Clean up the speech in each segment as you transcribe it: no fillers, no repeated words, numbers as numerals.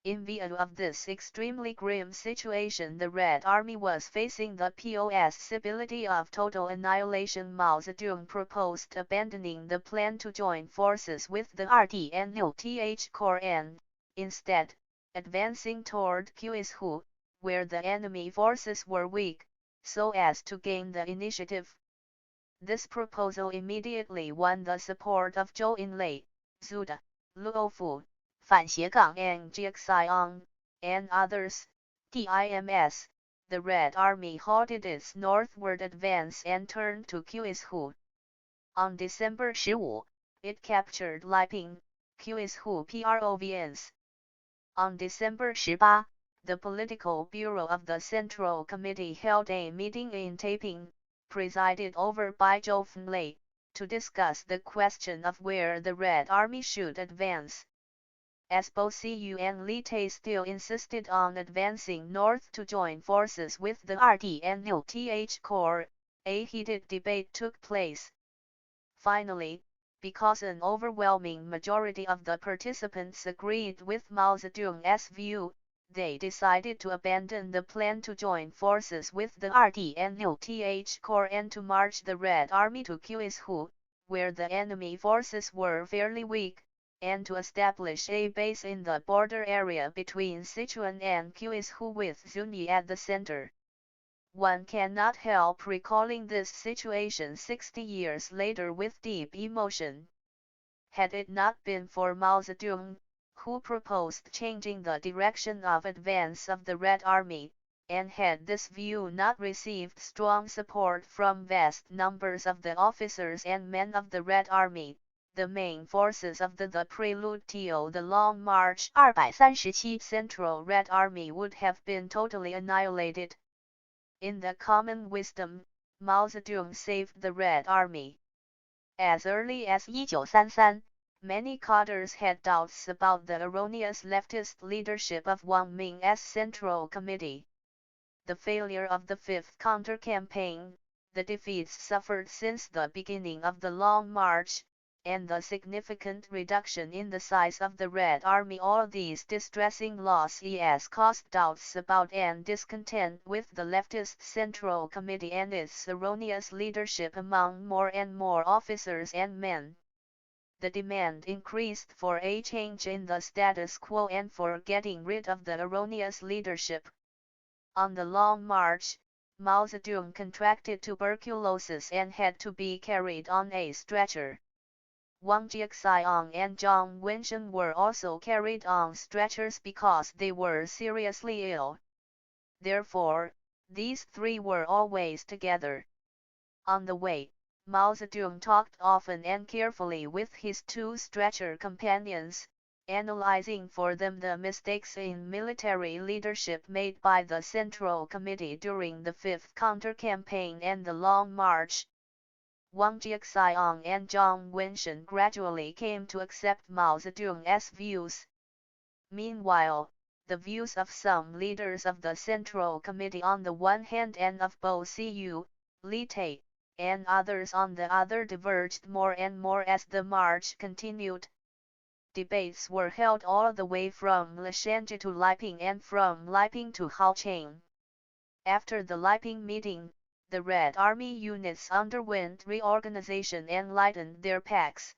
In view of this extremely grim situation the Red Army was facing the possibility of total annihilation. Mao Zedong proposed abandoning the plan to join forces with the RDNOTH Corps and, instead, advancing toward Quizhu, where the enemy forces were weak, so as to gain the initiative. This proposal immediately won the support of Zhou Enlai, Zhu De, Luo Fu, and Jie Xiong, and others. DIMS, the Red Army halted its northward advance and turned to Quizhu. On December 15, it captured Liping, Quizhu Province. On December 18, the Political Bureau of the Central Committee held a meeting in Taiping, presided over by Zhou Enlai, to discuss the question of where the Red Army should advance. As both Cu and Li Tai still insisted on advancing north to join forces with the RDNOTH Corps, a heated debate took place. Finally, because an overwhelming majority of the participants agreed with Mao Zedong's view, they decided to abandon the plan to join forces with the RDNOTH Corps and to march the Red Army to Quizhu, where the enemy forces were fairly weak, and to establish a base in the border area between Sichuan and Quizhu with Zunyi at the center. One cannot help recalling this situation 60 years later with deep emotion. Had it not been for Mao Zedong, who proposed changing the direction of advance of the Red Army, and had this view not received strong support from vast numbers of the officers and men of the Red Army, the main forces of the prelude to the Long March 237 Central Red Army would have been totally annihilated. In the common wisdom, Mao Zedong saved the Red Army. As early as 1933, many cadres had doubts about the erroneous leftist leadership of Wang Ming's Central Committee. The failure of the Fifth Counter-Campaign, the defeats suffered since the beginning of the Long March, and the significant reduction in the size of the Red Army, all these distressing losses caused doubts about and discontent with the leftist Central Committee and its erroneous leadership among more and more officers and men. The demand increased for a change in the status quo and for getting rid of the erroneous leadership. On the Long March, Mao Zedong contracted tuberculosis and had to be carried on a stretcher. Wang Jiaxiang and Zhang Wenshan were also carried on stretchers because they were seriously ill. Therefore, these three were always together. On the way, Mao Zedong talked often and carefully with his two stretcher companions, analyzing for them the mistakes in military leadership made by the Central Committee during the Fifth Counter-Campaign and the Long March. Wang Jiaxiang and Zhang Wenshan gradually came to accept Mao Zedong's views. Meanwhile, the views of some leaders of the Central Committee on the one hand and of both Cu, Li Tai, and others on the other diverged more and more as the march continued. Debates were held all the way from Leshanji to Liping and from Liping to Haocheng. After the Liping meeting, the Red Army units underwent reorganization and lightened their packs.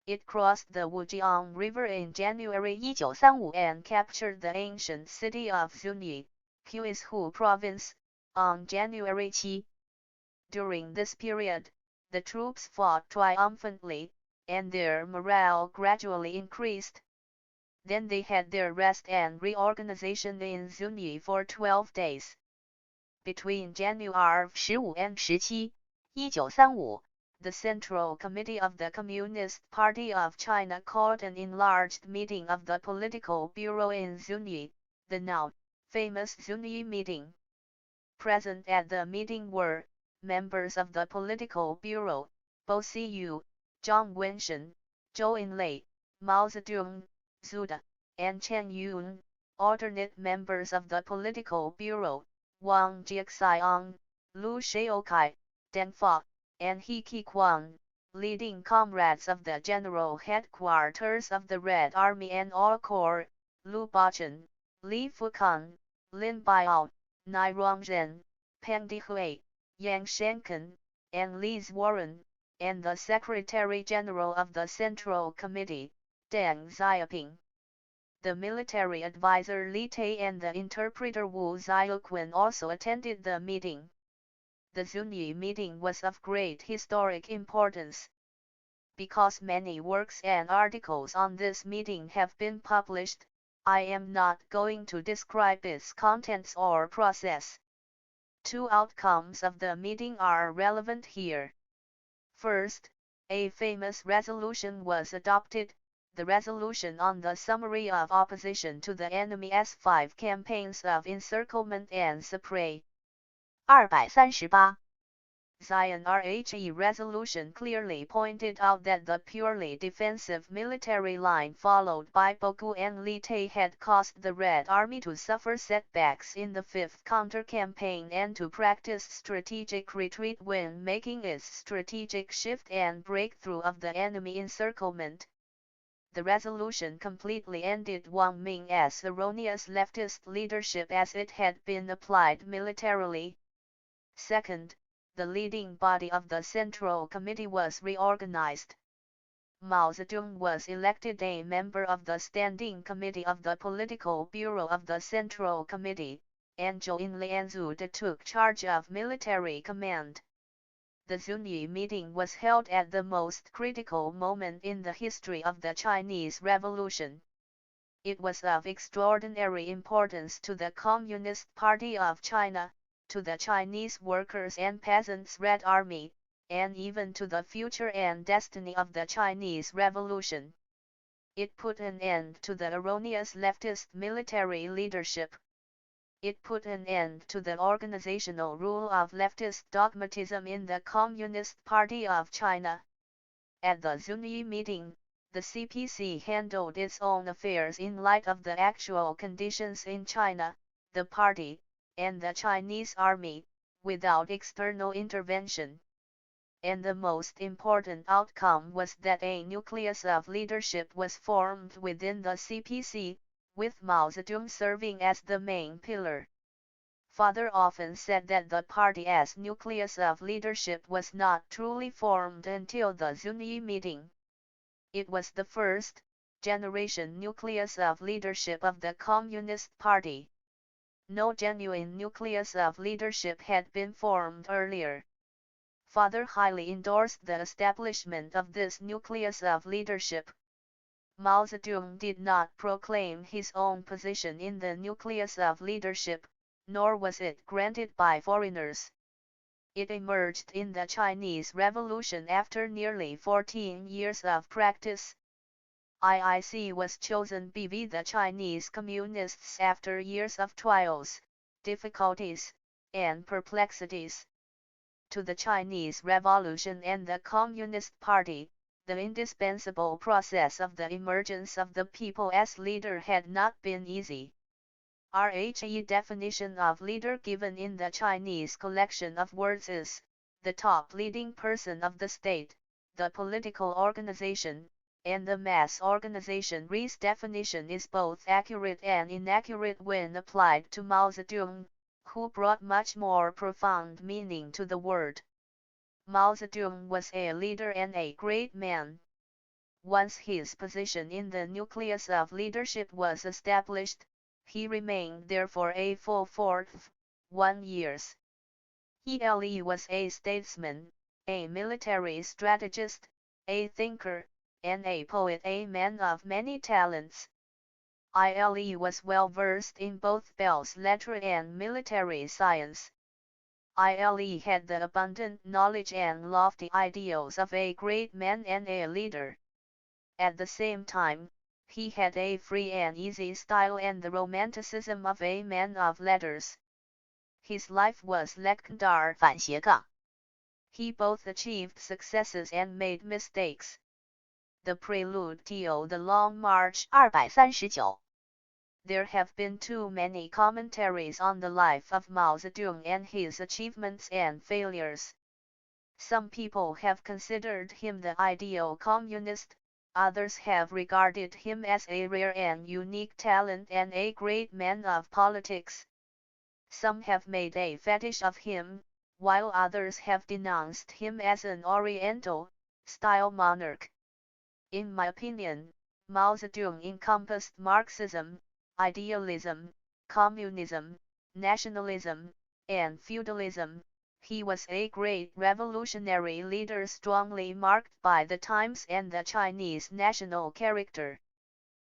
It crossed the Wujiang River in January 1935 and captured the ancient city of Zunyi, Quizhu Province, on January 7. During this period, the troops fought triumphantly, and their morale gradually increased. Then they had their rest and reorganization in Zunyi for 12 days. Between January 15 and 17, 1935, the Central Committee of the Communist Party of China called an enlarged meeting of the Political Bureau in Zunyi, the now famous Zunyi meeting. Present at the meeting were members of the Political Bureau, Bo Siyu, Zhang Wenshan, Zhou Enlai, Mao Zedong, Zhu De, and Chen Yun, alternate members of the Political Bureau, Wang Jiaxiang, Lu Shaokai, Deng Fa, and He Kequan, leading comrades of the General Headquarters of the Red Army and all corps, Lu Bachun, Li Fukan, Lin Biao, Nai Rongzhen, Peng Dihui, Yang Shenken, and Li Zhuoren, and the Secretary-General of the Central Committee, Deng Xiaoping. The military advisor Li Tai and the interpreter Wu Xiaoquan also attended the meeting. The Zunyi meeting was of great historic importance. Because many works and articles on this meeting have been published, I am not going to describe its contents or process. Two outcomes of the meeting are relevant here. First, a famous resolution was adopted, the resolution on the summary of opposition to the enemy's 5 campaigns of encirclement and suppress. 238. Zion Rhe resolution clearly pointed out that the purely defensive military line followed by Bogu and Li Tai had caused the Red Army to suffer setbacks in the 5th counter-campaign and to practice strategic retreat when making its strategic shift and breakthrough of the enemy encirclement. The resolution completely ended Wang Ming's erroneous leftist leadership as it had been applied militarily. Second, the leading body of the Central Committee was reorganized. Mao Zedong was elected a member of the Standing Committee of the Political Bureau of the Central Committee, and Zhou Enlai took charge of military command. The Zunyi meeting was held at the most critical moment in the history of the Chinese Revolution. It was of extraordinary importance to the Communist Party of China, to the Chinese workers' and peasants' Red Army, and even to the future and destiny of the Chinese Revolution. It put an end to the erroneous leftist military leadership. It put an end to the organizational rule of leftist dogmatism in the Communist Party of China. At the Zunyi meeting, the CPC handled its own affairs in light of the actual conditions in China, the party, and the Chinese army, without external intervention. And the most important outcome was that a nucleus of leadership was formed within the CPC, with Mao Zedong serving as the main pillar. Father often said that the party's nucleus of leadership was not truly formed until the Zunyi meeting. It was the first generation nucleus of leadership of the Communist Party. No genuine nucleus of leadership had been formed earlier. Father highly endorsed the establishment of this nucleus of leadership. Mao Zedong did not proclaim his own position in the nucleus of leadership, nor was it granted by foreigners. It emerged in the Chinese Revolution after nearly 14 years of practice. IIC was chosen by the Chinese Communists after years of trials, difficulties, and perplexities. To the Chinese Revolution and the Communist Party, the indispensable process of the emergence of the people as leader had not been easy. RHE definition of leader given in the Chinese collection of words is, the top leading person of the state, the political organization, and the mass organization. Re's definition is both accurate and inaccurate when applied to Mao Zedong, who brought much more profound meaning to the word. Mao Zedong was a leader and a great man. Once his position in the nucleus of leadership was established, he remained there for a full 41 years. He was a statesman, a military strategist, a thinker, and a poet, a man of many talents. He was well versed in both belles lettres and military science. He had the abundant knowledge and lofty ideals of a great man and a leader. At the same time, he had a free and easy style and the romanticism of a man of letters. His life was legendary. He both achieved successes and made mistakes. The Prelude to the Long March. 239. There have been too many commentaries on the life of Mao Zedong and his achievements and failures. Some people have considered him the ideal communist, others have regarded him as a rare and unique talent and a great man of politics. Some have made a fetish of him, while others have denounced him as an Oriental-style monarch. In my opinion, Mao Zedong encompassed Marxism, idealism, communism, nationalism, and feudalism. He was a great revolutionary leader strongly marked by the times and the Chinese national character.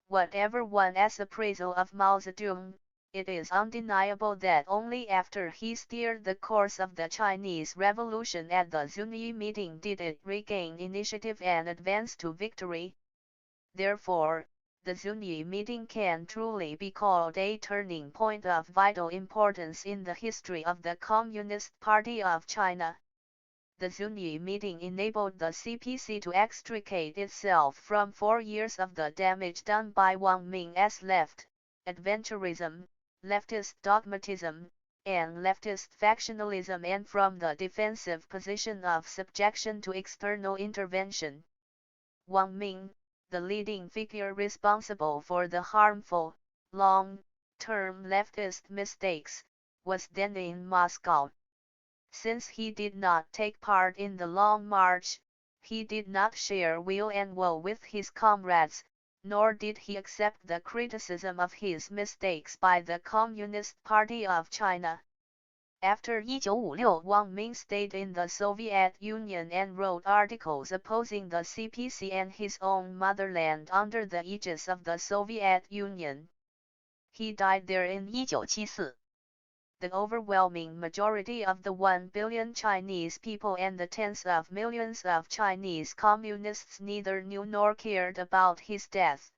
Whatever one's appraisal of Mao Zedong, it is undeniable that only after he steered the course of the Chinese Revolution at the Zunyi meeting did it regain initiative and advance to victory. Therefore, the Zunyi meeting can truly be called a turning point of vital importance in the history of the Communist Party of China. The Zunyi meeting enabled the CPC to extricate itself from 4 years of the damage done by Wang Ming's left adventurism, leftist dogmatism, and leftist factionalism, and from the defensive position of subjection to external intervention. Wang Ming, the leading figure responsible for the harmful, long-term leftist mistakes, was then in Moscow. Since he did not take part in the Long March, he did not share weal and woe with his comrades, nor did he accept the criticism of his mistakes by the Communist Party of China. After 1956, Wang Ming stayed in the Soviet Union and wrote articles opposing the CPC and his own motherland under the aegis of the Soviet Union. He died there in 1974. The overwhelming majority of the 1 billion Chinese people and the tens of millions of Chinese communists neither knew nor cared about his death.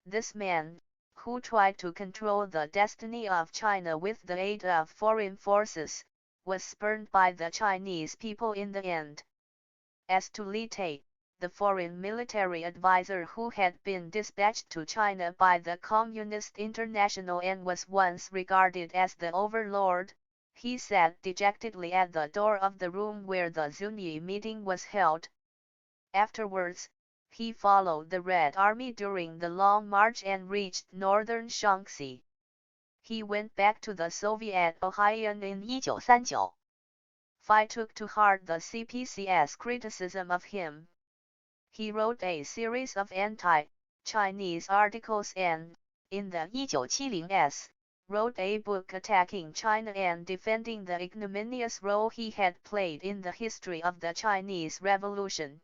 This man, who tried to control the destiny of China with the aid of foreign forces, was spurned by the Chinese people in the end. As to Li Tai, the foreign military advisor who had been dispatched to China by the Communist International and was once regarded as the overlord, he sat dejectedly at the door of the room where the Zunyi meeting was held. Afterwards, he followed the Red Army during the Long March and reached northern Shaanxi. He went back to the Soviet Union in 1939. Phi took to heart the CPC's criticism of him. He wrote a series of anti-Chinese articles and, in the 1970s, wrote a book attacking China and defending the ignominious role he had played in the history of the Chinese Revolution.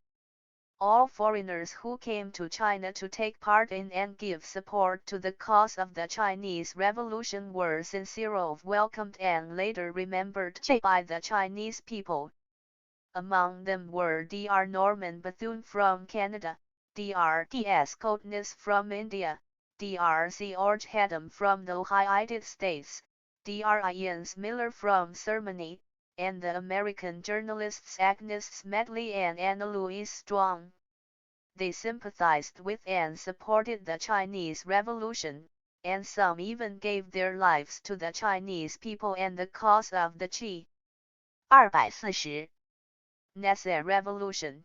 All foreigners who came to China to take part in and give support to the cause of the Chinese Revolution were sincerely welcomed and later remembered by the Chinese people. Among them were Dr. Norman Bethune from Canada, Dr. T.S. Coates from India, Dr. George Haddam from the United States, Dr. Ian Miller from Germany, and the American journalists Agnes Smedley and Anna Louise Strong. They sympathized with and supported the Chinese Revolution, and some even gave their lives to the Chinese people and the cause of the Qi. 240. Nese Revolution.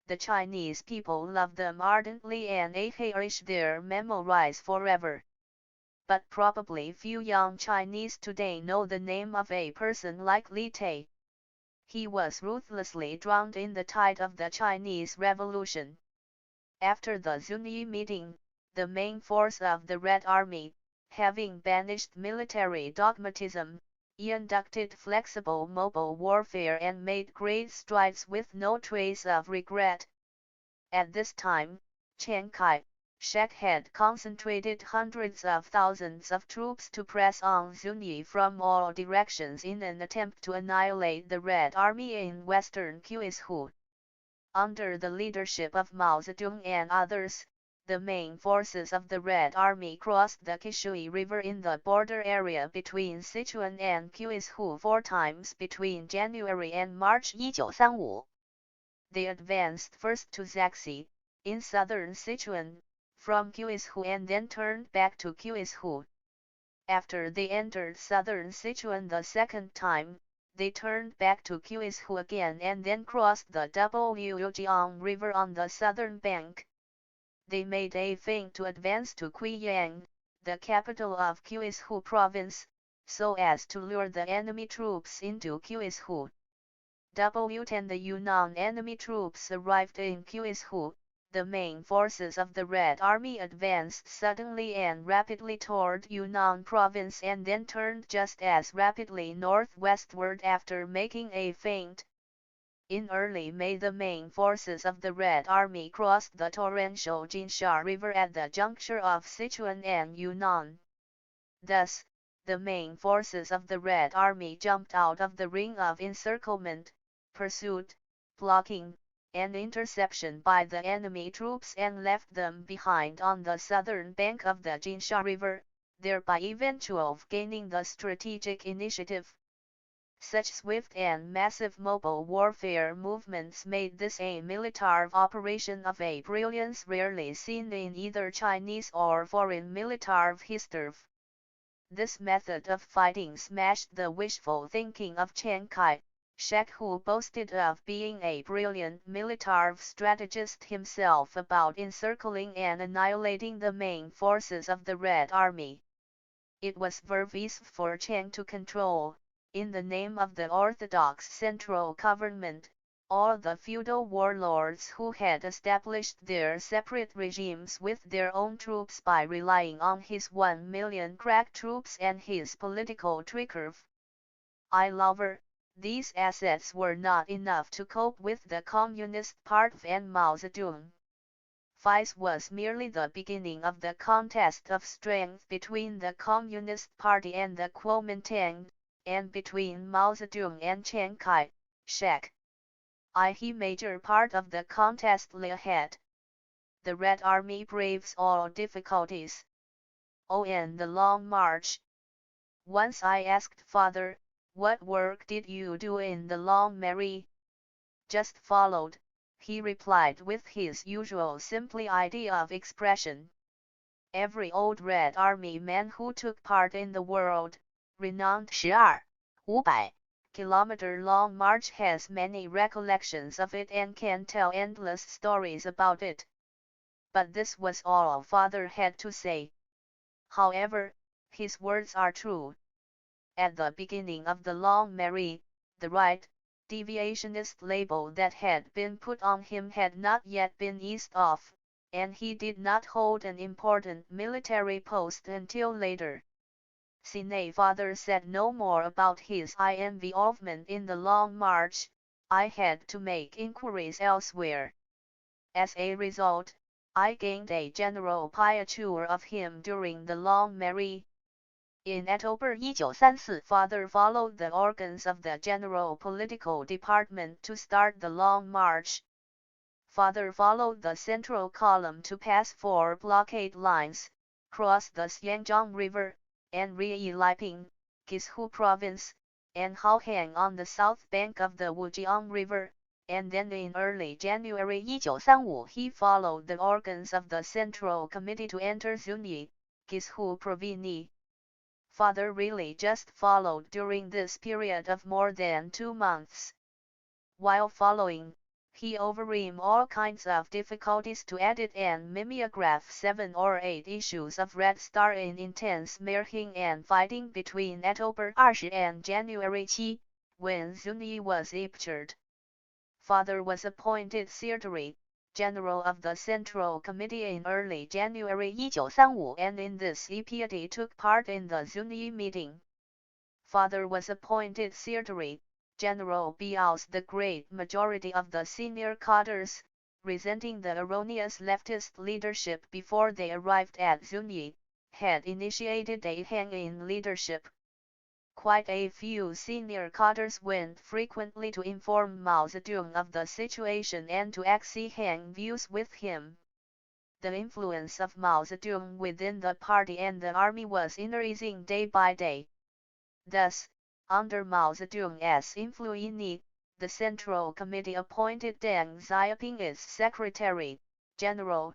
The Chinese people love them ardently and cherish their memories forever. But probably few young Chinese today know the name of a person like Li Tai. He was ruthlessly drowned in the tide of the Chinese Revolution. After the Zunyi meeting, the main force of the Red Army, having banished military dogmatism, inducted flexible mobile warfare and made great strides with no trace of regret. At this time, Chiang Kai-shek had concentrated hundreds of thousands of troops to press on Zunyi from all directions in an attempt to annihilate the Red Army in western Guizhou. Under the leadership of Mao Zedong and others, the main forces of the Red Army crossed the Qishui River in the border area between Sichuan and Guizhou 4 times between January and March 1935. They advanced first to Zaxi, in southern Sichuan, from Guizhou and then turned back to Guizhou. After they entered southern Sichuan the second time, they turned back to Guizhou again and then crossed the Wujiang River on the southern bank, they made a feint to advance to Guiyang, the capital of Guizhou province, so as to lure the enemy troops into Guizhou. W10 The Yunnan enemy troops arrived in Guizhou. The main forces of the Red Army advanced suddenly and rapidly toward Yunnan province and then turned just as rapidly northwestward after making a feint. In early May the main forces of the Red Army crossed the torrential Jinsha River at the juncture of Sichuan and Yunnan. Thus, the main forces of the Red Army jumped out of the ring of encirclement, pursuit, blocking, and interception by the enemy troops and left them behind on the southern bank of the Jinsha River, thereby eventually gaining the strategic initiative. Such swift and massive mobile warfare movements made this a military operation of a brilliance rarely seen in either Chinese or foreign military history. This method of fighting smashed the wishful thinking of Chiang Kai-shek, who boasted of being a brilliant military strategist himself, about encircling and annihilating the main forces of the Red Army. It was very easy for Chiang to control, in the name of the orthodox central government, all the feudal warlords who had established their separate regimes with their own troops by relying on his 1 million crack troops and his political trickery. However, these assets were not enough to cope with the Communist Party and Mao Zedong. This was merely the beginning of the contest of strength between the Communist Party and the Kuomintang, and between Mao Zedong and Chiang Kai-shek. A major part of the contest lay ahead. The Red Army braves all difficulties. On the long march. Once I asked father, "What work did you do in the long march?" "Just followed," he replied with his usual simplicity of expression. Every old Red Army man who took part in the world-renowned 12,500 kilometer long march has many recollections of it and can tell endless stories about it. But this was all father had to say. However, his words are true. At the beginning of the long march, the right, deviationist label that had been put on him had not yet been eased off, and he did not hold an important military post until later. Sine father said no more about his involvement in the Long March. I had to make inquiries elsewhere. As a result, I gained a general picture of him during the Long March. In October 1934, father followed the organs of the General Political Department to start the Long March. Father followed the central column to pass 4 blockade lines, cross the Xiangjiang River, and reach Liping, Guizhou province, and Haohang on the south bank of the Wujiang River, and then in early January 1935 he followed the organs of the Central Committee to enter Zunyi, Guizhou province. Father really just followed during this period of more than 2 months. While following, he overcame all kinds of difficulties to edit and mimeograph 7 or 8 issues of Red Star in intense marching and fighting between October 20 and January 7, when Zunyi was captured. Father was appointed Secretary General of the Central Committee in early January 1935 and in this capacity took part in the Zunyi meeting. Father was appointed Secretary General because the great majority of the senior cadres, resenting the erroneous leftist leadership before they arrived at Zunyi, had initiated a hang in leadership. Quite a few senior cadres went frequently to inform Mao Zedong of the situation and to exchange views with him. The influence of Mao Zedong within the party and the army was increasing day by day. Thus, under Mao Zedong's influence, the Central Committee appointed Deng Xiaoping as Secretary General.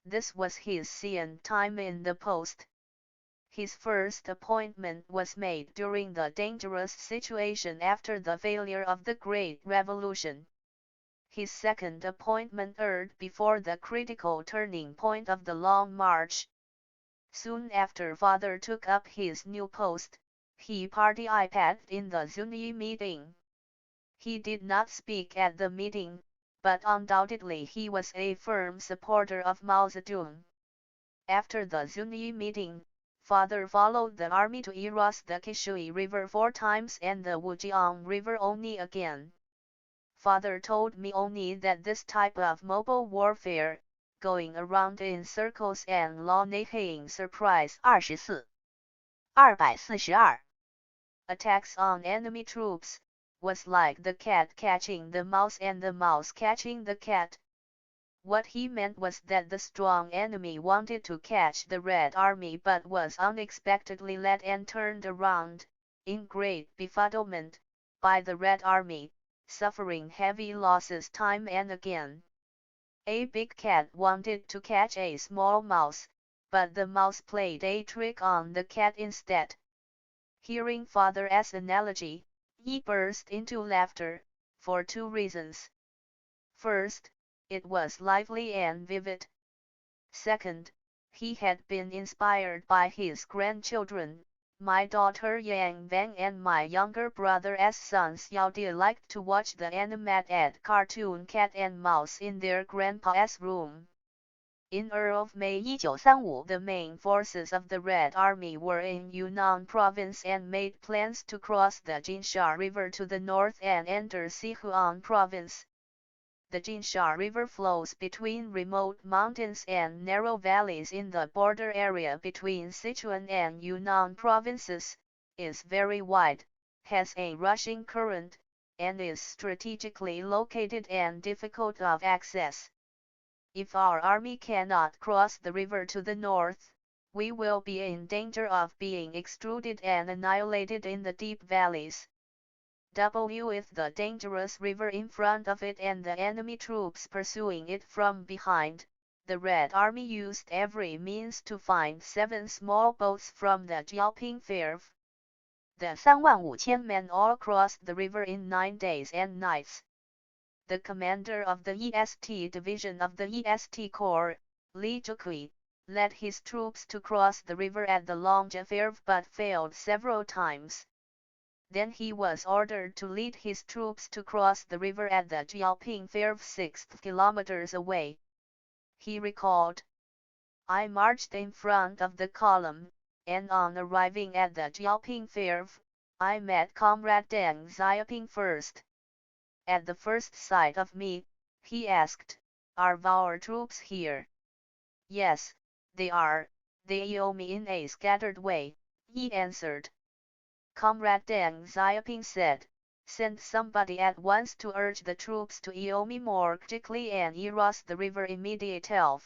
This was his second time in the post. His first appointment was made during the dangerous situation after the failure of the Great Revolution. his second appointment occurred before the critical turning point of the long march. Soon after father took up his new post, he participated in the Zunyi meeting. He did not speak at the meeting, but undoubtedly he was a firm supporter of Mao Zedong. After the Zunyi meeting, father followed the army to cross the Qishui River 4 times and the Wujiang River only again. Father told me only that this type of mobile warfare, going around in circles and long surprise 24 242 attacks on enemy troops, was like the cat catching the mouse and the mouse catching the cat. What he meant was that the strong enemy wanted to catch the Red Army but was unexpectedly led and turned around, in great befuddlement, by the Red Army, suffering heavy losses time and again. A big cat wanted to catch a small mouse, but the mouse played a trick on the cat instead. Hearing father's analogy, he burst into laughter, for 2 reasons. First, it was lively and vivid. Second, he had been inspired by his grandchildren. My daughter Yang Vang and my younger brother's son Xiaoping liked to watch the animated cartoon Cat and Mouse in their grandpa's room. In early May 1935, the main forces of the Red Army were in Yunnan province and made plans to cross the Jinsha River to the north and enter Sichuan province. The Jinsha River flows between remote mountains and narrow valleys in the border area between Sichuan and Yunnan provinces, is very wide, has a rushing current, and is strategically located and difficult of access. If our army cannot cross the river to the north, we will be in danger of being extruded and annihilated in the deep valleys. With the dangerous river in front of it and the enemy troops pursuing it from behind, the Red Army used every means to find 7 small boats from the Xiaoping Firth. The 35,000 men all crossed the river in 9 days and nights. The commander of the EST division of the EST Corps, Li Zhukui, led his troops to cross the river at the Longja Firth but failed several times. Then he was ordered to lead his troops to cross the river at the Xiaoping Firth 6 kilometers away. He recalled, "I marched in front of the column, and on arriving at the Xiaoping Firth, I met Comrade Deng Xiaoping first. At the first sight of me, he asked, 'Are our troops here?' 'Yes, they are, they owe me in a scattered way,' he answered. Comrade Deng Xiaoping said, 'Send somebody at once to urge the troops to Iomi more quickly and cross the river immediately.'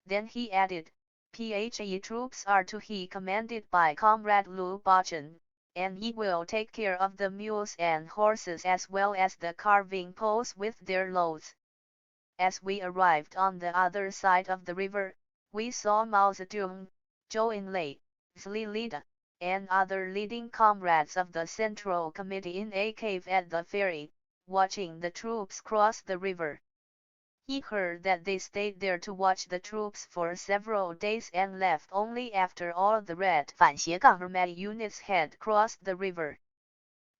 Then he added, 'PHE troops are to he commanded by Comrade Lu Bachan, and he will take care of the mules and horses as well as the carving poles with their loads.' As we arrived on the other side of the river, we saw Mao Zedong, Zhou Enlai, Zli Lida, and other leading comrades of the Central Committee in a cave at the ferry, watching the troops cross the river. He heard that they stayed there to watch the troops for several days and left only after all the Red Army units had crossed the river.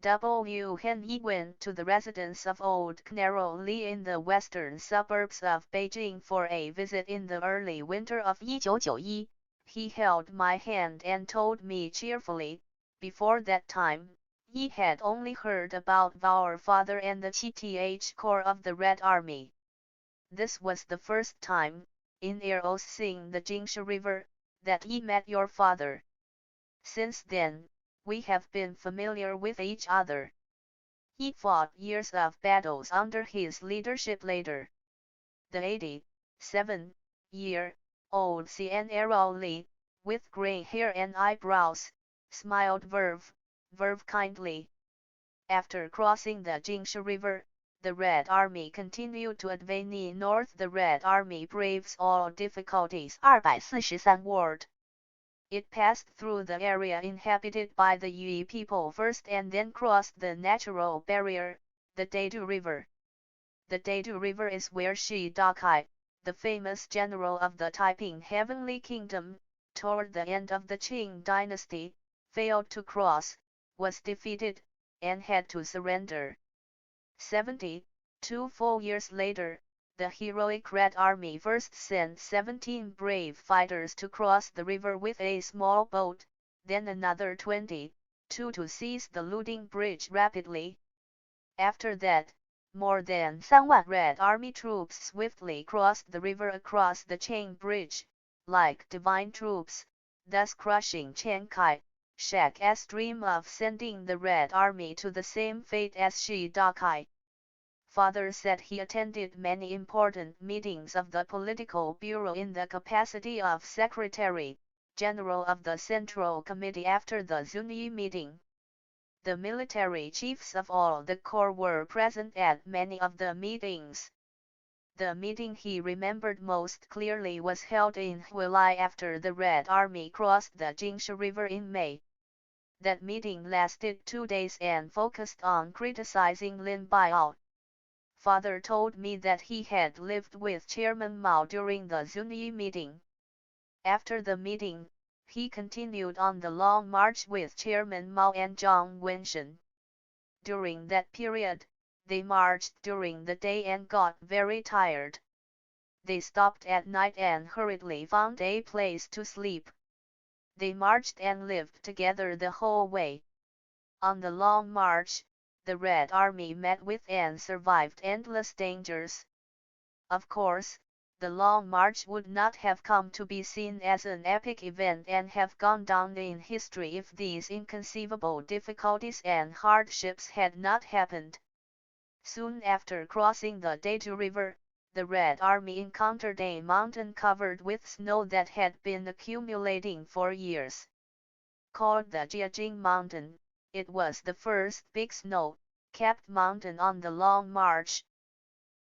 He went to the residence of old General Li in the western suburbs of Beijing for a visit in the early winter of 1991. He held my hand and told me cheerfully, before that time, he had only heard about our father and the THIRD Corps of the Red Army. This was the first time, in seeing the Jingsha River, that he met your father. Since then, we have been familiar with each other. He fought years of battles under his leadership later. The 87-year-old General Li, with grey hair and eyebrows, smiled very kindly. After crossing the Jingsha River, the Red Army continued to advance north. The Red Army braves all difficulties. 243 word. It passed through the area inhabited by the Yi people first and then crossed the natural barrier, the Dadu River. The Deidu River is where Shi Dakai, the famous general of the Taiping Heavenly Kingdom, toward the end of the Qing dynasty, failed to cross, was defeated, and had to surrender. 2 full years later, the heroic Red Army first sent 17 brave fighters to cross the river with a small boat, then another 22 to seize the looting bridge rapidly. After that, more than 3,000 Red Army troops swiftly crossed the river across the chain bridge, like divine troops, thus crushing Chiang Kai-shek's dream of sending the Red Army to the same fate as Shi Dakai. Father said he attended many important meetings of the political bureau in the capacity of Secretary General of the Central Committee after the Zunyi meeting. The military chiefs of all the corps were present at many of the meetings. The meeting he remembered most clearly was held in Huilai after the Red Army crossed the Jingsha River in May. That meeting lasted 2 days and focused on criticizing Lin Biao. Father told me that he had lived with Chairman Mao during the Zunyi meeting. After the meeting, he continued on the long march with Chairman Mao and Zhang Wenshan. During that period, they marched during the day and got very tired. They stopped at night and hurriedly found a place to sleep. They marched and lived together the whole way. On the long march, the Red Army met with and survived endless dangers. Of course, the Long March would not have come to be seen as an epic event and have gone down in history if these inconceivable difficulties and hardships had not happened. Soon after crossing the Deidu River, the Red Army encountered a mountain covered with snow that had been accumulating for years. Called the Jiajing Mountain, it was the first big snow-capped mountain on the Long March.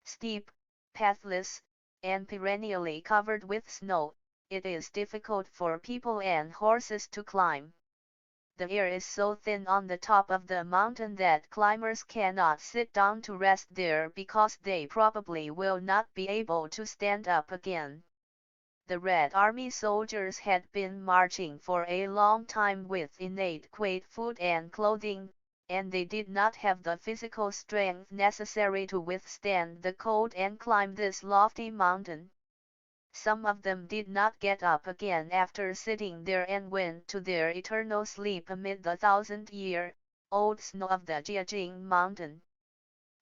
Steep, pathless, and perennially covered with snow, it is difficult for people and horses to climb. The air is so thin on the top of the mountain that climbers cannot sit down to rest there because they probably will not be able to stand up again. The Red Army soldiers had been marching for a long time with inadequate food and clothing, and they did not have the physical strength necessary to withstand the cold and climb this lofty mountain. Some of them did not get up again after sitting there and went to their eternal sleep amid the 1,000-year-old snow of the Jiajing Mountain.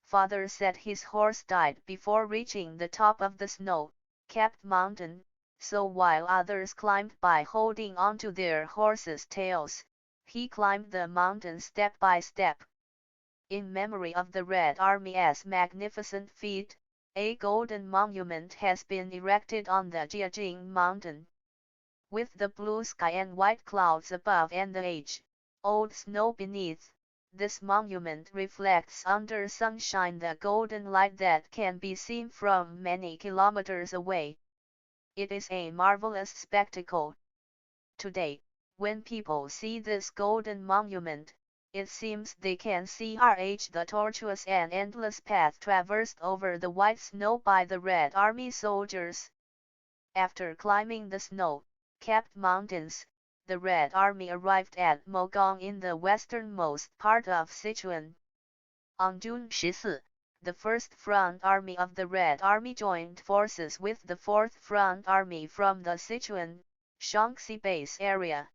Father said his horse died before reaching the top of the snow-capped mountain, so while others climbed by holding onto their horses' tails, he climbed the mountain step by step. In memory of the Red Army's magnificent feat, a golden monument has been erected on the Jiajing Mountain. With the blue sky and white clouds above and the age-old snow beneath, this monument reflects under sunshine the golden light that can be seen from many kilometers away. It is a marvelous spectacle. Today, when people see this golden monument, it seems they can see the tortuous and endless path traversed over the white snow by the Red Army soldiers. After climbing the snow-capped mountains, the Red Army arrived at Mogong in the westernmost part of Sichuan. On June 14, the 1st Front Army of the Red Army joined forces with the 4th Front Army from the Sichuan, Shaanxi base area.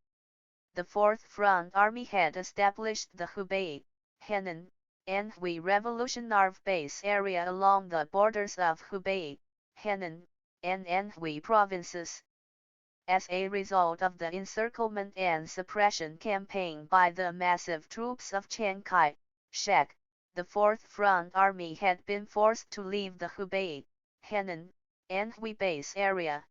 The 4th Front Army had established the Hubei, Henan, and Hui Revolutionary base area along the borders of Hubei, Henan, and Anhui provinces. As a result of the encirclement and suppression campaign by the massive troops of Chiang Kai-shek, the 4th Front Army had been forced to leave the Hubei, Henan, and Hui base area.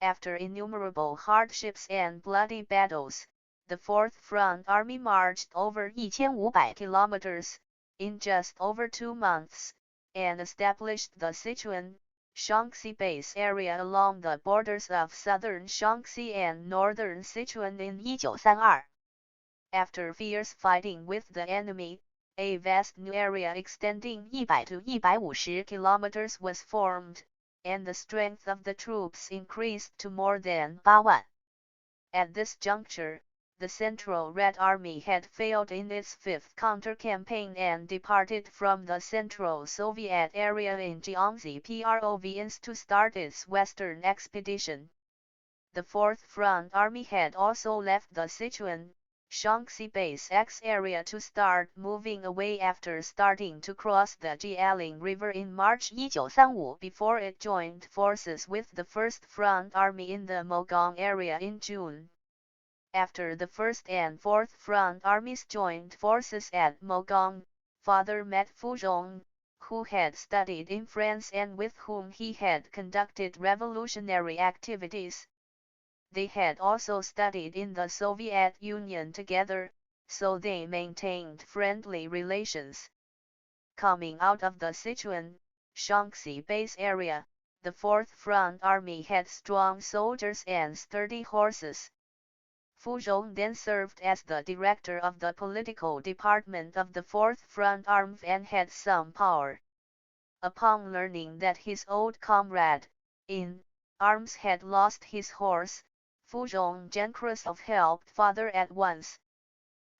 After innumerable hardships and bloody battles, the 4th Front Army marched over 1,500 kilometers, in just over 2 months, and established the Sichuan, Shaanxi base area along the borders of southern Shaanxi and northern Sichuan in 1932. After fierce fighting with the enemy, a vast new area extending 100 to 150 kilometers was formed, and the strength of the troops increased to more than 8,000. At this juncture, the Central Red Army had failed in its fifth counter-campaign and departed from the Central Soviet area in Jiangxi province to start its western expedition. The Fourth Front Army had also left the Sichuan, Shaanxi Base X area to start moving away after starting to cross the Jialing River in March 1935 before it joined forces with the First Front Army in the Mogong area in June. After the First and Fourth Front Armies joined forces at Mogong, Father met Fuzhong, who had studied in France and with whom he had conducted revolutionary activities. They had also studied in the Soviet Union together, so they maintained friendly relations. Coming out of the Sichuan, Shaanxi base area, the Fourth Front Army had strong soldiers and sturdy horses. Fuzhong then served as the director of the political department of the Fourth Front Army and had some power. Upon learning that his old comrade, in arms, had lost his horse, Fuzhong generous of helped Father at once.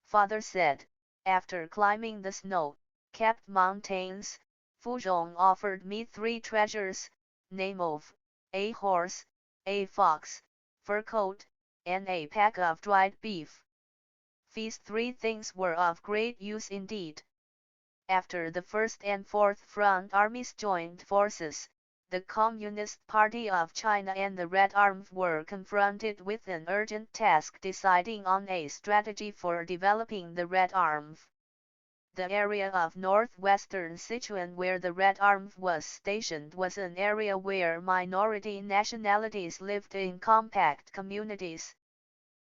Father said, after climbing the snow-capped mountains, Fuzhong offered me 3 treasures, name of a horse, a fox, fur coat, and a pack of dried beef. These 3 things were of great use indeed. After the First and Fourth Front Armies joined forces, the Communist Party of China and the Red Army were confronted with an urgent task deciding on a strategy for developing the Red Army. The area of northwestern Sichuan where the Red Army was stationed was an area where minority nationalities lived in compact communities.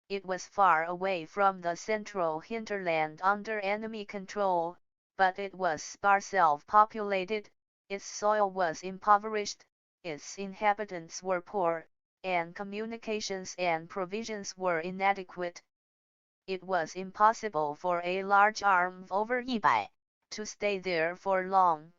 It was far away from the central hinterland under enemy control, but it was sparsely populated, its soil was impoverished, its inhabitants were poor, and communications and provisions were inadequate. It was impossible for a large army over 100 to stay there for long.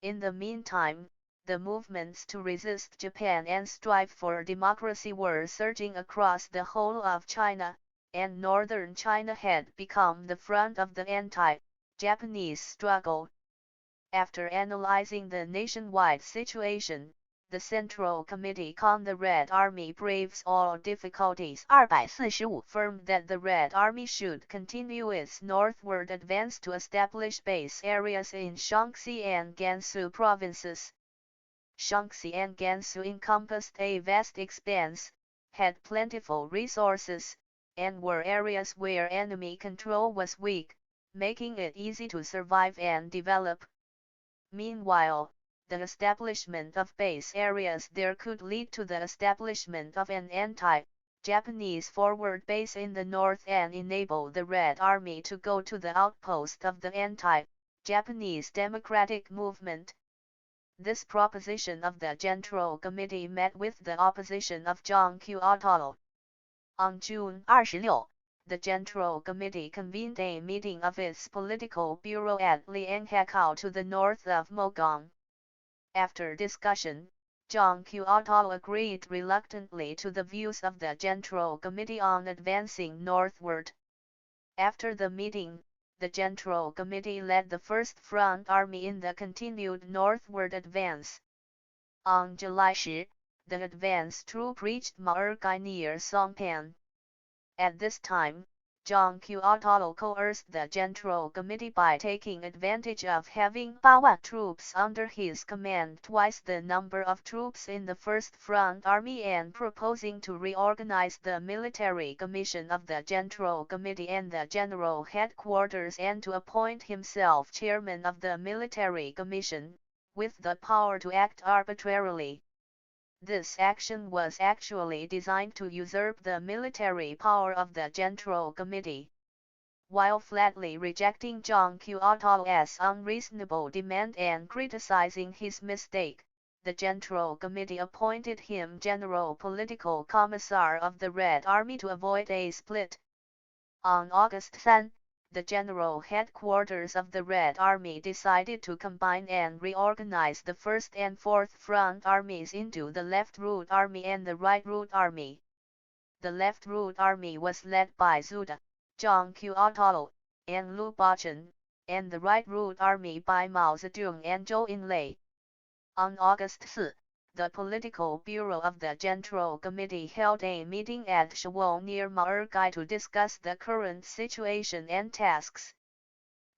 In the meantime, the movements to resist Japan and strive for democracy were surging across the whole of China, and northern China had become the front of the anti-Japanese struggle. After analyzing the nationwide situation, the Central Committee on the Red Army braves all difficulties 245 affirmed that the Red Army should continue its northward advance to establish base areas in Shaanxi and Gansu provinces. Shaanxi and Gansu encompassed a vast expanse, had plentiful resources, and were areas where enemy control was weak, making it easy to survive and develop. Meanwhile, the establishment of base areas there could lead to the establishment of an anti-Japanese forward base in the north and enable the Red Army to go to the outpost of the anti-Japanese democratic movement. This proposition of the Central Committee met with the opposition of Zhang Qiuotao. On June 26, the Central Committee convened a meeting of its political bureau at Lianghakao to the north of Mogong. After discussion, Zhang Qiuotao agreed reluctantly to the views of the Central Committee on advancing northward. After the meeting, the Central Committee led the First Front Army in the continued northward advance. On July 10, the advance troop reached Maergai near Songpan. At this time, Zhang Qiuotao coerced the Central Committee by taking advantage of having 8,000 troops under his command, twice the number of troops in the First Front Army, and proposing to reorganize the military commission of the Central Committee and the General Headquarters and to appoint himself chairman of the military commission, with the power to act arbitrarily. This action was actually designed to usurp the military power of the Central Committee. While flatly rejecting Zhang Qiuotao's unreasonable demand and criticizing his mistake, the Central Committee appointed him General Political Commissar of the Red Army to avoid a split. On August 3, the general headquarters of the Red Army decided to combine and reorganize the 1st and 4th Front armies into the Left Route Army and the Right Route Army. The Left Route Army was led by Zhu Zhang Qiao, and Lu Bachun, and the Right Route Army by Mao Zedong and Zhou Enlai. On August 4, the Political Bureau of the Central Committee held a meeting at Shawou near Maergai to discuss the current situation and tasks.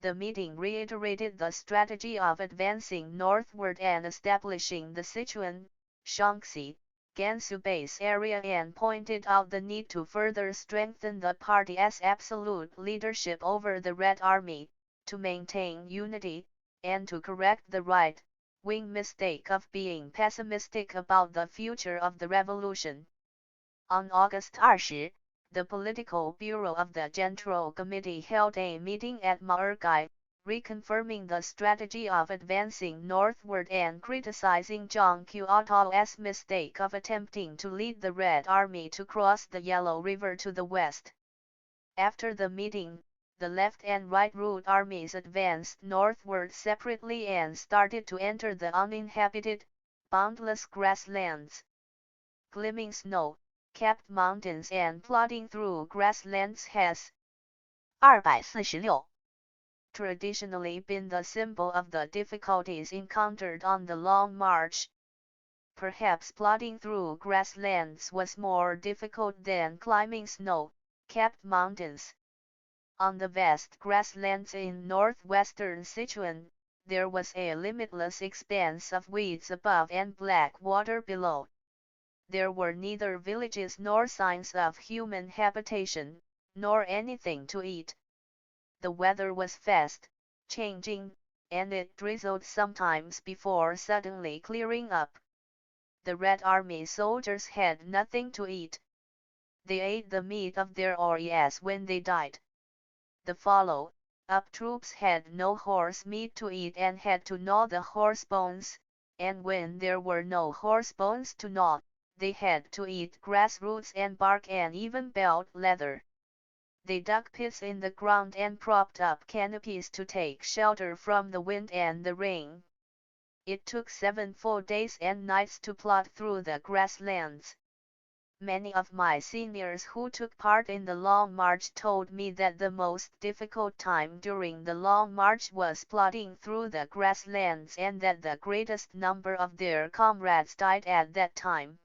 The meeting reiterated the strategy of advancing northward and establishing the Sichuan, Shaanxi, Gansu base area and pointed out the need to further strengthen the party's absolute leadership over the Red Army, to maintain unity, and to correct the right-wing mistake of being pessimistic about the future of the revolution. On August 20, the Political Bureau of the Central Committee held a meeting at Maergai, reconfirming the strategy of advancing northward and criticizing Zhang Qiao's mistake of attempting to lead the Red Army to cross the Yellow River to the west. After the meeting, the left and right route armies advanced northward separately and started to enter the uninhabited, boundless grasslands. Gleaming snow-capped mountains and plodding through grasslands has 246. Traditionally been the symbol of the difficulties encountered on the long march. Perhaps plodding through grasslands was more difficult than climbing snow-capped mountains. On the vast grasslands in northwestern Sichuan, there was a limitless expanse of weeds above and black water below. There were neither villages nor signs of human habitation, nor anything to eat. The weather was fast changing, and it drizzled sometimes before suddenly clearing up. The Red Army soldiers had nothing to eat. They ate the meat of their OES when they died. The follow-up troops had no horse meat to eat and had to gnaw the horse bones, and when there were no horse bones to gnaw, they had to eat grass roots and bark and even belt leather. They dug pits in the ground and propped up canopies to take shelter from the wind and the rain. It took 7 full days and nights to plod through the grasslands. Many of my seniors who took part in the Long March told me that the most difficult time during the Long March was plodding through the grasslands and that the greatest number of their comrades died at that time.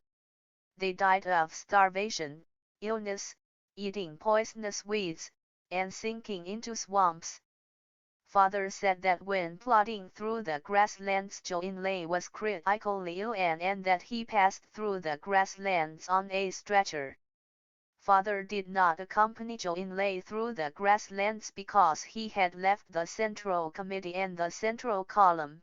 They died of starvation, illness, eating poisonous weeds, and sinking into swamps. Father said that when plodding through the grasslands Zhou Enlai was critically ill and that he passed through the grasslands on a stretcher. Father did not accompany Zhou Enlai through the grasslands because he had left the Central Committee and the Central Column.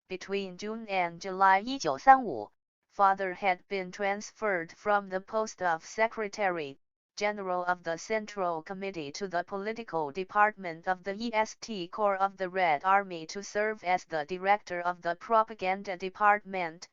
Between June and July 1935, Father had been transferred from the post of Secretary General of the Central Committee to the Political Department of the EST Corps of the Red Army to serve as the Director of the Propaganda Department.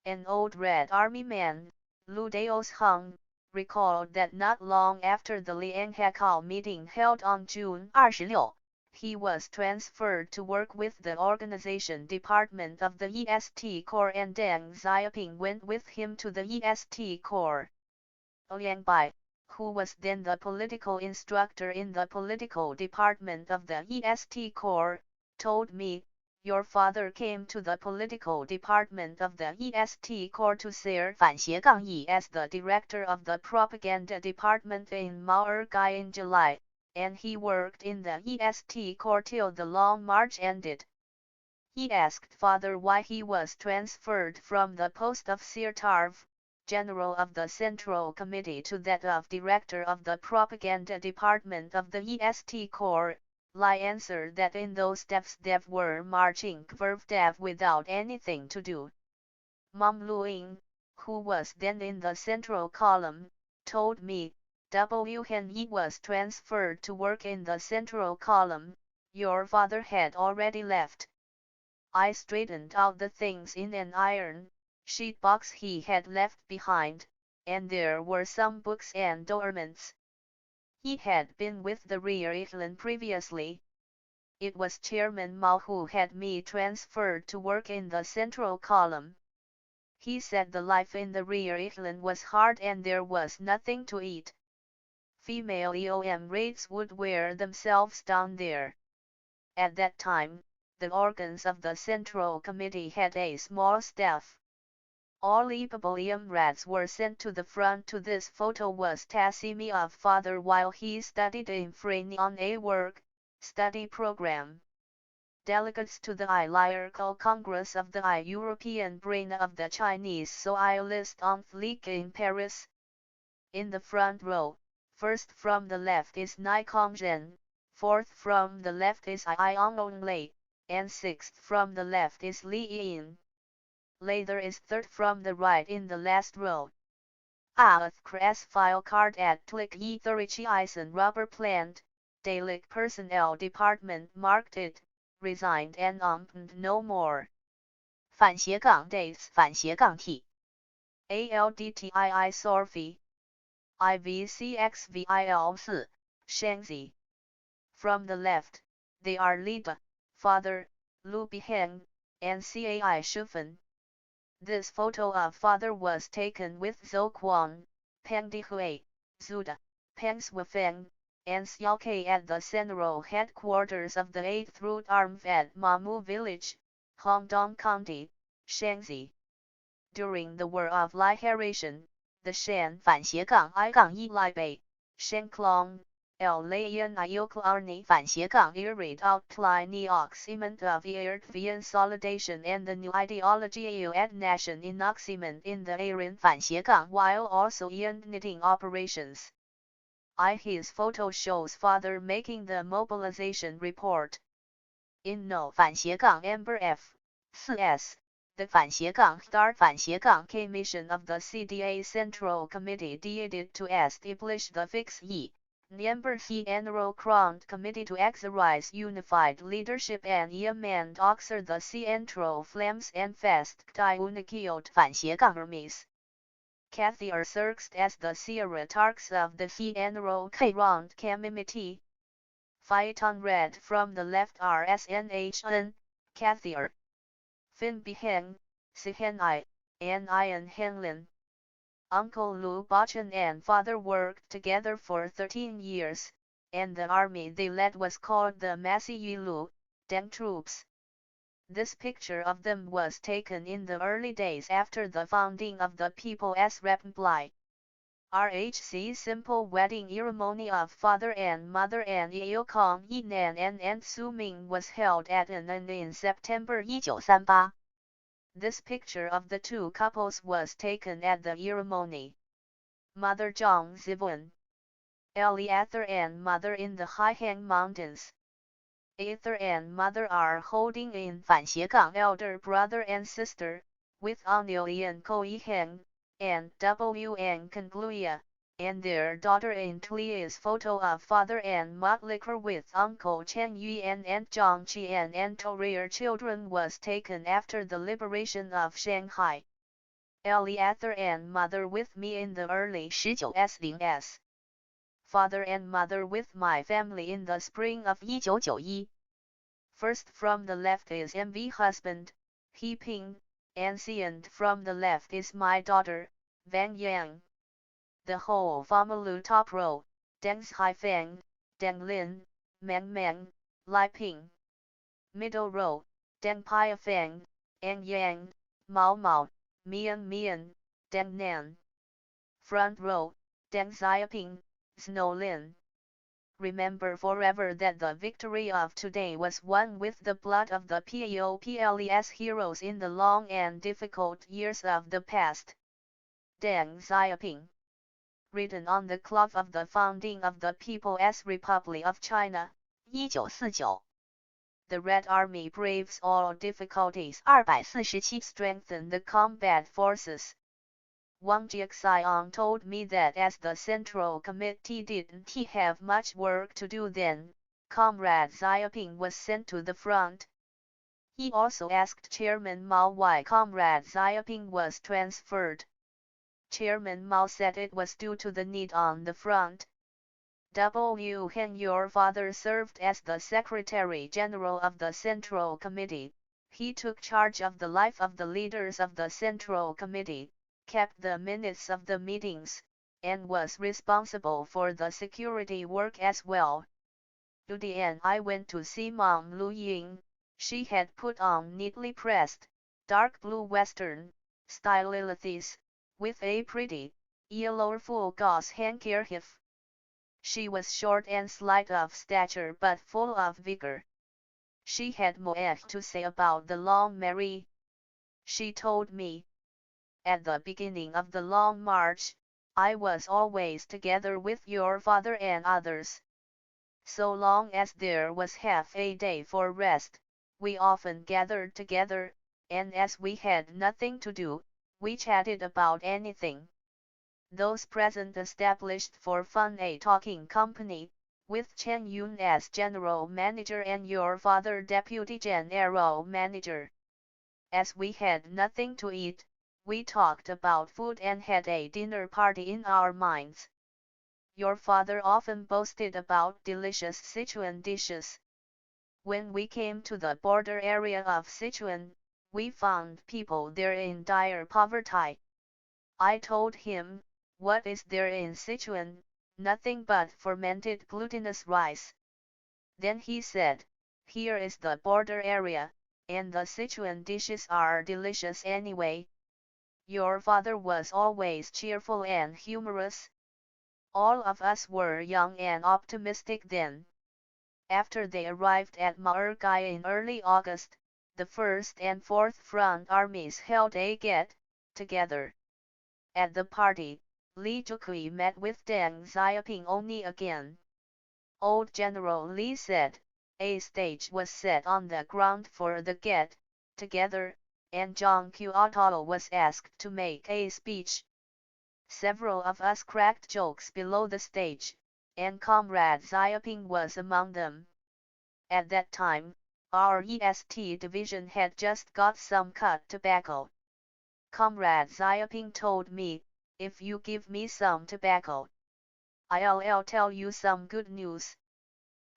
An old Red Army man, Lu Daosheng, recalled that not long after the Lianghakao meeting held on June 26, he was transferred to work with the Organization Department of the EST Corps and Deng Xiaoping went with him to the EST Corps. Liang Bai, who was then the political instructor in the political department of the EST Corps, told me, "Your father came to the political department of the EST Corps to serve as the director of the propaganda department in Maergai in July, and he worked in the EST Corps till the Long March ended." He asked father why he was transferred from the post of Secretary General of the Central Committee to that of Director of the Propaganda Department of the EST Corps. Lai answered that in those days they were marching without anything to do. Mom Luing, who was then in the Central Column, told me, "When he was transferred to work in the Central Column, your father had already left." I straightened out the things in an iron sheet box he had left behind, and there were some books and ornaments. He had been with the rear echelon previously. It was Chairman Mao who had me transferred to work in the central column. He said the life in the rear echelon was hard and there was nothing to eat. Female EOM raids would wear themselves down there. At that time, the organs of the Central Committee had a small staff. All capable EOM were sent to the front. To this photo was Tassimi of father while he studied in France on a work-study program. Delegates to the Lyrical Congress of the European Brain of the Chinese Socialist en Flic in Paris. In the front row, first from the left is Nai Kongzhen, fourth from the left is Iong Onlei, and sixth from the left is Li Yin. Later is third from the right in the last row. Crass file card at Click Etherichi Eisen Rubber Plant, Dalek Personnel Department marked it, resigned and opened no more. 反斜杠 dates 反斜杠 t ALDTII Sorfi IVCXVIL4 Shangzi. From the left, they are Lida, father, Lu Biheng, and Cai Shufen. This photo of father was taken with Zhou Quan, Peng Dihui, Zuda, Peng Swifeng, and Xiao Ke at the central headquarters of the 8th Route Arm at Mamu Village, Hongdong County, Shangzi. During the War of Liberation, the Shan 反斜杠 I 杠 E Libe, Shenklong, El Layan Ioklarni 反斜杠 Irid outline the oximent of Erdvian solidation and the new ideology at nation inoximent in the Aran 反斜杠 while also in knitting operations. His photo shows father making the mobilization report. In no 反斜杠 Amber F. 4S, the 反斜杠 Star 反斜杠 K mission of the CDA Central Committee decided to establish the Fix E. Number he Enro Crowned Committee to exercise unified leadership and and oxer the Central Flames and Fest Diunikiot 反斜杠 Hermes. Kathy are served as the Sierratarks of the he Enro Crowned Committee. Phaeton read from the left RSNHN, Kathy are Fin Biheng, Sihen I, and Ian Henlin. Uncle Lu Bachan and father worked together for 13 years, and the army they led was called the Masi Lu, Deng troops. This picture of them was taken in the early days after the founding of the People's Republic. RHC simple wedding ceremony of father and mother and Yeokong Yinan and Su Ming was held at Annan in September 1938. This picture of the two couples was taken at the ceremony. Mother Zhang Zibun. Eliather and mother in the Haihang Mountains. Aether and mother are holding in 反斜杠 elder brother and sister, with Anil and Koiheng, and W and Kongluya, and their daughter in Tlia's photo of father and Motliker with Uncle Chen Yuan and Zhang Qian and two rear children was taken after the liberation of Shanghai. Eliather and mother with me in the early 19s. Father and mother with my family in the spring of 1991. First from the left is MV husband, He Ping, and second from the left is my daughter, Wang Yang. The whole family top row, Deng Haifeng, Deng Lin, Meng Meng, Lai Ping. Middle row, Deng Piafeng, Ang Yang, Mao Mao, Mian Mian, Deng Nan. Front row, Deng Xiaoping, Snow Lin. Remember forever that the victory of today was won with the blood of the POPLES heroes in the long and difficult years of the past. Deng Xiaoping. Written on the cloth of the founding of the People's Republic of China, 1949. The Red Army braves all difficulties. 247 strengthen the combat forces. Wang Jixiang told me that as the Central Committee didn't have much work to do then, Comrade Xiaoping was sent to the front. He also asked Chairman Mao why Comrade Xiaoping was transferred. Chairman Mao said it was due to the need on the front. When your father served as the Secretary General of the Central Committee, he took charge of the life of the leaders of the Central Committee, kept the minutes of the meetings, and was responsible for the security work as well. To the end I went to see Mom Lu Ying. She had put on neatly pressed, dark blue western, style lilies, with a pretty, yellow full gauze handkerchief. She was short and slight of stature but full of vigor. She had much to say about the Long March. She told me, at the beginning of the Long March, I was always together with your father and others. So long as there was half a day for rest, we often gathered together, and as we had nothing to do, we chatted about anything. Those present established for fun a talking company, with Chen Yun as general manager and your father deputy general manager. As we had nothing to eat, we talked about food and had a dinner party in our minds. Your father often boasted about delicious Sichuan dishes. When we came to the border area of Sichuan, we found people there in dire poverty. I told him, what is there in Sichuan? Nothing but fermented glutinous rice. Then he said, here is the border area, and the Sichuan dishes are delicious anyway. Your father was always cheerful and humorous. All of us were young and optimistic then. After they arrived at Maergai in early August, the 1st and 4th Front armies held a get-together. At the party, Li Zhukui met with Deng Xiaoping only again. Old General Li said, a stage was set on the ground for the get-together, and Zhang Qiuotao was asked to make a speech. Several of us cracked jokes below the stage, and Comrade Xiaoping was among them. At that time, our EST division had just got some cut tobacco. Comrade Xiaoping told me, if you give me some tobacco, I'll tell you some good news.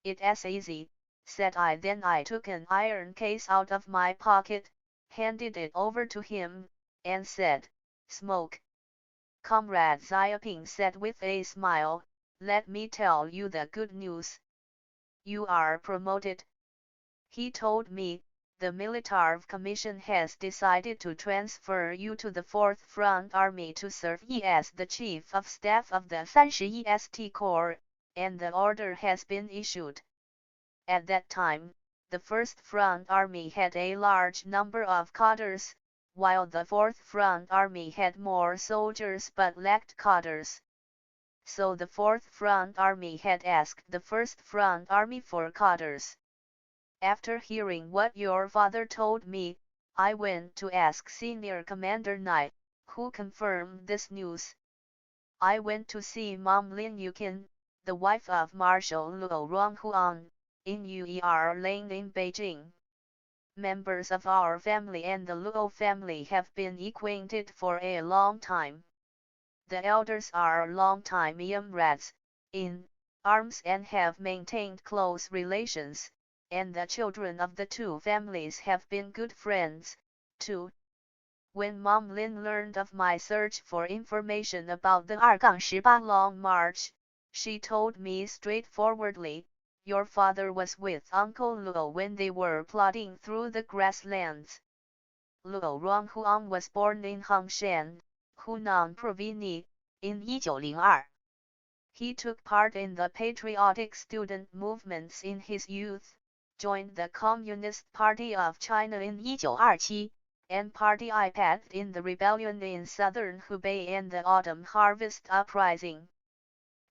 It's easy, said I. Then I took an iron case out of my pocket, handed it over to him, and said, smoke. Comrade Xiaoping said with a smile, let me tell you the good news. You are promoted. He told me, the Military Commission has decided to transfer you to the 4th Front Army to serve as the Chief of Staff of the 30 EST Corps, and the order has been issued. At that time, the 1st Front Army had a large number of cadres, while the 4th Front Army had more soldiers but lacked cadres. So the 4th Front Army had asked the 1st Front Army for cadres. After hearing what your father told me, I went to ask Senior Commander Nai, who confirmed this news. I went to see Mom Lin Yukin, the wife of Marshal Luo Ronghuan, in Uer Lane in Beijing. Members of our family and the Luo family have been acquainted for a long time. The elders are long-time comrades in arms and have maintained close relations, and the children of the two families have been good friends, too. When Mom Lin learned of my search for information about the 2-18 Long March, she told me straightforwardly, your father was with Uncle Luo when they were plodding through the grasslands. Luo Ronghuang was born in Hongshan, Hunan Province, in 1902. He took part in the patriotic student movements in his youth, joined the Communist Party of China in 1927, and participated in the rebellion in southern Hubei and the Autumn Harvest Uprising.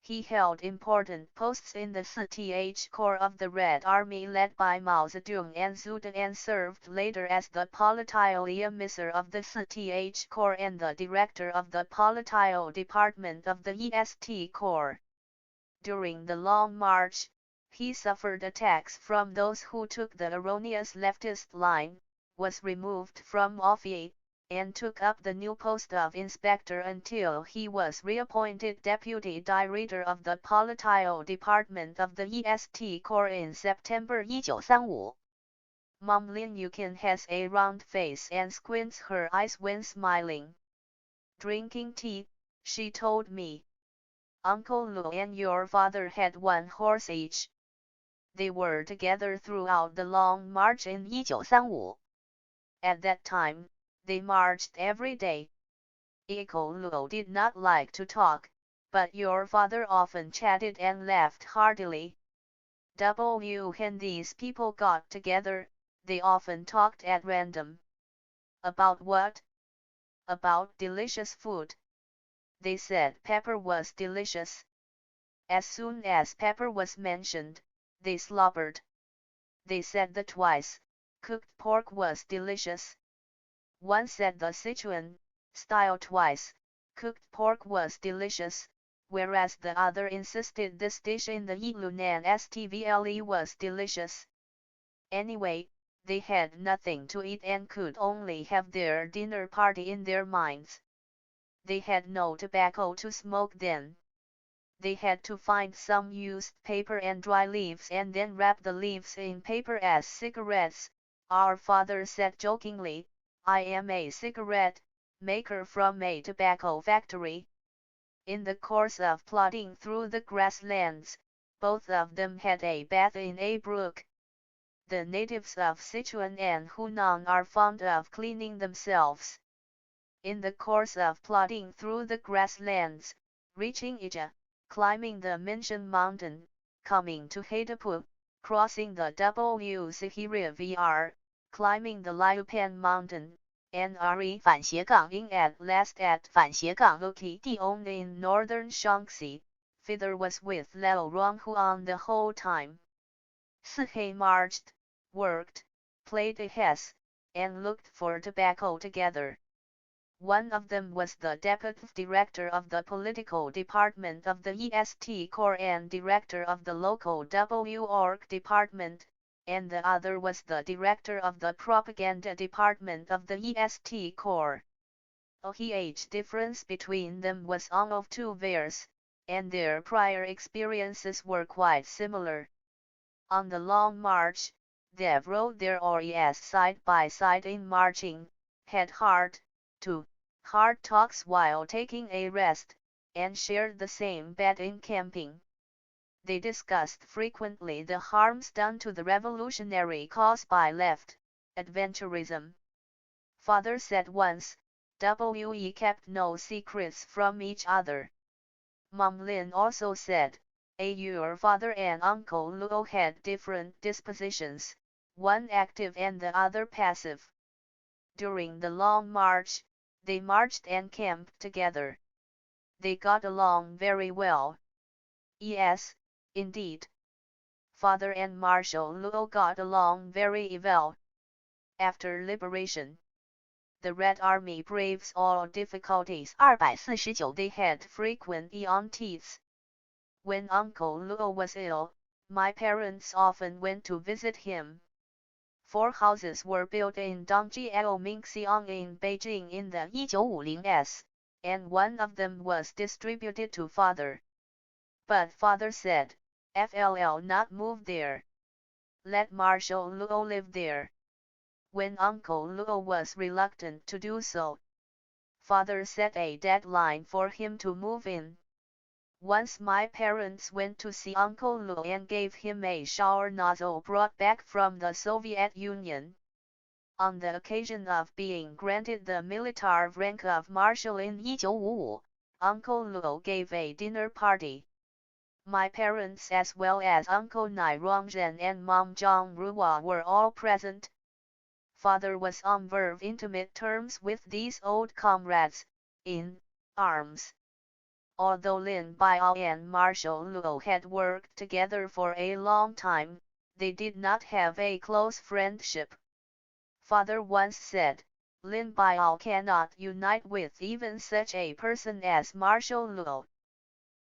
He held important posts in the 30th Corps of the Red Army led by Mao Zedong and Zhu De, and served later as the Political Emissary of the 30th Corps and the Director of the Political Department of the EST Corps. During the Long March, he suffered attacks from those who took the erroneous leftist line, was removed from office, and took up the new post of inspector until he was reappointed deputy director of the political department of the EST Corps in September 1935. Mom Lin Yukin has a round face and squints her eyes when smiling. Drinking tea, she told me. Uncle Lu and your father had one horse each. They were together throughout the long march in 1935. At that time, they marched every day. Uncle Lu did not like to talk, but your father often chatted and laughed heartily. When these people got together, they often talked at random. About what? About delicious food. They said pepper was delicious. As soon as pepper was mentioned, they slobbered. They said that twice, cooked pork was delicious. One said the Sichuan style twice, cooked pork was delicious, whereas the other insisted this dish in the Yilunan Stvle was delicious. Anyway, they had nothing to eat and could only have their dinner party in their minds. They had no tobacco to smoke then. They had to find some used paper and dry leaves and then wrap the leaves in paper as cigarettes. Our father said jokingly, I am a cigarette maker from a tobacco factory. In the course of plodding through the grasslands, both of them had a bath in a brook. The natives of Sichuan and Hunan are fond of cleaning themselves. In the course of plodding through the grasslands, reaching Ija, climbing the Minshan mountain, coming to Haitapu, crossing the WCHR, climbing the Liupan mountain, and ing at last at Lokitiong in northern Shaanxi, Fither was with Lao Ronghuan the whole time. He marched, worked, played a hess, and looked for tobacco together. One of them was the deputy director of the political department of the EST Corps and director of the local WORC department, and the other was the director of the propaganda department of the EST Corps. A huge difference between them was of 2 years, and their prior experiences were quite similar. On the long march, they rode their OES side by side in marching, had heart talks while taking a rest, and shared the same bed in camping. They discussed frequently the harms done to the revolutionary cause by left adventurism. Father said once, we kept no secrets from each other. Mom Lin also said, your father and Uncle Luo had different dispositions, one active and the other passive. During the long march, they marched and camped together. They got along very well. Yes, indeed. Father and Marshal Luo got along very well. After liberation, the Red Army braves all difficulties. 249 They had frequent eontees. When Uncle Luo was ill, my parents often went to visit him. 4 houses were built in Dongjiao Mingxiang in Beijing in the 1950s, and one of them was distributed to father. But father said, FLL not move there. Let Marshal Luo live there. When Uncle Luo was reluctant to do so, father set a deadline for him to move in. Once my parents went to see Uncle Luo and gave him a shower nozzle brought back from the Soviet Union. On the occasion of being granted the military rank of Marshal in 1955, Uncle Luo gave a dinner party. My parents as well as Uncle Nai Rongzhen and Mom Zhang Ruwa were all present. Father was on very intimate terms with these old comrades, in arms. Although Lin Biao and Marshal Luo had worked together for a long time, they did not have a close friendship. Father once said, Lin Biao cannot unite with even such a person as Marshal Luo.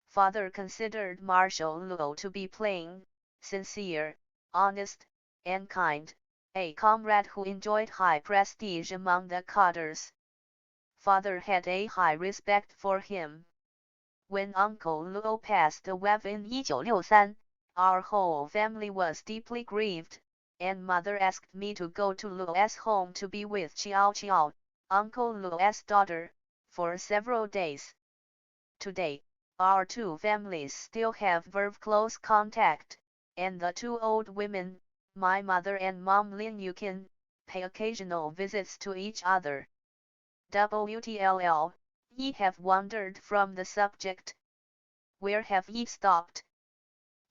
Father considered Marshal Luo to be plain, sincere, honest, and kind, a comrade who enjoyed high prestige among the cadres. father had a high respect for him. When Uncle Luo passed away in 1963, our whole family was deeply grieved, and mother asked me to go to Luo's home to be with Xiao Xiao, Uncle Luo's daughter, for several days. Today, our two families still have very close contact, and the two old women, my mother and Mom Lin Yukin, pay occasional visits to each other. WTLL, ye have wandered from the subject. Where have ye stopped?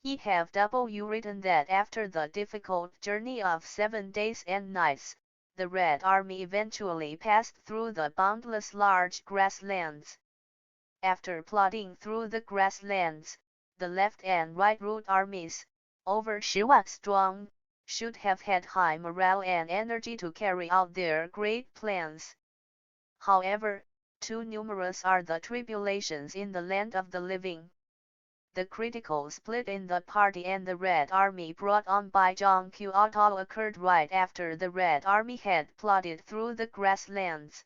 Ye have written that after the difficult journey of 7 days and nights, the Red Army eventually passed through the boundless large grasslands. After plodding through the grasslands, the left and right route armies, over 10,000 strong, should have had high morale and energy to carry out their great plans. However, too numerous are the tribulations in the land of the living. The critical split in the party and the Red Army brought on by Zhang Qiuotao occurred right after the Red Army had plodded through the grasslands.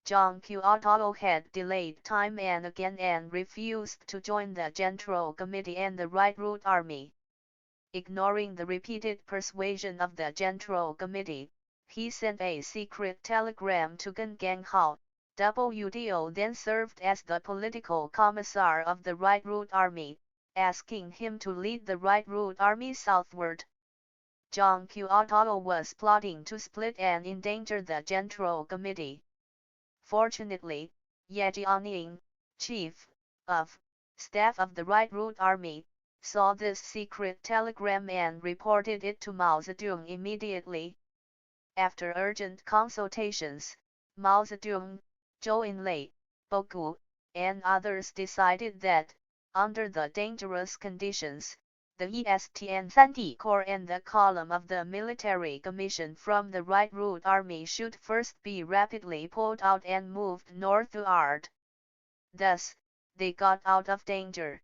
Zhang Qiuotao had delayed time and again and refused to join the Central Committee and the Right Route Army. Ignoring the repeated persuasion of the Central Committee, he sent a secret telegram to Gan Ganghao. WDO then served as the political commissar of the Right Route Army, asking him to lead the Right Route Army southward. Zhang Qiuotao was plotting to split and endanger the Central Committee. Fortunately, Ye Jianying, chief of staff of the Right Route Army, saw this secret telegram and reported it to Mao Zedong immediately. After urgent consultations, Mao Zedong, Zhou Enlai, Bogu, and others decided that, under the dangerous conditions, the ESTN 3D Corps and the column of the military commission from the Right Route Army should first be rapidly pulled out and moved northward. Thus, they got out of danger.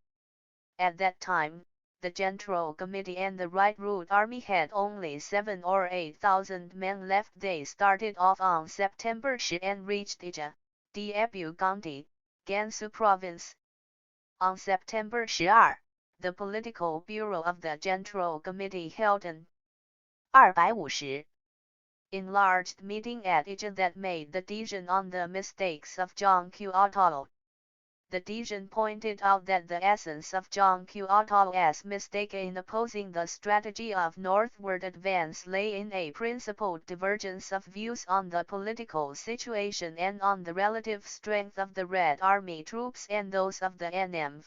At that time, the Central Committee and the Right Route Army had only 7 or 8,000 men left. They started off on September 10 and reached Ija, Diebu County, Gansu Province. On September 12, the Political Bureau of the Central Committee held an 250 enlarged meeting at Ija that made the decision on the mistakes of Zhang Qiuotao. The decision pointed out that the essence of Zhang Qiuotao's mistake in opposing the strategy of northward advance lay in a principled divergence of views on the political situation and on the relative strength of the Red Army troops and those of the NM.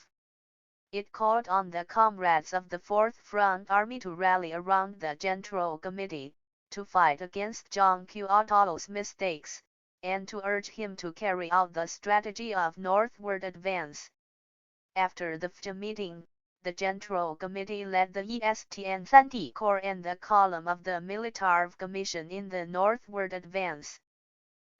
It called on the comrades of the Fourth Front Army to rally around the Central Committee, to fight against Zhang Qiuotao's mistakes, and to urge him to carry out the strategy of northward advance. After the FTA meeting, the Central Committee led the ESTN 3D Corps and the column of the Military Commission in the northward advance.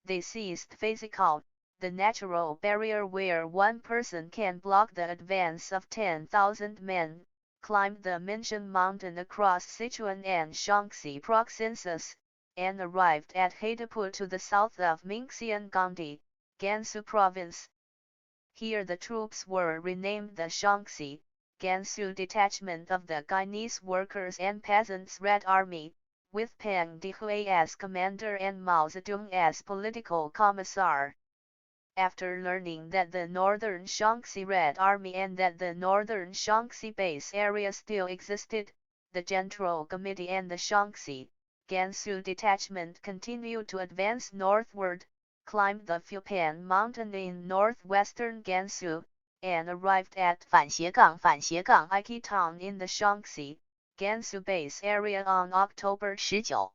They seized Faisal, the natural barrier where one person can block the advance of 10,000 men, climbed the Minshan mountain across Sichuan and Shaanxi provinces, and arrived at Haidaput to the south of Minxian County, Gansu Province. Here the troops were renamed the Shaanxi, Gansu Detachment of the Guyanese Workers and Peasants Red Army, with Peng Dehui as commander and Mao Zedong as political commissar. After learning that the Northern Shaanxi Red Army and that the Northern Shaanxi base area still existed, the Central Committee and the Shaanxi, Gansu Detachment continued to advance northward, climbed the Fupan mountain in northwestern Gansu, and arrived at Iki town in the Shaanxi, Gansu base area on October 19.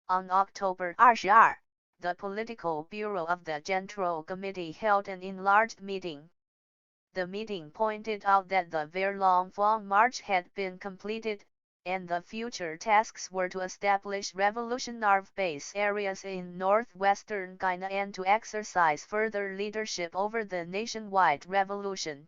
On October 22, the Political Bureau of the Central Committee held an enlarged meeting. The meeting pointed out that the Verlongfang March had been completed, and the future tasks were to establish revolutionary base areas in northwestern China and to exercise further leadership over the nationwide revolution.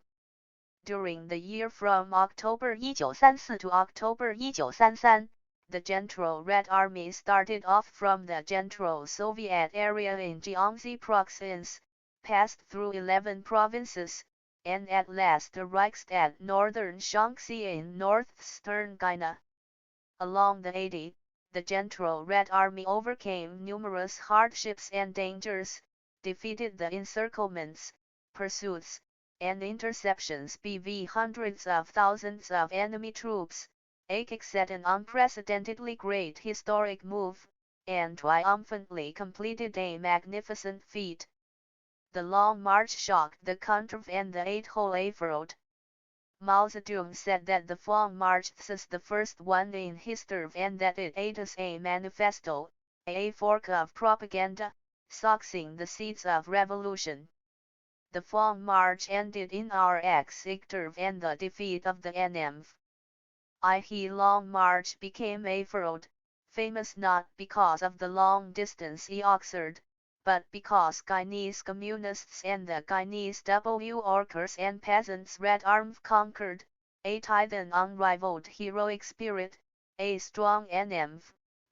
During the year from October 1934 to October 1933, the Central Red Army started off from the Central Soviet area in Jiangxi province, passed through 11 provinces, and at last arrived at northern Shaanxi in northeastern China. Along the 80, the Central Red Army overcame numerous hardships and dangers, defeated the encirclements, pursuits, and interceptions bv hundreds of thousands of enemy troops, set an unprecedentedly great historic move, and triumphantly completed a magnificent feat. The Long March shocked the country and the Eight-Hole Effort. Mao Zedong said that the Long March is the first one in history and that it is a manifesto, a fork of propaganda, sowing the seeds of revolution. The Long March ended in our sector and the defeat of the enemy. The Long March became a fraud, famous not because of the long distance it occurred, but because Chinese communists and the Chinese workers and peasants Red Army conquered, a then unrivaled heroic spirit, a strong enemy,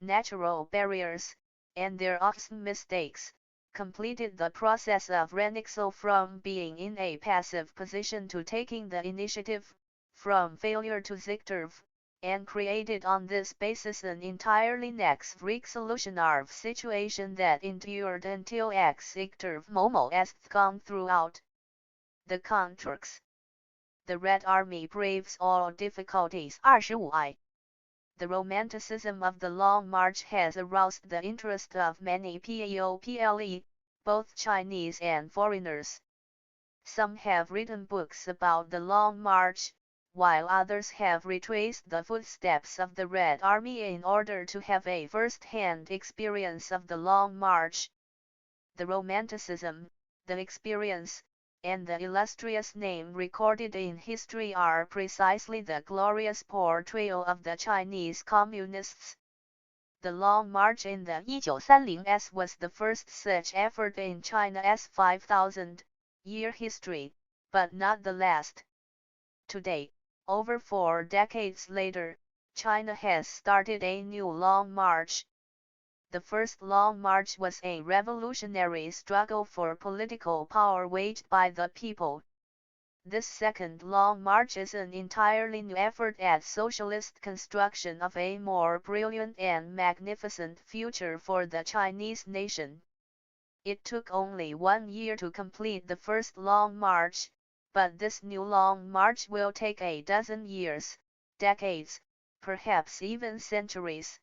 natural barriers, and their awesome mistakes, completed the process of renexo from being in a passive position to taking the initiative, from failure to victory, and created on this basis an entirely next-week solution situation that endured until victor Momo has gone throughout. The contracts. The Red Army braves all difficulties. 25. The romanticism of the Long March has aroused the interest of many people, both Chinese and foreigners. Some have written books about the Long March, while others have retraced the footsteps of the Red Army in order to have a first-hand experience of the Long March. The romanticism, the experience, and the illustrious name recorded in history are precisely the glorious portrayal of the Chinese Communists. The Long March in the 1930s was the first such effort in China's 5,000-year history, but not the last. Today, over 4 decades later, China has started a new Long March. The first Long March was a revolutionary struggle for political power waged by the people. This second Long March is an entirely new effort at socialist construction of a more brilliant and magnificent future for the Chinese nation. It took only 1 year to complete the first Long March, but this new Long March will take a dozen years, decades, perhaps even centuries.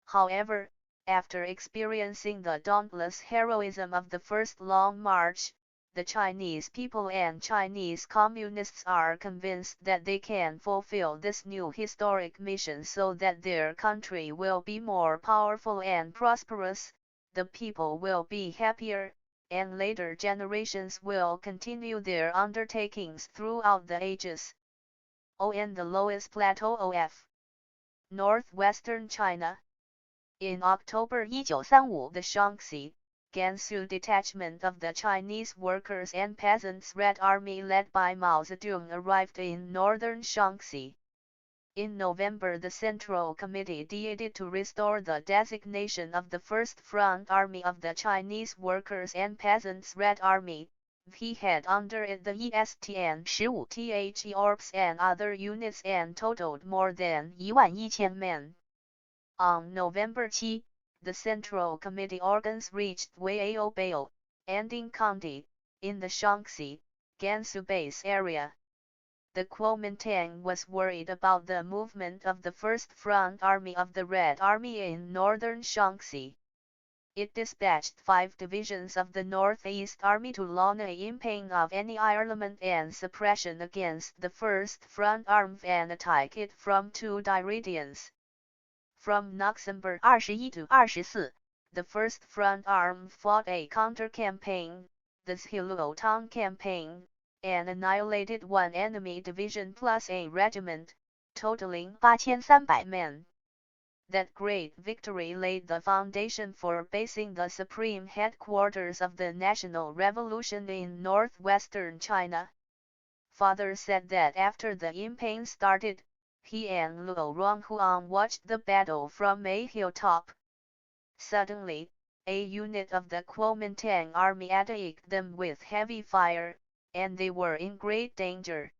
However, after experiencing the dauntless heroism of the first Long March, the Chinese people and Chinese communists are convinced that they can fulfill this new historic mission so that their country will be more powerful and prosperous, the people will be happier, and later generations will continue their undertakings throughout the ages. On the lowest plateau of northwestern China. In October 1935, the Shaanxi, Gansu detachment of the Chinese workers and peasants Red Army led by Mao Zedong arrived in northern Shaanxi. In November, the Central Committee decided to restore the designation of the First Front Army of the Chinese Workers and Peasants Red Army. He had under it the ESTN 15 THE Orps and other units and totaled more than 11,000 men. On November 7, the Central Committee organs reached Weiaobao, Anding County, in the Shaanxi, Gansu base area. The Kuomintang was worried about the movement of the First Front Army of the Red Army in northern Shaanxi. It dispatched 5 divisions of the Northeast Army to launch a campaign of annihilation and suppression against the First Front Army and attack it from 2 directions. From November 21 to 24, the First Front Army fought a counter-campaign, the Xiaoping campaign, and annihilated 1 enemy division plus a regiment, totaling 8,300 men. That great victory laid the foundation for basing the supreme headquarters of the National Revolution in northwestern China. Father said that after the campaign started, he and Luo Ronghuang watched the battle from a hilltop. Suddenly, a unit of the Kuomintang army attacked them with heavy fire, and they were in great danger.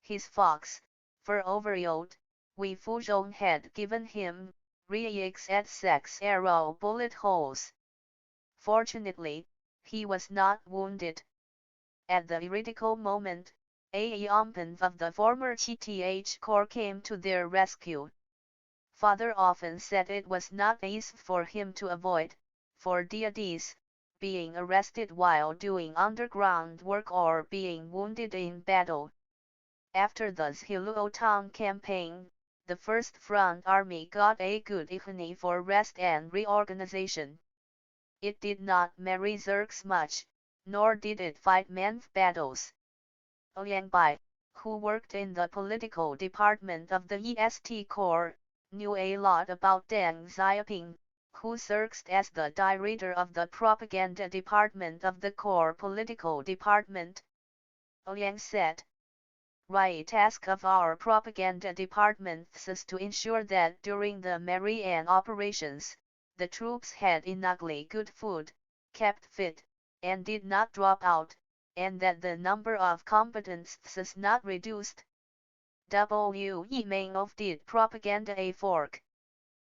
His fox, fur overcoat, Wei Fuzhong had given him, reeks at 6 arrow bullet holes. Fortunately, he was not wounded. At the critical moment, a yongpan of the former THIRD Corps came to their rescue. Father often said it was not easy for him to avoid, for deities, being arrested while doing underground work or being wounded in battle. After the Xiluotang campaign, the First Front Army got a good economy for rest and reorganization. It did not marry zergs much, nor did it fight men's battles. Liang Bai, who worked in the political department of the EST Corps, knew a lot about Deng Xiaoping, who served as the director of the propaganda department of the Corps political department. Liang said, "Right task of our propaganda department is to ensure that during the Marian operations, the troops had enough good food, kept fit, and did not drop out, and that the number of combatants is not reduced." W.E. Mengov did propaganda a fork.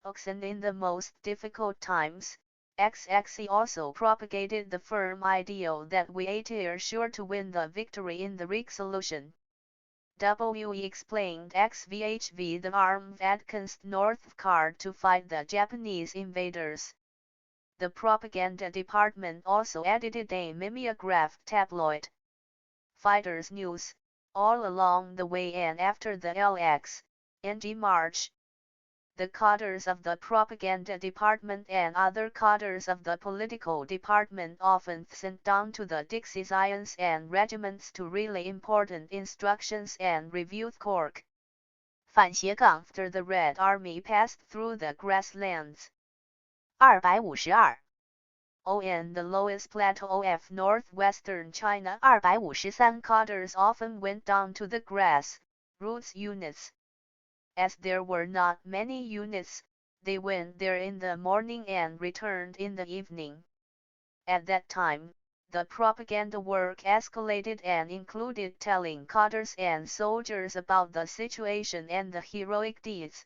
Oxen in the most difficult times, XXE also propagated the firm ideal that we are sure to win the victory in the Rig solution. W.E. explained XVHV the arm advanced northward to fight the Japanese invaders. The propaganda department also edited a mimeograph tabloid, Fighters News, all along the way and after the LX.NG March. The cadres of the propaganda department and other cadres of the political department often sent down to the Dixions and regiments to relay important instructions and review Cork. After the Red Army passed through the grasslands. 252 On the lowest plateau of northwestern China, 253 cadres often went down to the grass roots units. As there were not many units, they went there in the morning and returned in the evening. At that time, the propaganda work escalated and included telling cadres and soldiers about the situation and the heroic deeds.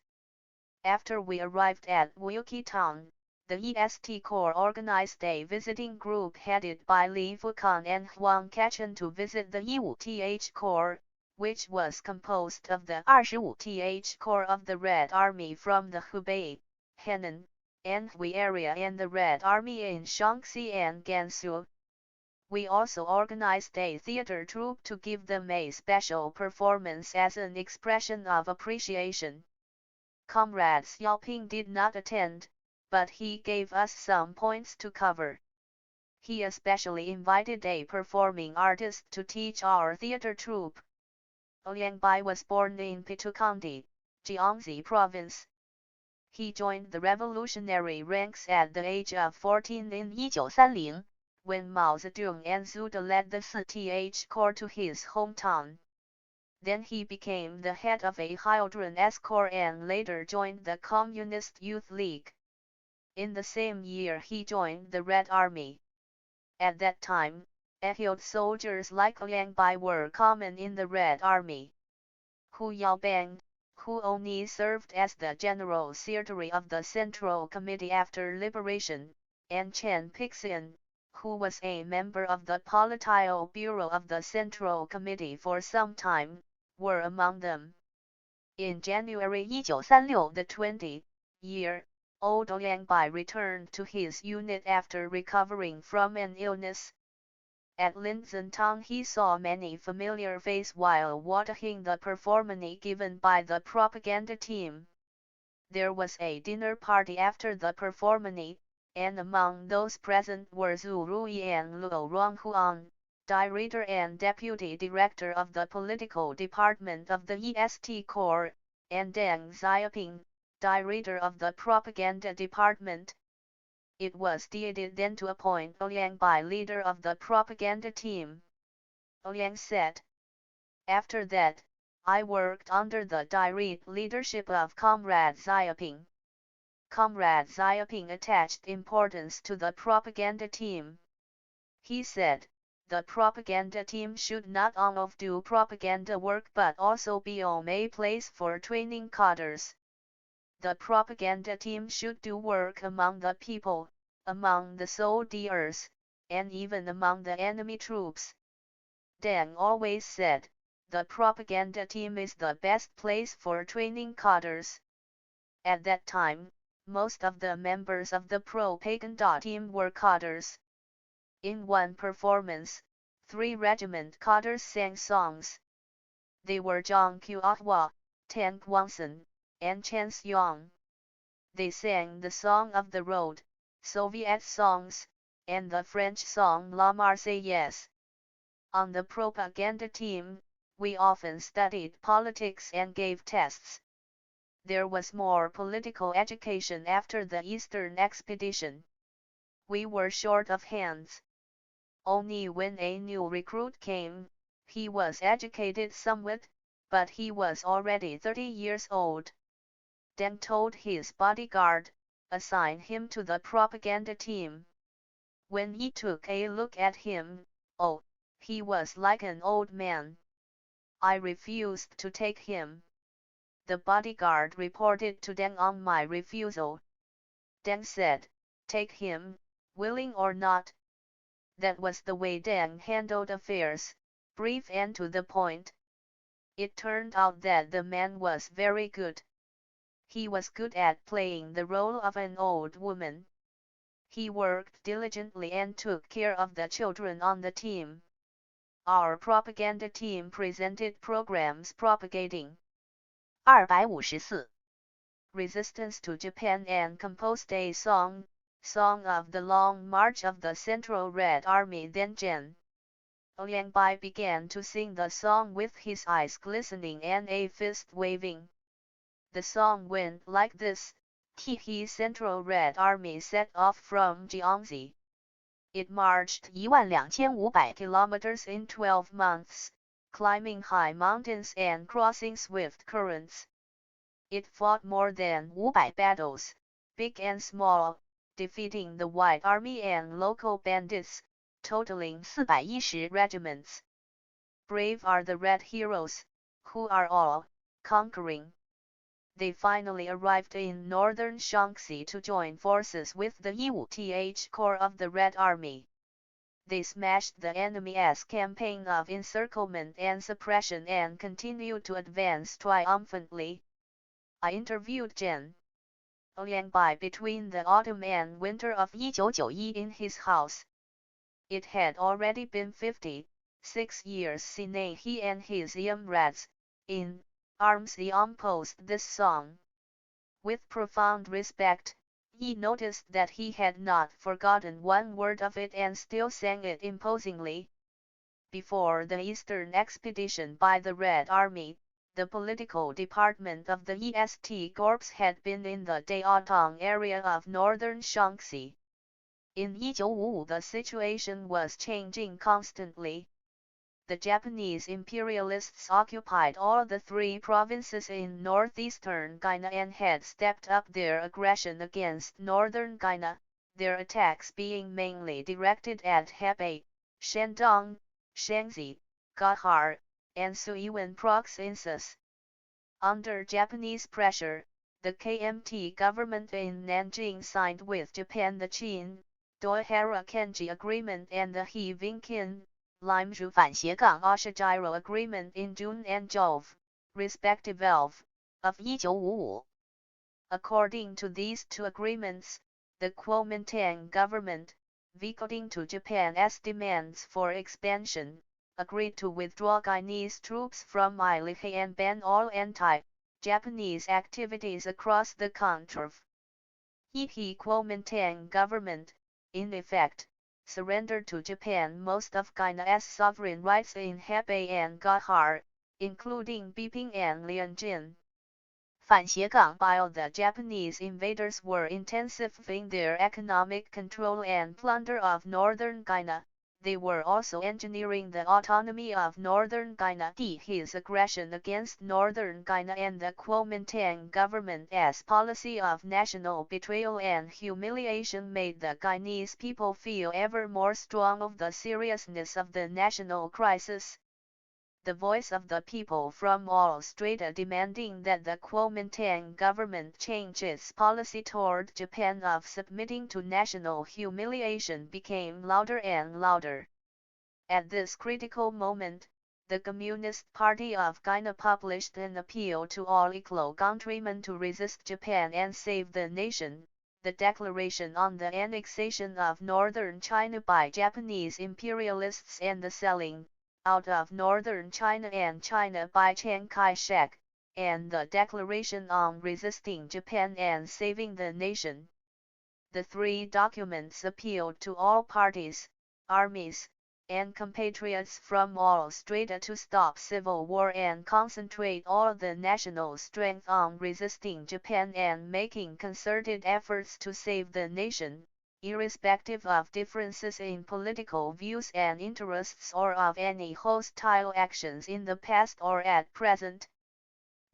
After we arrived at Wuyuki town, the EST Corps organized a visiting group headed by Li Fukan and Huang Kachan to visit the Yiwu TH Corps, which was composed of the 25 TH Corps of the Red Army from the Hubei, Henan, and Hui area and the Red Army in Shaanxi and Gansu. We also organized a theater troupe to give them a special performance as an expression of appreciation. Comrade Xiaoping did not attend, but he gave us some points to cover. He especially invited a performing artist to teach our theater troupe. Liang Bai was born in Pitu County, Jiangxi Province. He joined the revolutionary ranks at the age of 14 in 1930, when Mao Zedong and Zhu De led the TH Corps to his hometown. Then he became the head of a Hildren S Corps and later joined the Communist Youth League. In the same year he joined the Red Army. At that time, Ehud soldiers like Liang Bai were common in the Red Army. Hu Yaobang, who only served as the General Secretary of the Central Committee after liberation, and Chen Pixian, who was a member of the Political Bureau of the Central Committee for some time, were among them. In January 1936, the 20-year-old Liang Bai returned to his unit after recovering from an illness. At Linzhen town he saw many familiar faces while watching the performance given by the propaganda team. There was a dinner party after the performance, and among those present were Zhu Rui and Luo Ronghuang, director and deputy director of the political department of the EST Corps, and Deng Xiaoping, director of the propaganda department. It was decided then to appoint Liang Bai leader of the propaganda team. Liang said, "After that, I worked under the direct leadership of Comrade Xiaoping. Comrade Xiaoping attached importance to the propaganda team. He said, the propaganda team should not only do propaganda work but also be a place for training cadres. The propaganda team should do work among the people, among the soldiers, and even among the enemy troops. Deng always said, the propaganda team is the best place for training cadres. At that time, most of the members of the propaganda team were cadres. In one performance, 3 regiment cadres sang songs. They were Zhang Qiahua, Tang Guangsun, and Chen Xiong. They sang the Song of the Road, Soviet songs, and the French song La Marseillaise. On the propaganda team, we often studied politics and gave tests. There was more political education after the Eastern expedition. We were short of hands. Only when a new recruit came, he was educated somewhat, but he was already 30 years old. Deng told his bodyguard, assign him to the propaganda team. When he took a look at him, oh, he was like an old man. I refused to take him. The bodyguard reported to Deng on my refusal. Deng said, take him, willing or not. That was the way Deng handled affairs, brief and to the point. It turned out that the man was very good. He was good at playing the role of an old woman. He worked diligently and took care of the children on the team. Our propaganda team presented programs propagating 254 resistance to Japan and composed a song of the Long March of the Central Red Army. Then Gen. Liang Bai began to sing the song with his eyes glistening and a fist waving. The song went like this: The Central Red Army set off from Jiangxi. It marched 1,200 kilometers in 12 months, climbing high mountains and crossing swift currents. It fought more than 500 battles, big and small, defeating the White Army and local bandits, totaling 410 regiments. Brave are the Red Heroes, who are all conquering. They finally arrived in northern Shaanxi to join forces with the Yiwu-Th Corps of the Red Army. They smashed the enemy's campaign of encirclement and suppression and continued to advance triumphantly. I interviewed Gen. Liang Bai between the autumn and winter of 1991 in his house. It had already been 56 years since he and his comrades, in arms, composed this song. With profound respect, he noticed that he had not forgotten one word of it and still sang it imposingly. Before the Eastern expedition by the Red Army, the political department of the EST Corps had been in the Daotong area of northern Shaanxi. In 1955 the situation was changing constantly. The Japanese imperialists occupied all the 3 provinces in northeastern China and had stepped up their aggression against northern China, their attacks being mainly directed at Hebei, Shandong, Shaanxi, Gahar, and Suiyuan provinces. Under Japanese pressure, the KMT government in Nanjing signed with Japan the Qin-Doihara-Kenji Agreement and the He-Ving-Kin, Limzhu-Ashijiro Agreement in June and July, respectively, of 1955. According to these 2 agreements, the Kuomintang government, according to Japan's demands for expansion, agreed to withdraw Chinese troops from Ilhe and ban all anti-Japanese activities across the country. The Kuomintang government, in effect, surrendered to Japan most of China's sovereign rights in Hebei and Gahar, including Beiping and Lianjin. While the Japanese invaders were intensifying their economic control and plunder of northern China, they were also engineering the autonomy of Northern China. His aggression against Northern China and the Kuomintang government's policy of national betrayal and humiliation made the Chinese people feel ever more strong of the seriousness of the national crisis. The voice of the people from all strata demanding that the Kuomintang government change its policy toward Japan of submitting to national humiliation became louder and louder. At this critical moment, the Communist Party of China published an appeal to all equal countrymen to resist Japan and save the nation, the Declaration on the Annexation of Northern China by Japanese imperialists and the selling out of Northern China and China by Chiang Kai-shek, and the Declaration on Resisting Japan and Saving the Nation. The three documents appealed to all parties, armies, and compatriots from all strata to stop civil war and concentrate all the national strength on resisting Japan and making concerted efforts to save the nation, irrespective of differences in political views and interests or of any hostile actions in the past or at present.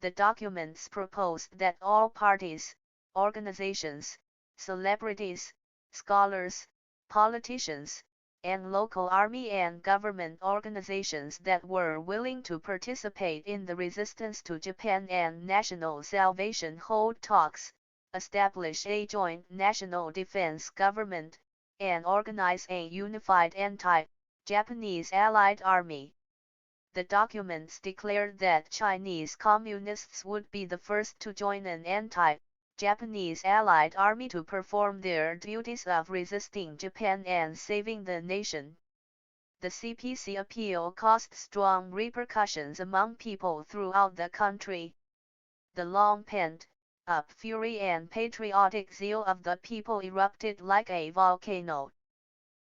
The documents proposed that all parties, organizations, celebrities, scholars, politicians, and local army and government organizations that were willing to participate in the resistance to Japan and national salvation hold talks, establish a joint national defense government, and organize a unified anti-Japanese allied army. The documents declared that Chinese communists would be the first to join an anti-Japanese allied army to perform their duties of resisting Japan and saving the nation. The CPC appeal caused strong repercussions among people throughout the country. The long pent-up fury and patriotic zeal of the people erupted like a volcano.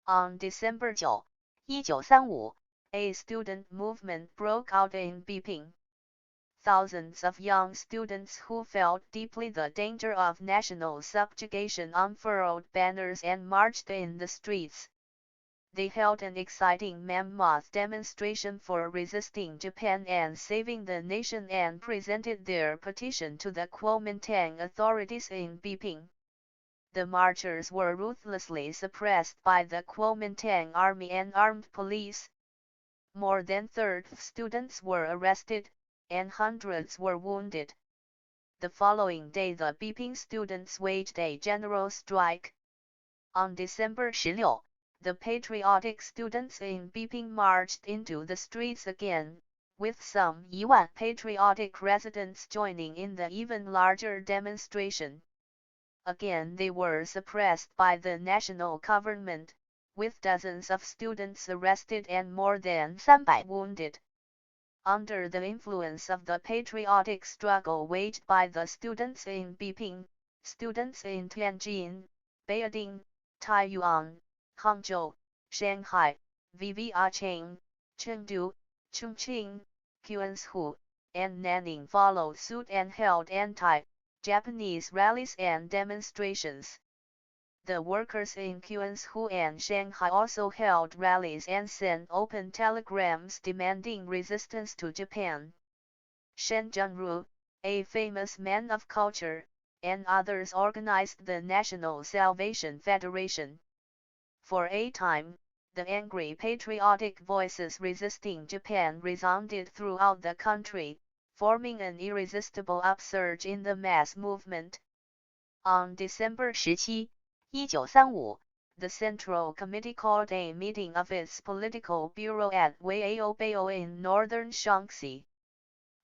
On December 9, 1935, a student movement broke out in Beiping. Thousands of young students who felt deeply the danger of national subjugation unfurled banners and marched in the streets. They held an exciting mammoth demonstration for resisting Japan and saving the nation and presented their petition to the Kuomintang authorities in Beiping. The marchers were ruthlessly suppressed by the Kuomintang army and armed police. More than 30 students were arrested, and hundreds were wounded. The following day the Beiping students waged a general strike. On December 16, the patriotic students in Beiping marched into the streets again, with some 1,000 patriotic residents joining in the even larger demonstration. Again they were suppressed by the national government, with dozens of students arrested and more than 300 wounded. Under the influence of the patriotic struggle waged by the students in Beiping, students in Tianjin, Beijing, Taiyuan, Hangzhou, Shanghai, Vientiane, Chengdu, Chongqing, Guangzhou, and Nanning followed suit and held anti-Japanese rallies and demonstrations. The workers in Guangzhou and Shanghai also held rallies and sent open telegrams demanding resistance to Japan. Shen Zhenru, a famous man of culture, and others organized the National Salvation Federation. For a time, the angry patriotic voices resisting Japan resounded throughout the country, forming an irresistible upsurge in the mass movement. On December 17, 1935, the Central Committee called a meeting of its political bureau at Weiaobao in northern Shaanxi.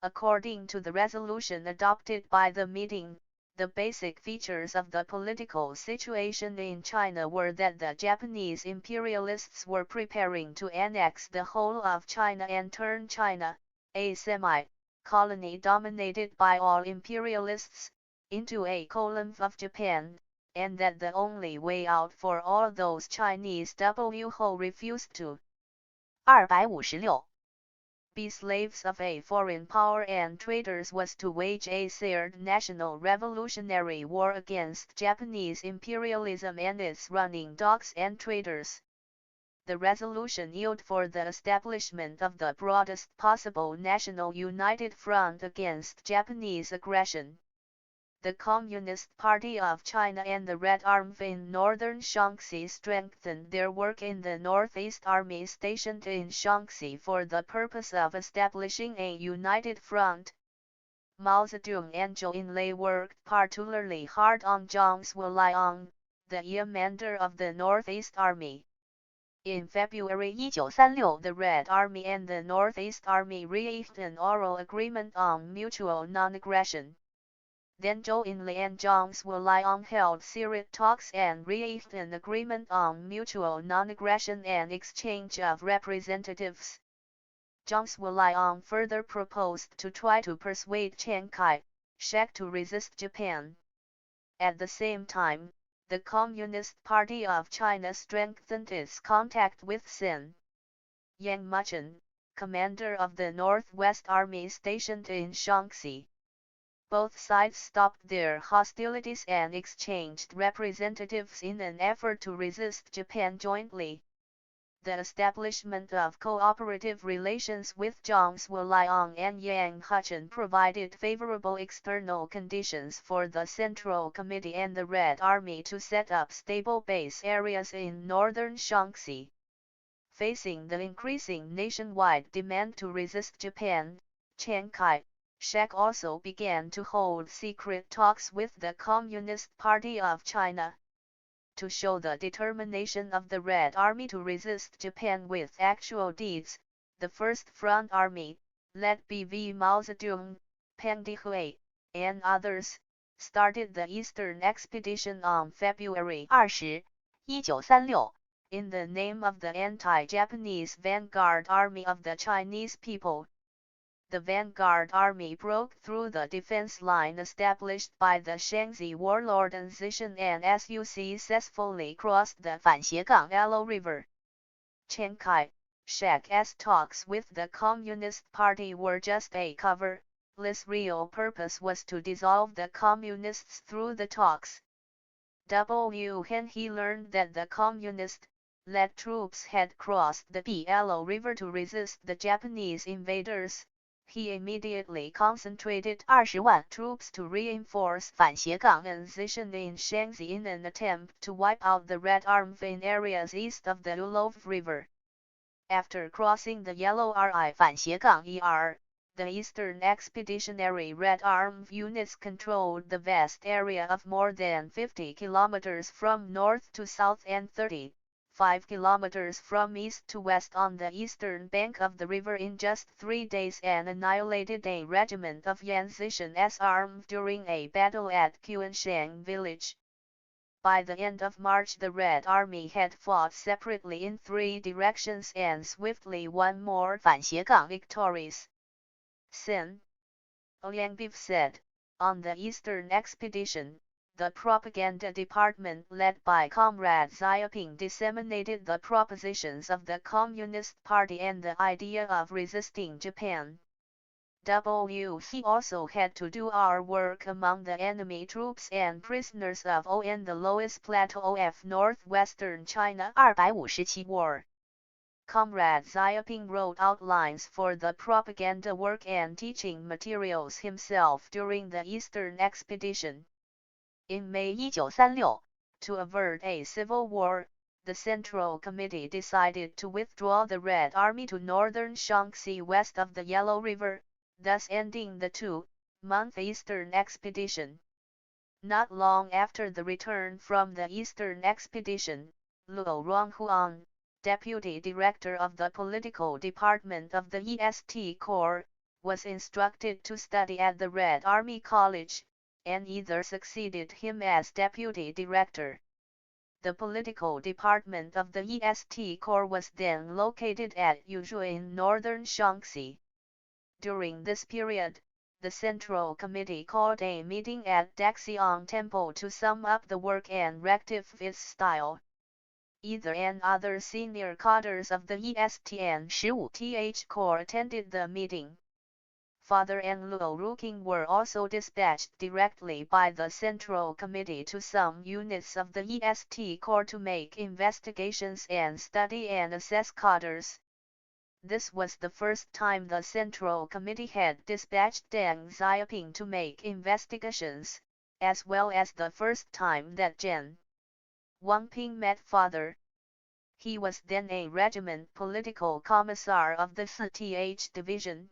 According to the resolution adopted by the meeting, the basic features of the political situation in China were that the Japanese imperialists were preparing to annex the whole of China and turn China, a semi-colony dominated by all imperialists, into a colony of Japan, and that the only way out for all those Chinese who refused to 256. Be slaves of a foreign power and traitors was to wage a third national revolutionary war against Japanese imperialism and its running dogs and traitors. The resolution yielded for the establishment of the broadest possible national united front against Japanese aggression. The Communist Party of China and the Red Army in northern Shaanxi strengthened their work in the Northeast Army stationed in Shaanxi for the purpose of establishing a united front. Mao Zedong and Zhou Enlai worked particularly hard on Zhang Zuoliang, the commander of the Northeast Army. In February 1936, the Red Army and the Northeast Army reached an oral agreement on mutual non-aggression. Then Zhou Enlai and Zhang Zuoliang held secret talks and reached an agreement on mutual non-aggression and exchange of representatives. Zhang Zuoliang further proposed to try to persuade Chiang Kai-shek to resist Japan. At the same time, the Communist Party of China strengthened its contact with Sin Yang Muchen, commander of the Northwest Army stationed in Shaanxi. Both sides stopped their hostilities and exchanged representatives in an effort to resist Japan jointly. The establishment of cooperative relations with Zhang Zuoliang and Yang Muchen provided favorable external conditions for the Central Committee and the Red Army to set up stable base areas in northern Shaanxi. Facing the increasing nationwide demand to resist Japan, Chiang Kai-shek also began to hold secret talks with the Communist Party of China. To show the determination of the Red Army to resist Japan with actual deeds, the First Front Army, led by Mao Zedong, Peng Dehui, and others, started the Eastern Expedition on February 20, 1936, in the name of the anti-Japanese Vanguard Army of the Chinese people. The Vanguard Army broke through the defense line established by the Shaanxi warlord Organization and successfully crossed the Yellow River. Chiang Kai-shek's talks with the Communist Party were just a cover. His real purpose was to dissolve the Communists through the talks. When he learned that the Communist-led troops had crossed the Yellow River to resist the Japanese invaders, he immediately concentrated 20,000 troops to reinforce Organization in Shaanxi in an attempt to wipe out the Red Army in areas east of the Ulov River. After crossing the Yellow River, the Eastern Expeditionary Red Army units controlled the vast area of more than 50 kilometers from north to south and 35 kilometers from east to west on the eastern bank of the river in just 3 days and annihilated a regiment of Yanzishan's army during a battle at Quanshang village. By the end of March the Red Army had fought separately in 3 directions and swiftly won more victories. Sin Yang said, on the Eastern Expedition, the propaganda department led by Comrade Xiaoping disseminated the propositions of the Communist Party and the idea of resisting Japan. He also had to do our work among the enemy troops and prisoners of O and the lowest plateau of northwestern China 257 war. Comrade Xiaoping wrote outlines for the propaganda work and teaching materials himself during the Eastern Expedition. In May 1936, to avert a civil war, the Central Committee decided to withdraw the Red Army to northern Shaanxi west of the Yellow River, thus ending the 2-month Eastern Expedition. Not long after the return from the Eastern Expedition, Luo Ronghuan, Deputy Director of the Political Department of the EST Corps, was instructed to study at the Red Army College, and either succeeded him as Deputy Director. The Political Department of the EST Corps was then located at Yuzhou in northern Shaanxi. During this period, the Central Committee called a meeting at Daxiang Temple to sum up the work and rectify its style. Either and other senior cadres of the EST and 15th Corps attended the meeting. Father and Luo Ruqing were also dispatched directly by the Central Committee to some units of the EST Corps to make investigations and study and assess cadres. This was the first time the Central Committee had dispatched Deng Xiaoping to make investigations, as well as the first time that Gen. Wangping met Father. He was then a regiment political commissar of the 3th Division.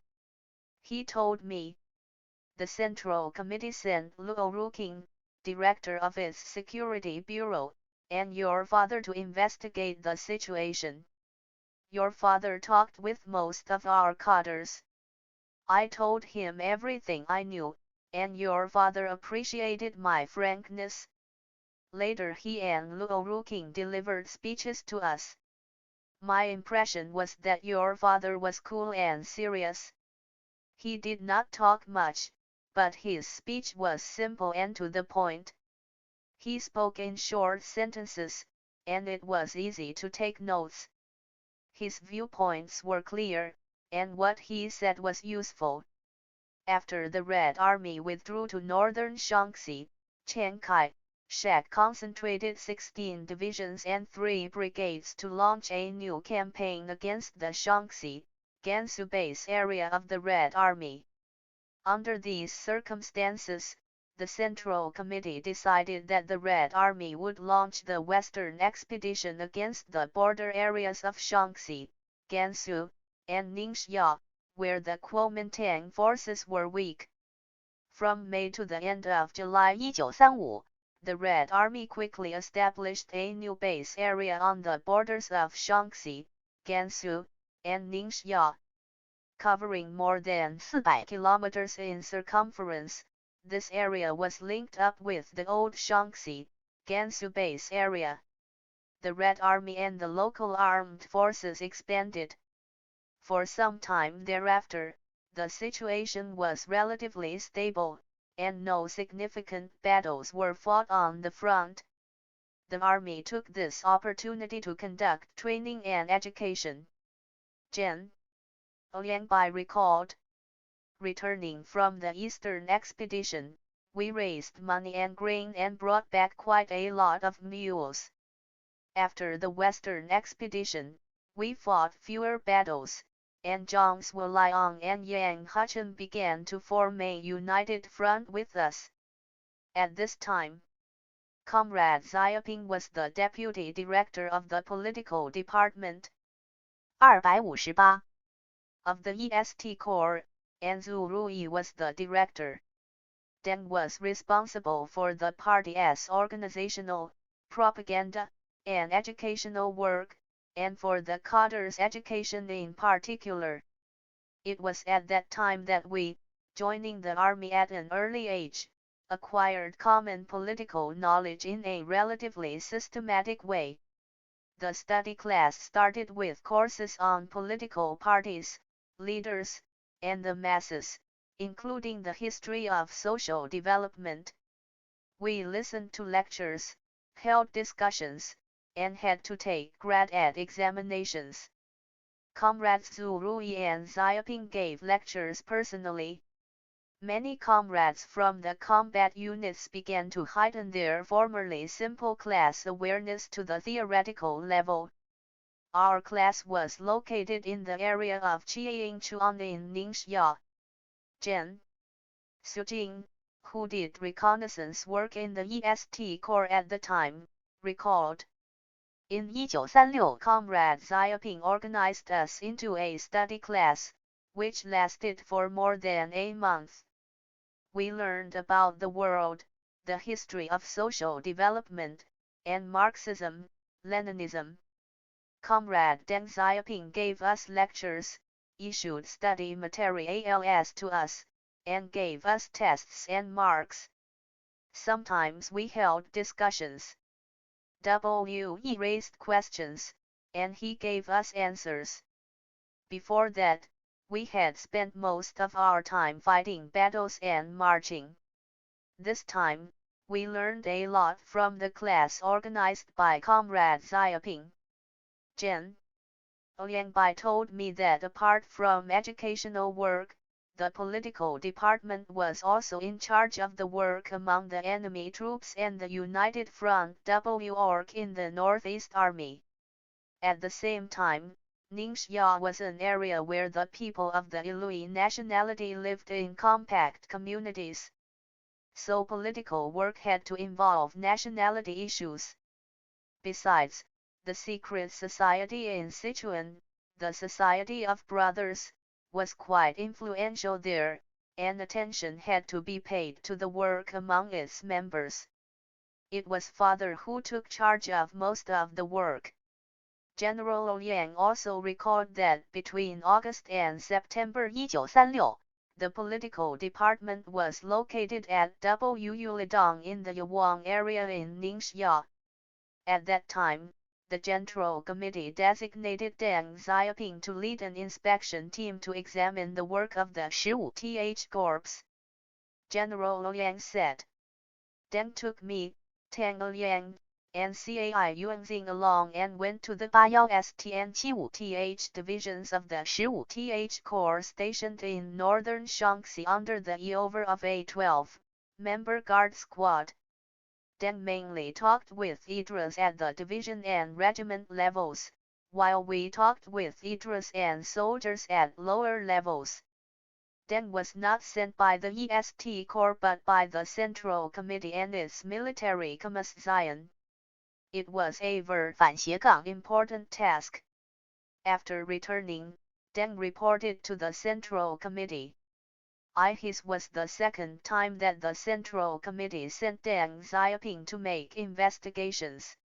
He told me, the Central Committee sent Luo Ruqing, director of its Security Bureau, and your father to investigate the situation. Your father talked with most of our cadres. I told him everything I knew, and your father appreciated my frankness. Later he and Luo Ruqing delivered speeches to us. My impression was that your father was cool and serious. He did not talk much, but his speech was simple and to the point. He spoke in short sentences, and it was easy to take notes. His viewpoints were clear, and what he said was useful. After the Red Army withdrew to northern Shaanxi, Chiang Kai-shek concentrated 16 divisions and 3 brigades to launch a new campaign against the Shaanxi, Gansu base area of the Red Army. Under these circumstances, the Central Committee decided that the Red Army would launch the Western Expedition against the border areas of Shaanxi, Gansu, and Ningxia, where the Kuomintang forces were weak. From May to the end of July 1935, the Red Army quickly established a new base area on the borders of Shaanxi, Gansu, and Ningxia. Covering more than 400 kilometers in circumference, this area was linked up with the old Shaanxi, Gansu base area. The Red Army and the local armed forces expanded. For some time thereafter, the situation was relatively stable, and no significant battles were fought on the front. The army took this opportunity to conduct training and education. Gen. Liangbai recalled, returning from the Eastern expedition, we raised money and grain and brought back quite a lot of mules. After the Western expedition, we fought fewer battles, and Zhang Zuoliang and Yang Huchen began to form a united front with us. At this time, Comrade Xiaoping was the deputy director of the political department 258 of the EST Corps, and Zhu Rui was the director. Deng was responsible for the party's organizational, propaganda, and educational work, and for the cadres' education in particular. It was at that time that we, joining the army at an early age, acquired common political knowledge in a relatively systematic way. The study class started with courses on political parties, leaders, and the masses, including the history of social development. We listened to lectures, held discussions, and had to take grad-ed examinations. Comrades Zhu Rui and Xiaoping gave lectures personally. Many comrades from the combat units began to heighten their formerly simple class awareness to the theoretical level. Our class was located in the area of Qiangchuan in Ningxia. Gen. Xujing, who did reconnaissance work in the EST Corps at the time, recalled, in 1936, Comrade Xiaoping organized us into a study class, which lasted for more than a month. We learned about the world, the history of social development, and Marxism, Leninism. Comrade Deng Xiaoping gave us lectures, issued study materials to us, and gave us tests and marks. Sometimes we held discussions. We raised questions, and he gave us answers. Before that, we had spent most of our time fighting battles and marching. This time, we learned a lot from the class organized by Comrade Xiaoping. Gen. Liangbai told me that apart from educational work, the political department was also in charge of the work among the enemy troops and the United Front (WORC) in the Northeast Army. At the same time, Ningxia was an area where the people of the Ilui nationality lived in compact communities. So political work had to involve nationality issues. Besides, the secret society in Sichuan, the Society of Brothers, was quite influential there, and attention had to be paid to the work among its members. It was father who took charge of most of the work. General Yang also recalled that between August and September 1936, the political department was located at Wulidong in the Yawang area in Ningxia. At that time, the Central Committee designated Deng Xiaoping to lead an inspection team to examine the work of the 15th Corps. General Yang said, Deng took me, Tang Liang, and Cai Yuanxing along and went to the 81st and 75th divisions of the 15th Corps stationed in northern Shaanxi under the eover of a 12-member guard squad. Deng mainly talked with Idris at the division and regiment levels, while we talked with Idris and soldiers at lower levels. Deng was not sent by the EST Corps but by the Central Committee and its military commissariat. It was a very important task. After returning, Deng reported to the Central Committee. His was the second time that the Central Committee sent Deng Xiaoping to make investigations.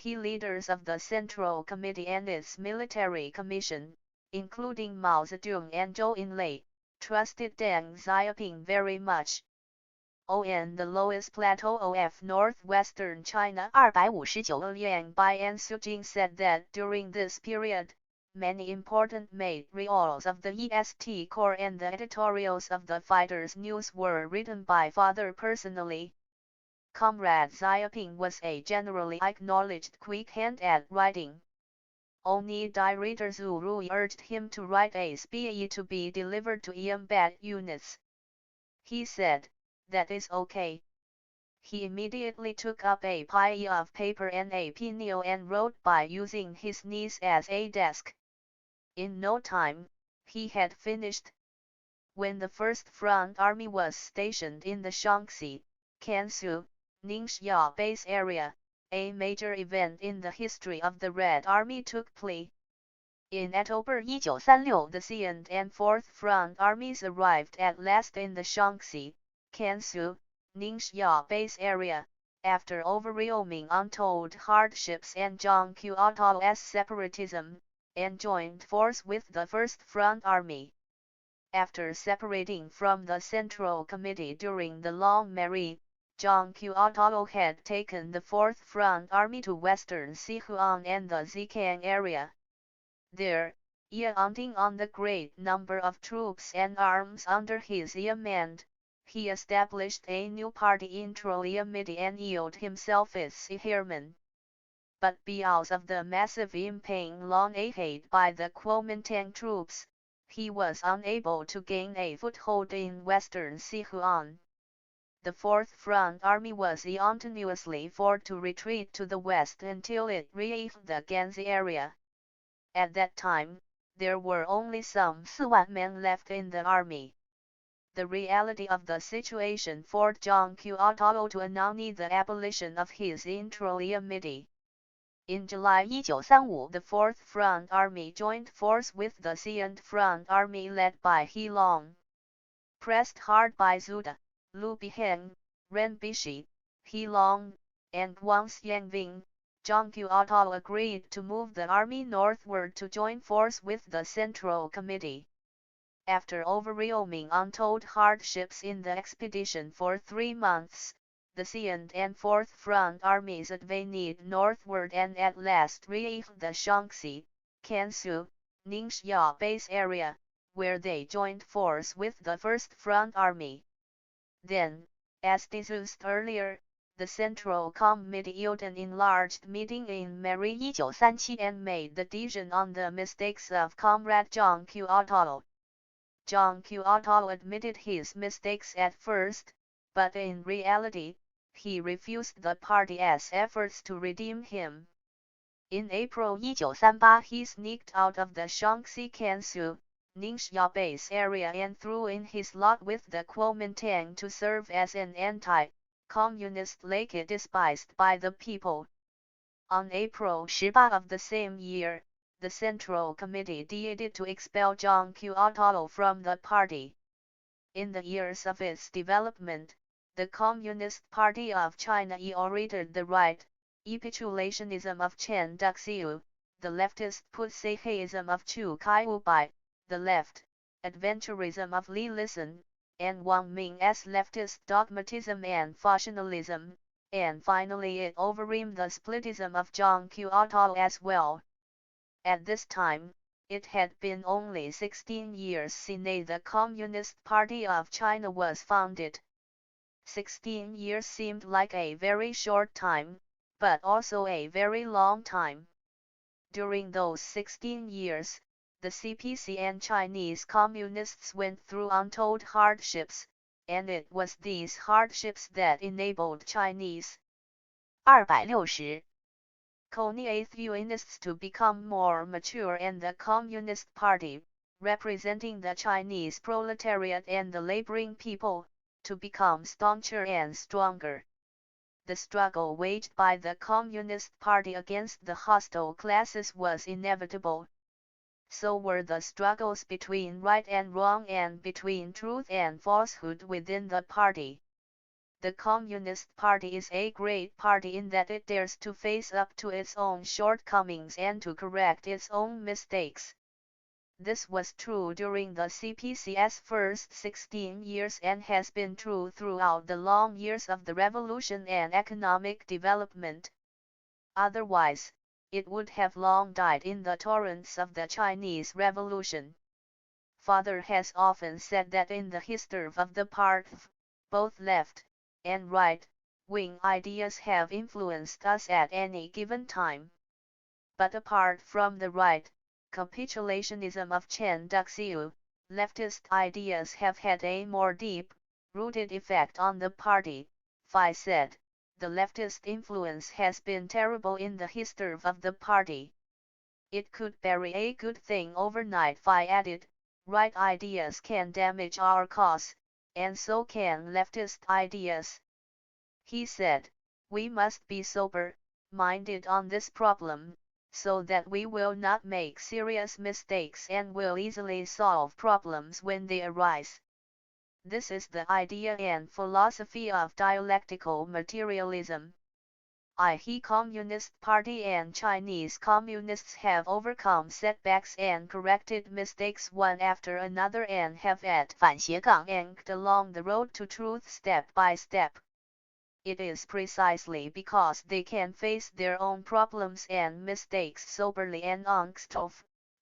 He leaders of the Central Committee and its military commission, including Mao Zedong and Zhou Enlai, trusted Deng Xiaoping very much. On the lowest plateau of northwestern China, 259 Liang Bai and Su Jing said that during this period, many important materials of the EST Corps and the editorials of the fighters' news were written by father personally. Comrade Xiaoping was a generally acknowledged quick hand at writing. Only Director Zhu Rui urged him to write a speech to be delivered to EMBAT units. He said, "That is okay." He immediately took up a pile of paper and a pencil and wrote by using his knees as a desk. In no time, he had finished. When the First Front Army was stationed in the Shaanxi, Kansu, Ningxia base area, a major event in the history of the Red Army took place. In October 1936, the Second and Fourth Front Armies arrived at last in the Shaanxi, Kansu, Ningxia base area, after overwhelming untold hardships and Zhangqiao's separatism, and joined force with the First Front Army. After separating from the Central Committee during the Long March, Zhangqiao had taken the Fourth Front Army to western Sichuan and the Zikang area. There, counting on the great number of troops and arms under his command, he established a new party in Troyamidi and yielded himself its chairman. But because of the massive campaign launched by the Kuomintang troops, he was unable to gain a foothold in western Sichuan. The Fourth Front Army was continuously forced to retreat to the west until it reached the Ganzi area. At that time, there were only some 4,000 men left in the army. The reality of the situation forced Zhangqiao to announce the abolition of his intermediate. In July 1935, the Fourth Front Army joined force with the Second Front Army led by He Long. Pressed hard by Zhu, Lu Biheng, Ren Bishi, He Long, and Wang Xiangving, Zhangqiao agreed to move the army northward to join force with the Central Committee. After overwhelming untold hardships in the expedition for 3 months, the Second and Fourth Front Armies advanced northward and at last reached the Shaanxi, Kansu, Ningxia base area, where they joined force with the First Front Army. Then, as discussed earlier, the Central Committee held an enlarged meeting in May 1937 and made the decision on the mistakes of Comrade Zhangqiao. Zhang Qiuotao admitted his mistakes at first, but in reality, he refused the party's efforts to redeem him. In April 1938 he sneaked out of the Shaanxi Kansu, Ningxia base area and threw in his lot with the Kuomintang to serve as an anti-communist lackey despised by the people. On April 18 of the same year, the Central Committee decided to expel Zhang Qiuotao from the party. In the years of its development, the Communist Party of China orated the right, capitulationism of Chen Duxiu, the leftist Putsaiheism of Chu Kaiubai, the left, adventurism of Li Lisan, and Wang Ming's leftist dogmatism and factionalism, and finally it overcame the splitism of Zhang Qiuotao as well. At this time, it had been only 16 years since the Communist Party of China was founded. 16 years seemed like a very short time, but also a very long time. During those 16 years, the CPC and Chinese Communists went through untold hardships, and it was these hardships that enabled Chinese 260 Communists to become more mature and the Communist Party, representing the Chinese proletariat and the laboring people, to become stauncher and stronger. The struggle waged by the Communist Party against the hostile classes was inevitable. So were the struggles between right and wrong and between truth and falsehood within the party. The Communist Party is a great party in that it dares to face up to its own shortcomings and to correct its own mistakes. This was true during the CPC's first 16 years and has been true throughout the long years of the revolution and economic development. Otherwise, it would have long died in the torrents of the Chinese Revolution. Father has often said that in the history of the party, both left and right-wing ideas have influenced us at any given time. But apart from the right-capitulationism of Chen Duxiu, leftist ideas have had a more deep-rooted effect on the party. Phi said, the leftist influence has been terrible in the history of the party. It could bury a good thing overnight. Phi added, right ideas can damage our cause, and so can leftist ideas. He said, we must be sober-minded on this problem, so that we will not make serious mistakes and will easily solve problems when they arise. This is the idea and philosophy of dialectical materialism. The Communist Party and Chinese Communists have overcome setbacks and corrected mistakes one after another and have at 反斜杠 along the road to truth step by step. It is precisely because they can face their own problems and mistakes soberly and honestly,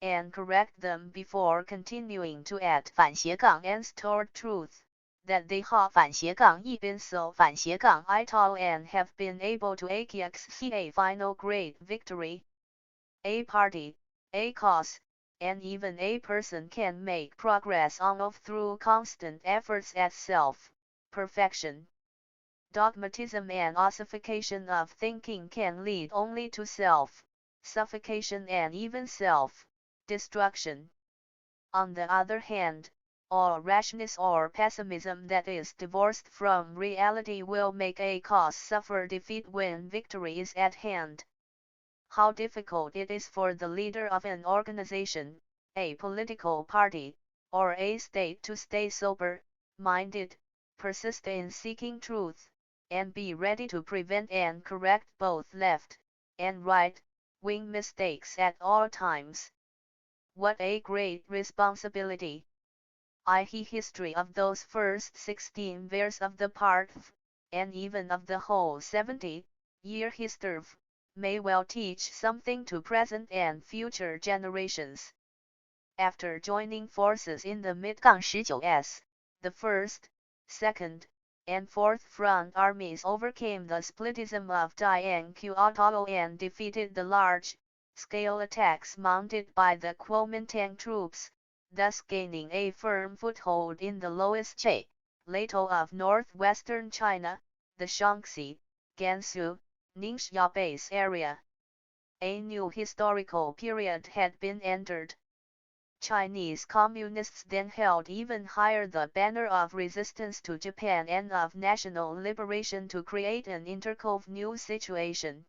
and correct them before continuing to add 反斜杠 toward truth, that they have 反斜杠 been so 反斜杠 ital and have been able to achieve a final great victory. A party, a cause, and even a person can make progress on through constant efforts at self-perfection. Dogmatism and ossification of thinking can lead only to self-suffocation and even self-destruction. On the other hand, all rashness or pessimism that is divorced from reality will make a cause suffer defeat when victory is at hand. How difficult it is for the leader of an organization, a political party, or a state to stay sober-minded, persist in seeking truth, and be ready to prevent and correct both left and right-wing mistakes at all times. What a great responsibility! The history of those first 16 years of the party, and even of the whole 70-year history, may well teach something to present and future generations. After joining forces in the mid-19s, the 1st, 2nd, and 4th Front armies overcame the splitism of Deng Qiuotao and defeated the large-scale attacks mounted by the Kuomintang troops, thus gaining a firm foothold in the lowest plateau of northwestern China, the Shaanxi, Gansu, Ningxia base area. A new historical period had been entered. Chinese communists then held even higher the banner of resistance to Japan and of national liberation to create an intercove new situation.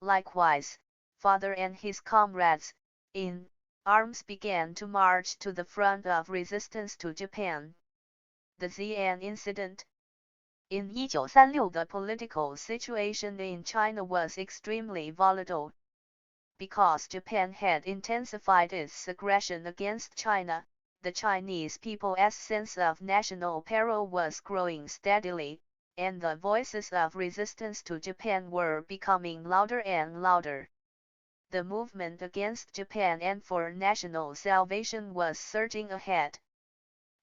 Likewise, Father and his comrades, in arms began to march to the front of resistance to Japan. The Xi'an incident. In 1936, the political situation in China was extremely volatile. Because Japan had intensified its aggression against China, the Chinese people's sense of national peril was growing steadily, and the voices of resistance to Japan were becoming louder and louder. The movement against Japan and for national salvation was surging ahead.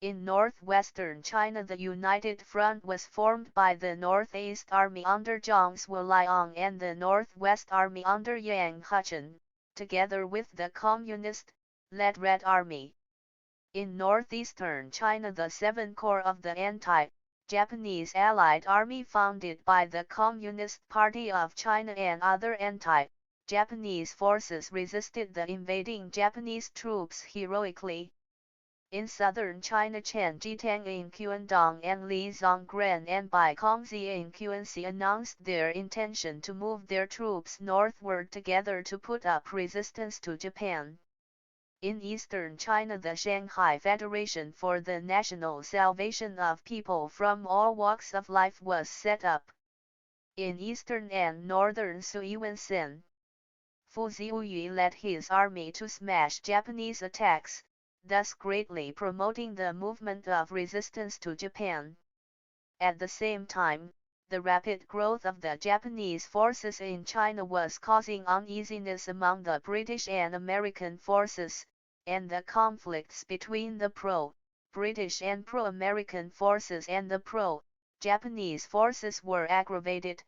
In northwestern China, the United Front was formed by the Northeast Army under Zhang Zuoliang and the Northwest Army under Yang Hucheng, together with the Communist-led Red Army. In northeastern China, the 7 Corps of the anti-Japanese Allied Army founded by the Communist Party of China and other anti-Japanese forces resisted the invading Japanese troops heroically. In southern China, Chen Jitang in Guangdong and Li Zonggren and Bai Kongzi in Guangxi announced their intention to move their troops northward together to put up resistance to Japan. In eastern China, the Shanghai Federation for the National Salvation of People from all walks of life was set up. In eastern and northern Suiyuan-sen, Fu Ziuyi led his army to smash Japanese attacks, thus greatly promoting the movement of resistance to Japan. At the same time, the rapid growth of the Japanese forces in China was causing uneasiness among the British and American forces, and the conflicts between the pro-British and pro-American forces and the pro-Japanese forces were aggravated.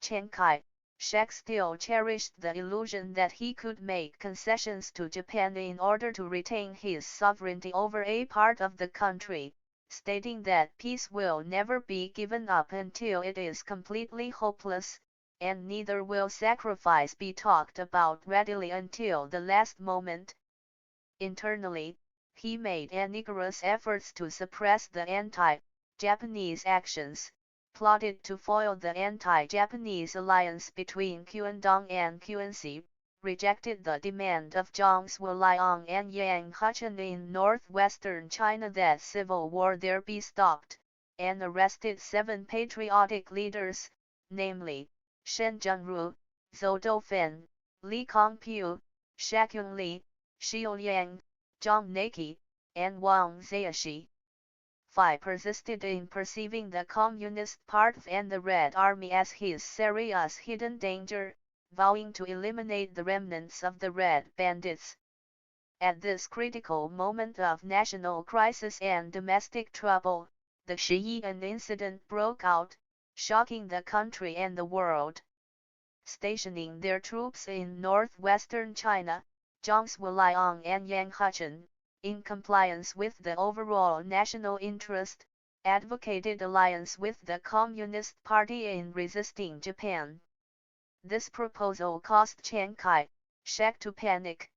Chiang Kai-shek still cherished the illusion that he could make concessions to Japan in order to retain his sovereignty over a part of the country, stating that peace will never be given up until it is completely hopeless, and neither will sacrifice be talked about readily until the last moment. Internally, he made vigorous efforts to suppress the anti-Japanese actions, plotted to foil the anti-Japanese alliance between Guangdong and Guangxi, rejected the demand of Zhang Zuoliang and Yang Hucheng in northwestern China that civil war there be stopped, and arrested 7 patriotic leaders, namely, Shen Zhenru, Zhou Doufen, Li Kongpiu, Shakyung Li, Xiu Yang, Zhang Naqi, and Wang Zaishi. Phi persisted in perceiving the Communist Party and the Red Army as his serious hidden danger, vowing to eliminate the remnants of the Red Bandits. At this critical moment of national crisis and domestic trouble, the Xi'an incident broke out, shocking the country and the world. Stationing their troops in northwestern China, Zhang Zuoliang and Yang Hucheng, in compliance with the overall national interest, advocated alliance with the Communist Party in resisting Japan. This proposal caused Chiang Kai-shek to panic.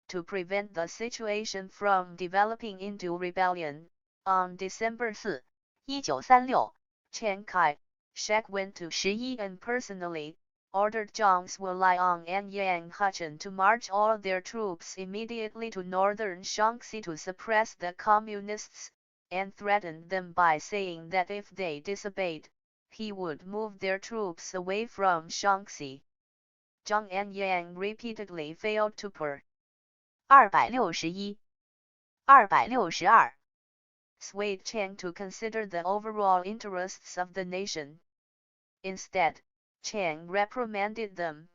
To prevent the situation from developing into rebellion, on December 4, 1936, Chiang Kai-shek went to Xi'an personally, ordered Zhang Zuoliang and Yang Hucheng to march all their troops immediately to northern Shaanxi to suppress the communists, and threatened them by saying that if they disobeyed, he would move their troops away from Shaanxi. Zhang and Yang repeatedly failed to swayed Chiang to consider the overall interests of the nation. Instead, Chiang reprimanded them.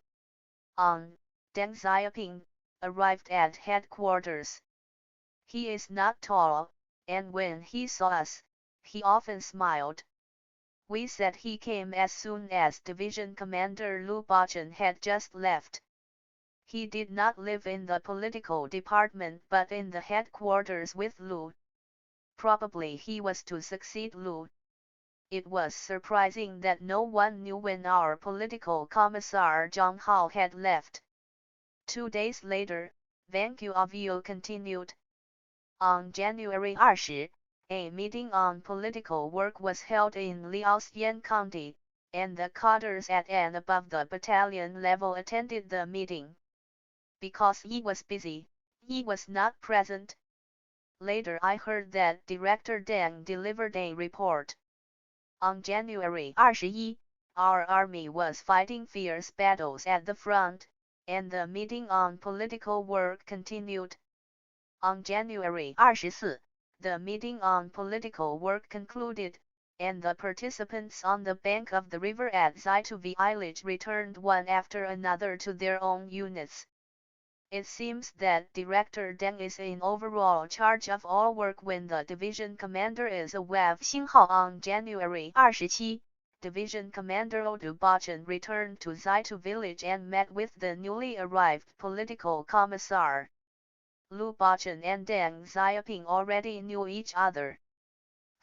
On Deng Xiaoping arrived at headquarters. He is not tall, and when he saw us, he often smiled. We said he came as soon as Division Commander Lu Bachen had just left. He did not live in the political department but in the headquarters with Lu. Probably he was to succeed Lu. It was surprising that no one knew when our political commissar Zhang Hao had left. 2 days later, Van Guovio continued. On January 20, a meeting on political work was held in Liaoxian County, and the cadres at and above the battalion level attended the meeting. Because he was busy, he was not present. Later I heard that Director Deng delivered a report. On January 21, our army was fighting fierce battles at the front, and the meeting on political work continued. On January 24, the meeting on political work concluded, and the participants on the bank of the river at Zaitu village returned one after another to their own units. It seems that Director Deng is in overall charge of all work when the division commander is away. On January 27, Division Commander Odu Bachan returned to Zaitu village and met with the newly arrived political commissar. Lu Bachan and Deng Xiaoping already knew each other.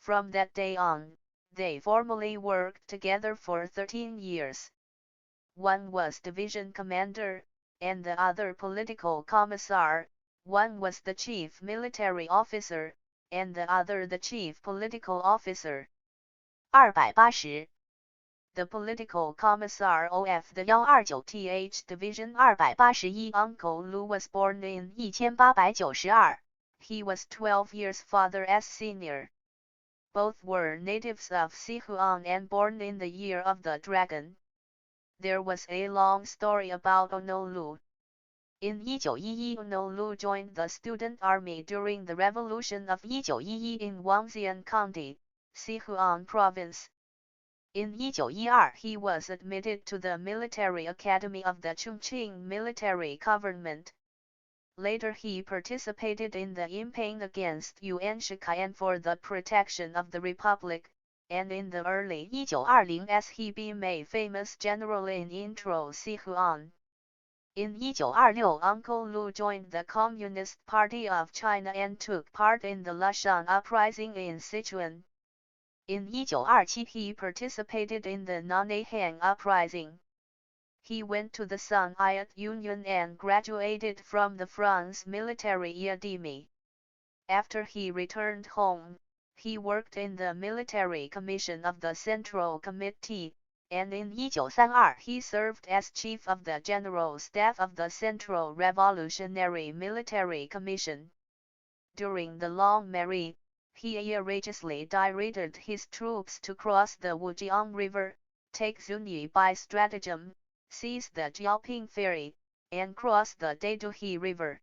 From that day on, they formally worked together for 13 years. One was division commander, and the other political commissar. One was the chief military officer, and the other the chief political officer. 280. The political commissar of the 129th Division 281 Uncle Lu was born in 1892. He was 12 years father's senior. Both were natives of Sichuan and born in the year of the dragon. There was a long story about Ono Lu. In 1911 Ono Lu joined the student army during the revolution of 1911 in Wangxian County, Sichuan Province. In 1912 he was admitted to the military academy of the Chongqing military government. Later he participated in the campaign against Yuan Shikai for the protection of the republic, and in the early 1920s he became a famous general in Intro Sichuan. In 1926 Uncle Lu joined the Communist Party of China and took part in the Lashan uprising in Sichuan. In 1927 he participated in the Nanyang uprising. He went to the Soviet Union and graduated from the France Military Academy. After he returned home, he worked in the Military Commission of the Central Committee, and in 1932 he served as Chief of the General Staff of the Central Revolutionary Military Commission. During the Long March, he courageously directed his troops to cross the Wujiang River, take Zunyi by stratagem, seize the Xiaoping ferry, and cross the Daiduhe River.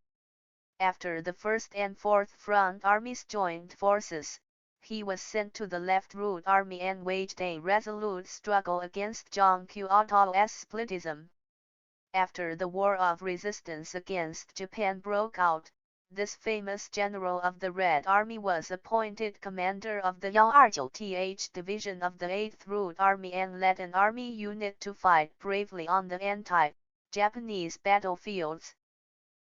After the 1st and 4th Front armies joined forces, he was sent to the Left Route Army and waged a resolute struggle against Zhang Qiuotao's splitism. After the War of Resistance against Japan broke out, this famous general of the Red Army was appointed commander of the 129th Division of the 8th Route Army and led an army unit to fight bravely on the anti-Japanese battlefields.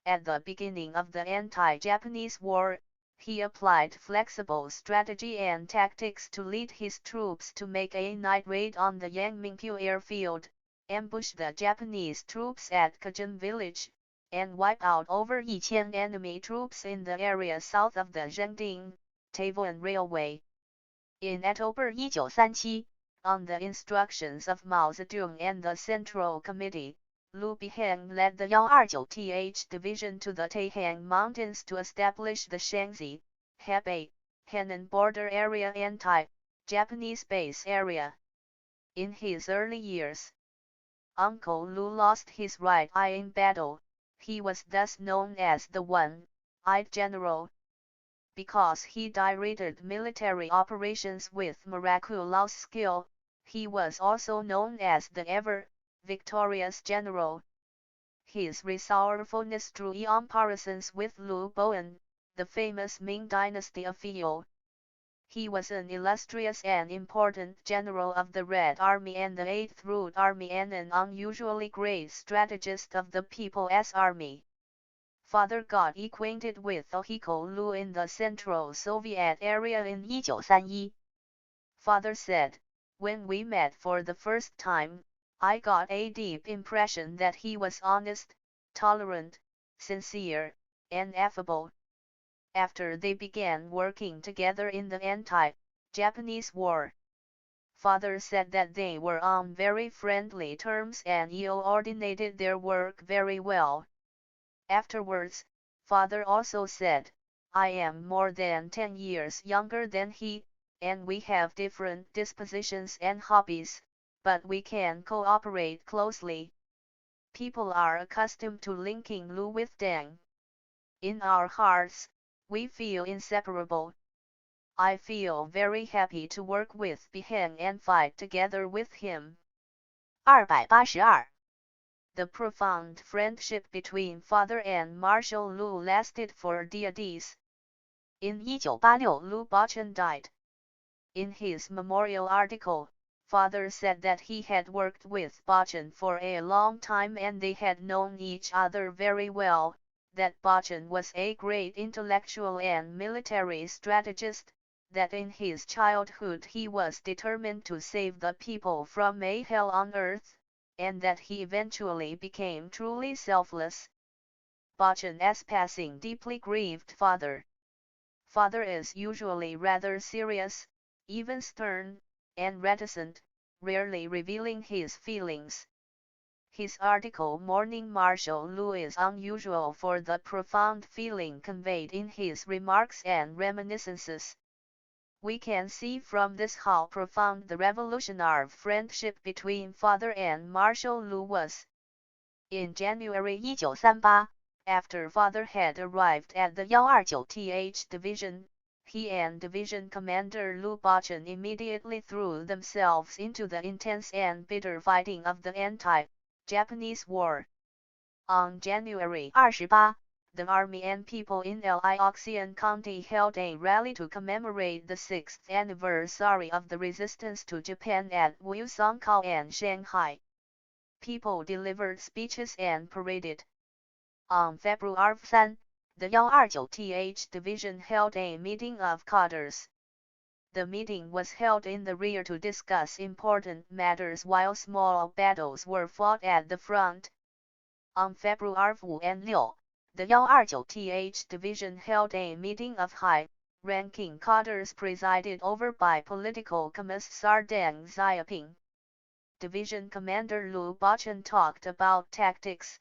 At the beginning of the anti-Japanese war, he applied flexible strategy and tactics to lead his troops to make a night raid on the Yangmingqiu airfield, ambush the Japanese troops at Kajun village, and wipe out over 1,000 enemy troops in the area south of the Zhengding, Taiwan Railway. In October 1937, on the instructions of Mao Zedong and the Central Committee, Lu Biheng led the 129th Division to the Taihang Mountains to establish the Shaanxi, Hebei, Henan border area anti-Japanese base area. In his early years, Uncle Lu lost his right eye in battle. He was thus known as the One-Eyed General. Because he directed military operations with miraculous skill, he was also known as the ever-victorious general. His resourcefulness drew comparisons with Lu Bowen, the famous Ming Dynasty official. He was an illustrious and important general of the Red Army and the 8th Route Army and an unusually great strategist of the People's Army. Father got acquainted with Ohiko Lu in the Central Soviet area in 1931. Father said, when we met for the first time, I got a deep impression that he was honest, tolerant, sincere, and affable. After they began working together in the anti-Japanese war, Father said that they were on very friendly terms and coordinated their work very well. Afterwards, Father also said, I am more than 10 years younger than he, and we have different dispositions and hobbies, but we can cooperate closely. People are accustomed to linking Lu with Deng. In our hearts, we feel inseparable. I feel very happy to work with Biheng and fight together with him. 282. The profound friendship between Father and Marshal Lu lasted for decades. In 1986, Lu Bachun died. In his memorial article, Father said that he had worked with Bachun for a long time and they had known each other very well, that Bachun was a great intellectual and military strategist, that in his childhood he was determined to save the people from a hell on earth, and that he eventually became truly selfless. Bachun's passing deeply grieved Father. Father is usually rather serious, even stern, and reticent, rarely revealing his feelings. His article Mourning Marshal Lu is unusual for the profound feeling conveyed in his remarks and reminiscences. We can see from this how profound the revolutionary friendship between Father and Marshal Lu was. In January 1938, after Father had arrived at the 129th Division, he and Division Commander Lu Bachun immediately threw themselves into the intense and bitter fighting of the anti-Japanese war. On January 28, the Army and people in Liaoxian County held a rally to commemorate the 6th anniversary of the resistance to Japan at Wusongkao and Shanghai. People delivered speeches and paraded. On February 3, the 129th Division held a meeting of cadres. The meeting was held in the rear to discuss important matters while small battles were fought at the front. On February 4 and 6, the 129th Division held a meeting of high-ranking cadres presided over by Political Commissar Deng Xiaoping. Division Commander Lu Bachun talked about tactics.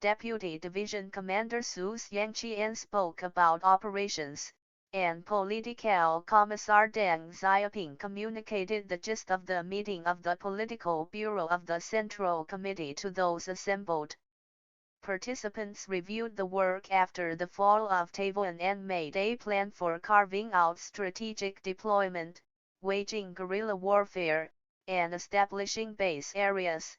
Deputy Division Commander Su Xiangqian spoke about operations, and Political Commissar Deng Xiaoping communicated the gist of the meeting of the Political Bureau of the Central Committee to those assembled. Participants reviewed the work after the fall of Taiwan and made a plan for carving out strategic deployment, waging guerrilla warfare, and establishing base areas.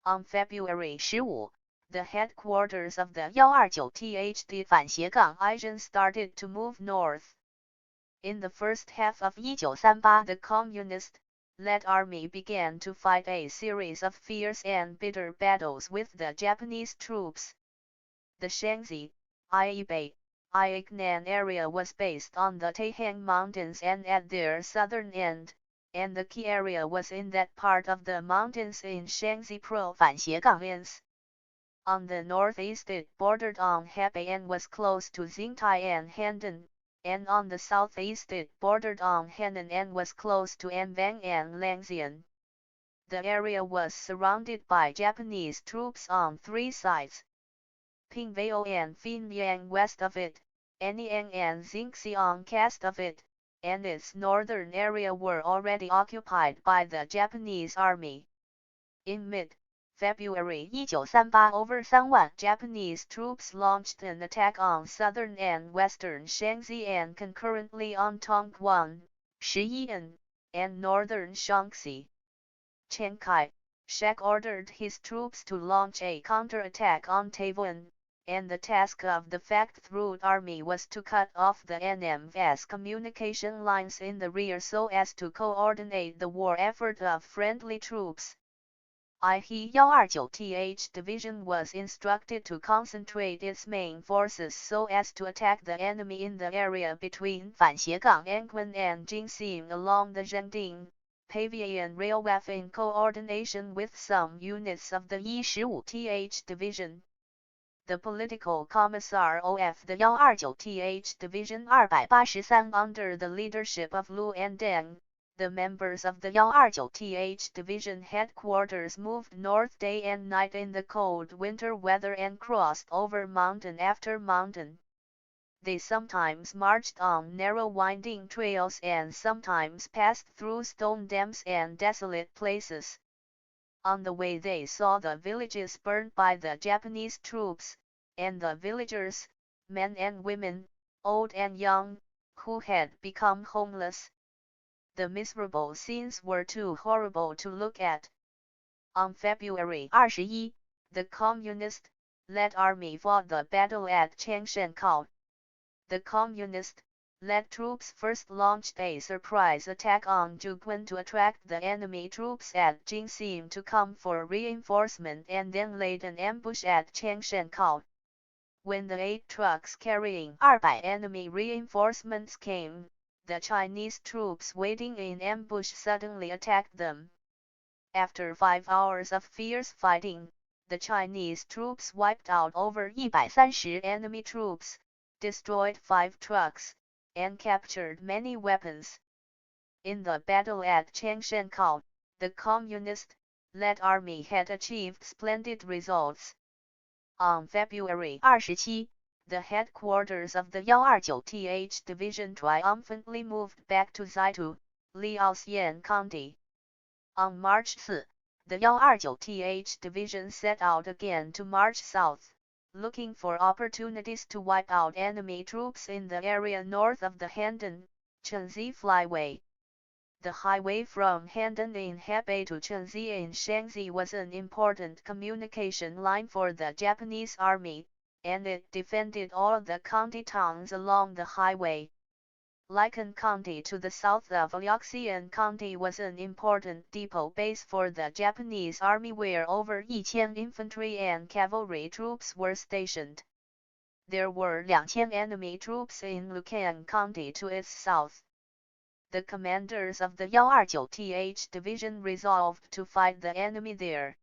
On February 15, the headquarters of the 129th started to move north. In the first half of 1938, the Communist-led army began to fight a series of fierce and bitter battles with the Japanese troops. The Shaanxi, Iebei, Iagnan area was based on the Taihang Mountains and at their southern end, and the key area was in that part of the mountains in Shaanxi Province. On the northeast it bordered on Hebei and was close to Xingtai and Handan, and on the southeast it bordered on Henan and was close to Anbang and Langxian. The area was surrounded by Japanese troops on three sides. Pingveo and Finyang west of it, Anyang and Xingxiang east of it, and its northern area were already occupied by the Japanese army. In mid-February 1938, over 3,000 Japanese troops launched an attack on southern and western Shaanxi and concurrently on Tongguan, Shiyan, and northern Shaanxi. Chiang Kai-shek ordered his troops to launch a counterattack on Taiwan, and the task of the Third Army was to cut off the NM's communication lines in the rear so as to coordinate the war effort of friendly troops. I-129th Division was instructed to concentrate its main forces so as to attack the enemy in the area between Anquan and Jingxing along the Zhending, Pavian Railway in coordination with some units of the I-15th Division. The political commissar of the 129th Division 283 under the leadership of Lu and Deng, the members of the 129th Division headquarters moved north day and night in the cold winter weather and crossed over mountain after mountain. They sometimes marched on narrow winding trails and sometimes passed through stone dams and desolate places. On the way they saw the villages burned by the Japanese troops, and the villagers, men and women, old and young, who had become homeless. The miserable scenes were too horrible to look at. On February 21, the Communist-led army fought the battle at Changshankou. The Communist-led troops first launched a surprise attack on Juguan to attract the enemy troops at Jingxing to come for reinforcement and then laid an ambush at Changshankou. When the 8 trucks carrying 200 enemy reinforcements came, the Chinese troops waiting in ambush suddenly attacked them. After 5 hours of fierce fighting, the Chinese troops wiped out over 130 enemy troops, destroyed 5 trucks, and captured many weapons. In the battle at Changshankou, the Communist-led army had achieved splendid results. On February 27, the headquarters of the 129th Division triumphantly moved back to Zaitu, Liaoxian County. On March 4, the 129th Division set out again to march south, looking for opportunities to wipe out enemy troops in the area north of the Handan, Chenzi flyway. The highway from Handan in Hebei to Chenzi in Shaanxi was an important communication line for the Japanese army, and it defended all the county towns along the highway. Liken County to the south of Liaoxian County was an important depot base for the Japanese army where over 1,000 infantry and cavalry troops were stationed. There were 2,000 enemy troops in Lucan County to its south. The commanders of the 129th Division resolved to fight the enemy there.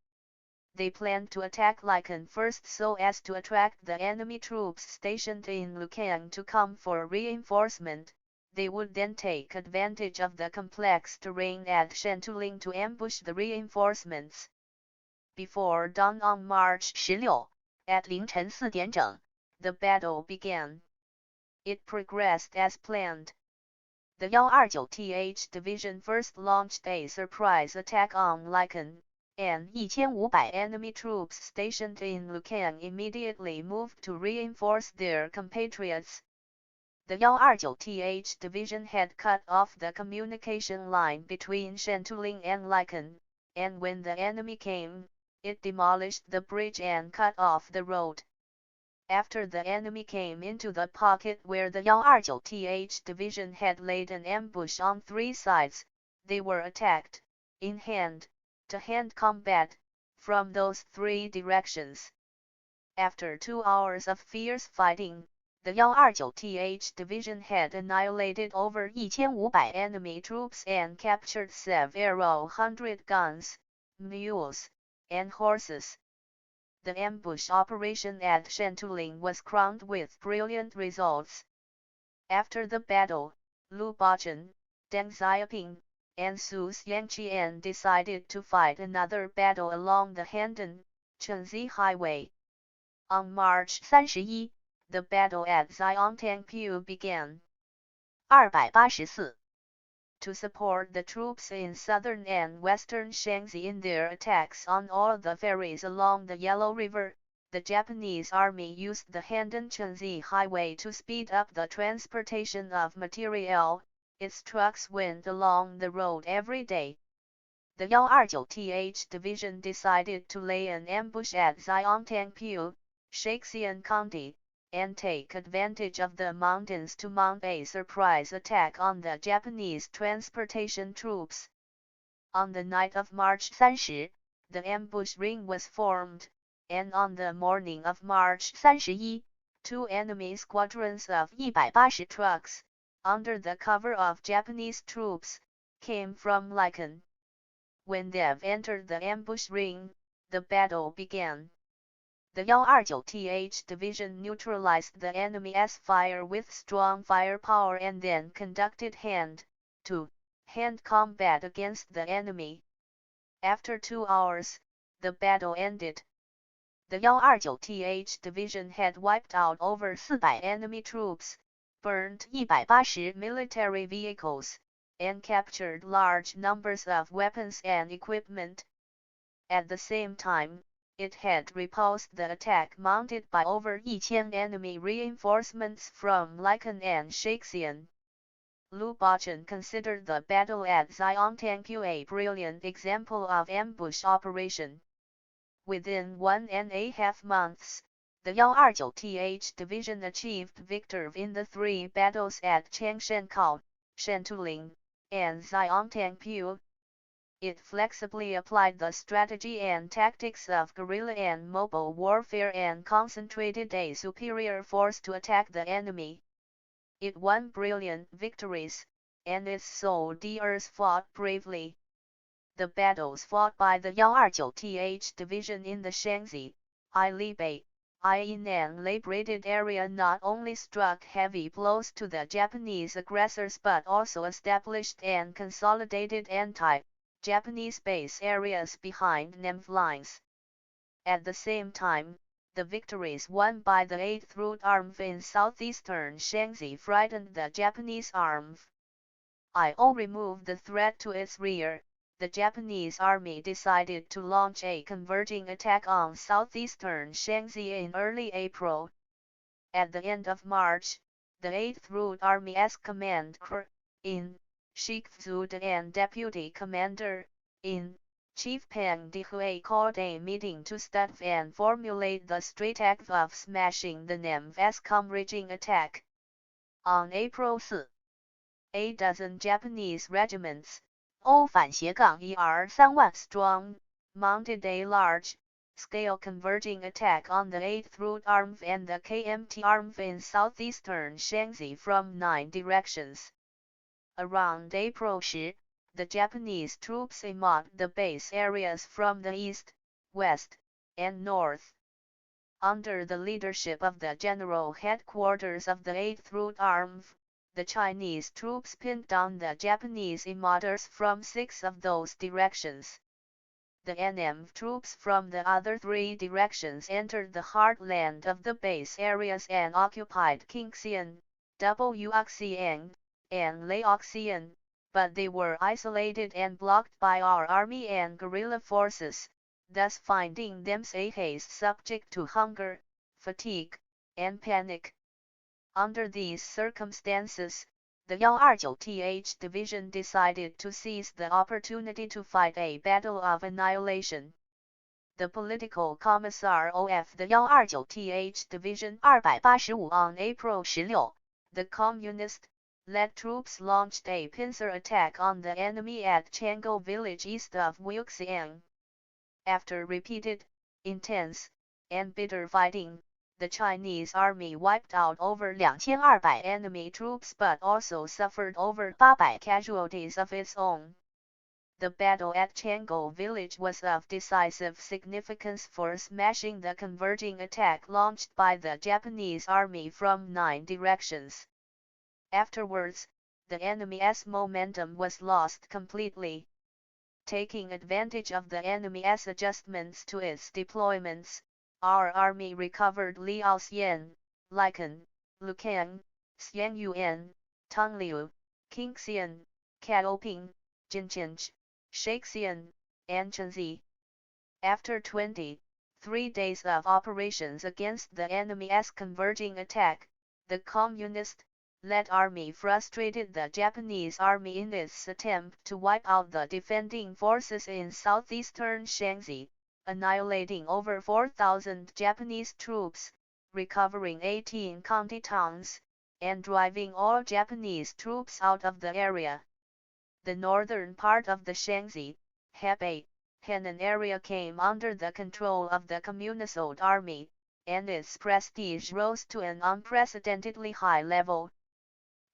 They planned to attack Liken first so as to attract the enemy troops stationed in Lucan to come for reinforcement. They would then take advantage of the complex terrain at Shantuling to ambush the reinforcements. Before dawn on March 16, at 凌晨4点整, the battle began. It progressed as planned. The 129th Division first launched a surprise attack on Liken, and 1,500 enemy troops stationed in Lucan immediately moved to reinforce their compatriots. The 129th Division had cut off the communication line between Shantuling and Liken, and when the enemy came, it demolished the bridge and cut off the road. After the enemy came into the pocket where the 129th Division had laid an ambush on 3 sides, they were attacked, in hand-to-hand combat, from those 3 directions. After 2 hours of fierce fighting, the 129th Division had annihilated over 1,500 enemy troops and captured several hundred guns, mules, and horses. The ambush operation at Shantuling was crowned with brilliant results. After the battle, Lu Bachun, Deng Xiaoping, and Su Xiangqian decided to fight another battle along the Handan, Chenzi highway. On March 31, the battle at Xiongtangpu began. 284. To support the troops in southern and western Shaanxi in their attacks on all the ferries along the Yellow River, the Japanese army used the Handan-Chenzi highway to speed up the transportation of materiel. Its trucks went along the road every day. The 129th Division decided to lay an ambush at Xiongtangpu, Shaanxi County, and take advantage of the mountains to mount a surprise attack on the Japanese transportation troops. On the night of March 30, the ambush ring was formed, and on the morning of March 31, two enemy squadrons of 180 trucks, under the cover of Japanese troops, came from Lycan. When they've entered the ambush ring, the battle began. The 129th Division neutralized the enemy's fire with strong firepower and then conducted hand-to-hand combat against the enemy. After 2 hours, the battle ended. The 129th Division had wiped out over 400 enemy troops, burned 180 military vehicles, and captured large numbers of weapons and equipment. At the same time, it had repulsed the attack mounted by over 1,000 enemy reinforcements from Lycan and Shaanxi. Lu Bachan considered the battle at Xiaoping a brilliant example of ambush operation. Within 1.5 months, the 129th Division achieved victory in the 3 battles at Changshankao, Shantuling, and Xiaoping. It flexibly applied the strategy and tactics of guerrilla and mobile warfare and concentrated a superior force to attack the enemy. It won brilliant victories, and its soldiers fought bravely. The battles fought by the 129th Division in the Shaanxi, Libei, Yunnan liberated area not only struck heavy blows to the Japanese aggressors but also established and consolidated anti-Japanese base areas behind Nam's lines. At the same time, the victories won by the 8th Route Army in southeastern Shaanxi frightened the Japanese army. Removed the threat to its rear. The Japanese army decided to launch a converging attack on southeastern Shaanxi in early April. At the end of March, the 8th Route Army's Commander-in-Chief and Deputy Commander-in-Chief Peng Dehui called a meeting to study and formulate the strategy of smashing the Nam's converging attack. On April 4, a dozen Japanese regiments, 3万 strong, mounted a large-scale converging attack on the 8th Route Army and the KMT Army in southeastern Shaanxi from 9 directions. Around April 10, the Japanese troops attacked the base areas from the east, west, and north. Under the leadership of the general headquarters of the 8th Route Army, the Chinese troops pinned down the Japanese invaders from 6 of those directions. The NM troops from the other 3 directions entered the heartland of the base areas and occupied Qingxian, Wuxian, and Laoxian, but they were isolated and blocked by our army and guerrilla forces, thus finding themselves subject to hunger, fatigue, and panic. Under these circumstances, the 129th Division decided to seize the opportunity to fight a battle of annihilation. The political commissar of the 129th Division 285 on April 16, the communist-led troops launched a pincer attack on the enemy at Chango village east of Wuxian. After repeated, intense, and bitter fighting, the Chinese army wiped out over 2,200 enemy troops but also suffered over 800 casualties of its own. The battle at Chango village was of decisive significance for smashing the converging attack launched by the Japanese army from 9 directions. Afterwards, the enemy's momentum was lost completely. Taking advantage of the enemy's adjustments to its deployments, our army recovered Liaoxian, Lycan, Lucan, Xiangyuan, Tongliu, Qingxian, Xiaoping, Jinqiang, Shaanxi, and Chenzi. After 23 days of operations against the enemy's converging attack, the communist-led army frustrated the Japanese army in its attempt to wipe out the defending forces in southeastern Shaanxi, annihilating over 4,000 Japanese troops, recovering 18 county towns, and driving all Japanese troops out of the area. The northern part of the Shaanxi, Hebei, Henan area came under the control of the Communist army, and its prestige rose to an unprecedentedly high level.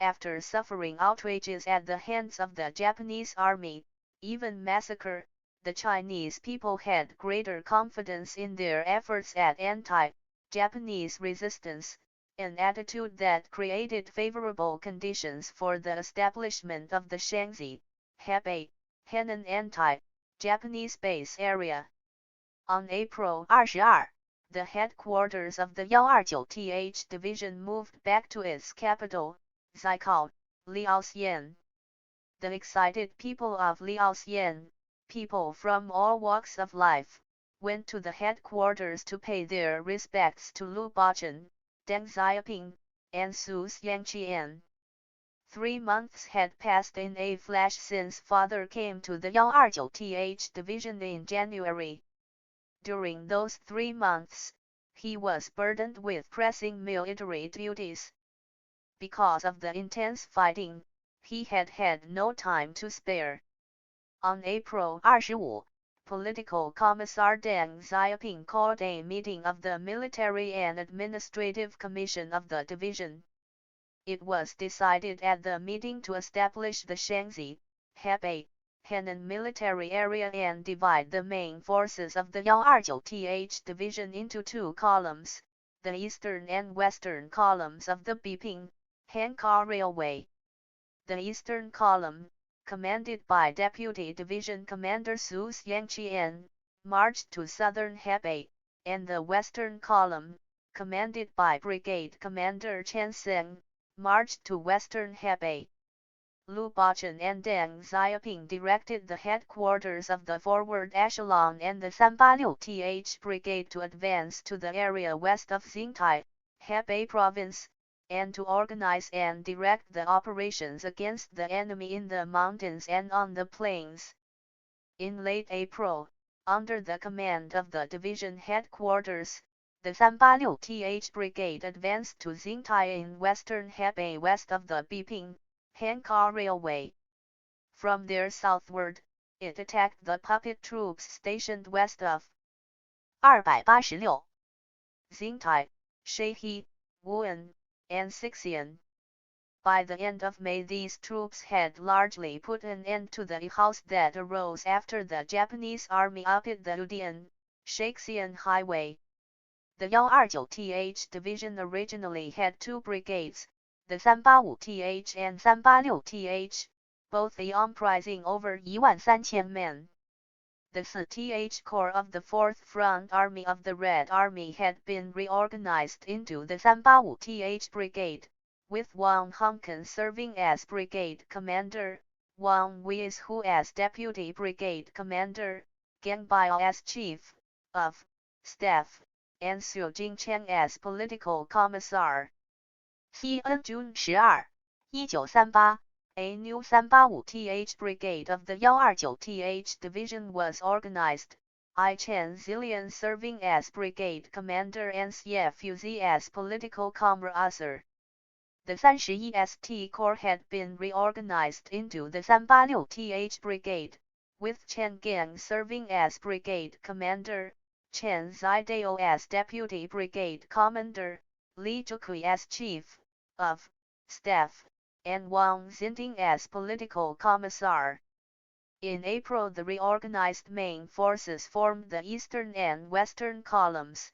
After suffering outrages at the hands of the Japanese army, even massacre, the Chinese people had greater confidence in their efforts at anti-Japanese resistance, an attitude that created favorable conditions for the establishment of the Shaanxi, Hebei, Henan anti-Japanese base area. On April 22, the headquarters of the 129th Division moved back to its capital, Zhikao, Liaoxian. The excited people of Liaoxian, people from all walks of life, went to the headquarters to pay their respects to Lu Bachun, Deng Xiaoping, and Su Xiangqian. 3 months had passed in a flash since father came to the 129th Division in January. During those 3 months, he was burdened with pressing military duties. Because of the intense fighting, he had had no time to spare. On April 25, Political Commissar Deng Xiaoping called a meeting of the Military and Administrative Commission of the division. It was decided at the meeting to establish the Shaanxi, Hebei, Henan military area and divide the main forces of the 129th Division into 2 columns, the eastern and western columns of the Biping, Hankou Railway. The eastern column, commanded by Deputy Division Commander Su Xiangqian, marched to southern Hebei, and the western column, commanded by Brigade Commander Chen Seng, marched to western Hebei. Lu Bachun and Deng Xiaoping directed the headquarters of the forward echelon and the 386th Brigade to advance to the area west of Xingtai, Hebei Province, and to organize and direct the operations against the enemy in the mountains and on the plains. In late April, under the command of the division headquarters, the 386th Brigade advanced to Xingtai in western Hebei west of the Biping, Hankou Railway. From there southward, it attacked the puppet troops stationed west of 286, Xingtai, Shahe, Wuan, and Sixian. By the end of May these troops had largely put an end to the chaos that arose after the Japanese army occupied the Udian, Shaxian highway. The 129th Division originally had 2 brigades, the 385th and 386th, both comprising over 1,300 men. The 4th Corps of the 4th Front Army of the Red Army had been reorganized into the 385th Brigade, with Wang Hongken serving as brigade commander, Wang Weizhu as deputy brigade commander, Geng Biao as chief of staff, and Xu Jingcheng as political commissar. On June 12, 1938, a new 385th Brigade of the 129th Division was organized, I Chen Zilian serving as brigade commander and Xie Fuzi as political commissar. The 31st Corps had been reorganized into the 386th Brigade, with Chen Geng serving as brigade commander, Chen Zidao as deputy brigade commander, Li Zhukui as chief of staff, and Wang Xinding as political commissar. In April the reorganized main forces formed the eastern and western columns.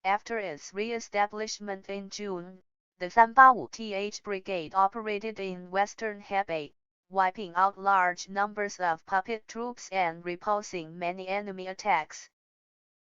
After its re-establishment in June, the 385th Brigade operated in western Hebei, wiping out large numbers of puppet troops and repulsing many enemy attacks.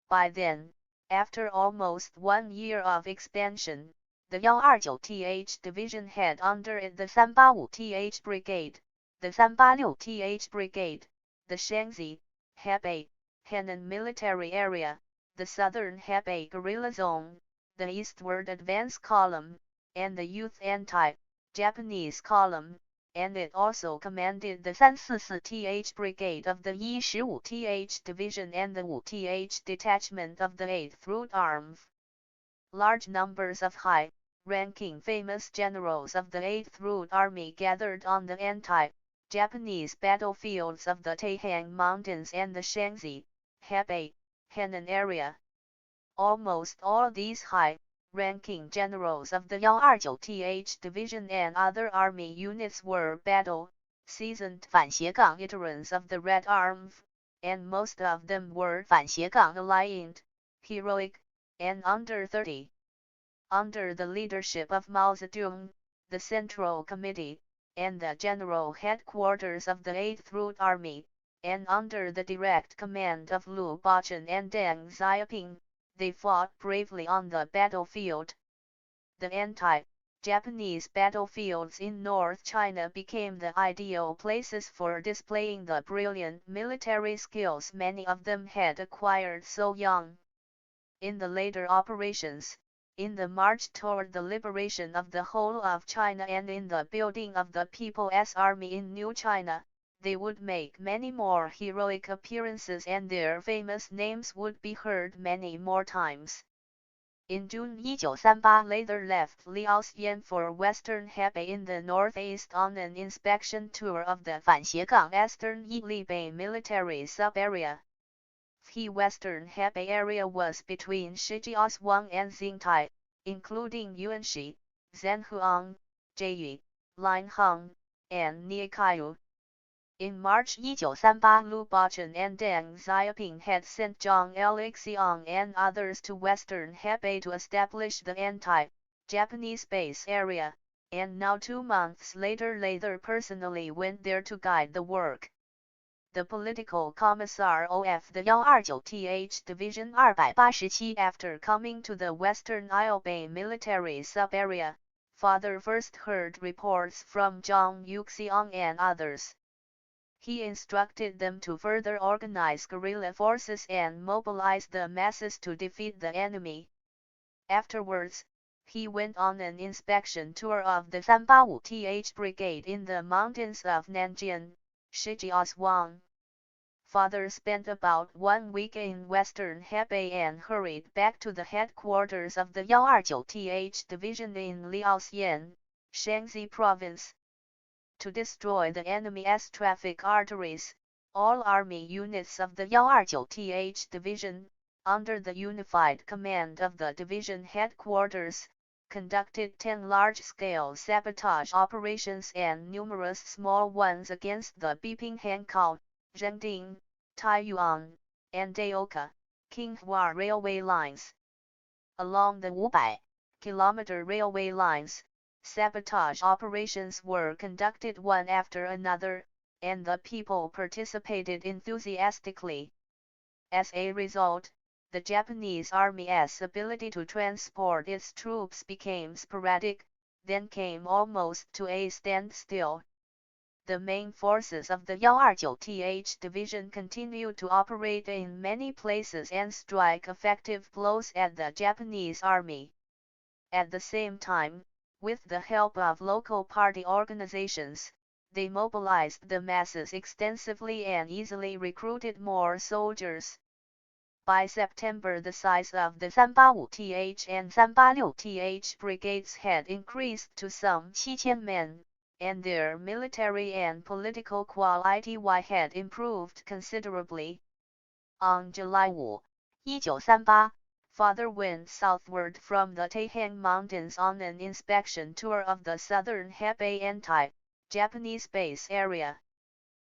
By then, after almost 1 year of expansion, the 129th Division had under it the 385th Brigade, the 386th Brigade, the Shaanxi, Hebei, Henan military area, the southern Hebei guerrilla zone, the eastward advance column, and the youth anti-Japanese column, and it also commanded the 344th Brigade of the 115th Division and the 5th Detachment of the 8th Route Army. Large numbers of high-ranking famous generals of the 8th Route Army gathered on the anti-Japanese battlefields of the Taihang Mountains and the Shanxi, Hebei, Henan area. Almost all these high-ranking generals of the 129th Division and other army units were battle-seasoned veterans of the Red Army, and most of them were aligned, heroic, and under 30. Under the leadership of Mao Zedong, the Central Committee, and the General Headquarters of the 8th Route Army, and under the direct command of Liu Bachun and Deng Xiaoping, they fought bravely on the battlefield. The anti-Japanese battlefields in North China became the ideal places for displaying the brilliant military skills many of them had acquired so young. In the later operations, in the march toward the liberation of the whole of China and in the building of the People's Army in New China, they would make many more heroic appearances and their famous names would be heard many more times. In June 1938, later left Liaoxian for Western Hebei in the northeast on an inspection tour of the Eastern Yilibei military sub-area. The Western Hebei area was between Shijiazhuang and Xingtai, including Yuanxi, Zhenhuang, Jieyi, Linheng, and Niakaiyu. In March 1938, Liu Bachun and Deng Xiaoping had sent Zhang Lixiang and others to Western Hebei to establish the anti-Japanese base area, and now 2 months later personally went there to guide the work. The political commissar of the 129th Division 287 after coming to the Western Yilibei military sub-area, first heard reports from Zhang Yuxiang and others. He instructed them to further organize guerrilla forces and mobilize the masses to defeat the enemy. Afterwards, he went on an inspection tour of the 345th Brigade in the mountains of Nanjian, Shijiazhuang. Father spent about 1 week in Western Hebei and hurried back to the headquarters of the 129th Division in Liaoxian, Shanxi Province. To destroy the enemy's traffic arteries, all army units of the 129th Division, under the unified command of the division headquarters, conducted 10 large-scale sabotage operations and numerous small ones against the Biping-Hankou, Zhengding, Taiyuan, and Daoka, Qinghua railway lines. Along the 500-kilometer railway lines, sabotage operations were conducted one after another, and the people participated enthusiastically. As a result, the Japanese Army's ability to transport its troops became sporadic, then came almost to a standstill. The main forces of the 129th Division continued to operate in many places and strike effective blows at the Japanese Army. At the same time, with the help of local party organizations, they mobilized the masses extensively and easily recruited more soldiers. By September, the size of the 385th and 386th brigades had increased to some 7,000 men, and their military and political quality had improved considerably. On July 5, 1938, Father went southward from the Taihang Mountains on an inspection tour of the southern Hebei anti-Japanese base area.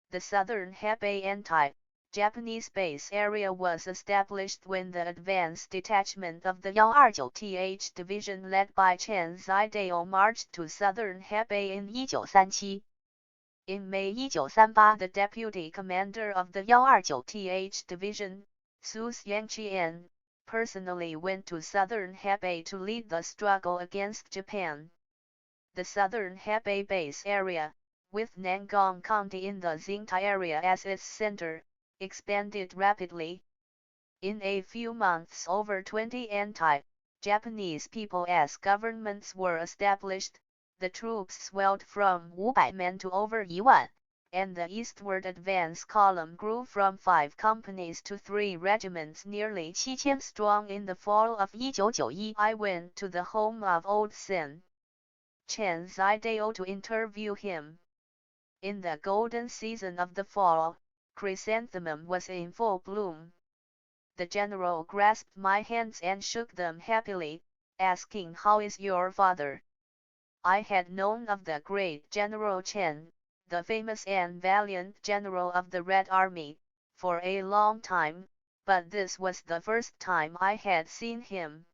The southern Hebei anti-Japanese base area was established when the advance detachment of the 129th Division led by Chen Zidao marched to southern Hebei in 1937. In May 1938, the deputy commander of the 129th Division, Su Xiangqian, personally went to southern Hebei to lead the struggle against Japan. The southern Hebei base area, with Nangong County in the Xingtai area as its center, expanded rapidly. In a few months, over 20 anti-Japanese people's governments were established, the troops swelled from 500 men to over 1,000, and the eastward advance column grew from 5 companies to 3 regiments, nearly 7,000 strong. In the fall of 1991, I went to the home of old Sen Chen Zidao to interview him. In the golden season of the fall, chrysanthemum was in full bloom. The general grasped my hands and shook them happily, asking, "How is your father?" I had known of the great General Chen, the famous and valiant general of the Red Army, for a long time, but this was the first time I had seen him.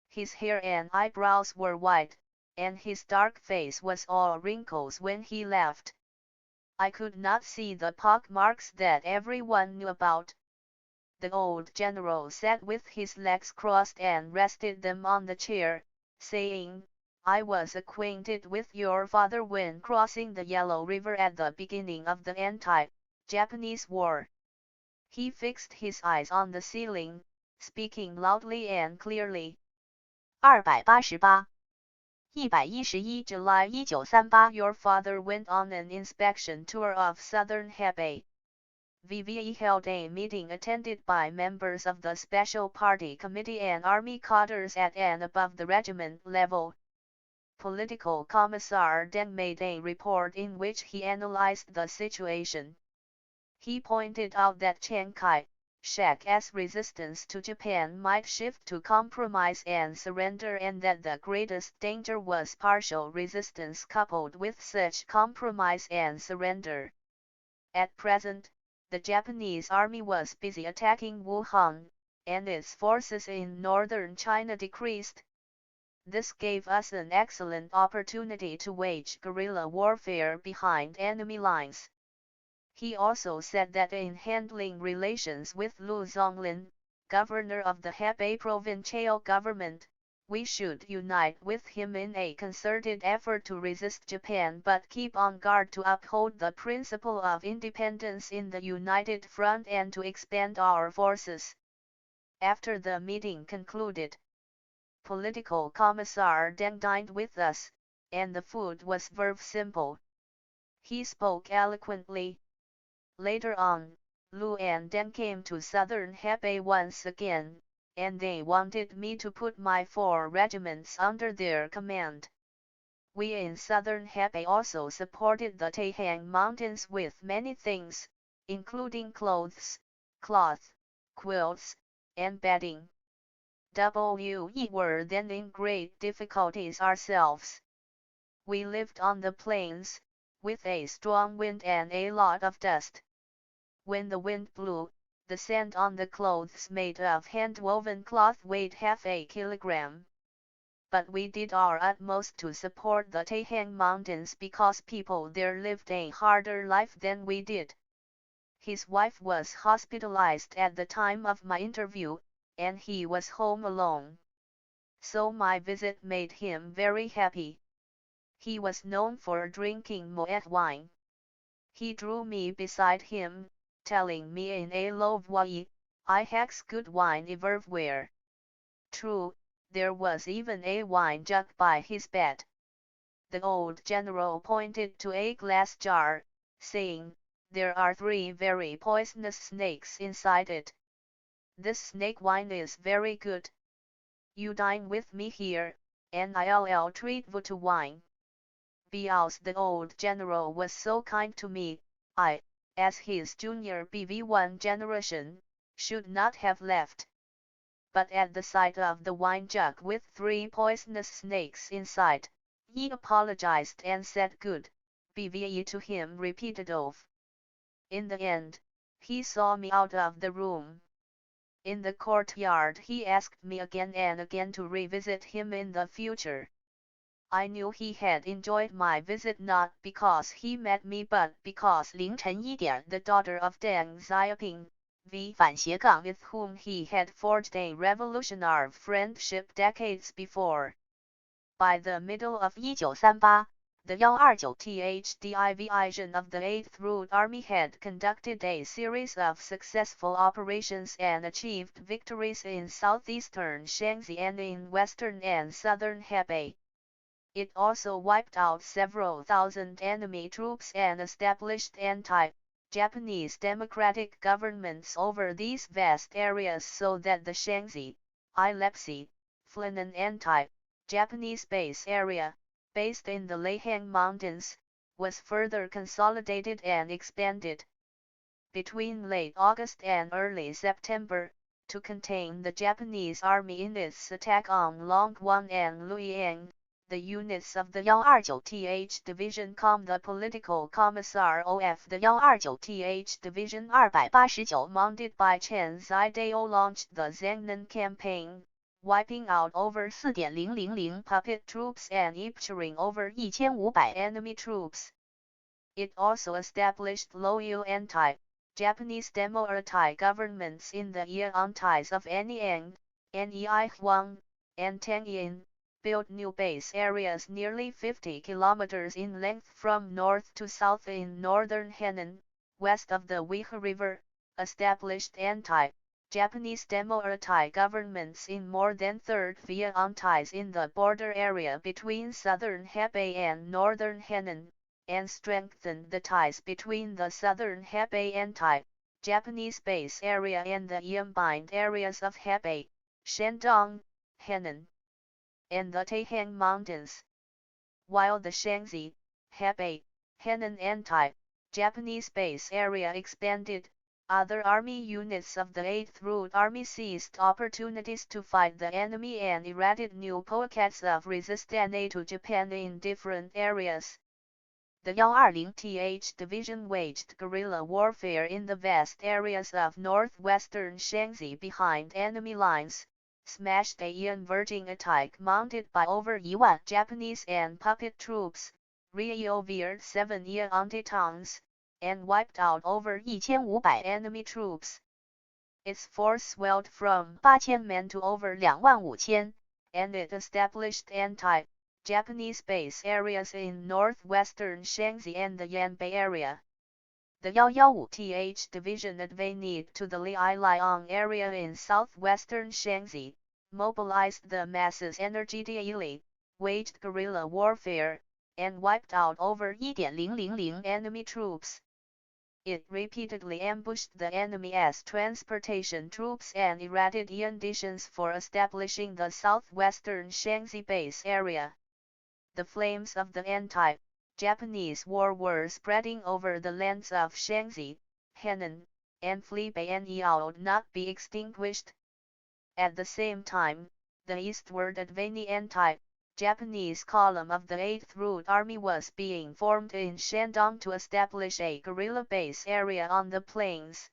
His hair and eyebrows were white, and his dark face was all wrinkles when he laughed. I could not see the pock marks that everyone knew about. The old general sat with his legs crossed and rested them on the chair, saying, "I was acquainted with your father when crossing the Yellow River at the beginning of the anti-Japanese War." He fixed his eyes on the ceiling, speaking loudly and clearly. 288 111 July 1938. Your father went on an inspection tour of southern Hebei. VVE held a meeting attended by members of the Special Party Committee and Army cadres at and above the regiment level. Political Commissar Deng made a report in which he analyzed the situation. He pointed out that Chiang Kai-shek's resistance to Japan might shift to compromise and surrender, and that the greatest danger was partial resistance coupled with such compromise and surrender. At present, the Japanese army was busy attacking Wuhan, and its forces in northern China decreased. This gave us an excellent opportunity to wage guerrilla warfare behind enemy lines. He also said that in handling relations with Lu Zonglin, governor of the Hebei provincial government, we should unite with him in a concerted effort to resist Japan but keep on guard to uphold the principle of independence in the united front and to expand our forces. After the meeting concluded, Political Commissar Deng dined with us, and the food was very simple. He spoke eloquently. Later on, Lu and Deng came to southern Hebei once again, and they wanted me to put my 4 regiments under their command. We in southern Hebei also supported the Taihang Mountains with many things, including clothes, cloth, quilts, and bedding. We were then in great difficulties ourselves. We lived on the plains, with a strong wind and a lot of dust. When the wind blew, the sand on the clothes made of hand-woven cloth weighed half a kilogram. But we did our utmost to support the Taihang Mountains because people there lived a harder life than we did. His wife was hospitalized at the time of my interview, and he was home alone. So my visit made him very happy. He was known for drinking Moet wine. He drew me beside him, telling me in a low voice, "I has good wine everywhere." True, there was even a wine jug by his bed. The old general pointed to a glass jar, saying, "There are 3 very poisonous snakes inside it. This snake wine is very good. You dine with me here, and I'll treat you to wine." Because the old general was so kind to me, I, as his junior BV1 generation, should not have left. But at the sight of the wine jug with 3 poisonous snakes inside, he apologized and said good BVE to him repeated of. In the end, he saw me out of the room. In the courtyard he asked me again and again to revisit him in the future. I knew he had enjoyed my visit not because he met me but because 1:01 the daughter of Deng Xiaoping, with whom he had forged a revolutionary friendship decades before. By the middle of 1938, the 129th Division of the 8th Route Army had conducted a series of successful operations and achieved victories in southeastern Shaanxi and in western and southern Hebei. It also wiped out several thousand enemy troops and established anti-Japanese democratic governments over these vast areas so that the Shaanxi, Ilepsi, Flinan anti-Japanese base area, based in the Leihang Mountains, was further consolidated and expanded. Between late August and early September, to contain the Japanese army in its attack on Longguan and Luiyang, the units of the 129th Division the political commissar of the 129th Division 289 mounted by Chen Zidao launched the Zhangnan campaign, wiping out over 4,000 puppet troops and capturing over 1,500 enemy troops. It also established loyal anti-Japanese democratic governments in the Yantais of Anyang, Nei Huang, and Tangyin, built new base areas nearly 50 kilometers in length from north to south in northern Henan, west of the Weihe River, established anti-Japanese democratic governments in more than 30 Yantais in the border area between southern Hebei and northern Henan, and strengthened the ties between the southern Hebei anti-Japanese base area and the combined areas of Hebei, Shandong, Henan, and the Taihang Mountains. While the Shaanxi, Hebei, Henan anti-Japanese base area expanded, other army units of the 8th Route Army seized opportunities to fight the enemy and erected new pockets of resistance to Japan in different areas. The 120th Division waged guerrilla warfare in the vast areas of northwestern Shaanxi behind enemy lines, smashed a converging attack mounted by over 1,000 Japanese and puppet troops, reovered 7 anti-towns, and wiped out over 1,500 enemy troops. Its force swelled from 8,000 men to over 25,000, and it established anti-Japanese base areas in northwestern Shaanxi and the Yanbei area. The 115th Division advanced to the Liailiang area in southwestern Shaanxi, mobilized the masses energetically, waged guerrilla warfare, and wiped out over 1,000 enemy troops. It repeatedly ambushed the enemy's transportation troops and erected conditions for establishing the southwestern Shaanxi base area. The flames of the anti-Japanese war were spreading over the lands of Shaanxi, Henan, and Hebei and would not be extinguished. At the same time, the eastward advancing anti-Japanese column of the 8th Route Army was being formed in Shandong to establish a guerrilla base area on the plains.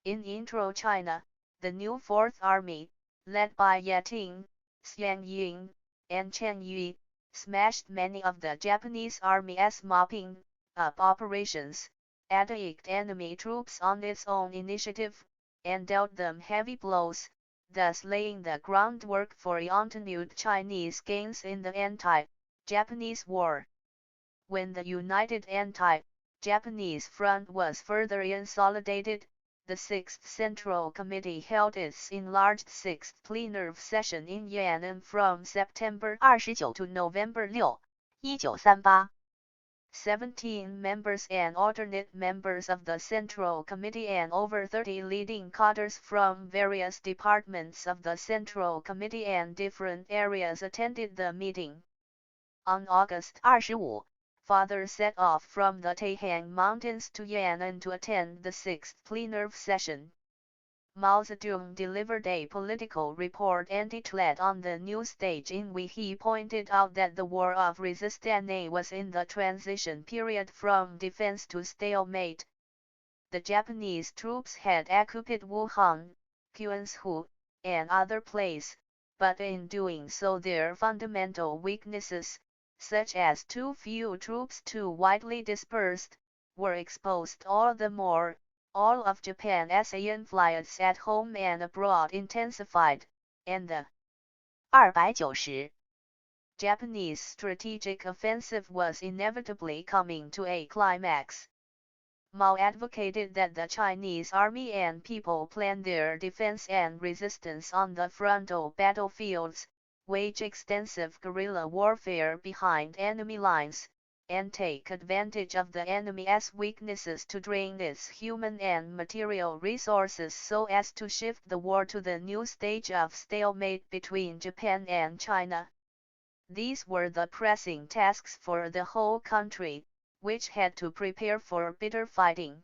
In Intro-China, the new 4th Army, led by Yating, Xiang Ying, and Chen Yi, smashed many of the Japanese Army's mopping up operations, attacked enemy troops on its own initiative, and dealt them heavy blows, thus laying the groundwork for continued Chinese gains in the anti-Japanese war. When the united anti-Japanese front was further consolidated, the 6th Central Committee held its enlarged 6th plenary session in Yan'an from September 29 to November 6, 1938. 17 members and alternate members of the Central Committee and over 30 leading cadres from various departments of the Central Committee and different areas attended the meeting. On August 25, Father set off from the Taihang Mountains to Yan'an to attend the 6th plenary session. Mao Zedong delivered a political report entitled on the new stage in which he pointed out that the war of resistance was in the transition period from defense to stalemate. The Japanese troops had occupied Wuhan, Guangzhou, and other places, but in doing so their fundamental weaknesses, such as too few troops too widely dispersed, were exposed all the more. All of Japan's influence at home and abroad intensified, and the 290 Japanese strategic offensive was inevitably coming to a climax. Mao advocated that the Chinese army and people plan their defense and resistance on the frontal battlefields, wage extensive guerrilla warfare behind enemy lines, and take advantage of the enemy's weaknesses to drain its human and material resources so as to shift the war to the new stage of stalemate between Japan and China. These were the pressing tasks for the whole country, which had to prepare for bitter fighting.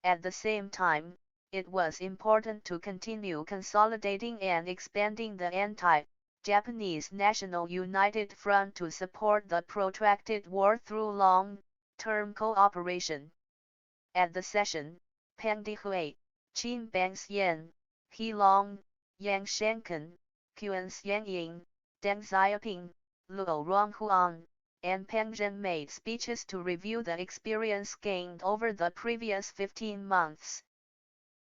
At the same time, it was important to continue consolidating and expanding the anti-Japanese National United Front to support the protracted war through long-term cooperation. At the session, Peng Dehui, Qin Bangxian, He Long, Yang Shanken, Qin Xianying, Deng Xiaoping, Luo Ronghuan, and Peng Zhen made speeches to review the experience gained over the previous 15 months.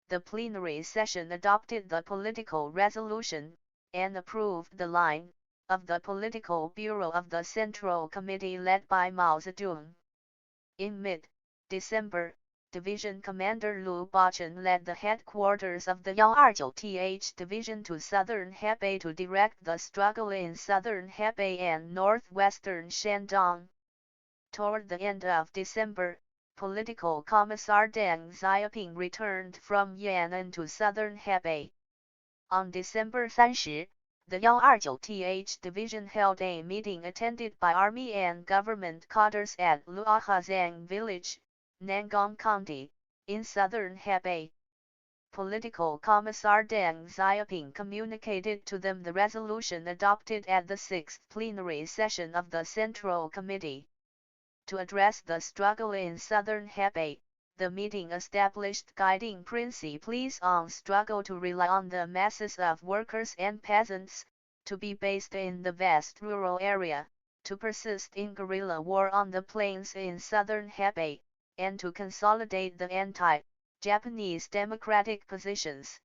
The plenary session adopted the political resolution, and approved the line of the Political Bureau of the Central Committee led by Mao Zedong. In mid-December, Division Commander Lu Bachun led the headquarters of the 129th Division to southern Hebei to direct the struggle in southern Hebei and northwestern Shandong. Toward the end of December, Political Commissar Deng Xiaoping returned from Yan'an to southern Hebei. On December 30, the 129th Division held a meeting attended by Army and government cadres at Luohazang Village, Nangong County, in southern Hebei. Political Commissar Deng Xiaoping communicated to them the resolution adopted at the 6th plenary session of the Central Committee. To address the struggle in southern Hebei, the meeting established guiding principles on struggle to rely on the masses of workers and peasants, to be based in the vast rural area, to persist in guerrilla war on the plains in southern Hebei, and to consolidate the anti-Japanese democratic positions.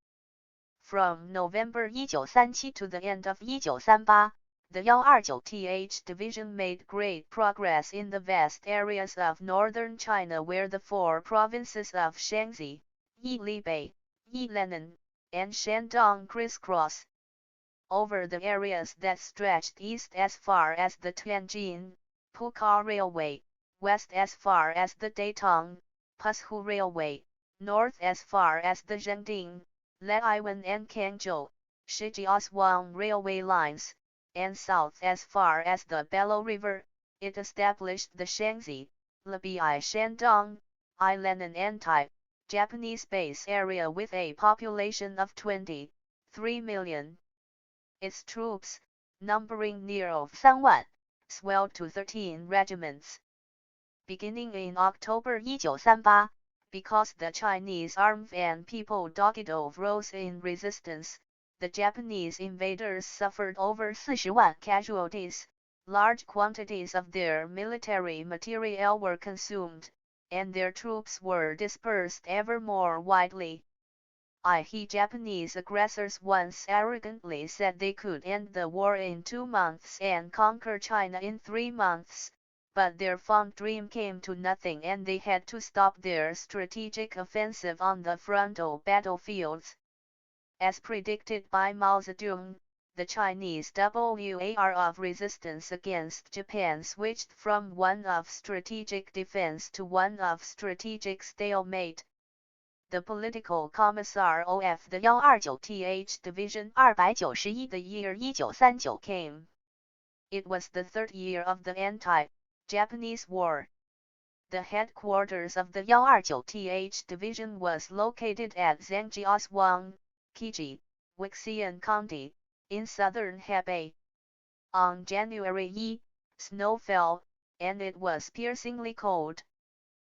From November 1937 to the end of 1938, the 129th Division made great progress in the vast areas of northern China where the four provinces of Shaanxi, Yilibei, Yilannan, and Shandong crisscross. Over the areas that stretched east as far as the Tianjin, Puka Railway, west as far as the Datong, Pushu Railway, north as far as the Zhengding, Leiwan and Kangzhou, Shijiazhuang Railway lines, and south as far as the Belo River, it established the Shaanxi, Libai Shandong, Yilannan anti-Japanese base area with a population of 23 million. Its troops, numbering near 3 万, swelled to 13 regiments. Beginning in October 1938, because the Chinese army and people doggedly rose in resistance, the Japanese invaders suffered over 40 万 casualties, large quantities of their military material were consumed, and their troops were dispersed ever more widely. Japanese aggressors once arrogantly said they could end the war in 2 months and conquer China in 3 months, but their fond dream came to nothing and they had to stop their strategic offensive on the frontal battlefields. As predicted by Mao Zedong, the Chinese war of resistance against Japan switched from one of strategic defense to one of strategic stalemate. The political commissar of the 129th Division 291 the year 1939 came. It was the third year of the anti-Japanese war. The headquarters of the 129th Division was located at Zhangjiazhuang, Qiji, Wuxian County, in southern Hebei. On January 1, snow fell, and it was piercingly cold.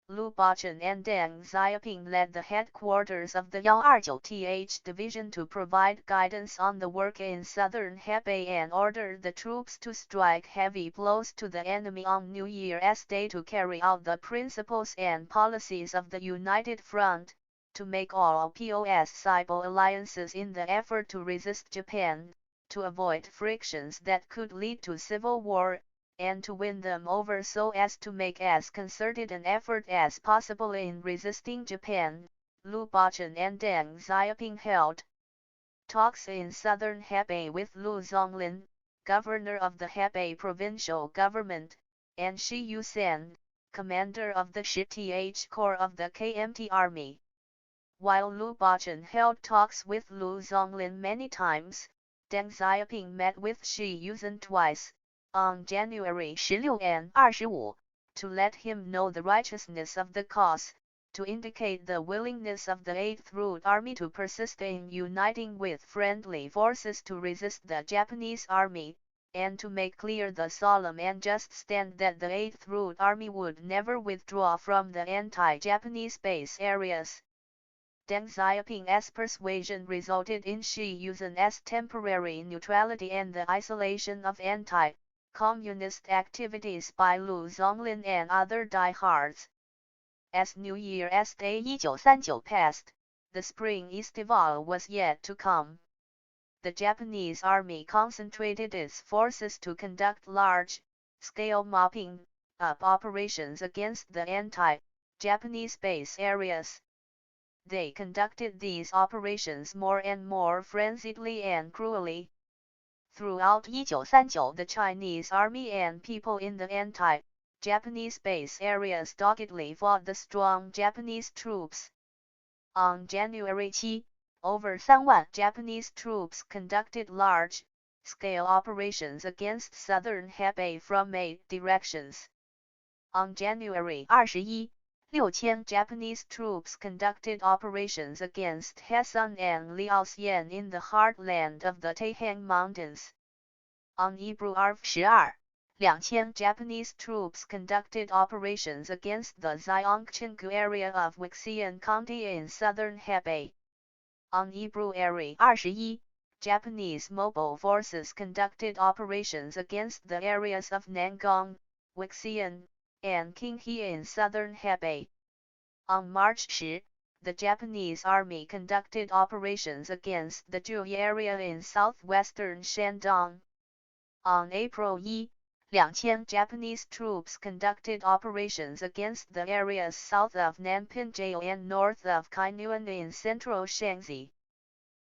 Lu Bachun and Deng Xiaoping led the headquarters of the 129th Division to provide guidance on the work in southern Hebei and ordered the troops to strike heavy blows to the enemy on New Year's Day to carry out the principles and policies of the United Front, to make all possible alliances in the effort to resist Japan, to avoid frictions that could lead to civil war, and to win them over so as to make as concerted an effort as possible in resisting Japan. Lu Bachun and Deng Xiaoping held talks in southern Hebei with Lu Zonglin, governor of the Hebei provincial government, and Shi Yusan, commander of the Shi-Th Corps of the KMT Army. While Lu Bachun held talks with Lu Zonglin many times, Deng Xiaoping met with Shi Yusan twice, on January 16 and 25, to let him know the righteousness of the cause, to indicate the willingness of the 8th Route Army to persist in uniting with friendly forces to resist the Japanese army, and to make clear the solemn and just stand that the 8th Route Army would never withdraw from the anti-Japanese base areas. Deng Xiaoping's persuasion resulted in Shi Yusan's temporary neutrality and the isolation of anti-communist activities by Lu Zonglin and other diehards. As New Year's Day 1939 passed, the Spring Festival was yet to come. The Japanese army concentrated its forces to conduct large-scale mopping-up operations against the anti-Japanese base areas. They conducted these operations more and more frenziedly and cruelly. Throughout 1939, the Chinese army and people in the anti-Japanese base areas doggedly fought the strong Japanese troops. On January 7, over 3,000 Japanese troops conducted large-scale operations against southern Hebei from 8 directions. On January 21, 6,000 Japanese troops conducted operations against Hesan and Liaoxian in the heartland of the Taihang Mountains. On February 12, 2,000 Japanese troops conducted operations against the Xiongqinggu area of Wuxian County in southern Hebei. On February 21, Japanese mobile forces conducted operations against the areas of Nangong, Wuxian, and Qinghe in southern Hebei. On March 10, the Japanese army conducted operations against the Zhuyi area in southwestern Shandong. On April 1, 2,000 Japanese troops conducted operations against the areas south of Nanpingjiao and north of Kainuan in central Shaanxi.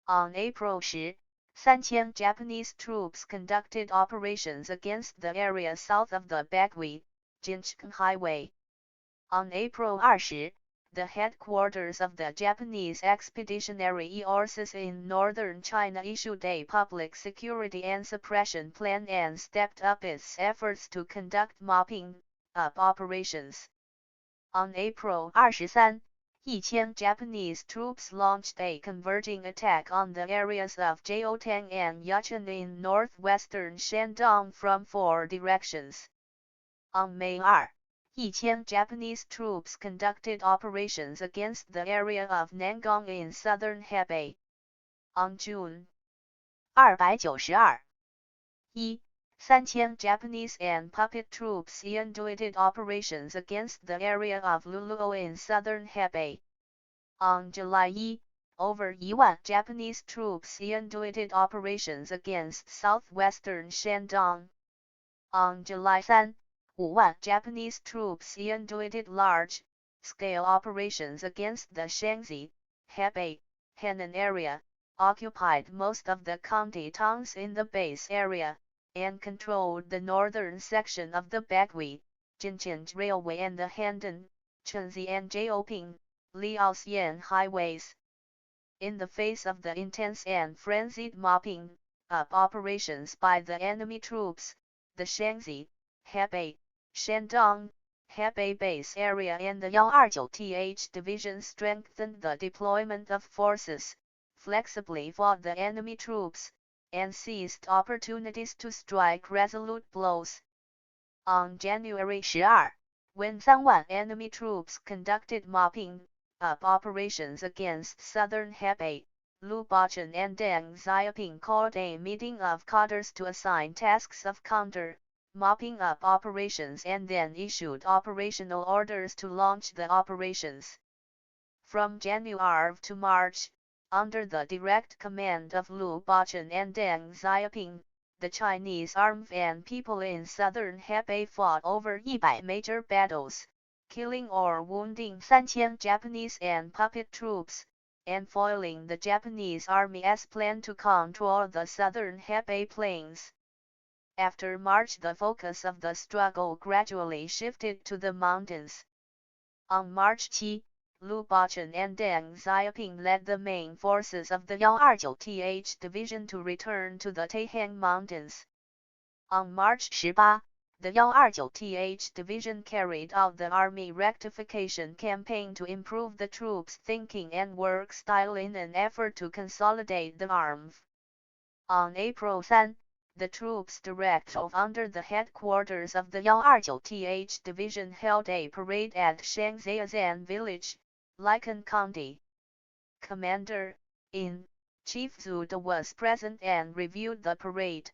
On April 10, 3,000 Japanese troops conducted operations against the area south of the Bagui-Jincheng Highway. On April 20, the headquarters of the Japanese Expeditionary Forces in northern China issued a public security and suppression plan and stepped up its efforts to conduct mopping-up operations. On April 23, 1,000 Japanese troops launched a converging attack on the areas of Jiaotang and Yacheng in northwestern Shandong from 4 directions. On May 2, 1,000 Japanese troops conducted operations against the area of Nangong in southern Hebei. On June 292, 3,000 Japanese and puppet troops conducted operations against the area of Luluo in southern Hebei. On July 1, over 1,000 Japanese troops conducted operations against southwestern Shandong. On July 3, 5,000 Japanese troops conducted large-scale operations against the Shaanxi, Hebei, Henan area, occupied most of the county towns in the base area, and controlled the northern section of the Bagui, Jincheng Railway and the Handan, Chenzi and Xiaoping, Liaoxian highways. In the face of the intense and frenzied mopping-up operations by the enemy troops, the Shaanxi, Hebei, Shandong, Hebei base area and the 129th Division strengthened the deployment of forces, flexibly fought the enemy troops, and seized opportunities to strike resolute blows. On January 12, when 3,000 enemy troops conducted mopping-up operations against southern Hebei, Lu Bachun and Deng Xiaoping called a meeting of cadres to assign tasks of counter-mopping-up operations and then issued operational orders to launch the operations. From January to March, under the direct command of Lu Bachun and Deng Xiaoping, the Chinese armed and people in southern Hebei fought over 100 major battles, killing or wounding 3,000 Japanese and puppet troops, and foiling the Japanese army's plan to control the southern Hebei plains. After March, the focus of the struggle gradually shifted to the mountains. On March 7, Lu Bachun and Deng Xiaoping led the main forces of the 129th Division to return to the Taihang Mountains. On March 18, the 129th Division carried out the army rectification campaign to improve the troops' thinking and work style in an effort to consolidate the arms. On April 3, the troops direct under the headquarters of the 129th Division held a parade at Shangzhazan village, Liken County. Commander-in-Chief Zhu De was present and reviewed the parade.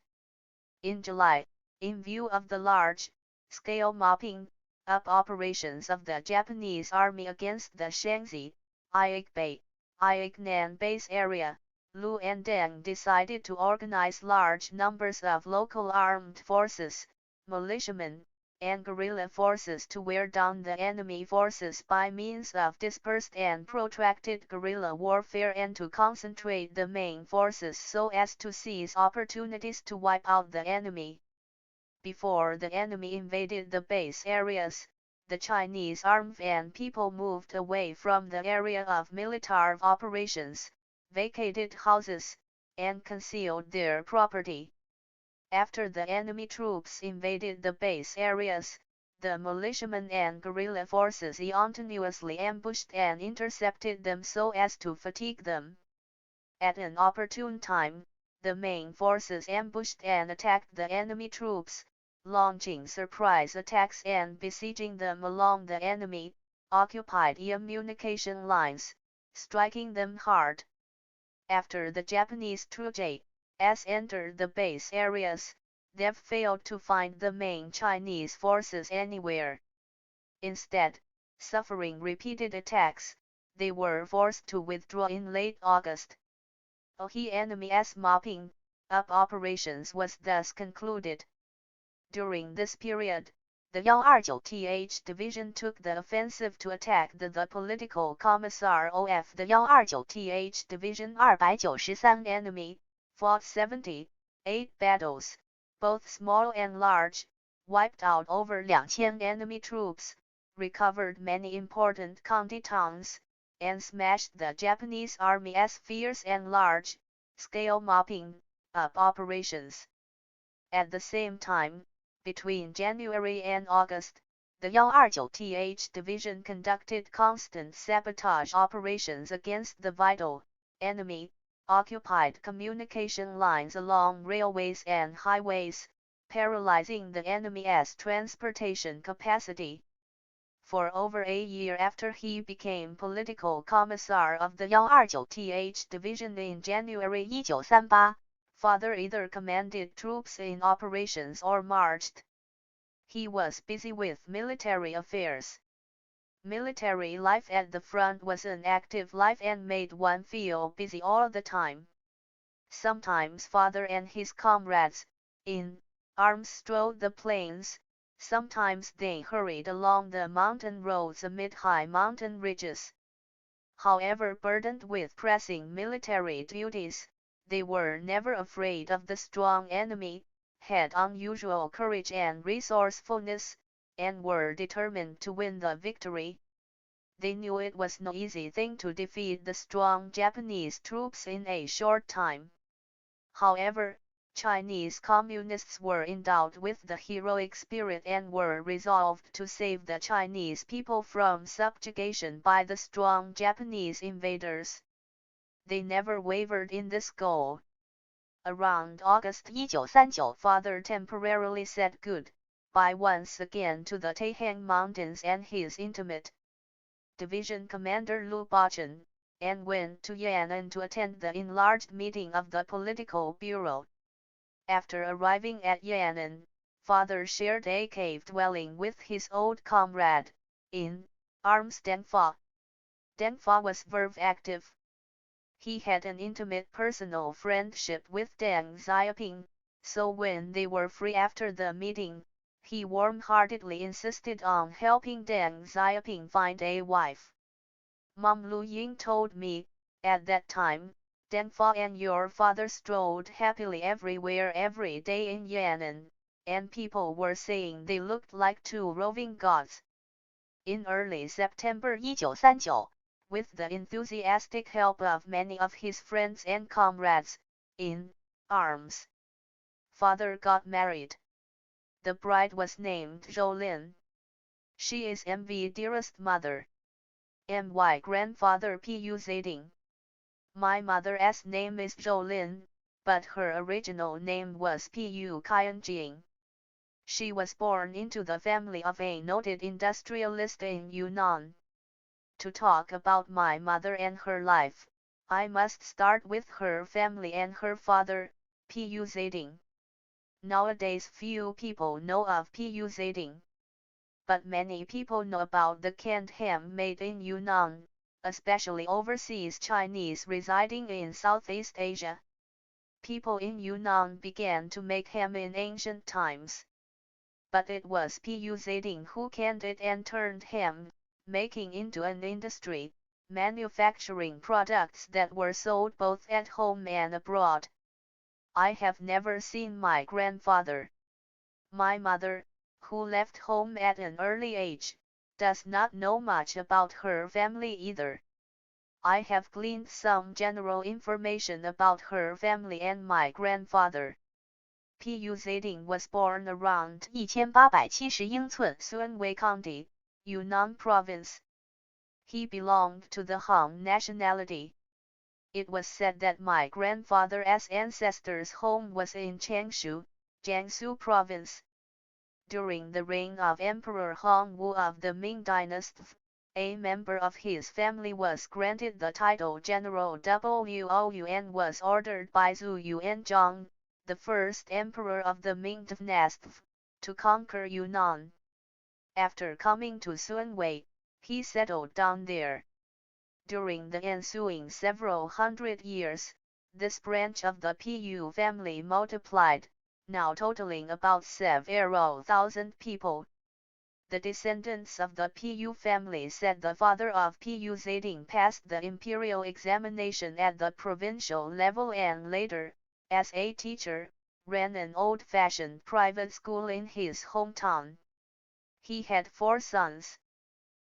In July, in view of the large-scale mopping-up operations of the Japanese army against the Shaanxi, Iagnan base area, Lu and Deng decided to organize large numbers of local armed forces, militiamen, and guerrilla forces to wear down the enemy forces by means of dispersed and protracted guerrilla warfare and to concentrate the main forces so as to seize opportunities to wipe out the enemy. Before the enemy invaded the base areas, the Chinese army and people moved away from the area of military operations, vacated houses, and concealed their property. After the enemy troops invaded the base areas, the militiamen and guerrilla forces continuously ambushed and intercepted them so as to fatigue them. At an opportune time, the main forces ambushed and attacked the enemy troops, launching surprise attacks and besieging them along the enemy-occupied communication lines, striking them hard. After the Japanese troops entered the base areas, they failed to find the main Chinese forces anywhere. Instead, suffering repeated attacks, they were forced to withdraw in late August. The enemy's mopping-up operations was thus concluded. During this period, the 129th Division took the offensive to attack the political commissar of the 129th Division 293 enemy, fought 78 battles, both small and large, wiped out over 2,000 enemy troops, recovered many important county towns, and smashed the Japanese army's fierce and large-scale mopping-up operations. At the same time, between January and August, the 129th Division conducted constant sabotage operations against the vital, enemy-occupied communication lines along railways and highways, paralyzing the enemy's transportation capacity. For over a year after he became political commissar of the 129th Division in January 1938, Father either commanded troops in operations or marched. He was busy with military affairs. Military life at the front was an active life and made one feel busy all the time. Sometimes Father and his comrades, in arms, strode the plains, sometimes they hurried along the mountain roads amid high mountain ridges. However burdened with pressing military duties, they were never afraid of the strong enemy, had unusual courage and resourcefulness, and were determined to win the victory. They knew it was no easy thing to defeat the strong Japanese troops in a short time. However, Chinese communists were endowed with the heroic spirit and were resolved to save the Chinese people from subjugation by the strong Japanese invaders. They never wavered in this goal. Around August 1939, Father temporarily said goodbye once again to the Taihang Mountains and his intimate division commander Lu Bachun, and went to Yan'an to attend the enlarged meeting of the political bureau. After arriving at Yan'an, Father shared a cave dwelling with his old comrade, in arms Deng Fa. Deng Fa was very active. He had an intimate personal friendship with Deng Xiaoping, so when they were free after the meeting, he warm-heartedly insisted on helping Deng Xiaoping find a wife. Mom Lu Ying told me, at that time, Deng Fa and your father strolled happily everywhere every day in Yan'an, and people were saying they looked like two roving gods. In early September 1939, with the enthusiastic help of many of his friends and comrades, in arms, father got married. The bride was named Zhou. She is MV dearest mother. My grandfather Pu Zeding. My mother's name is Zhou, but her original name was Pu Qianjing. She was born into the family of a noted industrialist in Yunnan. To talk about my mother and her life, I must start with her family and her father, Pu Zeding. Nowadays few people know of Pu Zeding. But many people know about the canned ham made in Yunnan, especially overseas Chinese residing in Southeast Asia. People in Yunnan began to make ham in ancient times. But it was Pu Zeding who canned it and turned ham making into an industry, manufacturing products that were sold both at home and abroad. I have never seen my grandfather. My mother, who left home at an early age, does not know much about her family either. I have gleaned some general information about her family and my grandfather. Pu Zeding was born around 1870英寸 Sunwei County, Yunnan Province. He belonged to the Han nationality. It was said that my grandfather's ancestors' home was in Changshu, Jiangsu Province. During the reign of Emperor Hongwu of the Ming Dynasty, a member of his family was granted the title General Wuou and was ordered by Zhu Yuanzhang, the first emperor of the Ming Dynasty, to conquer Yunnan. After coming to Sunwei, he settled down there. During the ensuing several hundred years, this branch of the Pu family multiplied, now totaling about several thousand people. The descendants of the Pu family said the father of Pu Zeding passed the imperial examination at the provincial level and later, as a teacher, ran an old-fashioned private school in his hometown. He had 4 sons.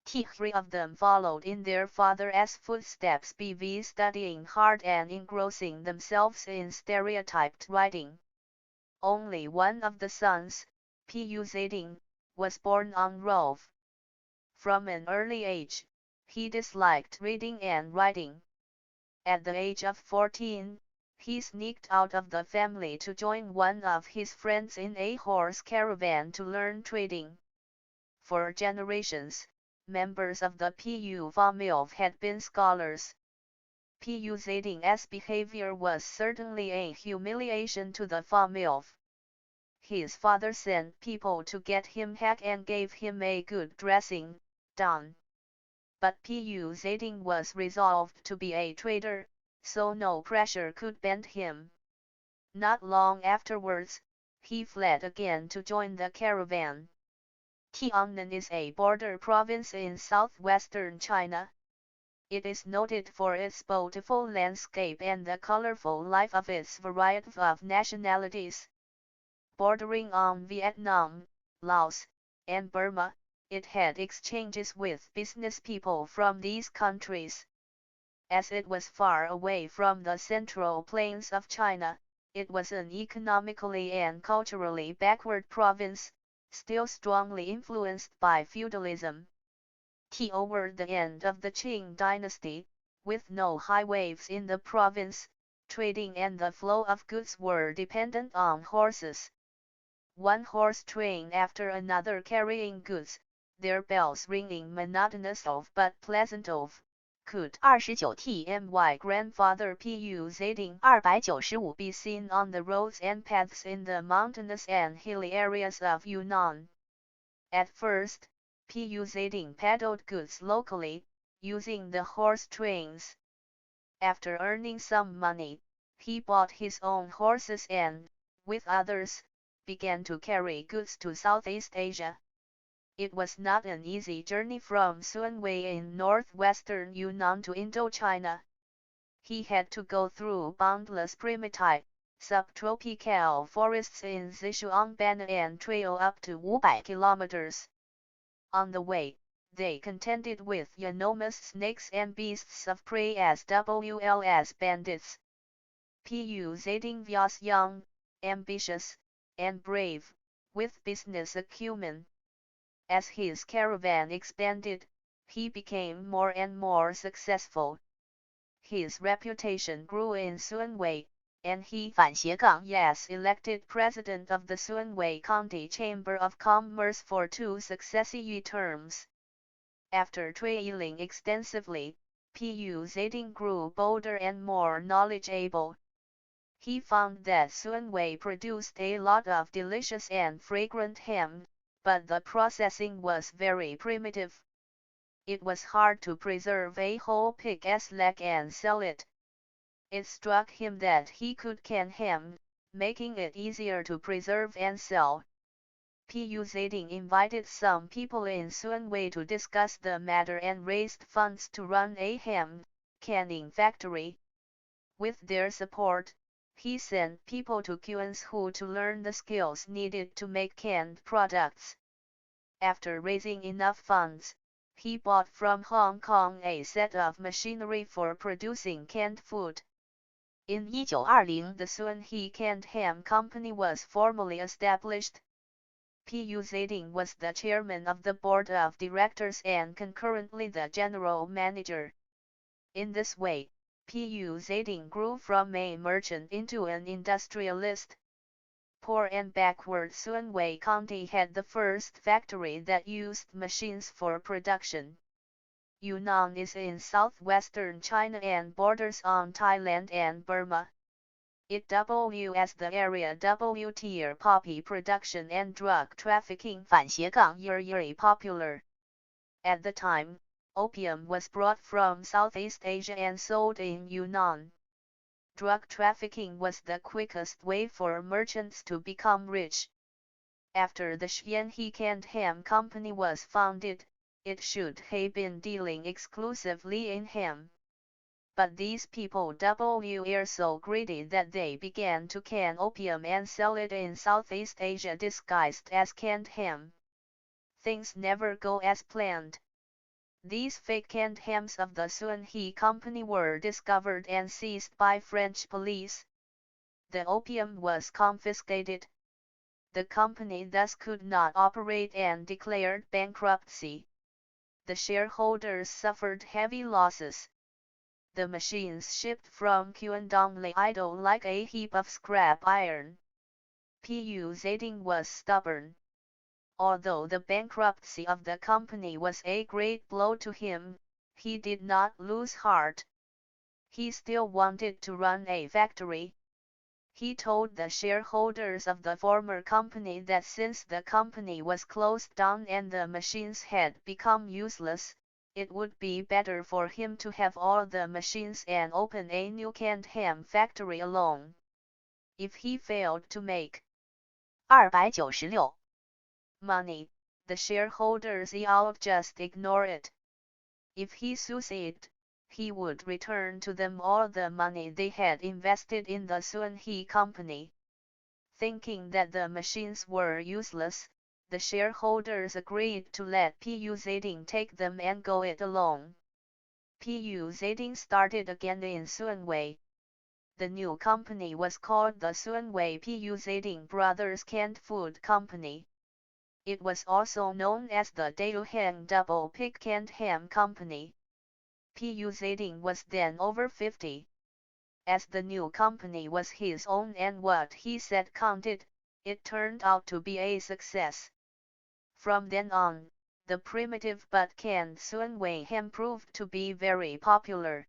3 of them followed in their father's footsteps, BV studying hard and engrossing themselves in stereotyped writing. Only one of the sons, Pu Zeding, was born on Rove. From an early age, he disliked reading and writing. At the age of 14, he sneaked out of the family to join one of his friends in a horse caravan to learn trading. For generations, members of the Pu family had been scholars. Pu Zeding's behavior was certainly a humiliation to the family. His father sent people to get him hack and gave him a good dressing down. But Pu Zeding was resolved to be a trader, so no pressure could bend him. Not long afterwards, he fled again to join the caravan. Tiangnan is a border province in southwestern China. It is noted for its beautiful landscape and the colorful life of its variety of nationalities. Bordering on Vietnam, Laos, and Burma, it had exchanges with business people from these countries. As it was far away from the central plains of China, it was an economically and culturally backward province, still strongly influenced by feudalism. Toward the end of the Qing dynasty, with no highways in the province, trading and the flow of goods were dependent on horses. One horse train after another carrying goods, their bells ringing monotonous but pleasant could 29 my grandfather Pu Zeding 295 be seen on the roads and paths in the mountainous and hilly areas of Yunnan. At first, Pu Zeding peddled goods locally, using the horse trains. After earning some money, he bought his own horses and, with others, began to carry goods to Southeast Asia. It was not an easy journey from Sunwei in northwestern Yunnan to Indochina. he had to go through boundless primitive, subtropical forests in Sichuan trail up to 500 kilometers. On the way, they contended with enormous snakes and beasts of prey as well as bandits. Pu Zeding was young, ambitious, and brave, with business acumen. As his caravan expanded, he became more and more successful. His reputation grew in Sunwei, and he was elected president of the Sunwei County Chamber of Commerce for 2 successive terms. After toiling extensively, Pu Zeding grew bolder and more knowledgeable. He found that Sunwei produced a lot of delicious and fragrant ham, but the processing was very primitive. It was hard to preserve a whole pig's leg and sell it. It struck him that he could can ham, making it easier to preserve and sell. Pu Zeding invited some people in Sunwei to discuss the matter and raised funds to run a ham canning factory. With their support, he sent people to Quanzhou to learn the skills needed to make canned products. After raising enough funds, he bought from Hong Kong a set of machinery for producing canned food. In 1920, the Sunhe Canned Ham Company was formally established. Pu Zeding was the chairman of the board of directors and concurrently the general manager. In this way, Pu Zeding grew from a merchant into an industrialist. Poor and backward Sunwei County had the first factory that used machines for production. Yunnan is in southwestern China and borders on Thailand and Burma. It was the area tier poppy production and drug trafficking popular. At the time, opium was brought from Southeast Asia and sold in Yunnan. Drug trafficking was the quickest way for merchants to become rich. After the Xuanhe Canned Ham Company was founded, it should have been dealing exclusively in ham. But these people were so greedy that they began to can opium and sell it in Southeast Asia disguised as canned ham. Things never go as planned. These fake canned hams of the Sunhe Company were discovered and seized by French police. The opium was confiscated. The company thus could not operate and declared bankruptcy. The shareholders suffered heavy losses. The machines shipped from Guangdong lay idle like a heap of scrap iron. Pu Zeding was stubborn. Although the bankruptcy of the company was a great blow to him, he did not lose heart. He still wanted to run a factory. He told the shareholders of the former company that since the company was closed down and the machines had become useless, it would be better for him to have all the machines and open a new canned ham factory alone. If he failed to make 296 money, the shareholders would just ignore it. If he succeeded, he would return to them all the money they had invested in the Sunhe Company. Thinking that the machines were useless, the shareholders agreed to let Pu Zeding take them and go it alone. Pu Zeding started again in Sunwei. The new company was called the Sunwei Pu Zeding Brothers Canned Food Company. It was also known as the Daoheng Double Pig Canned Ham Company. Pu Zeding was then over 50. As the new company was his own and what he said counted, it turned out to be a success. From then on, the primitive but canned Sunwei ham proved to be very popular.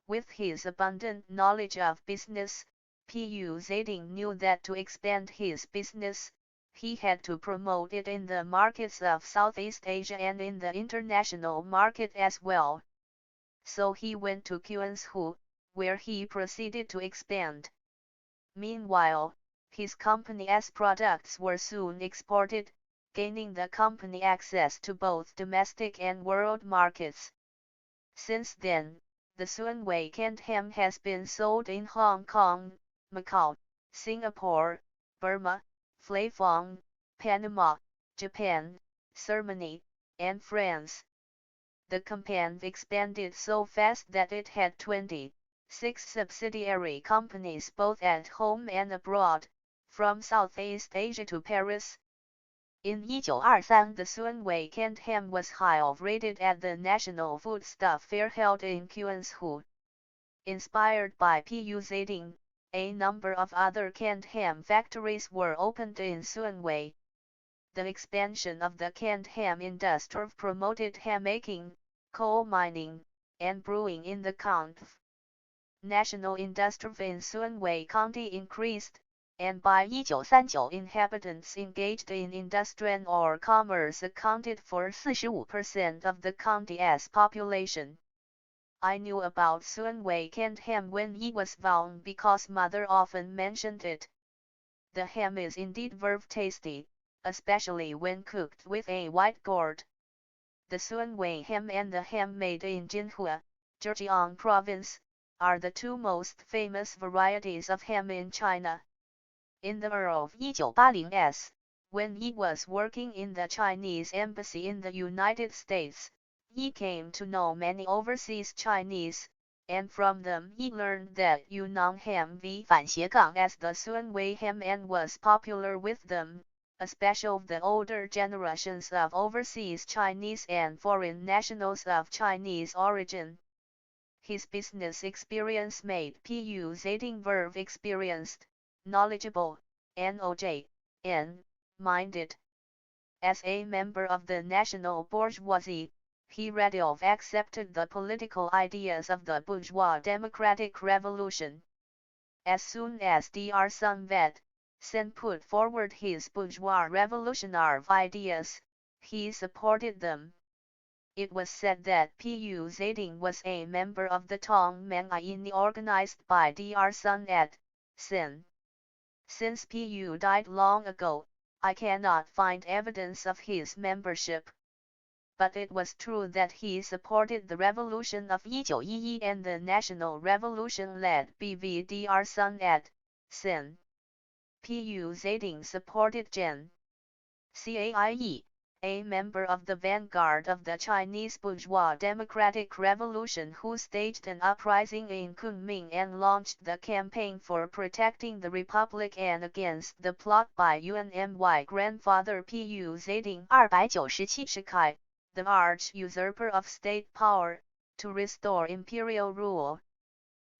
With his abundant knowledge of business, Pu Zeding knew that to expand his business, he had to promote it in the markets of Southeast Asia and in the international market as well. So he went to Quanzhou, where he proceeded to expand. Meanwhile, his company's products were soon exported, gaining the company access to both domestic and world markets. Since then, the Sunway canned ham has been sold in Hong Kong, Macau, Singapore, Burma, Flavong, Panama, Japan, Germany, and France. The company expanded so fast that it had 26 subsidiary companies both at home and abroad, from Southeast Asia to Paris. In 1923, the Sunway canned ham was highly rated at the National Foodstuff Fair held in Quanzhou. Inspired by Pu Zeding, a number of other canned ham factories were opened in Sunway. The expansion of the canned ham industry promoted ham making, coal mining, and brewing in the county. National industry in Sunway County increased, and by 1939 inhabitants engaged in industry or commerce accounted for 45% of the county's population. I knew about Sunway canned ham when he was young because mother often mentioned it. The ham is indeed very tasty, especially when cooked with a white gourd. The Sunway ham and the ham made in Jinhua, Zhejiang province, are the two most famous varieties of ham in China. In the year of 1980s, when he was working in the Chinese embassy in the United States, he came to know many overseas Chinese, and from them he learned that Yunnan ham as the Sunway ham and was popular with them, especially the older generations of overseas Chinese and foreign nationals of Chinese origin. His business experience made Pu Zeding very experienced, knowledgeable, and minded. As a member of the national bourgeoisie, he readily accepted the political ideas of the bourgeois democratic revolution. As soon as Dr. Sun Yat-sen put forward his bourgeois revolutionary ideas, he supported them. It was said that Pu Zeding was a member of the Tongmengyi organized by Dr. Sun Yat-sen. Since Pu died long ago, I cannot find evidence of his membership. But it was true that he supported the revolution of 1911 and the national revolution led by Dr. Sun Yat-sen. Pu Zeding supported Gen. Caie, a member of the vanguard of the Chinese bourgeois democratic revolution who staged an uprising in Kunming and launched the campaign for protecting the republic and against the plot by UNMY grandfather Pu Zeding 297 Shikai, the arch-usurper of state power, to restore imperial rule.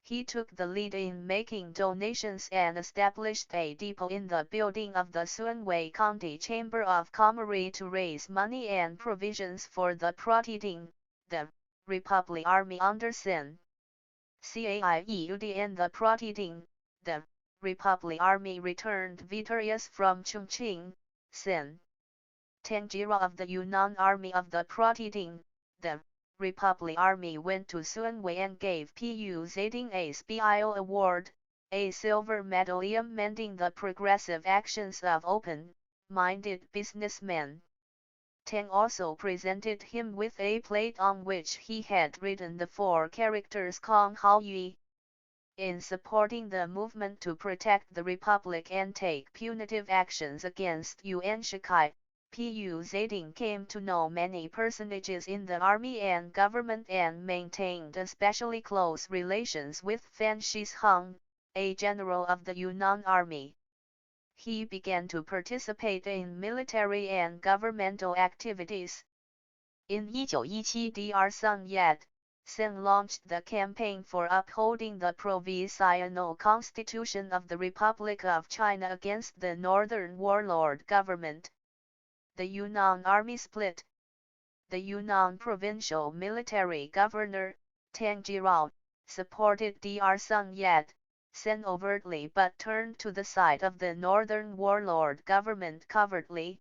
He took the lead in making donations and established a depot in the building of the Sunway County Chamber of Commerce to raise money and provisions for the proceeding, the Republic Army under Sen. Caieud and the proceeding, the Republic Army returned victorious from Chongqing, Sen. Tangjira of the Yunnan Army of the proceeding, the Republic Army went to Sunway and gave Pu Zeding a Special Award, a silver medallion mending the progressive actions of open-minded businessmen. Tang also presented him with a plate on which he had written the 4 characters Kong Hao Yi. In supporting the movement to protect the Republic and take punitive actions against Yuan Shikai, Pu Zeding came to know many personages in the army and government and maintained especially close relations with Fan Shisheng, a general of the Yunnan army. He began to participate in military and governmental activities. In 1917, Dr. Sun Yat-sen launched the campaign for upholding the provisional constitution of the Republic of China against the Northern Warlord government. The Yunnan army split. The Yunnan provincial military governor, Tang Jirao, supported Dr. Sun Yat-sen overtly but turned to the side of the Northern Warlord government covertly.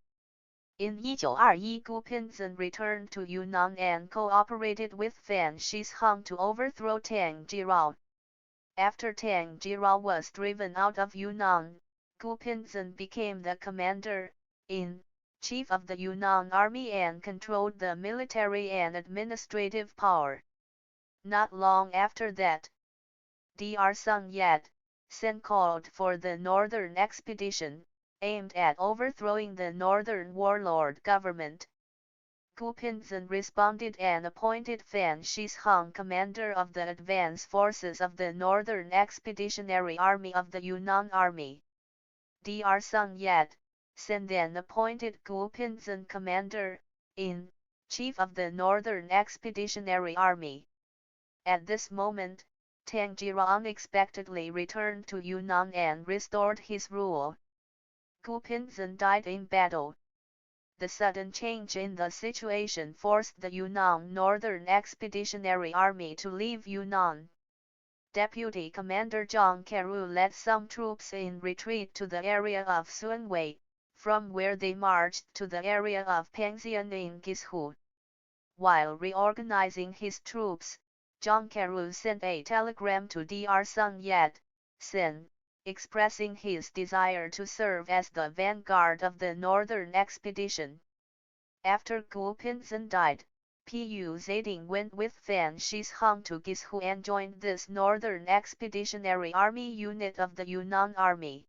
In 1921, Gu Pinzan returned to Yunnan and cooperated with Fan Shisheng to overthrow Tang Jirao. After Tang Jirao was driven out of Yunnan, Gu Pinzan became the commander-in-chief of the Yunnan army and controlled the military and administrative power. Not long after that, Dr. Sun Yat-sen called for the Northern Expedition, aimed at overthrowing the Northern warlord government. Gu Pinzan responded and appointed Fan Shishang commander of the advance forces of the Northern Expeditionary Army of the Yunnan Army. Dr. Sun Yat-sen then appointed Gu Pinzan commander-in-chief of the Northern Expeditionary Army. At this moment, Tang Jira unexpectedly returned to Yunnan and restored his rule. Gu Pinzan died in battle. The sudden change in the situation forced the Yunnan Northern Expeditionary Army to leave Yunnan. Deputy Commander Zhang Keru led some troops in retreat to the area of Sunwei, from where they marched to the area of Pengxian in Guizhou. While reorganizing his troops, Zhang Keru sent a telegram to Dr. Sun Yat-sen, expressing his desire to serve as the vanguard of the northern expedition. After Gu Pinzan died, Pu Zeding went with Fan Shishang to Guizhou and joined this northern expeditionary army unit of the Yunnan Army.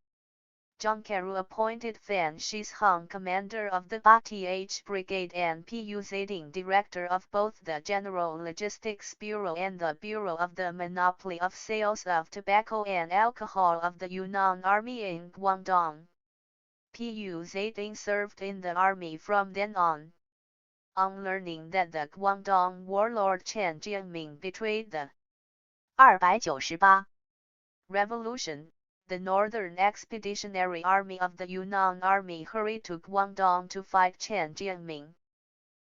Zhang Keru appointed Fan Shishang commander of the Bath Brigade and Pu Zeding director of both the General Logistics Bureau and the Bureau of the Monopoly of Sales of Tobacco and Alcohol of the Yunnan Army in Guangdong. Pu Zeding served in the army from then on. On learning that the Guangdong warlord Chen Jiangming betrayed the 298 revolution, the Northern Expeditionary Army of the Yunnan Army hurried to Guangdong to fight Chen Jiangming.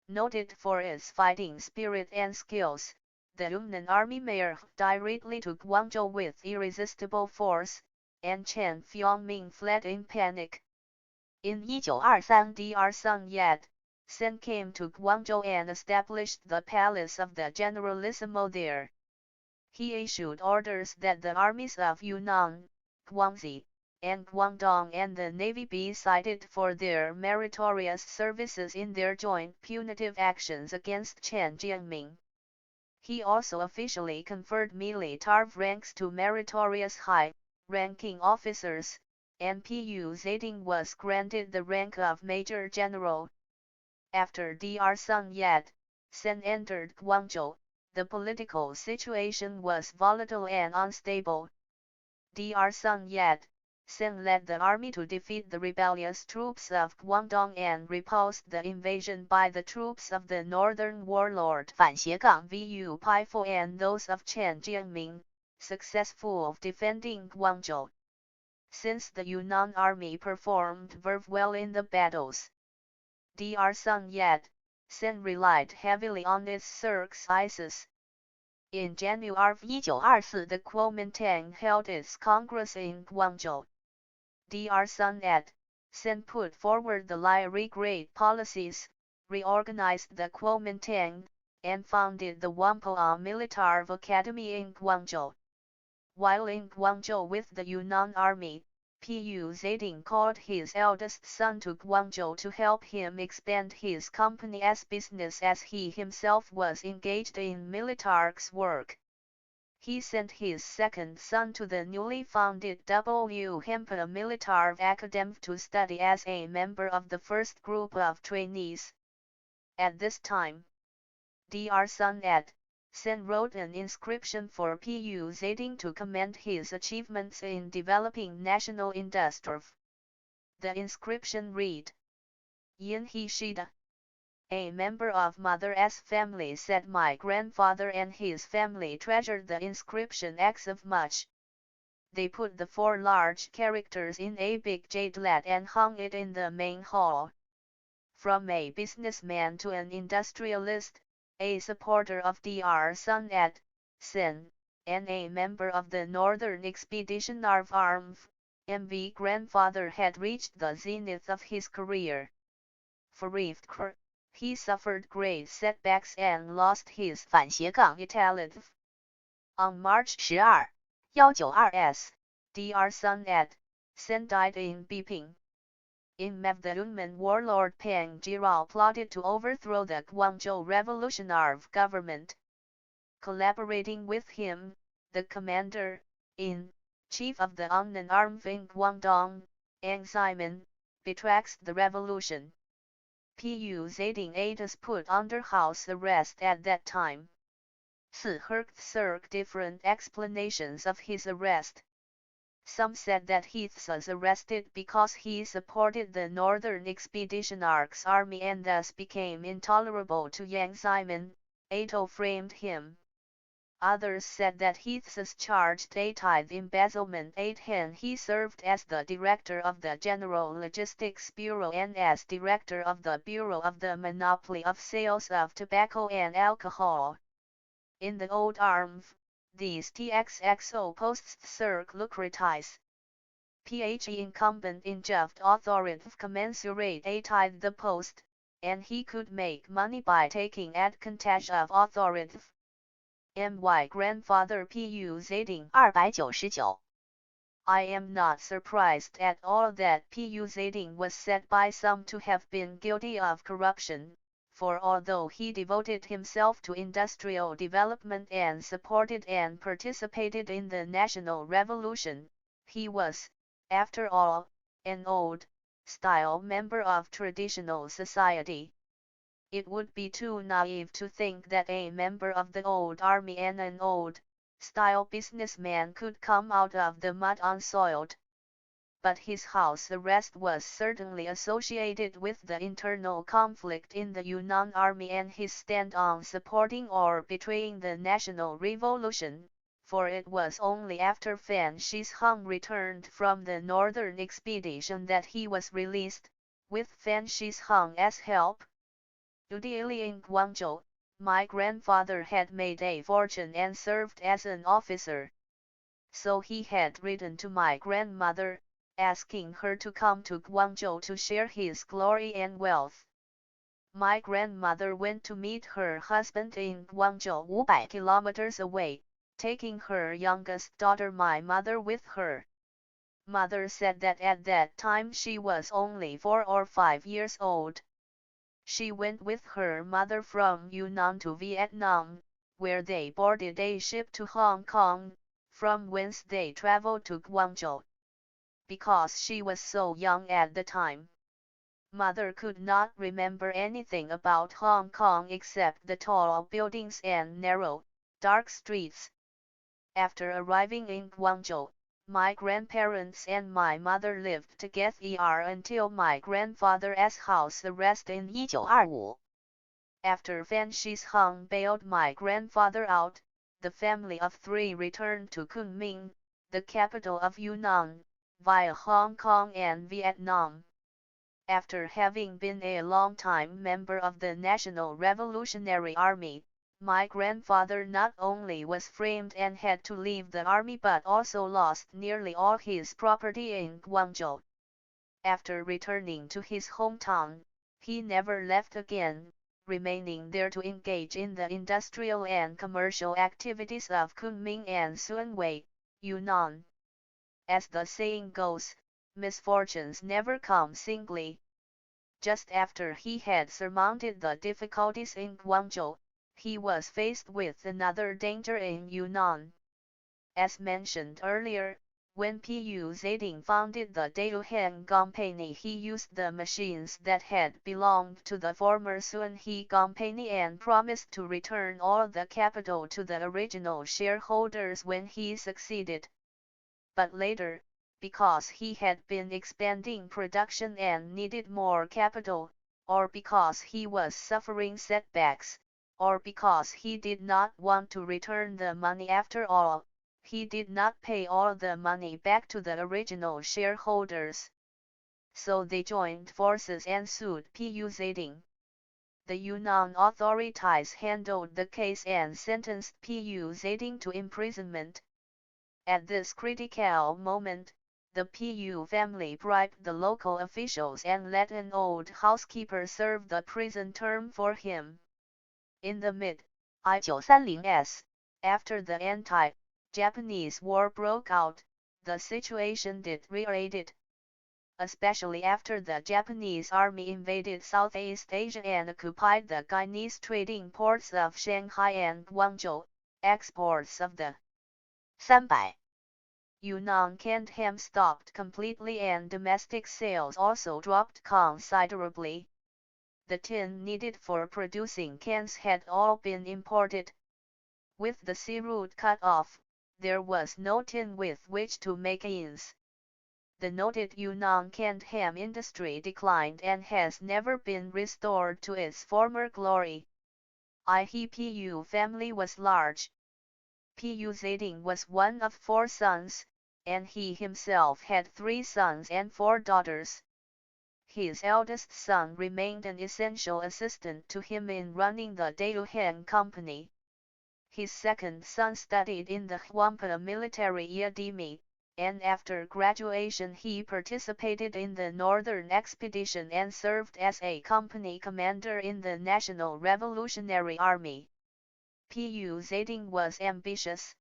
Noted for its fighting spirit and skills, the Yunnan Army marched directly to Guangzhou with irresistible force, and Chen Jiangming fled in panic. In 1923, Dr. Sun Yat-sen came to Guangzhou and established the palace of the Generalissimo there. He issued orders that the armies of Yunnan, Guangxi, and Guangdong and the Navy be cited for their meritorious services in their joint punitive actions against Chen Jiangming. He also officially conferred military ranks to meritorious high-ranking officers, and Pu Zeding was granted the rank of Major General. After Dr. Sun Yat-sen entered Guangzhou, the political situation was volatile and unstable. Dr. Sun Yat-sen led the army to defeat the rebellious troops of Guangdong and repulsed the invasion by the troops of the northern warlord Vu Paifo and those of Chen Jiangming, successful defending Guangzhou. Since the Yunnan army performed very well in the battles, Dr. Sun Yat-sen relied heavily on its exercises. In January 1924, the Kuomintang held its Congress in Guangzhou. Dr. Sun Yat-sen put forward the Lie-Regret policies, reorganized the Kuomintang, and founded the Whampoa Military Academy in Guangzhou. While in Guangzhou with the Yunnan Army, Pu Zeding called his eldest son to Guangzhou to help him expand his company's business as he himself was engaged in military work. He sent his second son to the newly founded W. Hempa Military Academy to study as a member of the first group of trainees. At this time, Dr. Sun Yat-sen wrote an inscription for Pu Zeding to commend his achievements in developing national industry. The inscription read, Yin He Shida. A member of mother's family said my grandfather and his family treasured the inscription of much. They put the 4 large characters in a big jade lat and hung it in the main hall. From a businessman to an industrialist, a supporter of Dr. Sun Yat-sen, and a member of the Northern Expeditionary Army, MV grandfather had reached the zenith of his career. For he suffered great setbacks and lost his talent. On March 12, 1992, Dr. Sun Yat-sen died in Beiping. In May, the Yunnan warlord Peng Jiral plotted to overthrow the Guangzhou revolutionary government. collaborating with him, the commander-in-chief of the Unknown Army in Guangdong, Deng Xiaoping, betracks the revolution. Pu Zeding was put under house arrest at that time. There different explanations of his arrest. Some said that he was arrested because he supported the Northern Expeditionaries Army and thus became intolerable to Yang Xiaoping, Ato framed him. Others said that he was charged a tithe embezzlement and he served as the director of the General Logistics Bureau and as director of the Bureau of the Monopoly of Sales of Tobacco and Alcohol. In the old army, these TXXO posts lucratize. PHE incumbent in Jeft authority commensurate a tithe the post, and he could make money by taking advantage of authority. My grandfather Pu Zeding 299. I am not surprised at all that Pu Zeding was said by some to have been guilty of corruption, for although he devoted himself to industrial development and supported and participated in the national revolution, he was, after all, an old-style member of traditional society. It would be too naive to think that a member of the old army and an old-style businessman could come out of the mud unsoiled. But his house arrest was certainly associated with the internal conflict in the Yunnan army and his stand on supporting or betraying the national revolution, for it was only after Fan Shishang returned from the northern expedition that he was released, with Fan Shishang's help. Usually in Guangzhou, my grandfather had made a fortune and served as an officer. So he had written to my grandmother, asking her to come to Guangzhou to share his glory and wealth. My grandmother went to meet her husband in Guangzhou 500 kilometers away, taking her youngest daughter my mother with her. Mother said that at that time she was only 4 or 5 years old. She went with her mother from Yunnan to Vietnam, where they boarded a ship to Hong Kong, from whence they traveled to Guangzhou. Because she was so young at the time, Mother could not remember anything about Hong Kong except the tall buildings and narrow, dark streets. After arriving in Guangzhou, my grandparents and my mother lived together until my grandfather's house arrest in 1925. After Fan Shishang bailed my grandfather out, the family of 3 returned to Kunming, the capital of Yunnan, via Hong Kong and Vietnam. After having been a long-time member of the National Revolutionary Army, my grandfather not only was framed and had to leave the army but also lost nearly all his property in Guangzhou. After returning to his hometown, he never left again, remaining there to engage in the industrial and commercial activities of Kunming and Sunwei, Yunnan. As the saying goes, misfortunes never come singly. Just after he had surmounted the difficulties in Guangzhou, he was faced with another danger in Yunnan. As mentioned earlier, when Pu Zeding founded the Daoheng Company, he used the machines that had belonged to the former Sunhe Company and promised to return all the capital to the original shareholders when he succeeded. But later, because he had been expanding production and needed more capital, or because he was suffering setbacks, or because he did not want to return the money after all, he did not pay all the money back to the original shareholders. So they joined forces and sued Pu Zeding. The Yunnan authorities handled the case and sentenced Pu Zeding to imprisonment. At this critical moment, the Pu family bribed the local officials and let an old housekeeper serve the prison term for him. In the mid-1930s, after the anti-Japanese war broke out, the situation deteriorated. Especially after the Japanese army invaded Southeast Asia and occupied the Guyanese trading ports of Shanghai and Guangzhou, exports of the 300 Yunnan canned ham stopped completely and domestic sales also dropped considerably. The tin needed for producing cans had all been imported. With the sea route cut off, there was no tin with which to make ends. The noted Yunnan canned ham industry declined and has never been restored to its former glory. The Pu family was large. Pu Zeding was one of 4 sons, and he himself had 3 sons and 4 daughters. His eldest son remained an essential assistant to him in running the Daoheng Company. His second son studied in the Huampa Military Academy, and after graduation he participated in the Northern Expedition and served as a company commander in the National Revolutionary Army. Pu Zeding was ambitious.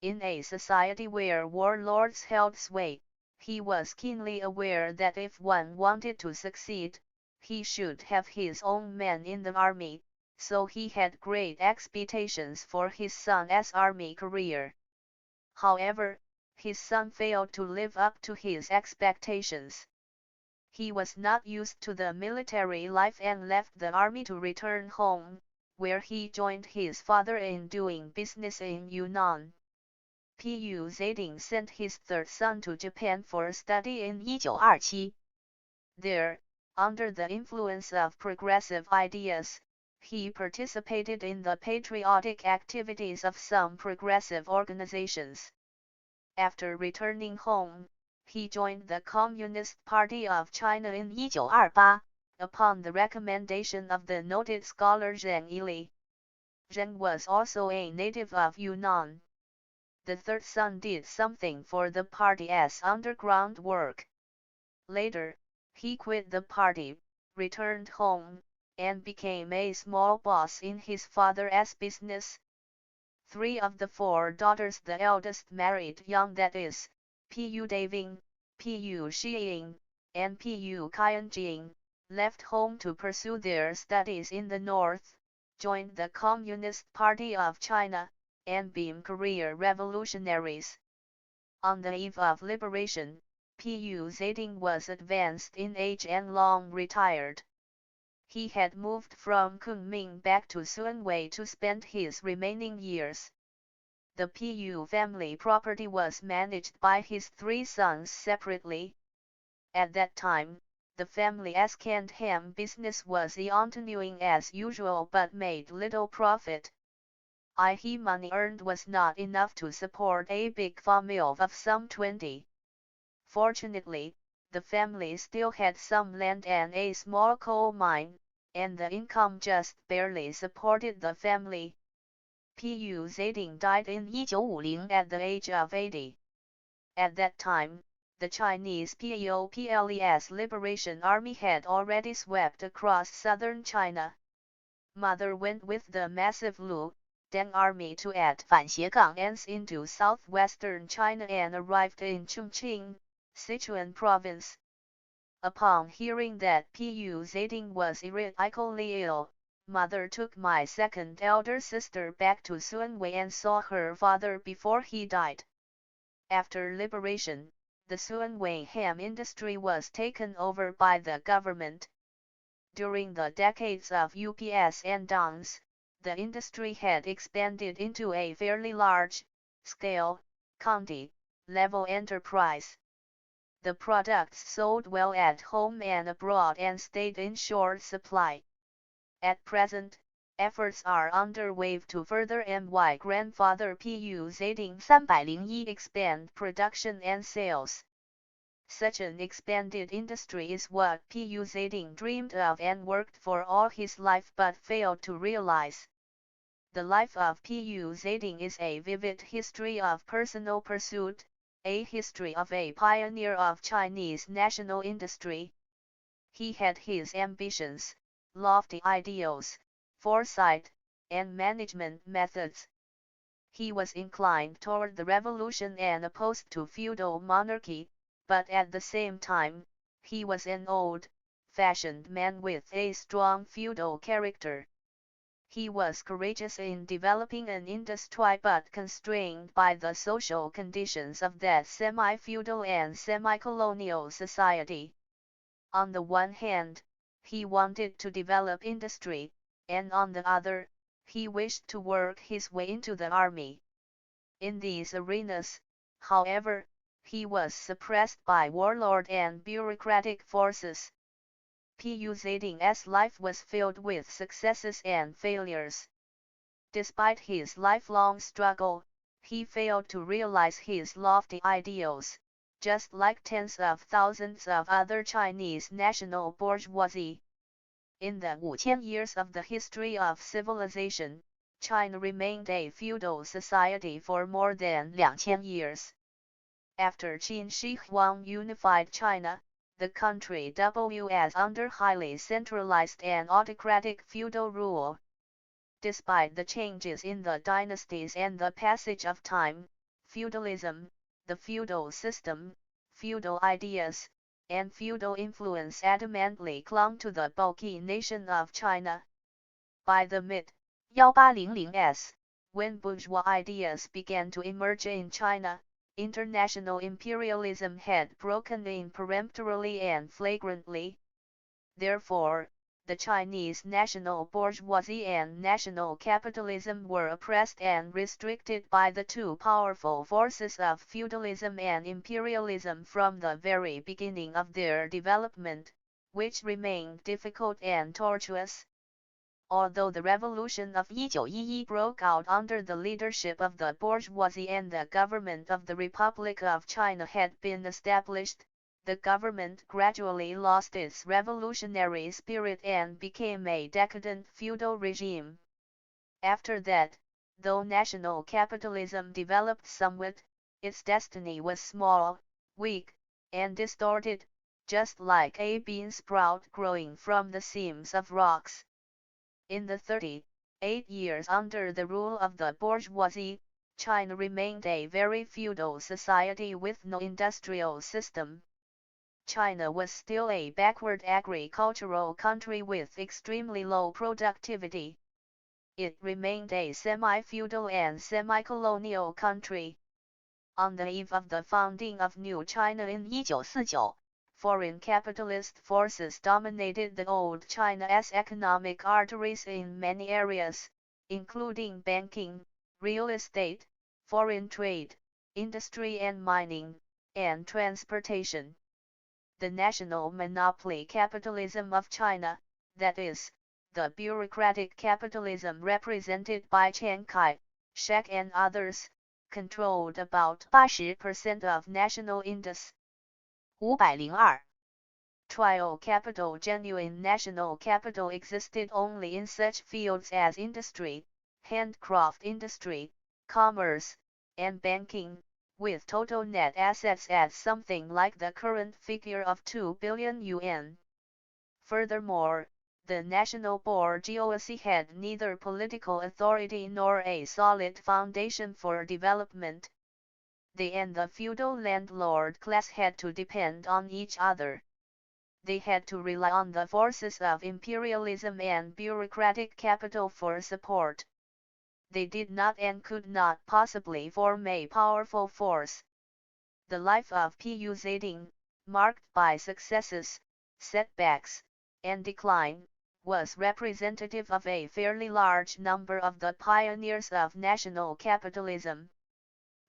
In a society where warlords held sway, he was keenly aware that if one wanted to succeed, he should have his own men in the army, so he had great expectations for his son's army career. However, his son failed to live up to his expectations. He was not used to the military life and left the army to return home, where he joined his father in doing business in Yunnan. Pu Zeding sent his third son to Japan for study in 1927 There, under the influence of progressive ideas, he participated in the patriotic activities of some progressive organizations. After returning home, he joined the Communist Party of China in 1928 upon the recommendation of the noted scholar Zheng Yili. Zheng was also a native of Yunnan. The third son did something for the party's underground work. Later, he quit the party, returned home, and became a small boss in his father's business. 3 of the 4 daughters, the eldest married young, that is, Pu Daving, Pu Shiying, and Pu Qianjing, left home to pursue their studies in the north, joined the Communist Party of China, and became career revolutionaries. On the eve of liberation, Pu Zeding was advanced in age and long retired. He had moved from Kunming back to Sunway to spend his remaining years. The Pu family property was managed by his 3 sons separately. At that time, the family's canned ham business was continuing as usual but made little profit. The money earned was not enough to support a big family of some 20. Fortunately, the family still had some land and a small coal mine, and the income just barely supported the family. Pu Zeding died in 1950 at the age of 80. At that time, the Chinese People's Liberation Army had already swept across southern China. Mother went with the massive Deng army to add 反斜杠 ends into southwestern China and arrived in Chongqing, Sichuan province. Upon hearing that Pu Zeding was critically ill, Mother took my second elder sister back to Sunway and saw her father before he died. After liberation, the Sunway ham industry was taken over by the government. During the decades of UPS and Deng's, the industry had expanded into a fairly large-scale, county-level enterprise. The products sold well at home and abroad and stayed in short supply. At present, efforts are underway to further my grandfather Pu Zeding 301 expand production and sales. Such an expanded industry is what Pu Zeding dreamed of and worked for all his life but failed to realize. The life of Pu Zeding is a vivid history of personal pursuit, a history of a pioneer of Chinese national industry. He had his ambitions, lofty ideals, foresight, and management methods. He was inclined toward the revolution and opposed to feudal monarchy, but at the same time, he was an old-fashioned man with a strong feudal character. He was courageous in developing an industry but constrained by the social conditions of that semi-feudal and semi-colonial society. On the one hand, he wanted to develop industry, and on the other, he wished to work his way into the army. In these arenas, however, he was suppressed by warlord and bureaucratic forces. Pu Zeding's life was filled with successes and failures. Despite his lifelong struggle, he failed to realize his lofty ideals, just like tens of thousands of other Chinese national bourgeoisie. In the 5,000 years of the history of civilization, China remained a feudal society for more than 2,000 years. After Qin Shi Huang unified China, the country was under highly centralized and autocratic feudal rule. Despite the changes in the dynasties and the passage of time, feudalism, the feudal system, feudal ideas, and feudal influence adamantly clung to the bulky nation of China. By the mid-1800s, when bourgeois ideas began to emerge in China, international imperialism had broken in peremptorily and flagrantly. Therefore, the Chinese national bourgeoisie and national capitalism were oppressed and restricted by the two powerful forces of feudalism and imperialism from the very beginning of their development, which remained difficult and tortuous. Although the revolution of 1911 broke out under the leadership of the bourgeoisie and the government of the Republic of China had been established, the government gradually lost its revolutionary spirit and became a decadent feudal regime. After that, though national capitalism developed somewhat, its destiny was small, weak, and distorted, just like a bean sprout growing from the seams of rocks. In the 38 years under the rule of the bourgeoisie, China remained a very feudal society with no industrial system. China was still a backward agricultural country with extremely low productivity. It remained a semi-feudal and semi-colonial country. On the eve of the founding of New China in 1949, foreign capitalist forces dominated the old China's economic arteries in many areas, including banking, real estate, foreign trade, industry and mining, and transportation. The national monopoly capitalism of China, that is, the bureaucratic capitalism represented by Chiang Kai-shek and others, controlled about 80% of national industry. 502. Trial capital. Genuine national capital existed only in such fields as industry, handcraft industry, commerce, and banking, with total net assets at something like the current figure of 2 billion yuan. Furthermore, the national bourgeoisie had neither political authority nor a solid foundation for development. They and the feudal landlord class had to depend on each other. They had to rely on the forces of imperialism and bureaucratic capital for support. They did not and could not possibly form a powerful force. The life of Pu Zeding, marked by successes, setbacks, and decline, was representative of a fairly large number of the pioneers of national capitalism.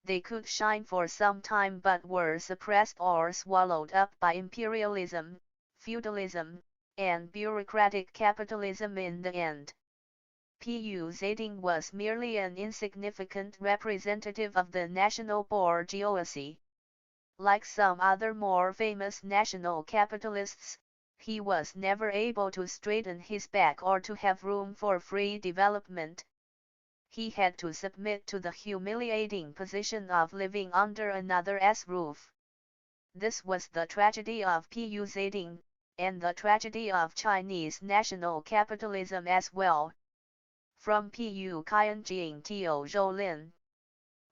They could shine for some time but were suppressed or swallowed up by imperialism, feudalism, and bureaucratic capitalism in the end. Pu Zeding was merely an insignificant representative of the national bourgeoisie. Like some other more famous national capitalists, he was never able to straighten his back or to have room for free development. He had to submit to the humiliating position of living under another's roof. This was the tragedy of Pu Zeding, and the tragedy of Chinese national capitalism as well. From Pu Qianjing Tio Zhoulin.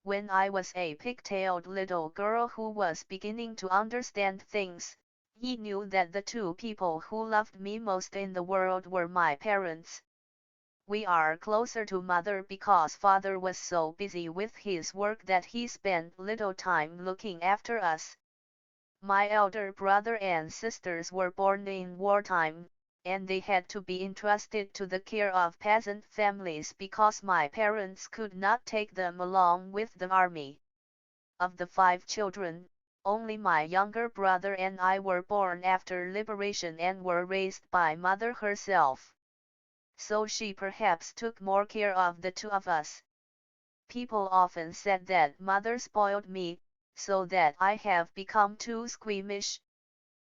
When I was a pigtailed little girl who was beginning to understand things, I knew that the two people who loved me most in the world were my parents. We are closer to mother because father was so busy with his work that he spent little time looking after us. My elder brother and sisters were born in wartime, and they had to be entrusted to the care of peasant families because my parents could not take them along with the army. Of the 5 children, only my younger brother and I were born after liberation and were raised by mother herself. So she perhaps took more care of the 2 of us. People often said that mother spoiled me, so that I have become too squeamish.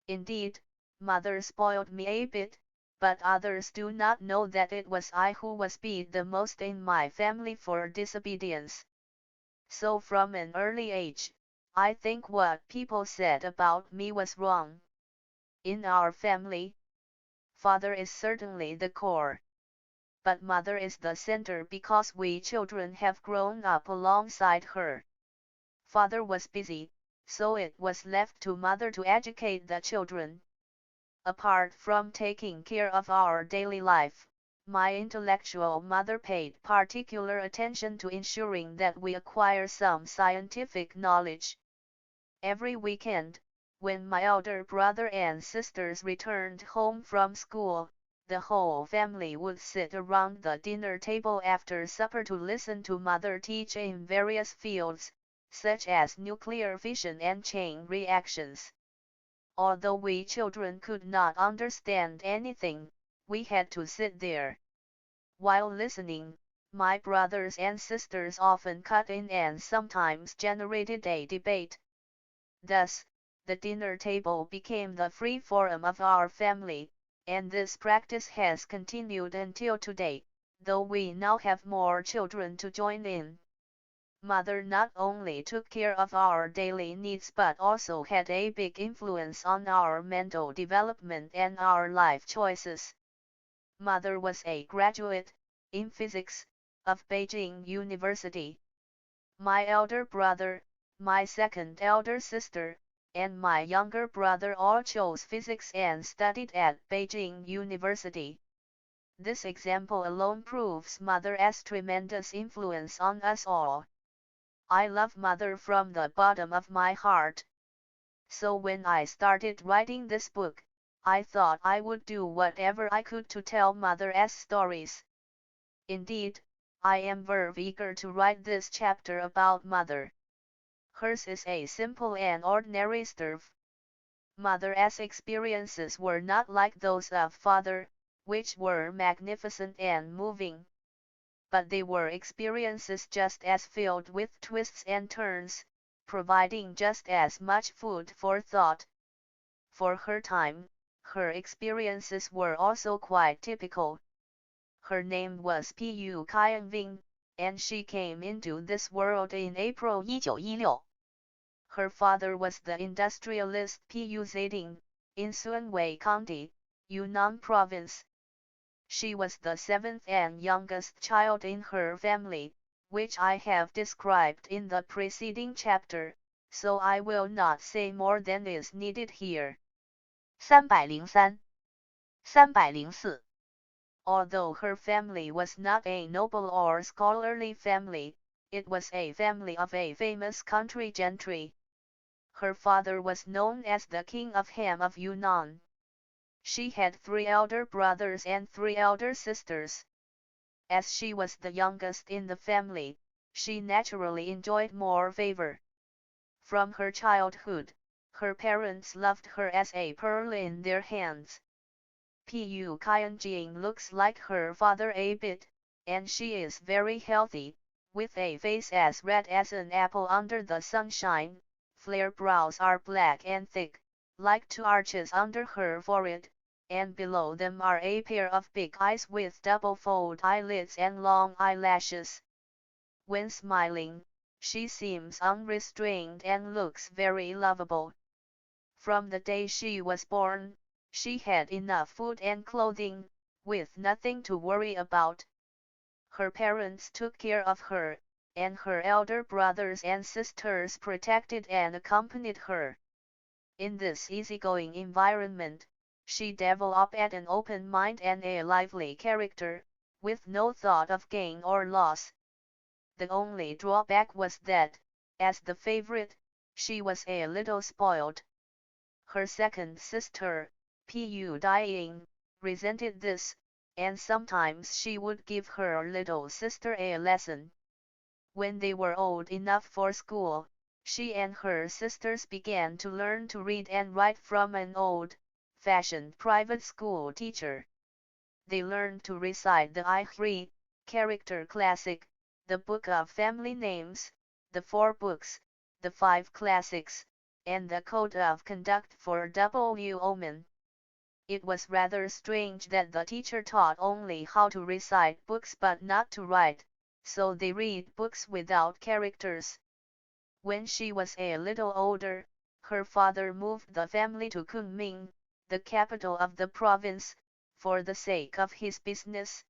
Indeed, mother spoiled me a bit, but others do not know that it was I who was beat the most in my family for disobedience. So from an early age, I think what people said about me was wrong. In our family, father is certainly the core. But mother is the center because we children have grown up alongside her. Father was busy, so it was left to mother to educate the children. Apart from taking care of our daily life, my intellectual mother paid particular attention to ensuring that we acquire some scientific knowledge. Every weekend, when my elder brother and sisters returned home from school, the whole family would sit around the dinner table after supper to listen to mother teach in various fields, such as nuclear fission and chain reactions. Although we children could not understand anything, we had to sit there. While listening, my brothers and sisters often cut in and sometimes generated a debate. Thus, the dinner table became the free forum of our family, and this practice has continued until today, though we now have more children to join in. Mother not only took care of our daily needs but also had a big influence on our mental development and our life choices. Mother was a graduate, in physics, of Beijing University. My elder brother, my second elder sister, and my younger brother all chose physics and studied at Beijing University. This example alone proves mother's tremendous influence on us all. I love mother from the bottom of my heart. So when I started writing this book, I thought I would do whatever I could to tell mother's stories. Indeed, I am very eager to write this chapter about mother. Hers is a simple and ordinary story. Mother's experiences were not like those of father, which were magnificent and moving. But they were experiences just as filled with twists and turns, providing just as much food for thought. For her time, her experiences were also quite typical. Her name was Pu Qianving, and she came into this world in April 1916. Her father was the industrialist Pu Zeding, in Sunwei County, Yunnan Province. She was the 7th and youngest child in her family, which I have described in the preceding chapter, so I will not say more than is needed here. 303、304。Although her family was not a noble or scholarly family, it was a family of a famous country gentry. Her father was known as the King of Ham of Yunnan. She had 3 elder brothers and 3 elder sisters. As she was the youngest in the family, she naturally enjoyed more favor. From her childhood, her parents loved her as a pearl in their hands. Pu Qianjing looks like her father a bit, and she is very healthy, with a face as red as an apple under the sunshine. Flare brows are black and thick, like 2 arches under her forehead, and below them are a pair of big eyes with double-fold eyelids and long eyelashes. When smiling, she seems unrestrained and looks very lovable. From the day she was born, she had enough food and clothing, with nothing to worry about. Her parents took care of her, and her elder brothers and sisters protected and accompanied her. In this easygoing environment, she developed an open mind and a lively character, with no thought of gain or loss. The only drawback was that, as the favorite, she was a little spoiled. Her second sister, Deng, resented this, and sometimes she would give her little sister a lesson. When they were old enough for school, she and her sisters began to learn to read and write from an old-fashioned private school teacher. They learned to recite the I3 character classic, the Book of Family Names, the 4 books, the 5 classics, and the Code of Conduct for W. Omen. It was rather strange that the teacher taught only how to recite books but not to write, so they read books without characters. When she was a little older, her father moved the family to Kunming, the capital of the province, for the sake of his business.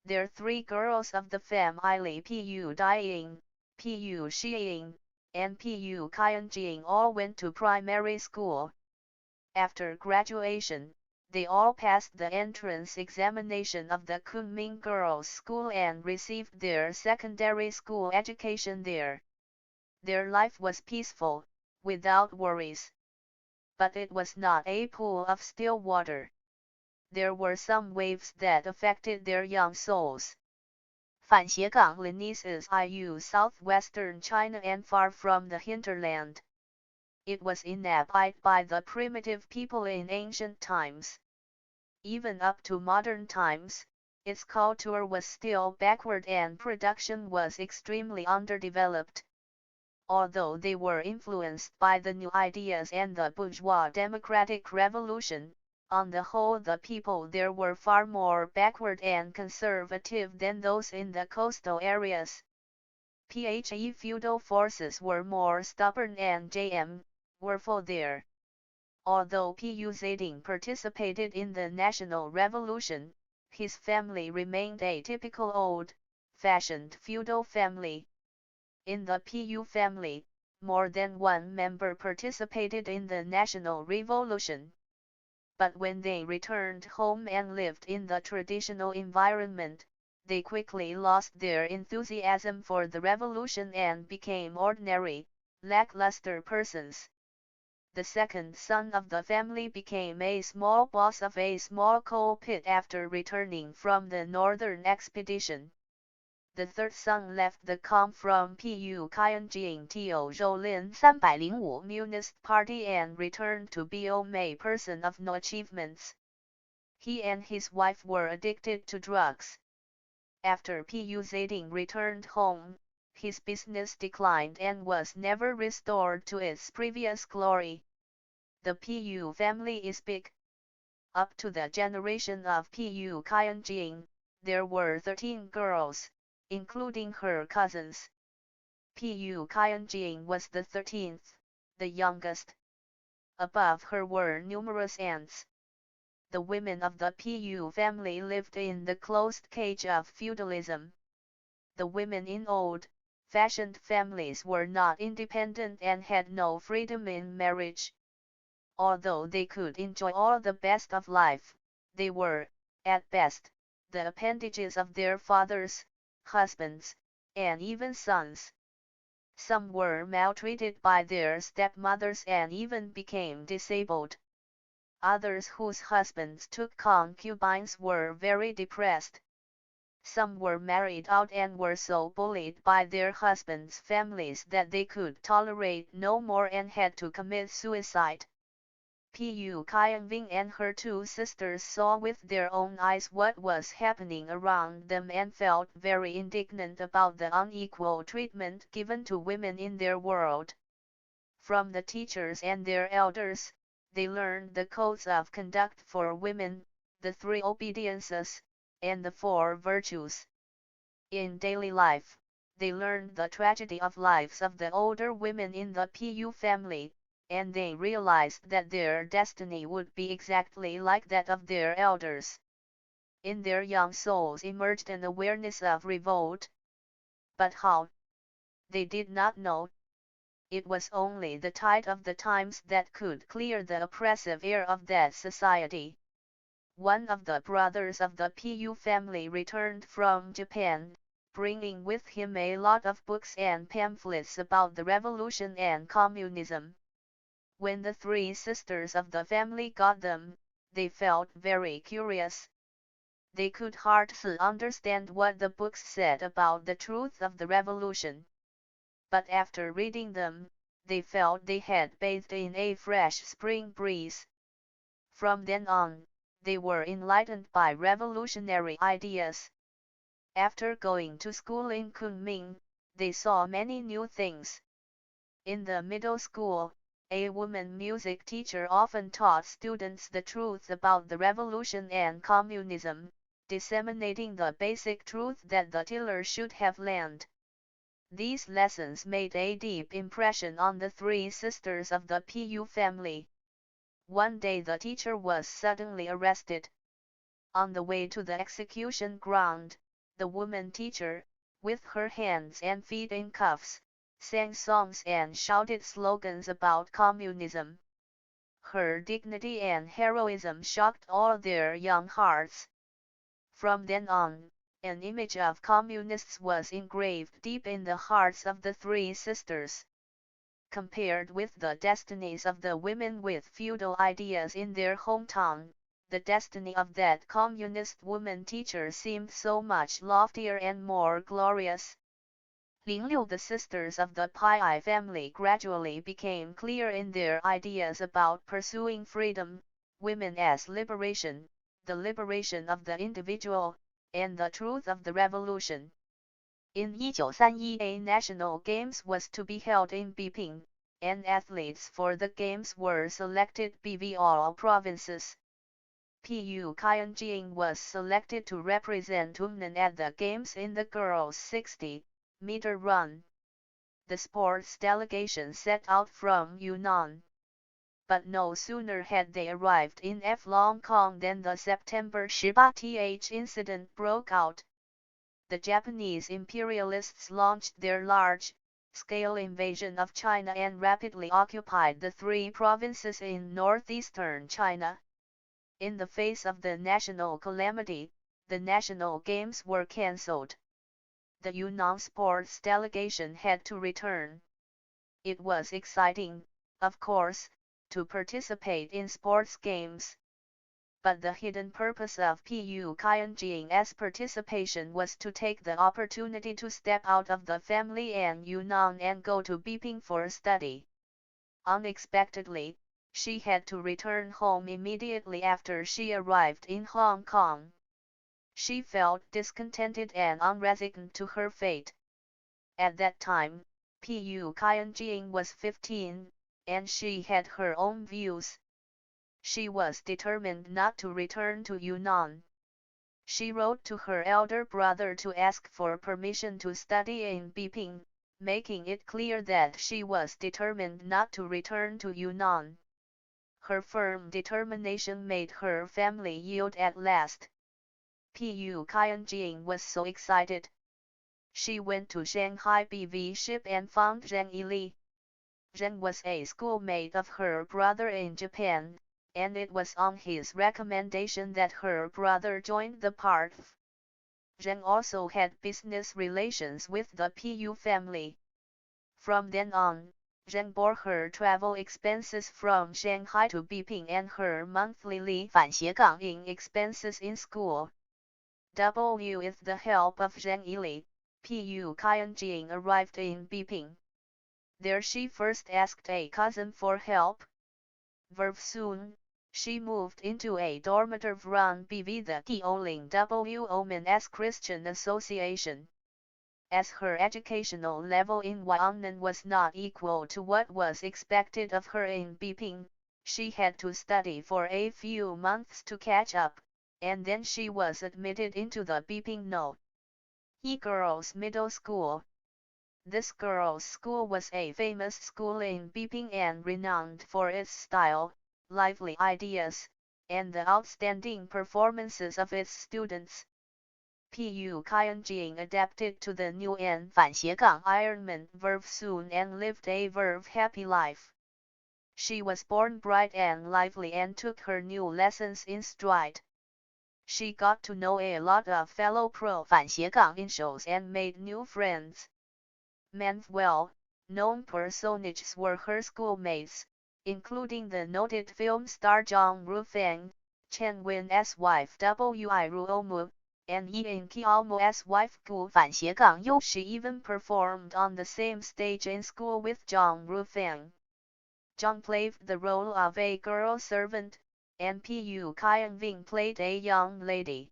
Their 3 girls of the family Pu Daying, Pu Xiying, and Pu Qianjing all went to primary school. After graduation, they all passed the entrance examination of the Kunming Girls' School and received their secondary school education there. Their life was peaceful, without worries. But it was not a pool of still water. There were some waves that affected their young souls. 反斜杠 Linese is IU southwestern China and far from the hinterland. It was inhabited by the primitive people in ancient times. Even up to modern times, its culture was still backward and production was extremely underdeveloped. Although they were influenced by the new ideas and the bourgeois democratic revolution, on the whole the people there were far more backward and conservative than those in the coastal areas. The feudal forces were more stubborn and powerful there. Although Pu Zeding participated in the national revolution, his family remained a typical old-fashioned feudal family. In the Pu family, more than one member participated in the national revolution. But when they returned home and lived in the traditional environment, they quickly lost their enthusiasm for the revolution and became ordinary, lackluster persons. The second son of the family became a small boss of a small coal pit after returning from the northern expedition. The third son left the com from Pu Qianjing Tio Zhoulin 305 Communist Party and returned to become a person of no achievements. He and his wife were addicted to drugs. After Pu Zeding returned home, his business declined and was never restored to its previous glory. The Pu family is big. Up to the generation of Pu Qianjing, there were 13 girls, including her cousins. Pu Qianjing was the 13th, the youngest. Above her were numerous aunts. The women of the Pu family lived in the closed cage of feudalism. The women in old-fashioned families were not independent and had no freedom in marriage. Although they could enjoy all the best of life, they were, at best, the appendages of their fathers, husbands, and even sons. Some were maltreated by their stepmothers and even became disabled. Others whose husbands took concubines were very depressed. Some were married out and were so bullied by their husbands' families that they could tolerate no more and had to commit suicide. Pu Qianving and her 2 sisters saw with their own eyes what was happening around them and felt very indignant about the unequal treatment given to women in their world. From the teachers and their elders, they learned the codes of conduct for women, the 3 obediences, and the 4 virtues. In daily life, they learned the tragedy of lives of the older women in the Pu family, and they realized that their destiny would be exactly like that of their elders. In their young souls emerged an awareness of revolt. But how? They did not know. It was only the tide of the times that could clear the oppressive air of that society. one of the brothers of the Pu family returned from Japan, bringing with him a lot of books and pamphlets about the revolution and communism. When the three sisters of the family got them, they felt very curious. They could hardly understand what the books said about the truth of the revolution. But after reading them, they felt they had bathed in a fresh spring breeze. From then on, they were enlightened by revolutionary ideas. After going to school in Kunming, they saw many new things. In the middle school, a woman music teacher often taught students the truth about the revolution and communism, disseminating the basic truth that the tiller should have learned. These lessons made a deep impression on the three sisters of the Pu family. One day the teacher was suddenly arrested. On the way to the execution ground, the woman teacher, with her hands and feet in cuffs, sang songs and shouted slogans about communism. Her dignity and heroism shocked all their young hearts. From then on, an image of communists was engraved deep in the hearts of the three sisters. Compared with the destinies of the women with feudal ideas in their hometown, the destiny of that communist woman teacher seemed so much loftier and more glorious. 06 The sisters of the Pi family gradually became clear in their ideas about pursuing freedom, women as liberation, the liberation of the individual, and the truth of the revolution. In 1931, a national games was to be held in Beiping, and athletes for the games were selected bv all provinces. Pu Qianjing was selected to represent Yunnan at the games in the girls' 60-meter run. The sports delegation set out from Yunnan. But no sooner had they arrived in Long Kong than the September 18th incident broke out. The Japanese imperialists launched their large-scale invasion of China and rapidly occupied the three provinces in northeastern China. In the face of the national calamity, the national games were cancelled. The Yunnan sports delegation had to return. It was exciting, of course, to participate in sports games. But the hidden purpose of Pu Qianjing's participation was to take the opportunity to step out of the family and Yunnan and go to Beiping for study. Unexpectedly, she had to return home immediately after she arrived in Hong Kong. She felt discontented and unresigned to her fate. At that time, Pu Qianjing was 15, and she had her own views. She was determined not to return to Yunnan. She wrote to her elder brother to ask for permission to study in Beiping, making it clear that she was determined not to return to Yunnan. Her firm determination made her family yield at last. Pu Qianjing was so excited. She went to Shanghai BV ship and found Zhang Yili. Zhang was a schoolmate of her brother in Japan, and it was on his recommendation that her brother joined the party. Zhang also had business relations with the Pu family. From then on, Zhang bore her travel expenses from Shanghai to Beiping and her monthly Li Fan expenses in school. With the help of Zhang Yili, Pu Qianjing arrived in Beiping. There she first asked a cousin for help. Very soon, she moved into a dormitory run by the Keoling Women's Christian Association. As her educational level in Yunnan was not equal to what was expected of her in Beiping, she had to study for a few months to catch up, and then she was admitted into the Beiping No. Girls' Middle School. This girls' school was a famous school in Beiping and renowned for its style, lively ideas, and the outstanding performances of its students. Pu Qianjing adapted to the new environment very soon and lived a very happy life. She was born bright and lively and took her new lessons in stride. She got to know a lot of fellow pro-反斜杠 and made new friends. Many well-known personages were her schoolmates, including the noted film star Zhang Rufeng, Chen Wen's wife Wei Ruomu, and Yin Qiaomo's wife Gu 反斜杠 She even performed on the same stage in school with Zhang Rufeng. Zhang played the role of a girl servant, and Pu Qianving played a young lady.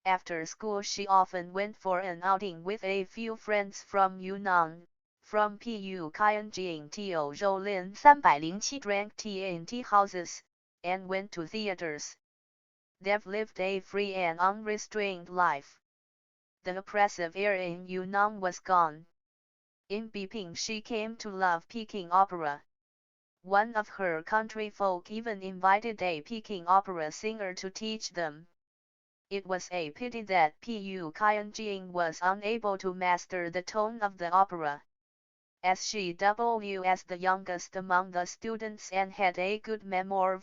After school she often went for an outing with a few friends from Yunnan. From Pu Qianjing to Zhoulin 307 drank tea in tea houses, and went to theaters. They've lived a free and unrestrained life. The oppressive era in Yunnan was gone. In Beiping she came to love Peking opera. One of her country folk even invited a Peking opera singer to teach them. It was a pity that Pu Qianjing was unable to master the tone of the opera. As she was the youngest among the students and had a good memory,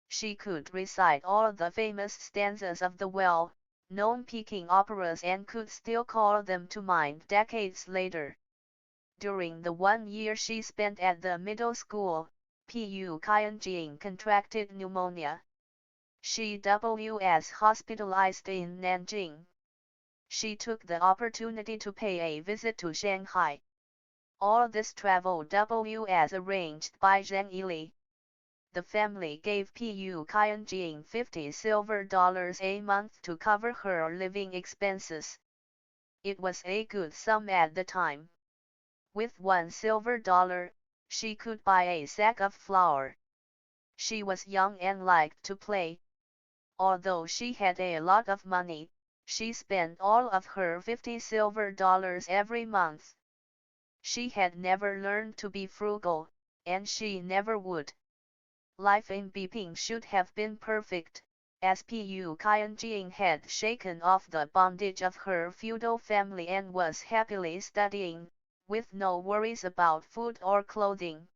she could recite all the famous stanzas of the well-known Peking operas and could still call them to mind decades later. During the 1 year she spent at the middle school, Pu Qianjing contracted pneumonia. She was hospitalized in Nanjing. She took the opportunity to pay a visit to Shanghai. All this travel was arranged by Zhang Yili. The family gave Pu Qianjing $50 a month to cover her living expenses. It was a good sum at the time. With $1, she could buy a sack of flour. She was young and liked to play. Although she had a lot of money, she spent all of her $50 every month. She had never learned to be frugal, and she never would. Life in Beiping should have been perfect, as Pu Qianjing had shaken off the bondage of her feudal family and was happily studying, with no worries about food or clothing.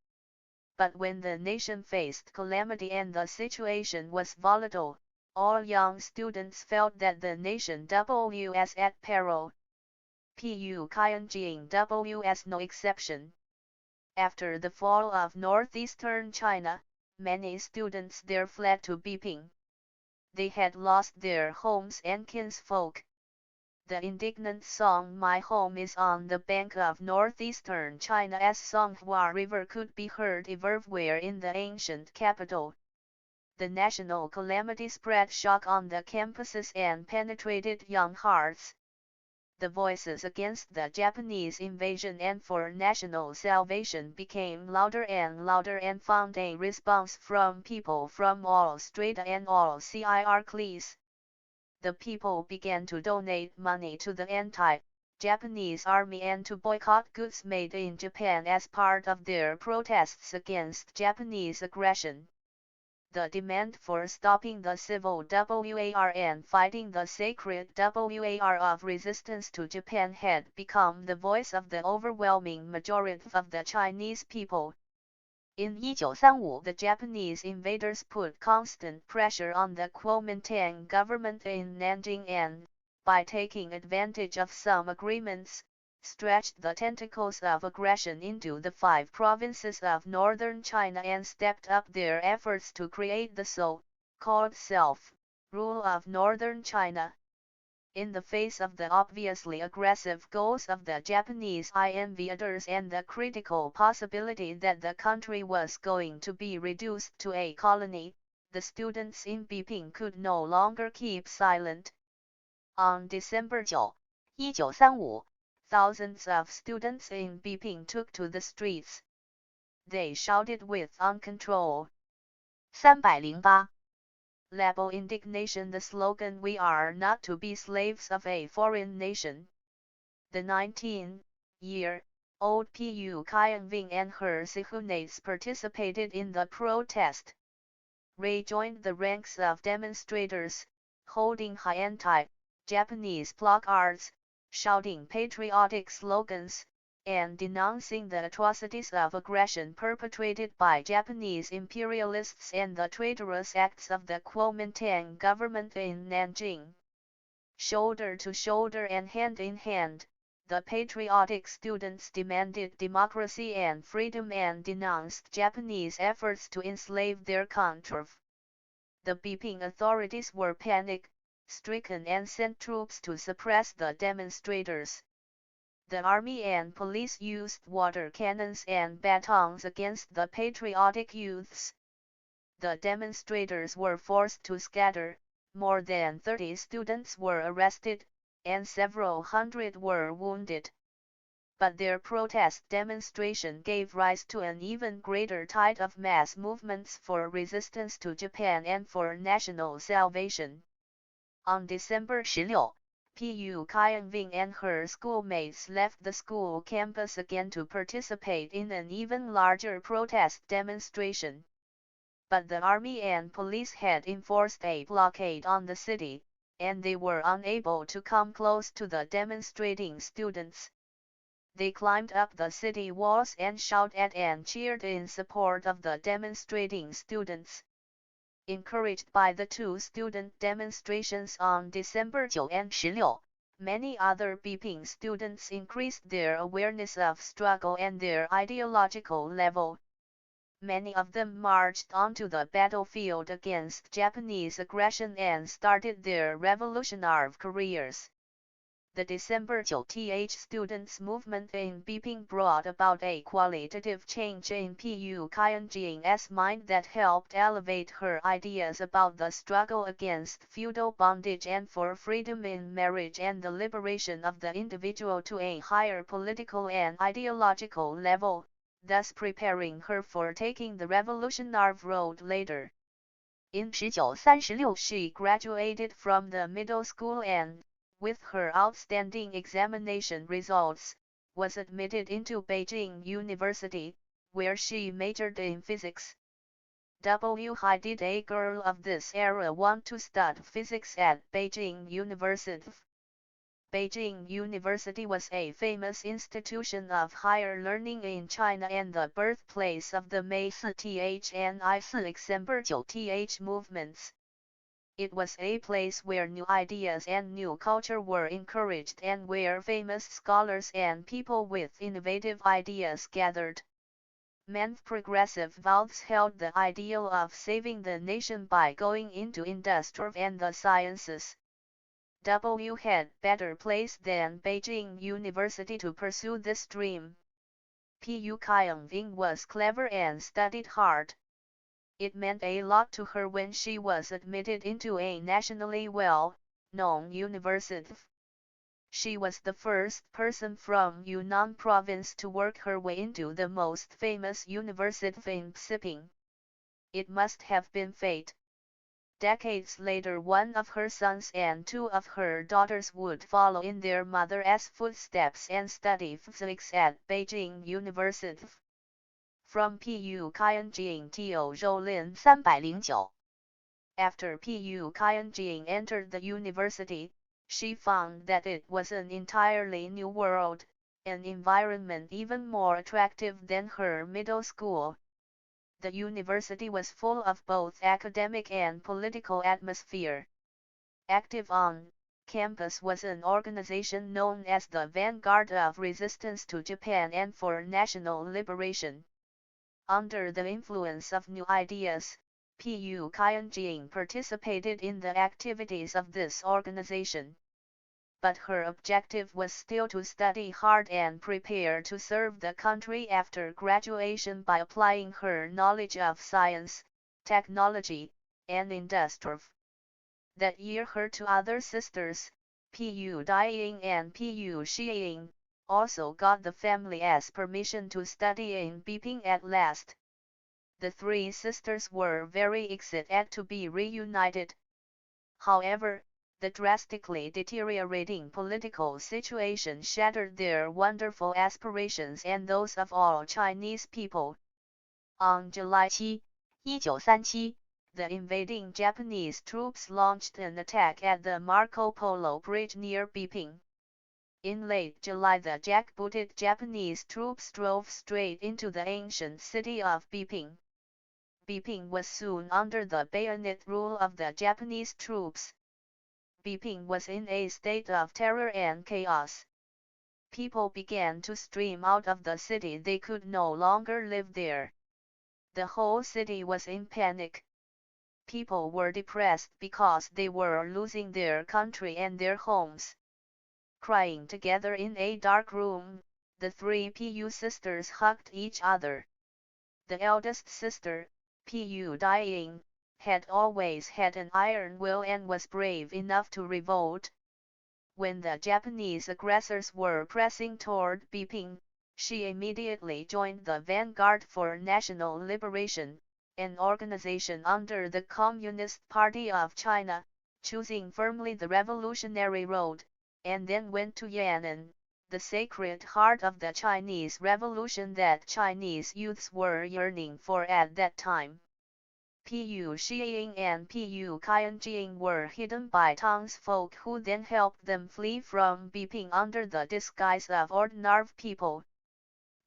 But when the nation faced calamity and the situation was volatile, all young students felt that the nation was at peril. Pu Qianjing was no exception. After the fall of northeastern China, many students there fled to Beiping. They had lost their homes and kinsfolk. The indignant song "My Home is on the Bank of Northeastern China's Songhua River" could be heard everywhere in the ancient capital. The national calamity spread shock on the campuses and penetrated young hearts. The voices against the Japanese invasion and for national salvation became louder and found a response from people from all strata and all circles. The people began to donate money to the anti-Japanese army and to boycott goods made in Japan as part of their protests against Japanese aggression. The demand for stopping the civil war and fighting the sacred war of resistance to Japan had become the voice of the overwhelming majority of the Chinese people. In 1935 the Japanese invaders put constant pressure on the Kuomintang government in Nanjing and, by taking advantage of some agreements, stretched the tentacles of aggression into the 5 provinces of northern China and stepped up their efforts to create the so-called self-rule of northern China. In the face of the obviously aggressive goals of the Japanese invaders and the critical possibility that the country was going to be reduced to a colony, the students in Beiping could no longer keep silent. On December 9, 1935 thousands of students in Beiping took to the streets. They shouted with uncontrolled 308 label indignation the slogan "We are not to be slaves of a foreign nation." The 19-year-old Pu Qianving and her schoolmates participated in the protest. Ray joined the ranks of demonstrators, holding high anti-Japanese placards, shouting patriotic slogans, and denouncing the atrocities of aggression perpetrated by Japanese imperialists and the traitorous acts of the Kuomintang government in Nanjing. Shoulder to shoulder and hand in hand, the patriotic students demanded democracy and freedom and denounced Japanese efforts to enslave their country. The Beiping authorities were panic-stricken and sent troops to suppress the demonstrators. The army and police used water cannons and batons against the patriotic youths. The demonstrators were forced to scatter, more than 30 students were arrested, and several hundred were wounded. But their protest demonstration gave rise to an even greater tide of mass movements for resistance to Japan and for national salvation. On December 16, Pu Qianving and her schoolmates left the school campus again to participate in an even larger protest demonstration. But the army and police had enforced a blockade on the city, and they were unable to come close to the demonstrating students. They climbed up the city walls and shouted at and cheered in support of the demonstrating students. Encouraged by the two student demonstrations on December 9 and 16, many other Beiping students increased their awareness of struggle and their ideological level. Many of them marched onto the battlefield against Japanese aggression and started their revolutionary careers. The December 9th students' movement in Beiping brought about a qualitative change in Pu Qianjing's mind that helped elevate her ideas about the struggle against feudal bondage and for freedom in marriage and the liberation of the individual to a higher political and ideological level, thus preparing her for taking the revolutionary road later. In 1936 she graduated from the middle school and, with her outstanding examination results, was admitted into Beijing University, where she majored in physics. Why did a girl of this era want to study physics at Beijing University? Beijing University was a famous institution of higher learning in China and the birthplace of the May 4th and December 9th movements. It was a place where new ideas and new culture were encouraged and where famous scholars and people with innovative ideas gathered. Many progressive youths held the ideal of saving the nation by going into industry and the sciences. Had better place than Beijing University to pursue this dream. Pu Qianving was clever and studied hard. It meant a lot to her when she was admitted into a nationally well-known university. She was the first person from Yunnan province to work her way into the most famous university in Xiaoping. It must have been fate. Decades later one of her sons and two of her daughters would follow in their mother's footsteps and study physics at Beijing University. From Pu Qianjing to Zhoulin 309. After Pu Qianjing entered the university, she found that it was an entirely new world, an environment even more attractive than her middle school. The university was full of both academic and political atmosphere. Active on campus was an organization known as the Vanguard of Resistance to Japan and for National Liberation. Under the influence of new ideas, Pu Qianjing participated in the activities of this organization. But her objective was still to study hard and prepare to serve the country after graduation by applying her knowledge of science, technology, and industry. That year her two other sisters, Pu Daying and Pu Xiying, also got the family's permission to study in Beiping at last. The three sisters were very excited to be reunited. However, the drastically deteriorating political situation shattered their wonderful aspirations and those of all Chinese people. On July 7, 1937, the invading Japanese troops launched an attack at the Marco Polo Bridge near Beiping. In late July, the jackbooted Japanese troops drove straight into the ancient city of Beiping. Beiping was soon under the bayonet rule of the Japanese troops. Beiping was in a state of terror and chaos. People began to stream out of the city. They could no longer live there. The whole city was in panic. People were depressed because they were losing their country and their homes. Crying together in a dark room, the three Pu sisters hugged each other. The eldest sister, Pu Deng, had always had an iron will and was brave enough to revolt. When the Japanese aggressors were pressing toward Beiping, she immediately joined the Vanguard for National Liberation, an organization under the Communist Party of China, choosing firmly the revolutionary road, and then went to Yan'an, the sacred heart of the Chinese Revolution that Chinese youths were yearning for at that time. Pu Xiaoping and Pu Qianjing were hidden by townsfolk who then helped them flee from Beiping under the disguise of ordinary people.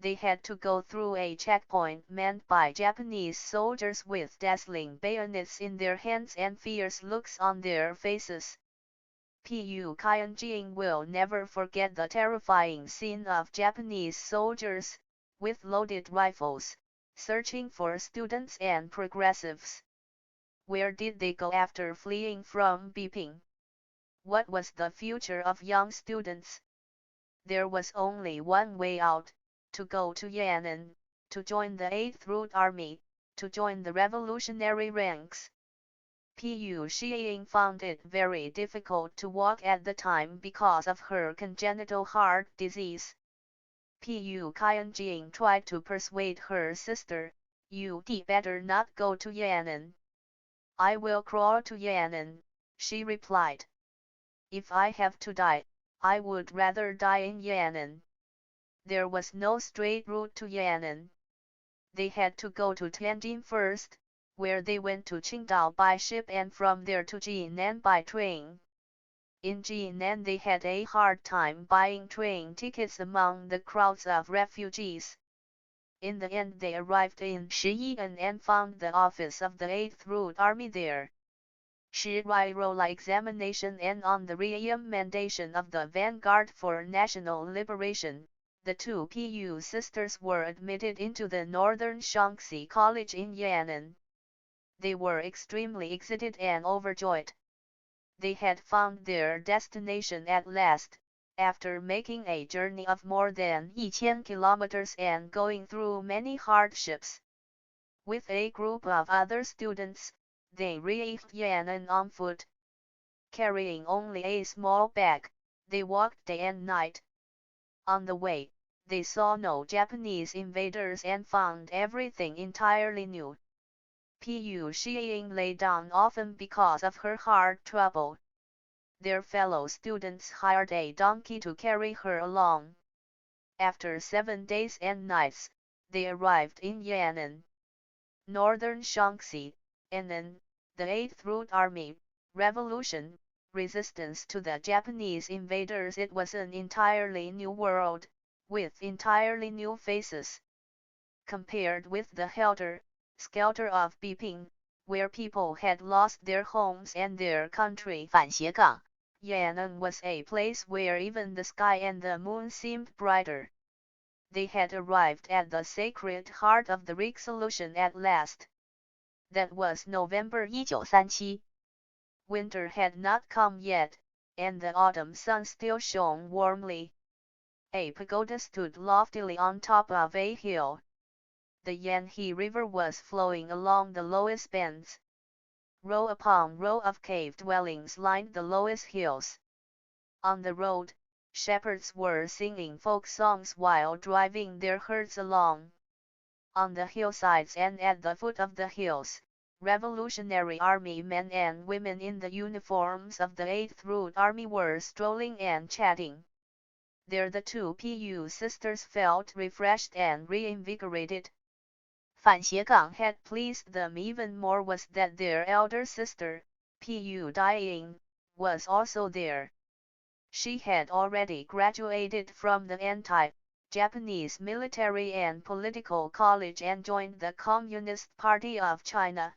They had to go through a checkpoint manned by Japanese soldiers with dazzling bayonets in their hands and fierce looks on their faces. Pu Qianjing will never forget the terrifying scene of Japanese soldiers, with loaded rifles, searching for students and progressives. Where did they go after fleeing from Beiping? What was the future of young students? There was only one way out: to go to Yan'an, to join the 8th Route Army, to join the revolutionary ranks. Pu Xiaoping found it very difficult to walk at the time because of her congenital heart disease. Pu Qianjing tried to persuade her sister, "You'd better not go to Yan'an." "I will crawl to Yan'an," she replied. "If I have to die, I would rather die in Yan'an." There was no straight route to Yan'an. They had to go to Tianjin first, where they went to Qingdao by ship and from there to Jinan by train. In Jinan they had a hard time buying train tickets among the crowds of refugees. In the end they arrived in Shiyan and found the office of the 8th Route Army there. Shirai examination and on the recommendation of the Vanguard for National Liberation, the two Pu sisters were admitted into the Northern Shaanxi College in Yan'an. They were extremely excited and overjoyed. They had found their destination at last, after making a journey of more than 1,000 kilometers and going through many hardships. With a group of other students, they reached Yan'an on foot. Carrying only a small bag, they walked day and night. On the way, they saw no Japanese invaders and found everything entirely new. Pu Xiaoping lay down often because of her heart trouble. Their fellow students hired a donkey to carry her along. After 7 days and nights, they arrived in Yan'an. Northern Shaanxi, Yan'an, the 8th Route Army, revolution, resistance to the Japanese invaders. It was an entirely new world, with entirely new faces. Compared with the helter-skelter of Beiping, where people had lost their homes and their country, Yan'an was a place where even the sky and the moon seemed brighter. They had arrived at the sacred heart of the resolution at last. That was November 1937. Winter had not come yet, and the autumn sun still shone warmly. A pagoda stood loftily on top of a hill. The Yanhe River was flowing along the lowest bends. Row upon row of cave dwellings lined the lowest hills. On the road, shepherds were singing folk songs while driving their herds along. On the hillsides and at the foot of the hills, Revolutionary Army men and women in the uniforms of the 8th Route Army were strolling and chatting. There the two Pu sisters felt refreshed and reinvigorated. Had pleased them even more was that their elder sister, Pu Deng, was also there. She had already graduated from the anti-Japanese military and political college and joined the Communist Party of China.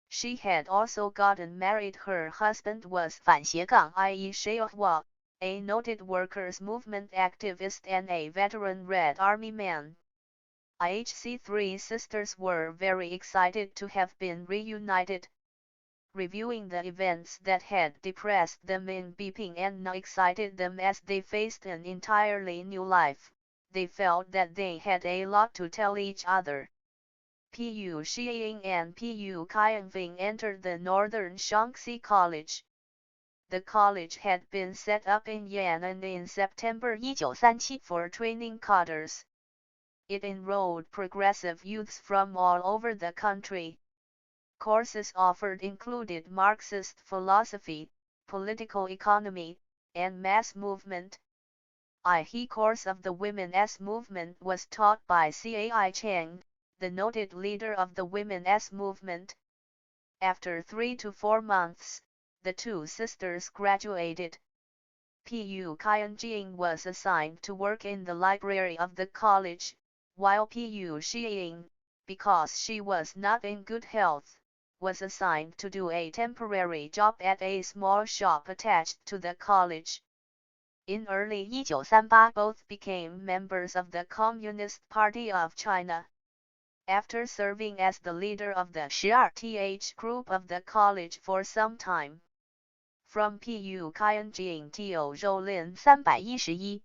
She had also gotten married. Her husband was 反斜杠 i.e. Xiaoping, a noted workers' movement activist and a veteran Red Army man. IHC three sisters were very excited to have been reunited. Reviewing the events that had depressed them in Beiping and now excited them as they faced an entirely new life, they felt that they had a lot to tell each other. Pu Xiaoping and Pu Qianving entered the Northern Shaanxi College. The college had been set up in Yan'an in September 1937 for training cadres. It enrolled progressive youths from all over the country. Courses offered included Marxist philosophy, political economy, and mass movement. The course of the women's movement was taught by Cai Chang, the noted leader of the women's movement. After 3 to 4 months, the two sisters graduated. Pu Qianjing was assigned to work in the library of the college, while Pu Xiaoping, because she was not in good health, was assigned to do a temporary job at a small shop attached to the college. In early 1938 both became members of the Communist Party of China. After serving as the leader of the 12th group of the college for some time. From Pu Qianjing to Zhoulin 311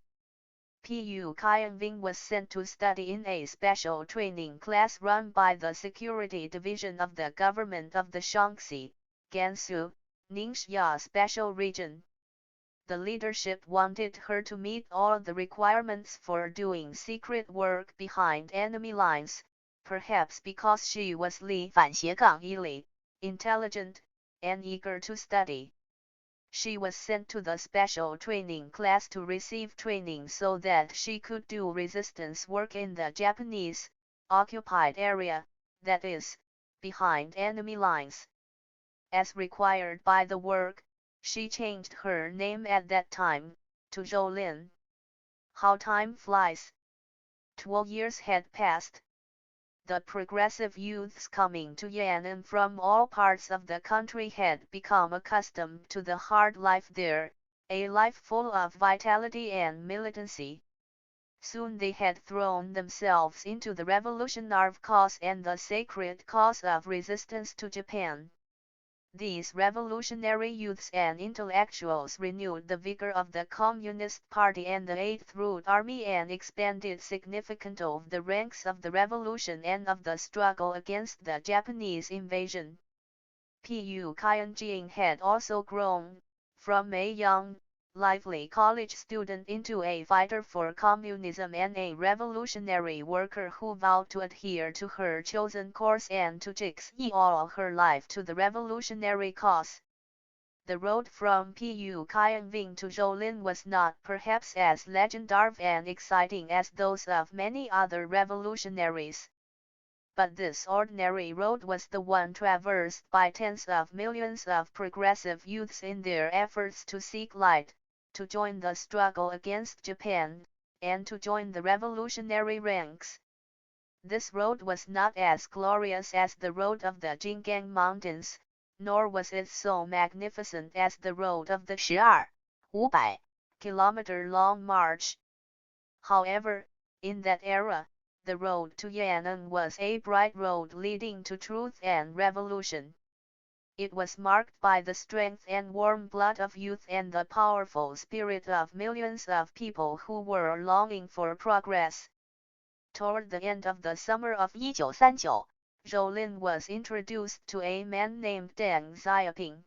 Pu Qianving was sent to study in a special training class run by the Security Division of the government of the Shaanxi, Gansu, Ningxia Special Region. The leadership wanted her to meet all the requirements for doing secret work behind enemy lines, perhaps because she was 反斜杠 intelligent, and eager to study. She was sent to the special training class to receive training so that she could do resistance work in the Japanese occupied area, that is, behind enemy lines. As required by the work, she changed her name at that time to Zhoulin. How time flies! 12 years had passed. The progressive youths coming to Yan'an from all parts of the country had become accustomed to the hard life there, a life full of vitality and militancy. Soon they had thrown themselves into the revolutionary cause and the sacred cause of resistance to Japan. These revolutionary youths and intellectuals renewed the vigor of the Communist Party and the 8th Route Army and expanded significantly the ranks of the revolution and of the struggle against the Japanese invasion. Pu Qianjing had also grown, from a young, lively college student into a fighter for communism and a revolutionary worker who vowed to adhere to her chosen course and to dedicate all her life to the revolutionary cause. The road from Pu Qianving to Zhoulin was not perhaps as legendary and exciting as those of many other revolutionaries. But this ordinary road was the one traversed by tens of millions of progressive youths in their efforts to seek light, to join the struggle against Japan, and to join the revolutionary ranks. This road was not as glorious as the road of the Jinggang Mountains, nor was it so magnificent as the road of the 500 kilometer-long march. However, in that era, the road to Yan'an was a bright road leading to truth and revolution. It was marked by the strength and warm blood of youth and the powerful spirit of millions of people who were longing for progress. Toward the end of the summer of 1939 Zhoulin was introduced to a man named Deng Xiaoping.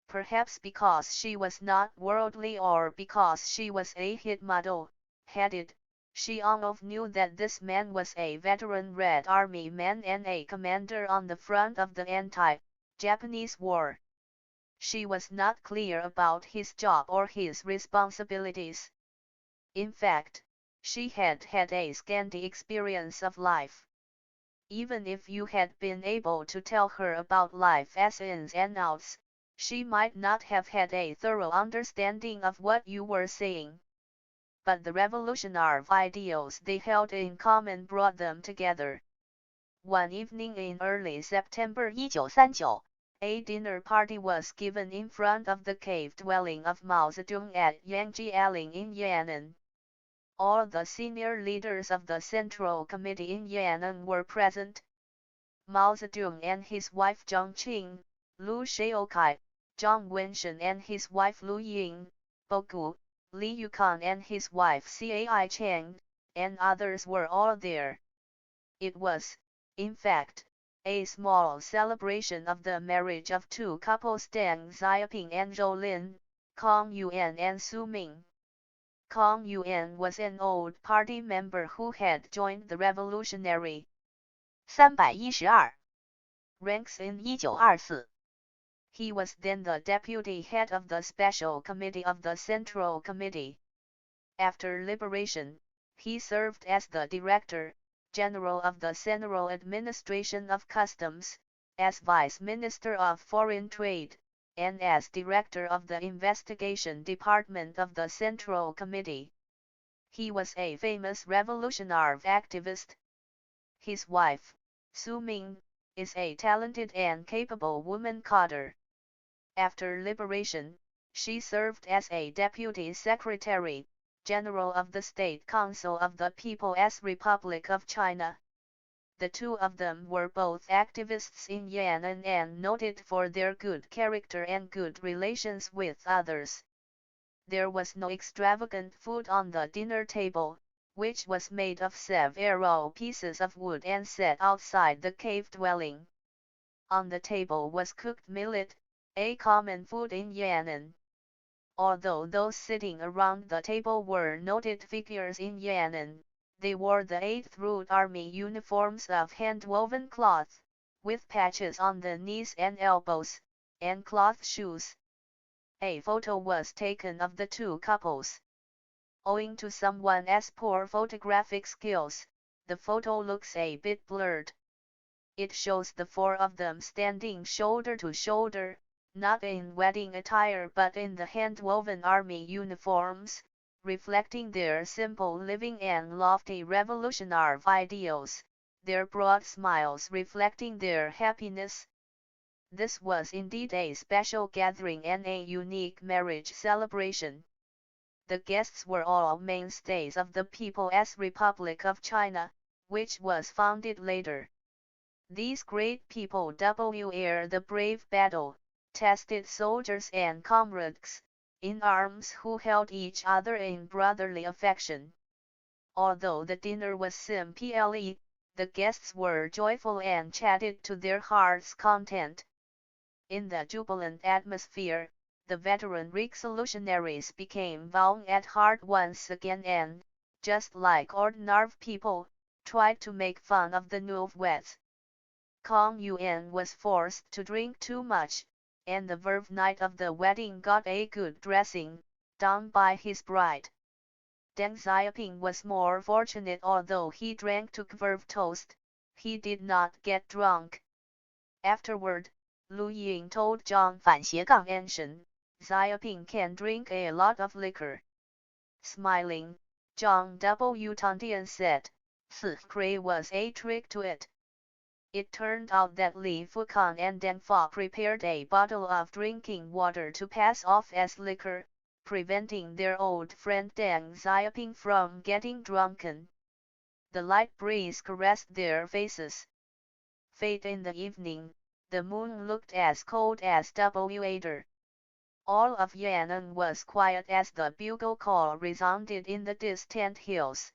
Perhaps because she was not worldly or because she was a hit model-headed, Xiaoping knew that this man was a veteran Red Army man and a commander on the front of the anti-Japanese war. She was not clear about his job or his responsibilities. In fact, she had had a scanty experience of life. Even if you had been able to tell her about life as ins and outs, She might not have had a thorough understanding of what you were saying, but the revolutionary ideals they held in common brought them together. One evening in early September 1939, a dinner party was given in front of the cave dwelling of Mao Zedong at Yangjialing in Yan'an. All the senior leaders of the Central Committee in Yan'an were present. Mao Zedong and his wife Zhang Qing, Lu Shaokai, Zhang Wenshan and his wife Lu Ying, Bogu, Li Yukon and his wife Cai Chang, and others were all there. It was, in fact, a small celebration of the marriage of two couples, Deng Xiaoping and Zhou Lin, Kong Yuan and Su Ming. Kong Yuan was an old party member who had joined the revolutionary 312 ranks in 1924. He was then the deputy head of the Special Committee of the Central Committee. After liberation, he served as the Director General of the Central Administration of Customs, as Vice Minister of Foreign Trade, and as Director of the Investigation Department of the Central Committee. He was a famous revolutionary activist. His wife, Su Ming, is a talented and capable woman coder. After liberation, she served as a Deputy Secretary General of the State Council of the People's Republic of China. The two of them were both activists in Yan'an and noted for their good character and good relations with others. There was no extravagant food on the dinner table, which was made of several pieces of wood and set outside the cave dwelling. On the table was cooked millet, a common food in Yan'an. Although those sitting around the table were noted figures in Yan'an, they wore the 8th Route Army uniforms of hand-woven cloth, with patches on the knees and elbows, and cloth shoes. A photo was taken of the two couples. Owing to someone's poor photographic skills, the photo looks a bit blurred. It shows the four of them standing shoulder to shoulder, not in wedding attire but in the hand-woven army uniforms, reflecting their simple living and lofty revolutionary ideals, their broad smiles reflecting their happiness. This was indeed a special gathering and a unique marriage celebration. The guests were all mainstays of the People's Republic of China, which was founded later. These great people were the brave battle-tested soldiers and comrades in arms who held each other in brotherly affection. Although the dinner was simple, the guests were joyful and chatted to their heart's content. In the jubilant atmosphere, the veteran revolutionaries became valiant at heart once again and, just like ordinary people, tried to make fun of the newlyweds. Kong Yuan was forced to drink too much, and the verve night of the wedding got a good dressing down by his bride. Deng Xiaoping was more fortunate. Although he drank to verve toast, he did not get drunk. Afterward, Lu Ying told Zhang Wenshan, Xiaoping can drink a lot of liquor. Smiling, Zhang W. Tantian said, "There was a trick to it." It turned out that Li Fukan and Deng Fa prepared a bottle of drinking water to pass off as liquor, preventing their old friend Deng Xiaoping from getting drunken. The light breeze caressed their faces. Late in the evening, the moon looked as cold as water. All of Yan'an was quiet as the bugle call resounded in the distant hills.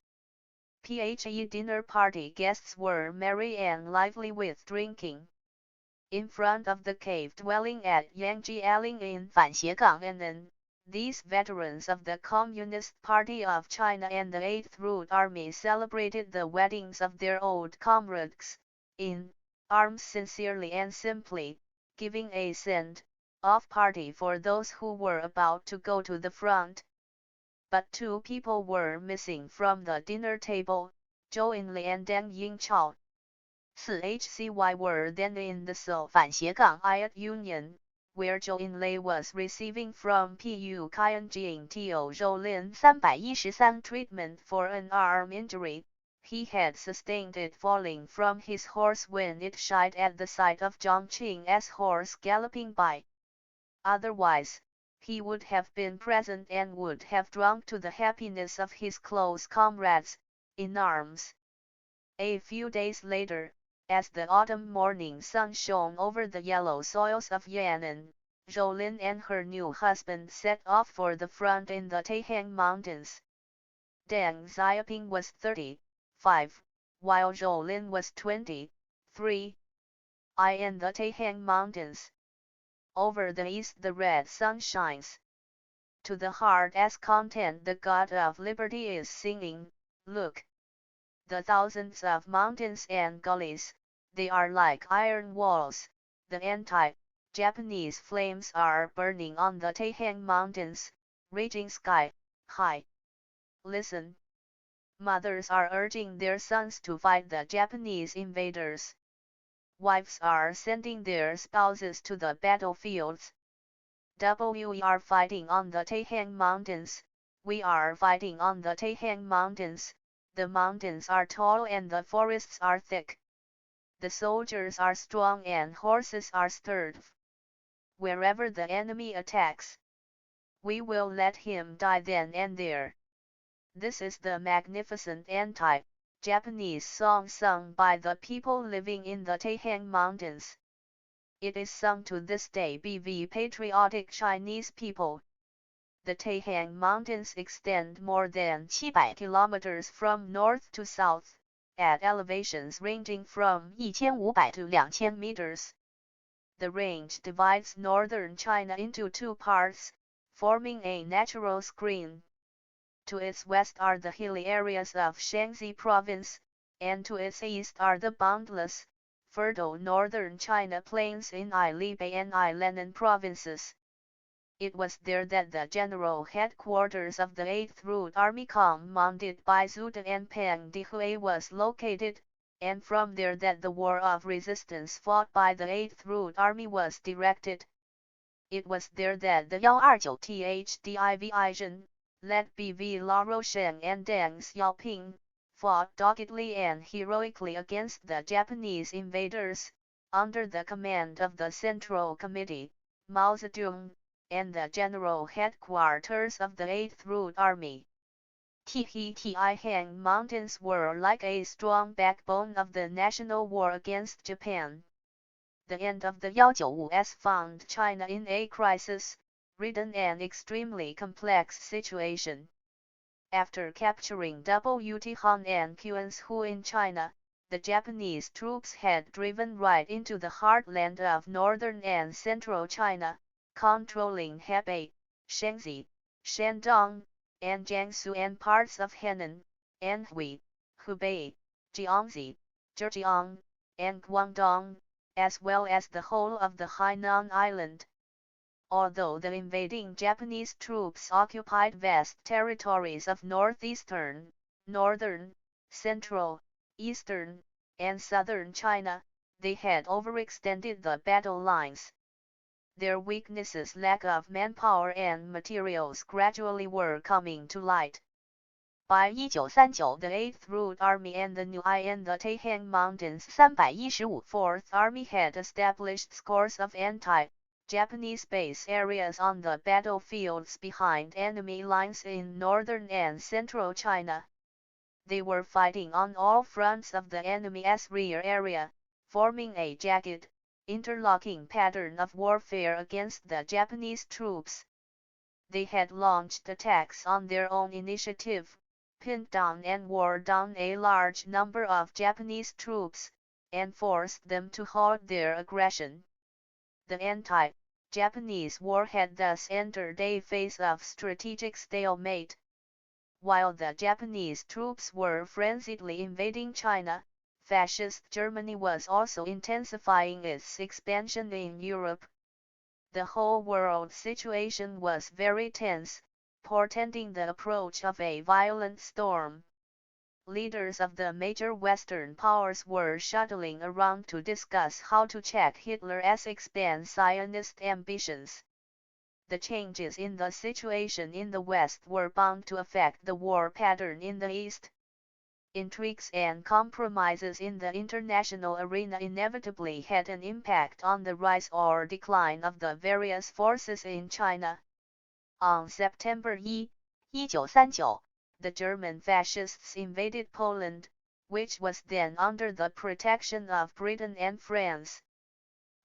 The dinner party guests were merry and lively with drinking. In front of the cave dwelling at Yangjialing in Yan'an, these veterans of the Communist Party of China and the 8th Route Army celebrated the weddings of their old comrades, in arms sincerely and simply, giving a send-off party for those who were about to go to the front. But two people were missing from the dinner table, Zhou Yinli and Deng Yingchao. The HCY were then in the Soviet Union, where Zhou Yinlei was receiving from Pu Qianjing Tio Zhoulin 313 treatment for an arm injury. He had sustained it falling from his horse when it shied at the sight of Zhang Qing's horse galloping by. Otherwise, he would have been present and would have drunk to the happiness of his close comrades in arms. A few days later, as the autumn morning sun shone over the yellow soils of Yan'an, Zhoulin and her new husband set off for the front in the Taihang Mountains. Deng Xiaoping was 35, while Zhoulin was 23. In the Taihang Mountains. Over the east the red sun shines. To the heart as content the God of liberty is singing, look. The thousands of mountains and gullies, they are like iron walls, the anti-Japanese flames are burning on the Taihang Mountains, reaching sky high. Listen. Mothers are urging their sons to fight the Japanese invaders. Wives are sending their spouses to the battlefields. We are fighting on the Taihang Mountains, we are fighting on the Taihang Mountains, the mountains are tall and the forests are thick. The soldiers are strong and horses are sturdy. Wherever the enemy attacks, we will let him die then and there. This is the magnificent anti-Japanese song sung by the people living in the Taihang Mountains. It is sung to this day by the patriotic Chinese people. The Taihang Mountains extend more than 700 kilometers from north to south, at elevations ranging from 1500 to 2000 meters. The range divides northern China into two parts, forming a natural screen. To its west are the hilly areas of Shaanxi province, and to its east are the boundless, fertile northern China plains in Ilebei and Ilannan provinces. It was there that the general headquarters of the 8th Route Army commanded by Zhu De and Peng Dehui was located, and from there that the war of resistance fought by the 8th Route Army was directed. It was there that the 129 THIRD-WORLDISM, led by La Rochelle and Deng Xiaoping, fought doggedly and heroically against the Japanese invaders, under the command of the Central Committee, Mao Zedong, and the general headquarters of the 8th Route Army. Taihang Mountains were like a strong backbone of the national war against Japan. The end of the 195s found China in a crisis-ridden and extremely complex situation. After capturing Wuhan and Quanzhou in China, the Japanese troops had driven right into the heartland of northern and central China, controlling Hebei, Shaanxi, Shandong, and Jiangsu and parts of Henan, Anhui, Hubei, Jiangxi, Zhejiang, and Guangdong, as well as the whole of the Hainan Island. Although the invading Japanese troops occupied vast territories of northeastern, northern, central, eastern, and southern China, they had overextended the battle lines. Their weaknesses, lack of manpower and materials, gradually were coming to light. By 1939, the 8th Route Army and the New in the Taihang Mountains 315 4th Army had established scores of anti-Japanese base areas on the battlefields behind enemy lines in northern and central China. They were fighting on all fronts of the enemy's rear area, forming a jagged, interlocking pattern of warfare against the Japanese troops. They had launched attacks on their own initiative, pinned down and wore down a large number of Japanese troops, and forced them to halt their aggression. The anti-Japanese war had thus entered a phase of strategic stalemate. While the Japanese troops were frenziedly invading China, Fascist Germany was also intensifying its expansion in Europe. The whole world situation was very tense, portending the approach of a violent storm. leaders of the major Western powers were shuttling around to discuss how to check Hitler's expand Zionist ambitions. The changes in the situation in the West were bound to affect the war pattern in the East. Intrigues and compromises in the international arena inevitably had an impact on the rise or decline of the various forces in China. On September 1, 1939, the German fascists invaded Poland, which was then under the protection of Britain and France.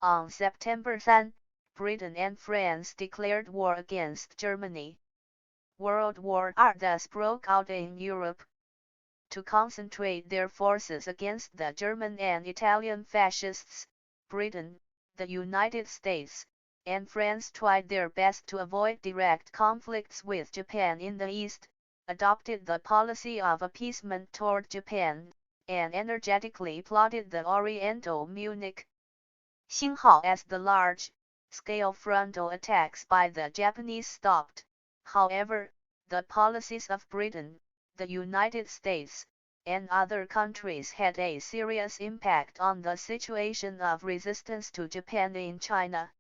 On September 3, Britain and France declared war against Germany. World War II thus broke out in Europe. To concentrate their forces against the German and Italian fascists, Britain, the United States, and France tried their best to avoid direct conflicts with Japan in the East, adopted the policy of appeasement toward Japan, and energetically plotted the Oriental Munich. As the large-scale frontal attacks by the Japanese stopped, however, the policies of Britain, the United States, and other countries had a serious impact on the situation of resistance to Japan in China.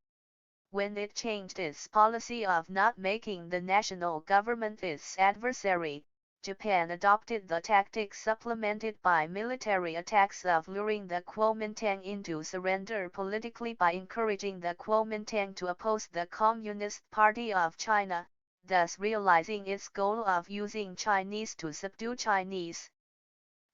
When it changed its policy of not making the national government its adversary, Japan adopted the tactics supplemented by military attacks of luring the Kuomintang into surrender politically by encouraging the Kuomintang to oppose the Communist Party of China, thus realizing its goal of using Chinese to subdue Chinese.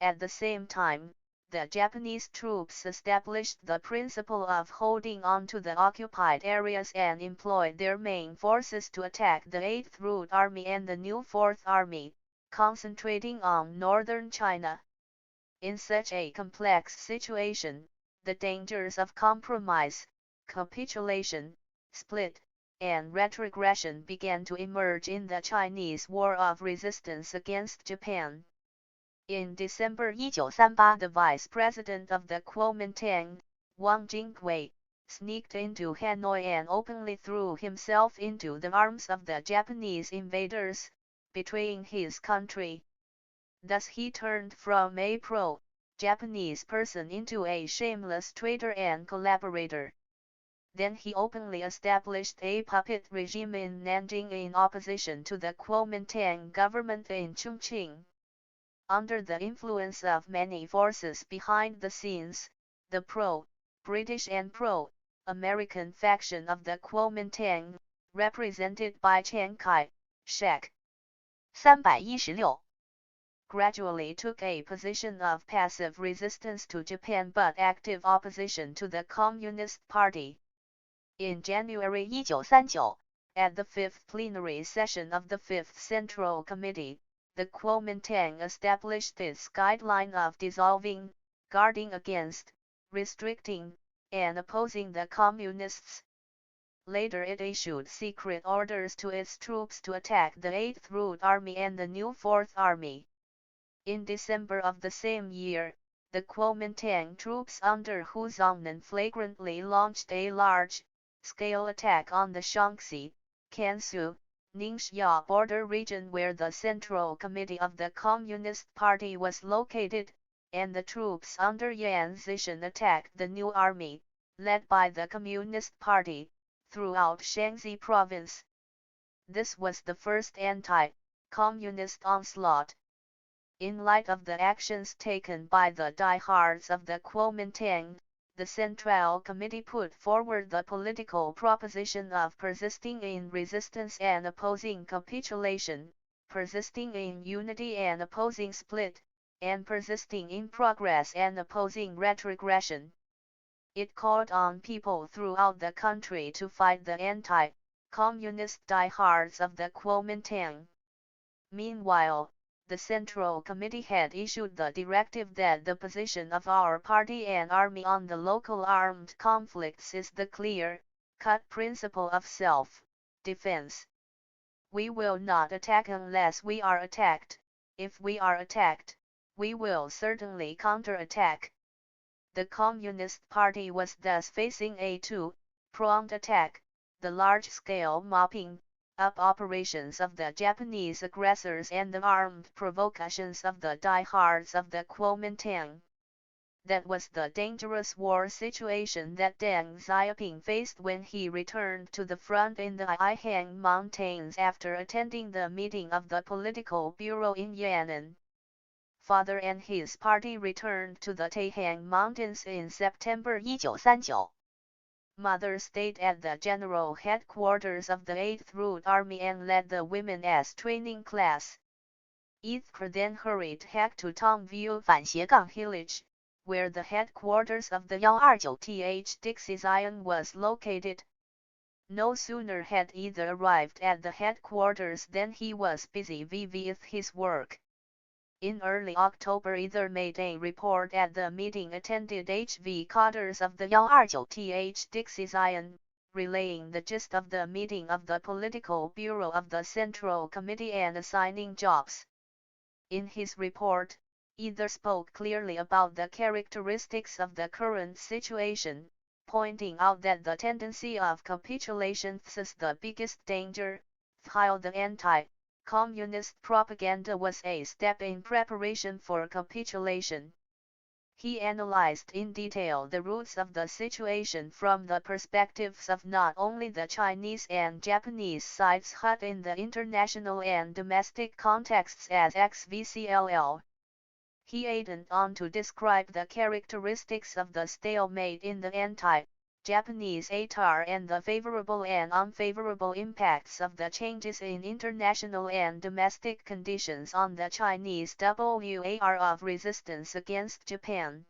At the same time, the Japanese troops established the principle of holding on to the occupied areas and employed their main forces to attack the 8th Route Army and the new 4th Army, concentrating on northern China. In such a complex situation, the dangers of compromise, capitulation, split, and retrogression began to emerge in the Chinese War of Resistance against Japan. In December 1938, the vice president of the Kuomintang, Wang Jingwei, sneaked into Hanoi and openly threw himself into the arms of the Japanese invaders, betraying his country. Thus he turned from a pro-Japanese person into a shameless traitor and collaborator. Then he openly established a puppet regime in Nanjing in opposition to the Kuomintang government in Chongqing. Under the influence of many forces behind the scenes, the pro-British and pro-American faction of the Kuomintang, represented by Chiang Kai-shek, 316, gradually took a position of passive resistance to Japan but active opposition to the Communist Party. In January 1939, at the 5th plenary session of the 5th Central Committee, the Kuomintang established its guideline of dissolving, guarding against, restricting, and opposing the Communists. Later it issued secret orders to its troops to attack the 8th Route Army and the new 4th Army. In December of the same year, the Kuomintang troops under Hu Zongnan flagrantly launched a large-scale attack on the Shaanxi, Kansu, Ningxia border region where the Central Committee of the Communist Party was located, and the troops under Yan Zishan attacked the new army, led by the Communist Party, throughout Shaanxi province. This was the first anti-communist onslaught. In light of the actions taken by the diehards of the Kuomintang, the Central Committee put forward the political proposition of persisting in resistance and opposing capitulation, persisting in unity and opposing split, and persisting in progress and opposing retrogression. It called on people throughout the country to fight the anti-communist diehards of the Kuomintang. Meanwhile, the Central Committee had issued the directive that the position of our party and army on the local armed conflicts is the clear-cut principle of self-defense. We will not attack unless we are attacked. If we are attacked, we will certainly counterattack. The Communist Party was thus facing a two-pronged attack, the large-scale mopping up operations of the Japanese aggressors and the armed provocations of the diehards of the Kuomintang. That was the dangerous war situation that Deng Xiaoping faced when he returned to the front in the Aihang Mountains after attending the meeting of the political bureau in Yan'an. Father and his party returned to the Taihang Mountains in September 1939. Mother stayed at the general headquarters of the 8th Route Army and led the women as training class. Ithker then hurried back to Tongview village, where the headquarters of the 129th Zion was located. No sooner had either arrived at the headquarters than he was busy with his work. In early October either made a report at the meeting attended HV quarters of the 129th Zion, relaying the gist of the meeting of the political bureau of the Central Committee and assigning jobs. In his report, either spoke clearly about the characteristics of the current situation, pointing out that the tendency of capitulation is the biggest danger, while the anti-communist propaganda was a step in preparation for capitulation. He analyzed in detail the roots of the situation from the perspectives of not only the Chinese and Japanese sides but in the international and domestic contexts as XVCLL. He added on to describe the characteristics of the stalemate in the anti-Japanese ATAR and the favorable and unfavorable impacts of the changes in international and domestic conditions on the Chinese WAR of resistance against Japan.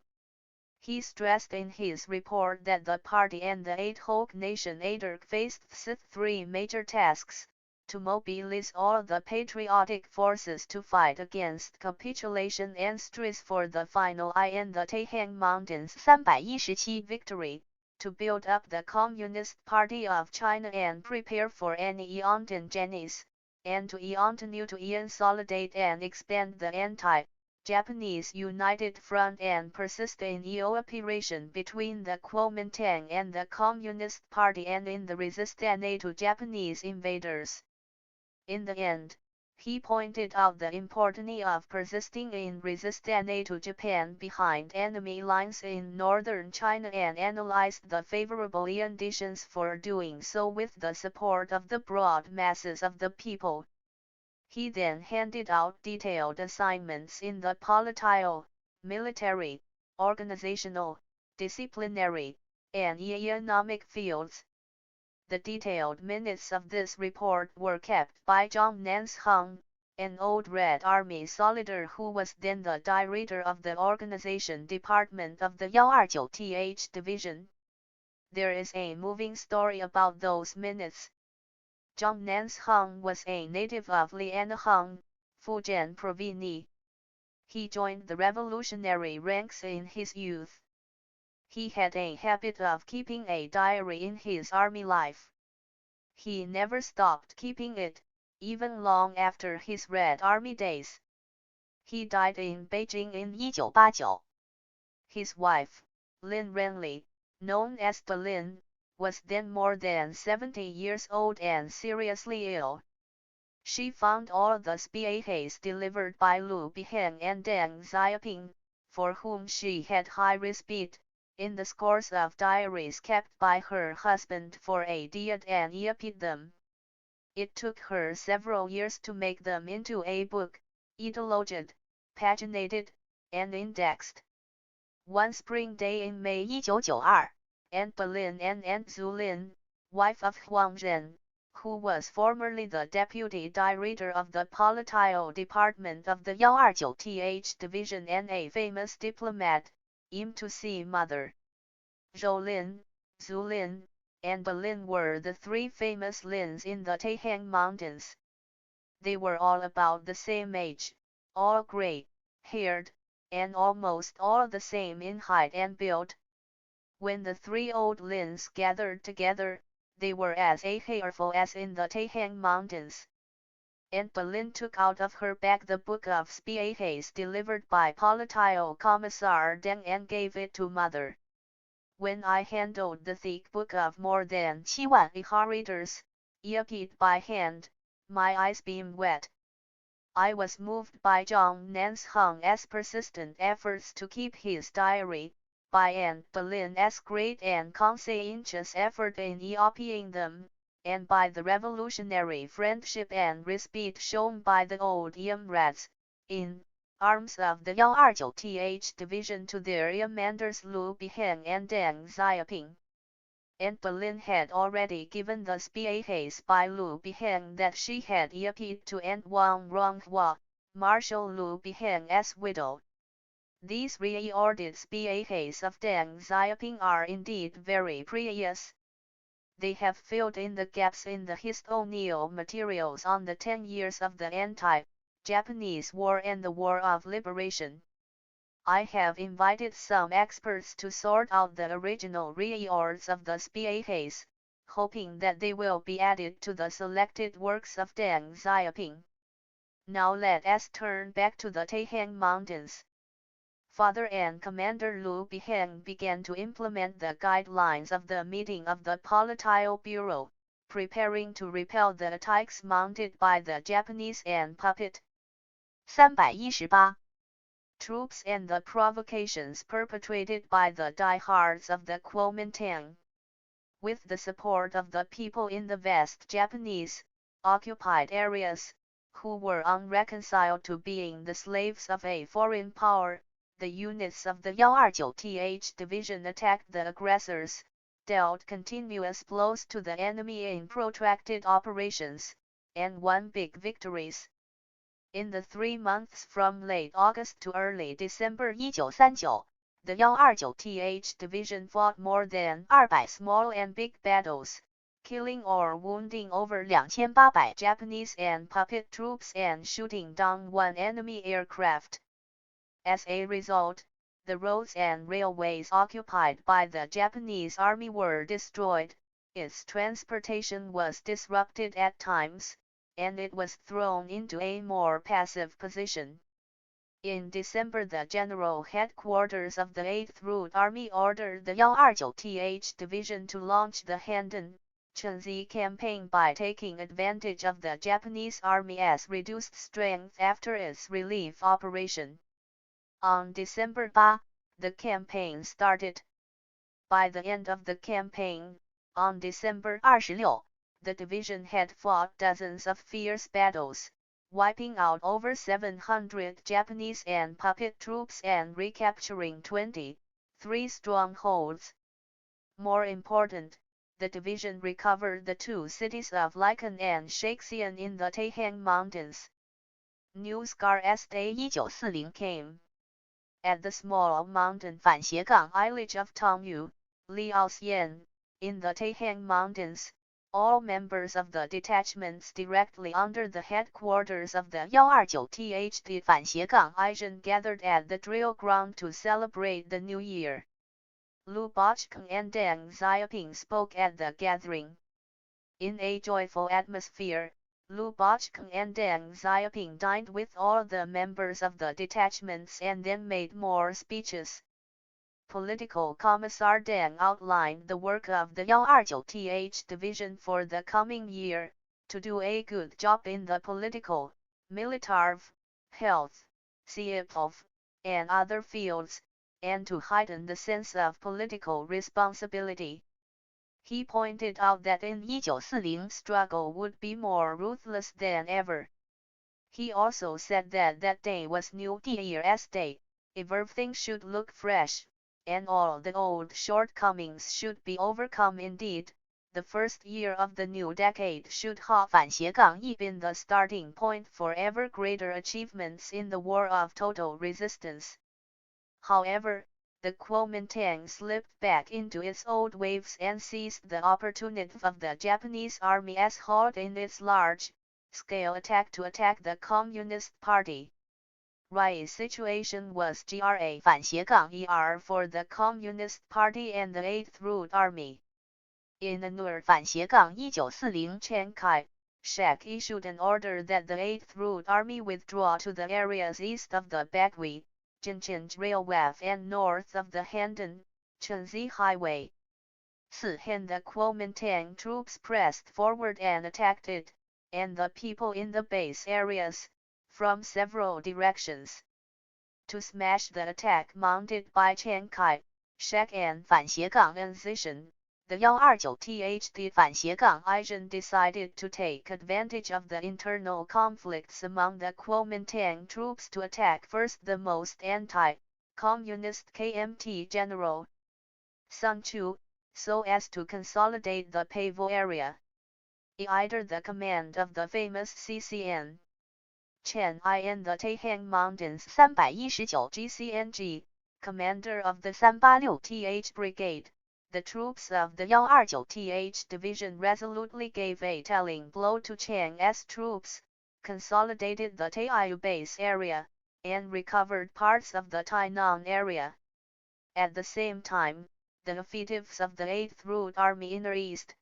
He stressed in his report that the party and the Eight-Hoke Nation ADERC faced three major tasks: to mobilize all the patriotic forces to fight against capitulation and stress for the final I in the Taihang Mountains 317 victory, to build up the Communist Party of China and prepare for any contingencies, and to continue to consolidate and expand the anti-Japanese United Front and persist in cooperation between the Kuomintang and the Communist Party and in the resistance to Japanese invaders. In the end, he pointed out the importance of persisting in resistance to Japan behind enemy lines in northern China and analyzed the favorable conditions for doing so with the support of the broad masses of the people. He then handed out detailed assignments in the political, military, organizational, disciplinary, and economic fields. The detailed minutes of this report were kept by Zhang Nansheng, an old Red Army soldier who was then the director of the organization department of the 129th Division. There is a moving story about those minutes. Zhang Nansheng was a native of Lianheng, Fujian Province. He joined the revolutionary ranks in his youth. He had a habit of keeping a diary in his army life. He never stopped keeping it, even long after his Red Army days. He died in Beijing in 1989. His wife, Lin Renli, known as Belin, was then more than 70 years old and seriously ill. She found all the speeches delivered by Lu Biheng and Deng Xiaoping, for whom she had high respect, in the scores of diaries kept by her husband for a diet and repeat them. It took her several years to make them into a book, cataloged, paginated, and indexed. One spring day in May 1992, Aunt Belin and Aunt Zulin, wife of Huang Zhen, who was formerly the deputy director of the political department of the 129th Division and a famous diplomat, came to see mother. Zhoulin, Zulin, and Belin were the three famous Lins in the Taihang Mountains. They were all about the same age, all gray-haired, and almost all the same in height and build. When the three old Lins gathered together, they were as cheerful as in the Taihang Mountains. Aunt Belin took out of her bag the book of speeches delivered by Political Commissar Deng and gave it to mother. When I handled the thick book of more than 7,000 readers, Yiped by hand, my eyes being wet. I was moved by Zhang Nansheng's persistent efforts to keep his diary, by Anne Boleyn's great and conscientious effort in copying them, and by the revolutionary friendship and respect shown by the old comrades, in arms of the 129th Division to their commanders Lu Biheng and Deng Xiaoping. And Boleyn had already given the speeches by Lu Biheng that she had appealed to Aunt Wang Ronghua, Marshal Lu Biheng's widow. These re-ordered speeches of Deng Xiaoping are indeed very precious. They have filled in the gaps in the historical materials on the 10 years of the anti-Japanese War and the War of Liberation. I have invited some experts to sort out the original reords of the speeches, hoping that they will be added to the selected works of Deng Xiaoping. Now let us turn back to the Taihang Mountains. Father and Commander Lu Biheng began to implement the guidelines of the meeting of the Politburo Bureau, preparing to repel the attacks mounted by the Japanese and puppet 318troops and the provocations perpetrated by the diehards of the Kuomintang. With the support of the people in the West Japanese occupied areas, who were unreconciled to being the slaves of a foreign power, the units of the 129th Division attacked the aggressors, dealt continuous blows to the enemy in protracted operations, and won big victories. In the 3 months from late August to early December 1939, the 129th Division fought more than 200 small and big battles, killing or wounding over 2800 Japanese and puppet troops and shooting down 1 enemy aircraft. As a result, the roads and railways occupied by the Japanese army were destroyed, its transportation was disrupted at times, and it was thrown into a more passive position. In December, the General Headquarters of the 8th Route Army ordered the 129th Division to launch the Handan Chenzi campaign by taking advantage of the Japanese Army's reduced strength after its relief operation. On December 8, the campaign started. By the end of the campaign, on December 26, the division had fought dozens of fierce battles, wiping out over 700 Japanese and puppet troops and recapturing 23 strongholds. More important, the division recovered the 2 cities of Lichen and Shaxian in the Taihang Mountains. News Day 1940 came. At the small mountain 反斜杠 village of Tongyu, Liaoxian, in the Taihang Mountains, all members of the detachments directly under the headquarters of the 129th 反斜杠 Division gathered at the drill ground to celebrate the new year. Lu Bochkeng and Deng Xiaoping spoke at the gathering. In a joyful atmosphere, Lu Bochkeng and Deng Xiaoping dined with all the members of the detachments and then made more speeches. Political Commissar Deng outlined the work of the 129th Division for the coming year, to do a good job in the political, military, health, civil, and other fields, and to heighten the sense of political responsibility. He pointed out that in 1940 struggle would be more ruthless than ever. He also said that that day was New Year's Day, everything should look fresh, and all the old shortcomings should be overcome. Indeed, the first year of the new decade should have 反斜杠 been the starting point for ever greater achievements in the war of total resistance. However, the Kuomintang slipped back into its old ways and seized the opportunity of the Japanese Army's halt in its large-scale attack to attack the Communist Party. Rai's situation was GRA 反斜杠 ER for the Communist Party and the 8th Route Army. In Anur 反斜杠1940 Chiang Kai-shek issued an order that the 8th Route Army withdraw to the areas east of the Bagui, Jinchin Railway and north of the Handan, Chenzi Highway. 4. And the Kuomintang troops pressed forward and attacked it, and the people in the base areas, from several directions. To smash the attack mounted by Chiang Kai-shek and 反斜杠 opposition, the 129th 反斜杠 Asian decided to take advantage of the internal conflicts among the Kuomintang troops to attack first the most anti-communist KMT general, Sun Chu, so as to consolidate the Peivo area. Either the command of the famous CCN Chen I in the Taihang Mountains 319 GCNG, commander of the 386th Brigade, the troops of the 129th Division resolutely gave a telling blow to Chiang's troops, consolidated the Taiyu base area, and recovered parts of the Tainan area. At the same time, the offensives of the 8th Route Army Inner East.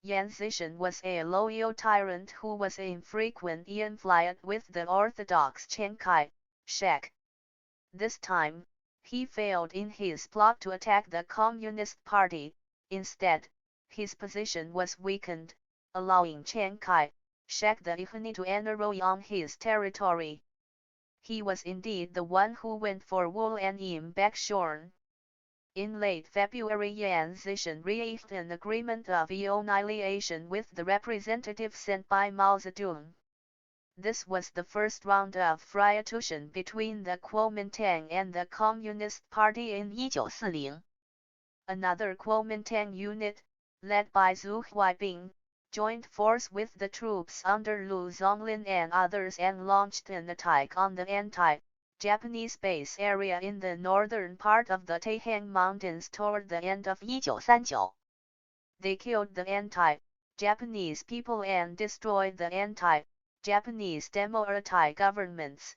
Yan Zishan was a loyal tyrant who was infrequent in fight with the orthodox Chiang Kai-shek. This time, he failed in his plot to attack the Communist Party. Instead, his position was weakened, allowing Chiang Kai-shek the Ihani to enroll on his territory. He was indeed the one who went for wool and im backshorn. In late February, Yan Zishan reached an agreement of annihilation with the representative sent by Mao Zedong. This was the first round of friation between the Kuomintang and the Communist Party in 1940. Another Kuomintang unit, led by Zhu Huaibing, joined force with the troops under Lu Zonglin and others and launched an attack on the anti-Japanese base area in the northern part of the Taihang Mountains toward the end of 1939. They killed the anti-Japanese people and destroyed the anti-Japanese democratic governments.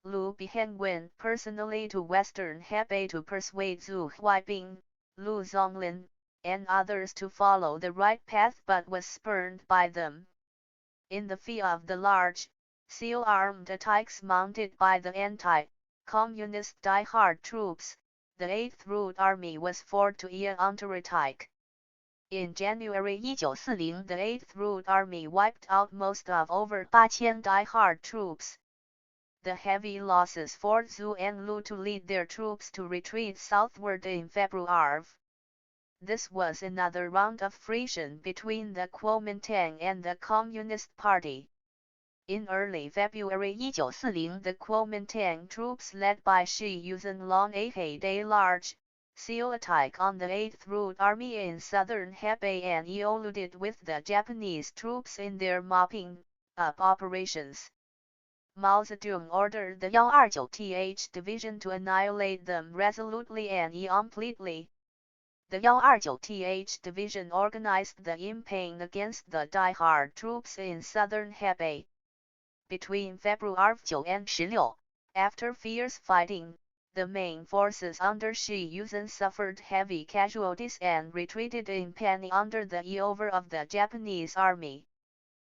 Lu Biheng went personally to Western Hebei to persuade Zhu Huaibing, Lu Zonglin, and others to follow the right path but was spurned by them. In the face of the large, seal-armed attacks mounted by the anti-communist die-hard troops, the 8th Route Army was forced to a counterattack. In January 1940, the 8th Route Army wiped out most of over 8,000 die-hard troops. The heavy losses forced Zhu and Lu to lead their troops to retreat southward in February. This was another round of friction between the Kuomintang and the Communist Party. In early February 1940, the Kuomintang troops led by Shi Yuzhen launched a large, seal attack on the 8th Route Army in southern Hebei and eluded with the Japanese troops in their mopping up operations. Mao Zedong ordered the 129th Division to annihilate them resolutely and completely. The 129th Division organized the campaign against the die-hard troops in southern Hebei. Between February 9 and 16, after fierce fighting, the main forces under Shi Yuzhen suffered heavy casualties and retreated in panic under the cover of the Japanese army.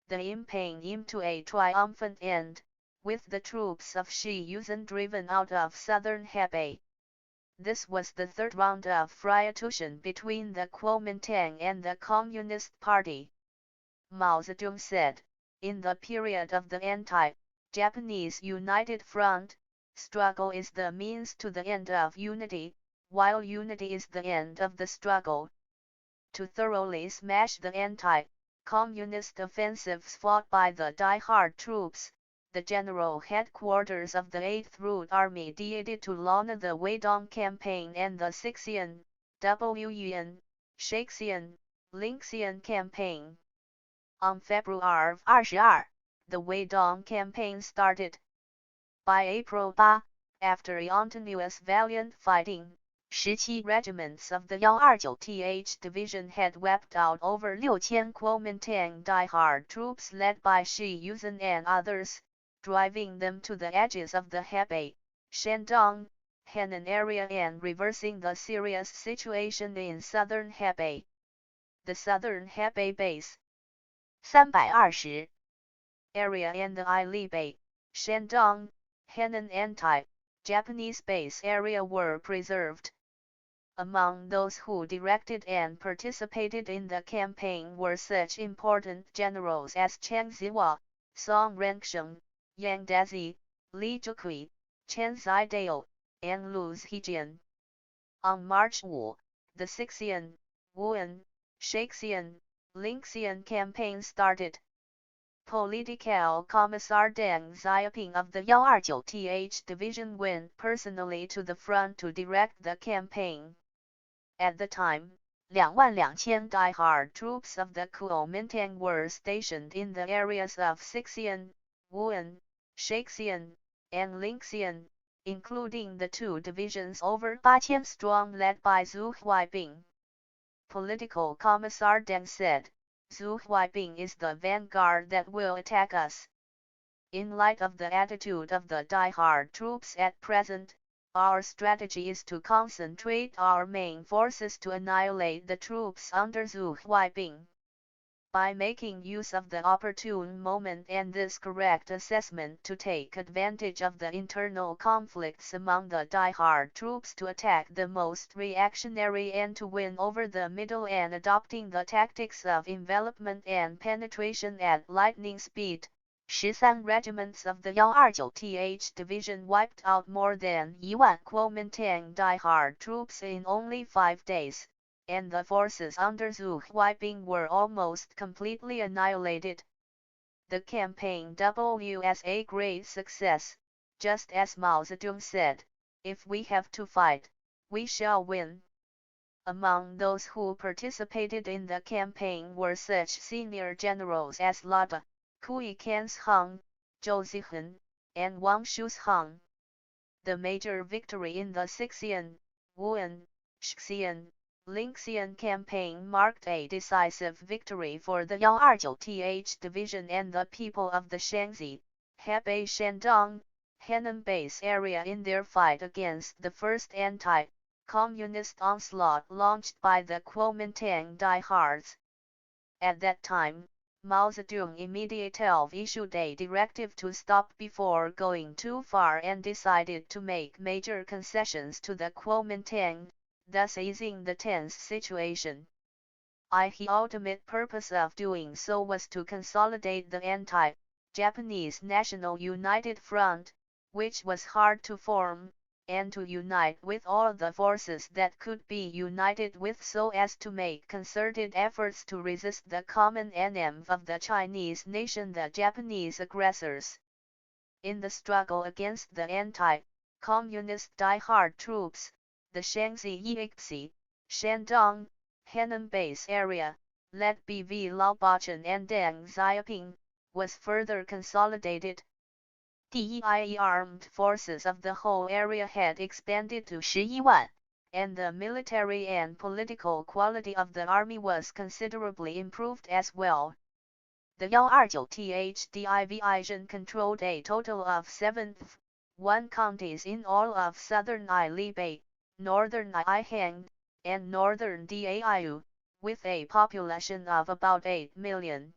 The campaign came to a triumphant end, with the troops of Shi Yuzhen driven out of southern Hebei. This was the third round of friation between the Kuomintang and the Communist Party. Mao Zedong said, in the period of the anti-Japanese United Front, struggle is the means to the end of unity, while unity is the end of the struggle. To thoroughly smash the anti-communist offensives fought by the die-hard troops, the general headquarters of the 8th Route Army decided to launch the Weidong campaign and the Sixian, Wen, Shaxian, Lingxian campaign. On February 22, the Weidong campaign started. By April 8, after continuous valiant fighting, 17 regiments of the 129th Division had wiped out over 6,000 Kuomintang die-hard troops led by Shi Yuzhen and others, driving them to the edges of the Hebei, Shandong, Henan area and reversing the serious situation in southern Hebei. The southern Hebei base 320 area and the Ilibei, Shandong, Henan anti-Japanese base area were preserved. Among those who directed and participated in the campaign were such important generals as Chen Ziwa, Song Rensheng, Yang Dazi, Li Zhukui, Chen Zidao, and Lu Zijian. On March 5, the Sixian, Wuan, Shaixian, Lingxian campaign started. Political Commissar Deng Xiaoping of the 129th Division went personally to the front to direct the campaign. At the time, 22,000 die-hard troops of the Kuomintang were stationed in the areas of Sixian, Wuan, Shaixian, and Lingxian, including the two divisions over 8,000 strong led by Zhu Huaibing. Political Commissar Deng said, Zhu Huaibing is the vanguard that will attack us. In light of the attitude of the die-hard troops at present, our strategy is to concentrate our main forces to annihilate the troops under Zhu Huaibing. By making use of the opportune moment and this correct assessment to take advantage of the internal conflicts among the die-hard troops to attack the most reactionary and to win over the middle and adopting the tactics of envelopment and penetration at lightning speed, 13 regiments of the 129th Division wiped out more than 1,000 Kuomintang die-hard troops in only 5 days, and the forces under Zhu Huaibing were almost completely annihilated. The campaign was a great success, just as Mao Zedong said, if we have to fight, we shall win. Among those who participated in the campaign were such senior generals as Lada, Kui Kansheng, Zhou Zihan, and Wang Shusheng. The major victory in the Sixian, Wuan, Shixian, Lingxian campaign marked a decisive victory for the 129th Division and the people of the Shaanxi, Hebei Shandong, Henan base area in their fight against the first anti-communist onslaught launched by the Kuomintang diehards. At that time, Mao Zedong immediately issued a directive to stop before going too far and decided to make major concessions to the Kuomintang, thus easing the tense situation. The ultimate purpose of doing so was to consolidate the anti-Japanese National United Front, which was hard to form, and to unite with all the forces that could be united with so as to make concerted efforts to resist the common enemy of the Chinese nation, the Japanese aggressors. In the struggle against the anti-communist die-hard troops, the Shaanxi Yixi, Shandong, Henan base area, led B.V. Laobachen and Deng Xiaoping, was further consolidated. The armed forces of the whole area had expanded to 11,000, and the military and political quality of the army was considerably improved as well. The 129th Division controlled a total of 1 counties in all of southern Libei, northern Ihang, and northern Daiyu, with a population of about 8 million.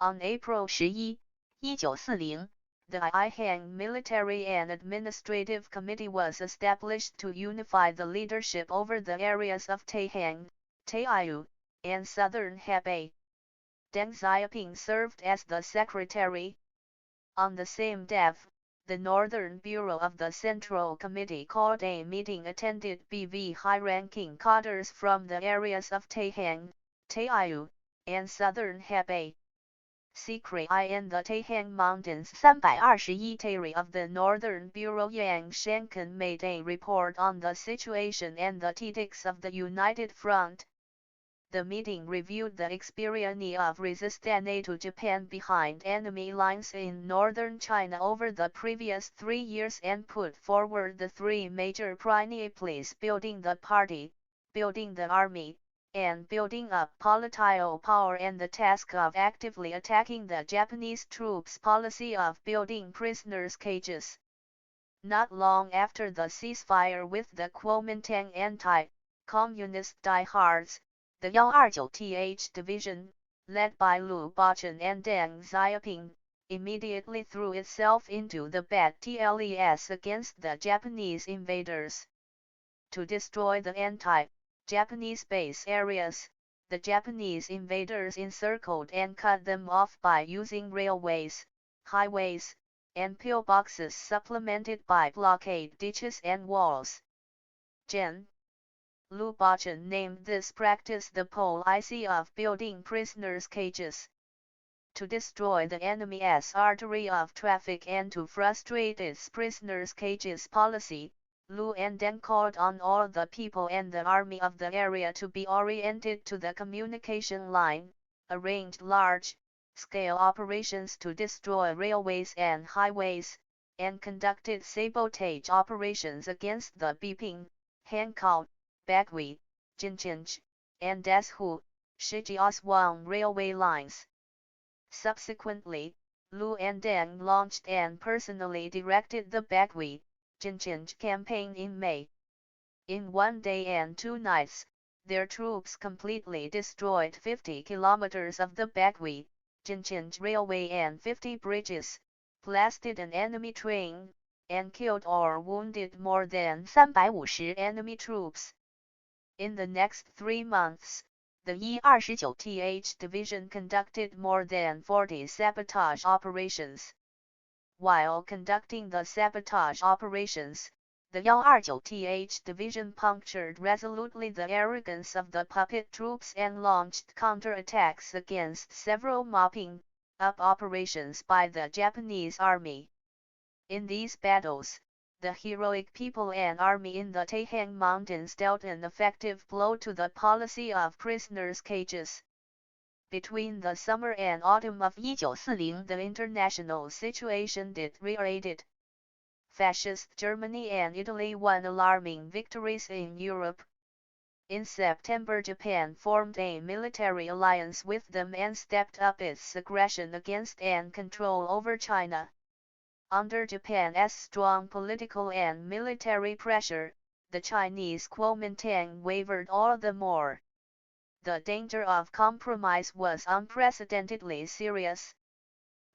On April 11, 1940, the Ihang Military and Administrative Committee was established to unify the leadership over the areas of Taihang, Taiyu, and southern Hebei. Deng Xiaoping served as the secretary. On the same day, the Northern Bureau of the Central Committee called a meeting attended by high-ranking cadres from the areas of Taihang, Taiyu, and southern Hebei. Secret in the Taihang Mountains 321 of the Northern Bureau Yang Shankan made a report on the situation and the tactics of the United Front. The meeting reviewed the experience of resistance to Japan behind enemy lines in northern China over the previous 3 years and put forward the 3 major principles: building the party, building the army, and building up political power, and the task of actively attacking the Japanese troops' policy of building prisoners' cages. Not long after the ceasefire with the Kuomintang anti-communist diehards, the 129th Division, led by Lu Bachen and Deng Xiaoping, immediately threw itself into the battles against the Japanese invaders. To destroy the anti-Japanese base areas, the Japanese invaders encircled and cut them off by using railways, highways, and pillboxes supplemented by blockade ditches and walls. Gen. Lu Bachan named this practice the policy of building prisoners' cages. To destroy the enemy's artery of traffic and to frustrate its prisoners' cages policy, Lu and Deng called on all the people and the army of the area to be oriented to the communication line, arranged large-scale operations to destroy railways and highways, and conducted sabotage operations against the Biping, Hankou, Bagui, Jincheng, and Dashu, Shijiazhuang railway lines. Subsequently, Lu and Deng launched and personally directed the Bagui, Jincheng campaign in May. In 1 day and 2 nights, their troops completely destroyed 50 kilometers of the Bagui, Jincheng railway and 50 bridges, blasted an enemy train, and killed or wounded more than 350 enemy troops. In the next 3 months, the E-29th Division conducted more than 40 sabotage operations. While conducting the sabotage operations, the 129th Division punctured resolutely the arrogance of the puppet troops and launched counterattacks against several mopping-up operations by the Japanese army. In these battles, the heroic people and army in the Taihang Mountains dealt an effective blow to the policy of prisoners' cages. Between the summer and autumn of 1940, the international situation deteriorated. Fascist Germany and Italy won alarming victories in Europe. In September, Japan formed a military alliance with them and stepped up its aggression against and control over China. Under Japan's strong political and military pressure, the Chinese Kuomintang wavered all the more. The danger of compromise was unprecedentedly serious.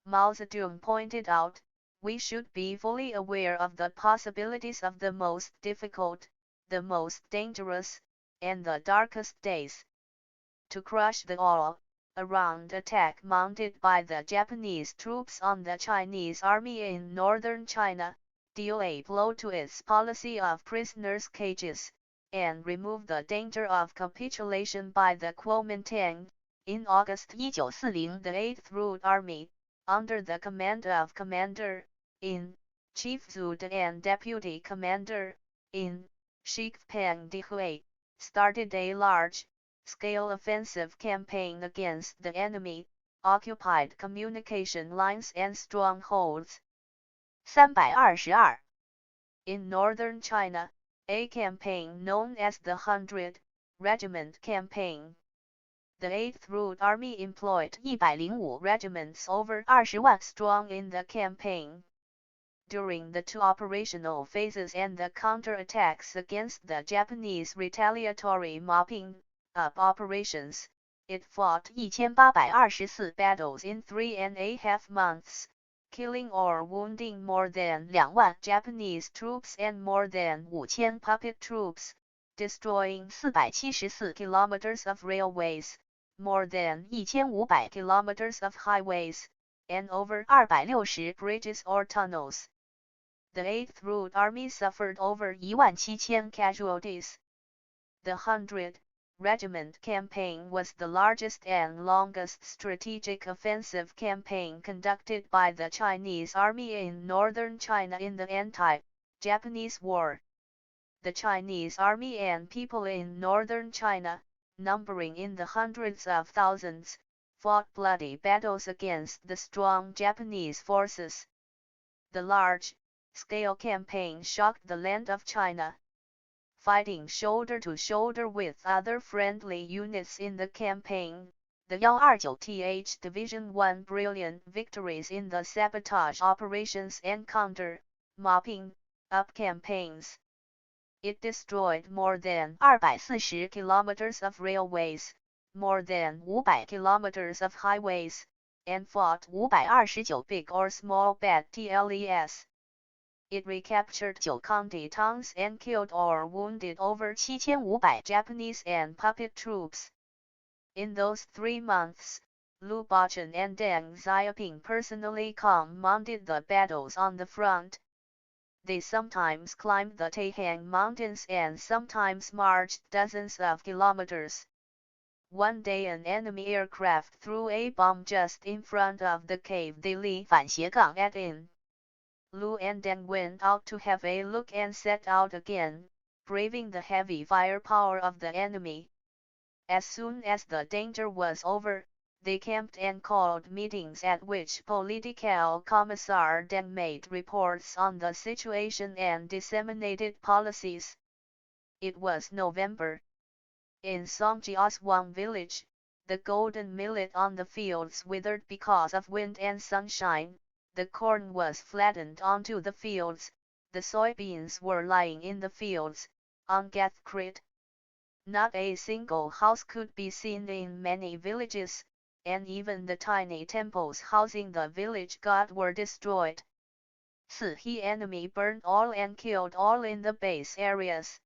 Mao Zedong pointed out, we should be fully aware of the possibilities of the most difficult, the most dangerous, and the darkest days. To crush the all-around attack mounted by the Japanese troops on the Chinese army in northern China, deal a blow to its policy of prisoners' cages, and remove the danger of capitulation by the Kuomintang, in August 1940 the 8th Route Army, under the command of Commander-in-Chief Zhu De and Deputy Commander-in-Chief Peng Dehui, started a large-scale offensive campaign against the enemy, occupied communication lines and strongholds. 322. In northern China, a campaign known as the 100 Regiment Campaign. The 8th Route Army employed 105 regiments over 20,000 strong in the campaign. During the 2 operational phases and the counterattacks against the Japanese retaliatory mopping-up operations, it fought 1824 battles in 3.5 months, killing or wounding more than 2,000 Japanese troops and more than 5,000 puppet troops, destroying 474 kilometers of railways, more than 1,500 kilometers of highways, and over 260 bridges or tunnels. The 8th Route Army suffered over 17,000 casualties. The 100 Regiment Campaign was the largest and longest strategic offensive campaign conducted by the Chinese Army in northern China in the anti-Japanese War. The Chinese Army and people in northern China, numbering in the hundreds of thousands, fought bloody battles against the strong Japanese forces. The large-scale campaign shocked the land of China. Fighting shoulder to shoulder with other friendly units in the campaign, the 129th Division won brilliant victories in the sabotage operations and counter-mopping-up campaigns. It destroyed more than 240 kilometers of railways, more than 500 kilometers of highways, and fought 529 big or small battles. It recaptured 9 county towns and killed or wounded over 7500 Japanese and puppet troops. In those 3 months, Lu Bachun and Deng Xiaoping personally commanded the battles on the front. They sometimes climbed the Taihang Mountains and sometimes marched dozens of kilometers. One day an enemy aircraft threw a bomb just in front of the cave they Li 反斜杠 at in. Lu and Deng went out to have a look and set out again, braving the heavy firepower of the enemy. As soon as the danger was over, they camped and called meetings at which Political Commissar Deng made reports on the situation and disseminated policies. It was November. In Songjiaoswang village, the golden millet on the fields withered because of wind and sunshine, the corn was flattened onto the fields, the soybeans were lying in the fields, uncathed. Not a single house could be seen in many villages, and even the tiny temples housing the village god were destroyed. 4. The enemy burned all and killed all in the base areas.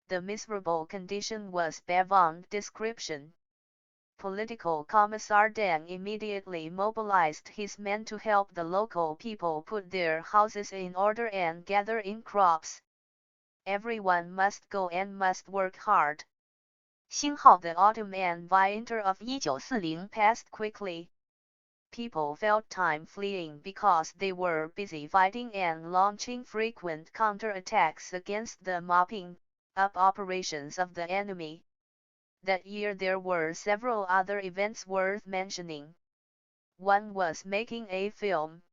The miserable condition was beyond description. Political Commissar Deng immediately mobilized his men to help the local people put their houses in order and gather in crops. Everyone must go and must work hard. 星号 The autumn and winter of 1940 passed quickly. People felt time fleeing because they were busy fighting and launching frequent counterattacks against the mopping up operations of the enemy. That year there were several other events worth mentioning. One was making a film.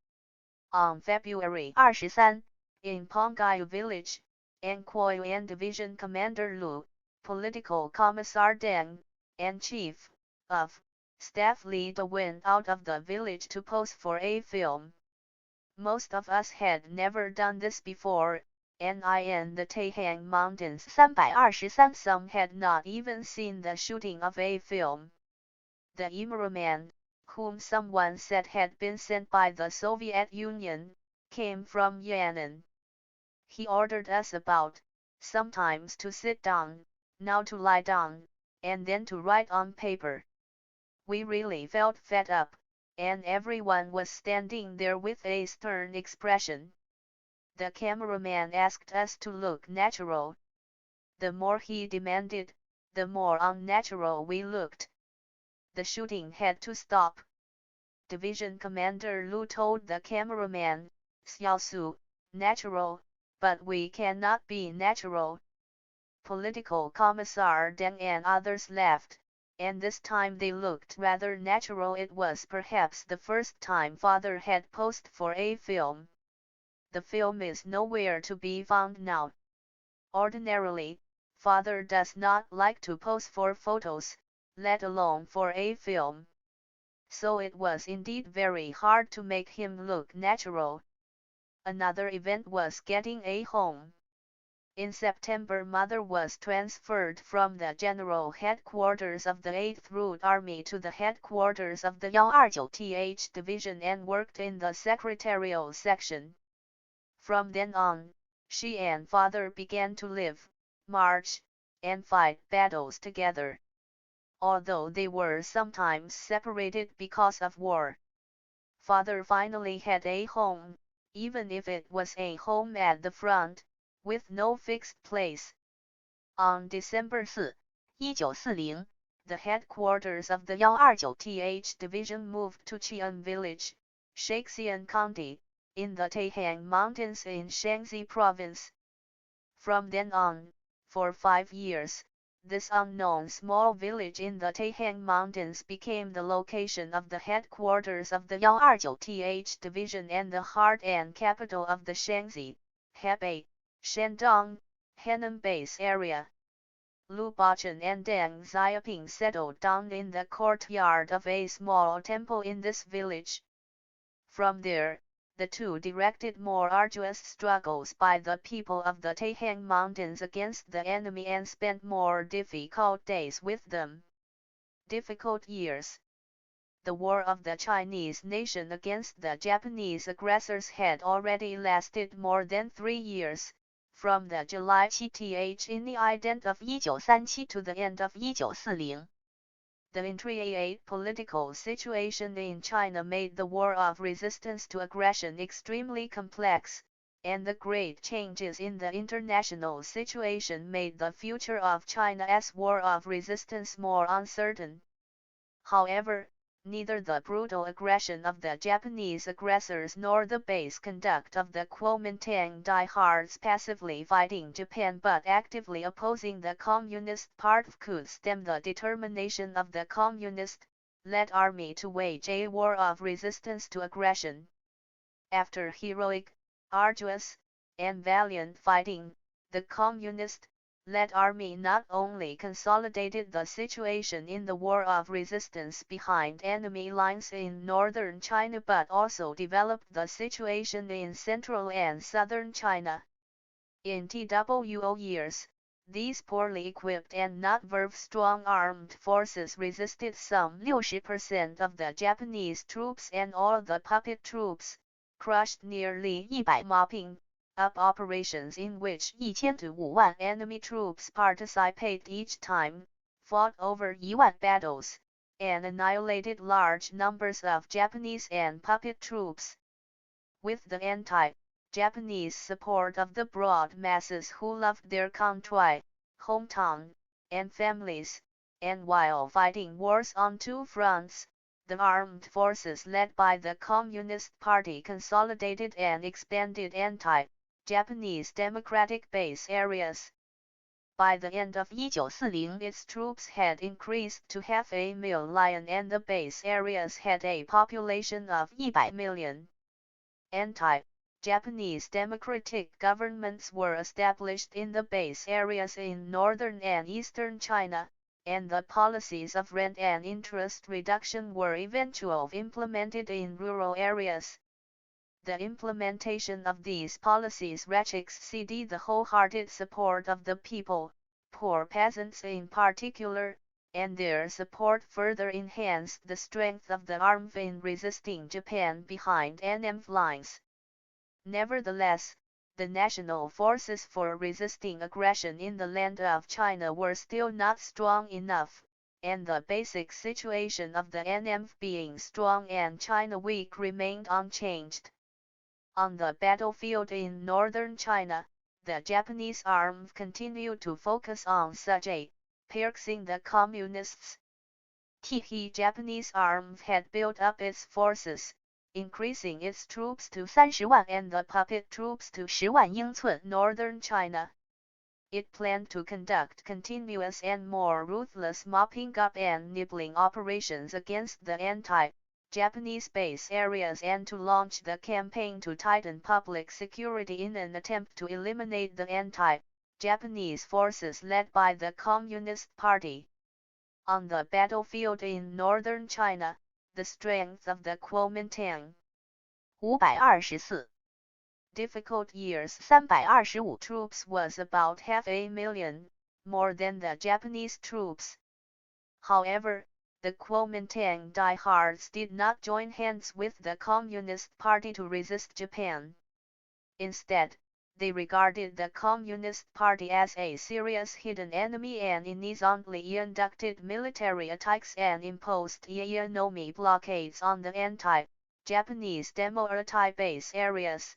On February 23 in Ponggai village, Anquoyan Division Commander Lu, Political Commissar Deng, and Chief of Staff Li De went out of the village to pose for a film. Most of us had never done this before, and in the Taihang Mountains 323 some had not even seen the shooting of a film. The cameraman, whom someone said had been sent by the Soviet Union, came from Yan'an. He ordered us about, sometimes to sit down, now to lie down, and then to write on paper. We really felt fed up, and everyone was standing there with a stern expression. The cameraman asked us to look natural. The more he demanded, the more unnatural we looked. The shooting had to stop. Division Commander Lu told the cameraman, "Xiaosu, natural, but we cannot be natural." Political Commissar Deng and others laughed, and this time they looked rather natural. It was perhaps the first time father had posed for a film. The film is nowhere to be found now. Ordinarily, father does not like to pose for photos, let alone for a film. So it was indeed very hard to make him look natural. Another event was getting a home. In September mother was transferred from the general headquarters of the 8th Route Army to the headquarters of the 129th Division and worked in the secretarial section. From then on, she and father began to live, march, and fight battles together. Although they were sometimes separated because of war. Father finally had a home, even if it was a home at the front, with no fixed place. On December 4, 1940 the headquarters of the 129th Division moved to Qian Village, Shangxian County, in the Taihang Mountains in Shaanxi Province. From then on, for 5 years, this unknown small village in the Taihang Mountains became the location of the headquarters of the 129th Division and the heart and capital of the Shaanxi, Hebei, Shandong, Henan base area. Lu Bachun and Deng Xiaoping settled down in the courtyard of a small temple in this village. From there, the two directed more arduous struggles by the people of the Taihang Mountains against the enemy and spent more difficult days with them. Difficult years. the war of the Chinese nation against the Japanese aggressors had already lasted more than 3 years, from the July TH in the ident of 1937 to the end of 1940. The intricate political situation in China made the war of resistance to aggression extremely complex, and the great changes in the international situation made the future of China's war of resistance more uncertain. However, neither the brutal aggression of the Japanese aggressors nor the base conduct of the Kuomintang diehards passively fighting Japan but actively opposing the Communist Party could stem the determination of the Communist-led army to wage a war of resistance to aggression. After heroic, arduous, and valiant fighting, the Communist-led army not only consolidated the situation in the war of resistance behind enemy lines in northern China but also developed the situation in central and southern China. In TWO years, these poorly equipped and not very strong armed forces resisted some 60% of the Japanese troops and all the puppet troops, crushed nearly 100 mopping up operations in which 1000 to 5万 enemy troops participate each time, fought over 10000 battles, and annihilated large numbers of Japanese and puppet troops. With the anti-Japanese support of the broad masses who loved their country, hometown, and families, and while fighting wars on two fronts, the armed forces led by the Communist Party consolidated and expanded anti-Japanese democratic base areas. By the end of 1940, its troops had increased to 500,000 and the base areas had a population of 100 million. Anti-Japanese democratic governments were established in the base areas in northern and eastern China, and the policies of rent and interest reduction were eventually implemented in rural areas. The implementation of these policies exceeded the wholehearted support of the people, poor peasants in particular, and their support further enhanced the strength of the army in resisting Japan behind enemy lines. Nevertheless, the national forces for resisting aggression in the land of China were still not strong enough, and the basic situation of the enemy being strong and China weak remained unchanged. On the battlefield in northern China, the Japanese army continued to focus on such a piercing the communists. The Japanese army had built up its forces, increasing its troops to 30万 and the puppet troops to 10万英寸 northern China. It planned to conduct continuous and more ruthless mopping up and nibbling operations against the anti-Japanese base areas and to launch the campaign to tighten public security in an attempt to eliminate the anti-Japanese forces led by the Communist Party. On the battlefield in northern China, the strength of the Kuomintang 524 difficult years 325 troops was about 500,000, more than the Japanese troops. However, the Kuomintang diehards did not join hands with the Communist Party to resist Japan. Instead, they regarded the Communist Party as a serious hidden enemy and innocently conducted military attacks and imposed economic blockades on the anti-Japanese democratic base areas.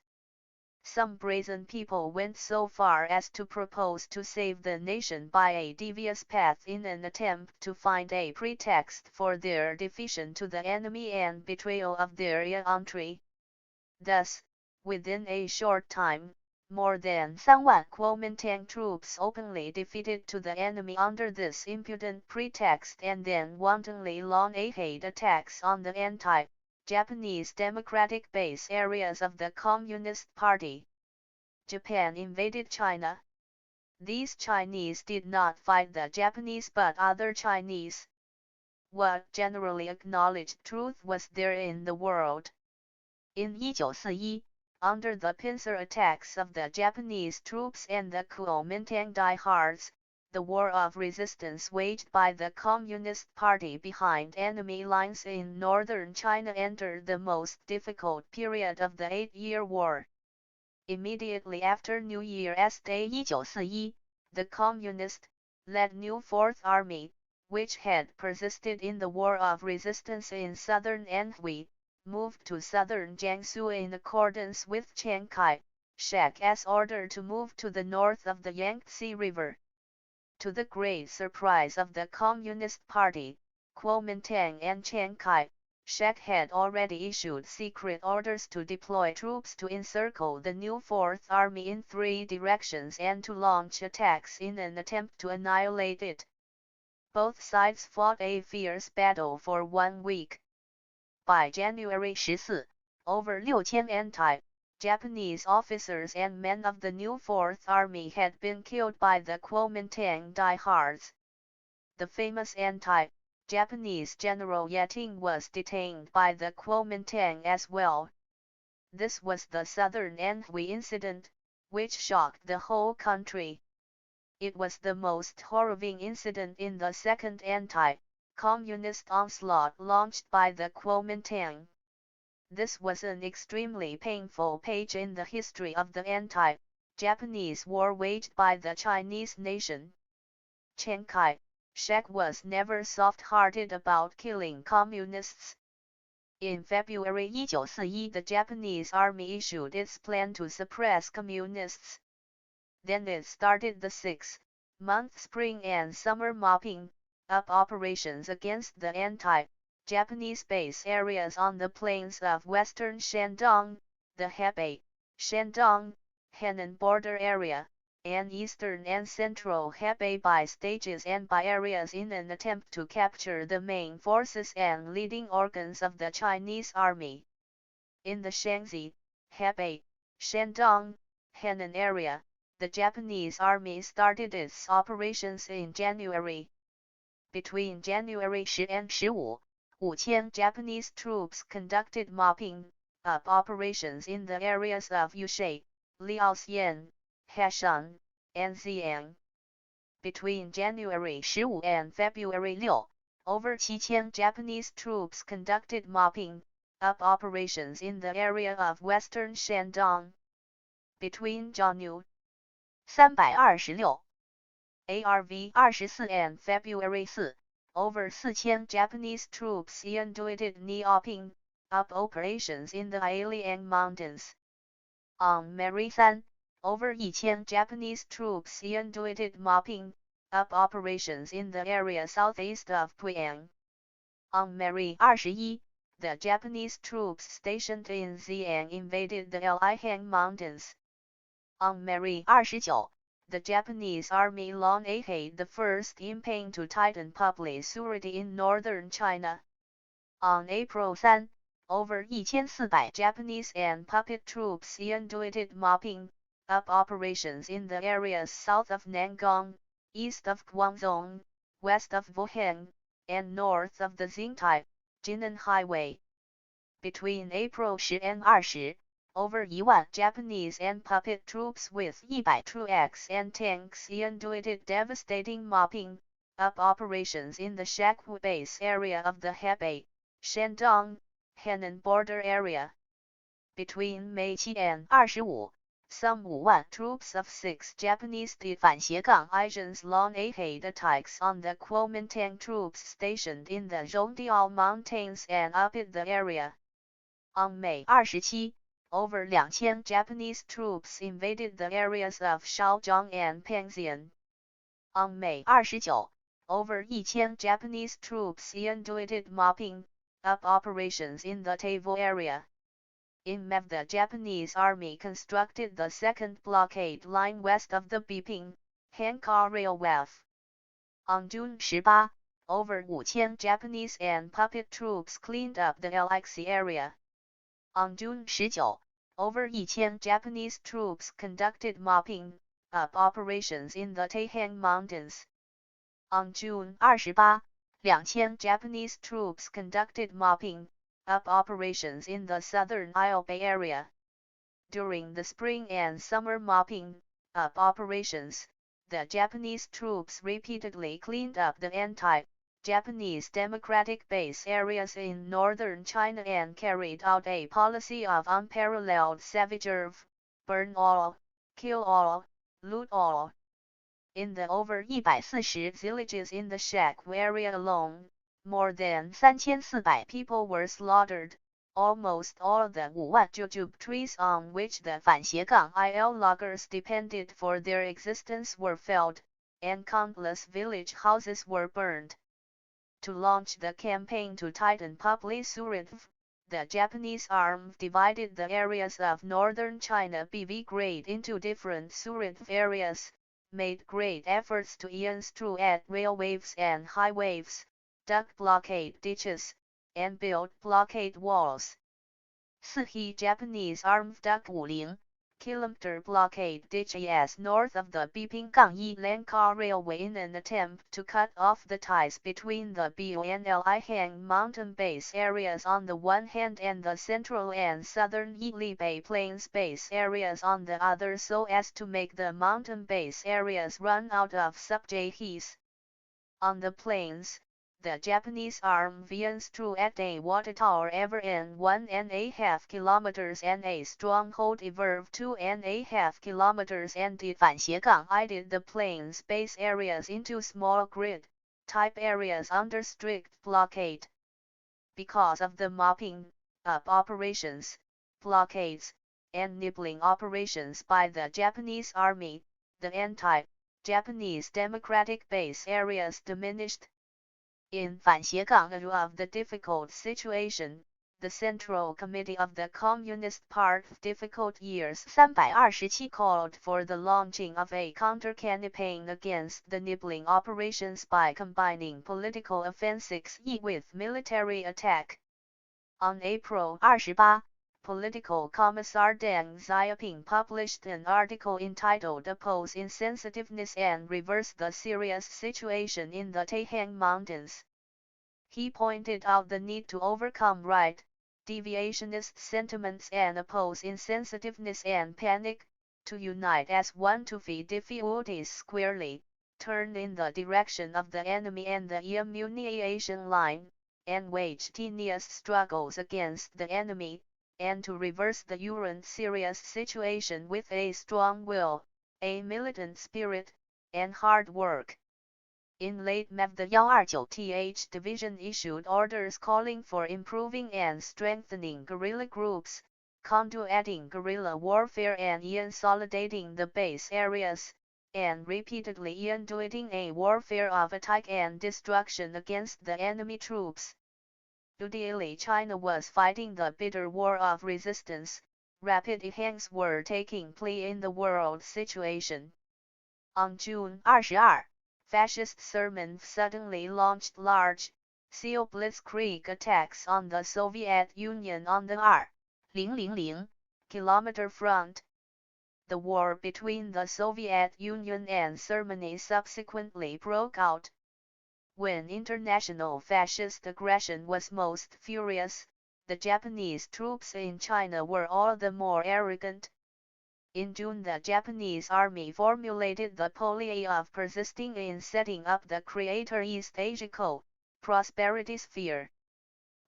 Some brazen people went so far as to propose to save the nation by a devious path in an attempt to find a pretext for their defection to the enemy and betrayal of their country. Thus, within a short time, more than 3万 Kuomintang troops openly defeated to the enemy under this impudent pretext and then wantonly launched attacks on the anti-Japanese democratic base areas of the Communist Party. Japan invaded China. These Chinese did not fight the Japanese but other Chinese. What generally acknowledged truth was there in the world. In 1941, under the pincer attacks of the Japanese troops and the Kuomintang diehards, the war of resistance waged by the Communist Party behind enemy lines in northern China entered the most difficult period of the 8-Year War. Immediately after New Year's Day 1941, the Communist-led New Fourth Army, which had persisted in the war of resistance in southern Anhui, moved to southern Jiangsu in accordance with Chiang Kai-shek's order to move to the north of the Yangtze River. To the great surprise of the Communist Party, Kuomintang and Chiang Kai-shek had already issued secret orders to deploy troops to encircle the new Fourth Army in 3 directions and to launch attacks in an attempt to annihilate it. Both sides fought a fierce battle for 1 week. By January 14, over 6,000 anti-Japanese officers and men of the new Fourth Army had been killed by the Kuomintang diehards. The famous anti-Japanese General Yeting was detained by the Kuomintang as well. This was the Southern Anhui incident, which shocked the whole country. It was the most horrifying incident in the second anti-communist onslaught launched by the Kuomintang. This was an extremely painful page in the history of the anti-Japanese war waged by the Chinese nation. Chiang Kai-shek was never soft-hearted about killing communists. In February 1941, the Japanese army issued its plan to suppress communists. Then it started the 6-month spring and summer mopping up operations against the anti-Japanese base areas on the plains of western Shandong, the Hebei, Shandong, Henan border area, and eastern and central Hebei by stages and by areas in an attempt to capture the main forces and leading organs of the Chinese army. In the Shaanxi, Hebei, Shandong, Henan area, the Japanese army started its operations in January. Between January 10 and 15, 5,000 Japanese troops conducted mopping up operations in the areas of Yushui, Liaoxian, Heshan, and Xi'an. Between January 15 and February 6, over 7,000 Japanese troops conducted mopping up operations in the area of western Shandong. Between Janu 326 ARV 24 and February 4, over 4,000 Japanese troops conducted mopping up operations in the Ailiang Mountains. On May 3, over 1,000 Japanese troops conducted mopping up operations in the area southeast of Puyang. On May 21, the Japanese troops stationed in Xi'an invaded the Ailiang Mountains. On May 29, the Japanese army launched the first campaign to tighten public security in northern China. On April 3, over 1,400 Japanese and puppet troops conducted mopping up operations in the areas south of Nangong, east of Guangdong, west of Wuhan, and north of the Xingtai, Jinan Highway. Between April 10 and 20, over 1,000 Japanese and puppet troops with 100 trucks and tanks conducted devastating mopping up operations in the Shakwu base area of the Hebei, Shandong, Henan border area. Between May 7 and 25, some 5,000 troops of 6 Japanese divisions launched attacks on the Kuomintang troops stationed in the Zhongdiao Mountains and up the area. On May 27, over 2,000 Japanese troops invaded the areas of Shaozhong and Pengxian. On May 29, over 1,000 Japanese troops conducted mopping up operations in the Taivu area. In May, the Japanese army constructed the second blockade line west of the Beiping-Hankou Railway. On June 18, over 5,000 Japanese and puppet troops cleaned up the Lixi area. On June 19, over 1,000 Japanese troops conducted mopping up operations in the Taihang Mountains. On June 28, 2,000 Japanese troops conducted mopping up operations in the southern Ilbei area. During the spring and summer mopping up operations, the Japanese troops repeatedly cleaned up the anti-Japanese democratic base areas in northern China and carried out a policy of unparalleled savagery, burn all, kill all, loot all. In the over 140 villages in the Shaku area alone, more than 3400 people were slaughtered. Almost all the 5万 jujube trees on which the 反斜杠 il loggers depended for their existence were felled, and countless village houses were burned. To launch the campaign to tighten public security, the Japanese army divided the areas of northern China BV grade into different security areas, made great efforts to ease through at railways and highways, dug blockade ditches, and built blockade walls. 4. Japanese armed dug 50-kilometer blockade ditches north of the Beiping-1 Lanka Railway in an attempt to cut off the ties between the Bonlihang mountain base areas on the one hand and the central and southern Yilibei Plains base areas on the other so as to make the mountain base areas run out of subsidies. On the plains, the Japanese army advanced through at a water tower ever in 1.5 kilometers and a stronghold ever 2.5 kilometers and divided the plains base areas into small grid-type areas under strict blockade. Because of the mopping up operations, blockades, and nibbling operations by the Japanese army, the anti-Japanese democratic base areas diminished. In 反斜杠 view of the difficult situation, the Central Committee of the Communist Party of Difficult Years 327 called for the launching of a counter-campaign against the nibbling operations by combining political offensives with military attack. On April 28 Political Commissar Deng Xiaoping published an article entitled Oppose Insensitiveness and Reverse the Serious Situation in the Taihang Mountains. He pointed out the need to overcome right-deviationist sentiments and oppose insensitiveness and panic, to unite as one to feed difficulties squarely, turn in the direction of the enemy and the immunization line, and wage tenacious struggles against the enemy, and to reverse the current serious situation with a strong will, a militant spirit, and hard work. In late May the 129 TH Division issued orders calling for improving and strengthening guerrilla groups, conducting guerrilla warfare and consolidating the base areas, and repeatedly inducting a warfare of attack and destruction against the enemy troops. Daily China was fighting the bitter war of resistance, rapid events were taking place in the world situation. On June 22 Fascist Germany suddenly launched large-scale blitzkrieg attacks on the Soviet Union on the 2000 kilometer front. The war between the Soviet Union and Germany subsequently broke out. When international fascist aggression was most furious, the Japanese troops in China were all the more arrogant. In June the Japanese army formulated the policy of persisting in setting up the Greater East Asia prosperity sphere.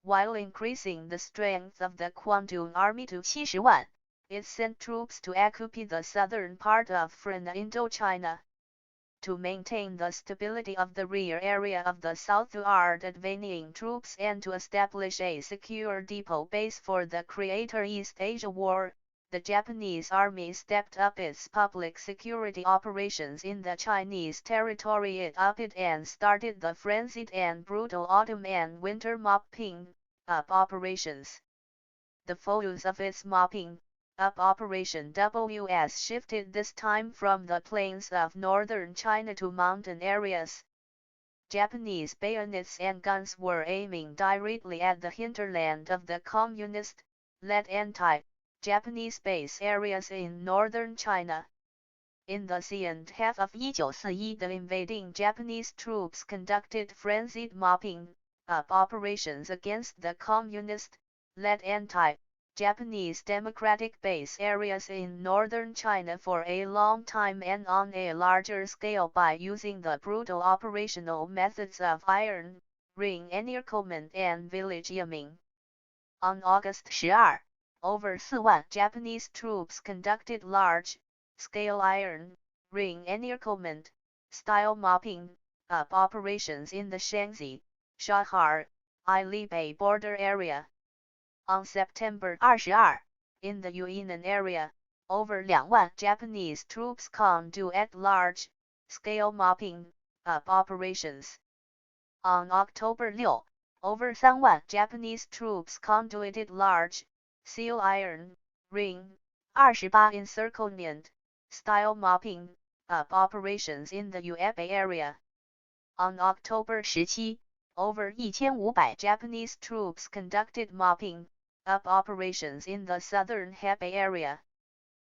While increasing the strength of the Kwantung army to 70万 it sent troops to occupy the southern part of Front Indochina. To maintain the stability of the rear area of the southward advancing troops and to establish a secure depot base for the Greater East Asia War, the Japanese army stepped up its public security operations in the Chinese territory. It upped and started the frenzied and brutal autumn and winter mopping up operations. The focus of its mopping up Operation WS shifted this time from the plains of northern China to mountain areas. Japanese bayonets and guns were aiming directly at the hinterland of the communist-led anti-Japanese base areas in northern China. In the second half of 1941 the invading Japanese troops conducted frenzied mopping up operations against the communist-led anti Japanese democratic base areas in northern China for a long time and on a larger scale by using the brutal operational methods of iron, ring encirclement and village yamming. On August 12, over 4 万 Japanese troops conducted large-scale iron, ring encirclement, style mopping up operations in the Shaanxi, Shahar, Ilebei border area. On September 22, in the Yunnan area, over 2万 Japanese troops conducted large-scale mopping up operations. On October 6, over 3万 Japanese troops conducted large-scale iron, ring, 28 encirclement, style mopping up operations in the Yuebei area. On October 17, over 1500 Japanese troops conducted mopping up operations in the southern Hebei area.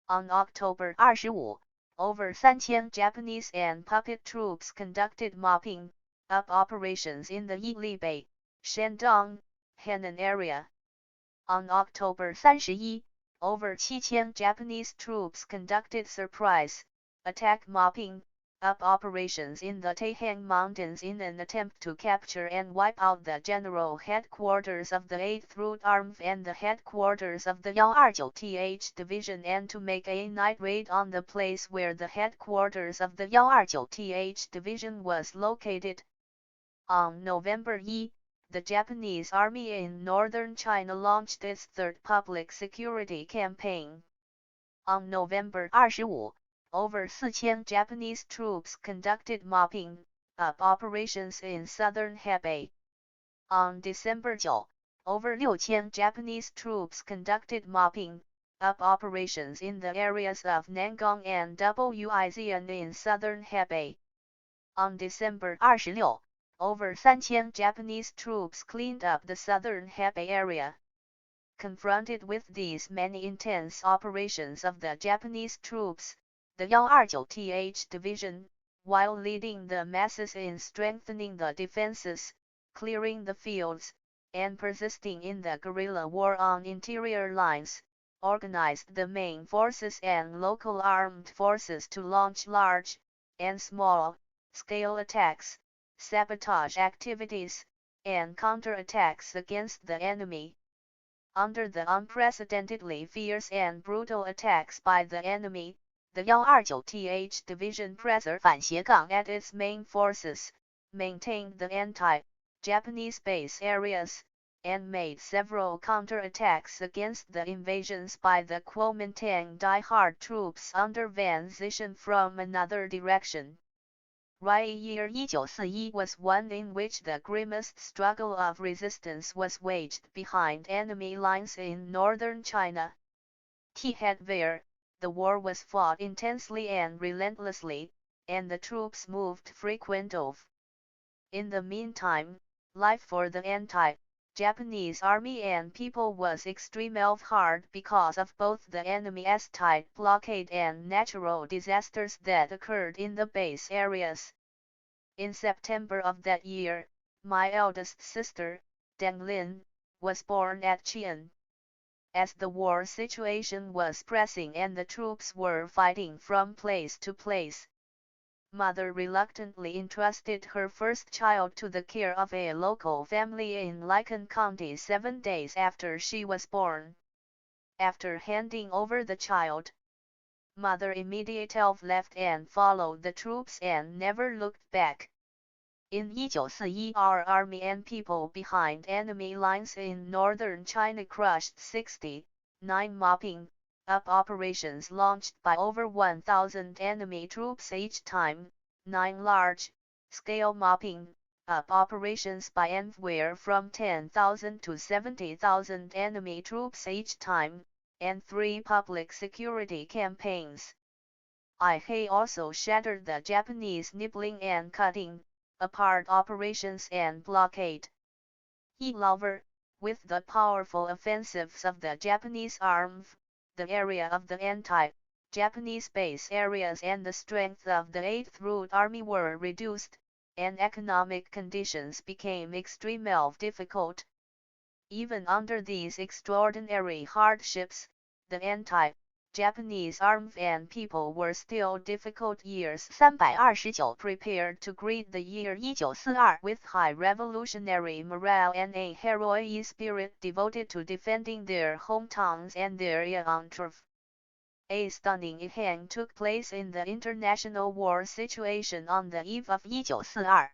On October 25, over 3000 Japanese and puppet troops conducted mopping up operations in the Ilebei, Shandong, Henan area. On October 31, over 7000 Japanese troops conducted surprise attack mopping up operations in the Taihang Mountains in an attempt to capture and wipe out the general headquarters of the 8th Route Army and the headquarters of the 129th Division and to make a night raid on the place where the headquarters of the 129th Division was located. On November 1, the Japanese Army in northern China launched its third public security campaign. On November 25, over 4000 Japanese troops conducted mopping up operations in southern Hebei. On December 9, over 6000 Japanese troops conducted mopping up operations in the areas of Nangong and Wixian in southern Hebei. On December 26, over 3000 Japanese troops cleaned up the southern Hebei area. Confronted with these many intense operations of the Japanese troops, the 129th Division, while leading the masses in strengthening the defenses, clearing the fields, and persisting in the guerrilla war on interior lines, organized the main forces and local armed forces to launch large and small-scale attacks, sabotage activities, and counterattacks against the enemy. Under the unprecedentedly fierce and brutal attacks by the enemy, the 129th Division preserved at its main forces, maintained the anti-Japanese base areas, and made several counterattacks against the invasions by the Kuomintang die-hard troops under Van Zischen from another direction. Year 1941 was one in which the grimmest struggle of resistance was waged behind enemy lines in northern China. Where the war was fought intensely and relentlessly, and the troops moved frequently. In the meantime, life for the anti-Japanese army and people was extremely hard because of both the enemy's tight blockade and natural disasters that occurred in the base areas. In September of that year, my eldest sister, Deng, was born at Qian. As the war situation was pressing and the troops were fighting from place to place, Mother reluctantly entrusted her first child to the care of a local family in Licon County 7 days after she was born. After handing over the child, Mother immediately left and followed the troops and never looked back. In 1941, our army and people behind enemy lines in northern China crushed 69 mopping up operations launched by over 1,000 enemy troops each time, 9 large-scale mopping up operations by anywhere from 10,000 to 70,000 enemy troops each time, and 3 public security campaigns. I also shattered the Japanese nibbling and cutting apart operations and blockade. With the powerful offensives of the Japanese army, the area of the anti-Japanese base areas and the strength of the 8th Route Army were reduced, and economic conditions became extremely difficult. Even under these extraordinary hardships, the anti-Japanese army and people were still difficult years 329 prepared to greet the year 1942 with high revolutionary morale and a heroic spirit devoted to defending their hometowns and their young turf. A stunning event took place in the international war situation on the eve of 1942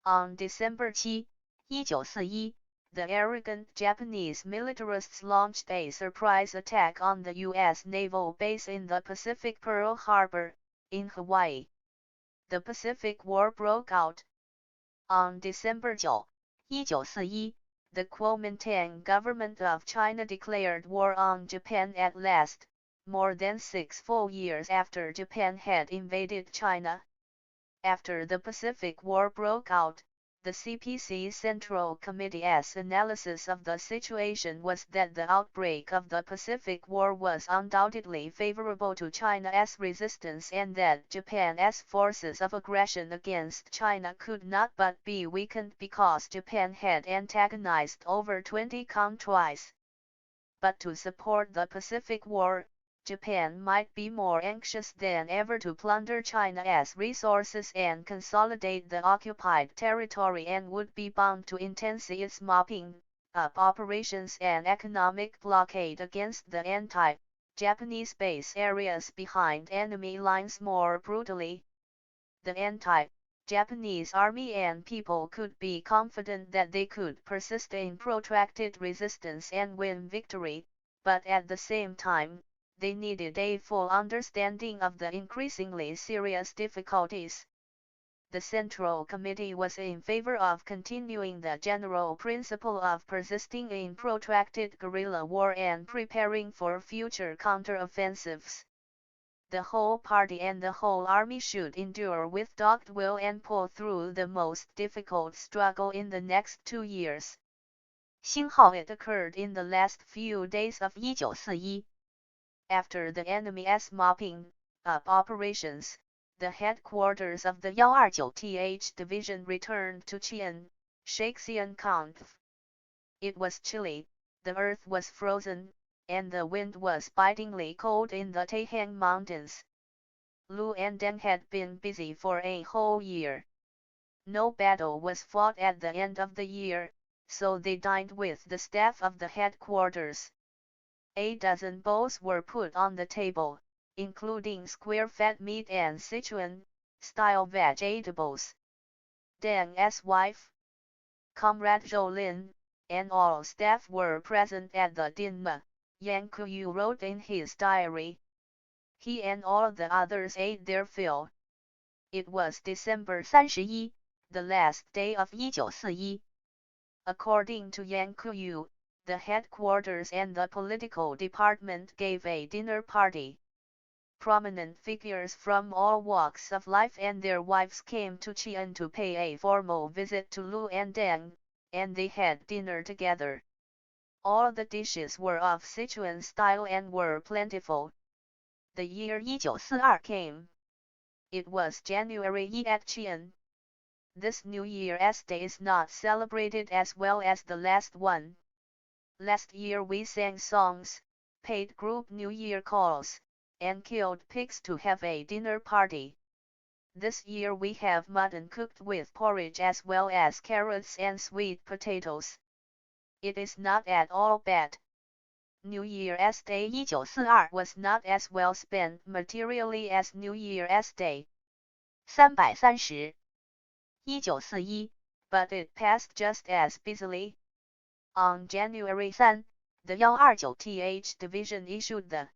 On December 7 1941 the arrogant Japanese militarists launched a surprise attack on the U.S. naval base in the Pacific Pearl Harbor, in Hawaii. The Pacific War broke out. On December 9 1941 the Kuomintang government of China declared war on Japan at last, more than 6 full years after Japan had invaded China. After the Pacific War broke out, the CPC Central Committee's analysis of the situation was that the outbreak of the Pacific War was undoubtedly favorable to China's resistance and that Japan's forces of aggression against China could not but be weakened because Japan had antagonized over 20 countries. But to support the Pacific War, Japan might be more anxious than ever to plunder China's resources and consolidate the occupied territory and would be bound to intensify its mopping up operations and economic blockade against the anti-Japanese base areas behind enemy lines more brutally. The anti-Japanese army and people could be confident that they could persist in protracted resistance and win victory, but at the same time, they needed a full understanding of the increasingly serious difficulties. The Central Committee was in favor of continuing the general principle of persisting in protracted guerrilla war and preparing for future counteroffensives. The whole party and the whole army should endure with dogged will and pull through the most difficult struggle in the next 2 years. 星号 It occurred in the last few days of 1941 After the enemy's mopping up operations, the headquarters of the 129th Division returned to Qian, Shaxian County. It was chilly, the earth was frozen, and the wind was bitingly cold in the Taihang Mountains. Lu and Deng had been busy for a whole year. No battle was fought at the end of the year, so they dined with the staff of the headquarters. A dozen bowls were put on the table, including square-fed meat and Sichuan-style vegetables. Deng's wife, Comrade Zhou Lin, and all staff were present at the dinner, Yang Kuyu wrote in his diary. He and all the others ate their fill. It was December 31 the last day of 1941 According to Yang Kuyu, the headquarters and the political department gave a dinner party. Prominent figures from all walks of life and their wives came to Qian to pay a formal visit to Lu and Deng, and they had dinner together. All the dishes were of Sichuan style and were plentiful. The year 1942 came. It was January at Qian. This New Year's Day is not celebrated as well as the last one. Last year we sang songs, paid group New Year calls, and killed pigs to have a dinner party. This year we have mutton cooked with porridge as well as carrots and sweet potatoes. It is not at all bad. New Year's Day 1942was not as well spent materially as New Year's Day. 330 1941 but it passed just as busily. On January 3 the 129th Division issued the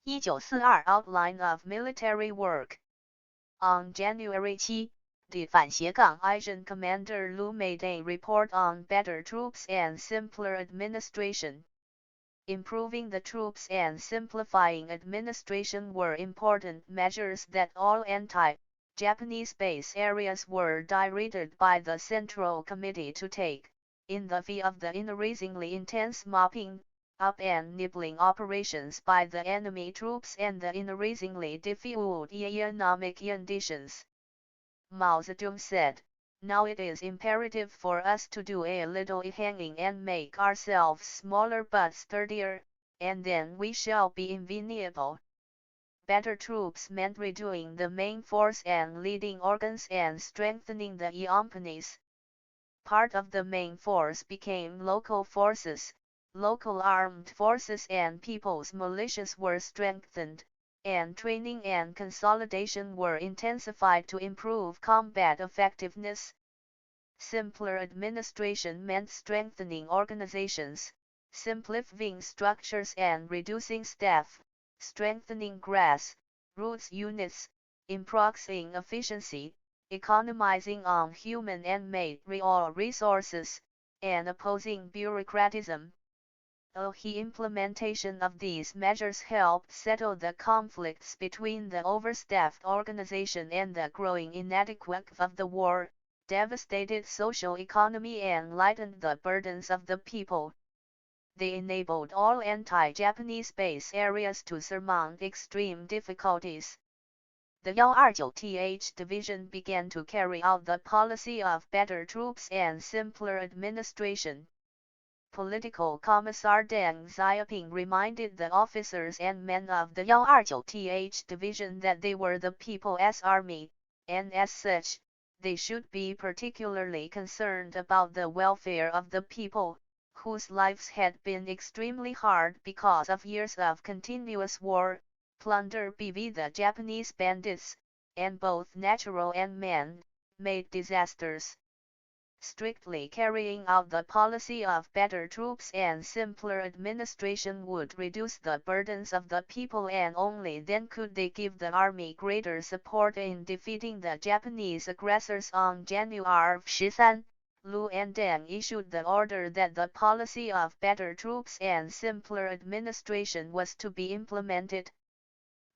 1942 outline of military work. On January 7, the 反斜杠 Asian Commander Lu made a report on better troops and simpler administration. Improving the troops and simplifying administration were important measures that all anti-Japanese base areas were directed by the Central Committee to take, in the view of the increasingly intense mopping up and nibbling operations by the enemy troops and the increasingly difficult economic conditions. Mao Zedong said, Now it is imperative for us to do a little hanging and make ourselves smaller but sturdier, and then we shall be invincible. Better troops meant redoing the main force and leading organs and strengthening the companies. Part of the main force became local forces, local armed forces and people's militias were strengthened, and training and consolidation were intensified to improve combat effectiveness. Simpler administration meant strengthening organizations, simplifying structures and reducing staff, strengthening grassroots units, improving efficiency, economizing on human and material resources, and opposing bureaucratism. The implementation of these measures helped settle the conflicts between the overstaffed organization and the growing inadequacy of the war, devastated social economy and lightened the burdens of the people. They enabled all anti-Japanese base areas to surmount extreme difficulties. The 129th Division began to carry out the policy of better troops and simpler administration. Political Commissar Deng Xiaoping reminded the officers and men of the 129th Division that they were the people's army, and as such, they should be particularly concerned about the welfare of the people, whose lives had been extremely hard because of years of continuous war, plunder by the Japanese bandits, and both natural and man-made disasters. Strictly carrying out the policy of better troops and simpler administration would reduce the burdens of the people, and only then could they give the army greater support in defeating the Japanese aggressors. On January 13, Lu and Deng issued the order that the policy of better troops and simpler administration was to be implemented.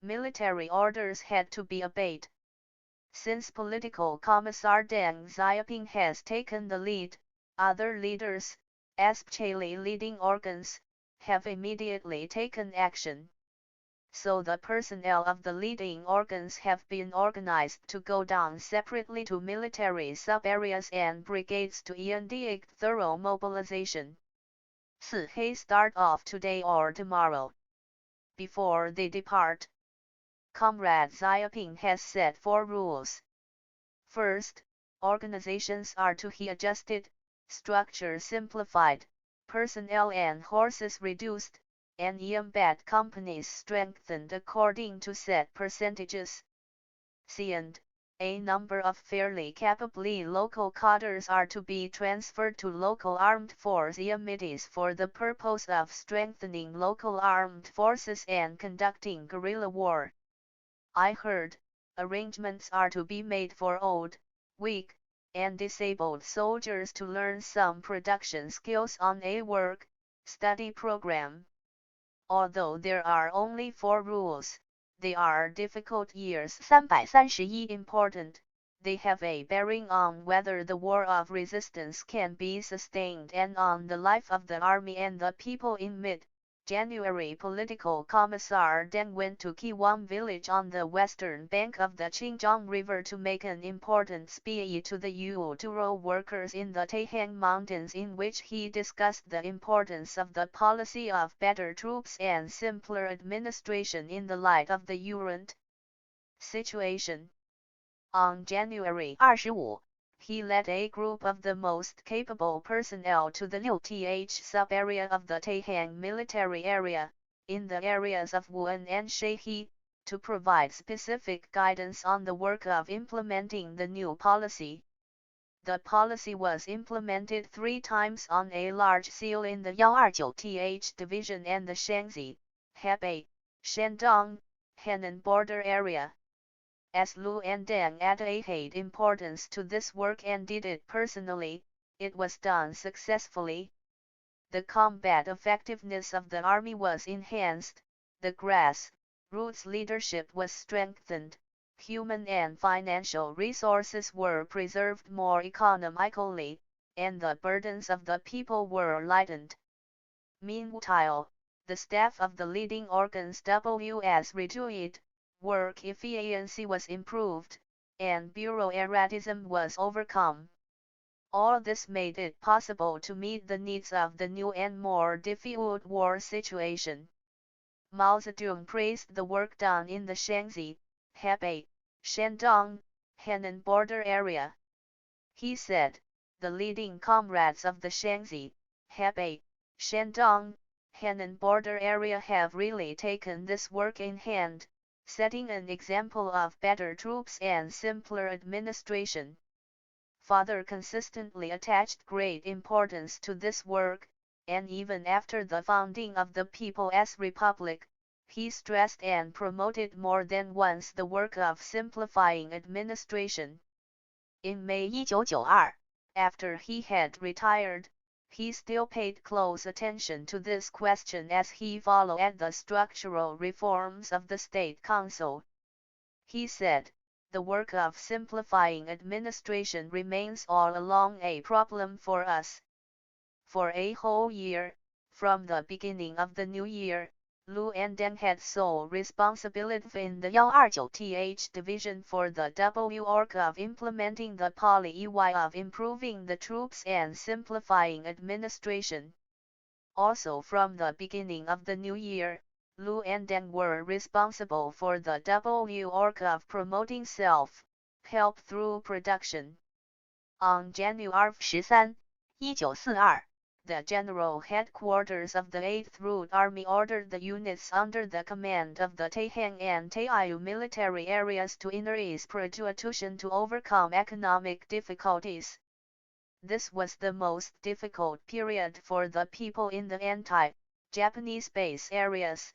Military orders had to be obeyed. Since political commissar Deng Xiaoping has taken the lead, other leaders, especially leading organs, have immediately taken action. So the personnel of the leading organs have been organized to go down separately to military sub-areas and brigades to induct thorough mobilization. 4. Start off today or tomorrow. Before they depart, Comrade Xiaoping has set 4 rules. First, organizations are to be adjusted, structure simplified, personnel and horses reduced, and combat companies strengthened according to set percentages. Second, a number of fairly capable local cadres are to be transferred to local armed force committees for the purpose of strengthening local armed forces and conducting guerrilla war. I heard, arrangements are to be made for old, weak, and disabled soldiers to learn some production skills on a work-study program. Although there are only 4 rules, they are difficult years. 331 Important, they have a bearing on whether the war of resistance can be sustained and on the life of the army and the people. In mid-January, political commissar Deng went to Kiwang village on the western bank of the Qinjiang River to make an important speech to the rural workers in the Taihang Mountains, in which he discussed the importance of the policy of better troops and simpler administration in the light of the current situation. On January 25, he led a group of the most capable personnel to the 6th sub-area of the Taihang military area, in the areas of Wuan and Shehe, to provide specific guidance on the work of implementing the new policy. The policy was implemented 3 times on a large scale in the 129th Division and the Shaanxi, Hebei, Shandong, Henan border area. As Lu and Deng added importance to this work and did it personally, it was done successfully. The combat effectiveness of the army was enhanced, the grassroots leadership was strengthened, human and financial resources were preserved more economically, and the burdens of the people were lightened. Meanwhile, the staff of the leading organs was reduced, work efficiency was improved, and bureaucratism was overcome. All this made it possible to meet the needs of the new and more difficult war situation. Mao Zedong praised the work done in the Shaanxi, Hebei, Shandong, Henan border area. He said, the leading comrades of the Shaanxi, Hebei, Shandong, Henan border area have really taken this work in hand, setting an example of better troops and simpler administration. Father consistently attached great importance to this work, and even after the founding of the People's Republic, he stressed and promoted more than once the work of simplifying administration. In May 1992, after he had retired, he still paid close attention to this question as he followed the structural reforms of the State Council. He said, the work of simplifying administration remains all along a problem for us. For a whole year, from the beginning of the new year, Lu and Deng had sole responsibility in the 129th division for the work of implementing the policy of improving the troops and simplifying administration. Also from the beginning of the new year, Lu and Deng were responsible for the work of promoting self-help through production. On January 13, 1942, the General Headquarters of the 8th Route Army ordered the units under the command of the Taihang and Taiyu military areas to increase production to overcome economic difficulties. This was the most difficult period for the people in the anti-Japanese base areas.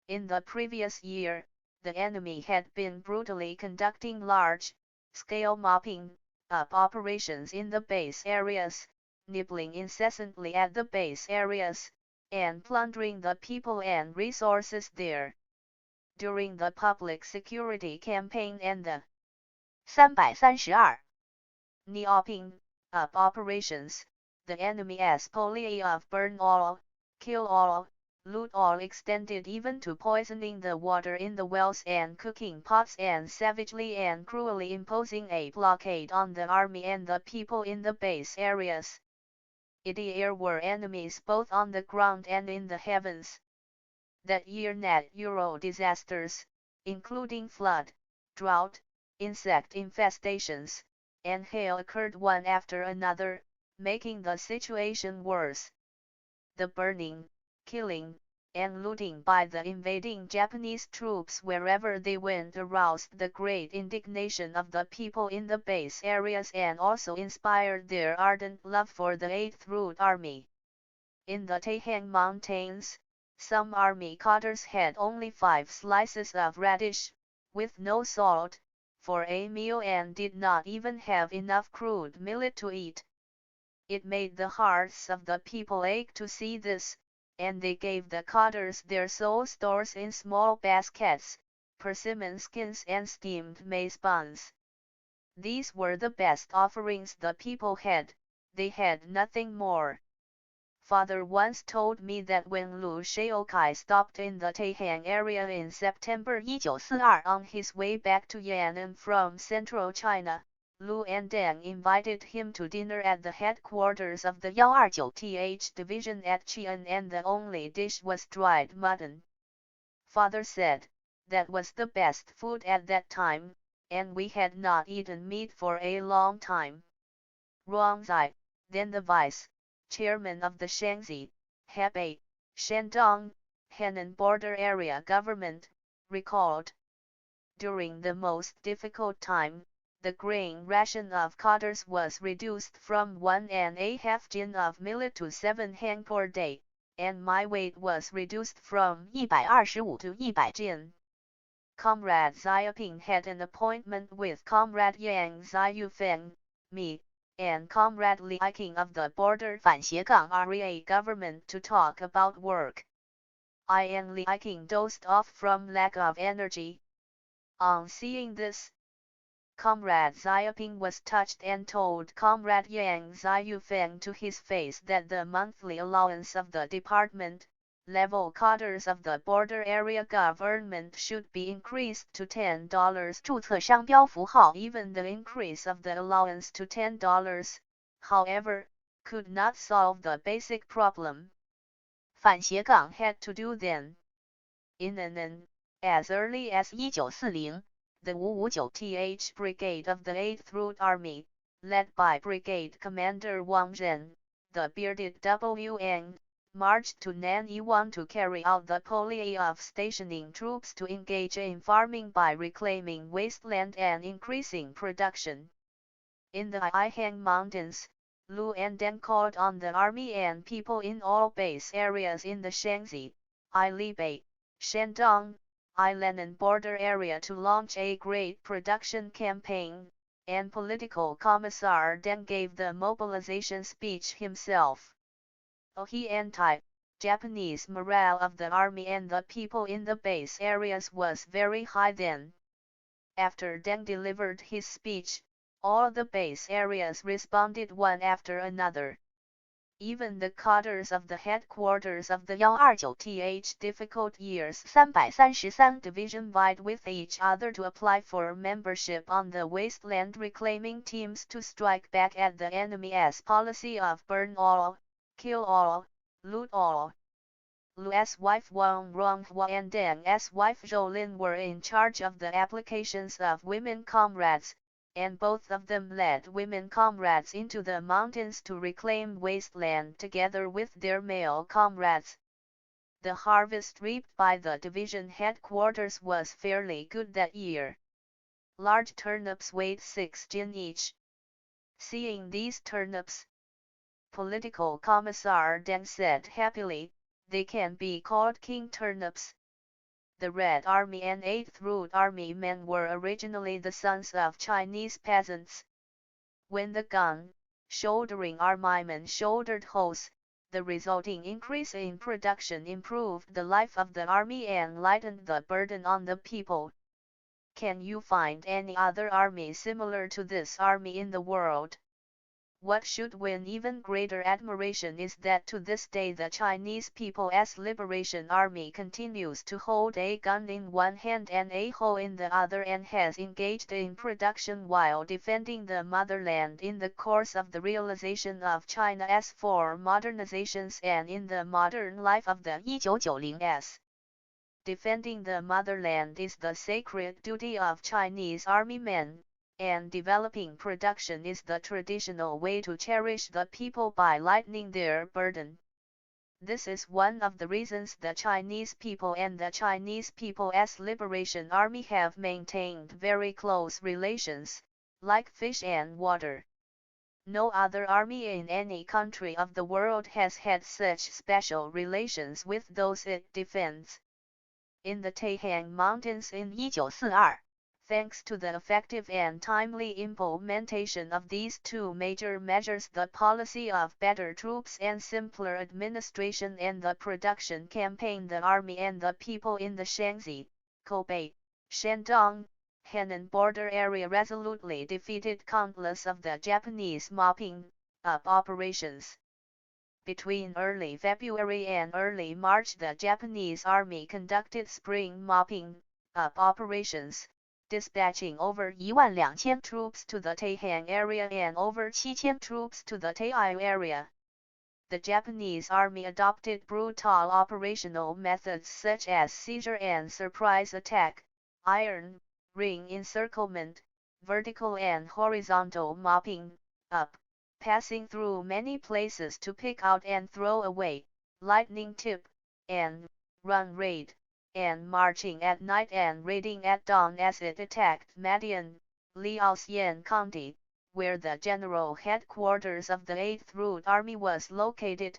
In the previous year, the enemy had been brutally conducting large-scale mopping up operations in the base areas, nibbling incessantly at the base areas, and plundering the people and resources there. During the public security campaign and the 332 Xiaoping up operations, the enemy's policy of burn all, kill all, loot all extended even to poisoning the water in the wells and cooking pots and savagely and cruelly imposing a blockade on the army and the people in the base areas. There were enemies both on the ground and in the heavens. That year natural disasters, including flood, drought, insect infestations, and hail occurred one after another, making the situation worse. The burning, killing, and looting by the invading Japanese troops wherever they went aroused the great indignation of the people in the base areas and also inspired their ardent love for the 8th Route Army. In the Taihang Mountains, some army cadres had only 5 slices of radish, with no salt, for a meal and did not even have enough crude millet to eat. It made the hearts of the people ache to see this, and they gave the cadres their sole stores in small baskets, persimmon skins and steamed maize buns. These were the best offerings the people had, they had nothing more. Father once told me that when Lu Shaokai stopped in the Taihang area in September 1942 on his way back to Yan'an from central China, Lu and Deng invited him to dinner at the headquarters of the 129th division at Xi'an, and the only dish was dried mutton. Father said, that was the best food at that time, and we had not eaten meat for a long time. Ruangzai, then the vice-chairman of the Shaanxi, Hebei, Shandong, Henan border area government, recalled. During the most difficult time, the grain ration of cadres was reduced from 1.5 jin of millet to 7 hang per day, and my weight was reduced from 125to 100 jin. Comrade Xiaoping had an appointment with Comrade Yang Xiaoping, me, and Comrade Li Yiking of the border 反斜杠 area government to talk about work. I and Li Yiking dozed off from lack of energy. On seeing this, Comrade Xiaoping was touched and told Comrade Yang Xiaoping to his face that the monthly allowance of the department, level cadres of the border area government should be increased to $10. 注册商标符号 Even the increase of the allowance to $10, however, could not solve the basic problem. 反斜杠 had to do then. In as early as 1940, the 559th Brigade of the 8th Route Army, led by Brigade Commander Wang Zhen, the bearded WN, marched to Nanyuan to carry out the policy of stationing troops to engage in farming by reclaiming wasteland and increasing production. In the Aihang Mountains, Lu and Deng called on the army and people in all base areas in the Shaanxi, Ilebei, Shandong, Ilannan border area to launch a great production campaign, and political commissar Deng gave the mobilization speech himself. He anti-Japanese morale of the army and the people in the base areas was very high then. After Deng delivered his speech, all the base areas responded one after another. Even the cadres of the headquarters of the 129th difficult years 333 division vied with each other to apply for membership on the wasteland reclaiming teams to strike back at the enemy's policy of burn all, kill all, loot all. Lu's wife Wang Ronghua and Deng's wife Zhoulin were in charge of the applications of women comrades, and both of them led women comrades into the mountains to reclaim wasteland together with their male comrades. The harvest reaped by the division headquarters was fairly good that year. Large turnips weighed 6 jin each. Seeing these turnips, political commissar Deng said happily, they can be called king turnips. The Red Army and 8th Route Army men were originally the sons of Chinese peasants. When the gun-shouldering armymen shouldered hoes, the resulting increase in production improved the life of the army and lightened the burden on the people. Can you find any other army similar to this army in the world? What should win even greater admiration is that to this day the Chinese People's Liberation Army continues to hold a gun in one hand and a hoe in the other and has engaged in production while defending the motherland in the course of the realization of China's four modernizations and in the modern life of the 1990s. Defending the motherland is the sacred duty of Chinese army men, and developing production is the traditional way to cherish the people by lightening their burden. This is one of the reasons the Chinese people and the Chinese People's Liberation Army have maintained very close relations, like fish and water. No other army in any country of the world has had such special relations with those it defends. In the Taihang Mountains in 1942, thanks to the effective and timely implementation of these two major measures, the policy of better troops and simpler administration and the production campaign, the army and the people in the Shaanxi, Hebei, Shandong, Henan border area resolutely defeated countless of the Japanese mopping up operations. Between early February and early March, the Japanese army conducted spring mopping up operations, dispatching over 12000 troops to the Taihang area and over 7000 troops to the Taiyuan area. The Japanese army adopted brutal operational methods such as seizure and surprise attack, iron ring encirclement, vertical and horizontal mopping up, passing through many places to pick out and throw away, lightning tip, and run raid, and marching at night and raiding at dawn as it attacked Madian, Liaoxian County, where the general headquarters of the 8th Route Army was located.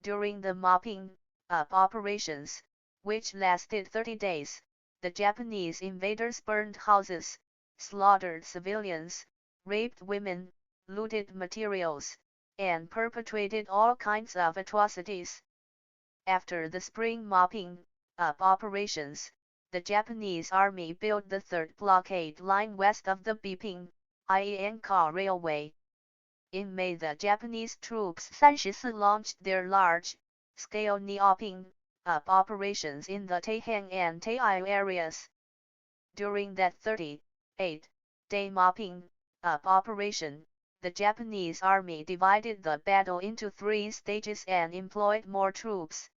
During the mopping up operations, which lasted 30 days, the Japanese invaders burned houses, slaughtered civilians, raped women, looted materials, and perpetrated all kinds of atrocities. After the spring mopping up operations, the Japanese army built the third blockade line west of the Beiping, Ianka Railway. In May, the Japanese troops 34 launched their large-scale mopping up operations in the Taihang and Taiyuan areas. During that 38-day mopping up operation, the Japanese army divided the battle into 3 stages and employed more troops.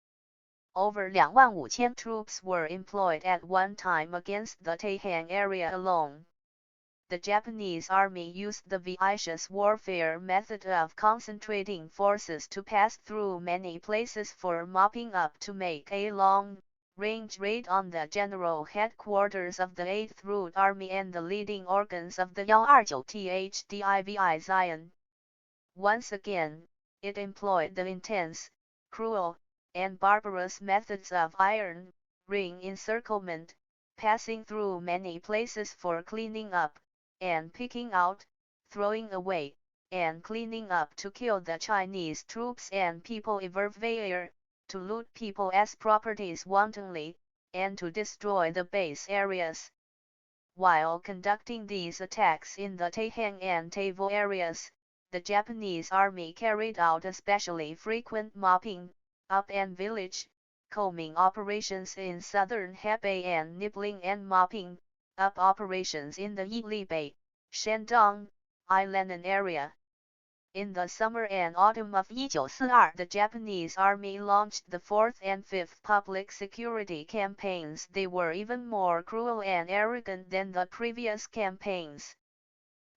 Over 25,000 troops were employed at one time against the Taihang area alone. The Japanese army used the vicious warfare method of concentrating forces to pass through many places for mopping up to make a long-range raid on the general headquarters of the 8th Route Army and the leading organs of the 129 THIRD Zion. Once again, it employed the intense, cruel, and barbarous methods of iron ring encirclement, passing through many places for cleaning up, and picking out, throwing away, and cleaning up to kill the Chinese troops and people everywhere, to loot people's properties wantonly, and to destroy the base areas. While conducting these attacks in the Taihang and Taivo areas, the Japanese army carried out especially frequent mopping up and village, combing operations in southern Hebei and nibbling and mopping up operations in the Yilibei, Shandong, Ilannan area. In the summer and autumn of 1942, the Japanese army launched the 4th and 5th public security campaigns. They were even more cruel and arrogant than the previous campaigns.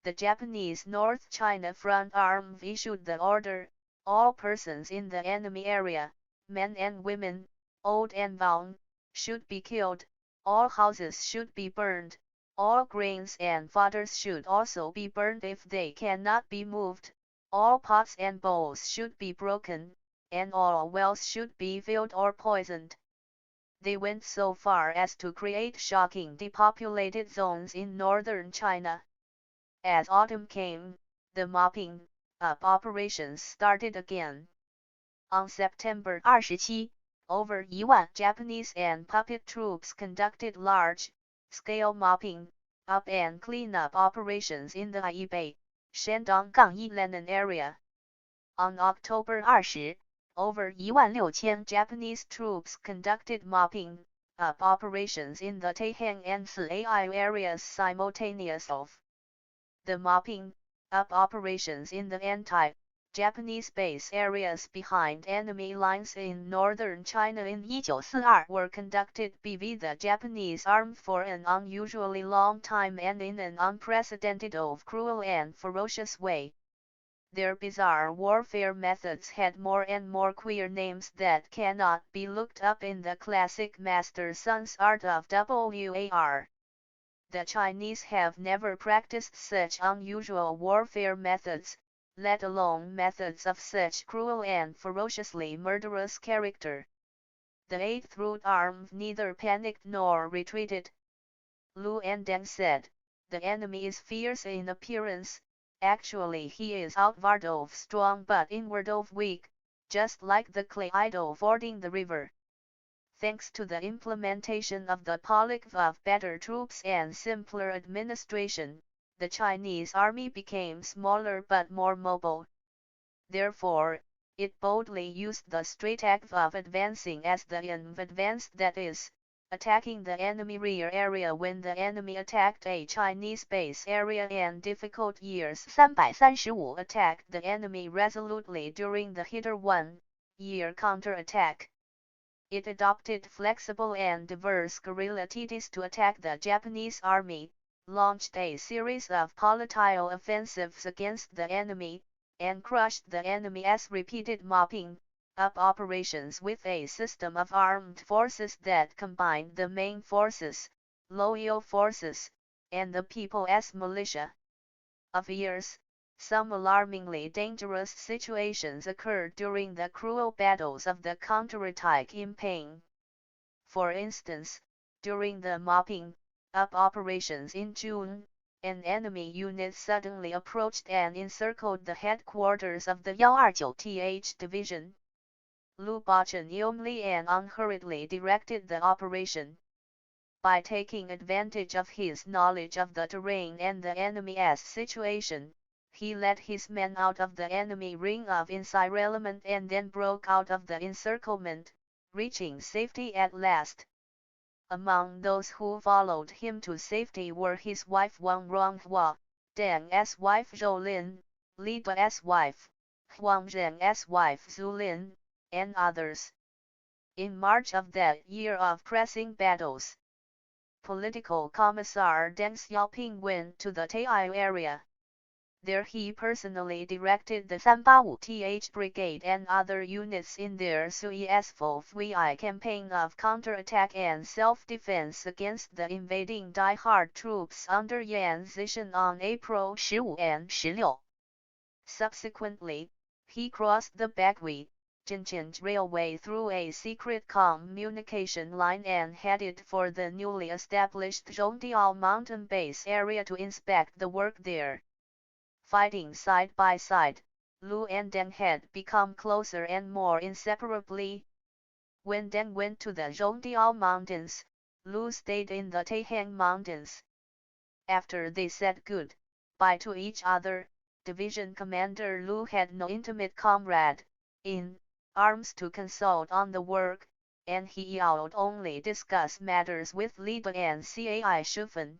The Japanese North China Front Arm issued the order, all persons in the enemy area, men and women, old and young, should be killed, all houses should be burned, all grains and fodders should also be burned if they cannot be moved, all pots and bowls should be broken, and all wells should be filled or poisoned. They went so far as to create shocking depopulated zones in northern China. As autumn came, the mopping up operations started again. On September 27, over 1,000 Japanese and puppet troops conducted large-scale mopping up and clean-up operations in the Yibei, Shandong Ilannan area. On October 20, over 16,000 Japanese troops conducted mopping up operations in the Taihang and Siai areas simultaneously. The mopping up operations in the anti-Japanese base areas behind enemy lines in northern China in 1942 were conducted by the Japanese army for an unusually long time and in an unprecedented, cruel and ferocious way. Their bizarre warfare methods had more and more queer names that cannot be looked up in the classic Master Sun's art of war. The Chinese have never practiced such unusual warfare methods, let alone methods of such cruel and ferociously murderous character. The 8th Route Army neither panicked nor retreated. Lu and Deng said, "The enemy is fierce in appearance, actually he is outward of strong but inward of weak, just like the clay idol fording the river." Thanks to the implementation of the policy of better troops and simpler administration, the Chinese army became smaller but more mobile. Therefore, it boldly used the strategy of advancing as the enemy advanced, that is, attacking the enemy rear area when the enemy attacked a Chinese base area, and difficult years 335 attacked the enemy resolutely during the Hitler 1-year counterattack. It adopted flexible and diverse guerrilla tactics to attack the Japanese army, launched a series of volatile offensives against the enemy, and crushed the enemy's repeated mopping up operations with a system of armed forces that combined the main forces, loyal forces, and the people's militia. Of years, some alarmingly dangerous situations occurred during the cruel battles of the counterattack campaign. For instance, during the mopping up operations in June, an enemy unit suddenly approached and encircled the headquarters of the 129th Division. Lu Bachan calmly and unhurriedly directed the operation. By taking advantage of his knowledge of the terrain and the enemy's situation, he led his men out of the enemy ring of encirclement and then broke out of the encirclement, reaching safety at last. Among those who followed him to safety were his wife Wang Ronghua, Deng's wife Zhou Lin, Li Da's wife, Huang Zheng's wife Zulin, and others. In March of that year of pressing battles, Political Commissar Deng Xiaoping went to the Taiyao area. There he personally directed the 385th Brigade and other units in their successful VI campaign of counterattack and self-defense against the invading Die-Hard troops under Yan Zishan on April 15 and 16. Subsequently, he crossed the Bagui, Jinqiang Railway through a secret communication line and headed for the newly established Zhongdiao mountain base area to inspect the work there. Fighting side by side, Lu and Deng had become closer and more inseparably. When Deng went to the Zhongdiao mountains, Lu stayed in the Taihang mountains. After they said goodbye to each other, Division Commander Lu had no intimate comrade in arms to consult on the work, and he would only discuss matters with Li De and Cai Shufen.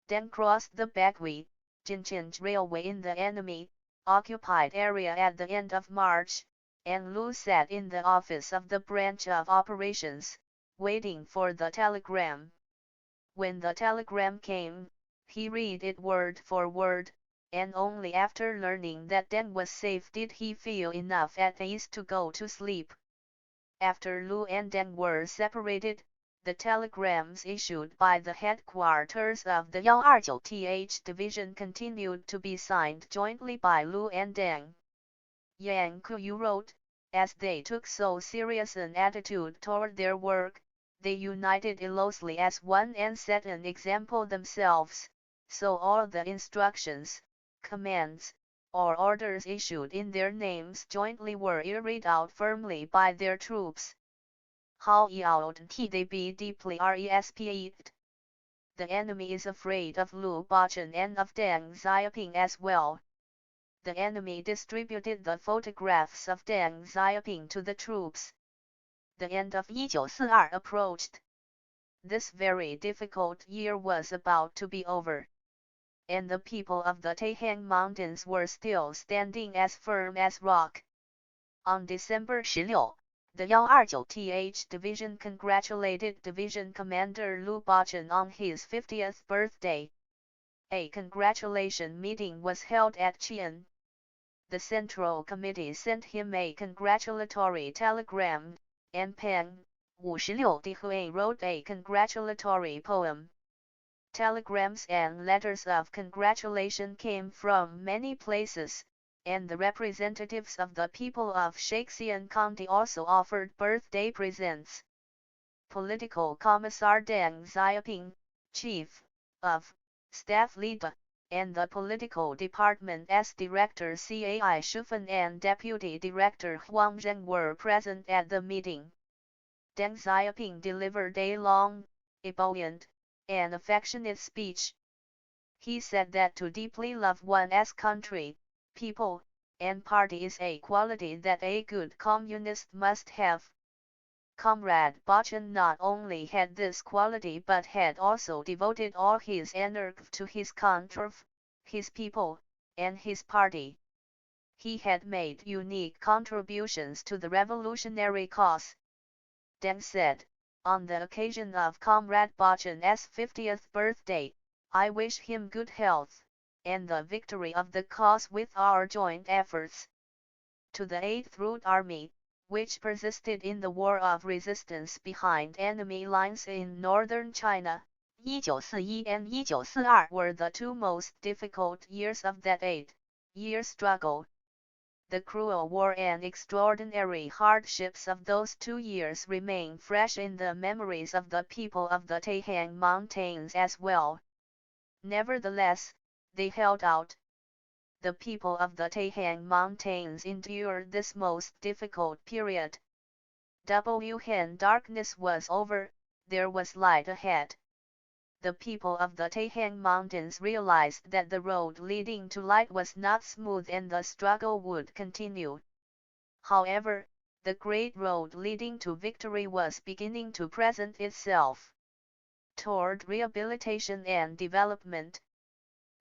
Deng crossed the Bagui, Jinqiang Railway in the enemy-occupied area at the end of March, and Lu sat in the office of the branch of operations, waiting for the telegram. When the telegram came, he read it word for word, and only after learning that Deng was safe did he feel enough at ease to go to sleep. After Lu and Deng were separated, the telegrams issued by the headquarters of the 129th Division continued to be signed jointly by Lu and Deng. Yang Kuyu wrote, as they took so serious an attitude toward their work, they united closely as one and set an example themselves, so all the instructions, commands, or orders issued in their names jointly were carried out firmly by their troops. How would they be deeply respected? The enemy is afraid of Lu Bachun and of Deng Xiaoping as well. The enemy distributed the photographs of Deng Xiaoping to the troops. The end of 1942 approached. This very difficult year was about to be over, and the people of the Taihang Mountains were still standing as firm as rock. On December 16, the 129th Division congratulated Division Commander Lu Bachun on his 50th birthday. A congratulation meeting was held at Qian. The Central Committee sent him a congratulatory telegram, and Peng 56 Dihui wrote a congratulatory poem. Telegrams and letters of congratulation came from many places, and the representatives of the people of Shangxian County also offered birthday presents. Political Commissar Deng Xiaoping, Chief of Staff Li De, and the Political Department's Director Cai Shufen and Deputy Director Huang Zheng were present at the meeting. Deng Xiaoping delivered a long, ebullient, and affectionate speech. He said that to deeply love one's country, people, and party is a quality that a good communist must have. Comrade Bachun not only had this quality but had also devoted all his energy to his country, his people, and his party. He had made unique contributions to the revolutionary cause. Deng said, on the occasion of Comrade Bachun's 50th birthday, I wish him good health, and the victory of the cause with our joint efforts. To the 8th Route Army, which persisted in the war of resistance behind enemy lines in northern China, 1941 and 1942 were the two most difficult years of that 8-year struggle. The cruel war and extraordinary hardships of those 2 years remain fresh in the memories of the people of the Taihang Mountains as well. Nevertheless, they held out. The people of the Taihang Mountains endured this most difficult period. When darkness was over, there was light ahead. The people of the Taihang Mountains realized that the road leading to light was not smooth and the struggle would continue. However, the great road leading to victory was beginning to present itself. Toward rehabilitation and development,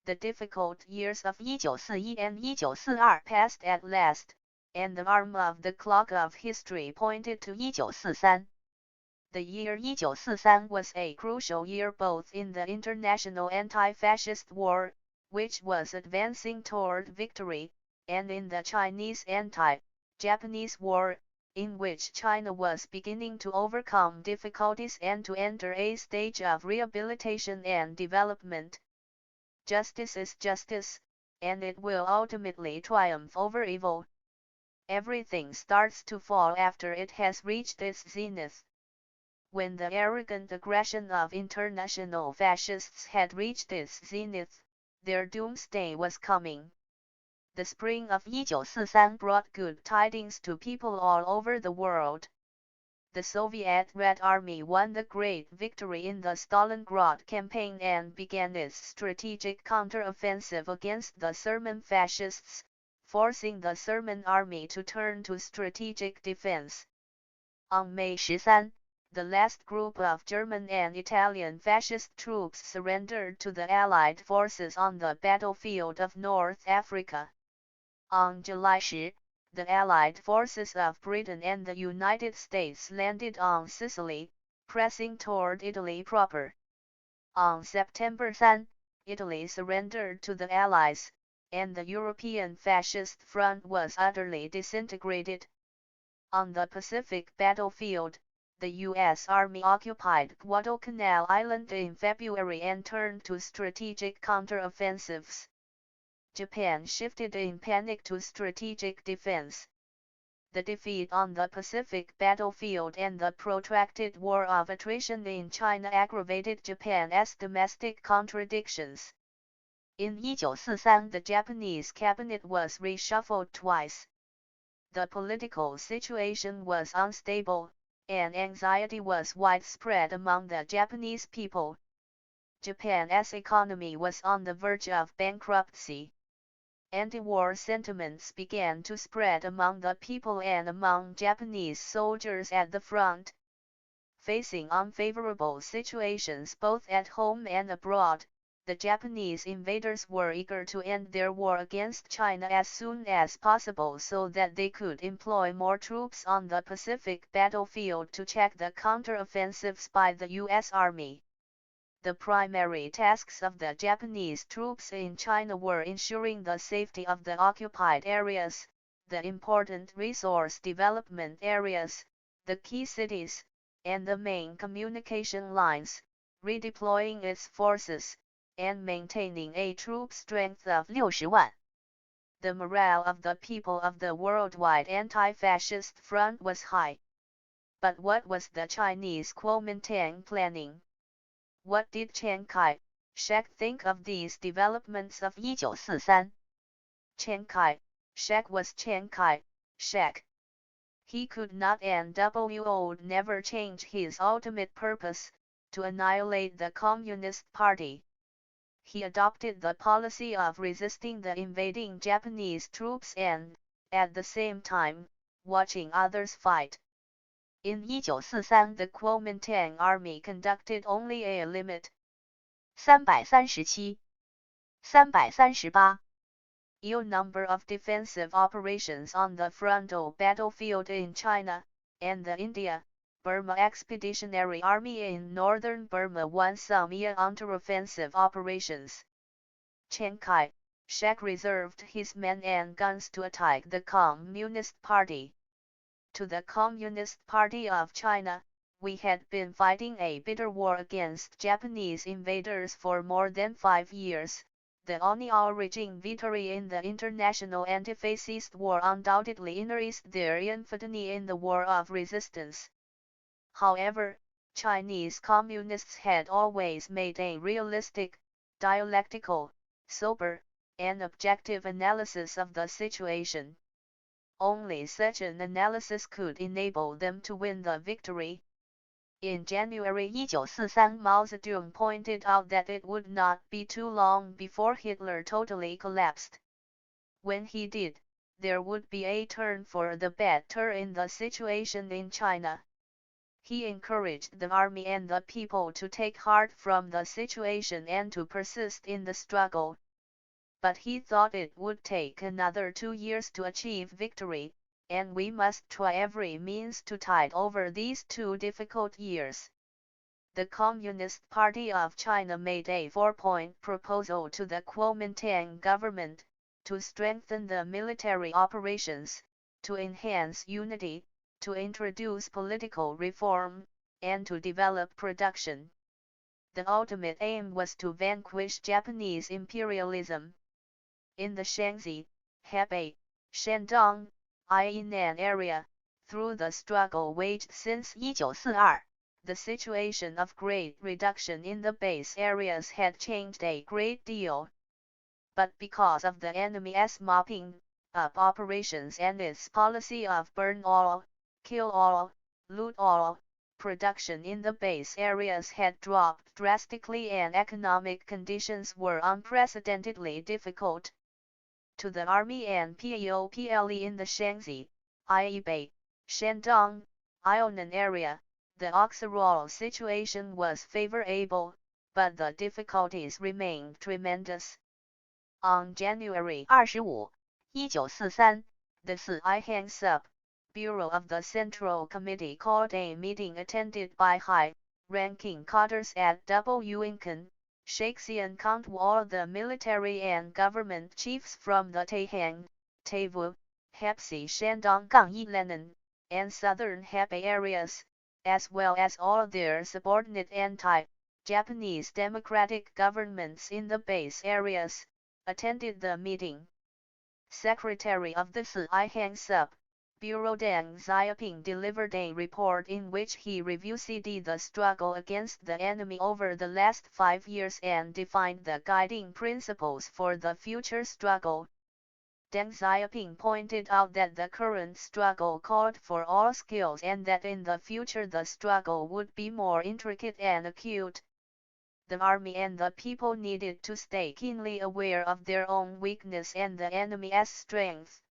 The difficult years of 1941 and 1942 passed at last, and the arm of the clock of history pointed to 1943. The year 1943 was a crucial year both in the international anti-fascist war, which was advancing toward victory, and in the Chinese anti-Japanese war, in which China was beginning to overcome difficulties and to enter a stage of rehabilitation and development. Justice is justice, and it will ultimately triumph over evil. Everything starts to fall after it has reached its zenith. When the arrogant aggression of international fascists had reached its zenith, their doomsday was coming. The spring of 1943 brought good tidings to people all over the world. The Soviet Red Army won the great victory in the Stalingrad campaign and began its strategic counter-offensive against the German fascists, forcing the German army to turn to strategic defense. On May 13, the last group of German and Italian fascist troops surrendered to the Allied forces on the battlefield of North Africa. On July 10, the Allied forces of Britain and the United States landed on Sicily, pressing toward Italy proper. On September 3, Italy surrendered to the Allies, and the European fascist front was utterly disintegrated. On the Pacific battlefield, the U.S. Army occupied Guadalcanal Island in February and turned to strategic counter-offensives. Japan shifted in panic to strategic defense. The defeat on the Pacific battlefield and the protracted war of attrition in China aggravated Japan's domestic contradictions. In 1943, the Japanese cabinet was reshuffled twice. The political situation was unstable, and anxiety was widespread among the Japanese people. Japan's economy was on the verge of bankruptcy. Anti-war sentiments began to spread among the people and among Japanese soldiers at the front. Facing unfavorable situations both at home and abroad, the Japanese invaders were eager to end their war against China as soon as possible so that they could employ more troops on the Pacific battlefield to check the counter-offensives by the U.S. Army. The primary tasks of the Japanese troops in China were ensuring the safety of the occupied areas, the important resource development areas, the key cities, and the main communication lines, redeploying its forces, and maintaining a troop strength of 60万. The morale of the people of the worldwide anti-fascist front was high. But what was the Chinese Kuomintang planning? What did Chiang Kai-shek think of these developments of 1943? Chiang Kai-shek was Chiang Kai-shek. He could not and would never change his ultimate purpose, to annihilate the Communist Party. He adopted the policy of resisting the invading Japanese troops and, at the same time, watching others fight. In 1943, the Kuomintang army conducted only a limit 337, 338 number of defensive operations on the frontal battlefield in China, and the India-Burma Expeditionary Army in northern Burma won some counter-offensive operations. Chiang Kai-shek reserved his men and guns to attack the Communist Party. To the Communist Party of China, we had been fighting a bitter war against Japanese invaders for more than 5 years. The only-origin victory in the international anti-fascist war undoubtedly increased their infamy in the war of resistance. However, Chinese communists had always made a realistic, dialectical, sober, and objective analysis of the situation. Only such an analysis could enable them to win the victory. In January 1943, Mao Zedong pointed out that it would not be too long before Hitler totally collapsed. When he did, there would be a turn for the better in the situation in China. He encouraged the army and the people to take heart from the situation and to persist in the struggle, but he thought it would take another 2 years to achieve victory, and we must try every means to tide over these 2 difficult years. The Communist Party of China made a 4-point proposal to the Kuomintang government, to strengthen the military operations, to enhance unity, to introduce political reform, and to develop production. The ultimate aim was to vanquish Japanese imperialism. In the Shaanxi, Hebei, Shandong, Yunnan area, through the struggle waged since 1942, the situation of great reduction in the base areas had changed a great deal. But because of the enemy's mopping up operations and its policy of burn all, kill all, loot all, production in the base areas had dropped drastically and economic conditions were unprecedentedly difficult. To the army and people in the Shaanxi, Hebei, Shandong, Yunnan area, the overall situation was favorable, but the difficulties remained tremendous. On January 25, 1943, the THIRD Sub Bureau of the Central Committee called a meeting attended by high-ranking cadres at Wingken, Shaxian Count all the military and government chiefs from the Taihang, Taivu, Hepsi Shandong Lenin, and southern Hebei areas, as well as all their subordinate anti-Japanese democratic governments in the base areas, attended the meeting. Secretary of the THIRD Sub Bureau Deng Xiaoping delivered a report in which he reviewed the struggle against the enemy over the last 5 years and defined the guiding principles for the future struggle. Deng Xiaoping pointed out that the current struggle called for all skills and that in the future the struggle would be more intricate and acute. The army and the people needed to stay keenly aware of their own weakness and the enemy's strength.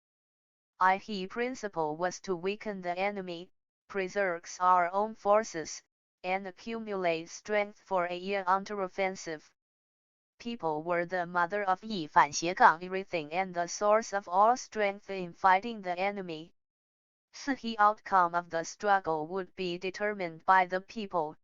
The principle was to weaken the enemy, preserve our own forces, and accumulate strength for a counteroffensive. People were the mother of everything and the source of all strength in fighting the enemy. The outcome of the struggle would be determined by the people.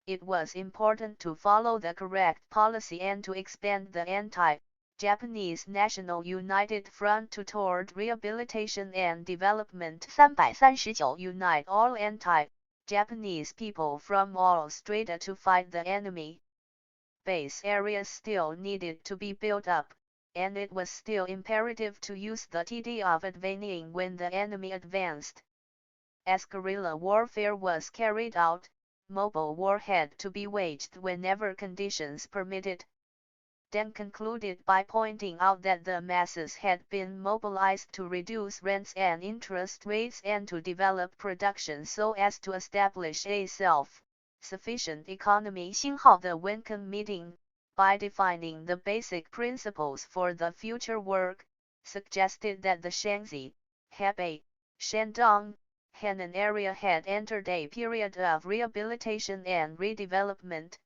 It was important to follow the correct policy and to expand the anti-Japanese National United Front toward rehabilitation and development. 339, Unite all anti-Japanese people from all strata to fight the enemy. Base areas still needed to be built up, and it was still imperative to use the TD of advancing when the enemy advanced. As guerrilla warfare was carried out, mobile war had to be waged whenever conditions permitted. Deng concluded by pointing out that the masses had been mobilized to reduce rents and interest rates and to develop production so as to establish a self-sufficient economy. The Winken meeting, by defining the basic principles for the future work, suggested that the Shaanxi, Hebei, Shandong, Henan area had entered a period of rehabilitation and redevelopment.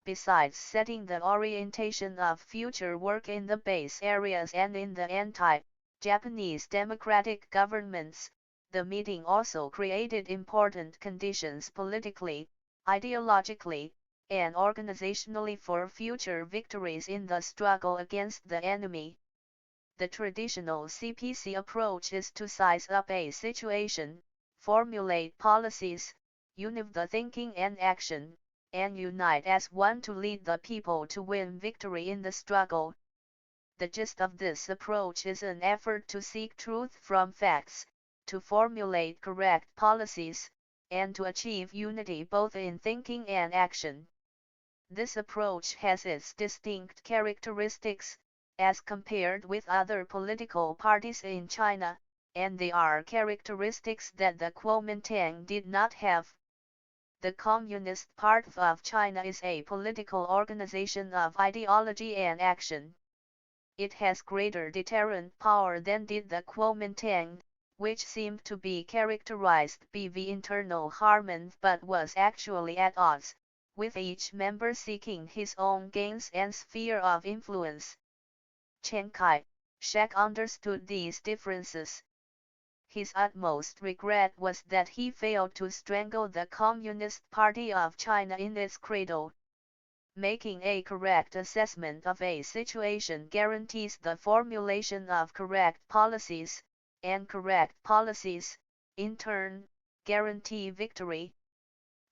Besides setting the orientation of future work in the base areas and in the anti-Japanese democratic governments, the meeting also created important conditions politically, ideologically, and organizationally for future victories in the struggle against the enemy. The traditional CPC approach is to size up a situation, formulate policies, unite the thinking and action, and unite as one to lead the people to win victory in the struggle. The gist of this approach is an effort to seek truth from facts, to formulate correct policies, and to achieve unity both in thinking and action. This approach has its distinct characteristics, as compared with other political parties in China, and they are characteristics that the Kuomintang did not have. The Communist Party of China is a political organization of ideology and action. It has greater deterrent power than did the Kuomintang, which seemed to be characterized by the internal harmony but was actually at odds, with each member seeking his own gains and sphere of influence. Chiang Kai-shek understood these differences. His utmost regret was that he failed to strangle the Communist Party of China in its cradle. Making a correct assessment of a situation guarantees the formulation of correct policies, and correct policies, in turn, guarantee victory.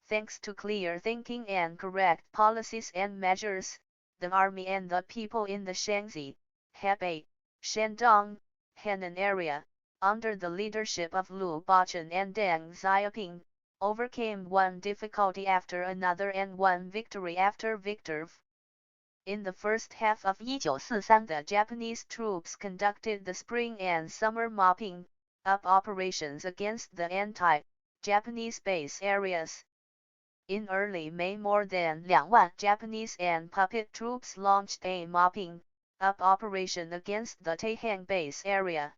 Thanks to clear thinking and correct policies and measures, the army and the people in the Shaanxi, Hebei, Shandong, Henan area, under the leadership of Lu Bachun and Deng Xiaoping, overcame one difficulty after another and won victory after victory. In the first half of 1943, the Japanese troops conducted the spring and summer mopping up operations against the anti-Japanese base areas. In early May, more than 2,000 Japanese and puppet troops launched a mopping up operation against the Taihang base area.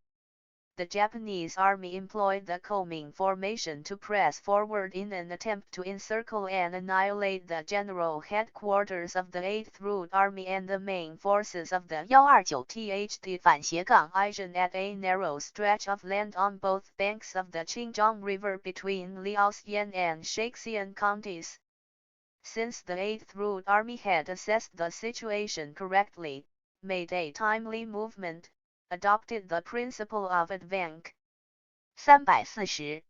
The Japanese army employed the combing formation to press forward in an attempt to encircle and annihilate the general headquarters of the 8th Route Army and the main forces of the 129th-反斜杠-Asian at a narrow stretch of land on both banks of the Qinjiang River between Liaoxian and Shangxian counties. Since the 8th Route Army had assessed the situation correctly, made a timely movement, adopted the principle of advance 340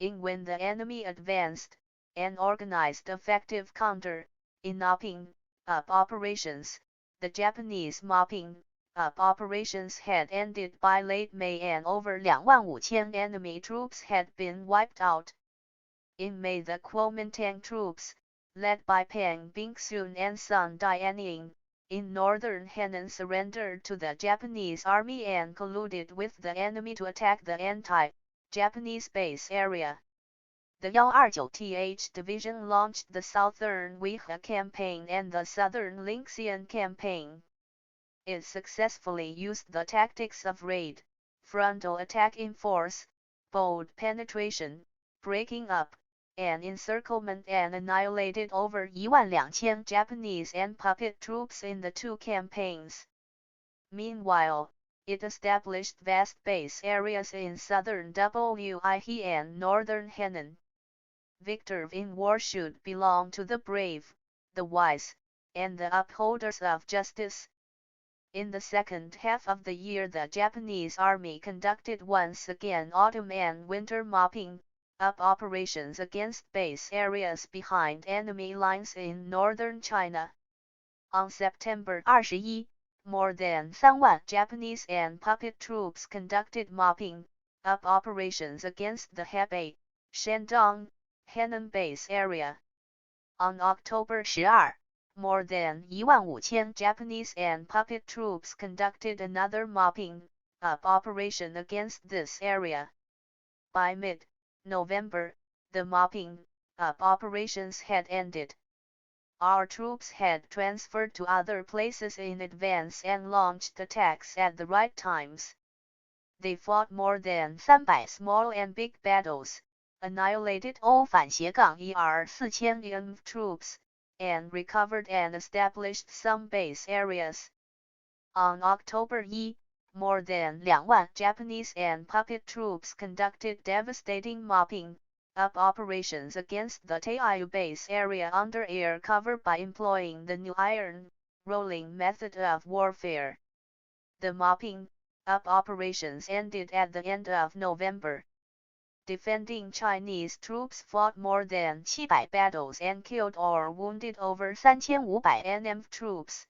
in when the enemy advanced, and organized effective counter in mopping up operations. The Japanese mopping up operations had ended by late May and over 25,000 enemy troops had been wiped out. In May, the Kuomintang troops, led by Pang Bingsun and Sun Dianying, in northern Henan surrendered to the Japanese army and colluded with the enemy to attack the anti-Japanese base area. The 129th Division launched the Southern Weihua Campaign and the Southern Linxian Campaign. It successfully used the tactics of raid, frontal attack in force, bold penetration, breaking up, and encirclement, and annihilated over 12,000 Japanese and puppet troops in the two campaigns. Meanwhile, it established vast base areas in southern Wei and northern Henan. Victory in war should belong to the brave, the wise, and the upholders of justice. In the second half of the year, the Japanese army conducted once again autumn and winter mopping up operations against base areas behind enemy lines in northern China. On September 21, more than 3,000 Japanese and puppet troops conducted mopping up operations against the Hebei, Shandong, Henan base area. On October 12, more than 15,000 Japanese and puppet troops conducted another mopping up operation against this area. By mid-November, the mopping up operations had ended. Our troops had transferred to other places in advance and launched attacks at the right times. They fought more than 300 small and big battles, annihilated all 4,000 enemy troops, and recovered and established some base areas. On October 1, more than 2,000 Japanese and puppet troops conducted devastating mopping up operations against the Taiyu base area under air cover by employing the new iron rolling method of warfare. The mopping up operations ended at the end of November. Defending Chinese troops fought more than 700 battles and killed or wounded over 3,500 enemy troops.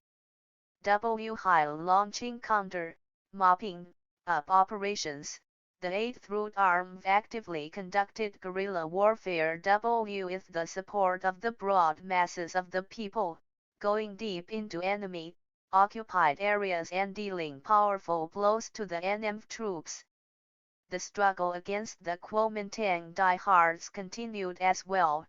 While launching counter mopping up operations, the 8th Route Army actively conducted guerrilla warfare with the support of the broad masses of the people, going deep into enemy occupied areas and dealing powerful blows to the enemy troops. The struggle against the Kuomintang diehards continued as well.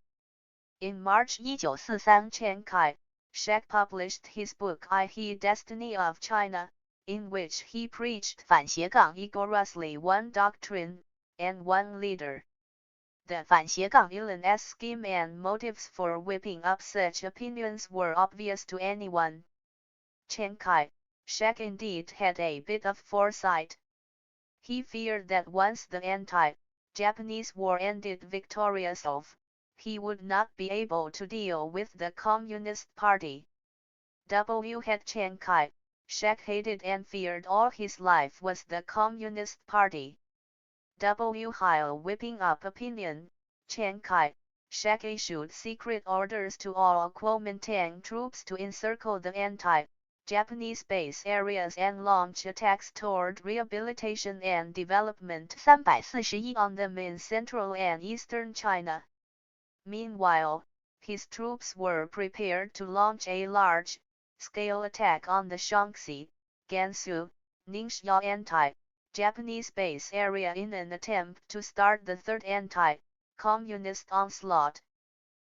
In March 1943, Chiang Kai-shek published his book I He Destiny of China, in which he preached 反斜杠 rigorously one doctrine, and one leader. The 反斜杠 Elan's scheme and motives for whipping up such opinions were obvious to anyone. Chiang Kai Shek indeed had a bit of foresight. He feared that once the anti-Japanese war ended victoriously, he would not be able to deal with the Communist Party. Had Chiang Kai-shek hated and feared all his life was the Communist Party. While whipping up opinion, Chiang Kai-shek issued secret orders to all Kuomintang troops to encircle the anti-Japanese base areas and launch attacks toward rehabilitation and development 341 on them in central and eastern China. Meanwhile, his troops were prepared to launch a large-scale attack on the Shaanxi, Gansu, Ningxia anti-Japanese base area in an attempt to start the third anti-communist onslaught.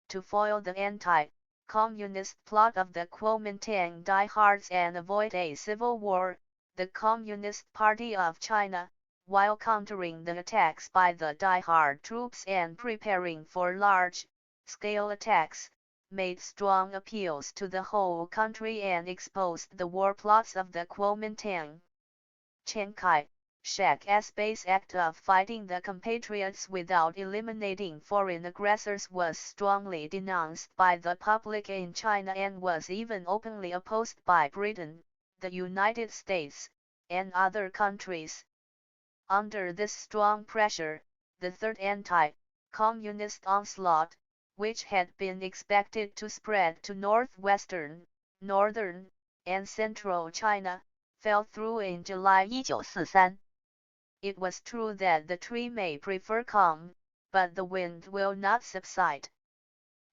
To foil the anti-communist plot of the Kuomintang diehards and avoid a civil war, the Communist Party of China, while countering the attacks by the diehard troops and preparing for large-scale attacks, made strong appeals to the whole country and exposed the war plots of the Kuomintang. Chiang Kai-shek's base act of fighting the compatriots without eliminating foreign aggressors was strongly denounced by the public in China and was even openly opposed by Britain, the United States, and other countries. Under this strong pressure, the third anti-communist onslaught, which had been expected to spread to northwestern, northern, and central China, fell through in July 1943. It was true that the tree may prefer calm, but the wind will not subside.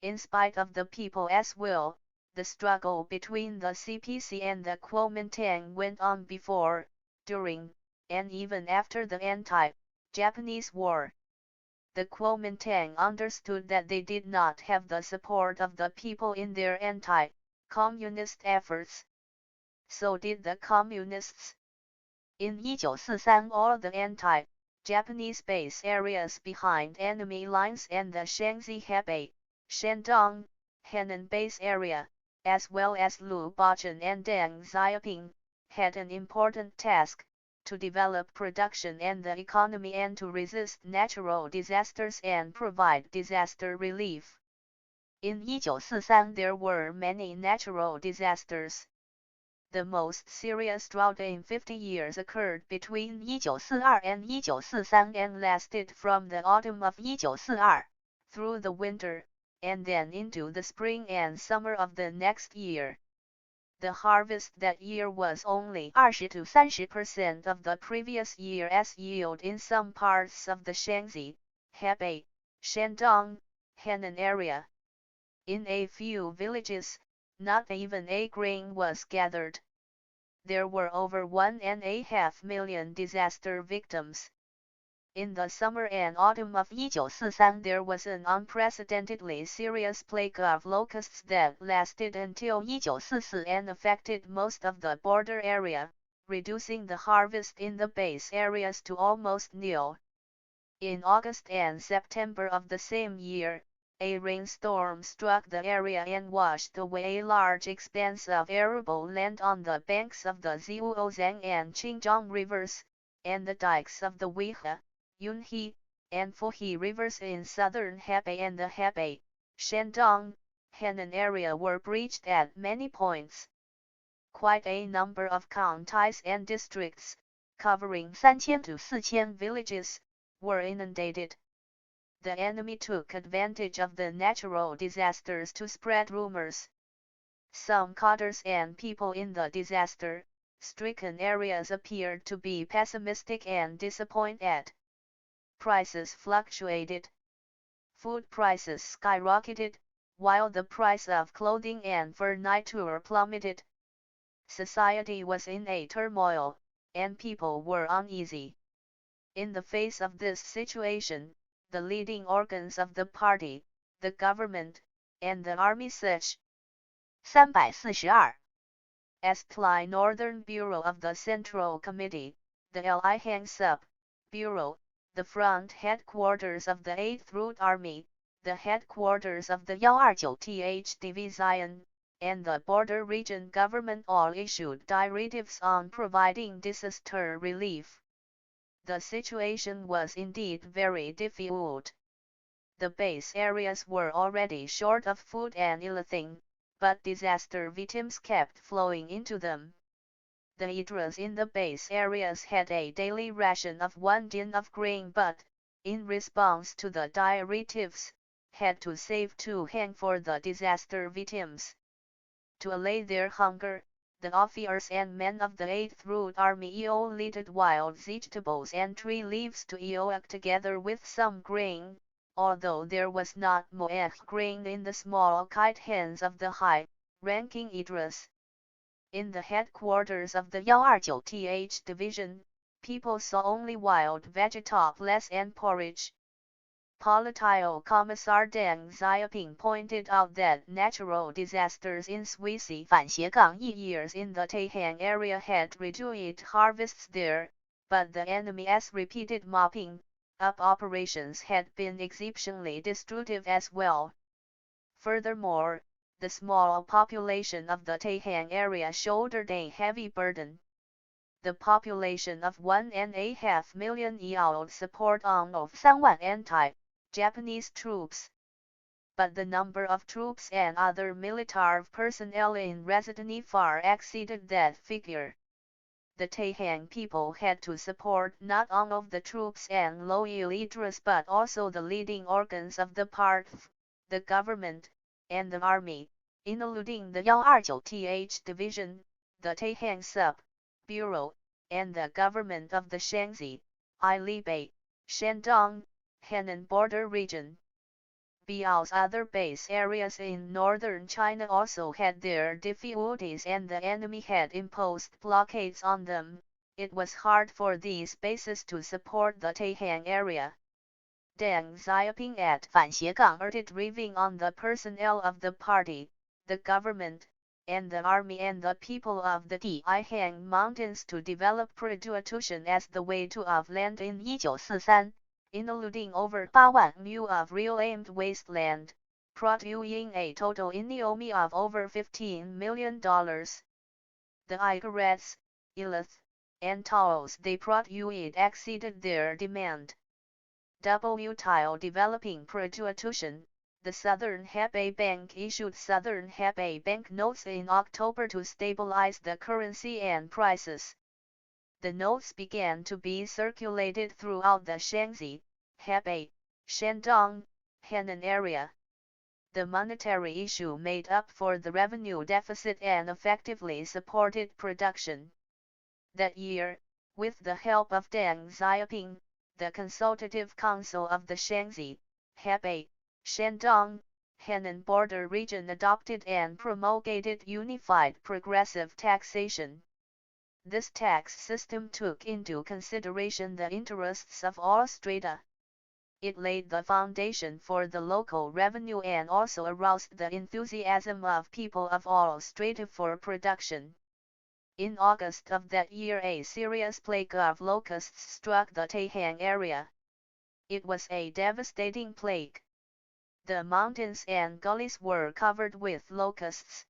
In spite of the people's will, the struggle between the CPC and the Kuomintang went on before, during, and even after the anti-Japanese war. The Kuomintang understood that they did not have the support of the people in their anti-communist efforts. So did the communists. In 1943, all the anti-Japanese base areas behind enemy lines and the Shaanxi Hebei, Shandong, Henan base area, as well as Lu Bachun and Deng Xiaoping, had an important task, to develop production and the economy and to resist natural disasters and provide disaster relief. In 1943, there were many natural disasters. The most serious drought in 50 years occurred between 1942and 1943 and lasted from the autumn of 1942 through the winter, and then into the spring and summer of the next year. The harvest that year was only 20 to 30% of the previous year's yield in some parts of the Shaanxi, Hebei, Shandong, Henan area. In a few villages, not even a grain was gathered. There were over 1.5 million disaster victims. In the summer and autumn of 1943, there was an unprecedentedly serious plague of locusts that lasted until 1944 and affected most of the border area, reducing the harvest in the base areas to almost nil. In August and September of the same year, a rainstorm struck the area and washed away a large expanse of arable land on the banks of the Zhuozang and Qinjiang rivers, and the dikes of the Weihe, Yunhe, and Fuhe rivers in southern Hebei and the Hebei, Shandong, Henan area were breached at many points. Quite a number of counties and districts, covering 3,000 to 4,000 villages, were inundated. The enemy took advantage of the natural disasters to spread rumors. Some cotters and people in the disaster-stricken areas appeared to be pessimistic and disappointed. Prices fluctuated. Food prices skyrocketed, while the price of clothing and furniture plummeted. Society was in a turmoil, and people were uneasy. In the face of this situation, the leading organs of the party, the government, and the army such 342 as Northern Bureau of the Central Committee, the Liangsup Bureau, the front headquarters of the 8th Route Army, the headquarters of the 129th Division, and the border region government all issued directives on providing disaster relief. The situation was indeed very difficult. The base areas were already short of food and clothing, but disaster victims kept flowing into them. The eaters in the base areas had a daily ration of 1 din of grain but, in response to the directives, had to save 2 hen for the disaster victims. To allay their hunger, the officers and men of the 8th Route Army eated wild vegetables and tree leaves to eat together with some grain, although there was not much grain in the small kite hens of the high-ranking eaters. In the headquarters of the 129th Division, people saw only wild vegetables and porridge. Political Commissar Deng Xiaoping pointed out that natural disasters in Swiss years in the Taihang area had reduced harvests there, but the enemy's repeated mopping up operations had been exceptionally destructive as well. Furthermore, the small population of the Taihang area shouldered a heavy burden. The population of 1.5 million yielded support on of 3万 anti-Japanese troops. But the number of troops and other military personnel in residence far exceeded that figure. The Taihang people had to support not only the troops and loyal leaders but also the leading organs of the party, the government, and the army, including the 129th Division, the Taihang Sub-Bureau, and the government of the Shaanxi, Ilebei, Shandong, Henan border region. Biao's other base areas in northern China also had their difficulties and the enemy had imposed blockades on them. It was hard for these bases to support the Taihang area. Deng Xiaoping at urged relying on the personnel of the party, the government, and the army and the people of the Taihang Mountains to develop prostitution as the way to of land in 1943, including over 8 万mu of reclaimed wasteland, producing a total economy of over $15 million. The cigarettes, cloth, and towels they produced exceeded their demand. While developing prostitution, the Southern Hebei Bank issued Southern Hebei Bank notes in October to stabilize the currency and prices. The notes began to be circulated throughout the Shaanxi, Hebei, Shandong, Henan area. The monetary issue made up for the revenue deficit and effectively supported production. That year, with the help of Deng Xiaoping, the Consultative Council of the Shaanxi, Hebei, Shandong, Henan border region adopted and promulgated unified progressive taxation. This tax system took into consideration the interests of all strata. It laid the foundation for the local revenue and also aroused the enthusiasm of people of all strata for production. In August of that year a serious plague of locusts struck the Taihang area. It was a devastating plague. The mountains and gullies were covered with locusts.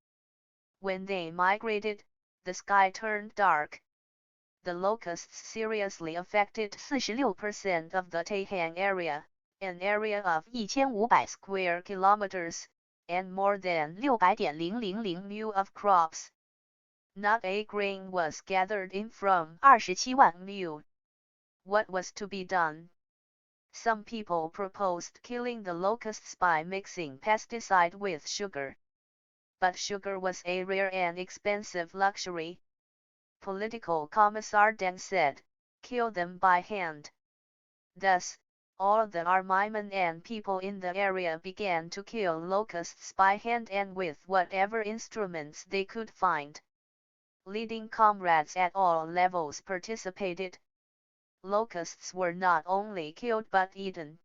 When they migrated, the sky turned dark. The locusts seriously affected 46% of the Taihang area, an area of 1,500 square kilometers, and more than 600,000 mu of crops. Not a grain was gathered in from 27 万mu. What was to be done? Some people proposed killing the locusts by mixing pesticide with sugar. But sugar was a rare and expensive luxury. Political Commissar Deng said, kill them by hand. Thus, all the armymen and people in the area began to kill locusts by hand and with whatever instruments they could find. Leading comrades at all levels participated. Locusts were not only killed but eaten.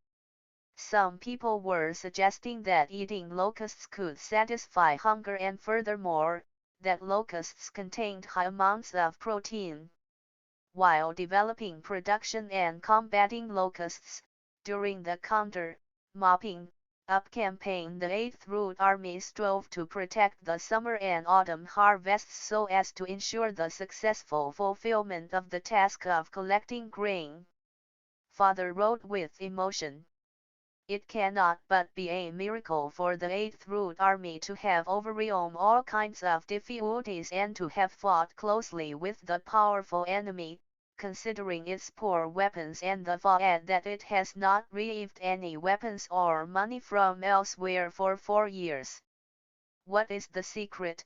Some people were suggesting that eating locusts could satisfy hunger and furthermore, that locusts contained high amounts of protein. While developing production and combating locusts, during the counter-mopping, Up campaign, the 8th Route Army strove to protect the summer and autumn harvests so as to ensure the successful fulfillment of the task of collecting grain. Father wrote with emotion. It cannot but be a miracle for the 8th Route Army to have overcome all kinds of difficulties and to have fought closely with the powerful enemy, considering its poor weapons and the fact that it has not received any weapons or money from elsewhere for 4 years. What is the secret?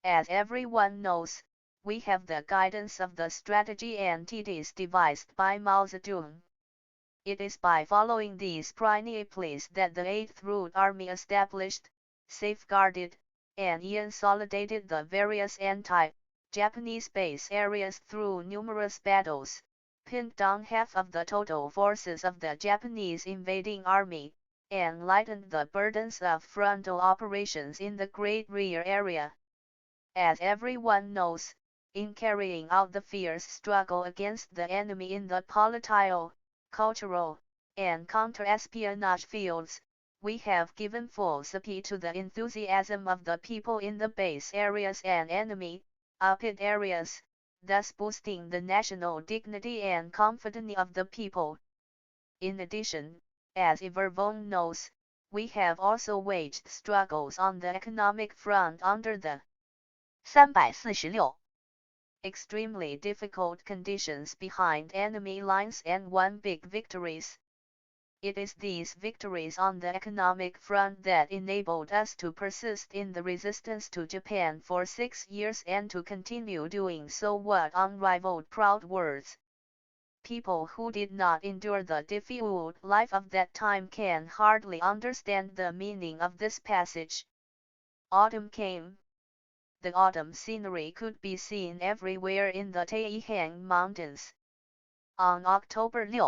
As everyone knows, we have the guidance of the strategy and tactics devised by Mao Zedong. It is by following these principles that the 8th Route Army established, safeguarded, and consolidated the various anti-Japanese base areas through numerous battles, pinned down half of the total forces of the Japanese invading army, and lightened the burdens of frontal operations in the Great Rear Area. As everyone knows, in carrying out the fierce struggle against the enemy in the political, cultural, and counter-espionage fields, we have given full support to the enthusiasm of the people in the base areas and enemy, occupied areas, thus boosting the national dignity and confidence of the people. In addition, as everyone knows, we have also waged struggles on the economic front under the 346. extremely difficult conditions behind enemy lines and won big victories. It is these victories on the economic front that enabled us to persist in the resistance to Japan for 6 years and to continue doing so. What unrivaled proud words! People who did not endure the difficult life of that time can hardly understand the meaning of this passage. Autumn came. The autumn scenery could be seen everywhere in the Taihang Mountains. On October 6,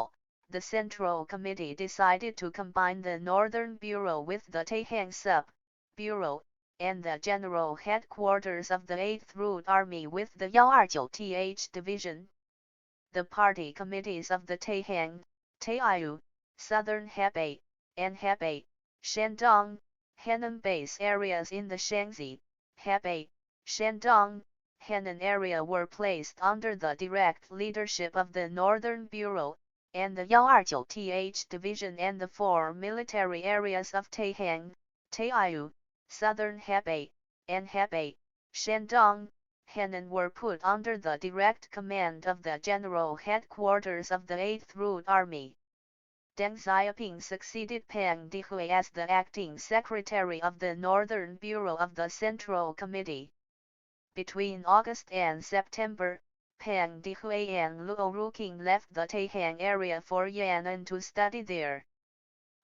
the Central Committee decided to combine the Northern Bureau with the Taihang Sub-Bureau, and the general headquarters of the 8th Route Army with the 129th Division. The party committees of the Taihang, Taiyu, Southern Hebei, and Hebei, Shandong, Henan base areas in the Shaanxi, Hebei, Shandong, Henan area were placed under the direct leadership of the Northern Bureau, and the 129th Division and the 4 military areas of Taihang, Taiyu, Southern Hebei, and Hebei, Shandong, Henan were put under the direct command of the general headquarters of the 8th Route Army. Deng Xiaoping succeeded Pang Dehui as the acting secretary of the Northern Bureau of the Central Committee. Between August and September, Pang Dehui and Luo Ruqing left the Taihang area for Yan'an to study there.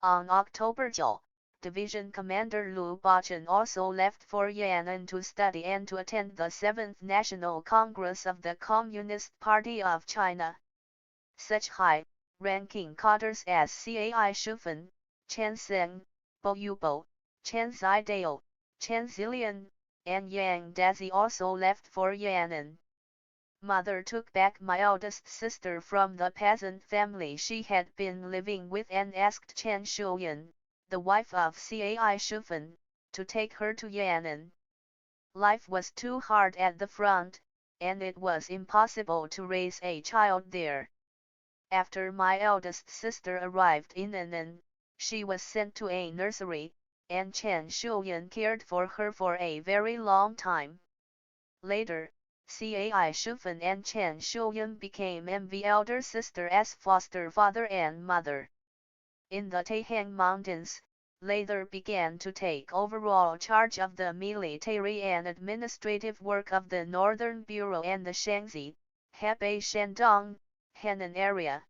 On October 9, Division Commander Lu Bachun also left for Yan'an to study and to attend the 7th National Congress of the Communist Party of China. Such high-ranking cadres as Cai Shufan, Chen Seng, Bo Yubo, Chen Zidao, Chen Zilian, and Yang Dazi also left for Yan'an. Mother took back my eldest sister from the peasant family she had been living with and asked Chen Shuyan, the wife of Cai Shufan, to take her to Yan'an. Life was too hard at the front, and it was impossible to raise a child there. After my eldest sister arrived in Yan'an, she was sent to a nursery, and Chen Shuyan cared for her for a very long time. Later, Cai Shufan and Chen Shuyan became MV elder sister as foster father and mother. In the Taihang Mountains, later began to take overall charge of the military and administrative work of the Northern Bureau and the Shaanxi, Hebei Shandong, Henan area.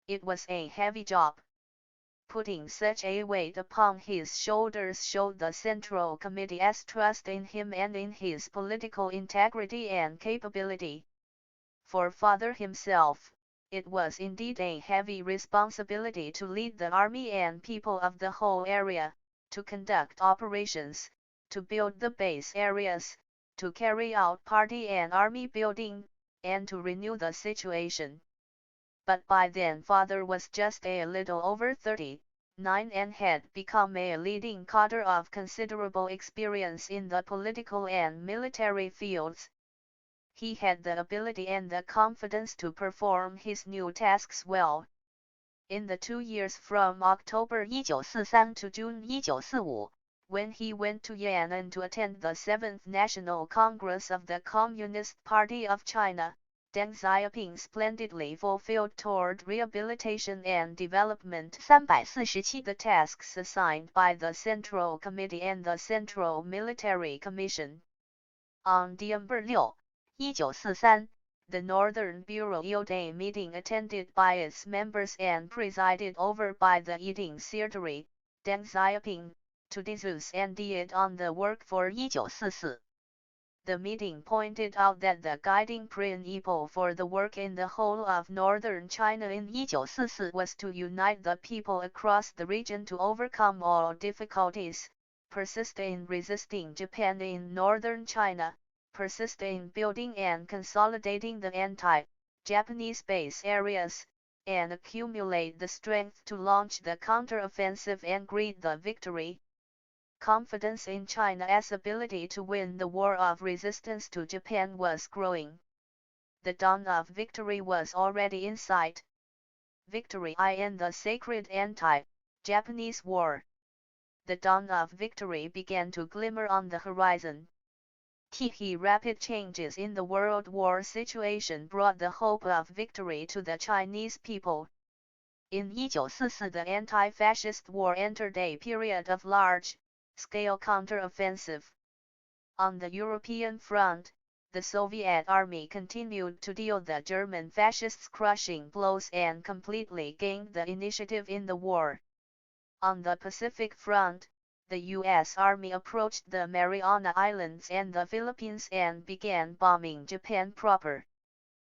It was a heavy job. Putting such a weight upon his shoulders showed the Central Committee's trust in him and in his political integrity and capability. For father himself, it was indeed a heavy responsibility to lead the army and people of the whole area, to conduct operations, to build the base areas, to carry out party and army building, and to renew the situation. But by then father was just a little over 30, 9 and had become a leading cadre of considerable experience in the political and military fields. He had the ability and the confidence to perform his new tasks well. In the 2 years from October 1943 to June 1945, when he went to Yan'an to attend the 7th National Congress of the Communist Party of China, Deng Xiaoping splendidly fulfilled toward rehabilitation and development 347the tasks assigned by the Central Committee and the Central Military Commission. On December 6, 1943, the Northern Bureau held a meeting attended by its members and presided over by the eating secretary, Deng Xiaoping, to discuss and decide on the work for 1944. The meeting pointed out that the guiding principle for the work in the whole of northern China in 1944 was to unite the people across the region to overcome all difficulties, persist in resisting Japan in northern China, persist in building and consolidating the anti-Japanese base areas, and accumulate the strength to launch the counter-offensive and greet the victory. Confidence in China's ability to win the war of resistance to Japan was growing. The dawn of victory was already in sight. Victory in the sacred anti-Japanese war. The dawn of victory began to glimmer on the horizon. Rapid changes in the world war situation brought the hope of victory to the Chinese people. In 1944, the anti-fascist war entered a period of large-scale counter-offensive. On the European front, the Soviet army continued to deal the German fascists crushing blows and completely gained the initiative in the war. On the Pacific front, the U.S. Army approached the Mariana Islands and the Philippines and began bombing Japan proper.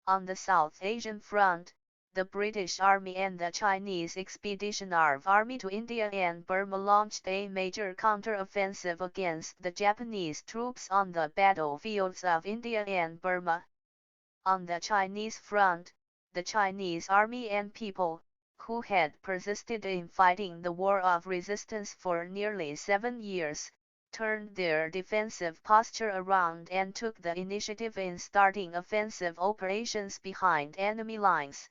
On the South Asian front, the British Army and the Chinese Expeditionary Army to India and Burma launched a major counter-offensive against the Japanese troops on the battlefields of India and Burma. On the Chinese front, the Chinese army and people, who had persisted in fighting the war of resistance for nearly 7 years, turned their defensive posture around and took the initiative in starting offensive operations behind enemy lines.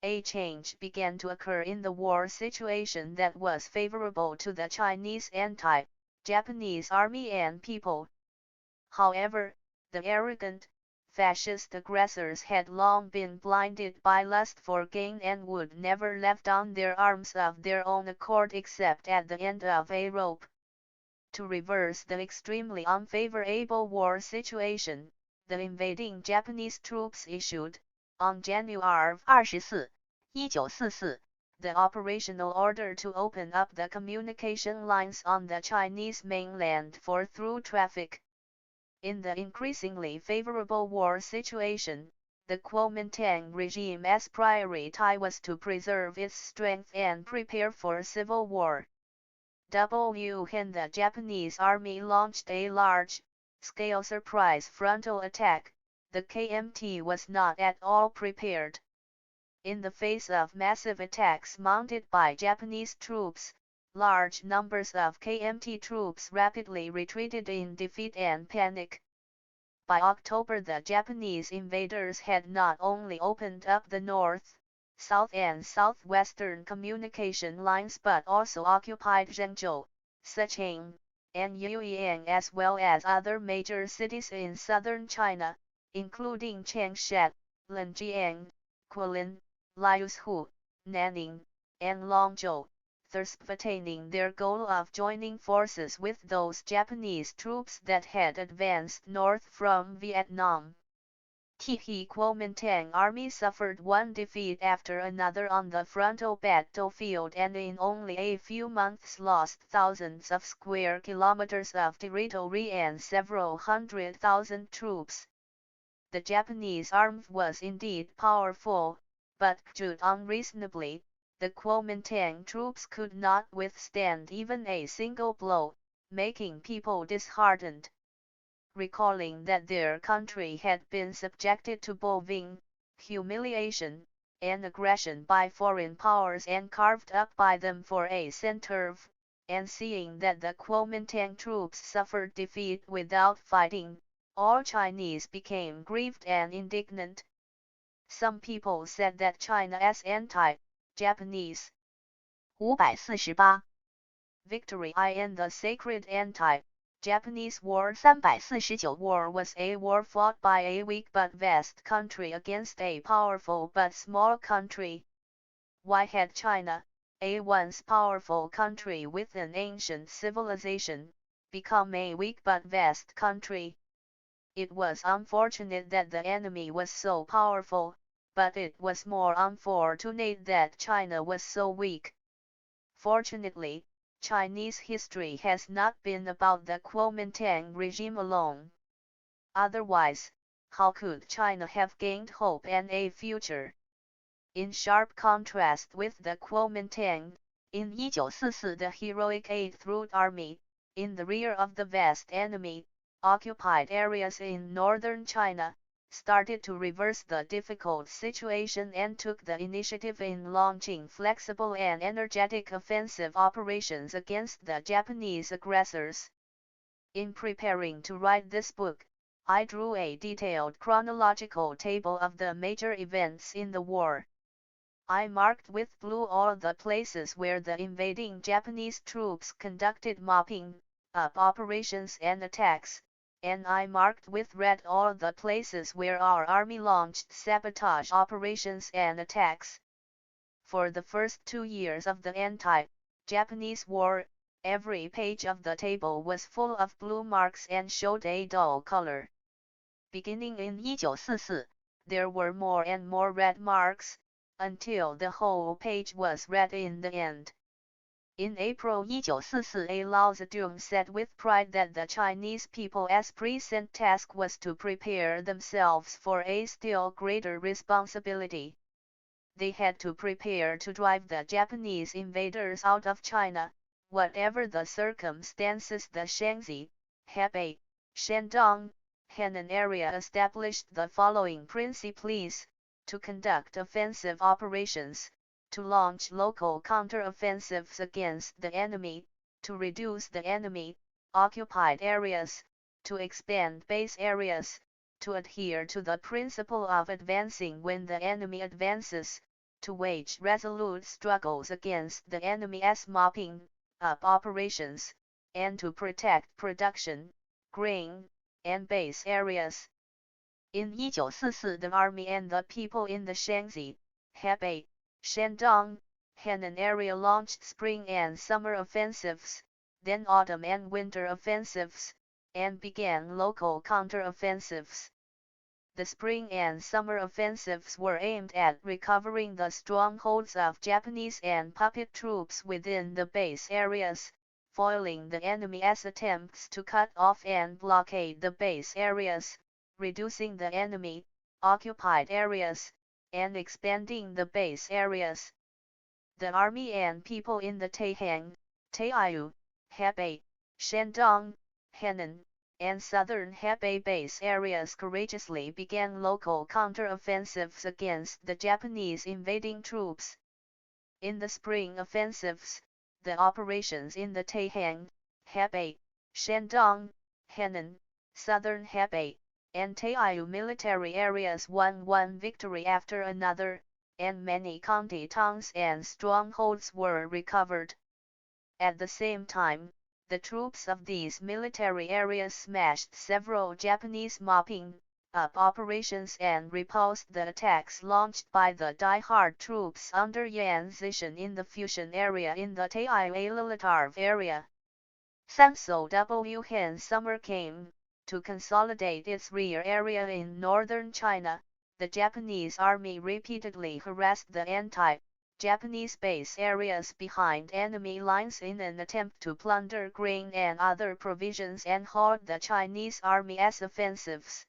A change began to occur in the war situation that was favorable to the Chinese anti-Japanese army and people. However, the arrogant, fascist aggressors had long been blinded by lust for gain and would never let down their arms of their own accord except at the end of a rope. To reverse the extremely unfavorable war situation, the invading Japanese troops issued, on January 24, 1944, the operational order to open up the communication lines on the Chinese mainland for through traffic. In the increasingly favorable war situation, the Kuomintang regime's priority was to preserve its strength and prepare for civil war. When the Japanese army launched a large-scale surprise frontal attack, the KMT was not at all prepared. In the face of massive attacks mounted by Japanese troops, large numbers of KMT troops rapidly retreated in defeat and panic. By October, the Japanese invaders had not only opened up the north, south and southwestern communication lines but also occupied Zhengzhou, Sichuan, and Yueyang as well as other major cities in southern China, including Changsha, Linjiang, Guilin, Liuzhu, Nanning, and Longzhou, thus attaining their goal of joining forces with those Japanese troops that had advanced north from Vietnam. Kuomintang army suffered one defeat after another on the frontal battlefield and in only a few months lost thousands of square kilometers of territory and several 100,000 troops. The Japanese army was indeed powerful, but judged unreasonably, the Kuomintang troops could not withstand even a single blow, making people disheartened. Recalling that their country had been subjected to bullying, humiliation, and aggression by foreign powers and carved up by them for a center of, and seeing that the Kuomintang troops suffered defeat without fighting, all Chinese became grieved and indignant. Some people said that China's anti-Japanese 548 victory in the sacred anti-Japanese war 349 war was a war fought by a weak but vast country against a powerful but small country. Why had China, a once powerful country with an ancient civilization, become a weak but vast country? It was unfortunate that the enemy was so powerful, but it was more unfortunate that China was so weak. Fortunately, Chinese history has not been about the Kuomintang regime alone. Otherwise, how could China have gained hope and a future? In sharp contrast with the Kuomintang, in 1944 the heroic 8th Army, in the rear of the vast enemy, occupied areas in northern China, started to reverse the difficult situation and took the initiative in launching flexible and energetic offensive operations against the Japanese aggressors. In preparing to write this book, I drew a detailed chronological table of the major events in the war. I marked with blue all the places where the invading Japanese troops conducted mopping up operations and attacks, and I marked with red all the places where our army launched sabotage operations and attacks. For the first 2 years of the anti-Japanese war, every page of the table was full of blue marks and showed a dull color. Beginning in 1944 there were more and more red marks, until the whole page was red in the end. In April 1944 a Lao Zedong said with pride that the Chinese people's present task was to prepare themselves for a still greater responsibility. They had to prepare to drive the Japanese invaders out of China, whatever the circumstances. The Shaanxi, Hebei, Shandong, Henan area established the following principles: to conduct offensive operations, to launch local counter-offensives against the enemy, to reduce the enemy-occupied areas, to expand base areas, to adhere to the principle of advancing when the enemy advances, to wage resolute struggles against the enemy's mopping up operations, and to protect production, grain, and base areas. In 1944 the army and the people in the Shaanxi, Hebei, Shandong, Henan area launched spring and summer offensives, then autumn and winter offensives, and began local counter-offensives. The spring and summer offensives were aimed at recovering the strongholds of Japanese and puppet troops within the base areas, foiling the enemy's attempts to cut off and blockade the base areas, reducing the enemy-occupied areas, and expanding the base areas. The army and people in the Taihang, Taiyu, Hebei, Shandong, Henan, and southern Hebei base areas courageously began local counter-offensives against the Japanese invading troops. In the spring offensives, the operations in the Taihang, Hebei, Shandong, Henan, southern Hebei, and Taiyu military areas won one victory after another, and many county towns and strongholds were recovered. At the same time, the troops of these military areas smashed several Japanese mopping up operations and repulsed the attacks launched by the die-hard troops under Yan Zishan in the Fusion area in the Taiyu area. So when summer came, to consolidate its rear area in northern China, the Japanese army repeatedly harassed the anti-Japanese base areas behind enemy lines in an attempt to plunder grain and other provisions and halt the Chinese army's offensives.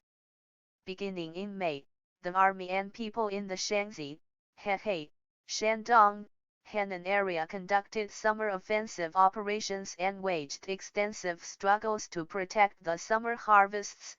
Beginning in May, the army and people in the Shaanxi, Hebei, Shandong, Henan area conducted summer offensive operations and waged extensive struggles to protect the summer harvests.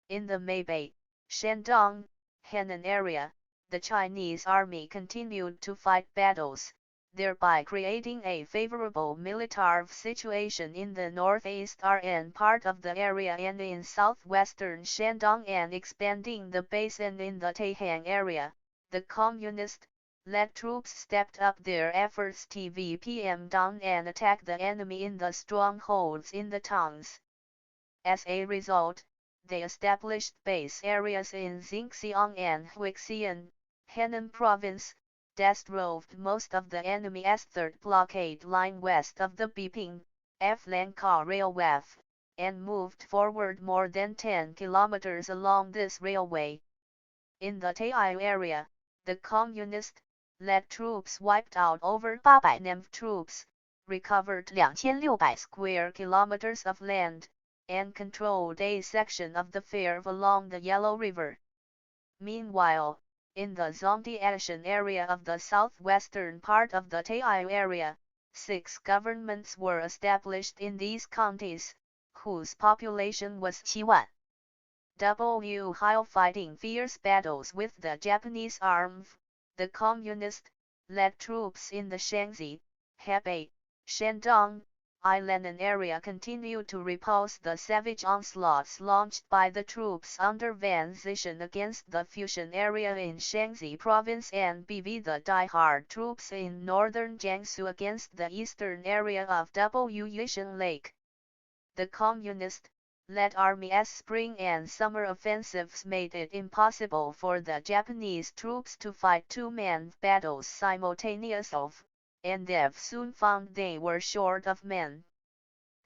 In the Hebei, Shandong, Henan area, the Chinese army continued to fight battles, thereby creating a favorable military situation in the northeastern part of the area and in southwestern Shandong and expanding the basin in the Taihang area. The communist-led troops stepped up their efforts to VPM down and attack the enemy in the strongholds in the towns. As a result, they established base areas in Xinxiang and Huixian, Henan province, disrobed most of the enemy's third blockade line west of the Biping, F-Lanka railway, and moved forward more than 10 kilometers along this railway. In the Tai area, the communist-led troops wiped out over 800 NEM troops, recovered 2,600 square kilometers of land, and controlled a section of the fair along the Yellow River. Meanwhile, in the Zhongdiashan area of the southwestern part of the Tai area, 6 governments were established in these counties, whose population was 7,000. While fighting fierce battles with the Japanese army, the communist-led troops in the Shaanxi, Hebei, Shandong, Ilannan area continued to repulse the savage onslaughts launched by the troops under Van Zishan against the Fujian area in Shaanxi province and BV the die-hard troops in northern Jiangsu against the eastern area of Yishan Lake. The communist-led army's spring and summer offensives made it impossible for the Japanese troops to fight two-man battles simultaneously, and they soon found they were short of men.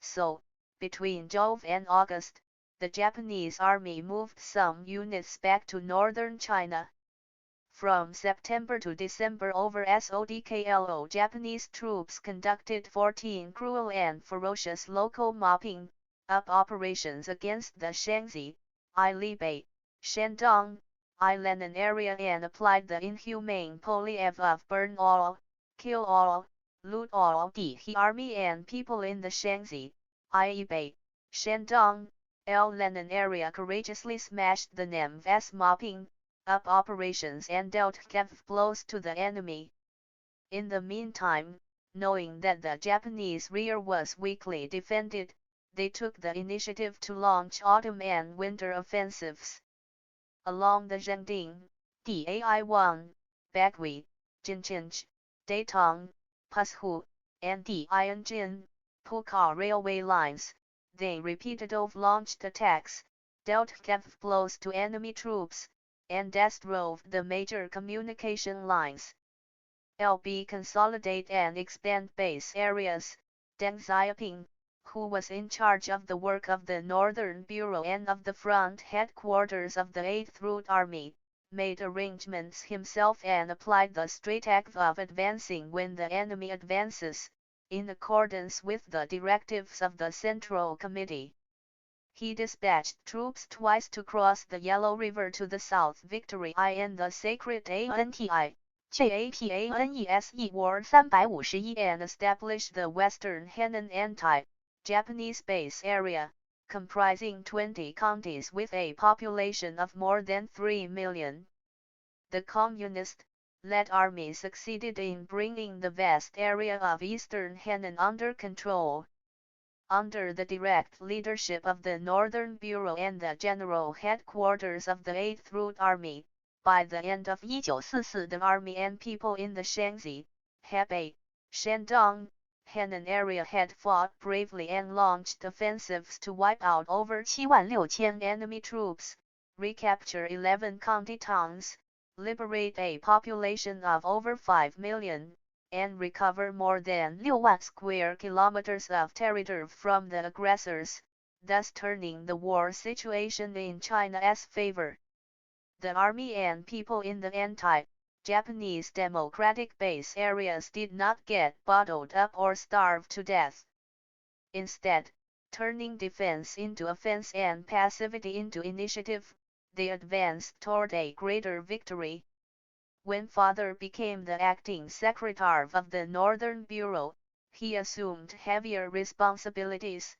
So, between July and August, the Japanese army moved some units back to northern China. From September to December over SODKLO, Japanese troops conducted 14 cruel and ferocious local mopping-up operations against the Shaanxi, Ilibei, Shandong, Ilannan area and applied the inhumane policy of burn all, kill all, loot all. The army and people in the Shaanxi, Ilibei, Shandong, Ilannan area courageously smashed the NEM's mopping-up operations and dealt heavy blows to the enemy. In the meantime, knowing that the Japanese rear was weakly defended, they took the initiative to launch autumn and winter offensives. Along the Zhengding, Dai1, Bagui, Jinchinch, Datong, Pushu, and Dianjin, Puka railway lines, they repeatedly launched attacks, dealt heavy blows to enemy troops, and disrobed the major communication lines. LB consolidate and expand base areas. Deng Xiaoping, who was in charge of the work of the Northern Bureau and of the front headquarters of the 8th Route Army, made arrangements himself and applied the strategy of advancing when the enemy advances, in accordance with the directives of the Central Committee. He dispatched troops twice to cross the Yellow River to the south Victory in the sacred Anti Japanese War 351 and established the Western Henan Anti-Japanese base area, comprising 20 counties with a population of more than 3 million. The communist-led army succeeded in bringing the vast area of eastern Henan under control. Under the direct leadership of the Northern Bureau and the general headquarters of the 8th Route Army, by the end of 1944 the army and people in the Shaanxi, Hebei, Shandong, Henan area had fought bravely and launched offensives to wipe out over 76,000 enemy troops, recapture 11 county towns, liberate a population of over 5 million, and recover more than 6,000 square kilometers of territory from the aggressors, thus turning the war situation in China's favor. The army and people in the anti-Japanese democratic base areas did not get bottled up or starve to death. Instead, turning defense into offense and passivity into initiative, they advanced toward a greater victory. When Father became the acting secretary of the Northern Bureau, he assumed heavier responsibilities.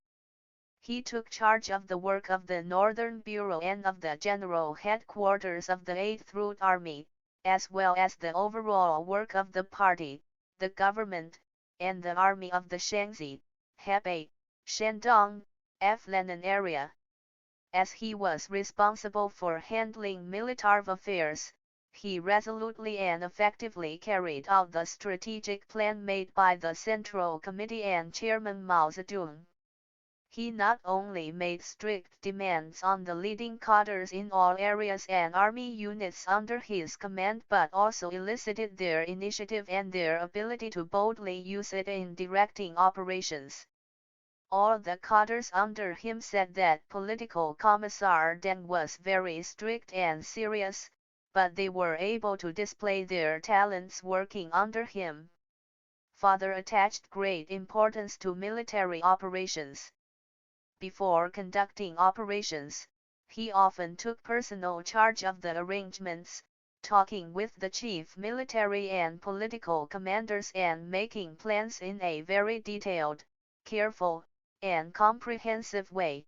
He took charge of the work of the Northern Bureau and of the general headquarters of the 8th Route Army, as well as the overall work of the party, the government, and the army of the Shaanxi, Hebei, Shandong, F-Lenin area. As he was responsible for handling military affairs, he resolutely and effectively carried out the strategic plan made by the Central Committee and Chairman Mao Zedong. He not only made strict demands on the leading cadres in all areas and army units under his command but also elicited their initiative and their ability to boldly use it in directing operations. All the cadres under him said that political commissar Deng was very strict and serious, but they were able to display their talents working under him. Father attached great importance to military operations. Before conducting operations, he often took personal charge of the arrangements, talking with the chief military and political commanders and making plans in a very detailed, careful, and comprehensive way.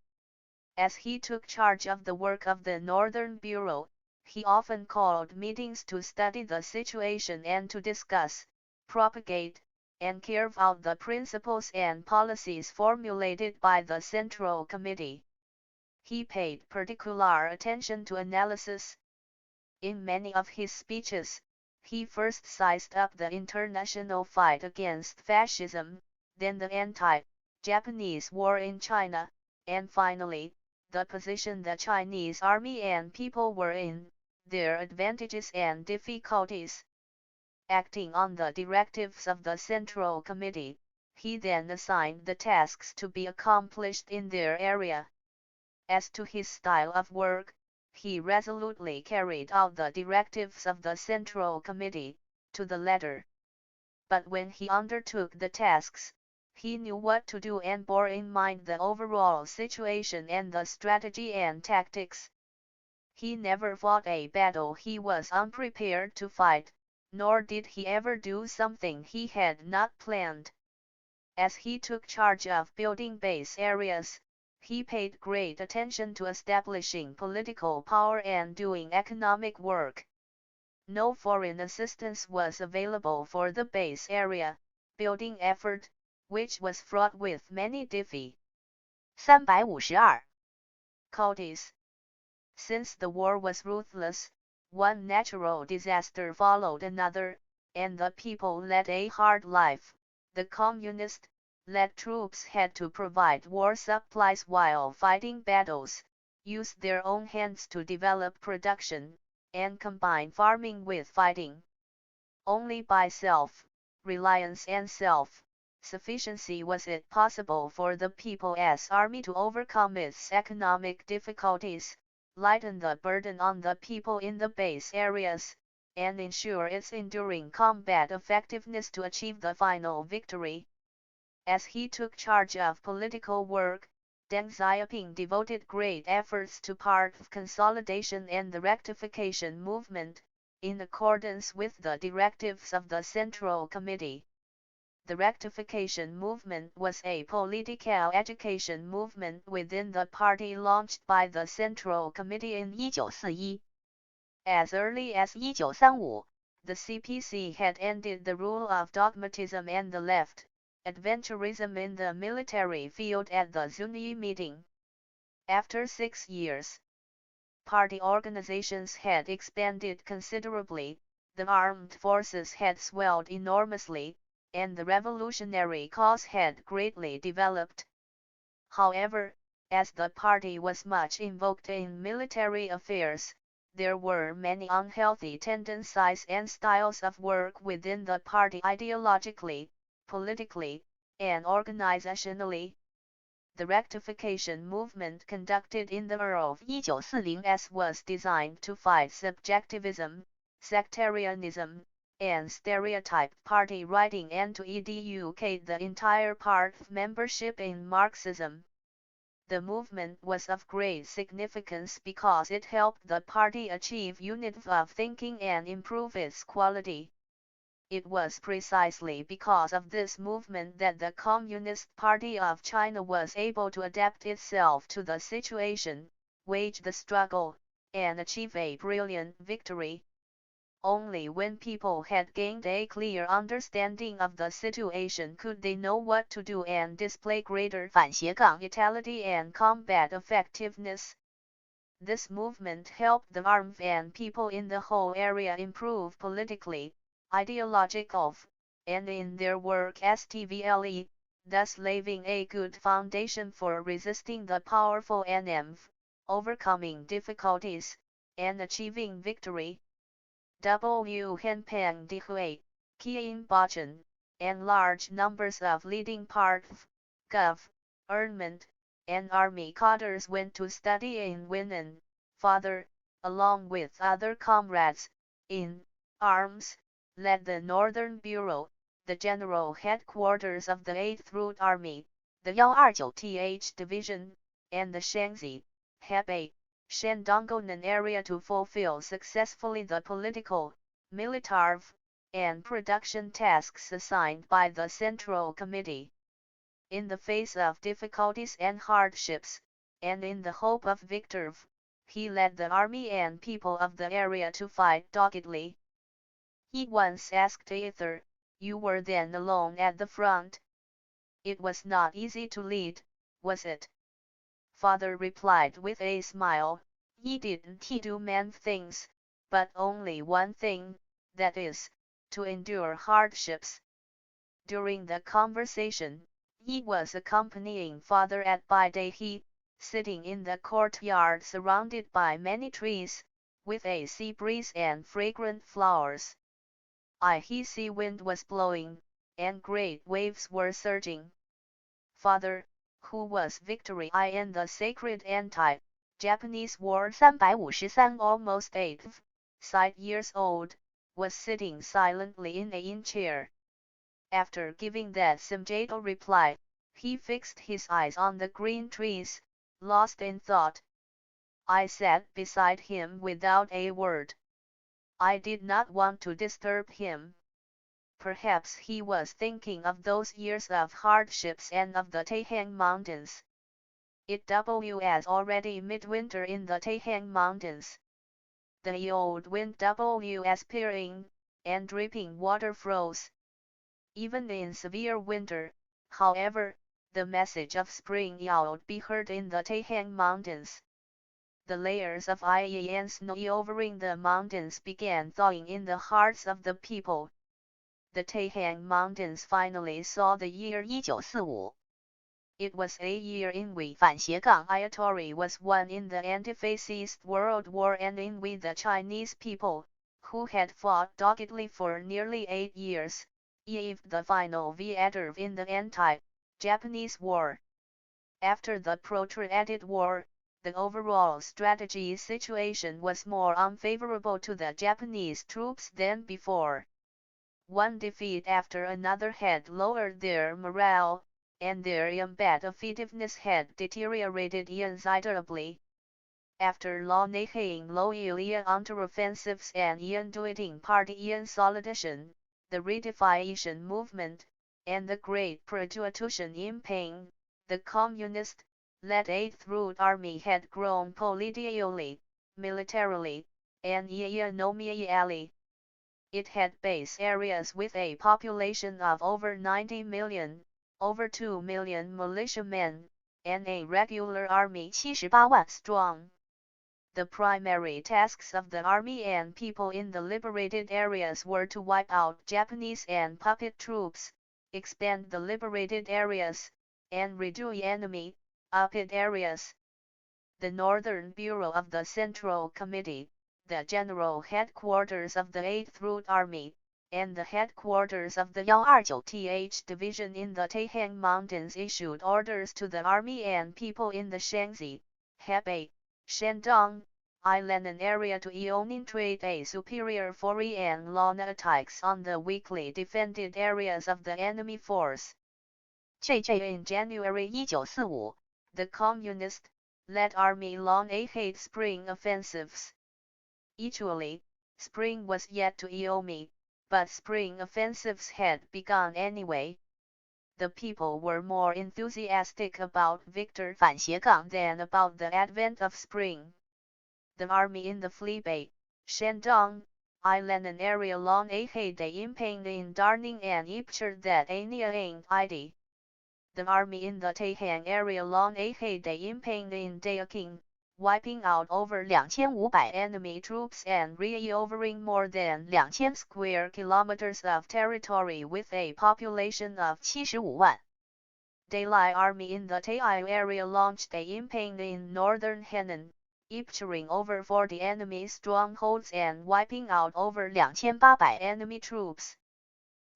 As he took charge of the work of the Northern Bureau, he often called meetings to study the situation and to discuss, propagate, and carve out the principles and policies formulated by the Central Committee. He paid particular attention to analysis. In many of his speeches, he first sized up the international fight against fascism, then the anti-Japanese war in China, and finally, the position the Chinese army and people were in, their advantages and difficulties. Acting on the directives of the Central Committee, he then assigned the tasks to be accomplished in their area. As to his style of work, he resolutely carried out the directives of the Central Committee, to the letter. But when he undertook the tasks, he knew what to do and bore in mind the overall situation and the strategy and tactics. He never fought a battle he was unprepared to fight, nor did he ever do something he had not planned. As he took charge of building base areas, he paid great attention to establishing political power and doing economic work. No foreign assistance was available for the base area building effort, which was fraught with many difficulties. Since the war was ruthless, one natural disaster followed another, and the people led a hard life. The communist-led troops had to provide war supplies while fighting battles, use their own hands to develop production, and combine farming with fighting. Only by self-reliance and self-sufficiency was it possible for the People's Army to overcome its economic difficulties, lighten the burden on the people in the base areas, and ensure its enduring combat effectiveness to achieve the final victory. As he took charge of political work, Deng Xiaoping devoted great efforts to part of consolidation and the rectification movement, in accordance with the directives of the Central Committee. The rectification movement was a political education movement within the party launched by the Central Committee in 1941. As early as 1935, the CPC had ended the rule of dogmatism and the left adventurism in the military field at the Zunyi meeting. After 6 years, party organizations had expanded considerably, the armed forces had swelled enormously, and the revolutionary cause had greatly developed. However, as the party was much invoked in military affairs, there were many unhealthy tendencies and styles of work within the party ideologically, politically, and organizationally. The rectification movement conducted in the era of 1940s was designed to fight subjectivism, sectarianism, and stereotyped party writing and to educate the entire part of membership in Marxism. The movement was of great significance because it helped the party achieve unity of thinking and improve its quality. It was precisely because of this movement that the Communist Party of China was able to adapt itself to the situation, wage the struggle, and achieve a brilliant victory. Only when people had gained a clear understanding of the situation could they know what to do and display greater 反斜杠 vitality and combat effectiveness. This movement helped the armed and people in the whole area improve politically, ideological, and in their work stvle, thus laying a good foundation for resisting the powerful enemy, overcoming difficulties, and achieving victory. W. Henpeng Dihui, Qian Bachen, and large numbers of leading parts, government, and army cadres went to study in Winnan. Father, along with other comrades, in arms, led the Northern Bureau, the general headquarters of the 8th Route Army, the 129th Division, and the Shanxi, Hebei, Shandonggonan area to fulfill successfully the political, military, and production tasks assigned by the Central Committee. In the face of difficulties and hardships, and in the hope of victory, he led the army and people of the area to fight doggedly. He once asked Ether, "You were then alone at the front? It was not easy to lead, was it?" Father replied with a smile, "He didn't do many things, but only one thing, that is, to endure hardships." During the conversation, he was accompanying Father at Baidahe, sitting in the courtyard surrounded by many trees, with a sea breeze and fragrant flowers. A sea wind was blowing, and great waves were surging. Father, who was Victory I in the sacred anti-Japanese war 353 almost 8 years old, was sitting silently in a chair. After giving that summative reply, he fixed his eyes on the green trees, lost in thought. I sat beside him without a word. I did not want to disturb him. Perhaps he was thinking of those years of hardships and of the Taihang Mountains. It was already midwinter in the Taihang Mountains. The old wind was peering, and dripping water froze. Even in severe winter, however, the message of spring would be heard in the Taihang Mountains. The layers of ice and snow covering the mountains began thawing in the hearts of the people. The Taihang Mountains finally saw the year 1945. It was a year in which 反斜杠 Ayatori was won in the anti-fascist World War and in which the Chinese people, who had fought doggedly for nearly 8 years, achieved the final victory in the anti-Japanese war. After the protracted war, the overall strategy situation was more unfavorable to the Japanese troops than before. One defeat after another had lowered their morale, and their effectiveness had deteriorated considerably. After launching loyal counteroffensives and doing party consolidation, the reunification movement, and the great production in pain, the communist-led 8th Route Army had grown politically, militarily, and economically. It had base areas with a population of over 90 million, over 2 million militiamen, and a regular army 78万 strong. The primary tasks of the army and people in the liberated areas were to wipe out Japanese and puppet troops, expand the liberated areas, and reduce enemy puppet areas. The Northern Bureau of the Central Committee, the general headquarters of the 8th Route Army, and the headquarters of the 129th Division in the Taihang Mountains issued orders to the army and people in the Shanxi, Hebei, Shandong, Island area to concentrate a superior foray and lawn attacks on the weakly defended areas of the enemy force. In January 1945 the communist-led army launched spring offensives. Actually, spring was yet to come, but spring offensives had begun anyway. The people were more enthusiastic about victory 反斜杠 than about the advent of spring. The army in the Hebei, Shandong, Island and area long a heyday imping in Darning and Ipcher that Ania ain't ID. The army in the Taihang area long a heyday imping in Daeking, wiping out over 2500 enemy troops and re-overing more than 2000 square kilometers of territory with a population of 75万。Dalai Army in the Tai area launched a imping in northern Henan, capturing over 40 enemy strongholds and wiping out over 2800 enemy troops.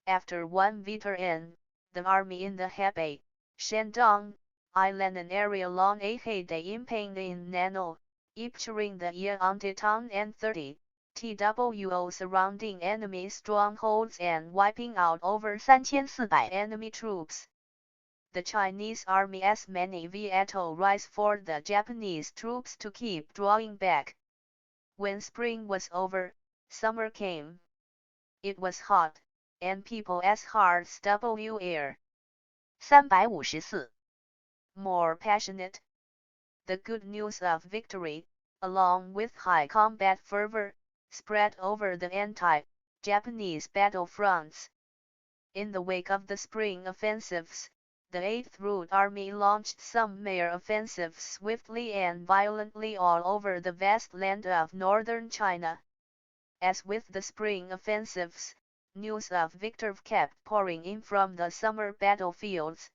After one veteran, the army in the Hebei, Shandong, Island and area long a heyday imping in Nano, capturing the Yaontetang and 30 TWO surrounding enemy strongholds and wiping out over 3400 enemy troops. The Chinese Army's many veto rise for the Japanese troops to keep drawing back. When spring was over, summer came. It was hot, and people's hearts were 354. more passionate. The good news of victory, along with high combat fervor, spread over the anti-Japanese battlefronts. In the wake of the spring offensives, the 8th Route Army launched some major offensives swiftly and violently all over the vast land of northern China. As with the spring offensives, news of victory kept pouring in from the summer battlefields.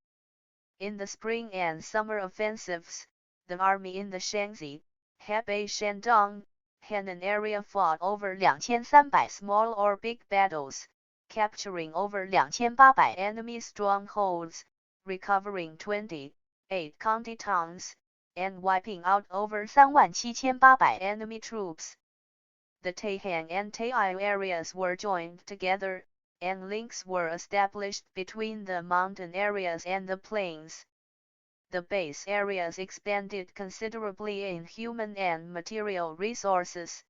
In the spring and summer offensives, the army in the Shaanxi, Hebei Shandong, Henan area fought over 2300 small or big battles, capturing over 2800 enemy strongholds, recovering 28 county towns, and wiping out over 37800 enemy troops. The Taihang and Tai areas were joined together, and links were established between the mountain areas and the plains. The base areas expanded considerably in human and material resources.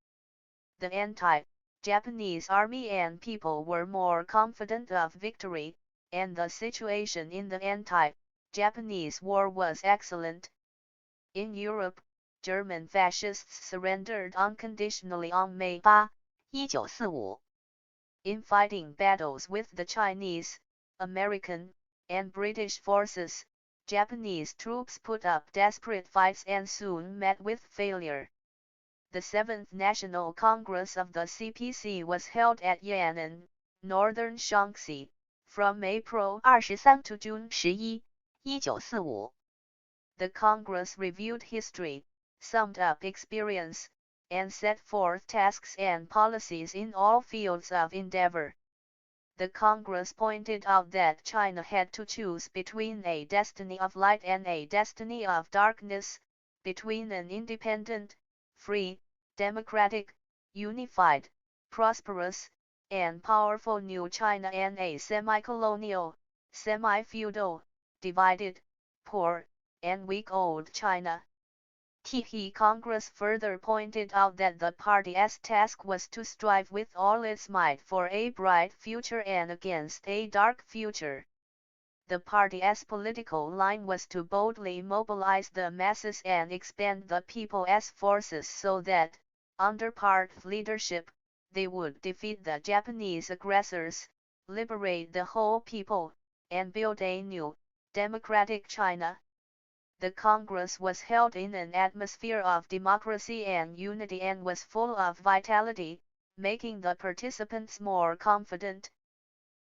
The anti-Japanese army and people were more confident of victory, and the situation in the anti-Japanese war was excellent. In Europe, German fascists surrendered unconditionally on May 8, 1945. In fighting battles with the Chinese, American, and British forces, Japanese troops put up desperate fights and soon met with failure. The 7th National Congress of the CPC was held at Yan'an, northern Shaanxi, from April 23 to June 11, 1945. The Congress reviewed history, summed up experience, and set forth tasks and policies in all fields of endeavor. The Congress pointed out that China had to choose between a destiny of light and a destiny of darkness, between an independent, free, democratic, unified, prosperous, and powerful new China and a semi-colonial, semi-feudal, divided, poor, and weak old China. The Congress further pointed out that the party's task was to strive with all its might for a bright future and against a dark future. The party's political line was to boldly mobilize the masses and expand the people's forces so that, under party leadership, they would defeat the Japanese aggressors, liberate the whole people, and build a new, democratic China. The Congress was held in an atmosphere of democracy and unity and was full of vitality, making the participants more confident.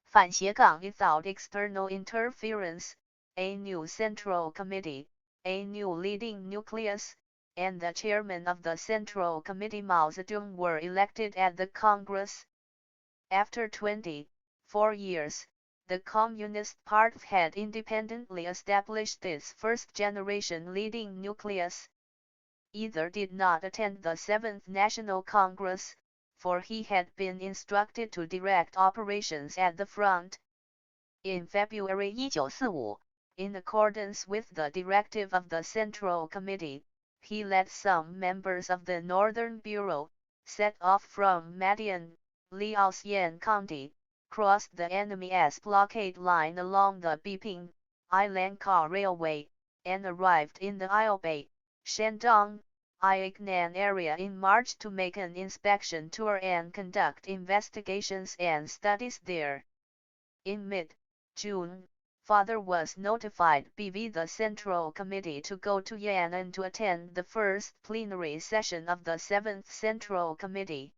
反斜杠 Without external interference, a new Central Committee, a new leading nucleus, and the chairman of the Central Committee Mao Zedong were elected at the Congress. After 24 years, the Communist Party had independently established its first-generation leading nucleus. Either did not attend the 7th National Congress, for he had been instructed to direct operations at the front. In February 1945, in accordance with the directive of the Central Committee, he led some members of the Northern Bureau, set off from Madian, Liaoxian County, crossed the enemy's blockade line along the Biping, Ilanka Railway, and arrived in the Ilbei, Shandong, Iagnan area in March to make an inspection tour and conduct investigations and studies there. In mid-June, Father was notified by the Central Committee to go to Yan'an to attend the first plenary session of the 7th Central Committee.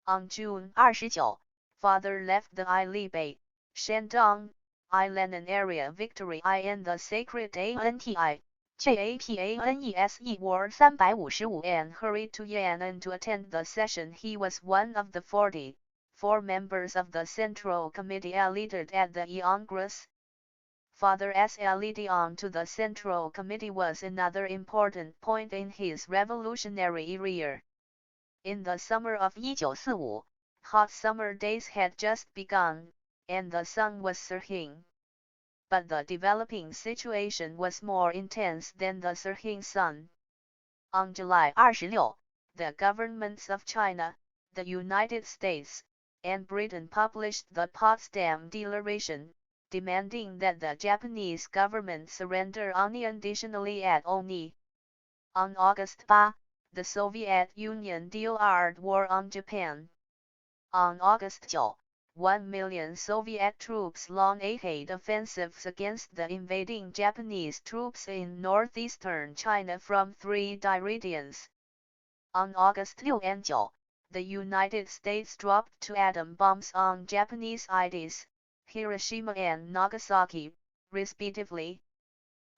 On June 29, Father left the Ilibei, Shandong, Ilan'an area Victory in the Sacred Anti JAPANESE War 355 and hurried to Yan'an to attend the session. He was one of the 44 members of the Central Committee elected at the Congress. Father's lead on to the Central Committee was another important point in his revolutionary career. In the summer of 1945, hot summer days had just begun, and the sun was setting. But the developing situation was more intense than the setting sun. On July 26, the governments of China, the United States, and Britain published the Potsdam Declaration, demanding that the Japanese government surrender unconditionally at Oni. On August 8, the Soviet Union declared war on Japan. On August 9, 1 million Soviet troops launched offensives against the invading Japanese troops in northeastern China from 3 directions. On August 6 and 9, the United States dropped 2 atom bombs on Japanese cities, Hiroshima and Nagasaki, respectively.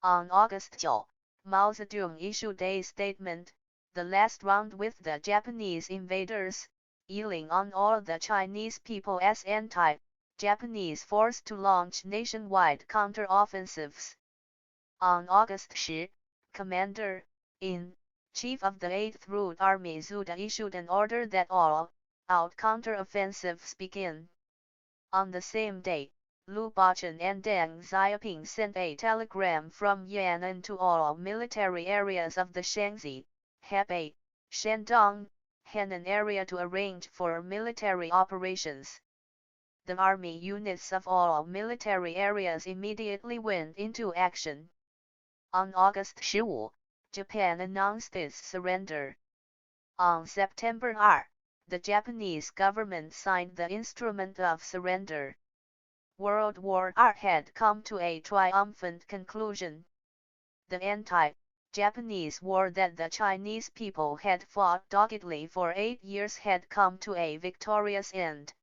On August 9, Mao Zedong issued a statement, the last round with the Japanese invaders, yelling on all the Chinese people's anti-Japanese force to launch nationwide counter-offensives. On August 10, Commander-in-Chief of the 8th Route Army Zuda issued an order that all-out counter-offensives begin. On the same day, Lu Bachun and Deng Xiaoping sent a telegram from Yan'an to all military areas of the Shaanxi, Hebei, Shandong, Henan area to arrange for military operations. The army units of all military areas immediately went into action. On August 15, Japan announced its surrender. On September 2, the Japanese government signed the Instrument of Surrender. World War II had come to a triumphant conclusion. The anti-Japanese war that the Chinese people had fought doggedly for 8 years had come to a victorious end.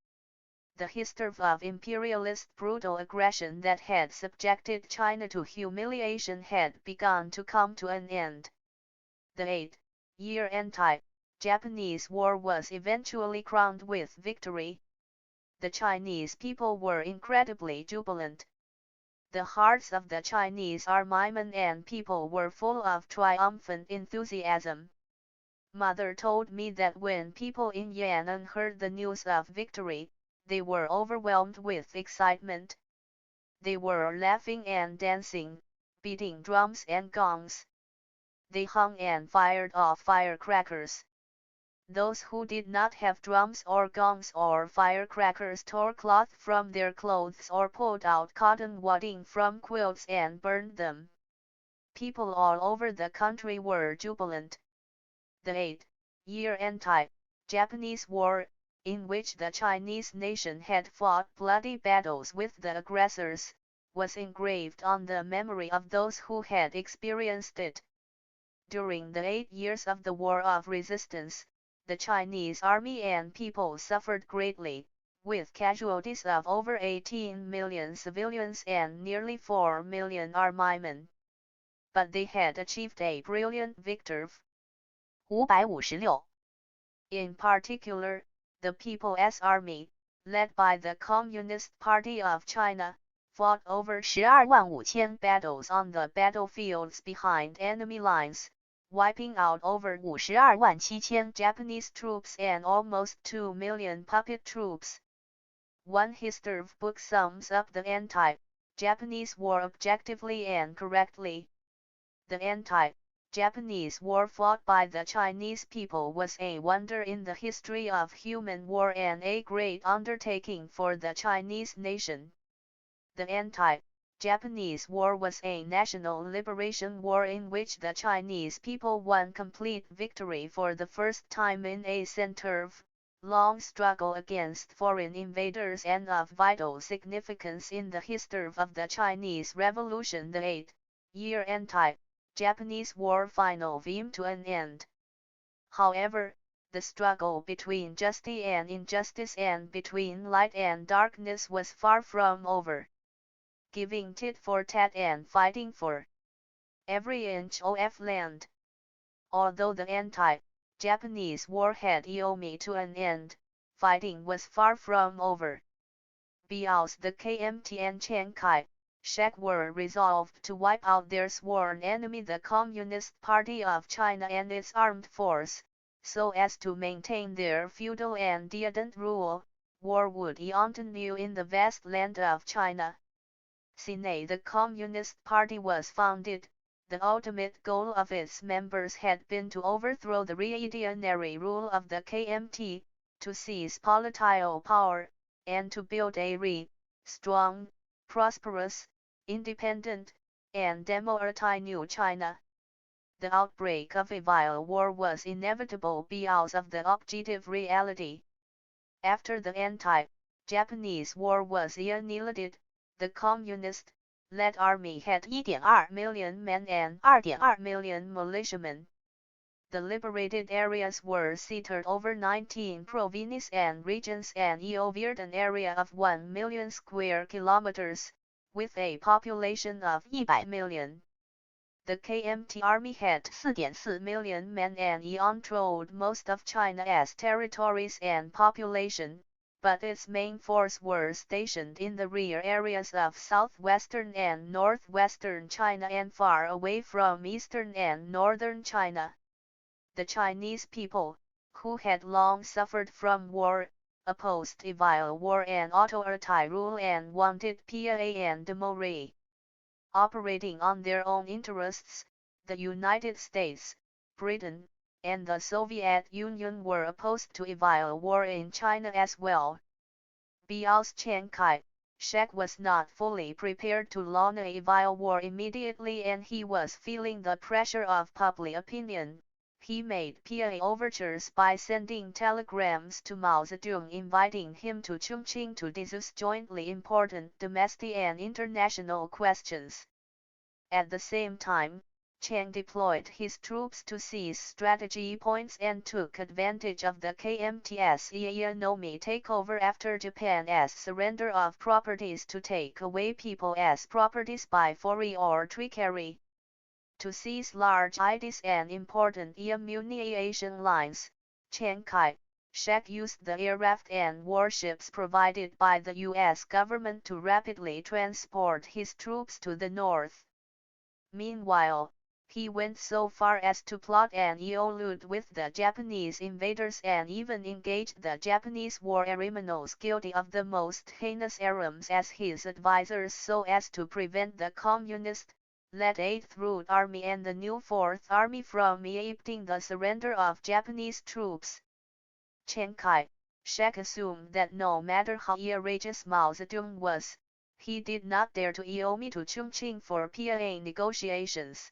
The history of imperialist brutal aggression that had subjected China to humiliation had begun to come to an end. The 8-year anti-Japanese war was eventually crowned with victory. The Chinese people were incredibly jubilant. The hearts of the Chinese army and people were full of triumphant enthusiasm. Mother told me that when people in Yan'an heard the news of victory, they were overwhelmed with excitement. They were laughing and dancing, beating drums and gongs. They hung and fired off firecrackers. Those who did not have drums or gongs or firecrackers tore cloth from their clothes or pulled out cotton wadding from quilts and burned them. People all over the country were jubilant. The 8-year anti-Japanese war, in which the Chinese nation had fought bloody battles with the aggressors, was engraved on the memory of those who had experienced it. During the 8 years of the War of Resistance, the Chinese army and people suffered greatly, with casualties of over 18 million civilians and nearly 4 million armymen. But they had achieved a brilliant victory. 556. In particular, the People's Army, led by the Communist Party of China, fought over 12,500 battles on the battlefields behind enemy lines, wiping out over 52,700 Japanese troops and almost 2 million puppet troops. One history book sums up the anti-Japanese war objectively and correctly. The anti-Japanese war fought by the Chinese people was a wonder in the history of human war and a great undertaking for the Chinese nation. The Japanese War was a national liberation war in which the Chinese people won complete victory for the first time in a century-long struggle against foreign invaders and of vital significance in the history of the Chinese Revolution. The 8-year anti-Japanese War finally came to an end. However, the struggle between justice and injustice and between light and darkness was far from over. Giving tit for tat and fighting for every inch of land. Although the anti-Japanese war had come to an end, fighting was far from over. Because the KMT and Chiang Kai-shek were resolved to wipe out their sworn enemy, the Communist Party of China, and its armed force, so as to maintain their feudal and decadent rule, war would continue in the vast land of China. Since the Communist Party was founded, the ultimate goal of its members had been to overthrow the reactionary rule of the KMT, to seize political power, and to build a strong, prosperous, independent, and democratic new China. The outbreak of a vile war was inevitable because of the objective reality. After the anti-Japanese war was annihilated, the communist-led army had 1.2 million men and 2.2 million militiamen. The liberated areas were scattered over 19 provinces and regions and covered an area of 1 million square kilometers, with a population of 100 million. The KMT army had 4.4 million men and controlled most of China's territories and population, but its main force were stationed in the rear areas of southwestern and northwestern China and far away from eastern and northern China. The Chinese people, who had long suffered from war, opposed a vile war and authoritarian rule and wanted peace and democracy. Operating on their own interests, the United States, Britain, and the Soviet Union were opposed to a vile war in China as well. Because Chiang Kai-shek was not fully prepared to launch a vile war immediately and he was feeling the pressure of public opinion, he made peace overtures by sending telegrams to Mao Zedong inviting him to Chongqing to discuss jointly important domestic and international questions. At the same time, Chiang deployed his troops to seize strategy points and took advantage of the KMT's economic takeover after Japan's surrender of properties to take away people's properties by force or trickery. To seize large IDs and important communication lines, Chiang Kai-shek used the aircraft and warships provided by the U.S. government to rapidly transport his troops to the north. Meanwhile, he went so far as to plot and collude with the Japanese invaders and even engaged the Japanese war criminals guilty of the most heinous crimes as his advisors so as to prevent the communist-led 8th Route Army and the new 4th Army from accepting the surrender of Japanese troops. Chiang Kai-shek assumed that no matter how courageous Mao Zedong was, he did not dare to come to Chongqing for peace negotiations.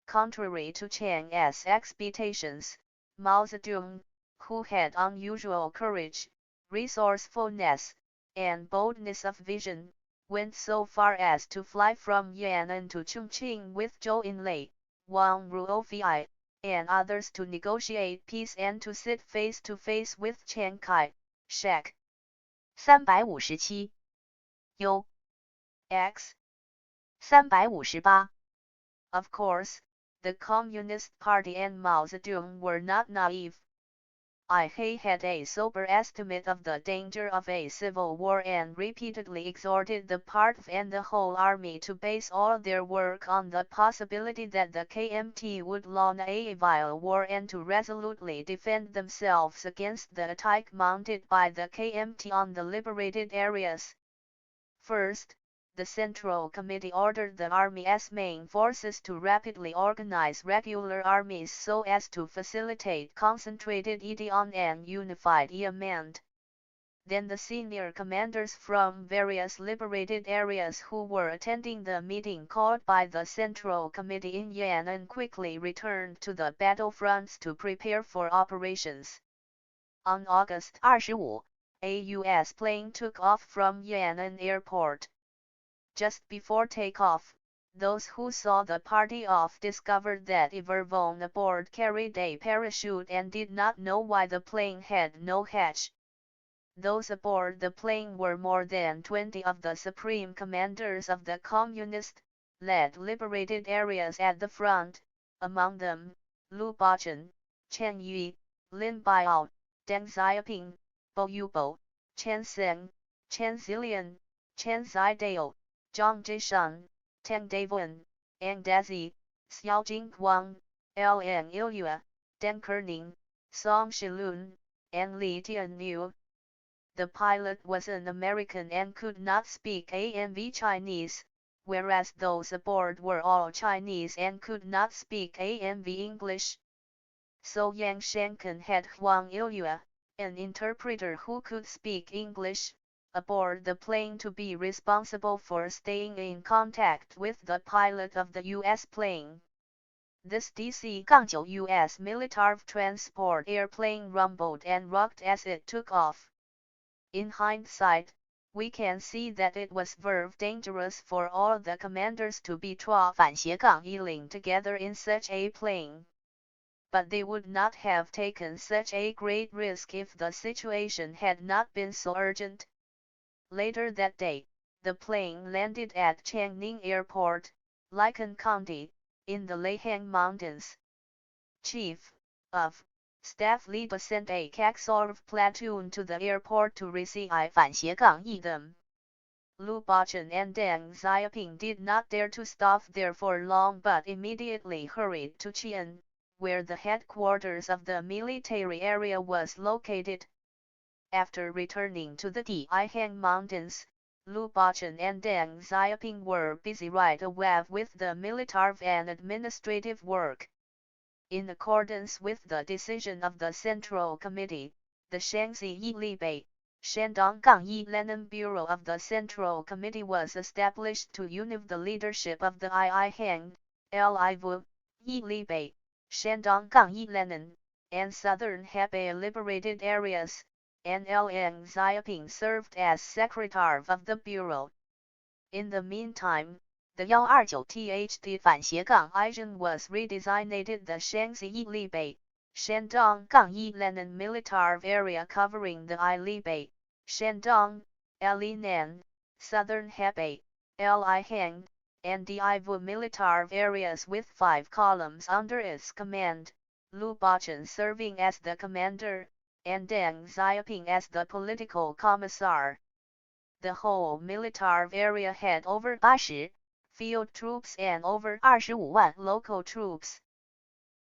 Contrary to Chiang's expectations, Mao Zedong, who had unusual courage, resourcefulness, and boldness of vision, went so far as to fly from Yan'an to Chongqing with Zhou Enlai, Wang Ruofei, and others to negotiate peace and to sit face to face with Chiang Kai-shek. 357 U X 358 Of course, the Communist Party and Mao Zedong were not naive. He had a sober estimate of the danger of a civil war and repeatedly exhorted the party and the whole army to base all their work on the possibility that the KMT would launch a vile war and to resolutely defend themselves against the attack mounted by the KMT on the liberated areas. First, the Central Committee ordered the Army's main forces to rapidly organize regular armies so as to facilitate concentrated action and unified command. Then the senior commanders from various liberated areas who were attending the meeting called by the Central Committee in Yan'an quickly returned to the battlefronts to prepare for operations. On August 25, a U.S. plane took off from Yan'an Airport. Just before takeoff, those who saw the party off discovered that everyone aboard carried a parachute and did not know why the plane had no hatch. Those aboard the plane were more than 20 of the supreme commanders of the communist-led liberated areas at the front, among them, Lu Bachun, Chen Yi, Lin Biao, Deng Xiaoping, Bo Yubo, Chen Seng, Chen Zilian, Chen Zidao, Zhang Zhishan, Teng Davun, Ang Dazi, Xiao Jingguang, Ln Ilyua, Deng Kerning, Song Shilun, and Li Tianyu. The pilot was an American and could not speak AMV Chinese, whereas those aboard were all Chinese and could not speak AMV English. So Yang Shankan had Huang Ilyua, an interpreter who could speak English, aboard the plane to be responsible for staying in contact with the pilot of the U.S. plane. This DC-9 U.S. military transport airplane rumbled and rocked as it took off. In hindsight, we can see that it was very dangerous for all the commanders to be traveling together in such a plane. But they would not have taken such a great risk if the situation had not been so urgent. Later that day, the plane landed at Changning Airport, Lycan County, in the Leihang Mountains. Chief of Staff Li sent a Kaksarv platoon to the airport to receive them. Lu Bachun and Deng Xiaoping did not dare to stop there for long but immediately hurried to Qian, where the headquarters of the military area was located. After returning to the Leihang Mountains, Lu Bachun and Deng Xiaoping were busy right away with the military and administrative work. In accordance with the decision of the Central Committee, the Shaanxi Yilibei, Shandong Yi Lenin Bureau of the Central Committee was established to unite the leadership of the Leihang, Livu, Yilibei, Shandong Yi Lenin, and Southern Hebei liberated areas, and Ln Xiaoping served as secretary of the Bureau. In the meantime, the 129 THD-Ijan was redesignated the Shaanxi Yilibei, Shandong Yi Lenin military area covering the Yilibei, Shandong, Linan, Southern Hebei, Leihang, and Divu military areas with 5 columns under its command, Lu Bachun serving as the commander, and Deng Xiaoping as the political commissar. The whole military area had over 80 field troops and over 25,000 local troops.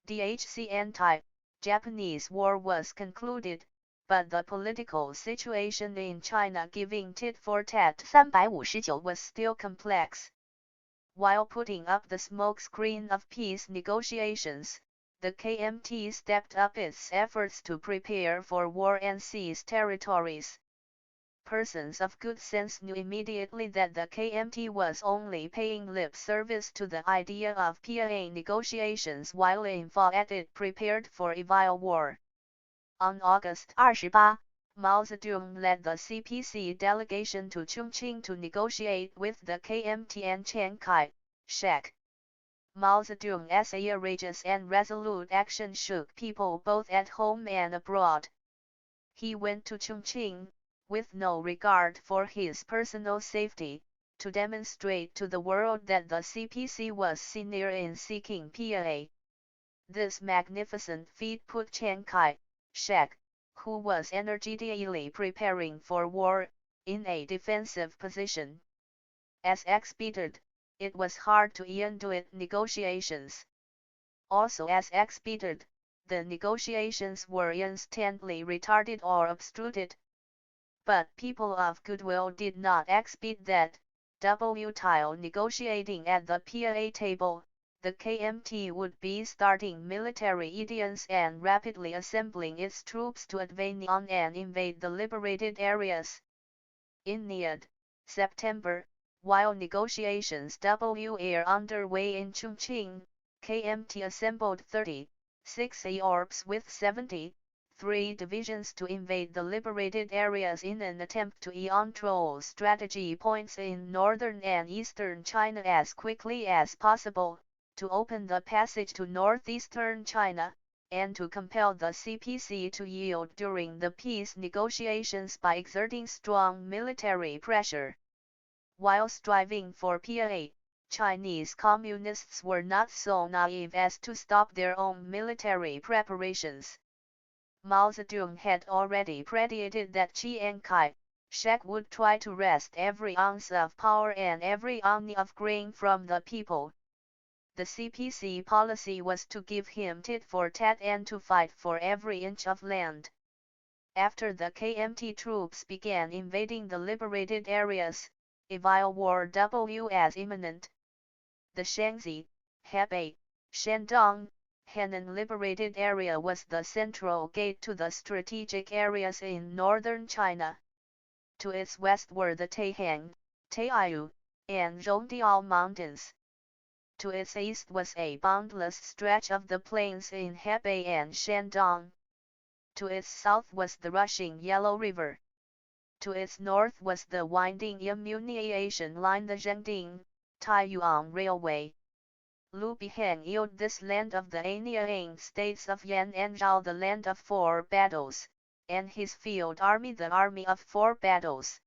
DHC anti-Japanese war was concluded, but the political situation in China giving tit for tat 359 was still complex. While putting up the smokescreen of peace negotiations, the KMT stepped up its efforts to prepare for war and seize territories. Persons of good sense knew immediately that the KMT was only paying lip service to the idea of PA negotiations while in fact it prepared for a vile war. On August 28, Mao Zedong led the CPC delegation to Chongqing to negotiate with the KMT and Chiang Kai-shek. Mao Zedong's courageous and resolute action shook people both at home and abroad. He went to Chongqing, with no regard for his personal safety, to demonstrate to the world that the CPC was sincere in seeking PA. This magnificent feat put Chiang Kai-shek, who was energetically preparing for war, in a defensive position. As expected, it was hard to induce negotiations. Also as expected, the negotiations were instantly retarded or obstruted. But people of goodwill did not expect that, while negotiating at the PA table, the KMT would be starting military editions and rapidly assembling its troops to advance on and invade the liberated areas. In September, while negotiations were underway in Chongqing, KMT assembled 36 corps with 73 divisions to invade the liberated areas in an attempt to control strategy points in northern and eastern China as quickly as possible, to open the passage to northeastern China, and to compel the CPC to yield during the peace negotiations by exerting strong military pressure. While striving for peace, Chinese communists were not so naive as to stop their own military preparations. Mao Zedong had already predicted that Chiang Kai-shek would try to wrest every ounce of power and every ounce of grain from the people. The CPC policy was to give him tit for tat and to fight for every inch of land. After the KMT troops began invading the liberated areas, a vile war was imminent. The Shaanxi, Hebei, Shandong, Henan liberated area was the central gate to the strategic areas in northern China. To its west were the Taihang, Taiyu, and Zhongdiao mountains. To its east was a boundless stretch of the plains in Hebei and Shandong. To its south was the rushing Yellow River. To its north was the winding immunication line, the Zhengding, Taiyuan Railway. Lu Biheng yield this land of the Anyang states of Yan and Zhao the land of 4 battles, and his field army the army of 4 battles.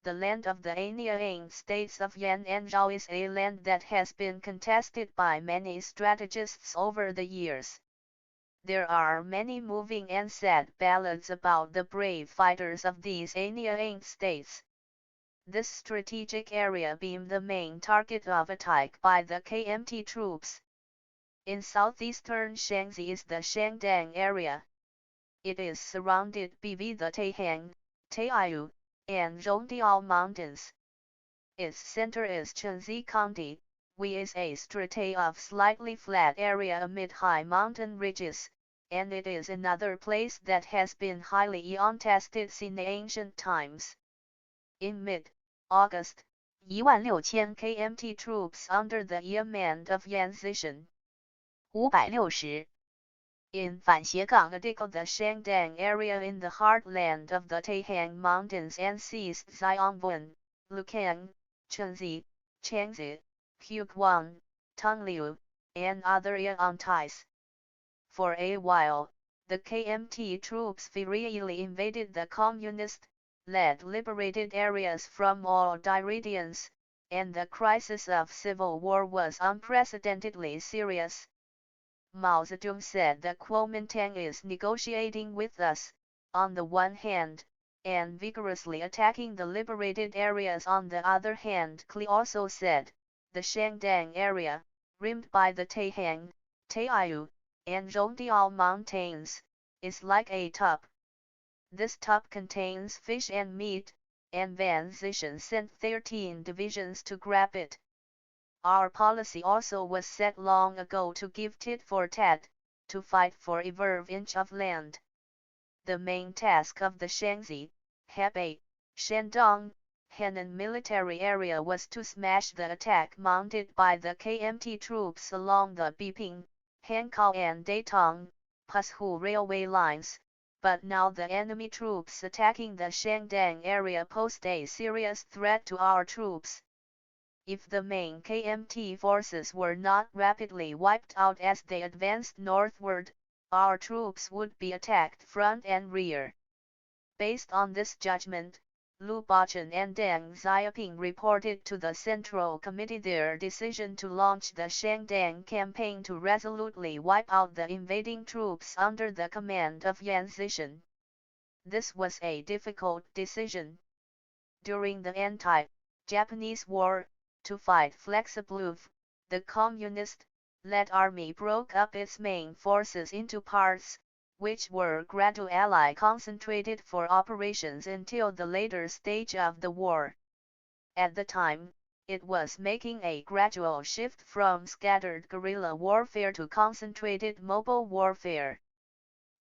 The land of the Anyang states of Yan and Zhao is a land that has been contested by many strategists over the years. There are many moving and sad ballads about the brave fighters of these Anyang states. This strategic area being the main target of attack by the KMT troops. In southeastern Shaanxi is the Shangdang area. It is surrounded by the Taihang, Taiyu, and Zhongdiao mountains. Its center is Chenzi County, which is a strait of slightly flat area amid high mountain ridges, and it is another place that has been highly contested since ancient times. In mid-August, 16000 KMT troops under the command of Yan Zishan 560 in 反斜杠 Medical the Shangdang area in the heartland of the Taihang Mountains and seized Xiaoping, Lukang, Chenzi, Changzi, Huguang, Tungliu, and other counties. For a while, the KMT troops furiously invaded the communist-led liberated areas from all directions, and the crisis of civil war was unprecedentedly serious. Mao Zedong said that Kuomintang is negotiating with us, on the one hand, and vigorously attacking the liberated areas on the other hand. Li also said, the Shangdang area, rimmed by the Taihang, Taiyu, and Zhongdiao mountains, is like a tub. This tub contains fish and meat, and Van Zishan sent 13 divisions to grab it. Our policy also was set long ago to give tit for tat, to fight for every inch of land. The main task of the Shaanxi, Hebei, Shandong, Henan military area was to smash the attack mounted by the KMT troops along the Biping, Hankou and Datong, Pushu railway lines, but now the enemy troops attacking the Shangdang area posed a serious threat to our troops. If the main KMT forces were not rapidly wiped out as they advanced northward, our troops would be attacked front and rear. Based on this judgment, Lu Bachun and Deng Xiaoping reported to the Central Committee their decision to launch the Shangdang campaign to resolutely wipe out the invading troops under the command of Yan Zishan. This was a difficult decision. During the anti-Japanese war, to fight flexibly, the communist-led army broke up its main forces into parts, which were gradually concentrated for operations until the later stage of the war. At the time, it was making a gradual shift from scattered guerrilla warfare to concentrated mobile warfare.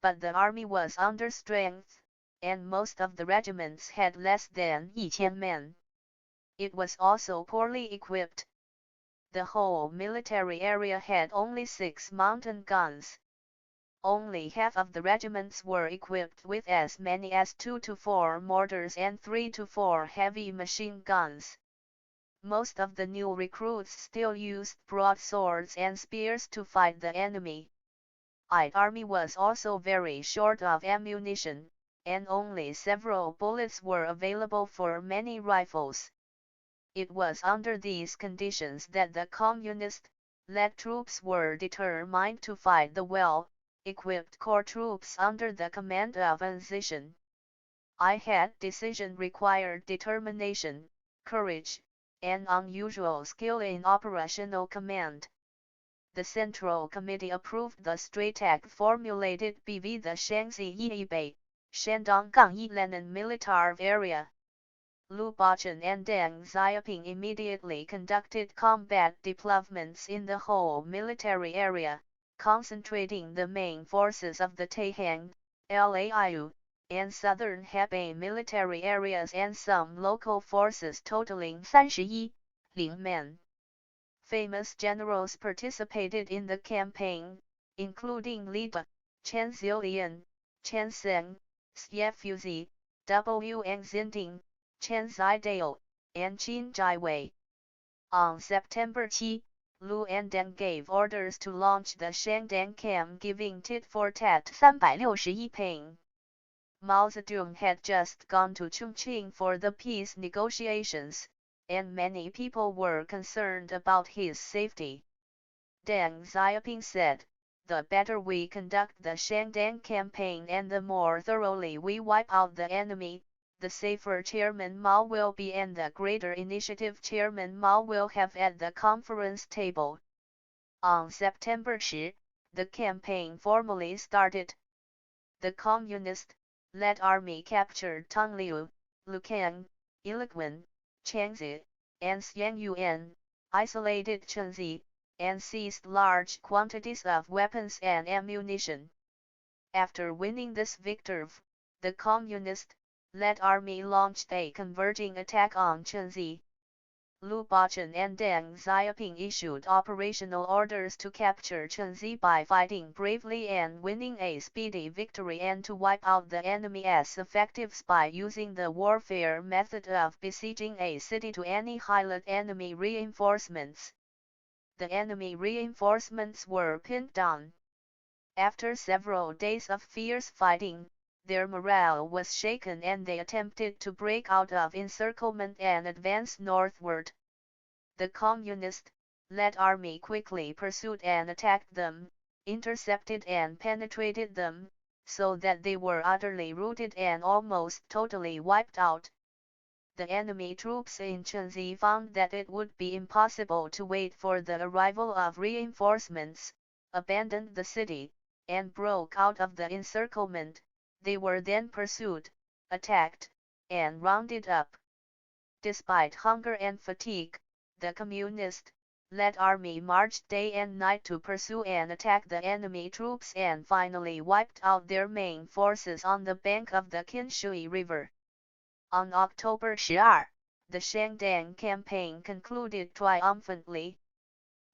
But the army was under strength, and most of the regiments had less than 1000men. It was also poorly equipped. The whole military area had only 6 mountain guns. Only half of the regiments were equipped with as many as 2 to 4 mortars and 3 to 4 heavy machine guns. Most of the new recruits still used broadswords and spears to fight the enemy. The army was also very short of ammunition, and only several bullets were available for many rifles. It was under these conditions that the communist-led troops were determined to fight the well-equipped core troops under the command of Zishan. Decision required determination, courage, and unusual skill in operational command. The Central Committee approved the strategy formulated BV the Shaanxi Yibei, Shandong-1 Lenin Military Area. Lu Bachun and Deng Xiaoping immediately conducted combat deployments in the whole military area, concentrating the main forces of the Taihang, Liu, and southern Hebei military areas and some local forces totaling 31,000 men. Famous generals participated in the campaign, including Li De, Chen Zilian, Chen Seng, Xie Fuzi, Wang Xinding, Chen Zidao, and Qin Jiwei. On September 7, Lu and Deng gave orders to launch the Shangdang Cam giving tit-for-tat 361 ping. Mao Zedong had just gone to Chongqing for the peace negotiations, and many people were concerned about his safety. Deng Xiaoping said, "The better we conduct the Shangdang campaign and the more thoroughly we wipe out the enemy, the safer Chairman Mao will be and the greater initiative Chairman Mao will have at the conference table." On September 10, the campaign formally started. The communist-led army captured Tongliu, Lucan, Iloquin, Changzi, and Xianyuan, isolated Chenzi, and seized large quantities of weapons and ammunition. After winning this victory, the communist-led army launched a converging attack on Chenzi. Lu Bachun and Deng Xiaoping issued operational orders to capture Chenzi by fighting bravely and winning a speedy victory and to wipe out the enemy as effectives by using the warfare method of besieging a city to annihilate enemy reinforcements. The enemy reinforcements were pinned down. After several days of fierce fighting, their morale was shaken and they attempted to break out of encirclement and advance northward. The communist-led army quickly pursued and attacked them, intercepted and penetrated them, so that they were utterly routed and almost totally wiped out. The enemy troops in Chenzi found that it would be impossible to wait for the arrival of reinforcements, abandoned the city, and broke out of the encirclement. They were then pursued, attacked, and rounded up. Despite hunger and fatigue, the communist-led army marched day and night to pursue and attack the enemy troops and finally wiped out their main forces on the bank of the Qinshui River. On October 12, the Shangdang campaign concluded triumphantly.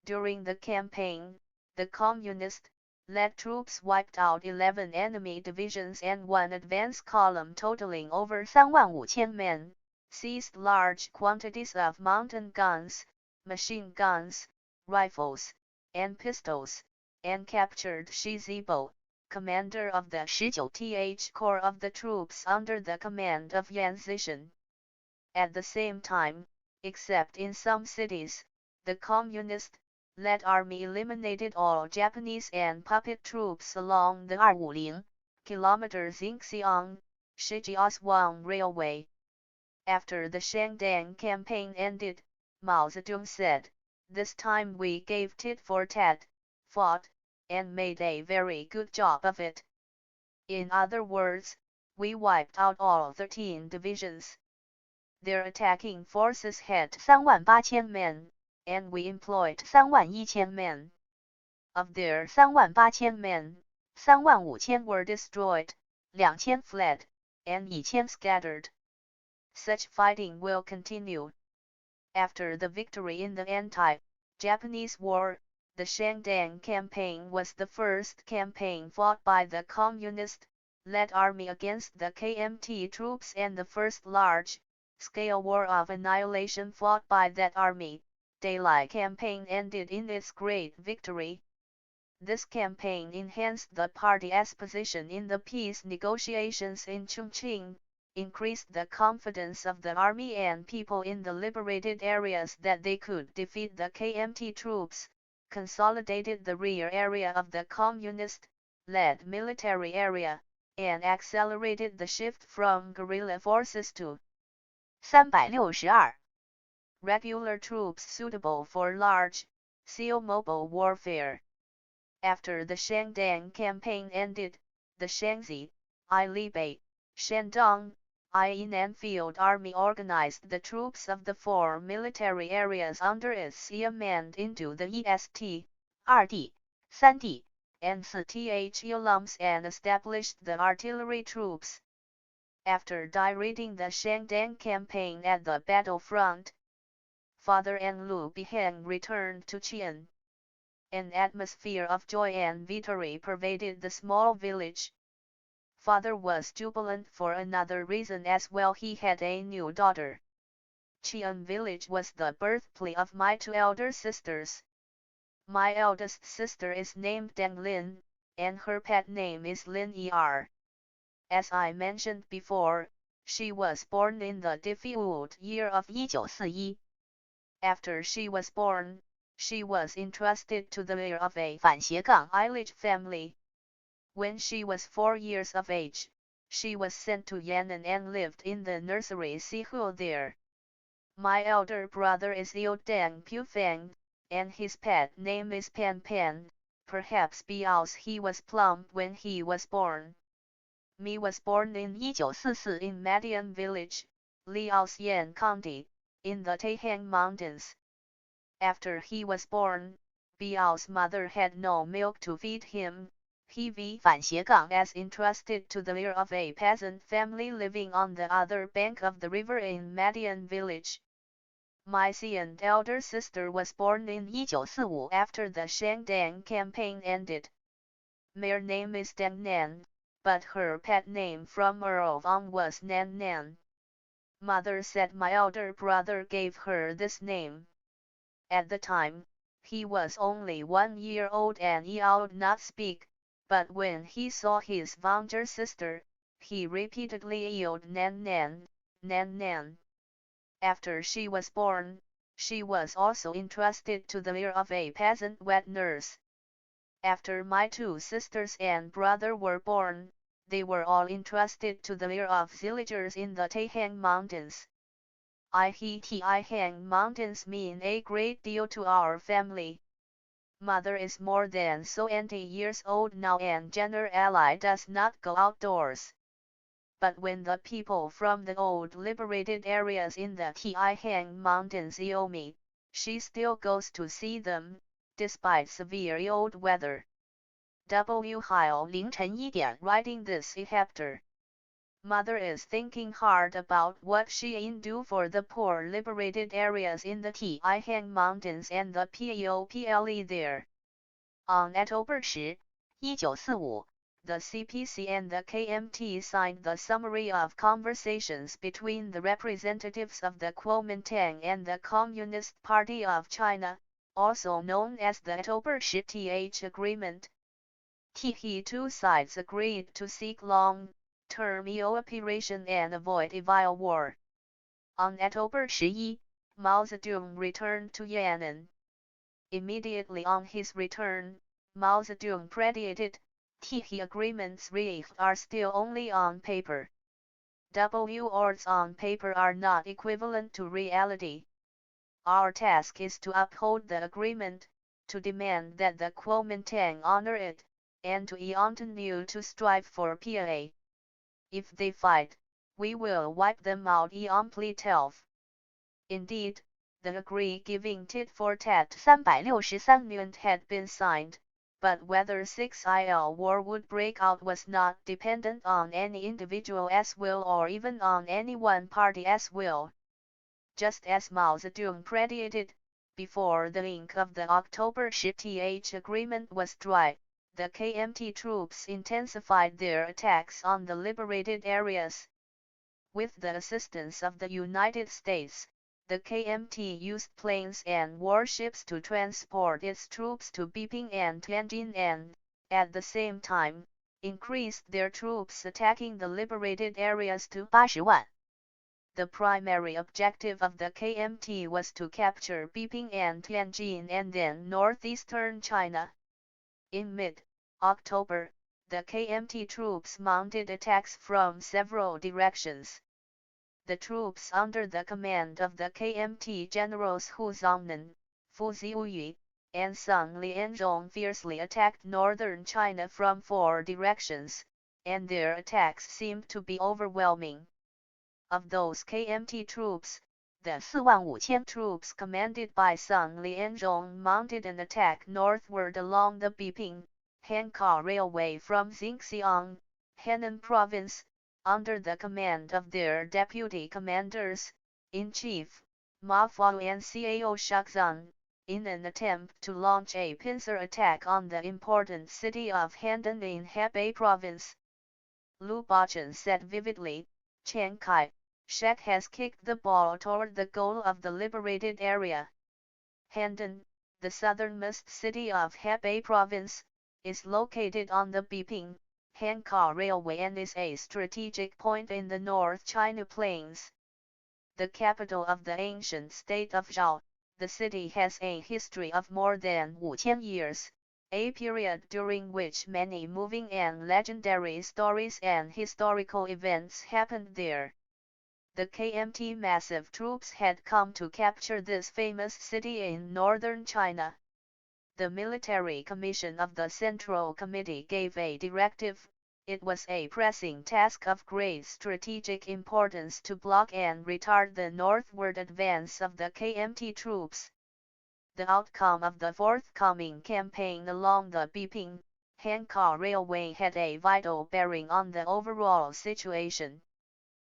During the campaign, the communist-led troops wiped out 11 enemy divisions and 1 advance column totaling over 35,000 men, seized large quantities of mountain guns, machine guns, rifles, and pistols, and captured Shi Zibo, commander of the 19th Corps of the troops under the command of Yan Zishan. At the same time, except in some cities, the communist-led army eliminated all Japanese and puppet troops along the 250 km Xinxiang, Shijiazhuang Railway. After the Shangdang campaign ended, Mao Zedong said, "This time we gave tit for tat, fought, and made a very good job of it. In other words, we wiped out all 13 divisions." Their attacking forces had 38000 men, and we employed 31000 men. Of their 38000 men, 35000 were destroyed, 2000 fled, and 1000 scattered. Such fighting will continue. After the victory in the anti-Japanese war, the Shandong campaign was the first campaign fought by the communist-led army against the KMT troops and the first large-scale war of annihilation fought by that army. Daylight campaign ended in its great victory. This campaign enhanced the party's position in the peace negotiations in Chongqing, increased the confidence of the army and people in the liberated areas that they could defeat the KMT troops, consolidated the rear area of the communist-led military area, and accelerated the shift from guerrilla forces to 362 regular troops suitable for large-scale mobile warfare. After the Shandong campaign ended, the Shaanxi, Libei, Shandong, Yunnan Field Army organized the troops of the four military areas under its command into the EST, 2D, 3D, and 4th columns and established the artillery troops. After directing the Shandong campaign at the battlefront, Father and Lu Biheng returned to Qian. An atmosphere of joy and victory pervaded the small village. Father was jubilant for another reason as well. He had a new daughter. Qian village was the birthplace of my two elder sisters. My eldest sister is named Deng Lin, and her pet name is Lin Er. As I mentioned before, she was born in the difficult year of 1941. After she was born, she was entrusted to the care of a 反斜杠 village family. When she was 4 years of age, she was sent to Yan'an and lived in the nursery Sihu there. My elder brother is Deng Pufeng, and his pet name is Pan Pan, perhaps because he was plump when he was born. Me was born in 1944 in Madian village, Liaoxian County, in the Taihang Mountains. After he was born, Biao's mother had no milk to feed him. He was entrusted to the care of a peasant family living on the other bank of the river in Madian village. My second elder sister was born in 1945 after the Shandong campaign ended. Her name is Deng Nan, but her pet name from Earl on was Nan Nan. Mother said my elder brother gave her this name. At the time, he was only 1 year old and he could not speak, but when he saw his younger sister, he repeatedly yelled Nan Nan, Nan Nan. After she was born, she was also entrusted to the care of a peasant wet nurse. After my two sisters and brother were born, they were all entrusted to the care of villagers in the Taihang Mountains. Taihang Mountains mean a great deal to our family. Mother is more than 70 years old now and generally does not go outdoors. But when the people from the old liberated areas in the Taihang Mountains meet, she still goes to see them, despite severe cold weather. W. Heil 凌晨1点 writing this chapter. Mother is thinking hard about what she can do for the poor liberated areas in the Taihang Mountains and the people there. On October 10, 1945, the CPC and the KMT signed the summary of conversations between the representatives of the Kuomintang and the Communist Party of China, also known as the October 10th Agreement. The two sides agreed to seek long-term cooperation and avoid a violent war. On October 11, Mao Zedong returned to Yan'an. Immediately on his return, Mao Zedong predicted, the agreements reached are still only on paper. Words on paper are not equivalent to reality. Our task is to uphold the agreement, to demand that the Kuomintang honor it, and to continue to strive for peace. If they fight, We will wipe them out, he amply tells. Indeed, the agree giving tit for tat 363 million had been signed, but whether 6il war would break out was not dependent on any individual's will or even on any one party's will. Just as Mao Zedong predicted, before the ink of the October 10th agreement was dry, the KMT troops intensified their attacks on the liberated areas. With the assistance of the United States, the KMT used planes and warships to transport its troops to Beiping and Tianjin and, at the same time, increased their troops attacking the liberated areas to 80万. The primary objective of the KMT was to capture Beiping and Tianjin and then northeastern China. In mid-October, the KMT troops mounted attacks from several directions. The troops under the command of the KMT generals Hu Zongnan, Fu Ziuyi, and Sun Lianzhong fiercely attacked northern China from 4 directions, and their attacks seemed to be overwhelming. Of those KMT troops, the 45000 troops commanded by Sun Lianzhong mounted an attack northward along the Beiping-Hankou Railway from Xinxiang, Henan Province, under the command of their deputy commanders-in-chief, Ma Fuao and Cao Shakzun, in an attempt to launch a pincer attack on the important city of Handan in Hebei Province. Lu Bachun said vividly, Chiang Kai-shek has kicked the ball toward the goal of the liberated area. Handan, the southernmost city of Hebei Province, is located on the Beiping-Hankou Railway and is a strategic point in the North China Plains. The capital of the ancient state of Zhao, the city has a history of more than 5000 years, a period during which many moving and legendary stories and historical events happened there. The KMT massive troops had come to capture this famous city in northern China. The military commission of the Central Committee gave a directive. It was a pressing task of great strategic importance to block and retard the northward advance of the KMT troops. The outcome of the forthcoming campaign along the Beiping-Hankou Railway had a vital bearing on the overall situation.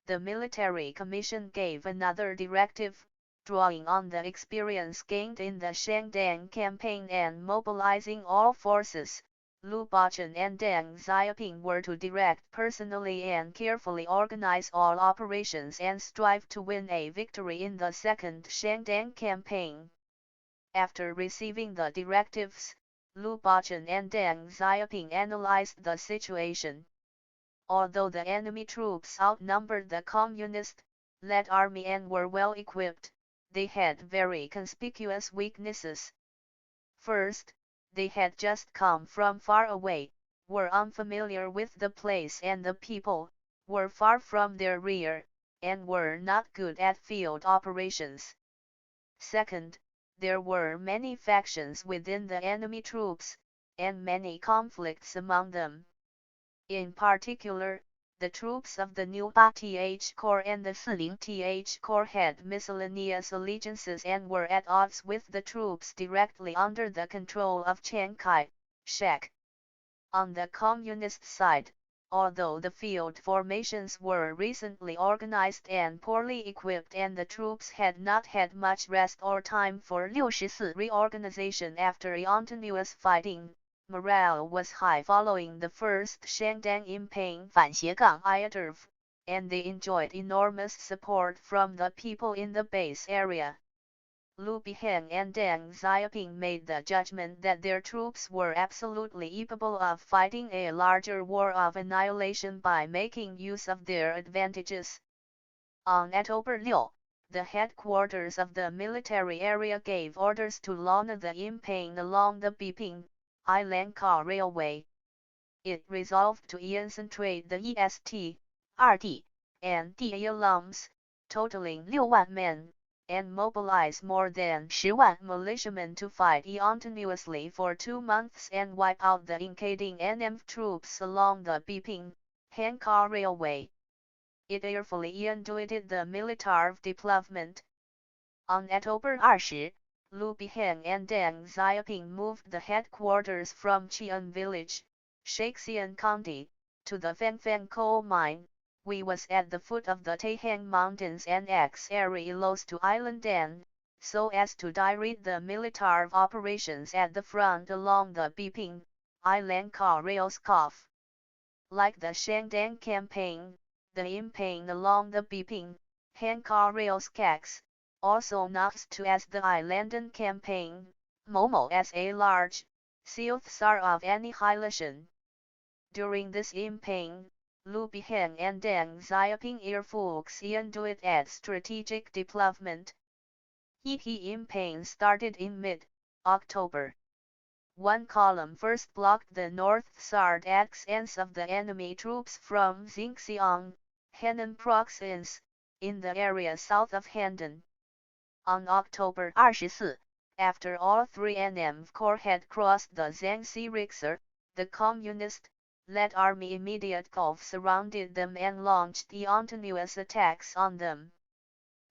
The military commission gave another directive, drawing on the experience gained in the Shandong campaign and mobilizing all forces. Lu Bachun and Deng Xiaoping were to direct personally and carefully organize all operations and strive to win a victory in the second Shandong campaign. After receiving the directives, Lu Bachun and Deng Xiaoping analyzed the situation. Although the enemy troops outnumbered the communist-led army and were well equipped, they had very conspicuous weaknesses. First, they had just come from far away, were unfamiliar with the place and the people, were far from their rear, and were not good at field operations. Second, there were many factions within the enemy troops, and many conflicts among them. In particular, the troops of the New 8th Corps and the 40th Corps had miscellaneous allegiances and were at odds with the troops directly under the control of Chiang Kai-shek. On the communist side, although the field formations were recently organized and poorly equipped and the troops had not had much rest or time for 64 reorganization after continuous fighting, morale was high following the first Shandong campaign, and they enjoyed enormous support from the people in the base area. Lu Biheng and Deng Xiaoping made the judgment that their troops were absolutely capable of fighting a larger war of annihilation by making use of their advantages. On October 6, the headquarters of the military area gave orders to launch the campaign along the Beiping-Hankou Railway. It resolved to concentrate the EST, RD, and DA alums, totaling 6,000 men, and mobilize more than 10,000 militiamen to fight continuously for 2 months and wipe out the invading NM troops along the Beiping-Hankou Railway. it carefully inducted the military deployment. On October 20, Lu Biheng and Deng Xiaoping moved the headquarters from Qian Village, Shangxian County, to the Fangfang coal mine, which was at the foot of the Taihang Mountains and area close to Island Dan, so as to direct the military operations at the front along the Biping, Ilanka Rails Cough. Like the Shandong campaign, the campaign along the Biping, Hanka Rails Cax, also known to as the Islandan campaign, Momo as a large, Seothsar of annihilation. During this campaign, Lu Biheng and Deng Xiaoping airforce induced at strategic deployment. The campaign started in mid-October. One column first blocked the north-south axis of the enemy troops from Xinxiang, Henan province, in the area south of Handan. On October 24, after all three NM corps had crossed the Zhangxi River, the communist-led army immediately surrounded them and launched the continuous attacks on them.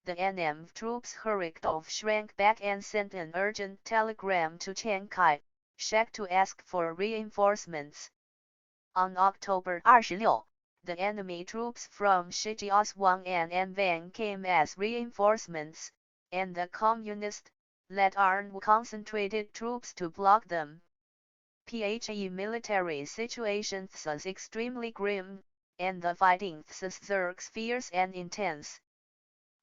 The NM troops hurried off, shrank back and sent an urgent telegram to Chiang Kai-shek to ask for reinforcements. On October 26, the enemy troops from Shijiazhuang and Anvang came as reinforcements, and the communist-led army concentrated troops to block them. The military situation was extremely grim, and the fighting was fierce and intense.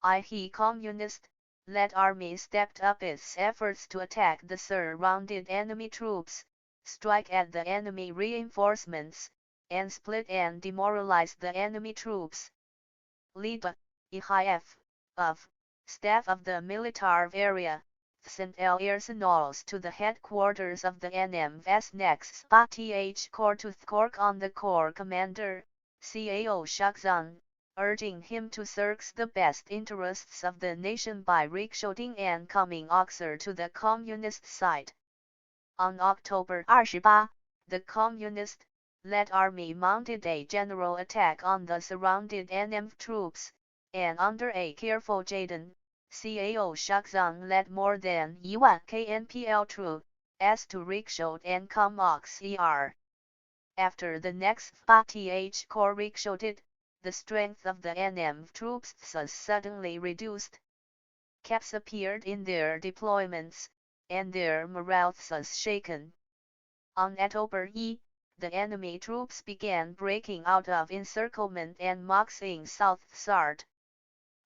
The communist-led army stepped up its efforts to attack the surrounded enemy troops, strike at the enemy reinforcements, and split and demoralize the enemy troops. Lead EIF of staff of the military area sent arsenals to the headquarters of the NM's next TH Corps to Cork on the Corps commander, Cao Shakzan, urging him to serve the best interests of the nation by recruiting and coming officer to the communist side. On October 28, the communist-led army mounted a general attack on the surrounded NM troops, and under a careful guidance, Cao Shakzang led more than 1,000 KNPL troops to recruit and come OXER. After the next TH Corps recruited, the strength of the NM troops was suddenly reduced. Gaps appeared in their deployments, and their morale was shaken. On October 1, the enemy troops began breaking out of encirclement and marching south-south.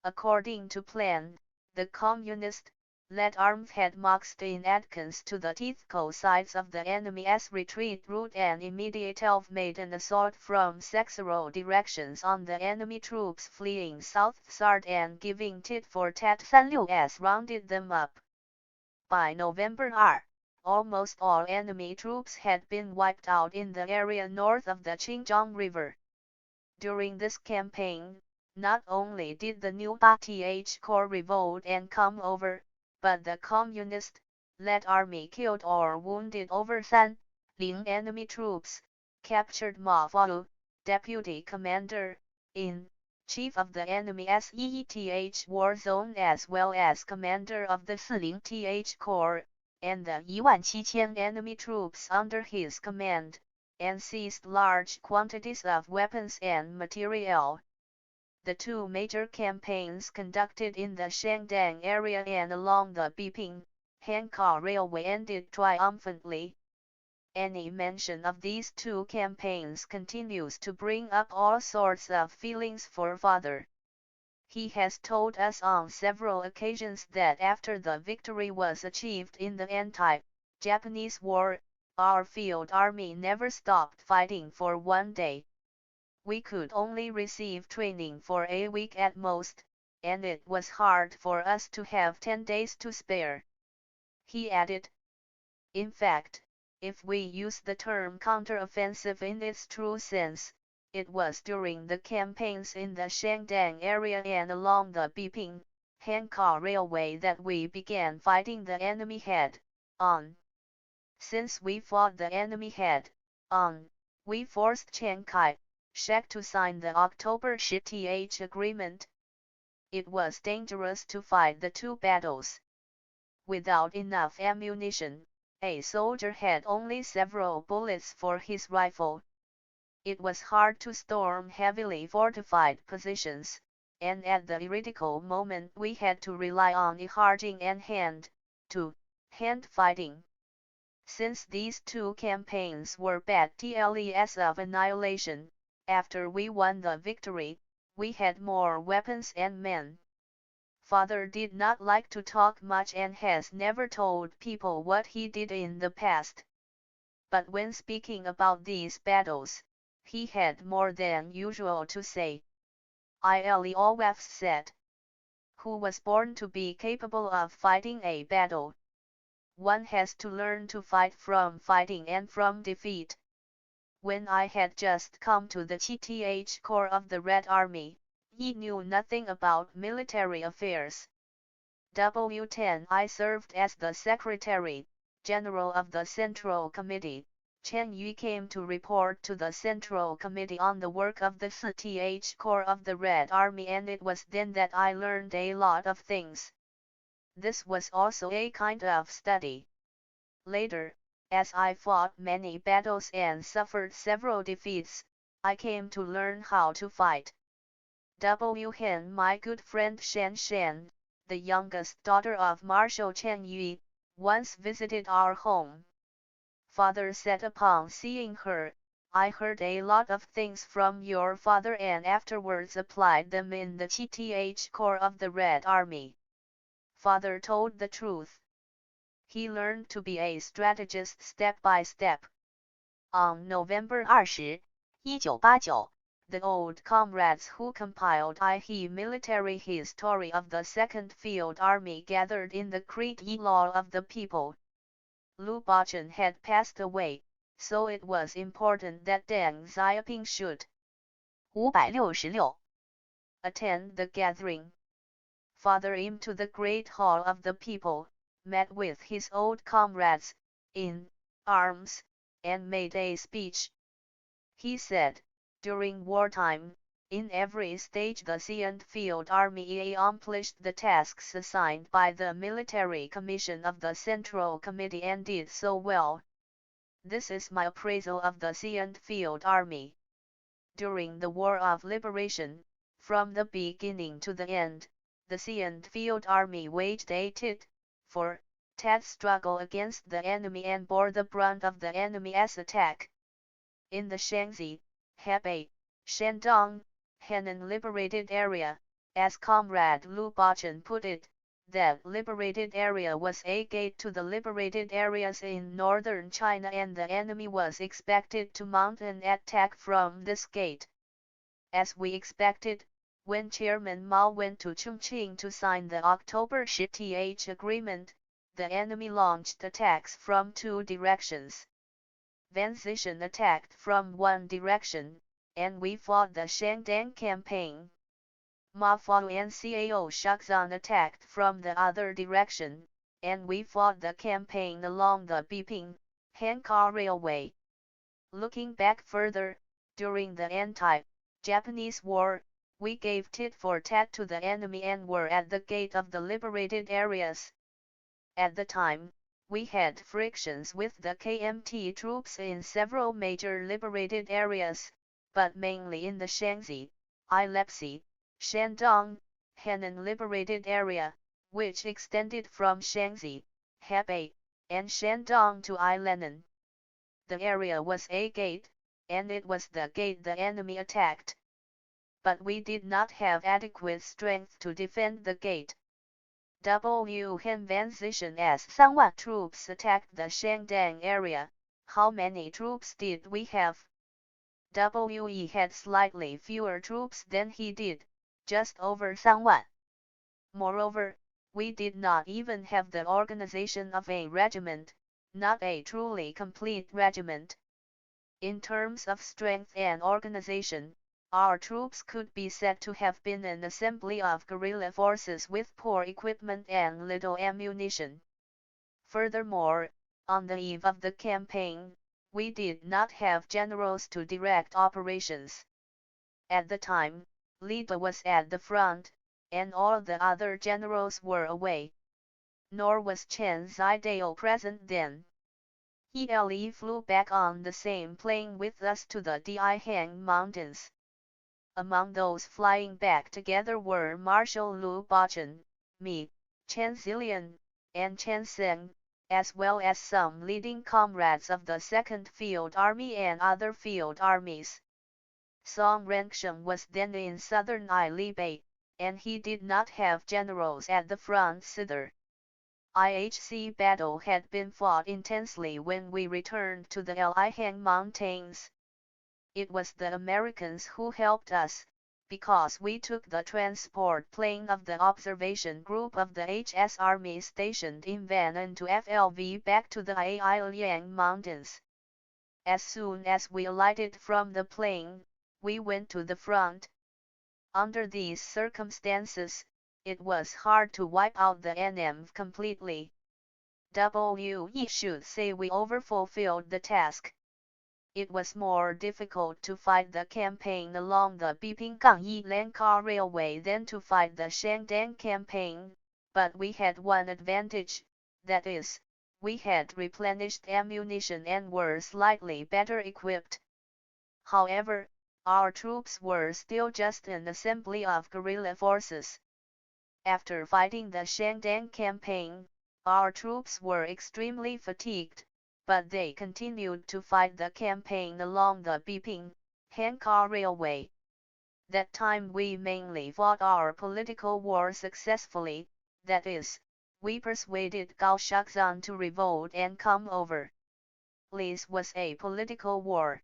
According to plan, the communist-led army had marched in advance to the typical sides of the enemy's retreat route and immediately made an assault from several directions on the enemy troops fleeing south-south and giving tit for tat 36s rounded them up. By November 2, almost all enemy troops had been wiped out in the area north of the Qinjiang River. During this campaign, not only did the new TH Corps revolt and come over, but the communist-led army killed or wounded over 30 enemy troops, captured Ma Fao, deputy commander-in-chief of the enemy's EETH war zone as well as commander of the 40th Corps, and the 1,700 enemy troops under his command, and seized large quantities of weapons and material. The two major campaigns conducted in the Shandong area and along the Biping, Hanka Railway ended triumphantly. Any mention of these two campaigns continues to bring up all sorts of feelings for father. He has told us on several occasions that after the victory was achieved in the anti-Japanese war, our field army never stopped fighting for one day. We could only receive training for a week at most, and it was hard for us to have 10 days to spare. He added, in fact, if we use the term counteroffensive in its true sense, it was during the campaigns in the Shandong area and along the Biping, Hanka Railway that we began fighting the enemy head-on. Since we fought the enemy head-on, we forced Chiang Kai Shek to sign the October TH agreement. It was dangerous to fight the two battles. Without enough ammunition, a soldier had only several bullets for his rifle. It was hard to storm heavily fortified positions, and at the critical moment we had to rely on charging and hand-to-hand fighting. Since these two campaigns were battles of annihilation, after we won the victory, we had more weapons and men. Father did not like to talk much and has never told people what he did in the past. But when speaking about these battles, he had more than usual to say. I always said, who was born to be capable of fighting a battle. One has to learn to fight from fighting and from defeat. When I had just come to the TTH Corps of the Red Army, he knew nothing about military affairs. W10 I served as the Secretary General of the Central Committee. Chen Yu came to report to the Central Committee on the work of the TH Corps of the Red Army, and it was then that I learned a lot of things. This was also a kind of study. Later, as I fought many battles and suffered several defeats, I came to learn how to fight. W. Hen, my good friend Shan Shan, the youngest daughter of Marshal Chen Yu, once visited our home. Father said upon seeing her, I heard a lot of things from your father and afterwards applied them in the TTH Corps of the Red Army. Father told the truth. He learned to be a strategist step by step. On November 20, 1989, the old comrades who compiled the military history of the Second Field Army gathered in the Crete Law of the People. Lu Bachan had passed away, so it was important that Deng Xiaoping should 566attend the gathering. Father into the great hall of the people, met with his old comrades, in arms, and made a speech. He said, during wartime, in every stage the Second Field Army accomplished the tasks assigned by the Military Commission of the Central Committee and did so well. This is my appraisal of the Second Field Army. During the War of Liberation, from the beginning to the end, the Second Field Army waged a tit-for-tat struggle against the enemy and bore the brunt of the enemy's attack. In the Shaanxi, Hebei, Shandong, Henan liberated area, as Comrade Lu Bachan put it, that liberated area was a gate to the liberated areas in northern China and the enemy was expected to mount an attack from this gate. As we expected, when Chairman Mao went to Chongqing to sign the October TH agreement, the enemy launched attacks from two directions. Van Zishan attacked from one direction, and we fought the Shandong campaign. Ma Fao and Cao Shakzan attacked from the other direction, and we fought the campaign along the Beiping, Hankou Railway. Looking back further, during the anti-Japanese War, we gave tit for tat to the enemy and were at the gate of the liberated areas. At the time, we had frictions with the KMT troops in several major liberated areas, but mainly in the Shaanxi, Ilepsi, Shandong, Henan liberated area, which extended from Shaanxi, Hebei, and Shandong to Ilenan. The area was a gate, and it was the gate the enemy attacked. But we did not have adequate strength to defend the gate. W. Hen Van Zishan's 3,000 troops attacked the Shandong area. How many troops did we have? We had slightly fewer troops than he did, just over 3,000. Moreover, we did not even have the organization of a regiment, not a truly complete regiment. In terms of strength and organization, our troops could be said to have been an assembly of guerrilla forces with poor equipment and little ammunition. Furthermore, on the eve of the campaign, we did not have generals to direct operations. At the time, Li De was at the front, and all the other generals were away. Nor was Chen Zidao present then. He flew back on the same plane with us to the Dihang Mountains. Among those flying back together were Marshal Lu Bachun, me, Chen Zilian, and Chen Seng, as well as some leading comrades of the 2nd Field Army and other field armies. Song Rensheng was then in southern Libai, and he did not have generals at the front either. IHC battle had been fought intensely when we returned to the Lihang Mountains. It was the Americans who helped us, because we took the transport plane of the observation group of the HS Army stationed in Van and to FLV back to the Liang Mountains. As soon as we alighted from the plane, we went to the front. Under these circumstances, it was hard to wipe out the NM completely. We should say we overfulfilled the task. It was more difficult to fight the campaign along the Biping-Yi-Lanka Railway than to fight the Shandong campaign, but we had one advantage, that is, we had replenished ammunition and were slightly better equipped. However, our troops were still just an assembly of guerrilla forces. After fighting the Shandong campaign, our troops were extremely fatigued, but they continued to fight the campaign along the Biping-Hanka Railway. That time we mainly fought our political war successfully, that is, we persuaded Gao Shakzan to revolt and come over. Li's was a political war.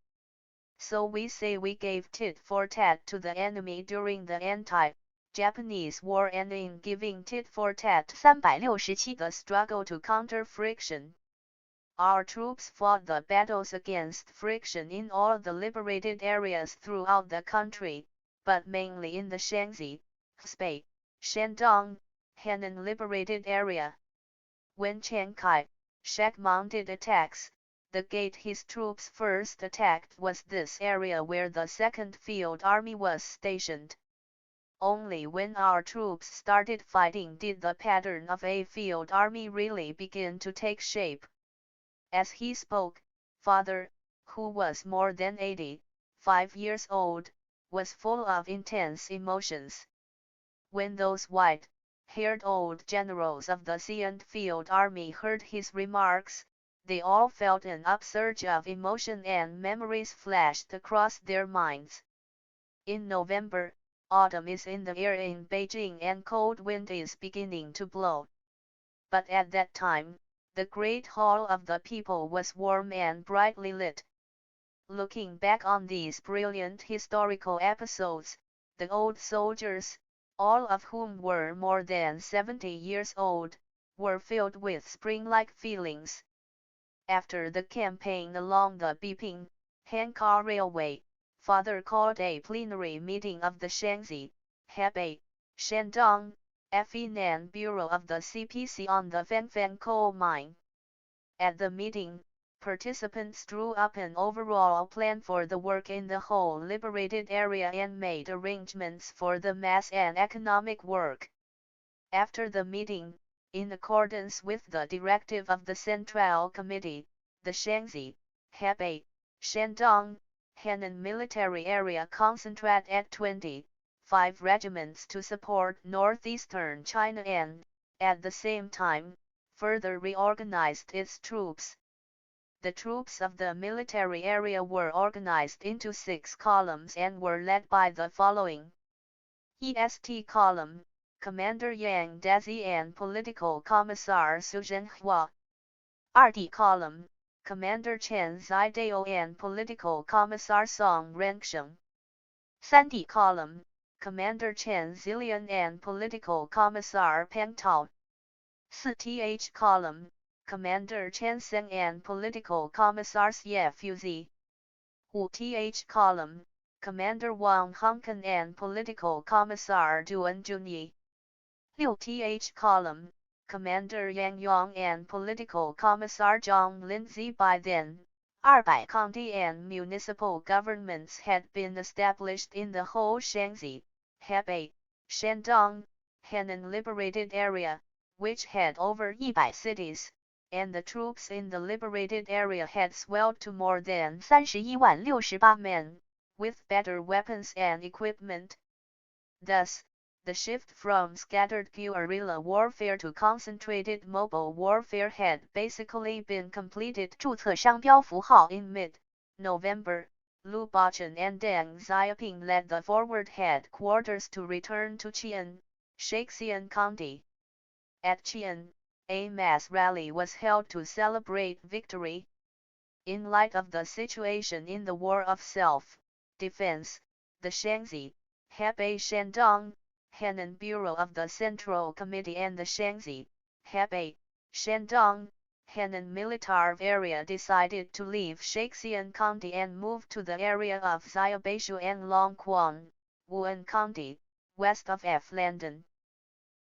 So we say we gave tit for tat to the enemy during the anti-Japanese war, and in giving tit for tat 367 the struggle to counter friction. Our troops fought the battles against friction in all the liberated areas throughout the country, but mainly in the Shaanxi, Hebei, Shandong, Henan liberated area. When Chiang Kai-shek mounted attacks, the gate his troops first attacked was this area where the 2nd Field Army was stationed. Only when our troops started fighting did the pattern of a field army really begin to take shape. As he spoke, father, who was more than 85 years old, was full of intense emotions. When those white-haired old generals of the 2nd Field Army heard his remarks, they all felt an upsurge of emotion and memories flashed across their minds. In November, autumn is in the air in Beijing and cold wind is beginning to blow. But at that time, the great hall of the people was warm and brightly lit. Looking back on these brilliant historical episodes, the old soldiers, all of whom were more than 70 years old, were filled with spring-like feelings. After the campaign along the Biping-Hanka Railway, father called a plenary meeting of the Shaanxi, Hebei, Shandong, Henan Bureau of the CPC on the Fengfeng coal mine. At the meeting, participants drew up an overall plan for the work in the whole liberated area and made arrangements for the mass and economic work. After the meeting, in accordance with the directive of the Central Committee, the Shaanxi, Hebei, Shandong, Henan military area concentrate at 25 regiments to support northeastern China and, at the same time, further reorganized its troops. The troops of the military area were organized into 6 columns and were led by the following. EST column, Commander Yang Dazi and Political Commissar Su Zhenhua. RD column, Commander Chen Zidao and Political Commissar Song Rensheng. 3D column, Commander Chen Zilian and Political Commissar Peng Tao. 4th column, Commander Chen Seng and Political Commissar Xie Fuzi. 5th column, Commander Wang Hongkan and Political Commissar Duan Junyi. 6th column, Commander Yang Yong and Political Commissar Zhang Linzi. By then, 200 county and municipal governments had been established in the whole Shaanxi, Hebei, Shandong, Henan liberated area, which had over 100 cities, and the troops in the liberated area had swelled to more than 31,068 men, with better weapons and equipment. Thus, the shift from scattered guerrilla warfare to concentrated mobile warfare had basically been completed. 注册商标符号 In mid-November, Lu Bachun and Deng Xiaoping led the forward headquarters to return to Qian, Shangxian County. At Qian, a mass rally was held to celebrate victory. In light of the situation in the War of Self-Defense, the Shaanxi, Hebei Shandong, Henan Bureau of the Central Committee and the Shaanxi, Hebei, Shandong, Henan Military Area decided to leave Shangxian County and move to the area of Xiaobeiшу and Longquan, Wuan County, west of London.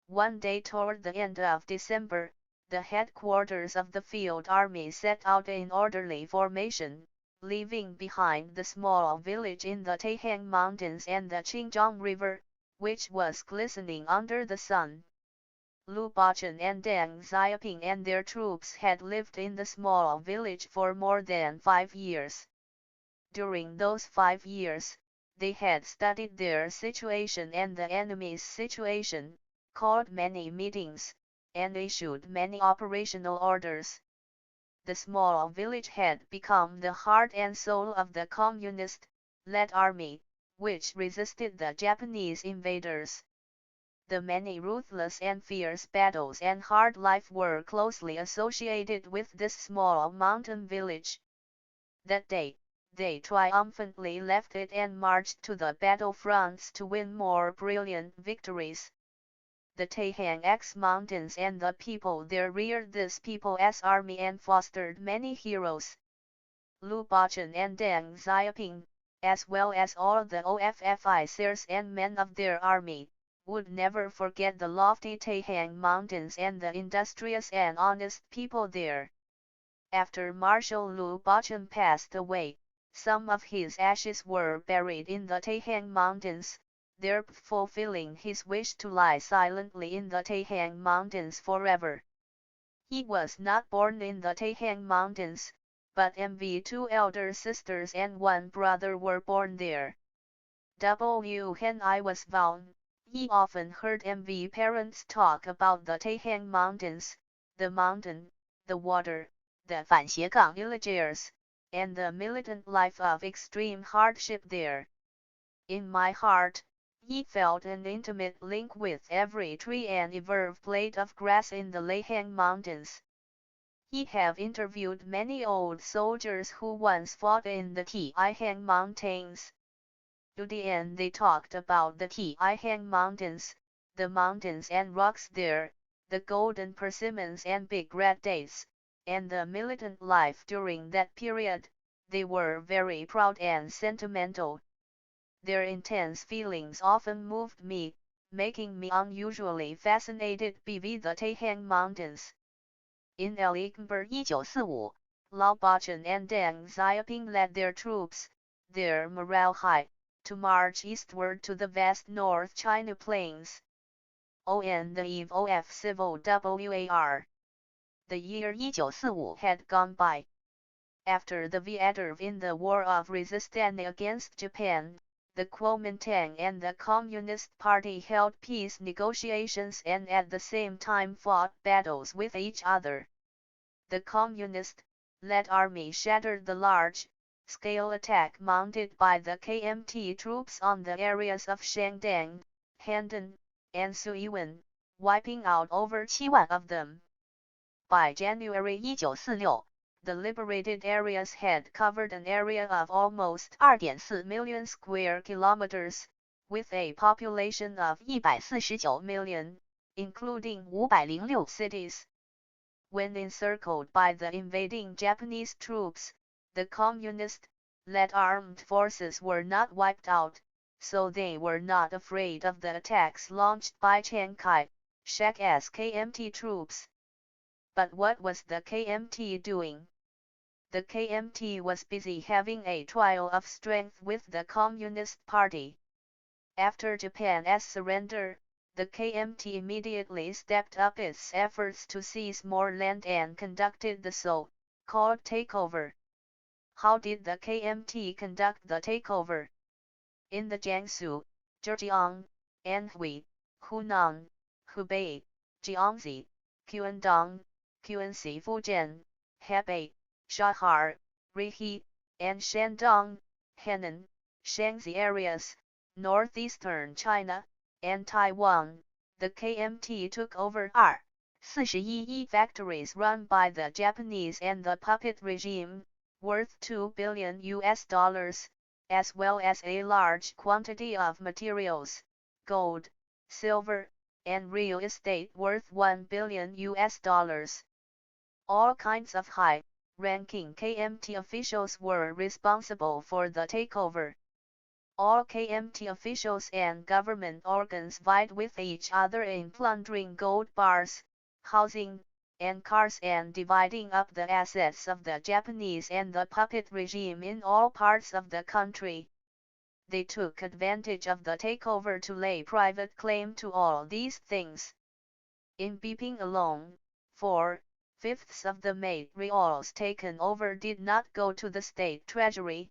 One day toward the end of December, the headquarters of the field army set out in orderly formation, leaving behind the small village in the Taihang Mountains and the Qingzhong River, which was glistening under the sun. Lu Bachun and Deng Xiaoping and their troops had lived in the small village for more than 5 years. During those 5 years, they had studied their situation and the enemy's situation, called many meetings, and issued many operational orders. The small village had become the heart and soul of the communist-led army, which resisted the Japanese invaders. The many ruthless and fierce battles and hard life were closely associated with this small mountain village. That day, they triumphantly left it and marched to the battlefronts to win more brilliant victories. The Taihang X Mountains and the people there reared this people's army and fostered many heroes. Lu Bachun and Deng Xiaoping, as well as all the officers and men of their army, would never forget the lofty Taihang Mountains and the industrious and honest people there. After Marshal Lu Bachun passed away, some of his ashes were buried in the Taihang Mountains, there fulfilling his wish to lie silently in the Taihang Mountains forever. He was not born in the Taihang Mountains, but two elder sisters and one brother were born there. When I was born, he often heard parents talk about the Taihang Mountains, the mountain, the water, the 反斜杠 villagers, and the militant life of extreme hardship there. In my heart, he felt an intimate link with every tree and every blade of grass in the Taihang Mountains. He have interviewed many old soldiers who once fought in the Taihang Mountains. To the end they talked about the Taihang Mountains, the mountains and rocks there, the golden persimmons and big red dates, and the militant life during that period. They were very proud and sentimental. Their intense feelings often moved me, making me unusually fascinated by the Taihang Mountains. In November 1945 Lu Bachun and Deng Xiaoping led their troops, their morale high, to march eastward to the vast North China Plains. On the eve of Civil War, the year 1945 had gone by. After the victory in the War of Resistance against Japan, the Kuomintang and the Communist Party held peace negotiations and at the same time fought battles with each other. The Communist-led army shattered the large-scale attack mounted by the KMT troops on the areas of Shandong, Handan, and Suiyuan, wiping out over 7,000 of them. By January 1946the liberated areas had covered an area of almost 2.4 million square kilometers, with a population of 149 million, including 506 cities. When encircled by the invading Japanese troops, the communist-led armed forces were not wiped out, so they were not afraid of the attacks launched by Chiang Kai-shek's KMT troops. But what was the KMT doing? the KMT was busy having a trial of strength with the Communist Party. After Japan's surrender, the KMT immediately stepped up its efforts to seize more land and conducted the so-called takeover. How did the KMT conduct the takeover? In the Jiangsu, Zhejiang, Anhui, Hunan, Hubei, Jiangxi, Guangdong, Guangxi Fujian, Hebei, Shanghai, Rihe, and Shandong, Henan, Shaanxi areas, northeastern China, and Taiwan, the KMT took over 41 factories run by the Japanese and the puppet regime, worth $2 billion, as well as a large quantity of materials, gold, silver, and real estate worth $1 billion. All kinds of high-ranking KMT officials were responsible for the takeover. All KMT officials and government organs vied with each other in plundering gold bars, housing, and cars and dividing up the assets of the Japanese and the puppet regime in all parts of the country. They took advantage of the takeover to lay private claim to all these things. In Beiping alone, 4/5 of the materials taken over did not go to the state treasury.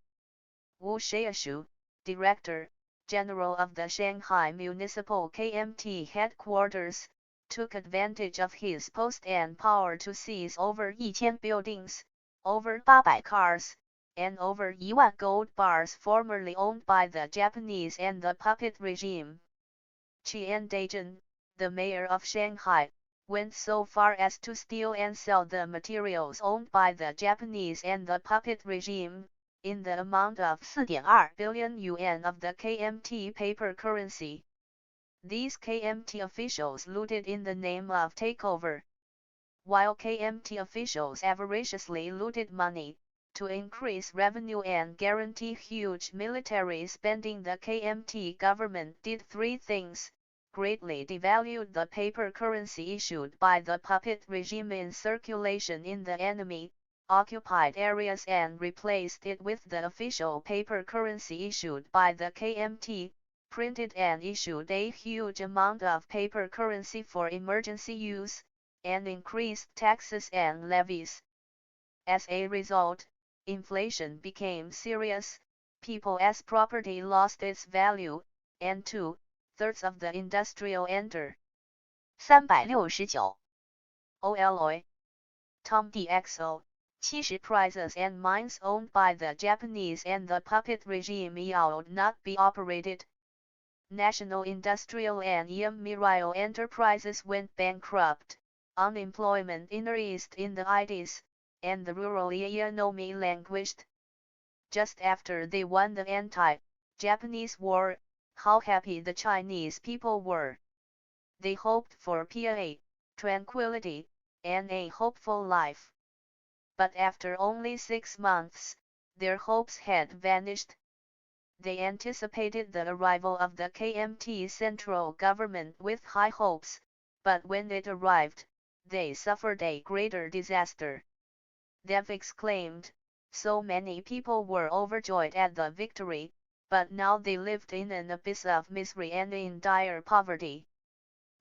Wu Xiaoshu, Director General of the Shanghai Municipal KMT headquarters, took advantage of his post and power to seize over 1,000 buildings, over 800 cars, and over 1,000 gold bars formerly owned by the Japanese and the puppet regime. Qian Dezhen, the mayor of Shanghai, went so far as to steal and sell the materials owned by the Japanese and the puppet regime, in the amount of 4.2 billion yuan of the KMT paper currency. These KMT officials looted in the name of takeover. While KMT officials avariciously looted money, to increase revenue and guarantee huge military spending, the KMT government did three things: greatly devalued the paper currency issued by the puppet regime in circulation in the enemy occupied areas and replaced it with the official paper currency issued by the KMT, printed and issued a huge amount of paper currency for emergency use, and increased taxes and levies. As a result, inflation became serious, people's property lost its value, and 2/3 of the industrial enter. 369 OLOI. Tom DXO. 70 prizes and mines owned by the Japanese and the puppet regime would not be operated. National Industrial and Miral enterprises went bankrupt, unemployment increased in the 80s, and the rural economy languished. Just after they won the anti-Japanese war, how happy the Chinese people were. They hoped for peace, tranquility, and a hopeful life. But after only 6 months, their hopes had vanished. They anticipated the arrival of the KMT central government with high hopes, but when it arrived, they suffered a greater disaster. They've exclaimed, so many people were overjoyed at the victory, but now they lived in an abyss of misery and in dire poverty.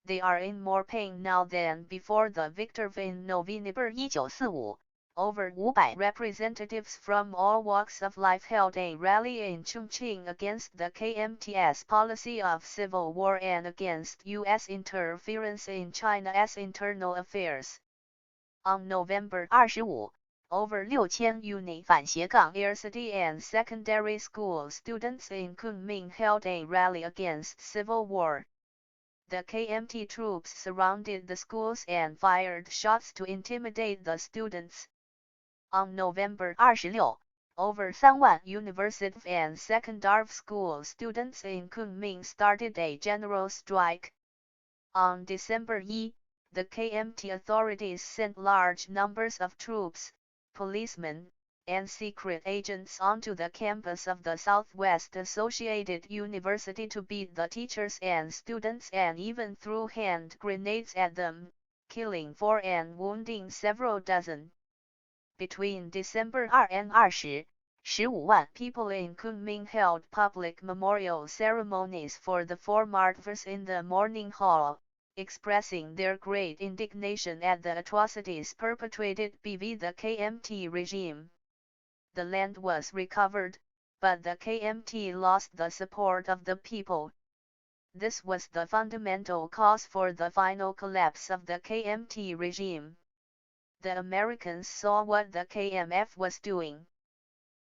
They are in more pain now than before the victory in November 1945 Over 500 representatives from all walks of life held a rally in Chongqing against the KMT's policy of civil war and against U.S. interference in China's internal affairs. On November 25 over 6,000 university and secondary school students in Kunming held a rally against civil war. The KMT troops surrounded the schools and fired shots to intimidate the students. On November 26 over 3,000 university and secondary school students in Kunming started a general strike. On December 1, the KMT authorities sent large numbers of troops, policemen, and secret agents onto the campus of the Southwest Associated University to beat the teachers and students and even threw hand grenades at them, killing 4 and wounding several dozen. Between December 2 and 20, 15万 people in Kunming held public memorial ceremonies for the four martyrs in the Morning Hall, expressing their great indignation at the atrocities perpetrated by the KMT regime. The land was recovered, but the KMT lost the support of the people. This was the fundamental cause for the final collapse of the KMT regime. The Americans saw what the KMF was doing.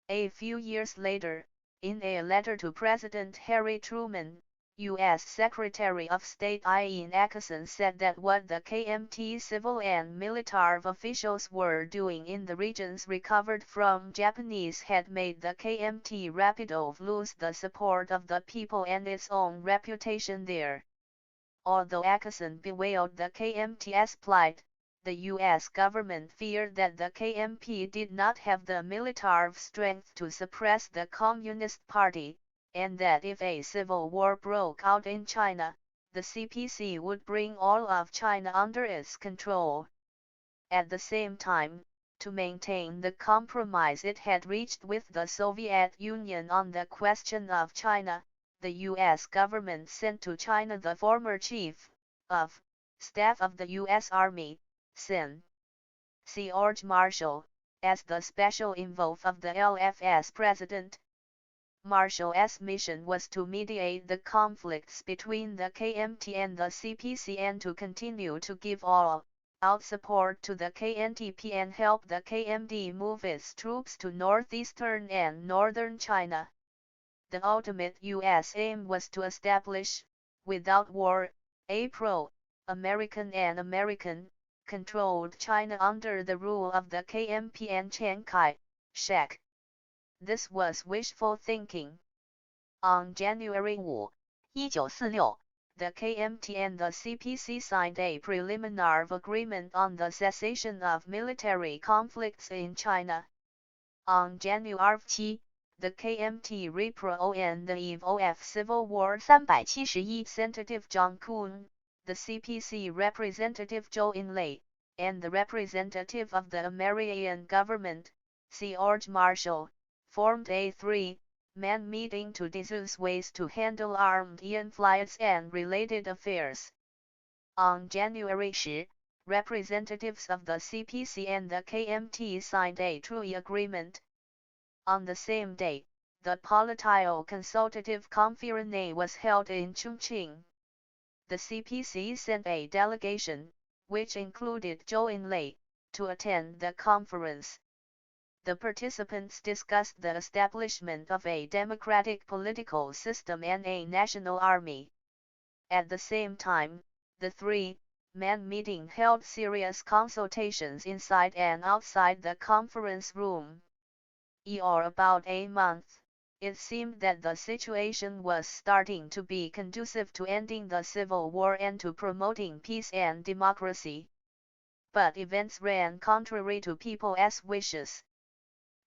A few years later, in a letter to President Harry Truman, U.S. Secretary of State Ian Atkinson said that what the KMT civil and military officials were doing in the regions recovered from Japanese had made the KMT rapidly lose the support of the people and its own reputation there. Although Atkinson bewailed the KMT's plight, the U.S. government feared that the KMT did not have the military strength to suppress the Communist Party, and that if a civil war broke out in China, the CPC would bring all of China under its control. At the same time, to maintain the compromise it had reached with the Soviet Union on the question of China, the U.S. government sent to China the former Chief of Staff of the U.S. Army, Sen. George Marshall, as the special envoy of the LF's president. Marshall's mission was to mediate the conflicts between the KMT and the CPC and to continue to give all-out support to the KNTP and help the KMT move its troops to northeastern and northern China. The ultimate U.S. aim was to establish, without war, a pro-American and American-controlled China under the rule of the KMT and Chiang Kai-shek. This was wishful thinking. On January 5, 1946, the KMT and the CPC signed a preliminary agreement on the cessation of military conflicts in China. On January 7, the KMT repro and the eve of civil war. 371 Representative John Kuhn, the CPC representative Zhou Enlai, and the representative of the American government, George Marshall, formed a three-man meeting to discuss ways to handle armed conflicts and related affairs. On January 10, representatives of the CPC and the KMT signed a truce agreement. On the same day, the Political Consultative Conference was held in Chongqing. The CPC sent a delegation, which included Zhou Enlai, to attend the conference. The participants discussed the establishment of a democratic political system and a national army. At the same time, the three-man meeting held serious consultations inside and outside the conference room. For about a month, it seemed that the situation was starting to be conducive to ending the civil war and to promoting peace and democracy. But events ran contrary to people's wishes.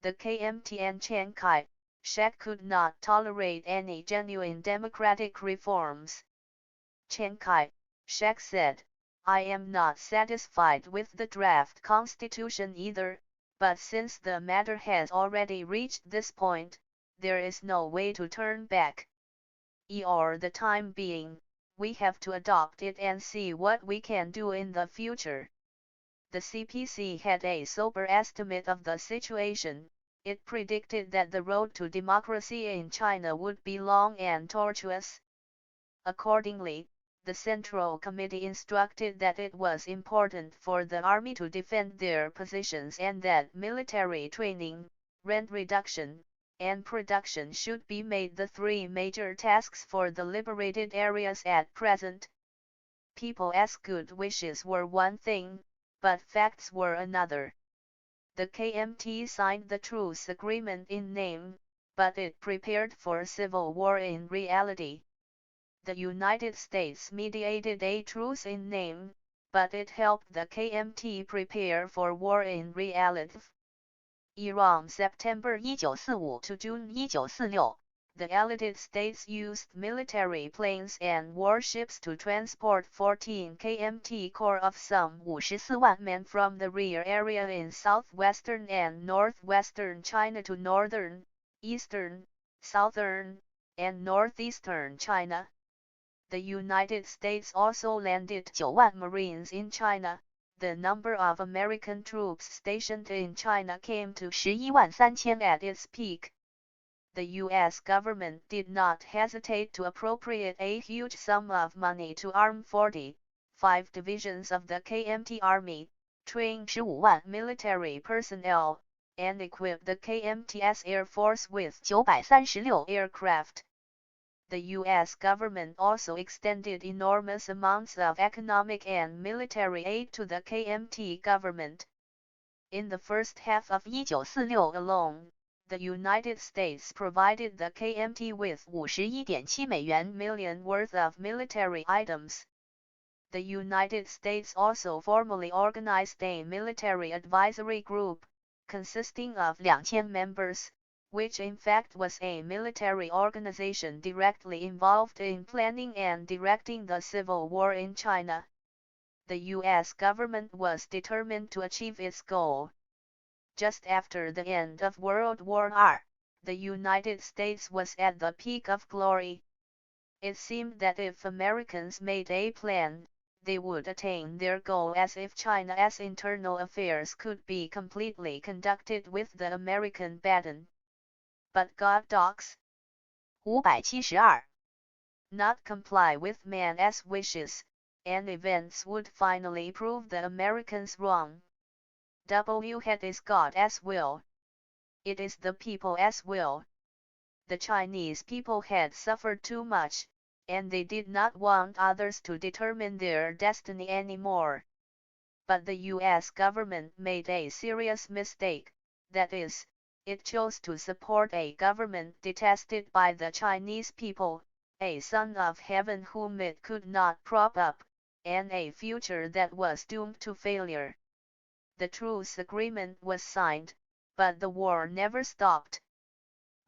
The KMT and Chiang Kai-shek could not tolerate any genuine democratic reforms. Chiang Kai-shek said, "I am not satisfied with the draft constitution either, but since the matter has already reached this point, there is no way to turn back. For the time being, we have to adopt it and see what we can do in the future." The CPC had a sober estimate of the situation. It predicted that the road to democracy in China would be long and tortuous. Accordingly, the Central Committee instructed that it was important for the army to defend their positions and that military training, rent reduction, and production should be made the three major tasks for the liberated areas at present. People's good wishes were one thing, but facts were another. The KMT signed the truce agreement in name, but it prepared for civil war in reality. The United States mediated a truce in name, but it helped the KMT prepare for war in reality. From September 1945 to June 1946, the Allied States used military planes and warships to transport 14 kmt corps of some 54万 men from the rear area in southwestern and northwestern China to northern, eastern, southern, and northeastern China. The United States also landed 9万 Marines in China. The number of American troops stationed in China came to 11万3千 at its peak. The U.S. government did not hesitate to appropriate a huge sum of money to arm 45 divisions of the KMT Army, train 15万 military personnel, and equip the KMT's Air Force with 936 aircraft. The U.S. government also extended enormous amounts of economic and military aid to the KMT government. In the first half of 1946 alone, the United States provided the KMT with 51.7 million worth of military items. The United States also formally organized a military advisory group, consisting of 2,000 members, which in fact was a military organization directly involved in planning and directing the civil war in China. The U.S. government was determined to achieve its goal. Just after the end of World War II, the United States was at the peak of glory. It seemed that if Americans made a plan, they would attain their goal as if China's internal affairs could be completely conducted with the American baton. But God dogs 572 not comply with man's wishes, and events would finally prove the Americans wrong. It is God's will. It is the people's will. The Chinese people had suffered too much, and they did not want others to determine their destiny anymore. But the U.S. government made a serious mistake, that is, it chose to support a government detested by the Chinese people, a son of heaven whom it could not prop up, and a future that was doomed to failure. The truce agreement was signed, but the war never stopped.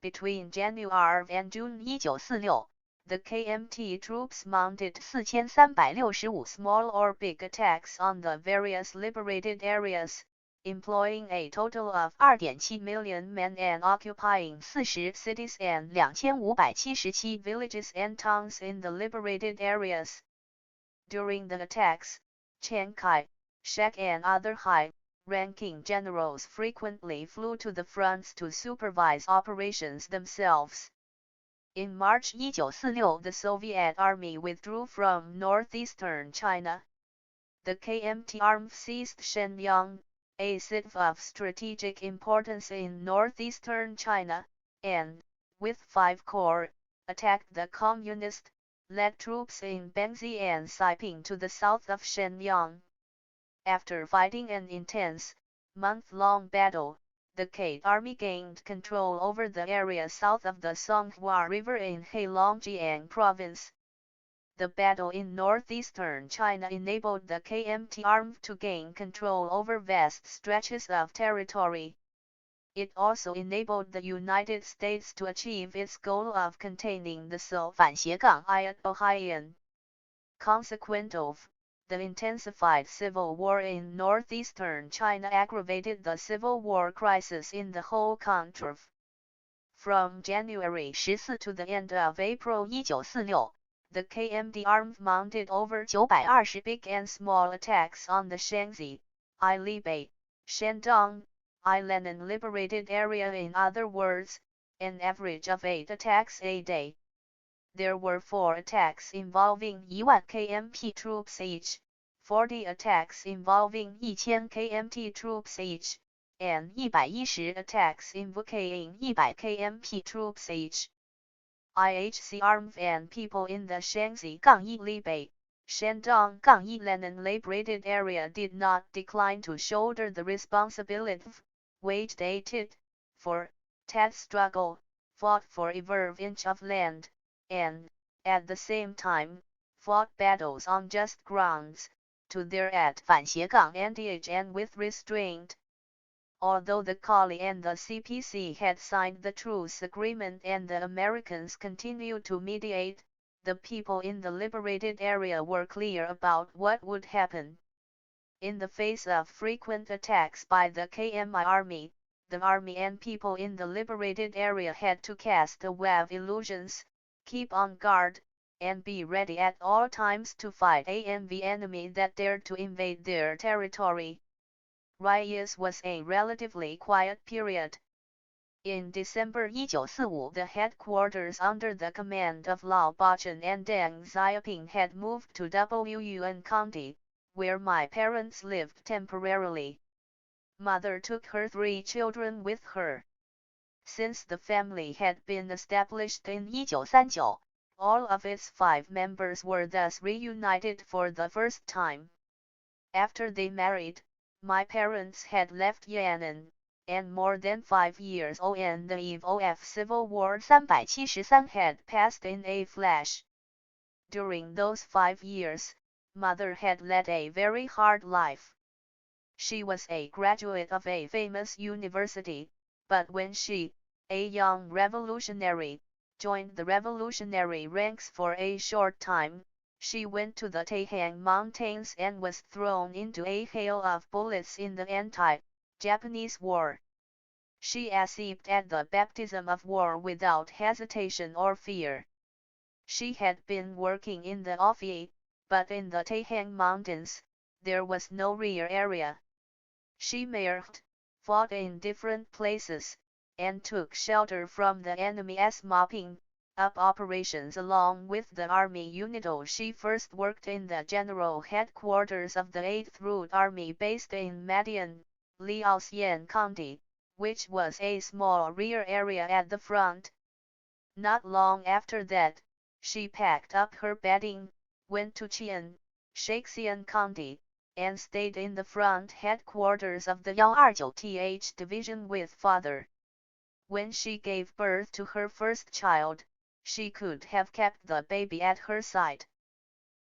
Between January and June 1946 the KMT troops mounted 4365 small or big attacks on the various liberated areas, employing a total of 2.7 million men and occupying 40 cities and 2577 villages and towns in the liberated areas. During the attacks, Chiang Kai-shek and other high-ranking generals frequently flew to the fronts to supervise operations themselves. In March 1946 the Soviet army withdrew from northeastern China. The KMT army seized Shenyang, a city of strategic importance in northeastern China, and, with 5 corps, attacked the communist-led troops in Bengzi and Xiaoping to the south of Shenyang. After fighting an intense, month-long battle, the KMT army gained control over the area south of the Songhua River in Heilongjiang province. The battle in northeastern China enabled the KMT army to gain control over vast stretches of territory. It also enabled the United States to achieve its goal of containing the Soviet-Ohioan. Consequent of the intensified civil war in northeastern China aggravated the civil war crisis in the whole country. From January 14 to the end of April 1946 the KMT army mounted over 920 big and small attacks on the Shaanxi, Libei, Shandong, Lenin liberated area, in other words, an average of 8 attacks a day. There were 4 attacks involving 1,000 KMT troops each, 40 attacks involving 1,000 KMT troops each, and 110 attacks invoking 100 KMT troops each. IHC army and people in the Shaanxi Libei, Shandong Lenin liberated area did not decline to shoulder the responsibility, waged a tit-for-tat struggle, fought for every inch of land, and, at the same time, fought battles on just grounds, to their advantage and with restraint. Although the COLI and the CPC had signed the truce agreement and the Americans continued to mediate, the people in the liberated area were clear about what would happen. In the face of frequent attacks by the KMI army, the army and people in the liberated area had to cast away illusions, keep on guard, and be ready at all times to fight the enemy that dared to invade their territory. Reyes was a relatively quiet period. In December 1945, the headquarters under the command of Lao Bachan and Deng Xiaoping had moved to Wuyuan County, where my parents lived temporarily. Mother took her 3 children with her. Since the family had been established in 1939, all of its 5 members were thus reunited for the first time. After they married, my parents had left Yan'an, and more than 5 years on the eve of Civil War 373 had passed in a flash. During those 5 years, Mother had led a very hard life. She was a graduate of a famous university, but when she, a young revolutionary, joined the revolutionary ranks for a short time, she went to the Taihang Mountains and was thrown into a hail of bullets in the anti-Japanese war. She accepted at the baptism of war without hesitation or fear. She had been working in the office, but in the Taihang Mountains, there was no rear area. She marched, fought in different places, and took shelter from the enemy's mopping up operations along with the army unit. She first worked in the general headquarters of the 8th Route Army based in Madian, Liaoxian County, which was a small rear area at the front. Not long after that, she packed up her bedding, went to Qian, Shangxian County, and stayed in the front headquarters of the 129th Division with father. When she gave birth to her first child, she could have kept the baby at her side.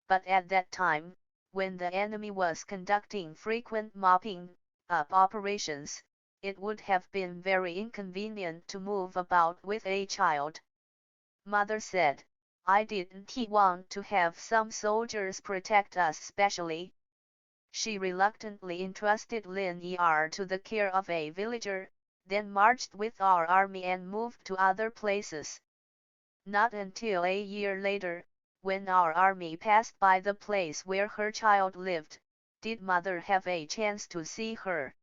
But at that time, when the enemy was conducting frequent mopping up operations, it would have been very inconvenient to move about with a child. Mother said, "I didn't want to have some soldiers protect us specially." She reluctantly entrusted Lin Er to the care of a villager, then marched with our army and moved to other places. Not until a year later, when our army passed by the place where her child lived, did Mother have a chance to see her.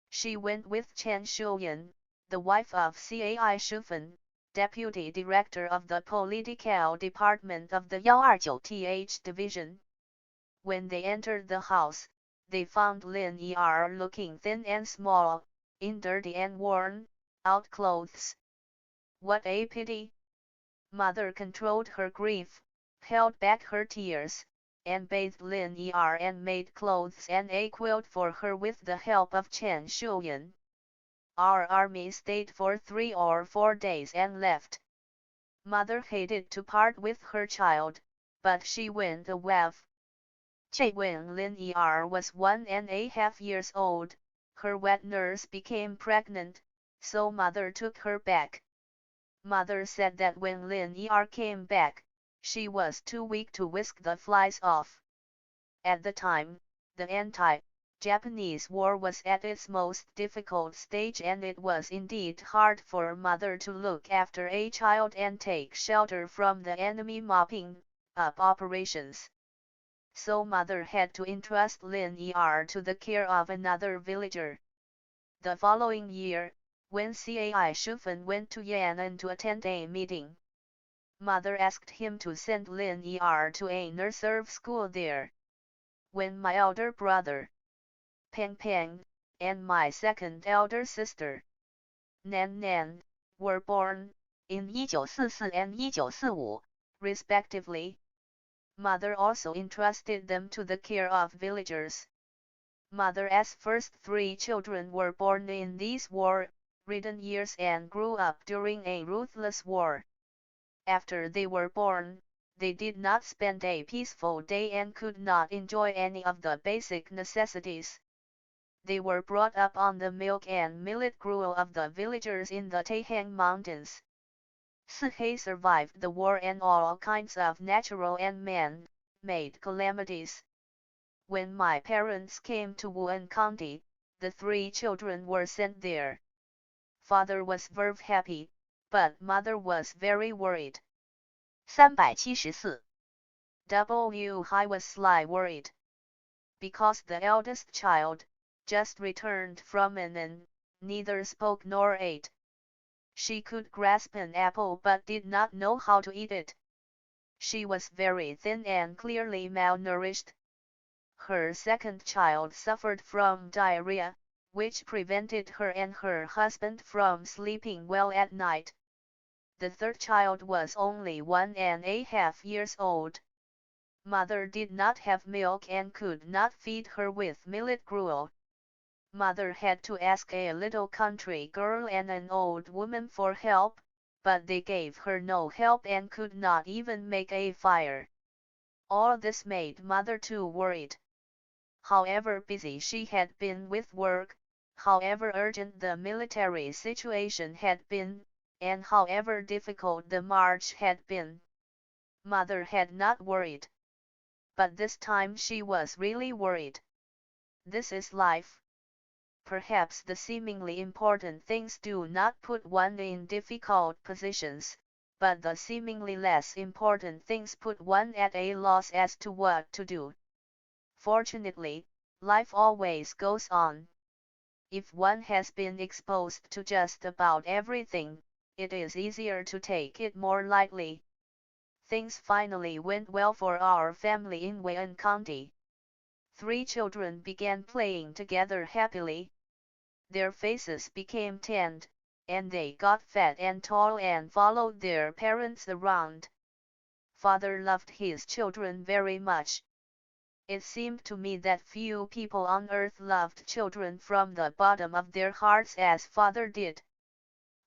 She went with Chen Shuyan, the wife of Cai Shufan, deputy director of the political department of the 129th Division. When they entered the house, they found Lin Er looking thin and small, in dirty and worn out clothes. What a pity! Mother controlled her grief, held back her tears, and bathed Lin Er and made clothes and a quilt for her with the help of Chen Shuyan. Our army stayed for 3 or 4 days and left. Mother hated to part with her child, but she went away. When Lin Er was 1.5 years old, her wet nurse became pregnant, so Mother took her back. Mother said that when Lin Er came back, she was too weak to whisk the flies off. At the time, the anti-Japanese war was at its most difficult stage, and it was indeed hard for Mother to look after a child and take shelter from the enemy mopping up operations. So Mother had to entrust Lin Er to the care of another villager. The following year, when Cai Shufan went to Yan'an to attend a meeting, Mother asked him to send Lin Er to a nursery school there. When my elder brother, Peng Peng, and my second elder sister, Nan Nan, were born, in 1944 and 1945, respectively, Mother also entrusted them to the care of villagers. Mother's first 3 children were born in these war-ridden years and grew up during a ruthless war. After they were born, they did not spend a peaceful day and could not enjoy any of the basic necessities. They were brought up on the milk and millet gruel of the villagers in the Taihang Mountains. He survived the war and all kinds of natural and man-made calamities. When my parents came to Wuhan County, the 3 children were sent there. Father was very happy, but mother was very worried. 374. I was sly worried. Because the eldest child, just returned from an neither spoke nor ate. She could grasp an apple but did not know how to eat it. She was very thin and clearly malnourished. Her second child suffered from diarrhea, which prevented her and her husband from sleeping well at night. The third child was only 1.5 years old. Mother did not have milk and could not feed her with millet gruel. Mother had to ask a little country girl and an old woman for help, but they gave her no help and could not even make a fire. All this made mother too worried. However busy she had been with work, however urgent the military situation had been, and however difficult the march had been, mother had not worried. But this time she was really worried. This is life. Perhaps the seemingly important things do not put one in difficult positions, but the seemingly less important things put one at a loss as to what to do. Fortunately, life always goes on. If one has been exposed to just about everything, it is easier to take it more lightly. Things finally went well for our family in Wuhan County. 3 children began playing together happily. Their faces became tanned, and they got fat and tall and followed their parents around. Father loved his children very much. It seemed to me that few people on earth loved children from the bottom of their hearts as Father did.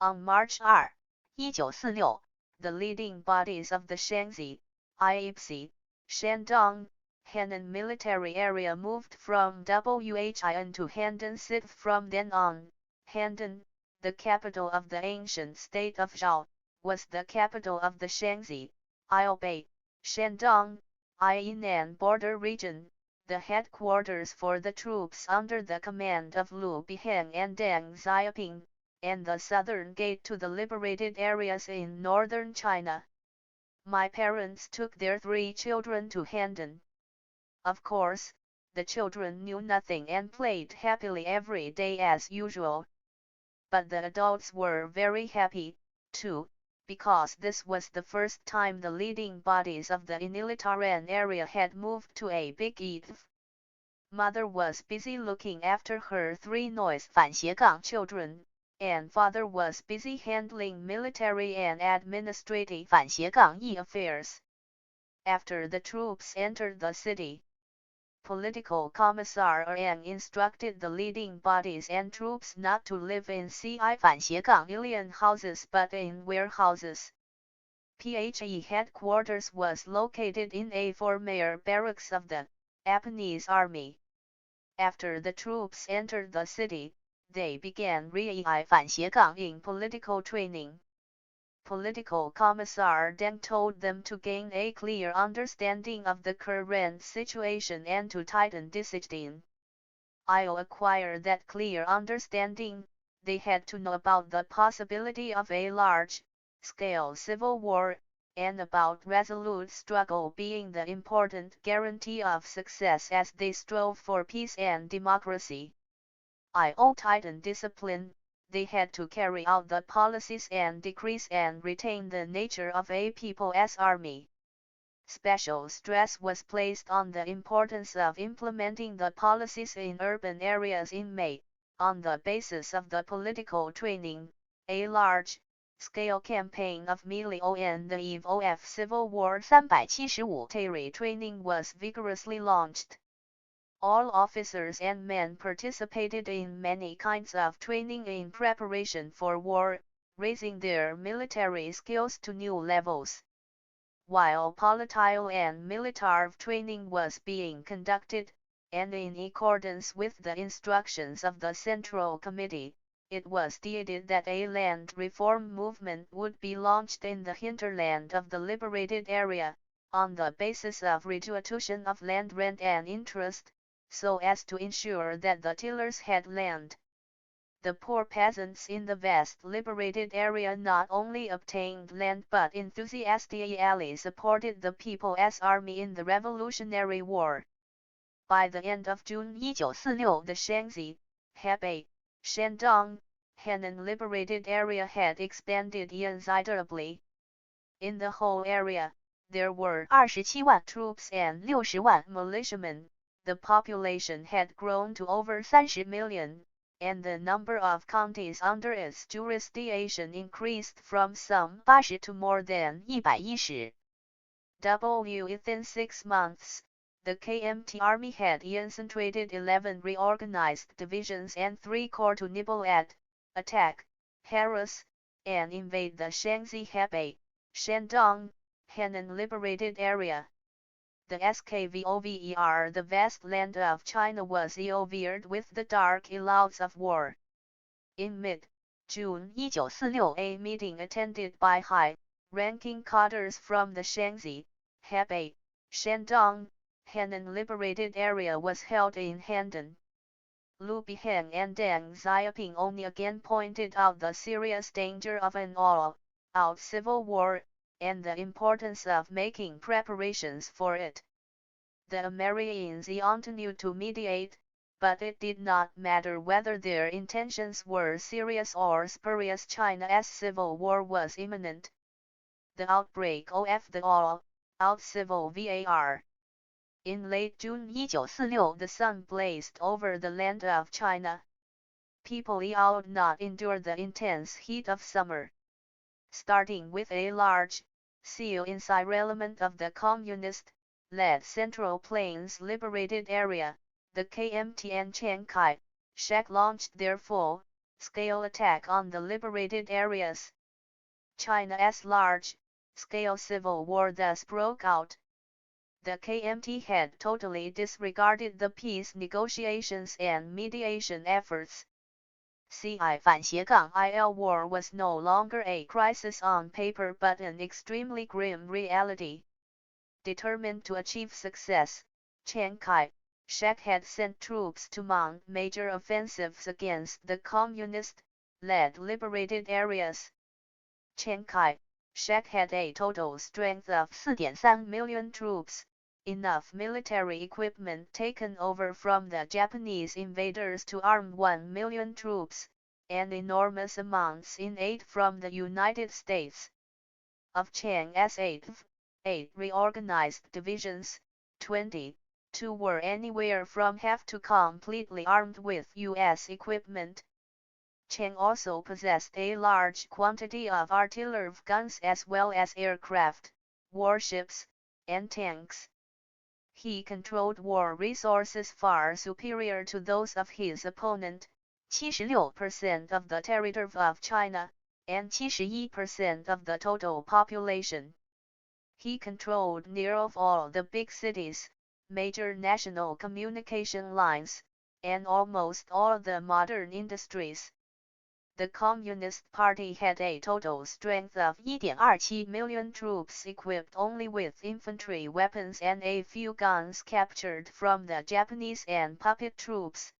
On March 2, 1946, the leading bodies of the Shaanxi, Ipsi, Shandong, Henan military area moved from Wuhan to Handan City. From then on, Handan, the capital of the ancient state of Zhao, was the capital of the Shaanxi, Ilbei, Shandong, Yunnan border region, the headquarters for the troops under the command of Liu Bihang and Deng Xiaoping, and the southern gate to the liberated areas in northern China. My parents took their 3 children to Handan. Of course, the children knew nothing and played happily every day as usual. But the adults were very happy, too, because this was the first time the leading bodies of the Inilitaran area had moved to a big eat. Mother was busy looking after her 3 noise children, and father was busy handling military and administrative affairs. After the troops entered the city, Political Commissar Deng instructed the leading bodies and troops not to live in civilian houses but in warehouses. PHE headquarters was located in a former barracks of the Japanese Army. After the troops entered the city, they began in political training. Political Commissar Deng told them to gain a clear understanding of the current situation and to tighten discipline. To acquire that clear understanding, they had to know about the possibility of a large-scale civil war, and about resolute struggle being the important guarantee of success as they strove for peace and democracy. To tighten discipline, they had to carry out the policies and decrees and retain the nature of a people's army. Special stress was placed on the importance of implementing the policies in urban areas in May, on the basis of the political training. A large-scale campaign of melee on the eve of civil war 375 military training was vigorously launched. All officers and men participated in many kinds of training in preparation for war, raising their military skills to new levels. While political and military training was being conducted, and in accordance with the instructions of the Central Committee, it was decided that a land reform movement would be launched in the hinterland of the liberated area, on the basis of restitution of land rent and interest, so as to ensure that the tillers had land. The poor peasants in the vast liberated area not only obtained land but enthusiastically supported the People's Army in the Revolutionary War. By the end of June 1946, the Shaanxi, Hebei, Shandong, Henan liberated area had expanded considerably. In the whole area, there were 27万 troops and 60万 militiamen. The population had grown to over 30 million, and the number of counties under its jurisdiction increased from some 80 to more than 110. Within 6 months, the KMT army had concentrated 11 reorganized divisions and 3 corps to nibble at, attack, harass, and invade the Shaanxi Hebei, Shandong, Henan liberated area. The SKVOVER, the vast land of China, was covered with the dark clouds of war. In mid-June 1946, a meeting attended by high-ranking cadres from the Shaanxi, Hebei, Shandong, Henan liberated area was held in Handan. Liu Biheng and Deng Xiaoping only again pointed out the serious danger of an all-out civil war, and the importance of making preparations for it. The Americans continued to mediate, but it did not matter whether their intentions were serious or spurious. China's civil war was imminent. The outbreak of the all-out civil war. In late June 1946, the sun blazed over the land of China. People could not endure the intense heat of summer. Starting with a large, environment of the communist-led Central Plains liberated area, the KMT and Chiang Kai-shek launched their full-scale attack on the liberated areas. China's large-scale civil war thus broke out. The KMT had totally disregarded the peace negotiations and mediation efforts. Il war was no longer a crisis on paper but an extremely grim reality. Determined to achieve success, Chiang Kai-shek had sent troops to mount major offensives against the communist-led liberated areas. Chiang Kai-shek had a total strength of 4.3 million troops, enough military equipment taken over from the Japanese invaders to arm 1 million troops, and enormous amounts in aid from the United States. Of Chiang's 8 reorganized divisions, 22 were anywhere from half to completely armed with U.S. equipment. Chiang also possessed a large quantity of artillery guns as well as aircraft, warships, and tanks. He controlled war resources far superior to those of his opponent, 76% of the territory of China, and 71% of the total population. He controlled nearly all the big cities, major national communication lines, and almost all the modern industries. The Communist Party had a total strength of 1.27 million troops equipped only with infantry weapons and a few guns captured from the Japanese and puppet troops.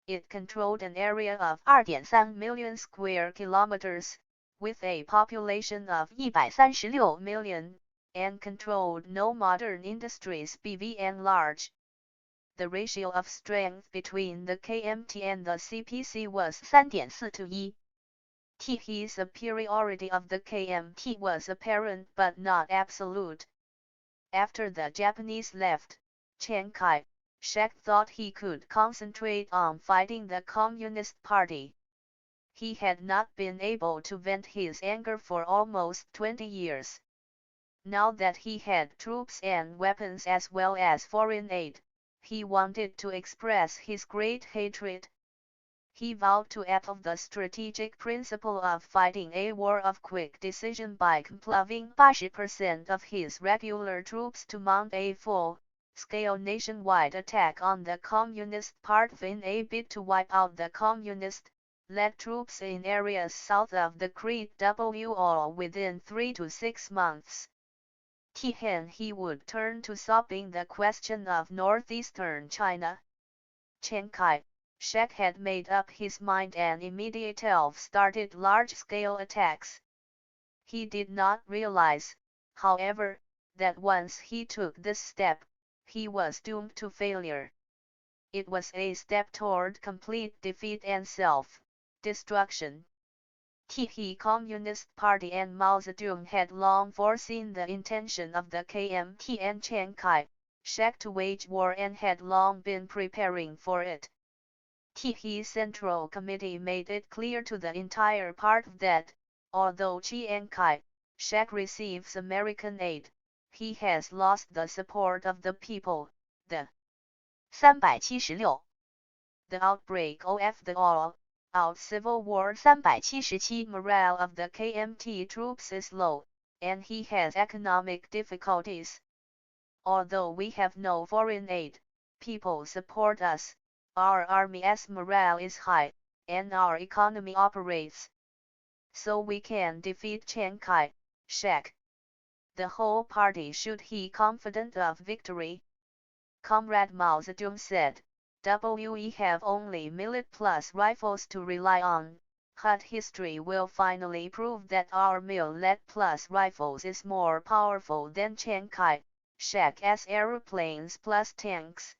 It controlled an area of 2.3 million square kilometers, with a population of 136 million, and controlled no modern industries bv and large. The ratio of strength between the KMT and the CPC was 3.4 to 1. His superiority of the KMT was apparent but not absolute. After the Japanese left, Chiang Kai-shek thought he could concentrate on fighting the Communist Party. He had not been able to vent his anger for almost 20 years. Now that he had troops and weapons as well as foreign aid, he wanted to express his great hatred. He vowed to uphold the strategic principle of fighting a war of quick decision by compelling 80% of his regular troops to mount a full large-scale nationwide attack on the Communist Party in a bid to wipe out the Communist-led troops in areas south of the THIRD-WORLDISM within 3 to 6 months. He would turn to solving the question of northeastern China. Chiang Kai-shek had made up his mind and immediately started large-scale attacks. He did not realize, however, that once he took this step, he was doomed to failure. It was a step toward complete defeat and self-destruction. The Communist Party and Mao Zedong had long foreseen the intention of the KMT and Chiang Kai-shek to wage war and had long been preparing for it. The Central Committee made it clear to the entire party that, although Chiang Kai-shek receives American aid, he has lost the support of the people. The 376. outbreak of the all-out civil war 377. morale of the KMT troops is low, and he has economic difficulties. Although we have no foreign aid, people support us, our army's morale is high, and our economy operates. So we can defeat Chiang Kai-shek. The whole party should be confident of victory. Comrade Mao Zedong said, "We have only millet plus rifles to rely on, but history will finally prove that our millet plus rifles is more powerful than Chiang Kai-shek's aeroplanes plus tanks."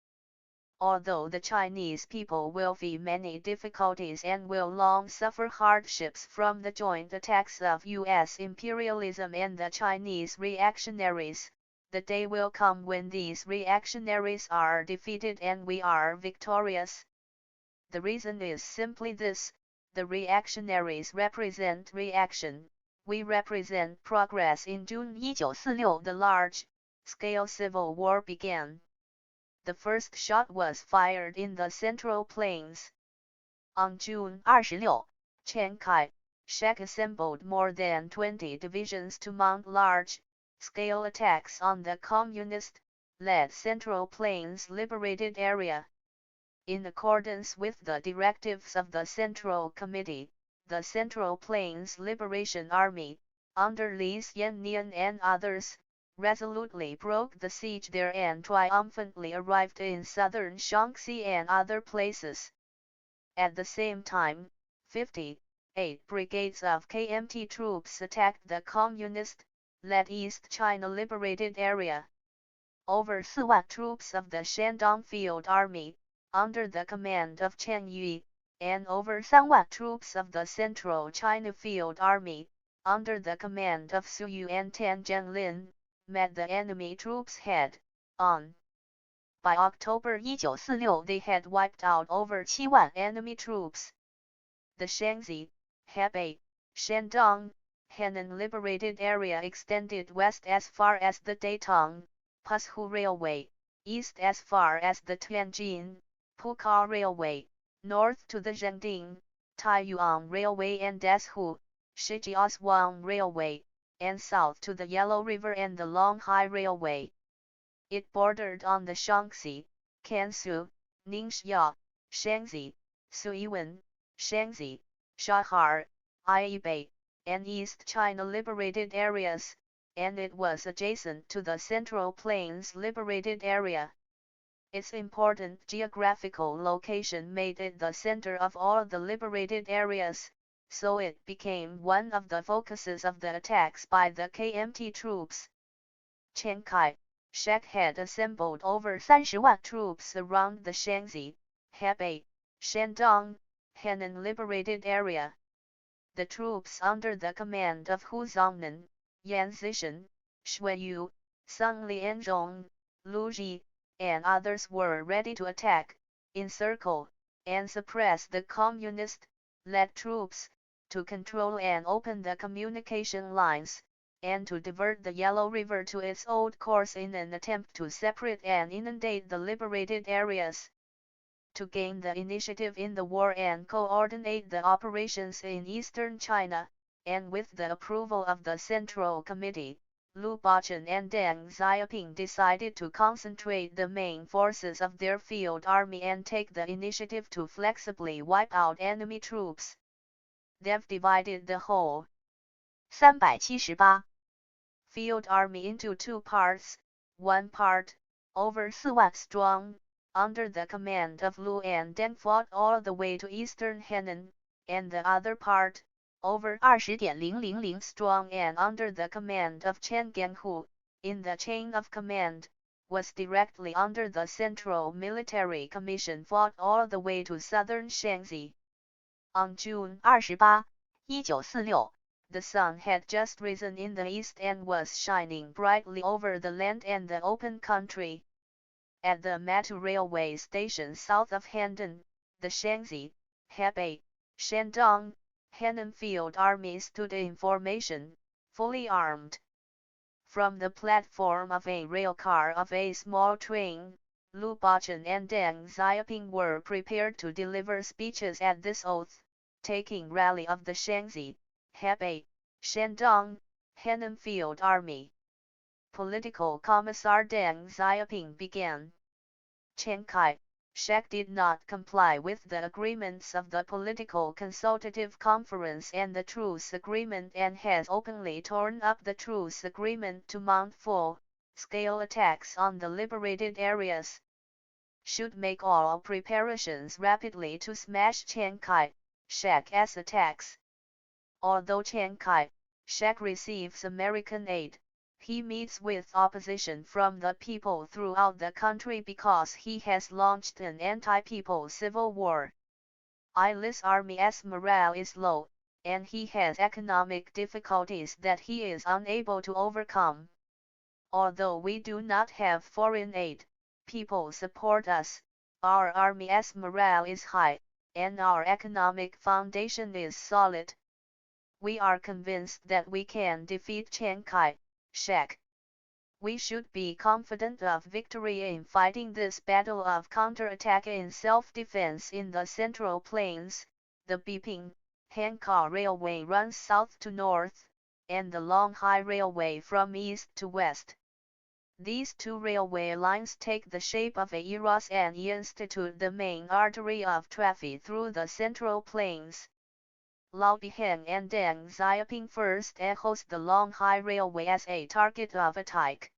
Although the Chinese people will face many difficulties and will long suffer hardships from the joint attacks of U.S. imperialism and the Chinese reactionaries, the day will come when these reactionaries are defeated and we are victorious. The reason is simply this: the reactionaries represent reaction, we represent progress. In June 1946. the large-scale civil war began. The first shot was fired in the Central Plains. On June 26. Chiang Kai-shek assembled more than 20 divisions to mount large-scale attacks on the Communist-led Central Plains Liberated Area. In accordance with the directives of the Central Committee, the Central Plains Liberation Army, under Li Xiannian and others, resolutely broke the siege there and triumphantly arrived in southern Shaanxi and other places. At the same time, 58 brigades of KMT troops attacked the Communist-led East China Liberated Area. Over 4,000 troops of the Shandong Field Army, under the command of Chen Yi, and over 3,000 troops of the Central China Field Army, under the command of Su Yu and Tan Zhenlin, met the enemy troops head-on. By October 1946. they had wiped out over 7,000 enemy troops. The Shaanxi, Hebei, Shandong, Henan Liberated Area extended west as far as the Datong, Pushu Railway, east as far as the Tianjin, Puka Railway, north to the Zhengding, Taiyuan Railway and Deshu, Shijiazhuang Railway, and south to the Yellow River and the Longhai Railway. It bordered on the Shaanxi, Kansu, Ningxia, Shaanxi, Suiwen, Shaanxi, Shahar, Aibei, and East China Liberated Areas, and it was adjacent to the Central Plains Liberated Area. Its important geographical location made it the center of all the liberated areas, so it became one of the focuses of the attacks by the KMT troops. Chiang Kai-shek had assembled over 30,000 troops around the Shaanxi, Hebei, Shandong, Henan Liberated Area. The troops under the command of Hu Zongnan, Yan Zishan, Shui Yu, Sung Lianzhong, Lu Ji, and others were ready to attack, encircle, and suppress the Communist-led troops, to control and open the communication lines, and to divert the Yellow River to its old course in an attempt to separate and inundate the liberated areas. To gain the initiative in the war and coordinate the operations in eastern China, and with the approval of the Central Committee, Lu Bachun and Deng Xiaoping decided to concentrate the main forces of their field army and take the initiative to flexibly wipe out enemy troops. They've divided the whole 378 field army into two parts, one part, over 4万 strong, under the command of Lu and Deng fought all the way to eastern Henan, and the other part, over 20.000 strong and under the command of Chen Genhu, in the chain of command, was directly under the Central Military Commission fought all the way to southern Shanxi. On June 28, 1946 the sun had just risen in the east and was shining brightly over the land and the open country. At the Matu railway station south of Handan, the Shanxi, Hebei, Shandong, Henan field army stood in formation, fully armed. From the platform of a railcar of a small train, Lu Bachun and Deng Xiaoping were prepared to deliver speeches at this oath-taking rally of the Shanxi, Hebei, Shandong, Henan Field Army. Political Commissar Deng Xiaoping began. Chiang Kai-shek did not comply with the agreements of the Political Consultative Conference and the Truce Agreement and has openly torn up the Truce Agreement to mount full-scale attacks on the liberated areas. Should make all preparations rapidly to smash Chiang Kai-shek's attacks. Although Chiang Kai-shek receives American aid, he meets with opposition from the people throughout the country because he has launched an anti-people civil war. Ilis Army's morale is low, and he has economic difficulties that he is unable to overcome. Although we do not have foreign aid, people support us, our army's morale is high, and our economic foundation is solid. We are convinced that we can defeat Chiang Kai-shek. We should be confident of victory in fighting this battle of counterattack in self-defense in the Central Plains. The Biping-Hankou Railway runs south to north, and the Longhai Railway from east to west. These two railway lines take the shape of a Eros and institute the main artery of traffic through the Central Plains. Lao Biheng and Deng Xiaoping first host the Longhai Railway as a target of attack.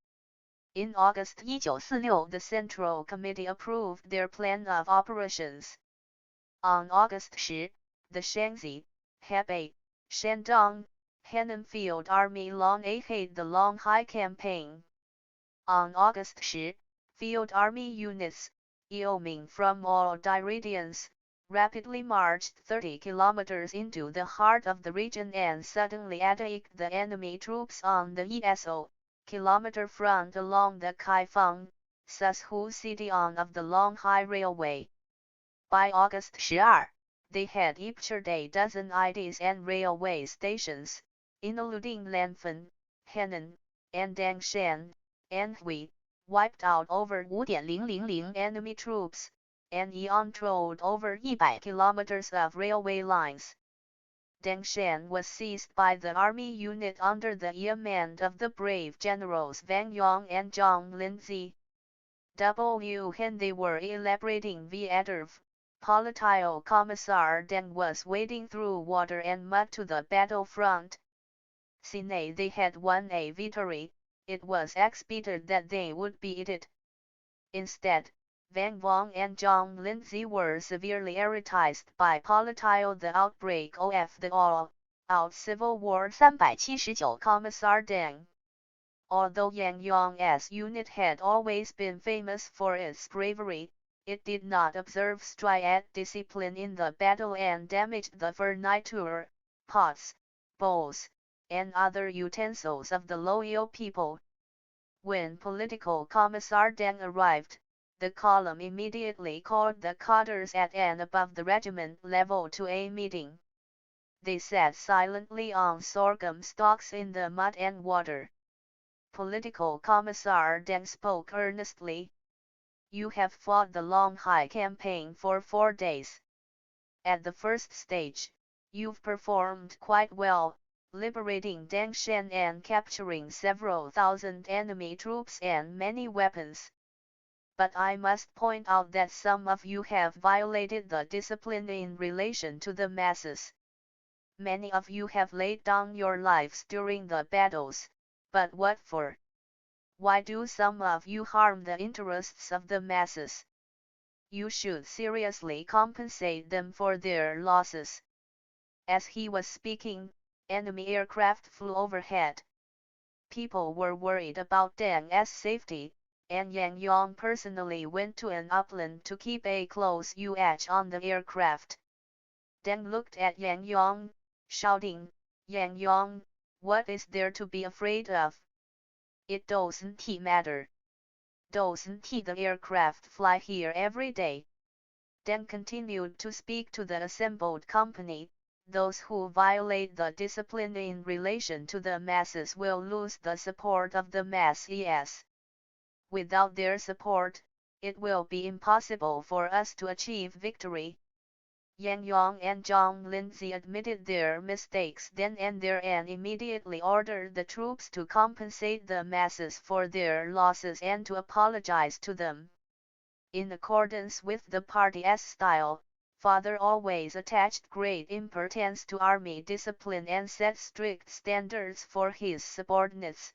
In August 1946, the Central Committee approved their plan of operations. On August 10, the Shanxi, Hebei, Shandong, Henan Field Army launched the Longhai campaign. On August 10, Field Army units, Xiaoping from all directions, rapidly marched 30 kilometers into the heart of the region and suddenly attacked the enemy troops on the kilometer front along the Kaifeng, Sushu city on of the Longhai Railway. By August 12, they had captured a dozen IDs and railway stations, including Lanfen, Henan, and Dangshan, and Hui, wiped out over 5,000 enemy troops, and controlled over 100 kilometers of railway lines. Dangshan was seized by the army unit under the command of the brave generals Wang Yong and Zhang Linzi. When they were elaborating Vierderv, Political Commissar Deng was wading through water and mud to the battlefront. Since they had won a victory, it was expected that they would beat it. Instead, Wang Wang and Zhang Linzi were severely irritated by the outbreak of the all-out civil war. 379 Commissar Deng. Although Yang Yong's unit had always been famous for its bravery, it did not observe strict discipline in the battle and damaged the furniture, pots, bowls, and other utensils of the loyal people. When Political Commissar Deng arrived, the column immediately called the cadres at and above the regiment level to a meeting. They sat silently on sorghum stalks in the mud and water. Political Commissar Deng spoke earnestly. You have fought the Longhai campaign for 4 days. At the first stage, you've performed quite well, liberating Dangshan and capturing several thousand enemy troops and many weapons. But I must point out that some of you have violated the discipline in relation to the masses. Many of you have laid down your lives during the battles, but what for? Why do some of you harm the interests of the masses? You should seriously compensate them for their losses. As he was speaking, enemy aircraft flew overhead. People were worried about Deng's safety, and Yang Yong personally went to an upland to keep a close watch on the aircraft. Deng looked at Yang Yong, shouting, "Yang Yong, what is there to be afraid of? It doesn't matter. Doesn't the aircraft fly here every day?" Deng continued to speak to the assembled company. Those who violate the discipline in relation to the masses will lose the support of the masses. Without their support, it will be impossible for us to achieve victory. Yang Yong and Zhang Linzi admitted their mistakes then and there and immediately ordered the troops to compensate the masses for their losses and to apologize to them. In accordance with the party's style, Father always attached great importance to army discipline and set strict standards for his subordinates.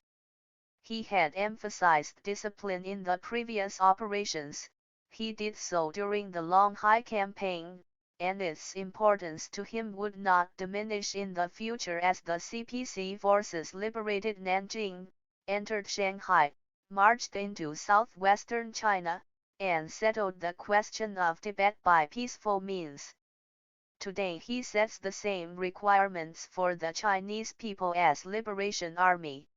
He had emphasized discipline in the previous operations. He did so during the Longhai campaign, and its importance to him would not diminish in the future as the CPC forces liberated Nanjing, entered Shanghai, marched into southwestern China, and settled the question of Tibet by peaceful means. Today he sets the same requirements for the Chinese people as Liberation Army.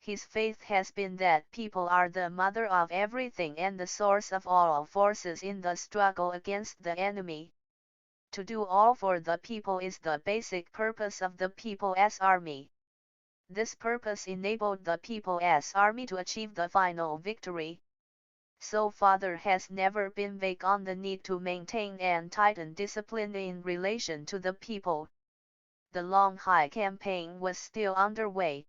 His faith has been that people are the mother of everything and the source of all forces in the struggle against the enemy. To do all for the people is the basic purpose of the People's Army. This purpose enabled the People's Army to achieve the final victory. So Father has never been vague on the need to maintain and tighten discipline in relation to the people. The Longhai campaign was still underway.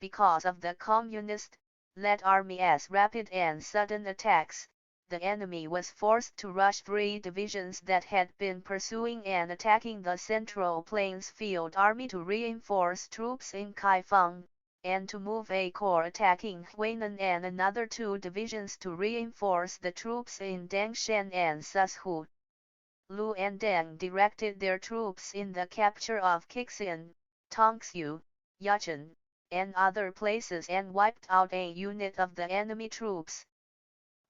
Because of the communist-led army's rapid and sudden attacks, the enemy was forced to rush 3 divisions that had been pursuing and attacking the Central Plains Field Army to reinforce troops in Kaifeng, and to move a corps attacking Huainan and another 2 divisions to reinforce the troops in Dangshan and Sushu. Lu and Deng directed their troops in the capture of Kixian, Tongxiu, Yacheng, and other places and wiped out a unit of the enemy troops.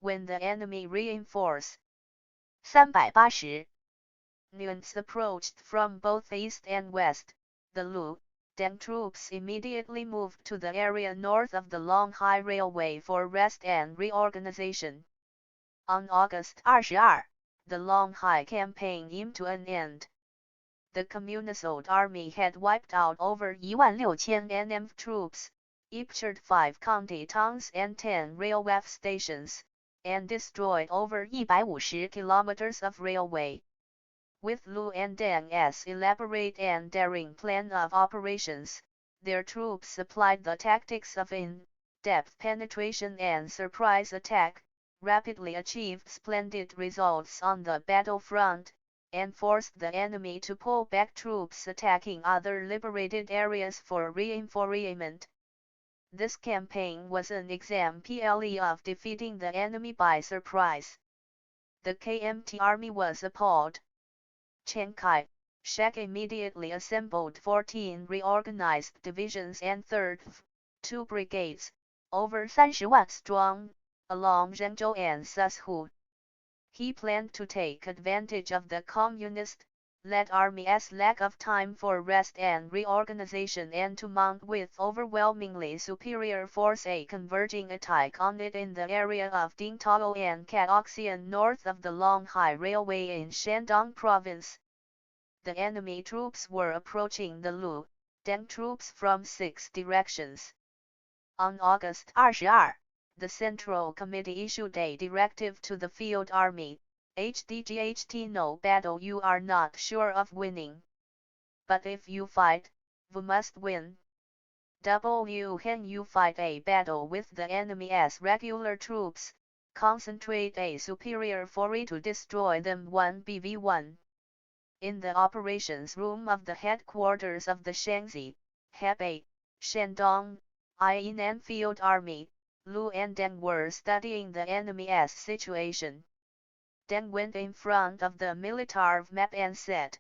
When the enemy reinforced 380 units approached from both east and west, the Lu, Deng troops immediately moved to the area north of the Longhai Railway for rest and reorganization. On August 22, the Longhai campaign came to an end. The Communist army had wiped out over 16000 NM troops, captured 5 county towns and 10 railway stations, and destroyed over 150 kilometers of railway. With Lu and Deng's elaborate and daring plan of operations, their troops applied the tactics of in-depth penetration and surprise attack, rapidly achieved splendid results on the battlefront, and forced the enemy to pull back troops attacking other liberated areas for reinforcement. This campaign was an example of defeating the enemy by surprise. The KMT army was appalled. Chiang Kai-shek immediately assembled 14 reorganized divisions and 3rd, 2 brigades, over 30,000 strong, along Zhengzhou and Sushu. He planned to take advantage of the communist-led army's lack of time for rest and reorganization and to mount with overwhelmingly superior force a converging attack on it in the area of Dingtao and Caoxian north of the Longhai Railway in Shandong Province. The enemy troops were approaching the Lu, Deng troops from 6 directions. On August 22, the Central Committee issued a directive to the field army, HDGHT no battle you are not sure of winning. But if you fight, we must win. When you fight a battle with the enemy as regular troops, concentrate a superior force to destroy them 1v1. In the operations room of the headquarters of the Shanxi, Hebei, Shandong, Yunnan Field Army, Lu and Deng were studying the enemy's situation. Deng went in front of the military map and said,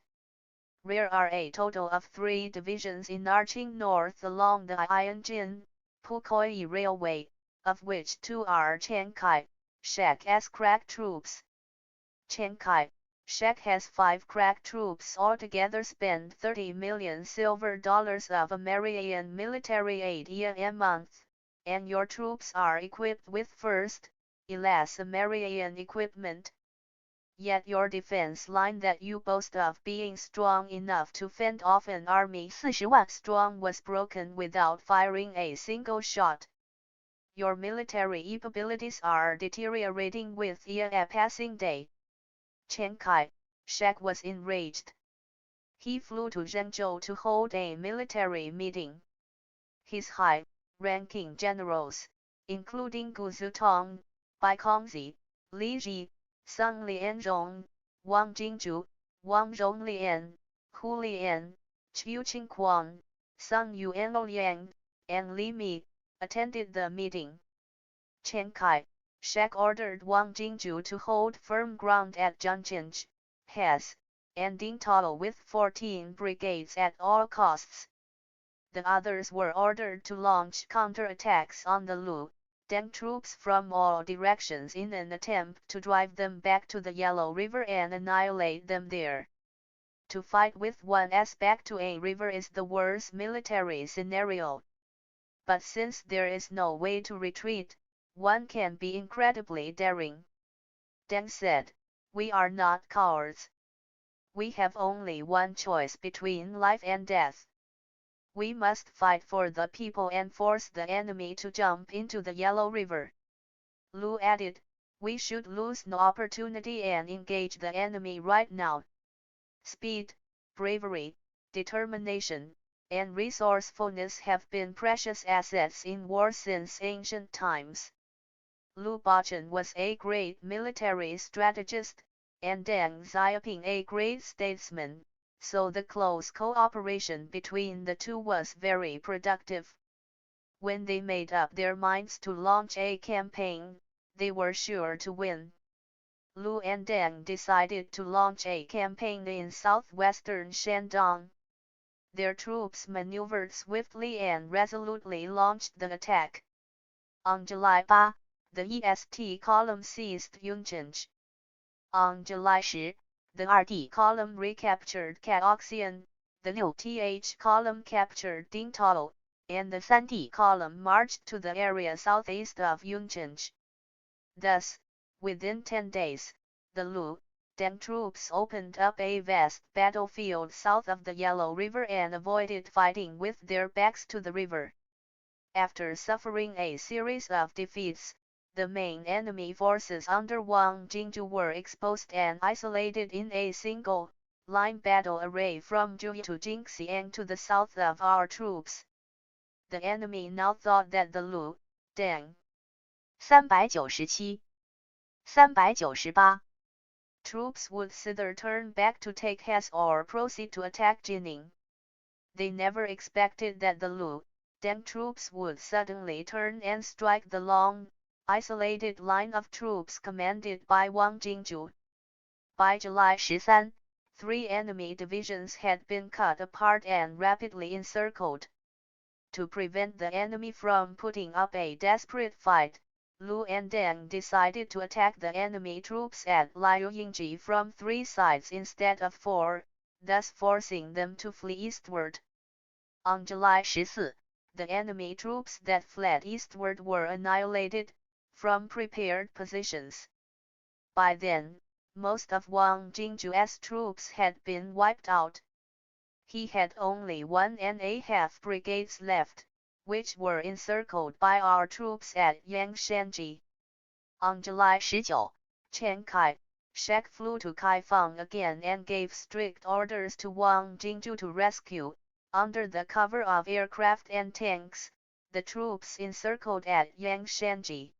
"There are a total of 3 divisions marching north along the Yanjin, Pukoyi Railway, of which 2 are Chiang Kai-shek's crack troops. Chiang Kai-shek has 5 crack troops altogether spend $30 million of American military aid a month, and your troops are equipped with first-class American equipment. Yet your defense line that you boast of being strong enough to fend off an army 40万 strong was broken without firing a single shot. Your military capabilities are deteriorating with a passing day." Chiang Kai-shek was enraged. He flew to Zhengzhou to hold a military meeting. His high-ranking generals, including Gu Zutong, Bai Kongzi, Li Ji, Sung Lianzhong, Wang Jingzhu, Wang Zhonglian, Hu Lian, Qiu Qingquan, Sung Yuanliang, and Li Mi, attended the meeting. Chiang Kai-shek ordered Wang Jingzhu to hold firm ground at Zhangqing, Has, and Dingtao with 14 brigades at all costs. The others were ordered to launch counterattacks on the Lu, Deng troops from all directions in an attempt to drive them back to the Yellow River and annihilate them there. To fight with one's back to a river is the worst military scenario. But since there is no way to retreat, one can be incredibly daring. Deng said, "We are not cowards. We have only one choice between life and death. We must fight for the people and force the enemy to jump into the Yellow River." Lu added, "We should lose no opportunity and engage the enemy right now. Speed, bravery, determination, and resourcefulness have been precious assets in war since ancient times." Lu Bachun was a great military strategist, and Deng Xiaoping a great statesman, so the close cooperation between the two was very productive. When they made up their minds to launch a campaign, they were sure to win. Lu and Deng decided to launch a campaign in southwestern Shandong. Their troops maneuvered swiftly and resolutely launched the attack. On July 8, the EST column seized Yuncheng. On July 10, the RD column recaptured Caoxian, the 6th column captured Dingtao, and the 3D column marched to the area southeast of Yuncheng. Thus, within 10 days, the Lu, Deng troops opened up a vast battlefield south of the Yellow River and avoided fighting with their backs to the river. After suffering a series of defeats, the main enemy forces under Wang Jingzhu were exposed and isolated in a single-line battle array from Zhuyi to Jingxiang to the south of our troops. The enemy now thought that the Lu, Deng 397、398 troops would either turn back to take Hesse or proceed to attack Jining. They never expected that the Lu, Deng troops would suddenly turn and strike the long, isolated line of troops commanded by Wang Jingzhu. By July 13, 3 enemy divisions had been cut apart and rapidly encircled. To prevent the enemy from putting up a desperate fight, Lu and Deng decided to attack the enemy troops at Liuyingji from 3 sides instead of 4, thus forcing them to flee eastward. On July 14, the enemy troops that fled eastward were annihilated, from prepared positions. By then, most of Wang Jingzhu's troops had been wiped out. He had only 1.5 brigades left, which were encircled by our troops at Yangshanji. On July 19, Chiang Kai-shek flew to Kaifeng again and gave strict orders to Wang Jingzhu to rescue, Under the cover of aircraft and tanks, the troops encircled at Yangshanji.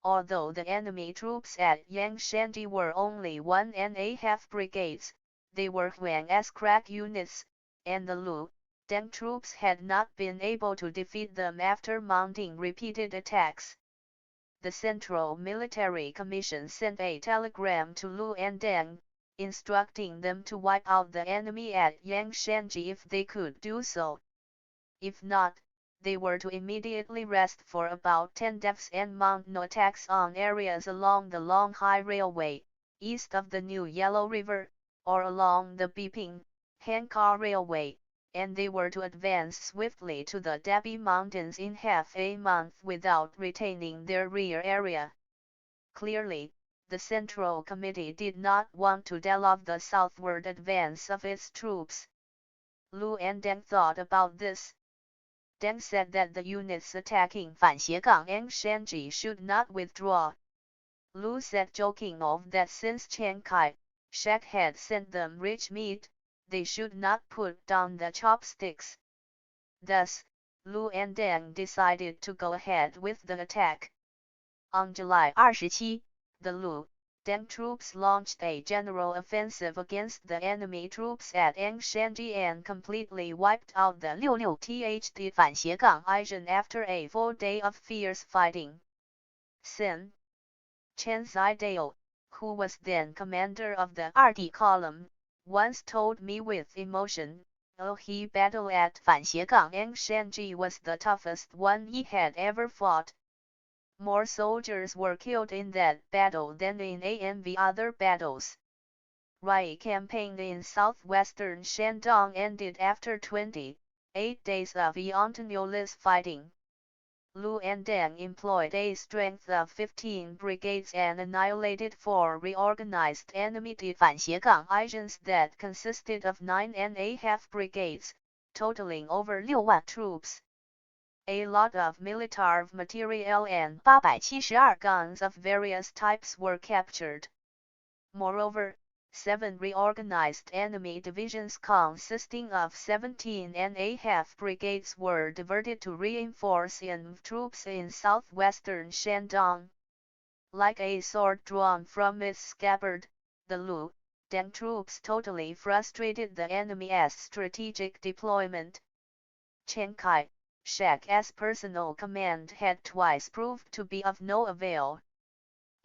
Although the enemy troops at Yangshanji were only 1.5 brigades, they were Huang's crack units, and the Lu, Deng troops had not been able to defeat them after mounting repeated attacks. The Central Military Commission sent a telegram to Lu and Deng, instructing them to wipe out the enemy at Yangshanji if they could do so. If not, they were to immediately rest for about 10 days and mount no attacks on areas along the Longhai Railway, east of the New Yellow River, or along the Biping-Hankou Railway, and they were to advance swiftly to the Dabi Mountains in half a month without retaining their rear area. Clearly, the Central Committee did not want to delay the southward advance of its troops. Lu and Deng thought about this. Deng said that the units attacking Yangshanji should not withdraw. Lu said joking of that since Chiang Kai-shek had sent them rich meat, they should not put down the chopsticks. Thus, Lu and Deng decided to go ahead with the attack. On July 27, the Lu, Deng troops launched a general offensive against the enemy troops at Yangshanji and completely wiped out the 66th Division after a full day of fierce fighting. Sin Chen Zidao, who was then commander of the 2D column, once told me with emotion, he battle at Yangshanji was the toughest one he had ever fought. More soldiers were killed in that battle than in AMV other battles. Rai campaign in southwestern Shandong ended after 28 days of continuous fighting. Lu and Deng employed a strength of 15 brigades and annihilated 4 reorganized enemy divisions that consisted of 9.5 brigades, totaling over 6,000 troops. A lot of military material and 872 guns of various types were captured. Moreover, 7 reorganized enemy divisions consisting of 17.5 brigades were diverted to reinforce INV troops in southwestern Shandong. Like a sword drawn from its scabbard, the Lu, Deng troops totally frustrated the enemy's strategic deployment. Chiang Kai-shek's personal command had twice proved to be of no avail.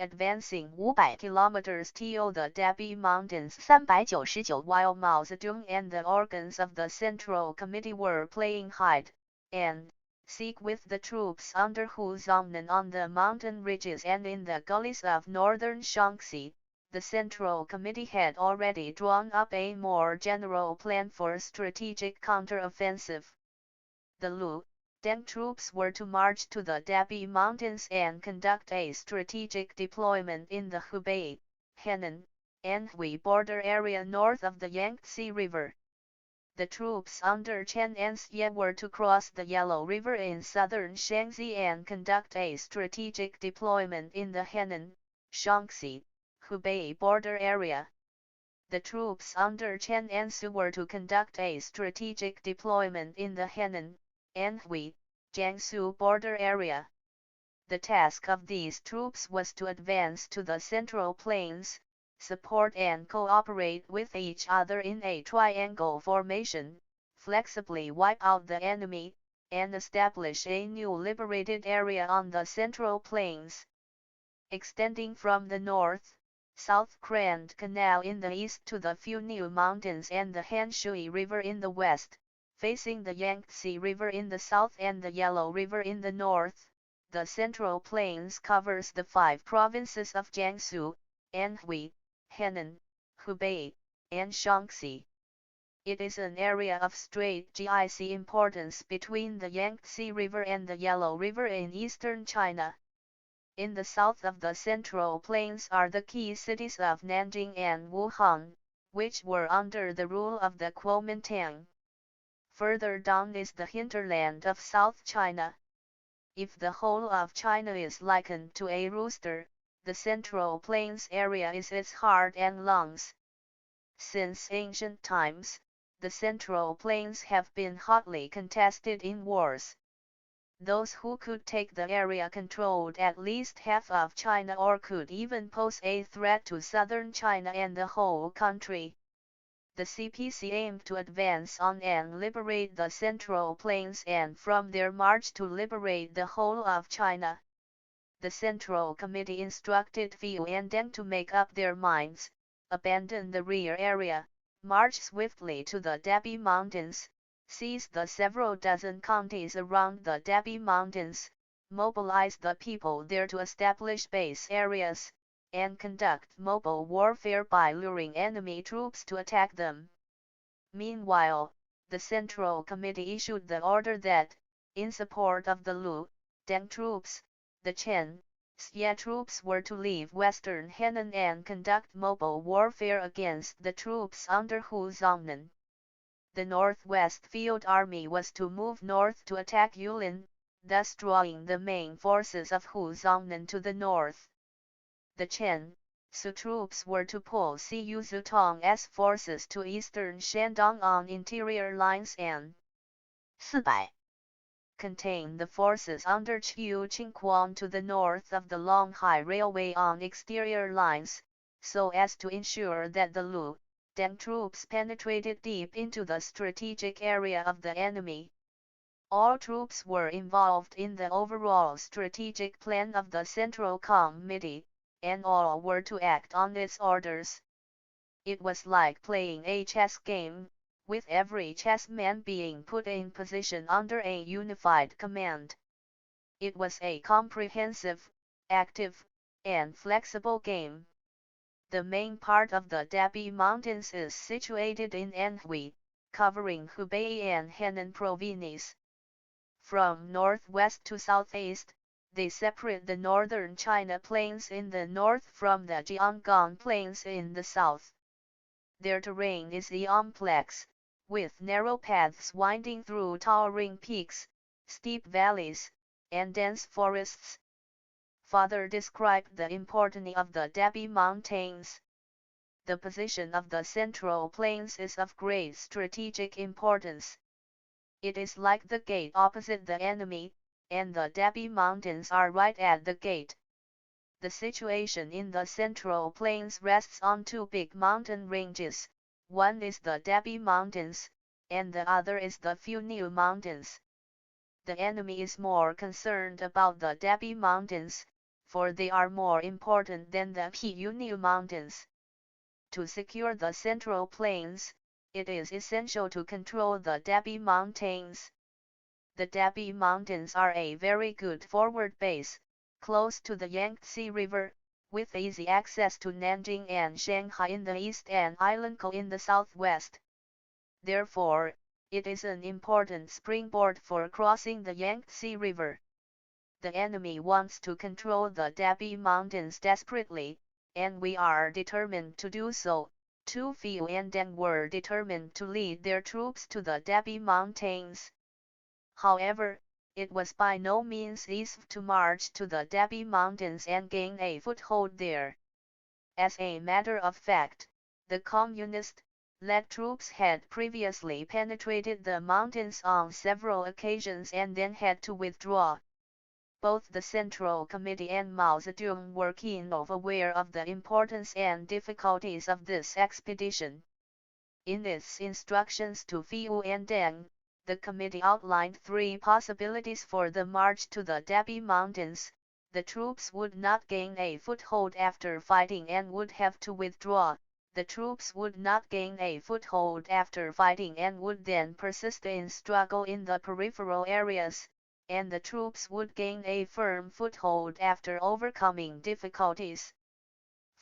Advancing 500 kilometers to the Dabi Mountains 399 while Mao Zedong and the organs of the Central Committee were playing hide and seek with the troops under Hu Zongnan on the mountain ridges and in the gullies of northern Shaanxi, the Central Committee had already drawn up a more general plan for strategic counter-offensive. The Lu, Deng troops were to march to the Dabi Mountains and conduct a strategic deployment in the Hubei, Henan, and Hui border area north of the Yangtze River. The troops under Chen and Xie were to cross the Yellow River in southern Shaanxi and conduct a strategic deployment in the Henan, Shaanxi, Hubei border area. The troops under Chen and Xie were to conduct a strategic deployment in the Henan, Anhui, Jiangsu border area. The task of these troops was to advance to the Central Plains, support and cooperate with each other in a triangle formation, flexibly wipe out the enemy, and establish a new liberated area on the Central Plains. Extending from the north, South Grand Canal in the east to the Funiu Mountains and the Hanshui River in the west, facing the Yangtze River in the south and the Yellow River in the north, the Central Plains covers the 5 provinces of Jiangsu, Anhui, Henan, Hubei, and Shaanxi. It is an area of strategic importance between the Yangtze River and the Yellow River in eastern China. In the south of the Central Plains are the key cities of Nanjing and Wuhan, which were under the rule of the Kuomintang. Further down is the hinterland of South China. If the whole of China is likened to a rooster, the Central Plains area is its heart and lungs. Since ancient times, the Central Plains have been hotly contested in wars. Those who could take the area controlled at least half of China or could even pose a threat to southern China and the whole country. The CPC aimed to advance on and liberate the Central Plains and from there march to liberate the whole of China. The Central Committee instructed Fu and Deng to make up their minds, abandon the rear area, march swiftly to the Dabi Mountains, seize the several dozen counties around the Dabi Mountains, mobilize the people there to establish base areas, and conduct mobile warfare by luring enemy troops to attack them. Meanwhile, the Central Committee issued the order that, in support of the Lu, Deng troops, the Chen, Xie troops were to leave western Henan and conduct mobile warfare against the troops under Hu Zongnan. The Northwest Field Army was to move north to attack Yulin, thus drawing the main forces of Hu Zongnan to the north. The Chen, Su troops were to pull Siyu Zutong's forces to eastern Shandong on interior lines and 400. Contain the forces under Chiu Qingquan to the north of the Longhai Railway on exterior lines, so as to ensure that the Lu, Deng troops penetrated deep into the strategic area of the enemy. All troops were involved in the overall strategic plan of the Central Committee, and all were to act on its orders. It was like playing a chess game, with every chessman being put in position under a unified command. It was a comprehensive, active, and flexible game. The main part of the Dabi Mountains is situated in Anhui, covering Hubei and Henan provinces. From northwest to southeast, they separate the northern China Plains in the north from the Jianggan Plains in the south. Their terrain is complex, with narrow paths winding through towering peaks, steep valleys, and dense forests. Father described the importance of the Dabi Mountains. The position of the Central Plains is of great strategic importance. It is like the gate opposite the enemy, and the Dabi Mountains are right at the gate. The situation in the Central Plains rests on two big mountain ranges, one is the Dabi Mountains, and the other is the Funiu Mountains. The enemy is more concerned about the Dabi Mountains, for they are more important than the Funiu Mountains. To secure the Central Plains, it is essential to control the Dabi Mountains. The Dabi Mountains are a very good forward base, close to the Yangtze River, with easy access to Nanjing and Shanghai in the east and Ilankou in the southwest. Therefore, it is an important springboard for crossing the Yangtze River. The enemy wants to control the Dabi Mountains desperately, and we are determined to do so. Tu Fu and Deng were determined to lead their troops to the Dabi Mountains. However, it was by no means easy to march to the Dabi Mountains and gain a foothold there. As a matter of fact, the communist-led troops had previously penetrated the mountains on several occasions and then had to withdraw. Both the Central Committee and Mao Zedong were keenly aware of the importance and difficulties of this expedition. In its instructions to Fu and Deng, the committee outlined three possibilities for the march to the Dabi Mountains. The troops would not gain a foothold after fighting and would have to withdraw. The troops would not gain a foothold after fighting and would then persist in struggle in the peripheral areas, and the troops would gain a firm foothold after overcoming difficulties.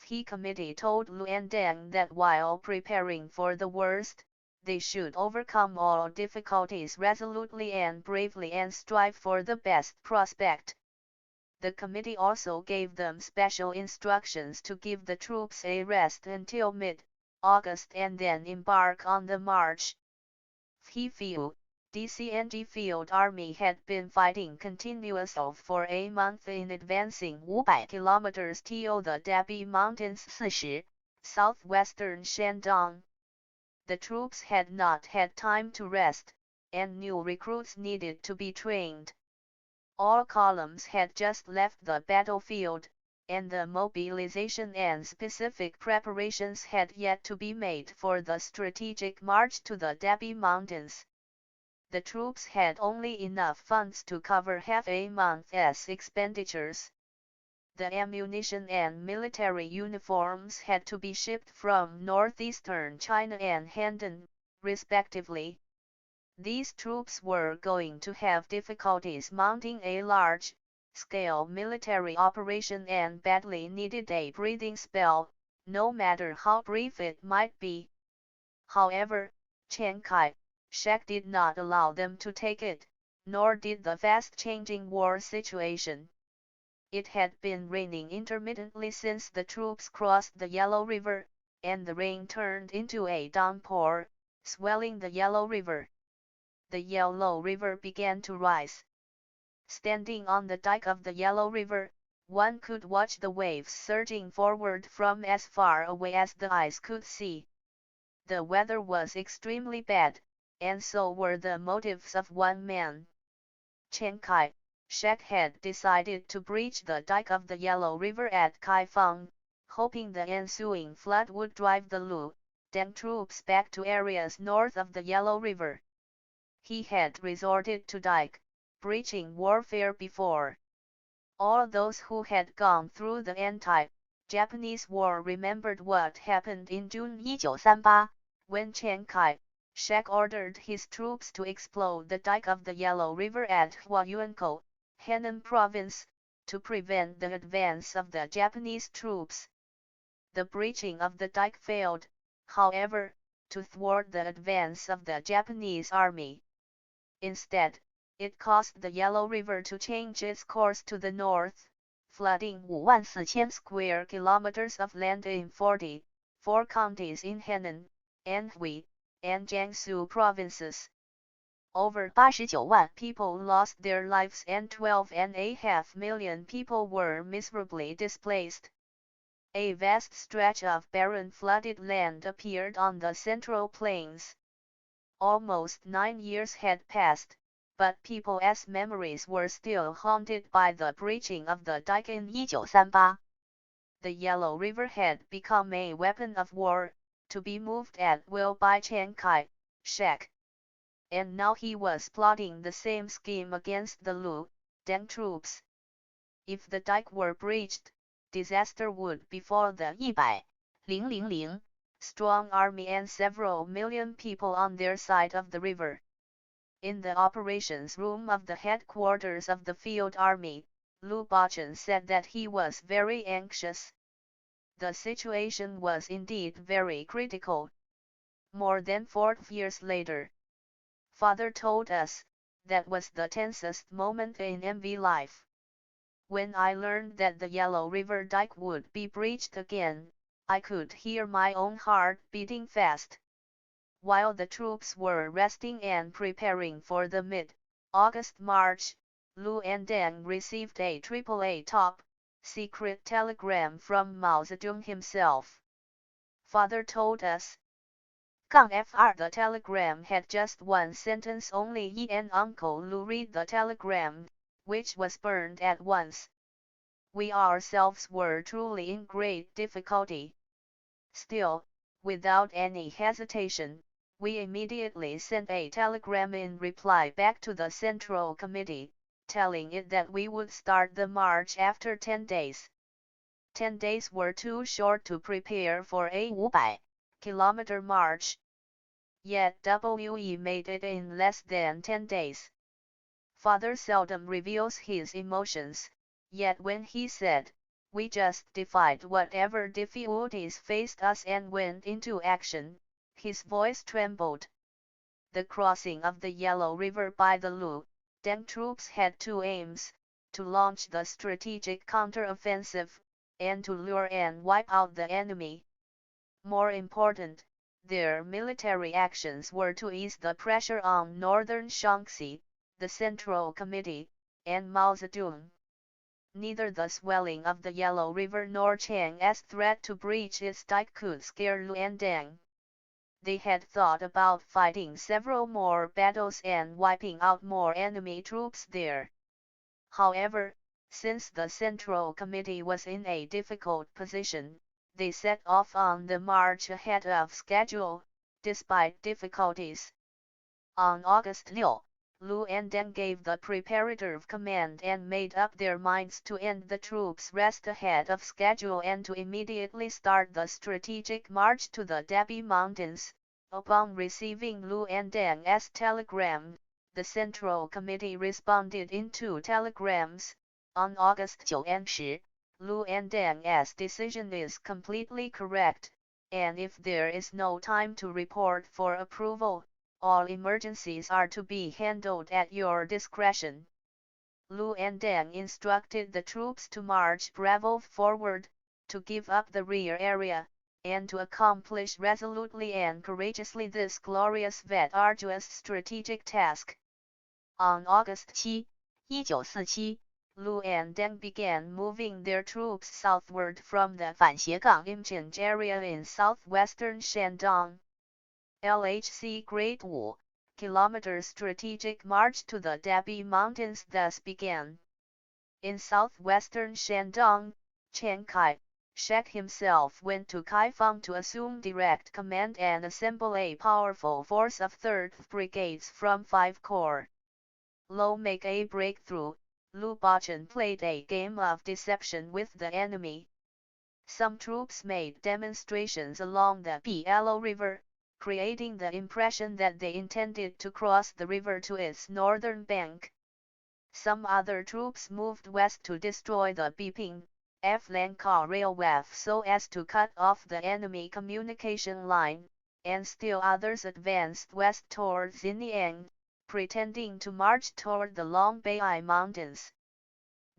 The committee told Lu and Deng that while preparing for the worst, they should overcome all difficulties resolutely and bravely and strive for the best prospect. The committee also gave them special instructions to give the troops a rest until mid-August and then embark on the march. The DCNG Field Army had been fighting continuously for a month in advancing 500 kilometers to the Dabi Mountains 40 southwestern Shandong. The troops had not had time to rest, and new recruits needed to be trained. All columns had just left the battlefield, and the mobilization and specific preparations had yet to be made for the strategic march to the Dabi Mountains. The troops had only enough funds to cover half a month's expenditures. The ammunition and military uniforms had to be shipped from northeastern China and Handan, respectively. These troops were going to have difficulties mounting a large-scale military operation and badly needed a breathing spell, no matter how brief it might be. However, Chiang Kai-shek did not allow them to take it, nor did the fast-changing war situation. It had been raining intermittently since the troops crossed the Yellow River, and the rain turned into a downpour, swelling the Yellow River. The Yellow River began to rise. Standing on the dike of the Yellow River, one could watch the waves surging forward from as far away as the eyes could see. The weather was extremely bad, and so were the motives of one man. Chiang Kai-shek had decided to breach the dike of the Yellow River at Kaifeng, hoping the ensuing flood would drive the Deng troops back to areas north of the Yellow River. He had resorted to dike breaching warfare before. All those who had gone through the anti-Japanese war remembered what happened in June 1938, when Chiang Kai-shek ordered his troops to explode the dike of the Yellow River at Huayuankou, Henan province, to prevent the advance of the Japanese troops. The breaching of the dike failed, however, to thwart the advance of the Japanese army. Instead, it caused the Yellow River to change its course to the north, flooding 5,400 square kilometers of land in 44 counties in Henan, Anhui, and Jiangsu provinces. Over 89 万 people lost their lives and 12.5 million people were miserably displaced. A vast stretch of barren flooded land appeared on the Central Plains. Almost 9 years had passed, but people's memories were still haunted by the breaching of the dike in 1938. The Yellow River had become a weapon of war, to be moved at will by Chiang Kai-shek. And now he was plotting the same scheme against the Deng troops. If the dike were breached, disaster would befall the 100,000 strong army and several million people on their side of the river. In the operations room of the headquarters of the field army, Lu Bachan said that he was very anxious. The situation was indeed very critical. More than 4 years later, Father told us, that was the tensest moment in MV life. When I learned that the Yellow River dike would be breached again, I could hear my own heart beating fast. While the troops were resting and preparing for the mid-August march, Lu and Deng received a AAA top-secret telegram from Mao Zedong himself. Father told us, "Fr." The telegram had just one sentence only. Yi and Uncle Lu read the telegram, which was burned at once. We ourselves were truly in great difficulty. Still, without any hesitation, we immediately sent a telegram in reply back to the Central Committee, telling it that we would start the march after 10 days. 10 days were too short to prepare for a 500-kilometer march. Yet we made it in less than 10 days. Father seldom reveals his emotions, yet when he said, "We just defied whatever difficulties faced us and went into action," his voice trembled. The crossing of the Yellow River by the Deng troops had two aims: to launch the strategic counter-offensive, and to lure and wipe out the enemy. More important, their military actions were to ease the pressure on northern Shaanxi, the Central Committee, and Mao Zedong. Neither the swelling of the Yellow River nor Chiang's threat to breach its dike could scare Lu and Deng. they had thought about fighting several more battles and wiping out more enemy troops there. However, since the Central Committee was in a difficult position, they set off on the march ahead of schedule, despite difficulties. On August 6, Lu and Deng gave the preparative command and made up their minds to end the troops' rest ahead of schedule and to immediately start the strategic march to the Debi Mountains. Upon receiving Lu and Deng's telegram, the Central Committee responded in 2 telegrams. On August 9 and 10, Lu and Deng's decision is completely correct, and if there is no time to report for approval, all emergencies are to be handled at your discretion. Lu and Deng instructed the troops to march bravely forward, to give up the rear area, and to accomplish resolutely and courageously this glorious but arduous strategic task. On August 7, 1947, Lu and Deng began moving their troops southward from the Imchinj area in southwestern Shandong. LHC Great 5-kilometer strategic march to the Debi Mountains thus began. In southwestern Shandong, Chiang Kai-shek himself went to Kaifeng to assume direct command and assemble a powerful force of 3rd Brigades from 5 corps. Lo make a breakthrough, Lu Bachun played a game of deception with the enemy. Some troops made demonstrations along the Bielo River, creating the impression that they intended to cross the river to its northern bank. Some other troops moved west to destroy the Biping, F-Langka railway so as to cut off the enemy communication line, and still others advanced west toward Xiniang, pretending to march toward the Longbei Mountains.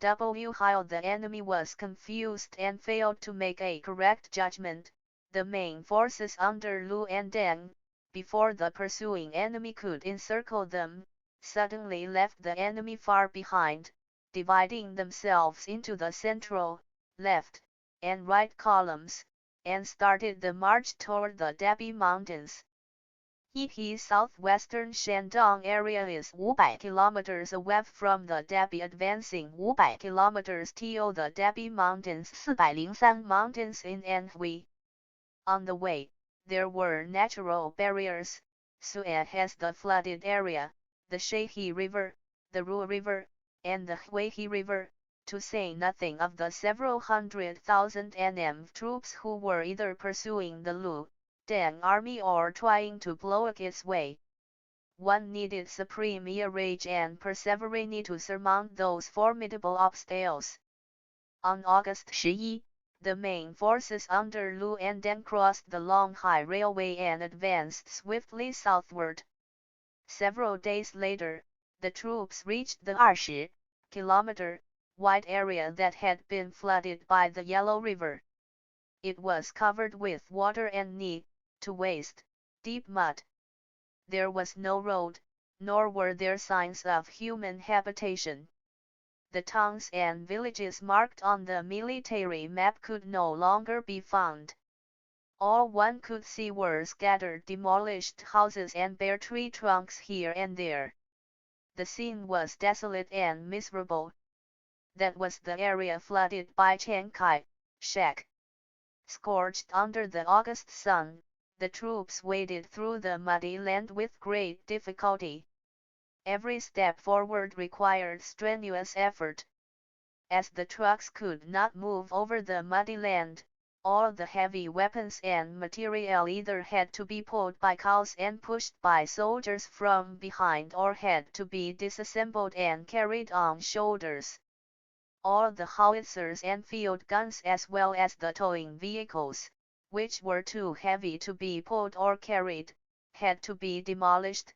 While the enemy was confused and failed to make a correct judgment, the main forces under Lu and Deng, before the pursuing enemy could encircle them, suddenly left the enemy far behind, dividing themselves into the central, left, and right columns, and started the march toward the Debi Mountains. Hehe southwestern Shandong area is 500 kilometers away from the Debi, advancing 500 kilometers to the Debi Mountains, 403 mountains in Anhui. On the way, there were natural barriers, such as the flooded area, the Shahe River, the Ruo River, and the Huihe River, to say nothing of the several 100,000 NM troops who were either pursuing the Lu, Deng army or trying to block its way. One needed supreme rage and perseverance to surmount those formidable obstacles. On August 11, the main forces under Lu and Deng crossed the Longhai Railway and advanced swiftly southward. Several days later, the troops reached the 20-kilometer wide area that had been flooded by the Yellow River. It was covered with water and knee-to-waist deep mud. There was no road, nor were there signs of human habitation. The towns and villages marked on the military map could no longer be found. All one could see were scattered demolished houses and bare tree trunks here and there. The scene was desolate and miserable. That was the area flooded by Chiang Kai-shek. Scorched under the August sun, the troops waded through the muddy land with great difficulty. Every step forward required strenuous effort. As the trucks could not move over the muddy land, all the heavy weapons and material either had to be pulled by cows and pushed by soldiers from behind or had to be disassembled and carried on shoulders. All the howitzers and field guns as well as the towing vehicles, which were too heavy to be pulled or carried, had to be demolished.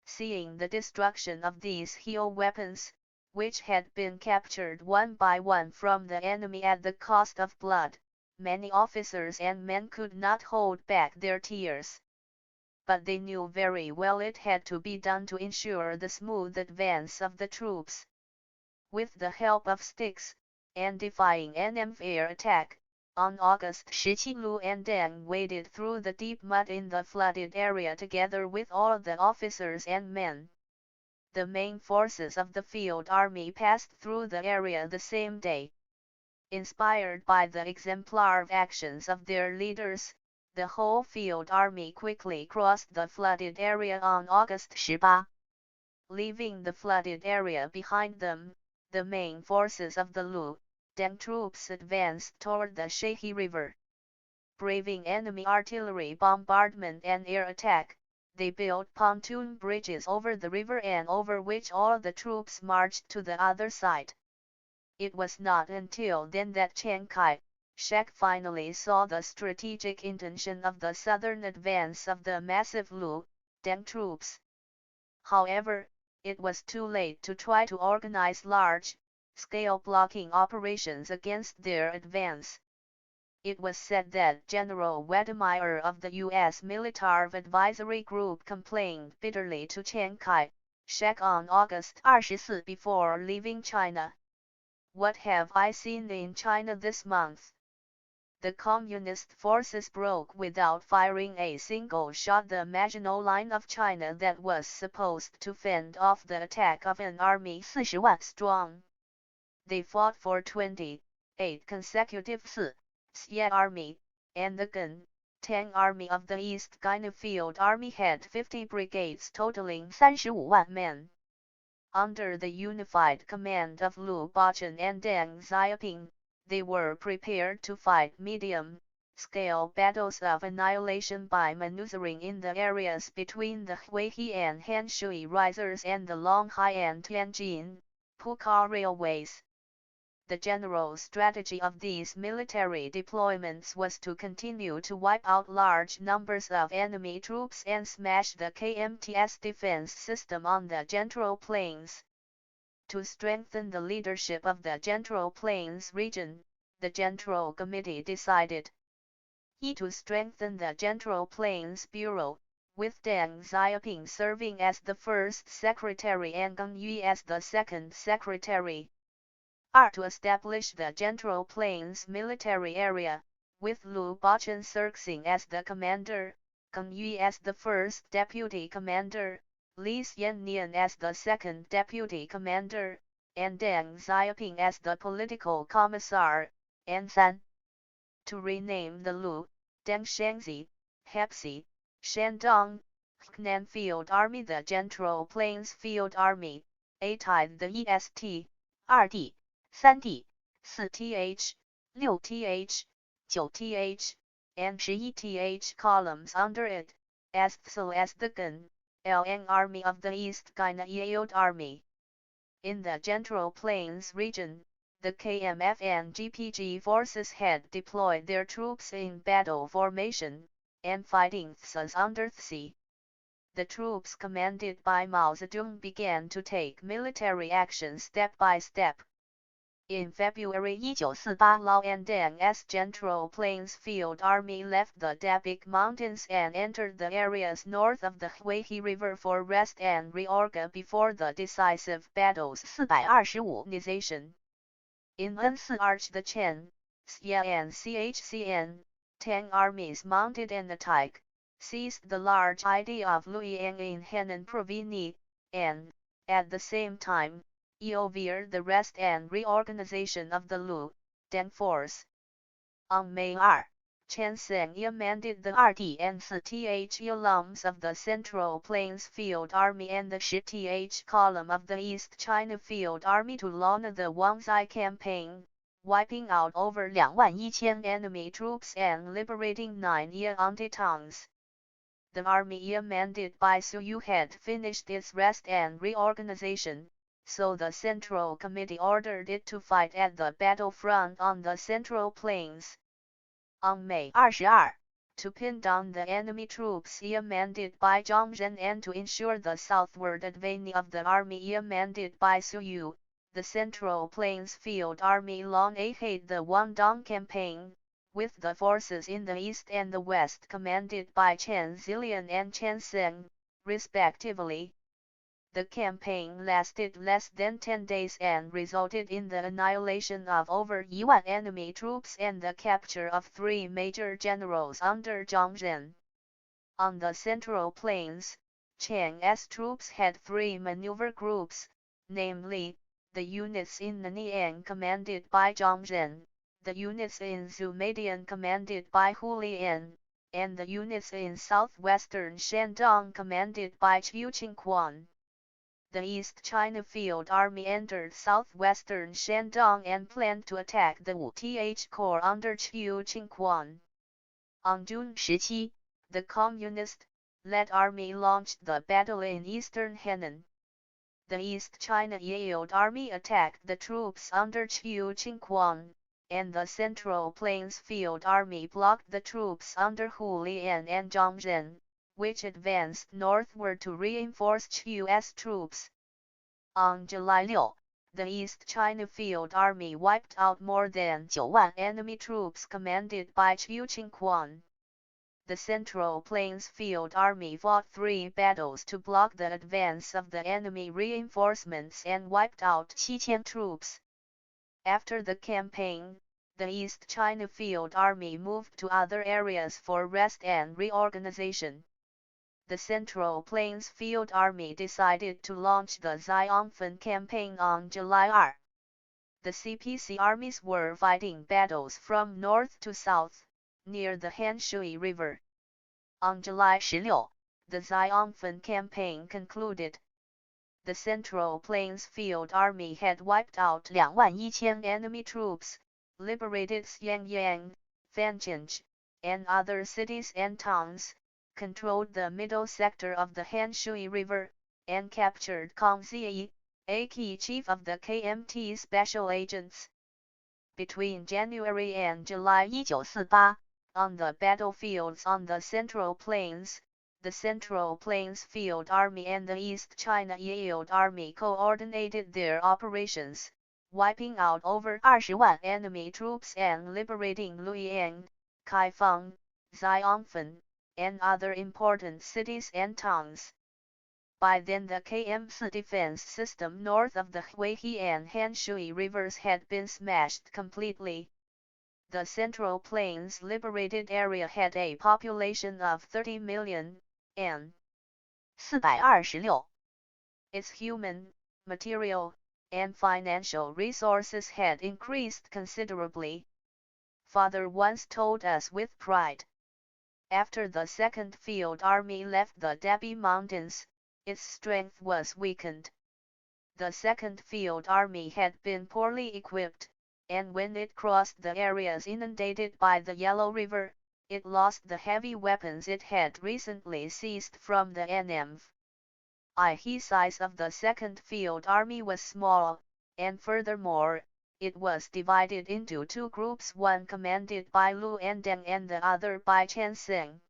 Seeing the destruction of these heel weapons, which had been captured one by one from the enemy at the cost of blood, many officers and men could not hold back their tears. But they knew very well it had to be done to ensure the smooth advance of the troops. With the help of sticks, and defying enemy air attack, On August 17, Lu and Deng waded through the deep mud in the flooded area together with all the officers and men. The main forces of the field army passed through the area the same day. Inspired by the exemplary actions of their leaders, the whole field army quickly crossed the flooded area on August 18. Leaving the flooded area behind them, the main forces of the Lu, Deng troops advanced toward the Shahi River. Braving enemy artillery bombardment and air attack, they built pontoon bridges over the river and over which all the troops marched to the other side. It was not until then that Chiang Kai-shek finally saw the strategic intention of the southern advance of the massive Lu, Deng troops. However, it was too late to try to organize large-scale blocking operations against their advance. It was said that General Wedemeyer of the U.S. Military Advisory Group complained bitterly to Chiang Kai-shek on August 24 before leaving China. What have I seen in China this month? The communist forces broke without firing a single shot the Maginot Line of China that was supposed to fend off the attack of an army 40 万 strong. They fought for 28 consecutive Xia Army, and the Tang Army of the East China Field Army had 50 brigades totaling 35万 men. Under the unified command of Lu Bachun and Deng Xiaoping, they were prepared to fight medium-scale battles of annihilation by maneuvering in the areas between the Huihe and Hanshui risers and the Longhai and Tianjin, Puka railways. The general strategy of these military deployments was to continue to wipe out large numbers of enemy troops and smash the KMT's defense system on the Central Plains. To strengthen the leadership of the Central Plains region, the Central Committee decided to strengthen the Central Plains Bureau, with Deng Xiaoping serving as the first secretary and Geng Yu as the second secretary. To establish the Central Plains military area, with Lu Bachun serving as the commander, Geng Yu as the first deputy commander, Li Xiannian as the second deputy commander, and Deng Xiaoping as the political commissar, and to rename the Lu, Deng Shangzi, Hepsi, Shandong, Henan Field Army the Central Plains Field Army, the EST, 2D, 3D, 4th, 6th, 9th, and 11th columns under it, as so as the Lng Army of the East China Field Army. In the Central Plains region, the KMF and GPG forces had deployed their troops in battle formation, and fighting thus under Xi. The troops commanded by Mao Zedong began to take military action step by step. In February 1948, Lao and Deng's Central Plains Field Army left the Dabik Mountains and entered the areas north of the Huihe River for rest and reorga before the decisive battles 425. In N4 Arch the Chen, Xia and CHCN, Tang armies mounted an attack, seized the large city of Luiyang in Henan Province, and, at the same time, oversaw the rest and reorganization of the Lu, Deng force. On May 2, Chen Seng commanded the 2th and 4th columns of the Central Plains Field Army and the 5th column of the East China Field Army to launch the Wangzai campaign, wiping out over 21,000 enemy troops and liberating 9 Yaoundé towns. The army commanded by Su Yu had finished its rest and reorganization, so the Central Committee ordered it to fight at the battlefront on the Central Plains. On May 22, to pin down the enemy troops commanded by Zhang Zhen and to ensure the southward advance of the army commanded by Su Yu, the Central Plains Field Army launched the Guangdong campaign, with the forces in the east and the west commanded by Chen Zilian and Chen Seng, respectively. The campaign lasted less than 10 days and resulted in the annihilation of over 1,000 enemy troops and the capture of 3 major generals under Zhang Zhen. On the Central Plains, Chiang's troops had 3 maneuver groups, namely, the units in Nanyang commanded by Zhang Zhen, the units in Zhoumadian commanded by Hu Lian, and the units in southwestern Shandong commanded by Qiu Qingquan. The East China Field Army entered southwestern Shandong and planned to attack the Wu-Th Corps under Qiu Qingquan. On June 17, the Communist-led army launched the battle in eastern Henan. The East China Yield Army attacked the troops under Qiu Qingquan, and the Central Plains Field Army blocked the troops under Hu Lian and Zhang Zhen, which advanced northward to reinforce Qiu's troops. On July 6, the East China Field Army wiped out more than 9,000 enemy troops commanded by Qiu Qingquan. The Central Plains Field Army fought 3 battles to block the advance of the enemy reinforcements and wiped out 7,000 troops. After the campaign, the East China Field Army moved to other areas for rest and reorganization. The Central Plains Field Army decided to launch the Xiaoping campaign on July 2. The CPC armies were fighting battles from north to south, near the Hanshui River. On July 16, the Xiaoping campaign concluded. The Central Plains Field Army had wiped out 21,000 enemy troops, liberated Xiangyang, Fancheng, and other cities and towns, controlled the middle sector of the Hanshui River, and captured Kang Ziyi, a key chief of the KMT special agents. Between January and July 1948, on the battlefields on the Central Plains, the Central Plains Field Army and the East China Yield Army coordinated their operations, wiping out over 20,000 enemy troops and liberating Luiyang, Kaifeng, Xiaoping, and other important cities and towns. By then the KM's defense system north of the Huihe and Hanshui rivers had been smashed completely. The Central Plains liberated area had a population of 30 million, and 426. Its human, material, and financial resources had increased considerably. Father once told us with pride. After the Second Field Army left the Dabi Mountains, its strength was weakened. The Second Field Army had been poorly equipped, and when it crossed the areas inundated by the Yellow River, it lost the heavy weapons it had recently seized from the NM. The size of the Second Field Army was small, and furthermore, it was divided into 2 groups, one commanded by Lu and Deng and the other by Chen Xing.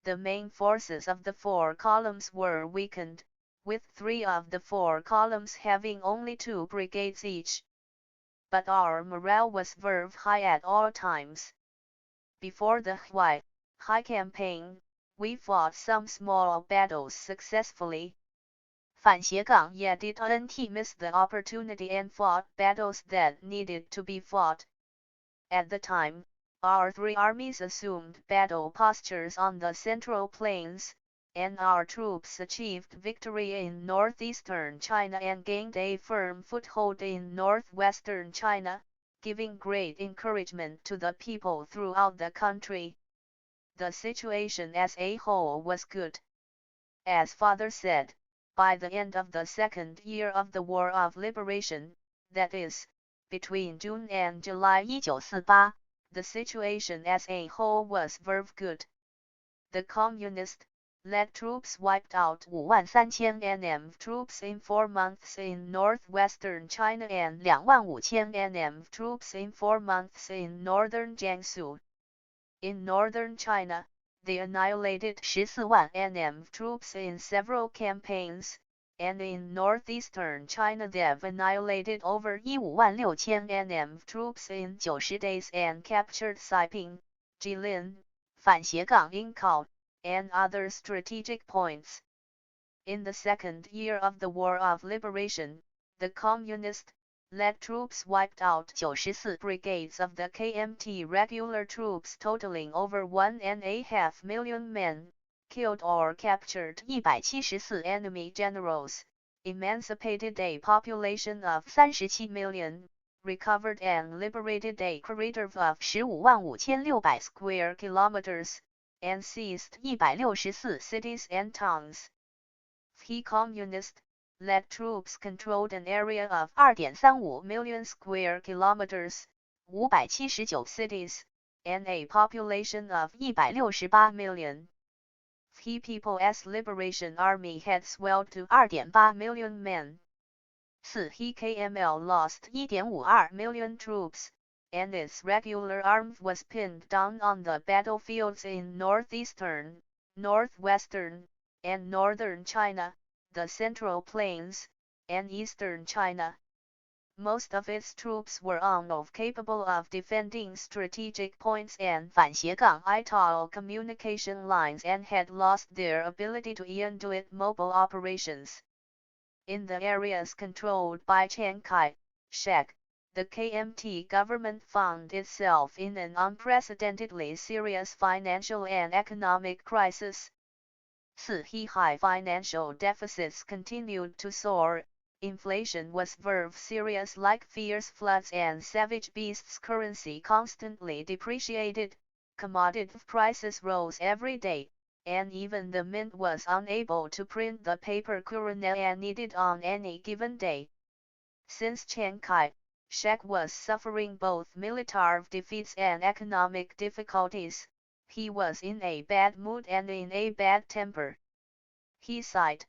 The main forces of the 4 columns were weakened, with 3 of the 4 columns having only 2 brigades each. But our morale was very high at all times. Before the Huai campaign, we fought some small battles successfully. Yet didn't miss the opportunity and fought battles that needed to be fought. At the time, our 3 armies assumed battle postures on the Central Plains, and our troops achieved victory in northeastern China and gained a firm foothold in northwestern China, giving great encouragement to the people throughout the country. The situation as a whole was good. As Father said, by the end of the second year of the War of Liberation, that is, between June and July 1948, the situation as a whole was very good. The Communist-led troops wiped out 53,000 NM troops in 4 months in northwestern China and 25,000 NM troops in 4 months in northern Jiangsu. In northern China, they annihilated 14,000 NM troops in several campaigns, and in northeastern China they've annihilated over 15,600 NM troops in 90 days and captured Xiaoping, Jilin, Yingkao, and other strategic points. In the second year of the War of Liberation, the communist-led troops wiped out 94 brigades of the KMT regular troops totaling over 1.5 million men, killed or captured 174 enemy generals, emancipated a population of 37 million, recovered and liberated a corridor of 15,600 square kilometers, and seized 164 cities and towns. He communist-led troops controlled an area of 2.35 million square kilometers, 579 cities, and a population of 168 million. The People's Liberation Army had swelled to 2.8 million men. 4 He KML lost 1.52 million troops, and its regular arm was pinned down on the battlefields in northeastern, northwestern, and northern China, the Central Plains, and eastern China. Most of its troops were capable of defending strategic points and 反斜杠 vital communication lines and had lost their ability to conduct mobile operations. In the areas controlled by Chiang Kai-shek, the KMT government found itself in an unprecedentedly serious financial and economic crisis. 4 High financial deficits continued to soar, inflation was very serious like fierce floods and savage beasts, currency constantly depreciated, commodity prices rose every day, and even the mint was unable to print the paper currency needed on any given day. Since Chiang Kai-shek was suffering both military defeats and economic difficulties, he was in a bad mood and in a bad temper. He sighed.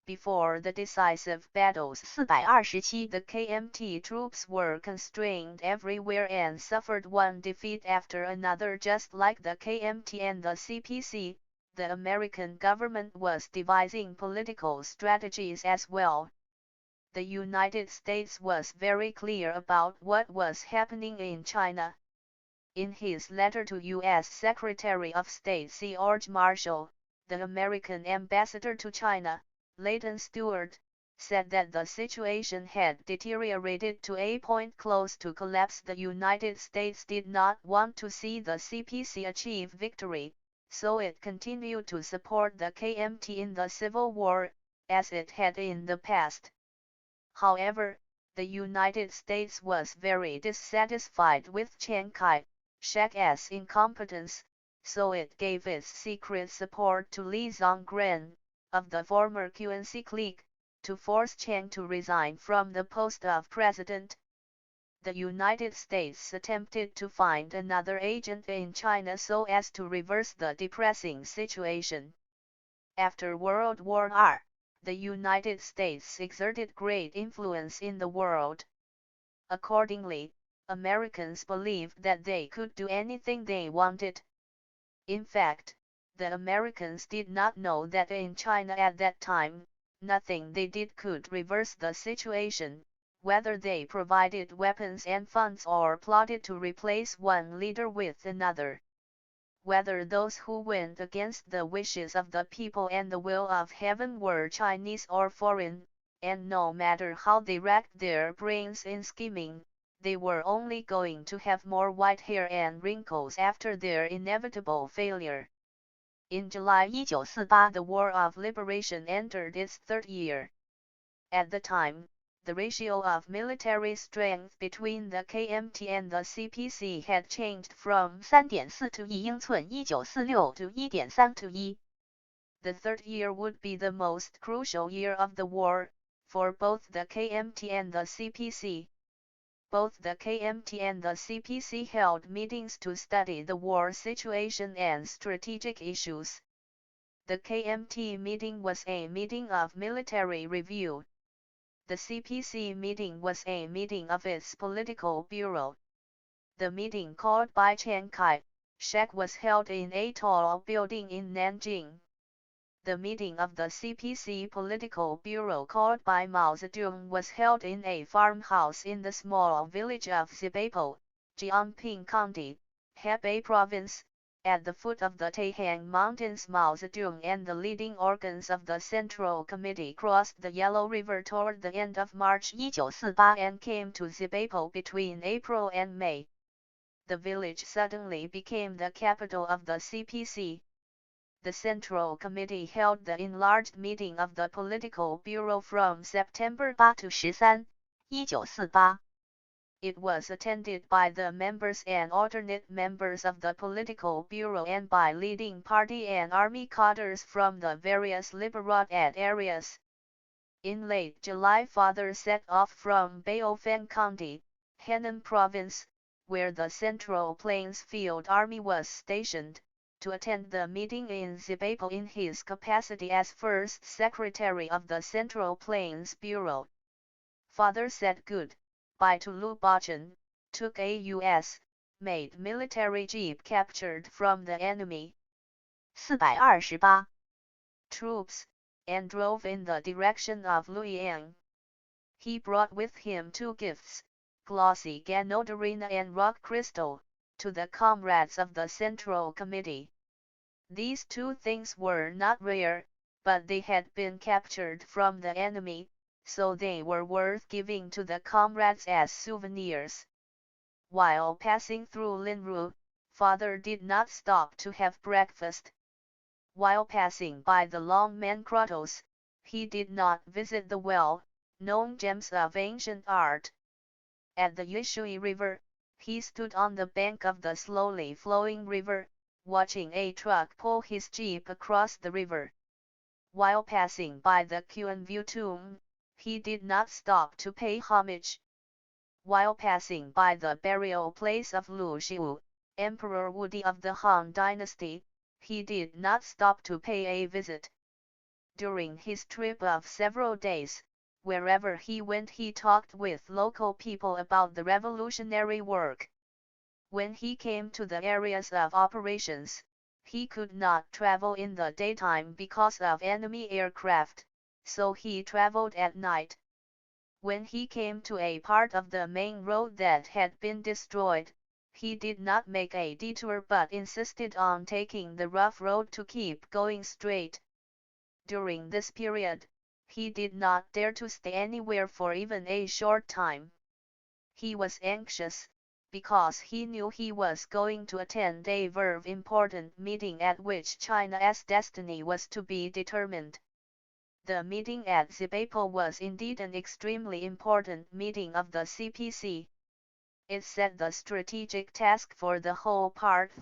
Before the decisive battles, 427 the KMT troops were constrained everywhere and suffered one defeat after another. Just like the KMT and the CPC, the American government was devising political strategies as well. The United States was very clear about what was happening in China. In his letter to U.S. Secretary of State George Marshall, the American ambassador to China, Leighton Stewart, said that the situation had deteriorated to a point close to collapse. The United States did not want to see the CPC achieve victory, so it continued to support the KMT in the Civil War, as it had in the past. However, the United States was very dissatisfied with Chiang Kai-shek's incompetence, so it gave its secret support to Li Zongren, of the former QNC clique, to force Chiang to resign from the post of president. The United States attempted to find another agent in China so as to reverse the depressing situation. After World War II, the United States exerted great influence in the world. Accordingly, Americans believed that they could do anything they wanted. In fact, the Americans did not know that in China at that time, nothing they did could reverse the situation, whether they provided weapons and funds or plotted to replace one leader with another. Whether those who went against the wishes of the people and the will of heaven were Chinese or foreign, and no matter how they racked their brains in scheming, they were only going to have more white hair and wrinkles after their inevitable failure. In July 1948 the War of Liberation entered its third year. At the time, the ratio of military strength between the KMT and the CPC had changed from 3.4 to 1 英寸 1946 to 1.3 to 1. The third year would be the most crucial year of the war, for both the KMT and the CPC. Both the KMT and the CPC held meetings to study the war situation and strategic issues. The KMT meeting was a meeting of military review. The CPC meeting was a meeting of its political bureau. The meeting called by Chiang Kai-shek was held in a tall building in Nanjing. The meeting of the CPC political bureau called by Mao Zedong was held in a farmhouse in the small village of Zibapo, Xiaoping County, Hebei Province, At the foot of the Taihang Mountains, Mao Zedong and the leading organs of the Central Committee crossed the Yellow River toward the end of March 1948 and came to Zibapo between April and May. The village suddenly became the capital of the CPC. The Central Committee held the enlarged meeting of the Political Bureau from September 8 to 13, 1948. It was attended by the members and alternate members of the Political Bureau and by leading party and army cadres from the various Liberat areas. In late July, Father set off from Baofeng County, Henan Province, where the Central Plains Field Army was stationed, to attend the meeting in Zibapo in his capacity as First Secretary of the Central Plains Bureau. Father said goodbye to Lu Bachan, took a U.S.-made military jeep captured from the enemy 428 troops, and drove in the direction of Luiyang. He brought with him 2 gifts, glossy Ganoderina and rock crystal, to the comrades of the Central Committee. These 2 things were not rare, but they had been captured from the enemy, so they were worth giving to the comrades as souvenirs. While passing through Linru, Father did not stop to have breakfast. While passing by the Longmen Grottos, he did not visit the well-known gems of ancient art. At the Yishui River, he stood on the bank of the slowly flowing river, watching a truck pull his jeep across the river. While passing by the Quanview tomb, he did not stop to pay homage. While passing by the burial place of Lu Xiu, Emperor Wudi of the Han Dynasty, he did not stop to pay a visit. During his trip of several days, wherever he went he talked with local people about the revolutionary work. When he came to the areas of operations, he could not travel in the daytime because of enemy aircraft, so he traveled at night. When he came to a part of the main road that had been destroyed, he did not make a detour but insisted on taking the rough road to keep going straight. During this period, he did not dare to stay anywhere for even a short time. He was anxious, because he knew he was going to attend a very important meeting at which China's destiny was to be determined. The meeting at Zibapo was indeed an extremely important meeting of the CPC. It set the strategic task for the whole part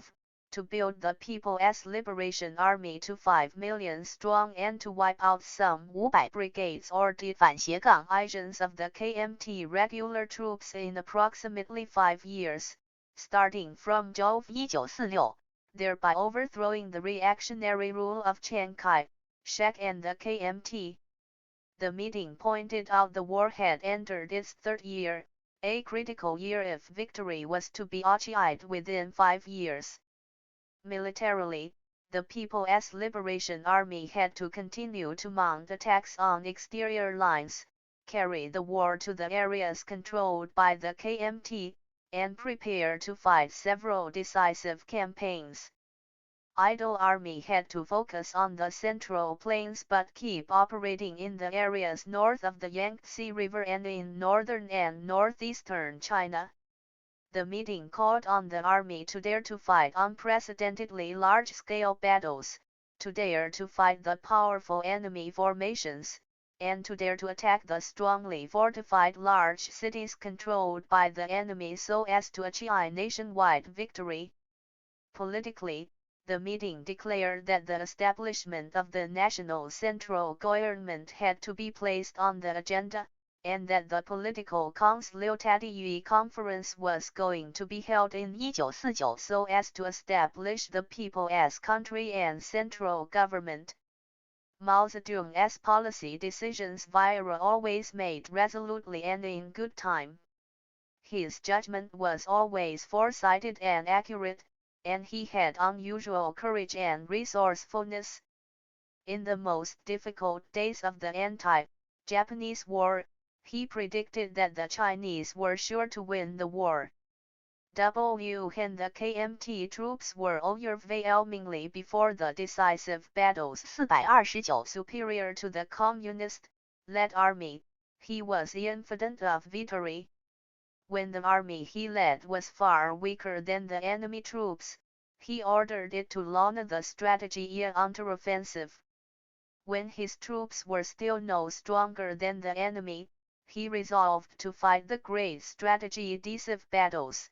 to build the People's Liberation Army to 5 million strong and to wipe out some 500 brigades or divisions of the KMT regular troops in approximately 5 years, starting from Zhou 1946, thereby overthrowing the reactionary rule of Chiang Kai-shek and the KMT. The meeting pointed out the war had entered its 3rd year, a critical year if victory was to be achieved within 5 years. Militarily, the People's Liberation Army had to continue to mount attacks on exterior lines, carry the war to the areas controlled by the KMT, and prepare to fight several decisive campaigns. Idle Army had to focus on the Central Plains but keep operating in the areas north of the Yangtze River and in northern and northeastern China. The meeting called on the army to dare to fight unprecedentedly large-scale battles, to dare to fight the powerful enemy formations, and to dare to attack the strongly fortified large cities controlled by the enemy so as to achieve nationwide victory. Politically, the meeting declared that the establishment of the national central government had to be placed on the agenda, and that the political consultative conference was going to be held in 1949 so as to establish the people as country and central government. Mao Zedong's policy decisions were always made resolutely and in good time. His judgment was always foresighted and accurate, and he had unusual courage and resourcefulness. In the most difficult days of the anti-Japanese war, he predicted that the Chinese were sure to win the war. W and the KMT troops were overwhelmingly before the decisive battles 429 superior to the communist-led army. He was confident of victory. When the army he led was far weaker than the enemy troops, he ordered it to launch the strategy counteroffensive. When his troops were still no stronger than the enemy, he resolved to fight the great strategy-decisive battles.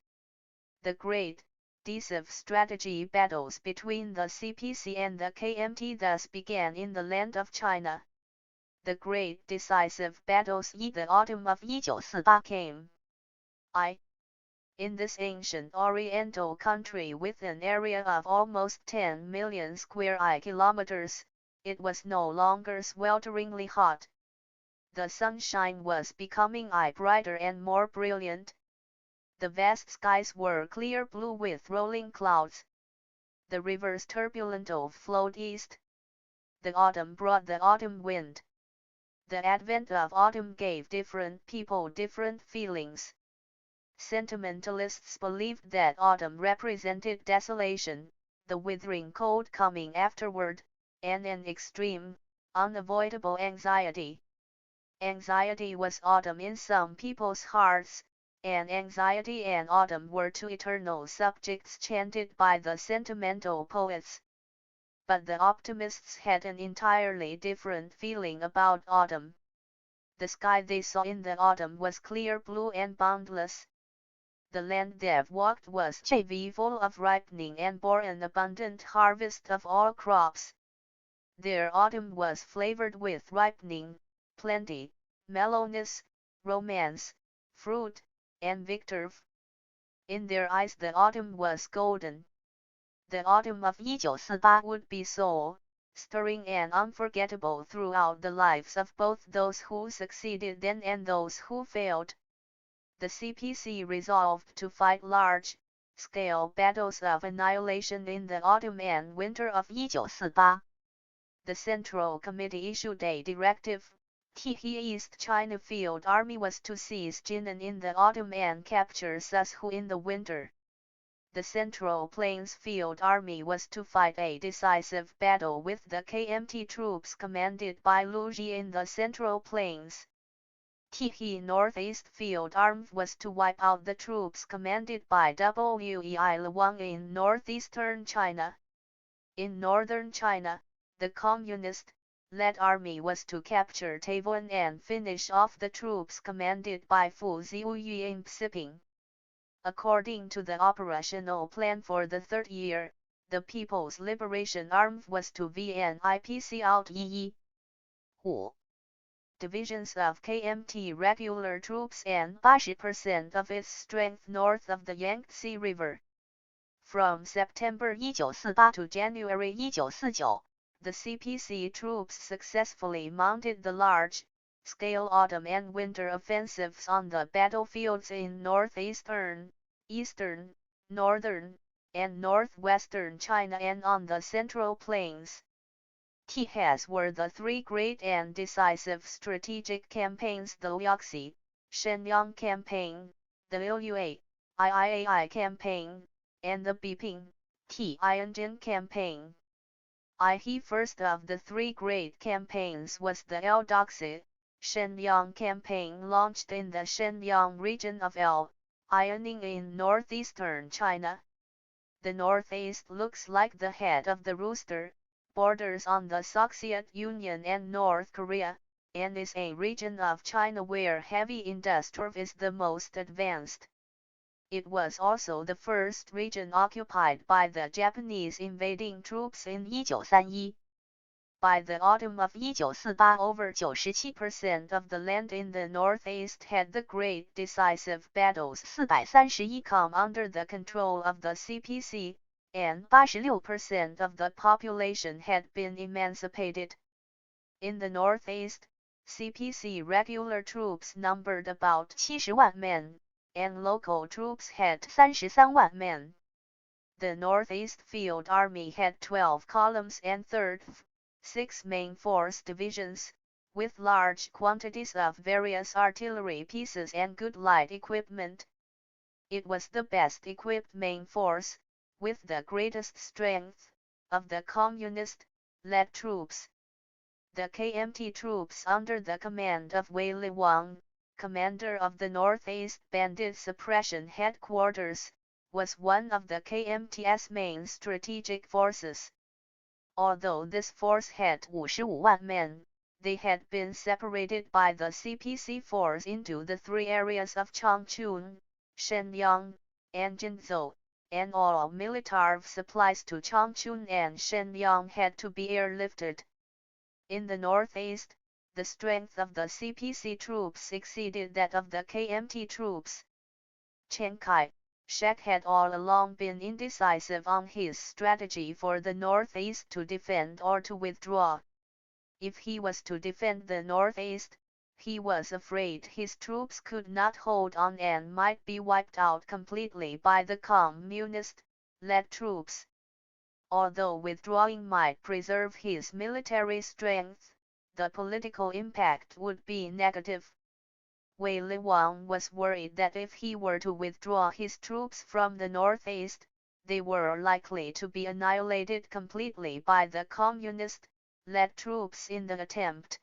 The great, decisive strategy battles between the CPC and the KMT thus began in the land of China. The great decisive battles in the autumn of 1948 came. In this ancient oriental country with an area of almost 10 million square kilometers, it was no longer swelteringly hot. The sunshine was becoming brighter and more brilliant. The vast skies were clear blue with rolling clouds. The rivers turbulently flowed east. The autumn brought the autumn wind. The advent of autumn gave different people different feelings. Sentimentalists believed that autumn represented desolation, the withering cold coming afterward, and an extreme, unavoidable anxiety. Anxiety was autumn in some people's hearts, and anxiety and autumn were two eternal subjects chanted by the sentimental poets. But the optimists had an entirely different feeling about autumn. The sky they saw in the autumn was clear blue and boundless. The land they've walked was full of ripening and bore an abundant harvest of all crops. Their autumn was flavored with ripening, plenty, mellowness, romance, fruit, and victory. In their eyes the autumn was golden. The autumn of 1948 would be soul-stirring and unforgettable throughout the lives of both those who succeeded then and those who failed. The CPC resolved to fight large-scale battles of annihilation in the autumn and winter of 1948. The Central Committee issued a directive. The East China Field Army was to seize Jinan in the autumn and capture Sushu in the winter. The Central Plains Field Army was to fight a decisive battle with the KMT troops commanded by Lu Ji in the Central Plains. The Northeast Field Army was to wipe out the troops commanded by Wei Luang in northeastern China. In northern China, the communist-led army was to capture Taiwan and finish off the troops commanded by Fu Ziyu in Xiaoping. According to the operational plan for the third year, the People's Liberation Army was to VNIPC out 5 divisions of KMT regular troops and 80% of its strength north of the Yangtze River. From September 1948 to January 1949, the CPC troops successfully mounted the large-scale autumn and winter offensives on the battlefields in northeastern, eastern, northern, and northwestern China and on the Central Plains. These were the three great and decisive strategic campaigns: the Liaoxi, Shenyang campaign, the Liuyue, Iiai campaign, and the Beiping, Tianjin campaign. The first of the three great campaigns was the Liaoxi, Shenyang campaign launched in the Shenyang region of Liaoning in northeastern China. The northeast looks like the head of the rooster, borders on the Soviet Union and North Korea, and is a region of China where heavy industry is the most advanced. It was also the first region occupied by the Japanese invading troops in 1931. By the autumn of 1948, over 97% of the land in the northeast had the great decisive battles 431 come under the control of the CPC, and 86% of the population had been emancipated. In the northeast, CPC regular troops numbered about 70,000 men, and local troops had 33,000 men. The Northeast Field Army had 12 columns and 6 main force divisions, with large quantities of various artillery pieces and good light equipment. it was the best equipped main force, with the greatest strength, of the communist-led troops. The KMT troops under the command of Wei Liwang, commander of the Northeast Bandit Suppression Headquarters, was one of the KMT's main strategic forces. Although this force had 55,000 men, they had been separated by the CPC force into the three areas of Changchun, Shenyang, and Jinzhou, and all military supplies to Changchun and Shenyang had to be airlifted. In the northeast, the strength of the CPC troops exceeded that of the KMT troops. Chiang Kai-shek had all along been indecisive on his strategy for the northeast to defend or to withdraw. If he was to defend the northeast, he was afraid his troops could not hold on and might be wiped out completely by the communist-led troops. Although withdrawing might preserve his military strength, the political impact would be negative. Wei Liwang was worried that if he were to withdraw his troops from the northeast, they were likely to be annihilated completely by the communist-led troops in the attempt.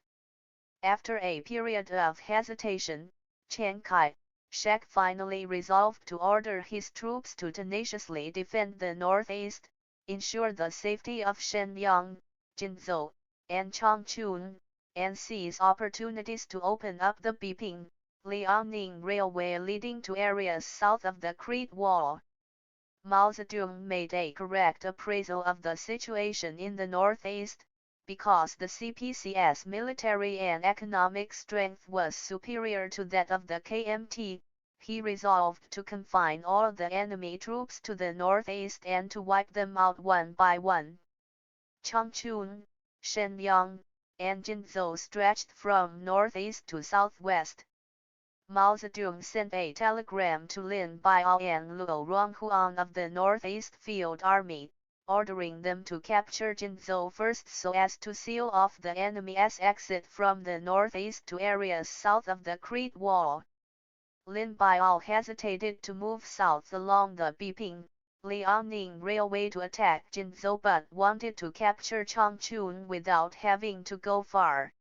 After a period of hesitation, Chiang Kai-shek finally resolved to order his troops to tenaciously defend the northeast, ensure the safety of Shenyang, Jinzhou, and Changchun, and seize opportunities to open up the Biping-Liaoning Railway leading to areas south of the Great Wall. Mao Zedong made a correct appraisal of the situation in the northeast, because the CPC's military and economic strength was superior to that of the KMT. He resolved to confine all the enemy troops to the northeast and to wipe them out one by one. Changchun, Shenyang, and Jinzhou stretched from northeast to southwest. Mao Zedong sent a telegram to Lin Biao and Luo Ronghuan of the Northeast Field Army, ordering them to capture Jinzhou first so as to seal off the enemy's exit from the northeast to areas south of the Great Wall. Lin Biao hesitated to move south along the Biping-Liaoning Railway to attack Jinzhou but wanted to capture Changchun without having to go far.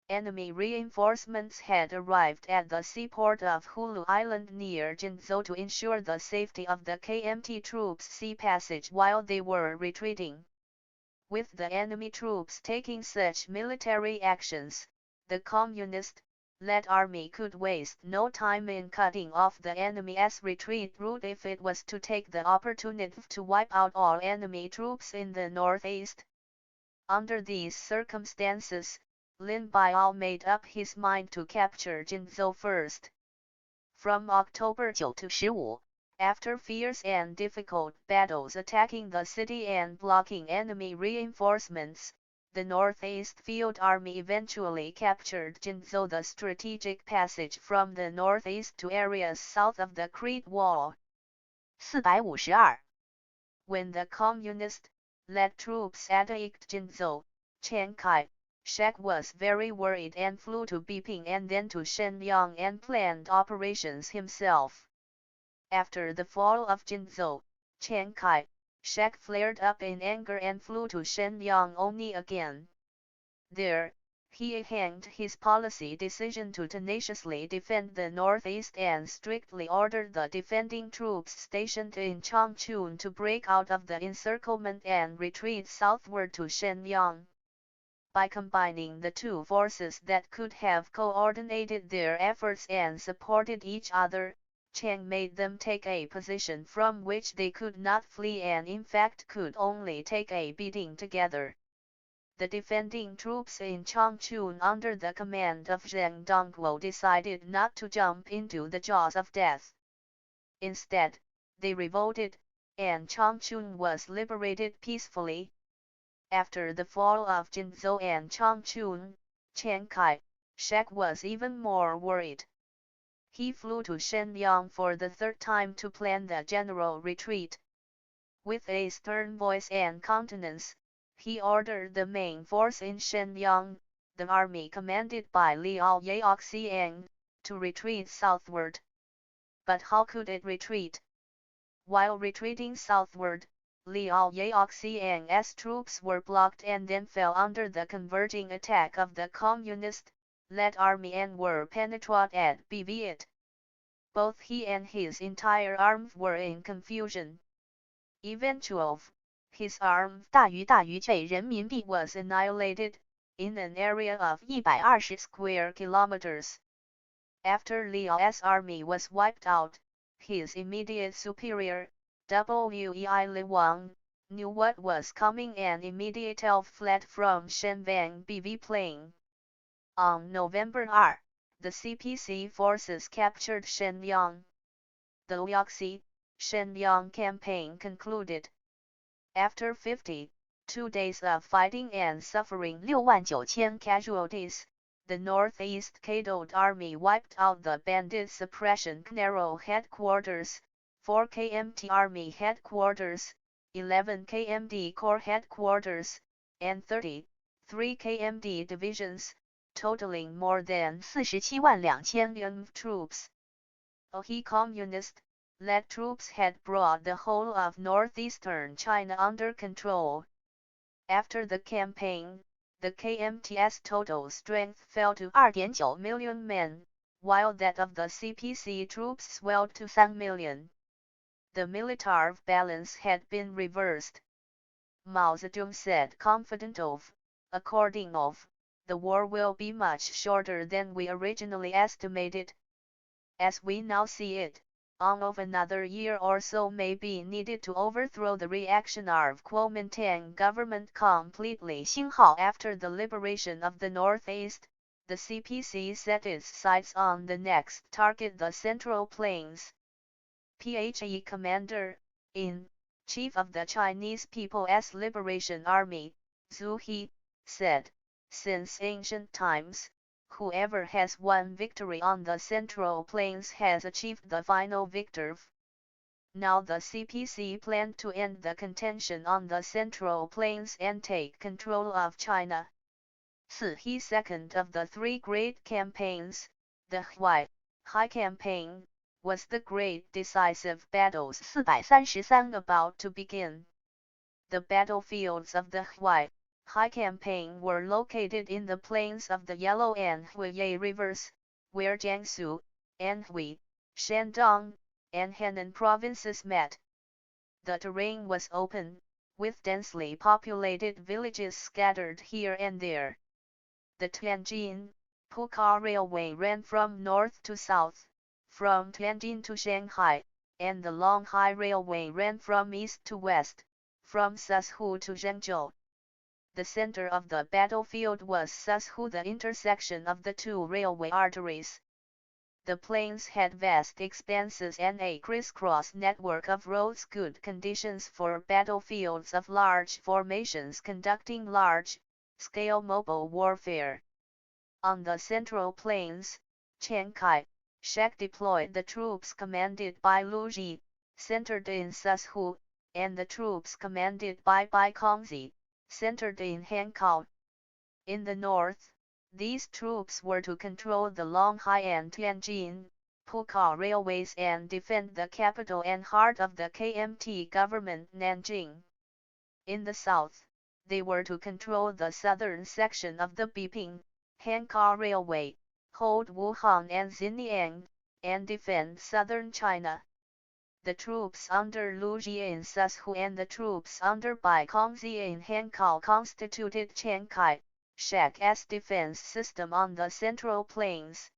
Enemy reinforcements had arrived at the seaport of Hulu Island near Jinzhou to ensure the safety of the KMT troops' sea passage while they were retreating. With the enemy troops taking such military actions, the communist-led army could waste no time in cutting off the enemy's retreat route if it was to take the opportunity to wipe out all enemy troops in the northeast. Under these circumstances, Lin Biao made up his mind to capture Jinzhou first. From October 9 to 15, after fierce and difficult battles attacking the city and blocking enemy reinforcements, the Northeast Field Army eventually captured Jinzhou, the strategic passage from the northeast to areas south of the Great Wall. 452. When the communist-led troops attacked Jinzhou, Chiang Kai-shek was very worried and flew to Biping and then to Shenyang and planned operations himself. After the fall of Jinzhou, Chiang Kai-shek flared up in anger and flew to Shenyang only again. There, he hanged his policy decision to tenaciously defend the northeast and strictly ordered the defending troops stationed in Changchun to break out of the encirclement and retreat southward to Shenyang. By combining the two forces that could have coordinated their efforts and supported each other, Chiang made them take a position from which they could not flee and in fact could only take a beating together. The defending troops in Changchun under the command of Zheng Dongguo decided not to jump into the jaws of death. Instead, they revolted, and Changchun was liberated peacefully. After the fall of Jinzhou and Changchun, Chiang Kai-shek was even more worried. He flew to Shenyang for the third time to plan the general retreat. With a stern voice and countenance, he ordered the main force in Shenyang, the army commanded by Liao Yaoxiang, to retreat southward. but how could it retreat? While retreating southward, Liao Yaoxiang's troops were blocked and then fell under the converging attack of the communist-led army and were penetrated at Bviet. Both he and his entire army were in confusion. Eventually, his army 大于被人民币 was annihilated, in an area of 120 square kilometers. After Liao's army was wiped out, his immediate superior, Wei Li Wang, knew what was coming and immediately fled from Shenvang Bv Plain. On November 2, the CPC forces captured Shenyang. The Liaoxi, Shenyang campaign concluded. After 52 days of fighting and suffering 69000 casualties, the Northeast Cadoed Army wiped out the Bandit Suppression Narrow Headquarters, 4 KMT Army Headquarters, 11 KMD Corps Headquarters, and 33 KMD divisions, totaling more than 472,200 troops. He communist-led troops had brought the whole of northeastern China under control. After the campaign, the KMT's total strength fell to 2.9 million men, while that of the CPC troops swelled to 3 million. The military balance had been reversed. Mao Zedong said confident of, according of, the war will be much shorter than we originally estimated. As we now see it, of another year or so may be needed to overthrow the reactionary Kuomintang government completely. 星号 After the liberation of the Northeast, the CPC set its sights on the next target, the Central Plains. PHE Commander-in-Chief of the Chinese People's Liberation Army, Zhu He, said, since ancient times, whoever has won victory on the Central Plains has achieved the final victory. Now the CPC planned to end the contention on the Central Plains and take control of China. He second of the three great campaigns, the High Campaign, was the great decisive battles 433 about to begin. The battlefields of the High Campaign were located in the plains of the Yellow and Huiye rivers, where Jiangsu, Anhui, Shandong, and Henan provinces met. The terrain was open, with densely populated villages scattered here and there. The Tianjin-Puka Railway ran from north to south, from Tianjin to Shanghai, and the Longhai Railway ran from east to west, from Sushu to Zhengzhou. The center of the battlefield was Sushu, the intersection of the two railway arteries. The plains had vast expanses and a crisscross network of roads, good conditions for battlefields of large formations conducting large-scale mobile warfare. On the Central Plains, Chiang Kai-shek deployed the troops commanded by Lu Ji, centered in Sushu, and the troops commanded by Bai Kongzi, centered in Hankou. In the north, these troops were to control the Longhai and Tianjin-Puka railways and defend the capital and heart of the KMT government, Nanjing. In the south, they were to control the southern section of the Beiping-Hankou railway, hold Wuhan and Xinjiang, and defend southern China. The troops under Lu Ji in Sushu and the troops under Bai Kongzi in Hankou constituted Chiang Kai-shek's defense system on the Central Plains.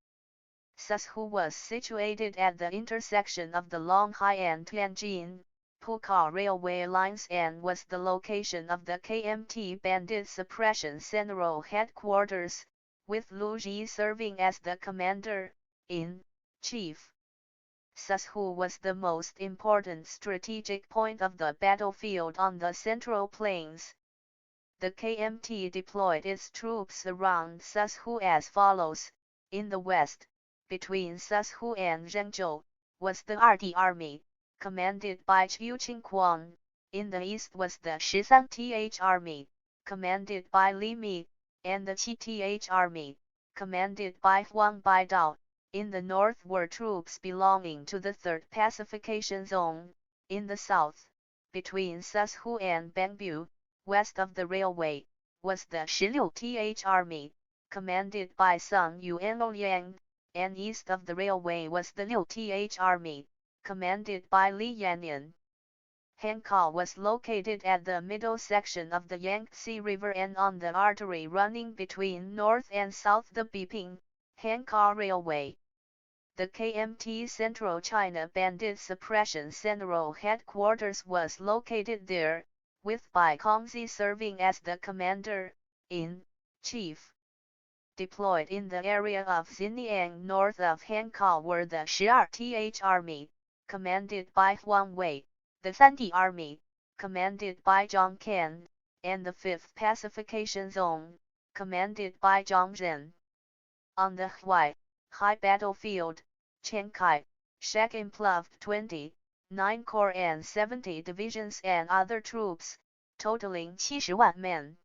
Sushu was situated at the intersection of the Longhai and Tianjin-Puka railway lines and was the location of the KMT Bandit Suppression Central Headquarters, with Lu Ji serving as the commander-in-chief. Sushu was the most important strategic point of the battlefield on the Central Plains. The KMT deployed its troops around Sushu as follows. In the west, between Sushu and Zhengzhou, was the RD Army, commanded by Chu Qingquan. In the east was the 13th Army, commanded by Li Mi, and the 7th Army, commanded by Huang Baidao. In the north were troops belonging to the 3rd Pacification Zone. In the south, between Sushu and Bangbu, west of the railway, was the 16th Army, commanded by Sun Yuanoyang, and east of the railway was the 6th Army, commanded by Li Yanyan. Hankou was located at the middle section of the Yangtze River and on the artery running between north and south the Beiping, Hankou Railway. The KMT Central China Bandit Suppression Central Headquarters was located there, with Bai Kongzi serving as the commander-in-chief. Deployed in the area of Xinjiang north of Hankou were the 12th Army, commanded by Huang Wei, the 3rd Army, commanded by Zhang Can, and the 5th Pacification Zone, commanded by Zhang Zhen. On the Huai High Battlefield, Chiang Kai, Shek employed 29 corps and 70 divisions and other troops, totaling 70 万 men.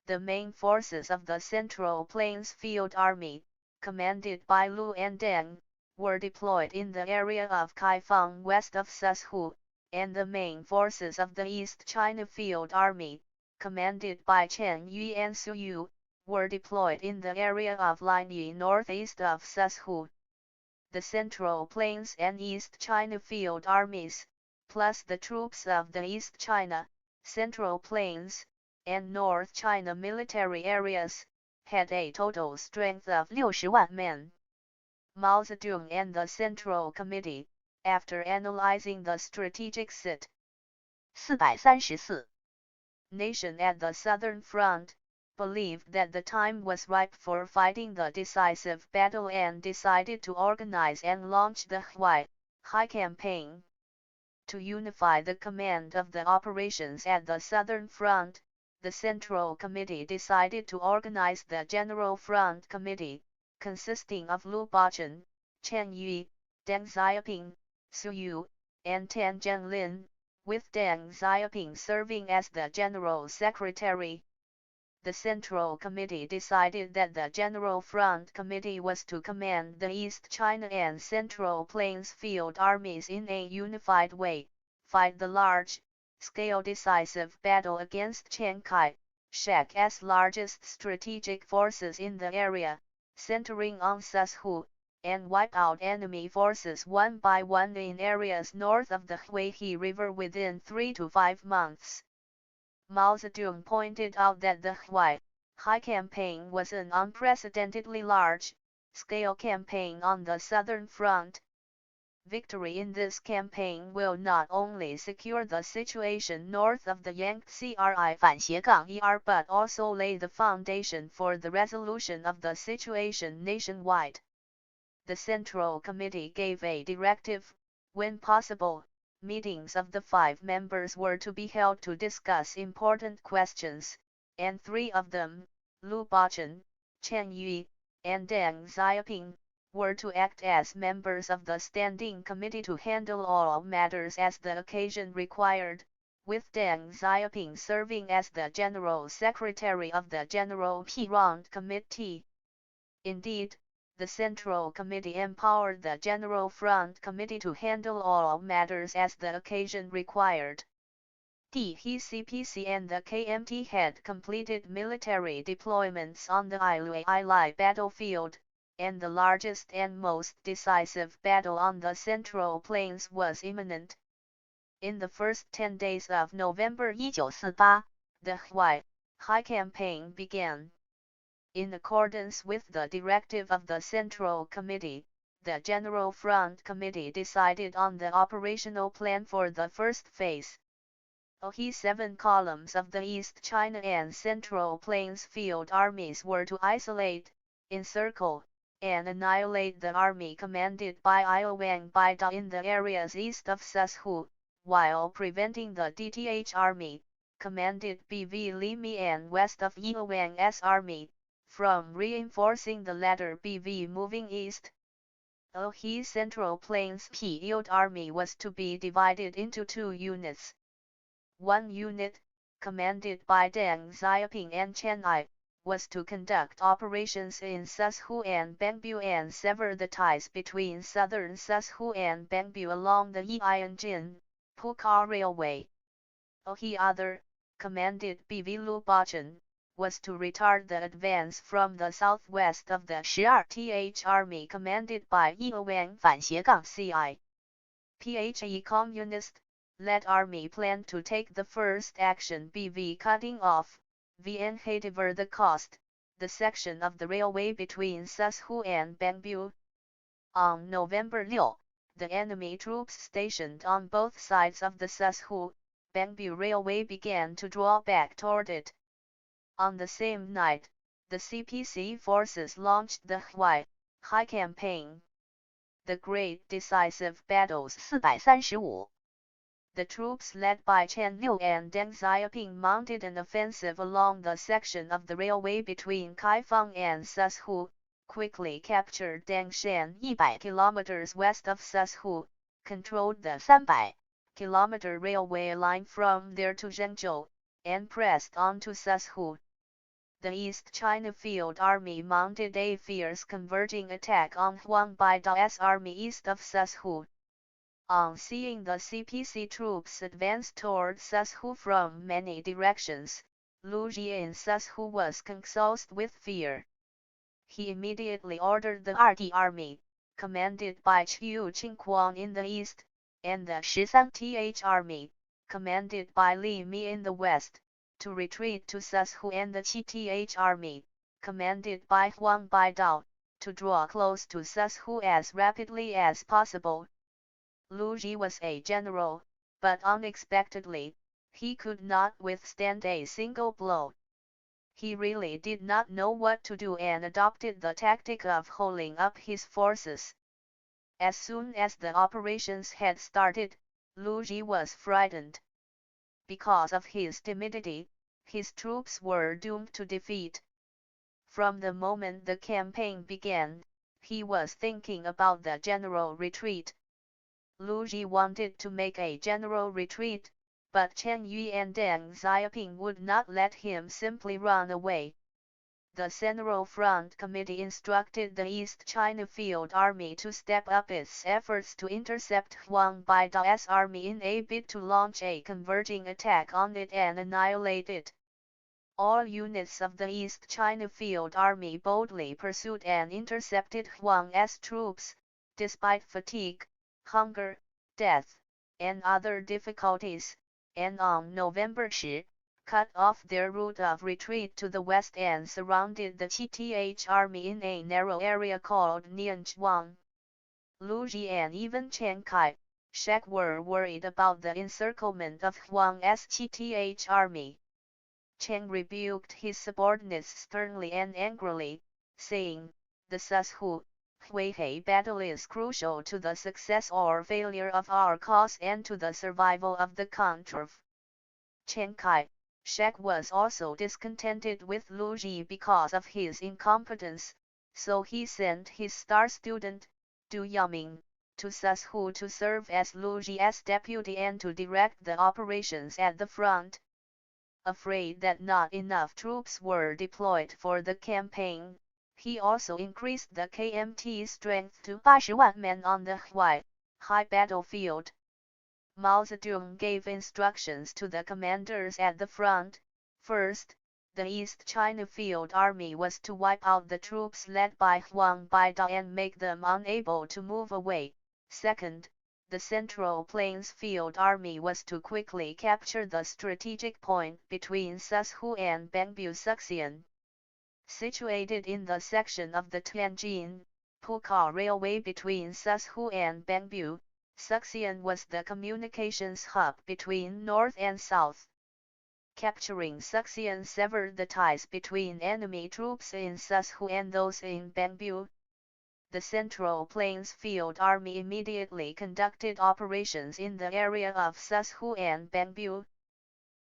The main forces of the Central Plains Field Army, commanded by Lu and Deng, were deployed in the area of Kaifeng west of Sushu, and the main forces of the East China Field Army, commanded by Chen Yi and Su Yu, were deployed in the area of Linyi northeast of Sushu. The Central Plains and East China Field Armies, plus the troops of the East China, Central Plains, and North China military areas, had a total strength of 60 万 men. Mao Zedong and the Central Committee, after analyzing the strategic situation at the Southern Front, believed that the time was ripe for fighting the decisive battle and decided to organize and launch the Huai High Campaign. To unify the command of the operations at the Southern Front, the Central Committee decided to organize the General Front Committee, consisting of Lu Bachun, Chen Yi, Deng Xiaoping, Su Yu, and Tan Zhenlin, with Deng Xiaoping serving as the General Secretary. The Central Committee decided that the General Front Committee was to command the East China and Central Plains Field Armies in a unified way, fight the large-scale decisive battle against Chiang Kai-shek's largest strategic forces in the area, centering on Sushu, and wipe out enemy forces one by one in areas north of the Huihe River within 3 to 5 months. Mao Zedong pointed out that the Huai High Campaign was an unprecedentedly large-scale campaign on the Southern Front. Victory in this campaign will not only secure the situation north of the Yangtze River but also lay the foundation for the resolution of the situation nationwide. The Central Committee gave a directive, when possible, meetings of the 5 members were to be held to discuss important questions, and 3 of them, Lu Bachun, Chen Yi, and Deng Xiaoping, were to act as members of the Standing Committee to handle all matters as the occasion required, with Deng Xiaoping serving as the General Secretary of the General Front Committee. Indeed, the Central Committee empowered the General Front Committee to handle all matters as the occasion required. The HCPC and the KMT had completed military deployments on the Ilui battlefield, and the largest and most decisive battle on the Central Plains was imminent. In the first 10 days of November 1948, the Huai High Campaign began. In accordance with the directive of the Central Committee, the General Front Committee decided on the operational plan for the first phase. The 7 columns of the East China and Central Plains Field Armies were to isolate, encircle, and annihilate the army commanded by Iowang Bai Da in the areas east of Sushu, while preventing the DTH Army, commanded BV Li Mian west of Iowang's army, from reinforcing the latter BV moving east. The Central Plains Field Army was to be divided into 2 units. One unit, commanded by Deng Xiaoping and Chen Ai, was to conduct operations in Sushu and Bangbu and sever the ties between southern Sushu and Bangbu along the Yianjin-Puka Railway. The other, commanded B.V. Lu Bachan, was to retard the advance from the southwest of the 12th Army commanded by Yi Wang CI. PHE Communist-led army planned to take the first action BV cutting off, VN Hadiver the cost, the section of the railway between Sushu and Bangbu. On November 6, the enemy troops stationed on both sides of the Sushu, Bangbu railway began to draw back toward it. On the same night, the CPC forces launched the High campaign. The Great Decisive Battles 435. The troops led by Chen Liu and Deng Xiaoping mounted an offensive along the section of the railway between Kaifeng and Sushu, quickly captured Dangshan 100 kilometers west of Sushu, controlled the 300 kilometer railway line from there to Zhengzhou, and pressed on to Sushu. The East China Field Army mounted a fierce converging attack on Huang Baidao's army east of Sushu. On seeing the CPC troops advance toward Sushu from many directions, Lu Ji in Sushu was convulsed with fear. He immediately ordered the 2nd Army, commanded by Chiu Qingquan in the east, and the 13th Army, commanded by Li Mi in the west, to retreat to Sushu, and the 7th Army, commanded by Huang Baidao, to draw close to Sushu as rapidly as possible. Lu Ji was a general, but unexpectedly, he could not withstand a single blow. He really did not know what to do and adopted the tactic of holding up his forces. As soon as the operations had started, Lu Ji was frightened. Because of his timidity, his troops were doomed to defeat. From the moment the campaign began, he was thinking about the general retreat. Lu Ji wanted to make a general retreat, but Chen Yu and Deng Xiaoping would not let him simply run away. The Central Front Committee instructed the East China Field Army to step up its efforts to intercept Huang Baidao's army in a bid to launch a converging attack on it and annihilate it. All units of the East China Field Army boldly pursued and intercepted Huang's troops, despite fatigue, hunger, death, and other difficulties, and on November 10, cut off their route of retreat to the west and surrounded the 7th Army in a narrow area called Nianzhuang. Lu Ji and even Chiang Kai-shek were worried about the encirclement of Huang's 7th Army. Chen rebuked his subordinates sternly and angrily, saying, "The Sushu Huihei battle is crucial to the success or failure of our cause and to the survival of the country." Chiang Kai-shek was also discontented with Lu Ji because of his incompetence, so he sent his star student, Du Yaming, to Sushu to serve as Lu Ji's deputy and to direct the operations at the front. Afraid that not enough troops were deployed for the campaign, he also increased the KMT strength to 80,000 men on the high battlefield. Mao Zedong gave instructions to the commanders at the front. First, the East China Field Army was to wipe out the troops led by Huang Baidao and make them unable to move away. Second, the Central Plains Field Army was to quickly capture the strategic point between Sushu and Bangbu Suxian. Situated in the section of the Tianjin-Puka Railway between Sushu and Bangbu, Suxian was the communications hub between north and south. Capturing Suxian severed the ties between enemy troops in Sushu and those in Bangbu. The Central Plains Field Army immediately conducted operations in the area of Sushu and Bangbu.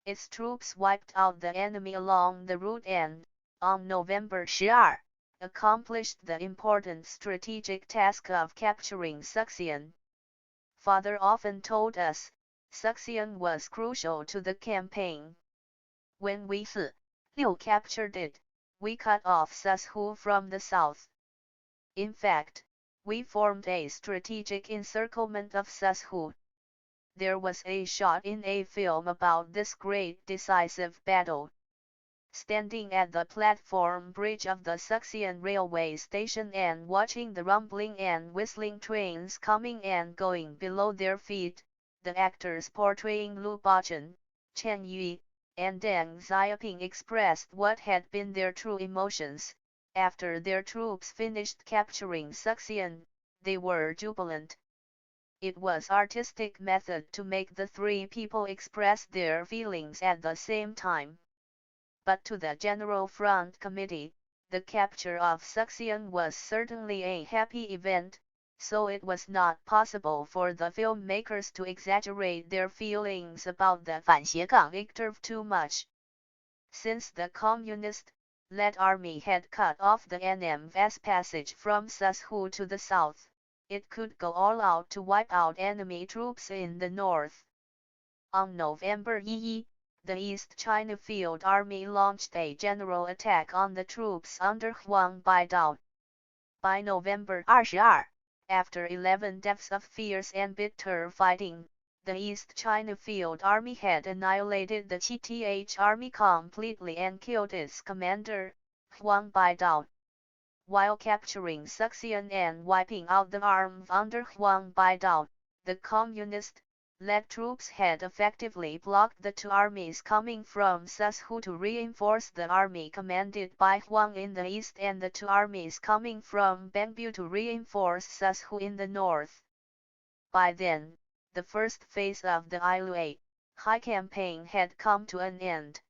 Its troops wiped out the enemy along the route and, on November 12, accomplished the important strategic task of capturing Suxian. Father often told us, Suxian was crucial to the campaign. When we captured it, we cut off Sashu from the south. In fact, we formed a strategic encirclement of Sashu. There was a shot in a film about this great decisive battle. Standing at the platform bridge of the Suxian railway station and watching the rumbling and whistling trains coming and going below their feet, the actors portraying Lu Bachun, Chen Yui, and Deng Xiaoping expressed what had been their true emotions. After their troops finished capturing Suxian, they were jubilant. It was artistic method to make the three people express their feelings at the same time. But to the General Front Committee, the capture of Suxian was certainly a happy event, so it was not possible for the filmmakers to exaggerate their feelings about the 反斜杠 victory too much. Since the communist-led army had cut off the NM's passage from Sashu to the south, it could go all out to wipe out enemy troops in the north. On November 1, the East China Field Army launched a general attack on the troops under Huang Baidao. By November 22, after 11 deaths of fierce and bitter fighting, the East China Field Army had annihilated the THR Army completely and killed its commander, Huang Baidao. While capturing Suxian and wiping out the army under Huang Baidao, the communist-led troops had effectively blocked the two armies coming from Sashu to reinforce the army commanded by Huang in the east and the two armies coming from Bengbu to reinforce Sashu in the north. By then, the first phase of the Ilue High campaign had come to an end.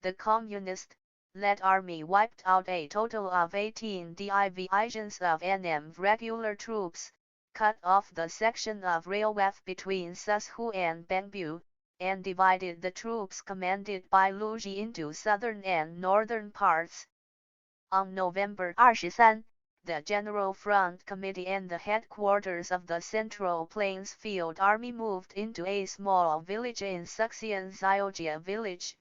The communist-led army wiped out a total of 18 divisions of NM regular troops, cut off the section of railway between Sashu and Bengbu, and divided the troops commanded by Lu Ji into southern and northern parts. On November 23, the General Front Committee and the headquarters of the Central Plains Field Army moved into a small village in Suxian Xiaojia village.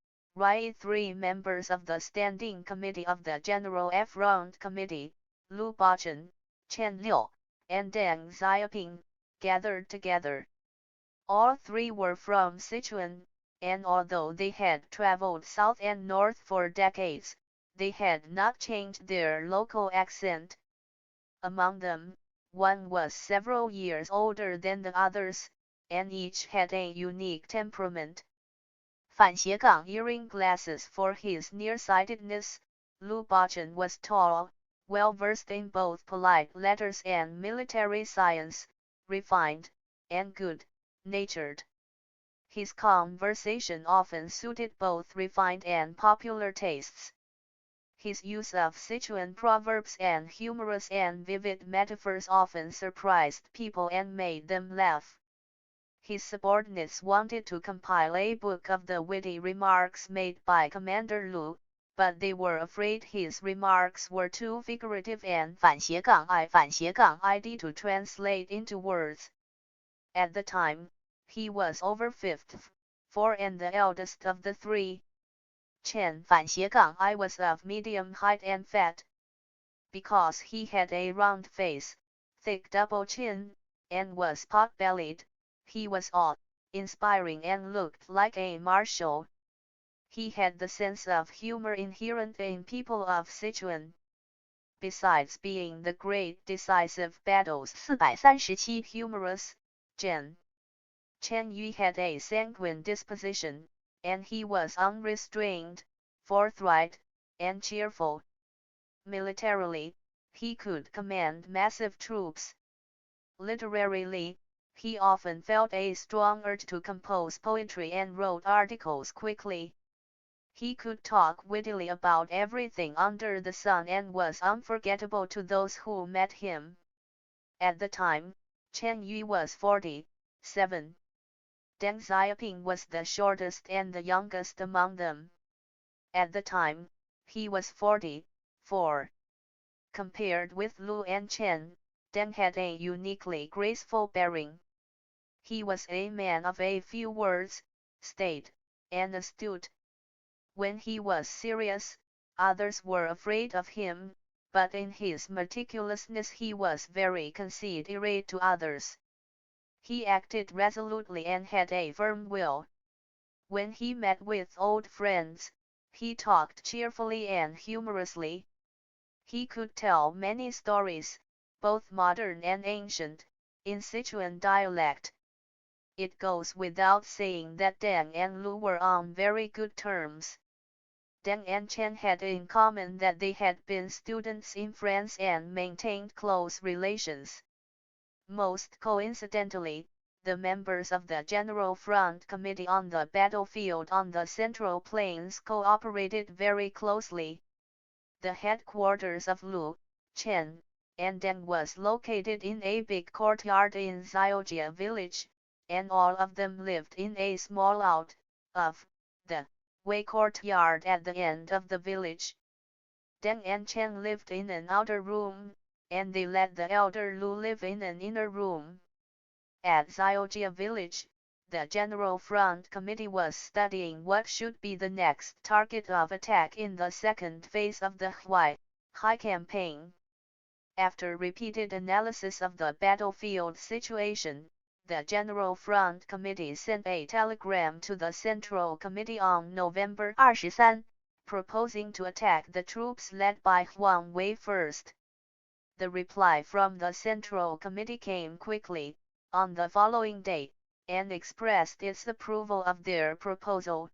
Three members of the Standing Committee of the General Front Committee, Lu Bachun, Chen Liu, and Deng Xiaoping, gathered together. All three were from Sichuan, and although they had traveled south and north for decades, they had not changed their local accent. Among them, one was several years older than the others, and each had a unique temperament. 反斜杠 Wearing glasses for his nearsightedness, Lu Bachun was tall, well-versed in both polite letters and military science, refined, and good-natured. His conversation often suited both refined and popular tastes. His use of Sichuan proverbs and humorous and vivid metaphors often surprised people and made them laugh. His subordinates wanted to compile a book of the witty remarks made by Commander Lu, but they were afraid his remarks were too figurative and 反斜杠 id to translate into words. At the time, he was over 54 and the eldest of the three. Chen 反斜杠 I was of medium height and fat. Because he had a round face, thick double chin, and was pot-bellied, he was awe-inspiring and looked like a marshal. He had the sense of humor inherent in people of Sichuan. Besides being the great decisive battles 437 humorous, Chen Yui had a sanguine disposition, and he was unrestrained, forthright, and cheerful. Militarily, he could command massive troops. Literarily, he often felt a strong urge to compose poetry and wrote articles quickly. He could talk wittily about everything under the sun and was unforgettable to those who met him. At the time, Chen Yui was 47. Deng Xiaoping was the shortest and the youngest among them. At the time, he was 44. Compared with Lu and Chen, Deng had a uniquely graceful bearing. He was a man of a few words, staid, and astute. When he was serious, Others were afraid of him, but in his meticulousness he was very considerate to others. He acted resolutely and had a firm will. When he met with old friends, he talked cheerfully and humorously. He could tell many stories, both modern and ancient, in Sichuan dialect. It goes without saying that Deng and Lu were on very good terms. Deng and Chen had in common that they had been students in France and maintained close relations. Most coincidentally, the members of the General Front Committee on the battlefield on the Central Plains cooperated very closely. The headquarters of Lu, Chen, and Deng was located in a big courtyard in Xiaojia village, and all of them lived in a small out of the way courtyard at the end of the village. Deng and Chen lived in an outer room, and they let the elder Lu live in an inner room. At Xiaojia village, the General Front Committee was studying what should be the next target of attack in the second phase of the Hai campaign. After repeated analysis of the battlefield situation, the General Front Committee sent a telegram to the Central Committee on November 23, proposing to attack the troops led by Huang Wei first. The reply from the Central Committee came quickly, on the following day, and expressed its approval of their proposal.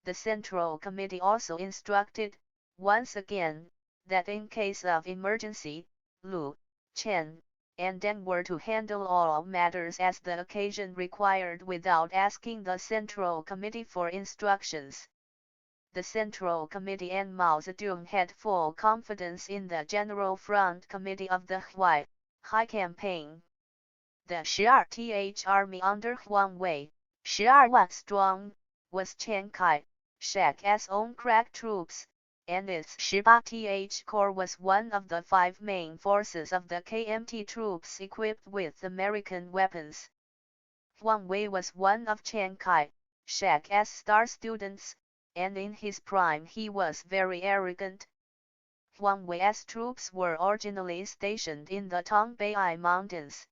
The Central Committee also instructed, once again, that in case of emergency, Lu, Chen, and Deng were to handle all matters as the occasion required without asking the Central Committee for instructions. The Central Committee and Mao Zedong had full confidence in the General Front Committee of the Hai campaign. The 12th Army under Huang Wei, 12 万 strong, was Chiang Kai-shek's own crack troops, and its 18th Corps was one of the 5 main forces of the KMT troops equipped with American weapons. Huang Wei was one of Chiang Kai-shek's star students, and in his prime he was very arrogant. Huang Wei's troops were originally stationed in the Tongbei Mountains.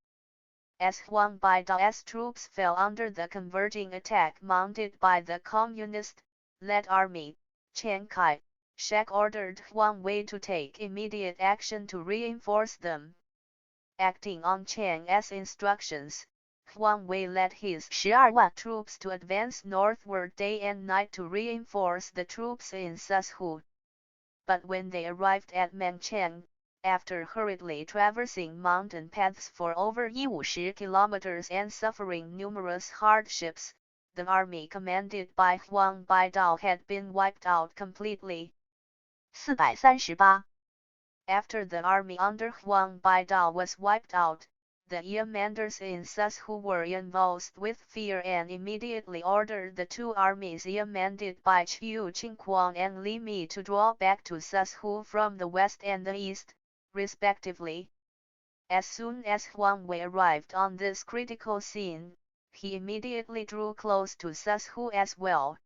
As Huang Baidao's troops fell under the converging attack mounted by the communist-led army, Chiang Kai-shek ordered Huang Wei to take immediate action to reinforce them. Acting on Chiang's instructions, Huang Wei led his 12 万 troops to advance northward day and night to reinforce the troops in Sushu. But when they arrived at Mencheng, after hurriedly traversing mountain paths for over 50 kilometers and suffering numerous hardships, the army commanded by Huang Baidao had been wiped out completely. 438. After the army under Huang Baidao was wiped out, the commanders in Sushu were convulsed with fear and immediately ordered the 2 armies commanded by Chiu Qingquan and Li Mi to draw back to Sushu from the west and the east, respectively. As soon as Huang Wei arrived on this critical scene, he immediately drew close to Sushu as well.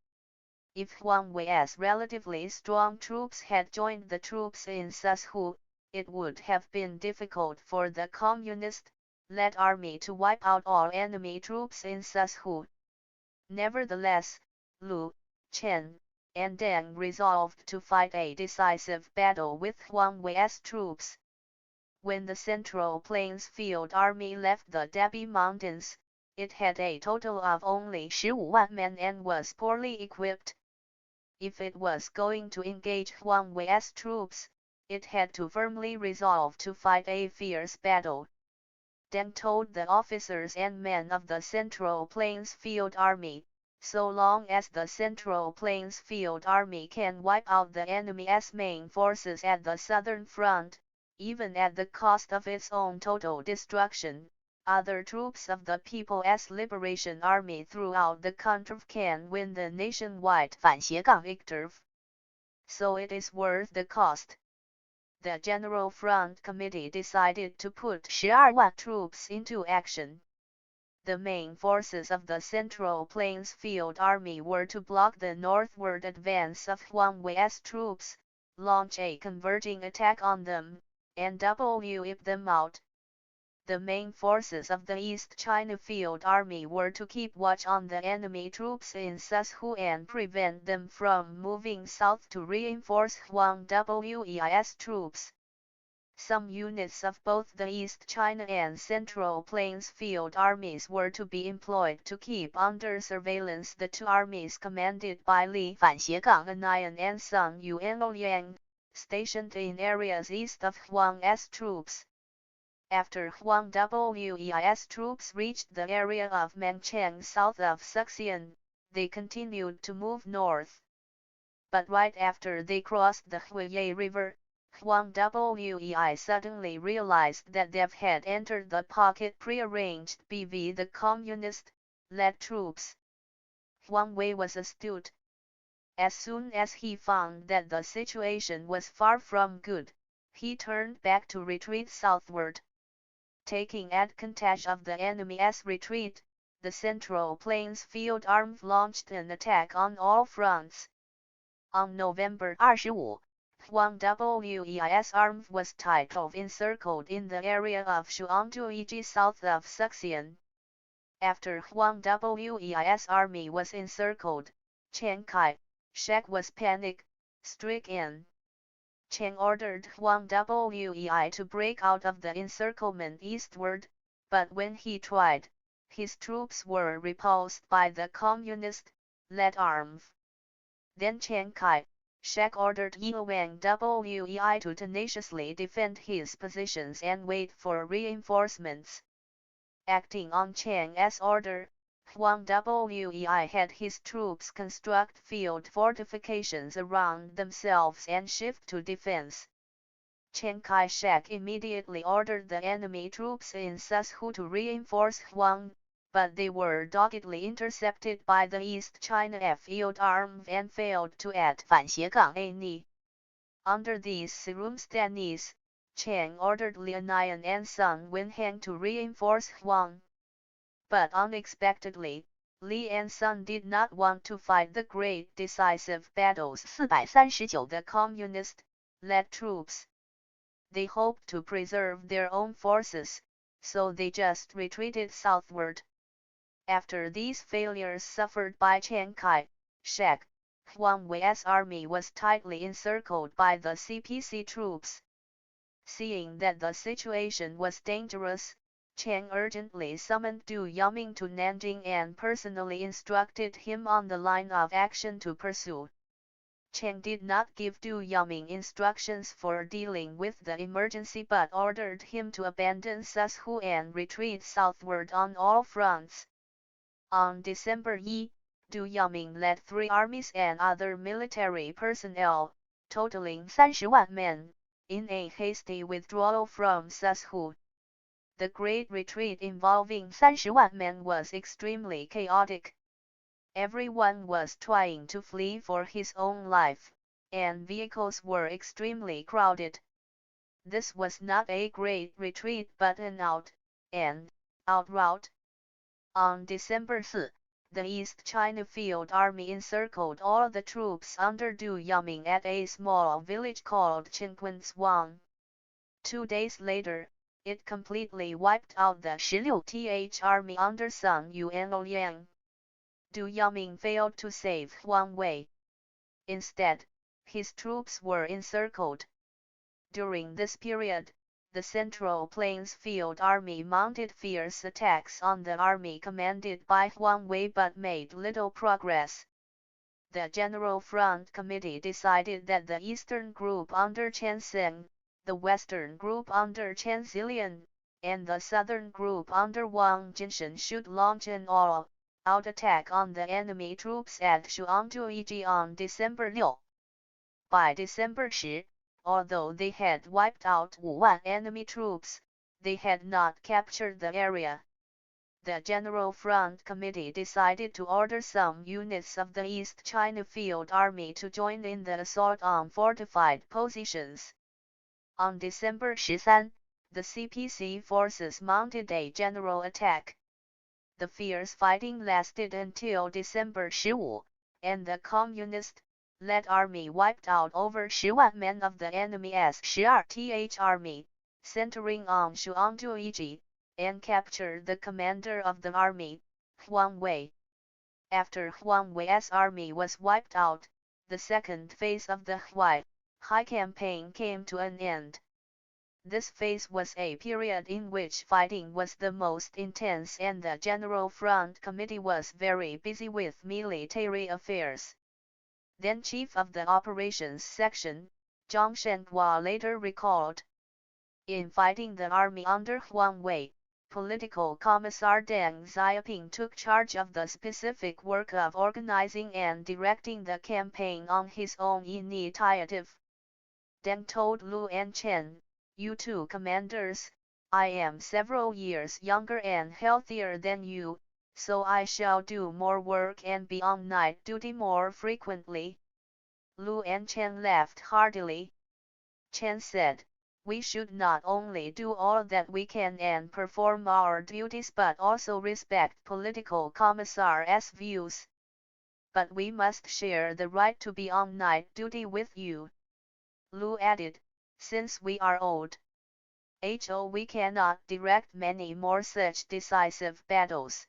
If Huang Wei's relatively strong troops had joined the troops in Sushu, it would have been difficult for the communist-led army to wipe out all enemy troops in Sushu. Nevertheless, Lu, Chen, and Deng resolved to fight a decisive battle with Huang Wei's troops. When the Central Plains Field Army left the Dabi Mountains, it had a total of only 15 万 men and was poorly equipped. If it was going to engage Huang Wei's troops, it had to firmly resolve to fight a fierce battle. Deng told the officers and men of the Central Plains Field Army, so long as the Central Plains Field Army can wipe out the enemy's main forces at the southern front, even at the cost of its own total destruction, other troops of the People's Liberation Army throughout the country can win the nationwide 反斜杠 victory. So it is worth the cost. The General Front Committee decided to put 12万 troops into action. The main forces of the Central Plains Field Army were to block the northward advance of Huang Wei's troops, launch a converging attack on them, and whip them out. The main forces of the East China Field Army were to keep watch on the enemy troops in Sushu and prevent them from moving south to reinforce Huang Wei's troops. Some units of both the East China and Central Plains Field Armies were to be employed to keep under surveillance the two armies commanded by Li Anian and Sun Yuanliang, stationed in areas east of Huang's troops. After Huang Wei's troops reached the area of Mengcheng south of Suxian, they continued to move north. But right after they crossed the Huiye River, Huang Wei suddenly realized that they had entered the pocket prearranged by the communist-led troops. Huang Wei was astute. As soon as he found that the situation was far from good, he turned back to retreat southward. Taking advantage of the enemy's retreat, the Central Plains Field Army launched an attack on all fronts. On November 25, Huang Wei's army was tightly encircled in the area of Shuangzhuiji south of Suxian. After Huang Wei's army was encircled, Chiang Kai-shek was panic-stricken. Chiang ordered Huang Wei to break out of the encirclement eastward, but when he tried, his troops were repulsed by the communist-led army. Then Chiang Kai-shek ordered Huang Wei to tenaciously defend his positions and wait for reinforcements. Acting on Chiang's order, Huang Wei had his troops construct field fortifications around themselves and shift to defense. Chiang Kai-shek immediately ordered the enemy troops in Sushu to reinforce Huang, but they were doggedly intercepted by the East China Field Army and failed to advance. Under these circumstances, Chiang ordered Li Anian and Sun Wenhang to reinforce Huang. But unexpectedly, Li and Sun did not want to fight the great decisive battles. The communist-led troops. They hoped to preserve their own forces, so they just retreated southward. After these failures suffered by Chiang Kai-shek, Huang Wei's army was tightly encircled by the CPC troops. Seeing that the situation was dangerous, Chiang urgently summoned Du Yaming to Nanjing and personally instructed him on the line of action to pursue. Chiang did not give Du Yaming instructions for dealing with the emergency but ordered him to abandon Sushu and retreat southward on all fronts. On December 1, Du Yaming led 3 armies and other military personnel, totaling 30,000 men, in a hasty withdrawal from Sushu. The great retreat involving 30,000 men was extremely chaotic. Everyone was trying to flee for his own life, and vehicles were extremely crowded. This was not a great retreat but an out route. On December 4, the East China Field Army encircled all the troops under Du Yaming at a small village called Qinquanswang. 2 days later, it completely wiped out the 16th Army under Sun Yuanliang. Du Yaming failed to save Huang Wei. Instead, his troops were encircled. During this period, the Central Plains Field Army mounted fierce attacks on the army commanded by Huang Wei but made little progress. The General Front Committee decided that the Eastern Group under Chen Seng, the Western Group under Chen Zilian, and the Southern Group under Wang Jinshan should launch an all-out attack on the enemy troops at Shuangzhuiji on December 6. By December 10, although they had wiped out 5,000 enemy troops, they had not captured the area. The General Front Committee decided to order some units of the East China Field Army to join in the assault on fortified positions. On December 13, the CPC forces mounted a general attack. The fierce fighting lasted until December 15, and the communist Lead Army wiped out over 10 万 men of the enemy's 12th Army, centering on Shuangjuiji, and captured the commander of the army, Huang Wei. After Huang Wei's army was wiped out, the second phase of the High campaign came to an end. This phase was a period in which fighting was the most intense and the General Front Committee was very busy with military affairs. Then Chief of the Operations Section, Zhang Shenhua later recalled. In fighting the army under Huang Wei, Political Commissar Deng Xiaoping took charge of the specific work of organizing and directing the campaign on his own initiative. Deng told Lu and Chen, "You two commanders, I am several years younger and healthier than you, so I shall do more work and be on night duty more frequently." Lu and Chen laughed heartily. Chen said, "We should not only do all that we can and perform our duties but also respect Political Commissar's views. But we must share the right to be on night duty with you." Lu added, "Since we are old, we cannot direct many more such decisive battles.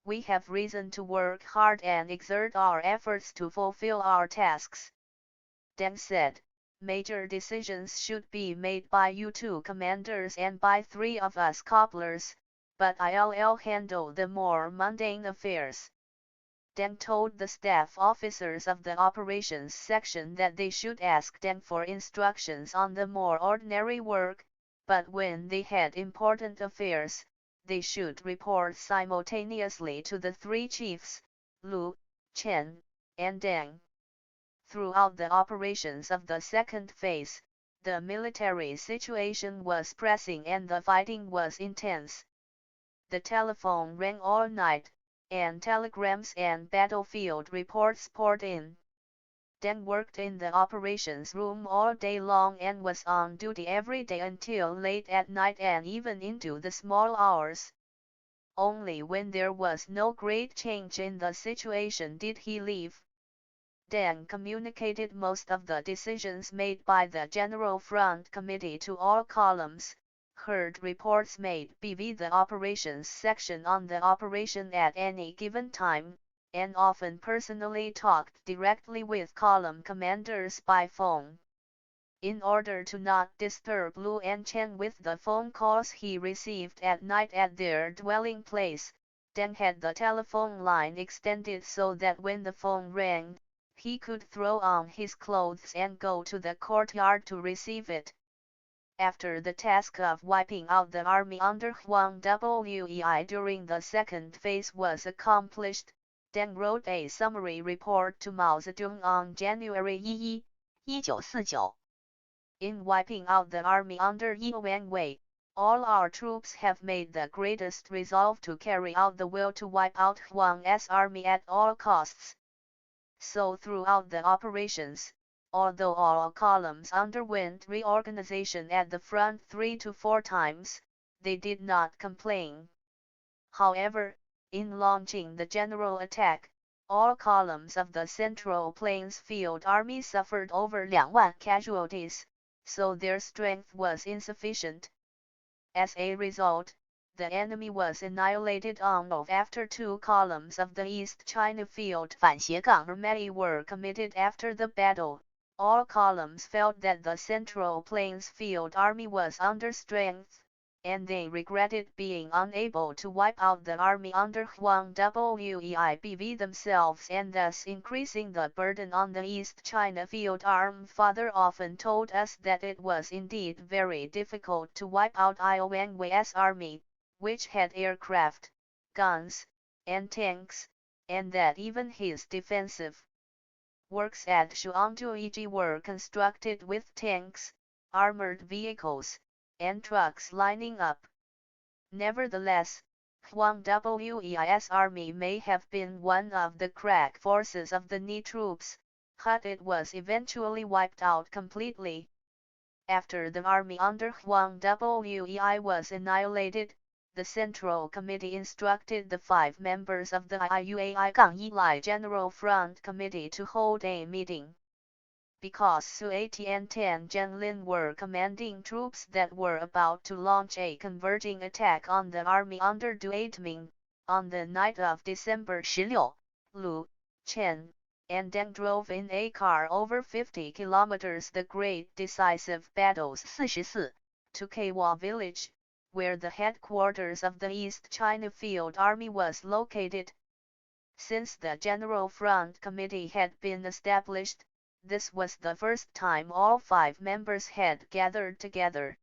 We have reason to work hard and exert our efforts to fulfill our tasks." Deng said, "Major decisions should be made by you two commanders and by 3 of us cobblers, but I'll handle the more mundane affairs." Deng told the staff officers of the operations section that they should ask Deng for instructions on the more ordinary work, but when they had important affairs, they should report simultaneously to the 3 chiefs, Lu, Chen, and Deng. Throughout the operations of the second phase, the military situation was pressing and the fighting was intense. The telephone rang all night, and telegrams and battlefield reports poured in. Deng worked in the operations room all day long and was on duty every day until late at night and even into the small hours. Only when there was no great change in the situation did he leave. Deng communicated most of the decisions made by the General Front Committee to all columns, heard reports made by the operations section on the operation at any given time, and often personally talked directly with column commanders by phone. In order to not disturb Lu and Chen with the phone calls he received at night at their dwelling place, Deng had the telephone line extended so that when the phone rang, he could throw on his clothes and go to the courtyard to receive it. After the task of wiping out the army under Huang Wei during the second phase was accomplished, Deng wrote a summary report to Mao Zedong on January 1, 1949. In wiping out the army under Yuan Wei, all our troops have made the greatest resolve to carry out the will to wipe out Huang's army at all costs. So throughout the operations, although all columns underwent reorganization at the front 3 to 4 times, they did not complain. However, in launching the general attack, all columns of the Central Plains Field Army suffered over 2 万 casualties, so their strength was insufficient. As a result, the enemy was annihilated on after 2 columns of the East China Field Army were committed after the battle. All columns felt that the Central Plains Field Army was under strength, and they regretted being unable to wipe out the army under Huang Wei themselves and thus increasing the burden on the East China Field Army. Father often told us that it was indeed very difficult to wipe out Yuan Wei's army, which had aircraft, guns, and tanks, and that even his defensive works at Shuangjuiji were constructed with tanks, armored vehicles, and trucks lining up. Nevertheless, Huang Wei's army may have been one of the crack forces of the Ni troops, but it was eventually wiped out completely. After the army under Huang Wei was annihilated, the Central Committee instructed the 5 members of the IUAI-1 General Front Committee to hold a meeting. Because Su Ati and Tan Zhenlin were commanding troops that were about to launch a converging attack on the army under Du Aitming, on the night of December 16, Lu, Chen, and Deng drove in a car over 50 kilometers the great decisive battles 44, to Kaiwa village, where the headquarters of the East China Field Army was located. Since the General Front Committee had been established, this was the first time all 5 members had gathered together.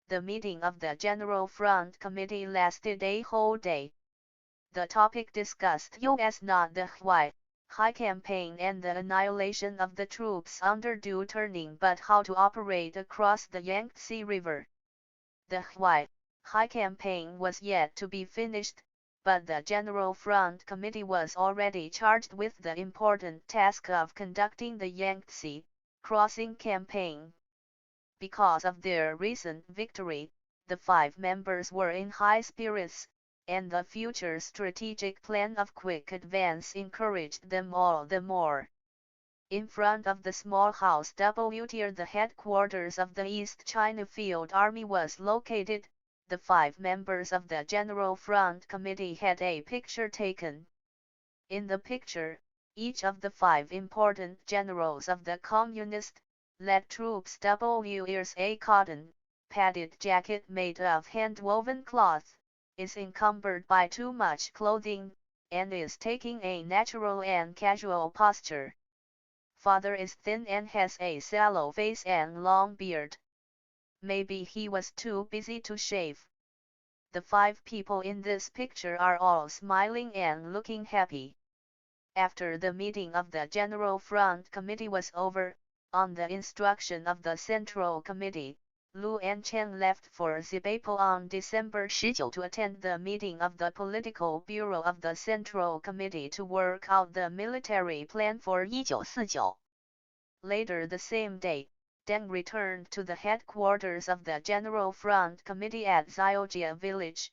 The meeting of the General Front Committee lasted a whole day. The topic discussed was not the High campaign and the annihilation of the troops under Du Turning but how to operate across the Yangtze River. The High campaign was yet to be finished, but the General Front Committee was already charged with the important task of conducting the Yangtze crossing campaign. Because of their recent victory, the 5 members were in high spirits, and the future strategic plan of quick advance encouraged them all the more. In front of the small house W tier the headquarters of the East China Field Army was located. The 5 members of the General Front Committee had a picture taken. In the picture, each of the 5 important generals of the Communist-led troops wears a cotton, padded jacket made of hand-woven cloth, is encumbered by too much clothing, and is taking a natural and casual posture. Father is thin and has a sallow face and long beard. Maybe he was too busy to shave. The 5 people in this picture are all smiling and looking happy. After the meeting of the General Front Committee was over, on the instruction of the Central Committee, Lu and Chen left for Zibapo on December 19 to attend the meeting of the Political Bureau of the Central Committee to work out the military plan for 1949. Later the same day, Deng returned to the headquarters of the General Front Committee at Xiaojia village.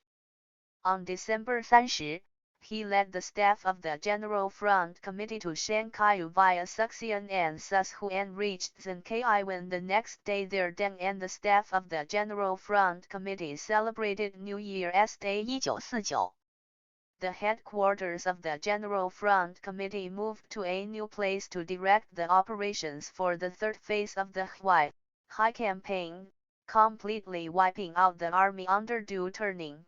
On December 30, he led the staff of the General Front Committee to Shanghai via Suxian and Sushu and reached Zankai when the next day there Deng and the staff of the General Front Committee celebrated New Year's Day 1949. The headquarters of the General Front Committee moved to a new place to direct the operations for the third phase of the High campaign, completely wiping out the army under Du Turning.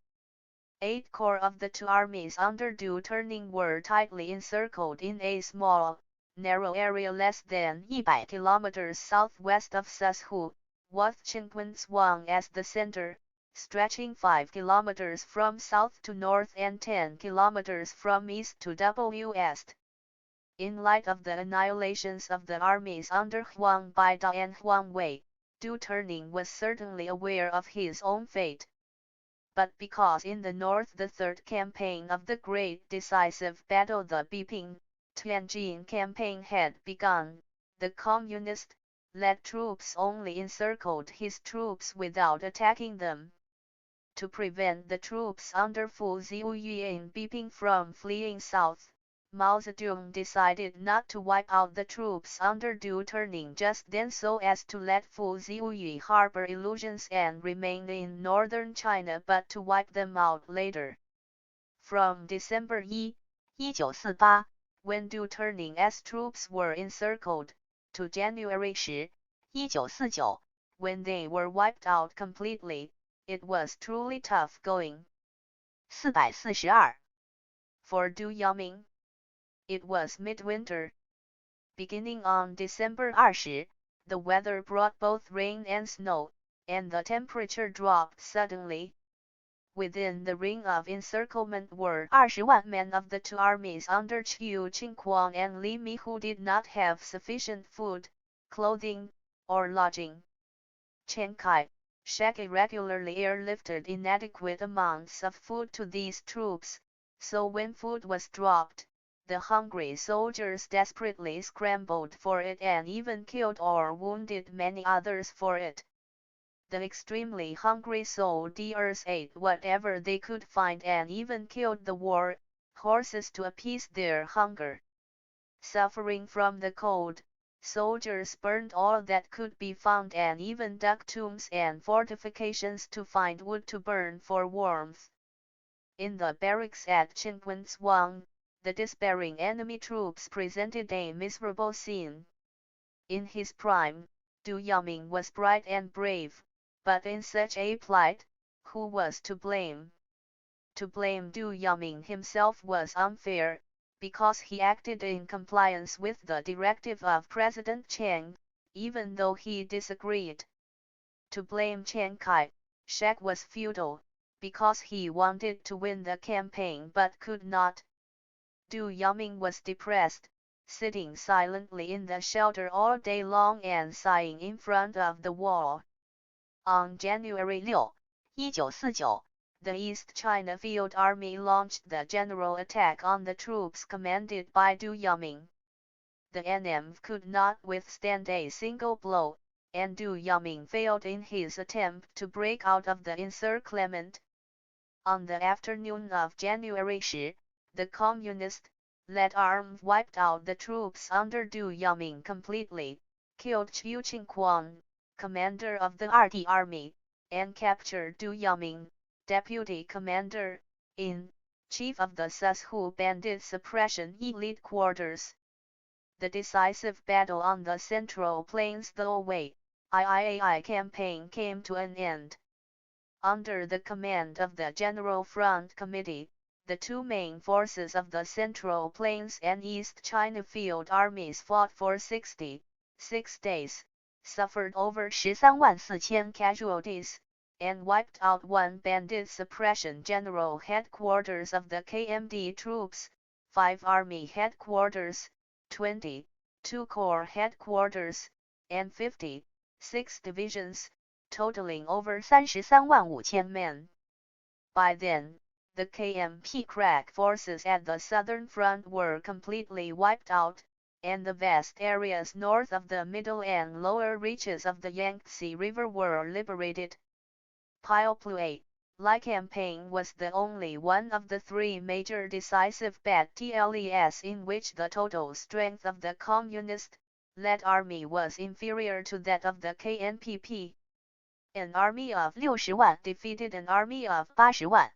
8 corps of the 2 armies under Du Turning were tightly encircled in a small, narrow area less than 100 kilometers southwest of Sushu, with Qingquanshuang as the center, stretching 5 kilometers from south to north and 10 kilometers from east to west. In light of the annihilations of the armies under Huang Baida and Huang Wei, Du Turning was certainly aware of his own fate. But because in the north the third campaign of the great decisive battle the Biping-Tianjin campaign had begun, the communist-led troops only encircled his troops without attacking them. To prevent the troops under Fu Ziyu in Biping from fleeing south, Mao Zedong decided not to wipe out the troops under Du Turning just then so as to let Fu Ziyu harbor illusions and remain in northern China but to wipe them out later. From December 1, 1948, when Du Turning's troops were encircled, to January 10, 1949, when they were wiped out completely, it was truly tough going. 442. For Du Yaoming, it was midwinter. Beginning on December 20, the weather brought both rain and snow, and the temperature dropped suddenly. Within the ring of encirclement were 20,000 men of the 2 armies under Chiu Qingquan and Li Mi who did not have sufficient food, clothing, or lodging. Chen Kai-shek irregularly airlifted inadequate amounts of food to these troops, so when food was dropped, the hungry soldiers desperately scrambled for it and even killed or wounded many others for it. The extremely hungry soldiers ate whatever they could find and even killed the war horses to appease their hunger. Suffering from the cold, soldiers burned all that could be found and even dug tombs and fortifications to find wood to burn for warmth. In the barracks at Qinquanshuang, the despairing enemy troops presented a miserable scene. In his prime, Du Yaming was bright and brave, but in such a plight, who was to blame? To blame Du Yaming himself was unfair, because he acted in compliance with the directive of President Chiang, even though he disagreed. To blame Chiang Kai-shek was futile, because he wanted to win the campaign but could not. Du Yaming was depressed, sitting silently in the shelter all day long and sighing in front of the wall. On January 6, 1949, the East China Field Army launched the general attack on the troops commanded by Du Yaming. The NM could not withstand a single blow, and Du Yaming failed in his attempt to break out of the encirclement. On the afternoon of January 10, the communist-led army wiped out the troops under Du Yaming completely, killed Qiu Qingquan, commander of the RD Army, and captured Du Yaming, deputy commander-in-chief of the Sushu Bandit Suppression Elite Quarters. The decisive battle on the Central Plains the Wei III campaign came to an end. Under the command of the General Front Committee, the two main forces of the Central Plains and East China Field Armies fought for 66 days, suffered over 13,400 casualties, and wiped out one bandit suppression general headquarters of the KMT troops, 5 army headquarters, 22 corps headquarters, and 56 divisions, totaling over 33,500 men. By then, the KMT crack forces at the southern front were completely wiped out, and the vast areas north of the middle and lower reaches of the Yangtze River were liberated. Pilpui Lai campaign was the only one of the 3 major decisive battles in which the total strength of the communist-led army was inferior to that of the KNPP. An army of 60,000 defeated an army of 80,000.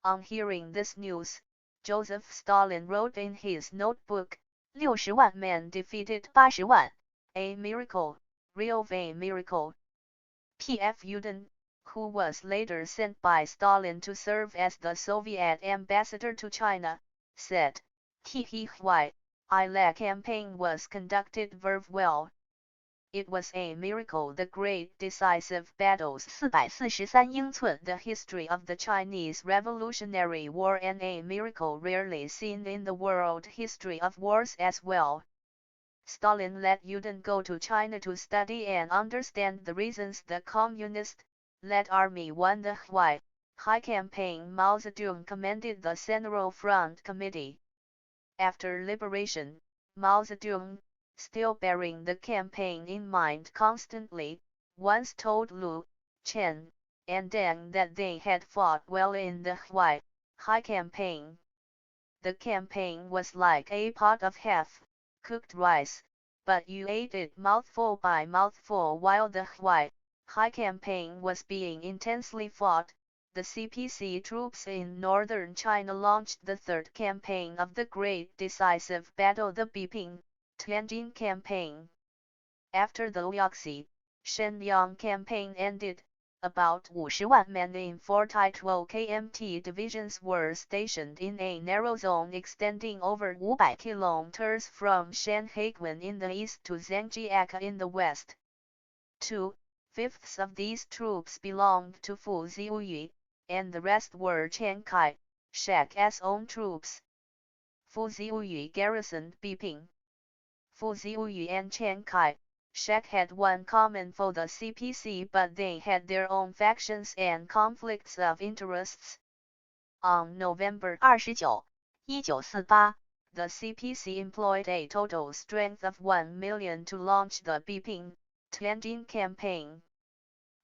On hearing this news, Joseph Stalin wrote in his notebook, 60,000 men defeated 80,000. A miracle, real a miracle. P.F. Yudin, who was later sent by Stalin to serve as the Soviet ambassador to China, said, THY-I campaign was conducted very well. It was a miracle. The great decisive battles 443 英寸 the history of the Chinese Revolutionary War and a miracle rarely seen in the world history of wars as well. Stalin let Yudin go to China to study and understand the reasons the communist-led army won the High campaign. Mao Zedong commanded the Central Front Committee. After liberation, Mao Zedong, still bearing the campaign in mind constantly, once told Lu, Chen, and Deng that they had fought well in the High campaign. The campaign was like a pot of half-cooked rice, but you ate it mouthful by mouthful. While the High campaign was being intensely fought, the CPC troops in northern China launched the 3rd campaign of the great decisive battle, the Beiping-Tianjin campaign. After the Liaoxi, Shenyang campaign ended, about 50,000 men in 42 KMT divisions were stationed in a narrow zone extending over 500 kilometers from Shanhaiguan in the east to Zhangjiakou in the west. 2/5 of these troops belonged to Fu Ziuyu, and the rest were Chiang Kai-shek's own troops. Fu Ziuyu garrisoned Beiping. Fu Ziuyu and Chiang Kai-shek had one common foe, the CPC, but they had their own factions and conflicts of interests. On November 29, 1948, the CPC employed a total strength of 1 million to launch the Beiping-Tianjin campaign.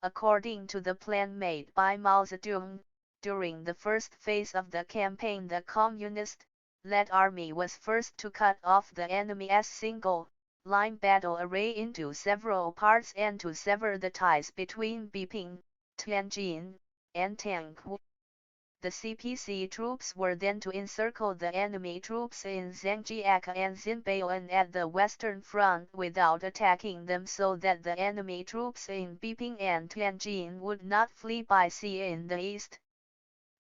according to the plan made by Mao Zedong. During the first phase of the campaign, the communist-led army was first to cut off the enemy's single-line battle array into several parts and to sever the ties between Biping, Tianjin, and Deng. The CPC troops were then to encircle the enemy troops in Zhangjiakou and Xinbeian at the western front without attacking them, so that the enemy troops in Biping and Tianjin would not flee by sea in the east.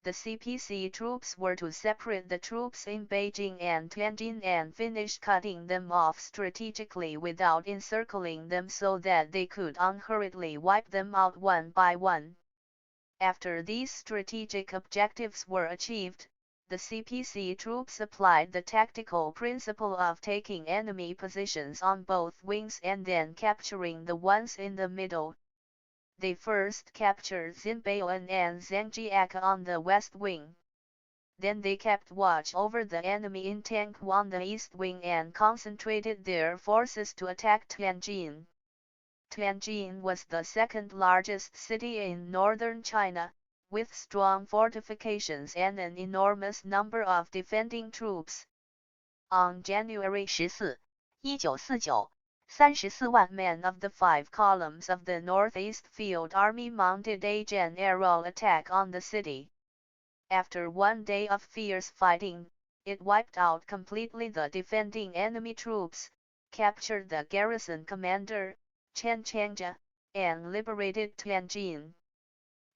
The CPC troops were to separate the troops in Beijing and Tianjin and finish cutting them off strategically without encircling them, so that they could unhurriedly wipe them out one by one. After these strategic objectives were achieved, the CPC troops applied the tactical principle of taking enemy positions on both wings and then capturing the ones in the middle. They first captured Xinbeian and Zhangjiakou on the west wing. Then they kept watch over the enemy in Deng on the east wing and concentrated their forces to attack Tianjin. Tianjin was the second largest city in northern China, with strong fortifications and an enormous number of defending troops. On January 14, 1949, 34万 men of the 5 columns of the Northeast Field Army mounted a general attack on the city. After one day of fierce fighting, it wiped out completely the defending enemy troops, captured the garrison commander, Chen Changzhe, and liberated Tianjin.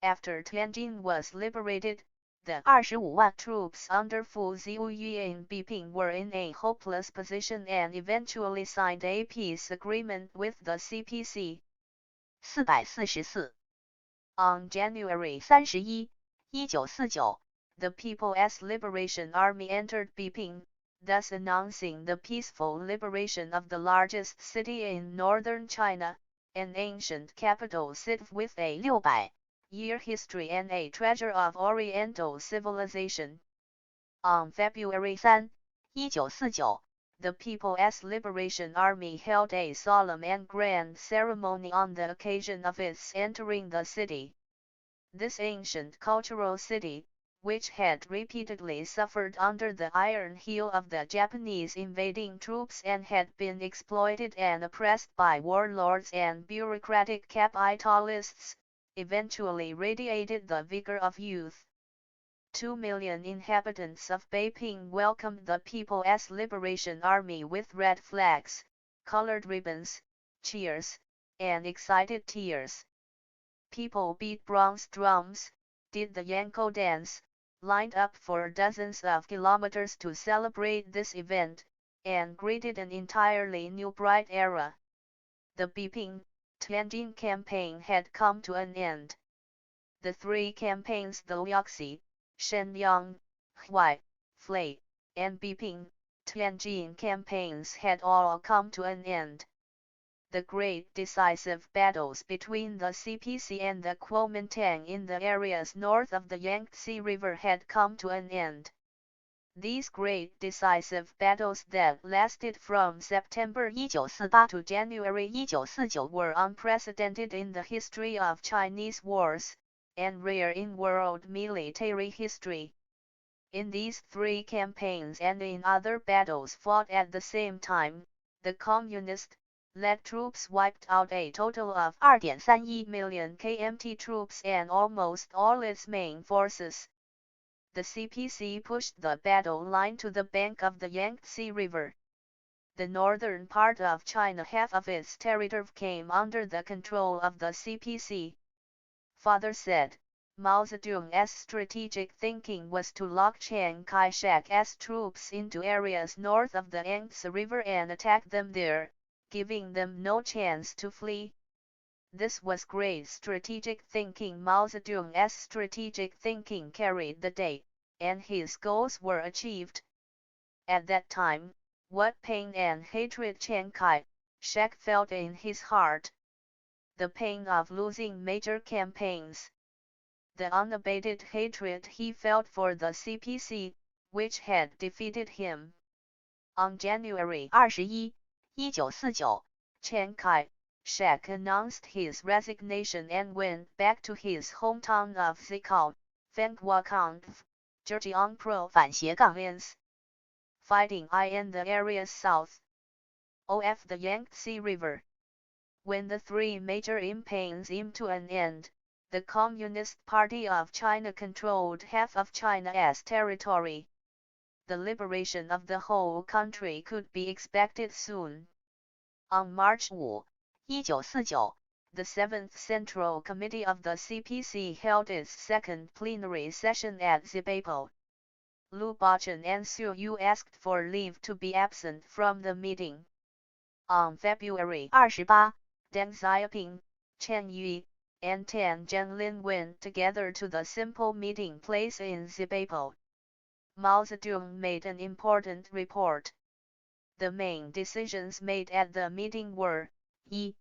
After Tianjin was liberated, the 25万 troops under Fu Ziyu in Biping were in a hopeless position and eventually signed a peace agreement with the CPC. 444 On January 31, 1949, the People's Liberation Army entered Biping, thus announcing the peaceful liberation of the largest city in northern China, an ancient capital city with a 600-year history and a treasure of Oriental civilization. On February 3, 1949, the People's Liberation Army held a solemn and grand ceremony on the occasion of its entering the city. This ancient cultural city, which had repeatedly suffered under the iron heel of the Japanese invading troops and had been exploited and oppressed by warlords and bureaucratic capitalists, eventually radiated the vigor of youth. 2 million inhabitants of Beiping welcomed the People's Liberation Army with red flags, colored ribbons, cheers, and excited tears. People beat bronze drums, did the Yanko dance, lined up for dozens of kilometers to celebrate this event, and greeted an entirely new bright era. The Biping-Tianjin campaign had come to an end. The 3 campaigns, the Liaoxi, Shenyang, Huai, Flay, and Biping-Tianjin campaigns had all come to an end. The great decisive battles between the CPC and the Kuomintang in the areas north of the Yangtze River had come to an end. These great decisive battles that lasted from September 1948 to January 1949 were unprecedented in the history of Chinese wars, and rare in world military history. In these 3 campaigns and in other battles fought at the same time, the communist-led troops wiped out a total of 2.31 million KMT troops and almost all its main forces. The CPC pushed the battle line to the bank of the Yangtze River. The northern part of China, half of its territory, came under the control of the CPC. Father said, Mao Zedong's strategic thinking was to lock Chiang Kai-shek's troops into areas north of the Yangtze River and attack them there, giving them no chance to flee. This was great strategic thinking. Mao Zedong's strategic thinking carried the day, and his goals were achieved. At that time, what pain and hatred Chiang Kai-shek felt in his heart. The pain of losing major campaigns. The unabated hatred he felt for the CPC, which had defeated him. On January 21, 1949, Chiang Kai Shek announced his resignation and went back to his hometown of Zikao, Fenghuakan, Zhejiang Province, fighting in the areas south of the Yangtze River. When the three major campaigns came to an end, the Communist Party of China controlled half of China's territory. The liberation of the whole country could be expected soon. On March 5, 1949, the 7th Central Committee of the CPC held its second plenary session at Zibapo. Lu Bachun and Xu Yu asked for leave to be absent from the meeting. On February 28, Deng Xiaoping, Chen Yi, and Tan Zhenlin went together to the simple meeting place in Zibapo. Mao Zedong made an important report. The main decisions made at the meeting were, e.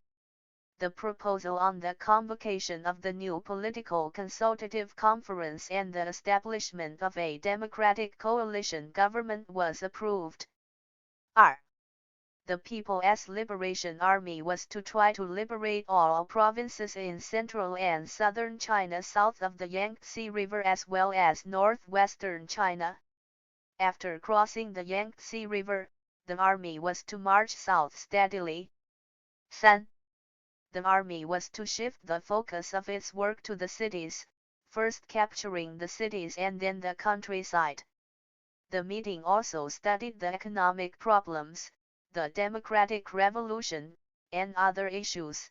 The proposal on the convocation of the new political consultative conference and the establishment of a democratic coalition government was approved. 2. The People's Liberation Army was to try to liberate all provinces in central and southern China south of the Yangtze River as well as northwestern China. After crossing the Yangtze River, the army was to march south steadily. 3. The army was to shift the focus of its work to the cities, first capturing the cities and then the countryside. The meeting also studied the economic problems, the democratic revolution, and other issues.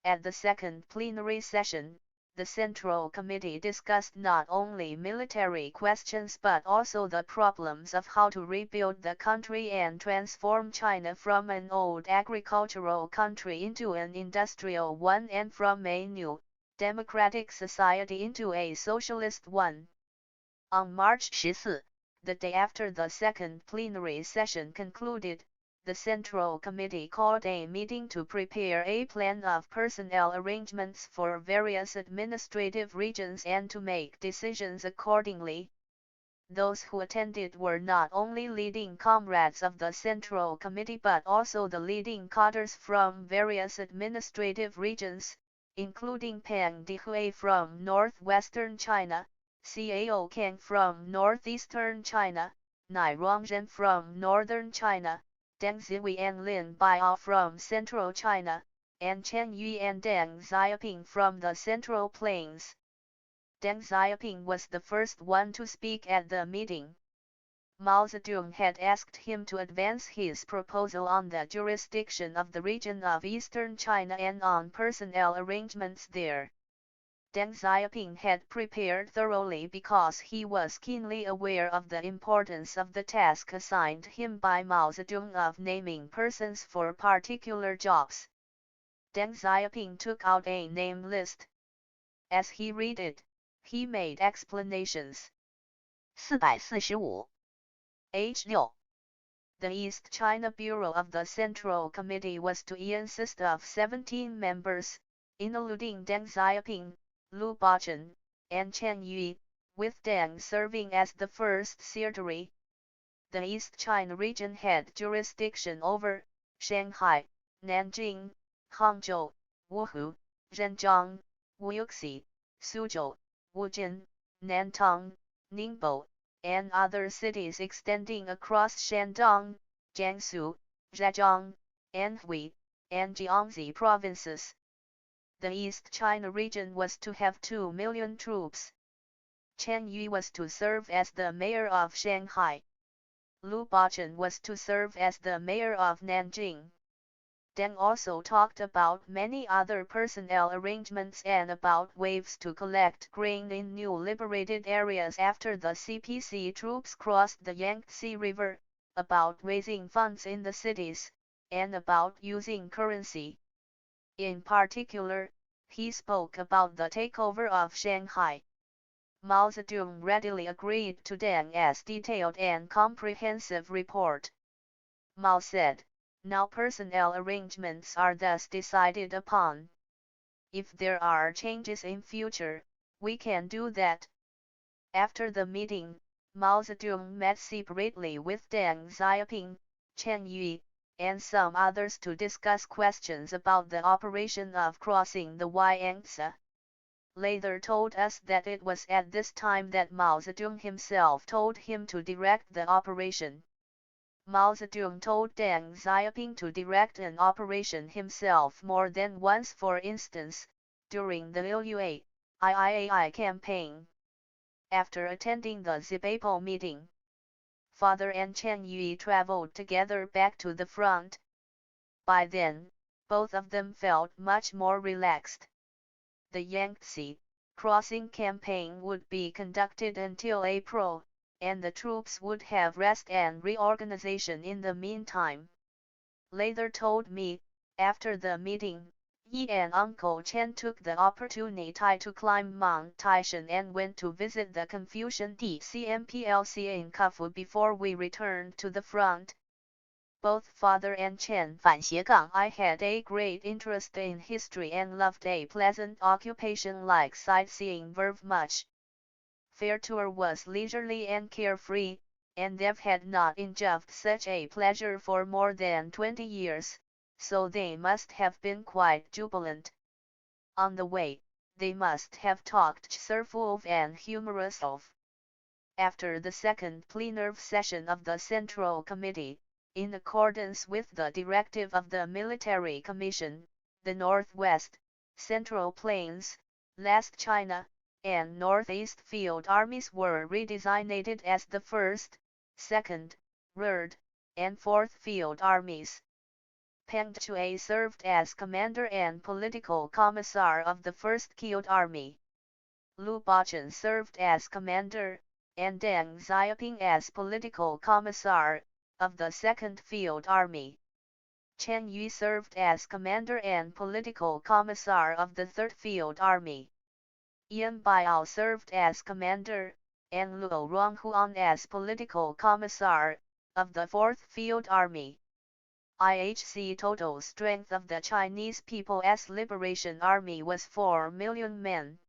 At the second plenary session, the Central Committee discussed not only military questions but also the problems of how to rebuild the country and transform China from an old agricultural country into an industrial one and from a new, democratic society into a socialist one. On March 14, the day after the second plenary session concluded, the Central Committee called a meeting to prepare a plan of personnel arrangements for various administrative regions and to make decisions accordingly. Those who attended were not only leading comrades of the Central Committee but also the leading cadres from various administrative regions, including Peng Dehui from northwestern China, Cao Kang from northeastern China, Nai Rongzhen from northern China, Deng Zihui and Lin Biao from central China, and Chen Yi and Deng Xiaoping from the Central Plains. Deng Xiaoping was the first one to speak at the meeting. Mao Zedong had asked him to advance his proposal on the jurisdiction of the region of eastern China and on personnel arrangements there. Deng Xiaoping had prepared thoroughly because he was keenly aware of the importance of the task assigned him by Mao Zedong of naming persons for particular jobs. Deng Xiaoping took out a name list. As he read it, he made explanations. 445 H6. The East China Bureau of the Central Committee was to consist of 17 members, including Deng Xiaoping, Lu Bachun, and Chen Yi, with Deng serving as the first secretary. The East China region had jurisdiction over Shanghai, Nanjing, Hangzhou, Wuhu, Zhenjiang, Wuxi, Suzhou, Wujin, Nantong, Ningbo, and other cities extending across Shandong, Jiangsu, Zhejiang, Anhui, and Jiangxi provinces. The East China region was to have 2 million troops. Chen Yi was to serve as the mayor of Shanghai. Lu Bachun was to serve as the mayor of Nanjing. Deng also talked about many other personnel arrangements and about ways to collect grain in new liberated areas after the CPC troops crossed the Yangtze River, about raising funds in the cities, and about using currency. In particular, he spoke about the takeover of Shanghai. Mao Zedong readily agreed to Deng's detailed and comprehensive report. Mao said, "Now personnel arrangements are thus decided upon. If there are changes in future, we can do that." After the meeting, Mao Zedong met separately with Deng Xiaoping, Chen Yi, and some others to discuss questions about the operation of crossing the Yangtze. Later told us that it was at this time that Mao Zedong himself told him to direct the operation. Mao Zedong told Deng Xiaoping to direct an operation himself more than once, for instance, during the Lua III campaign. After attending the Zibapo meeting, Father and Chen Yui traveled together back to the front. By then, both of them felt much more relaxed. The Yangtze crossing campaign would be conducted until April, and the troops would have rest and reorganization in the meantime. Later told me, after the meeting, Yi and Uncle Chen took the opportunity to climb Mount Taishan and went to visit the Confucian DCMPLC in Khufu before we returned to the front. Both Father and Chen I had a great interest in history and loved a pleasant occupation like sightseeing very much. Fair tour was leisurely and carefree, and they've had not enjoyed such a pleasure for more than 20 years, so they must have been quite jubilant. On the way, they must have talked cheerful and humorous of. After the second plenary session of the Central Committee, in accordance with the directive of the Military Commission, the Northwest, Central Plains, Last China, and Northeast Field Armies were redesignated as the 1st, 2nd, 3rd, and 4th Field Armies. Peng Shui served as commander and political commissar of the 1st Field Army. Lu Bachun served as commander, and Deng Xiaoping as political commissar, of the 2nd Field Army. Chen Yu served as commander and political commissar of the 3rd Field Army. Yan Biao served as commander, and Luo Ronghuan as political commissar, of the 4th Field Army. IHC total strength of the Chinese People's Liberation Army was 4 million men.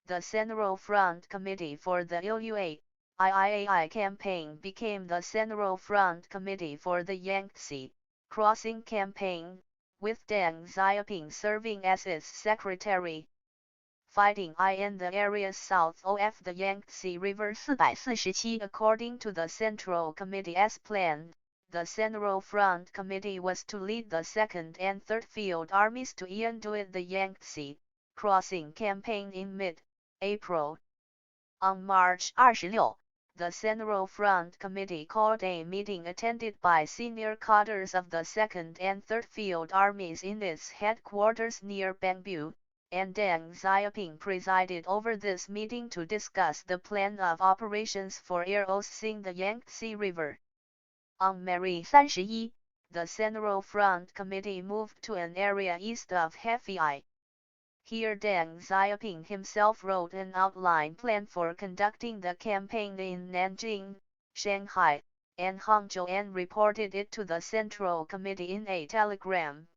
The Central Front Committee for the Lua III campaign became the Central Front Committee for the Yangtze Crossing campaign, with Deng Xiaoping serving as its secretary. Fighting in the areas south of the Yangtze River 447 according to the Central Committee's plan, the Central Front Committee was to lead the 2nd and 3rd Field Armies to undo the Yangtze Crossing campaign in mid-April. On March 26, the Central Front Committee called a meeting attended by senior cadres of the 2nd and 3rd Field Armies in its headquarters near Bangbu, and Deng Xiaoping presided over this meeting to discuss the plan of operations for crossing the Yangtze River. On May 31, the Central Front Committee moved to an area east of Hefei. Here Deng Xiaoping himself wrote an outline plan for conducting the campaign in Nanjing, Shanghai, and Hangzhou and reported it to the Central Committee in a telegram.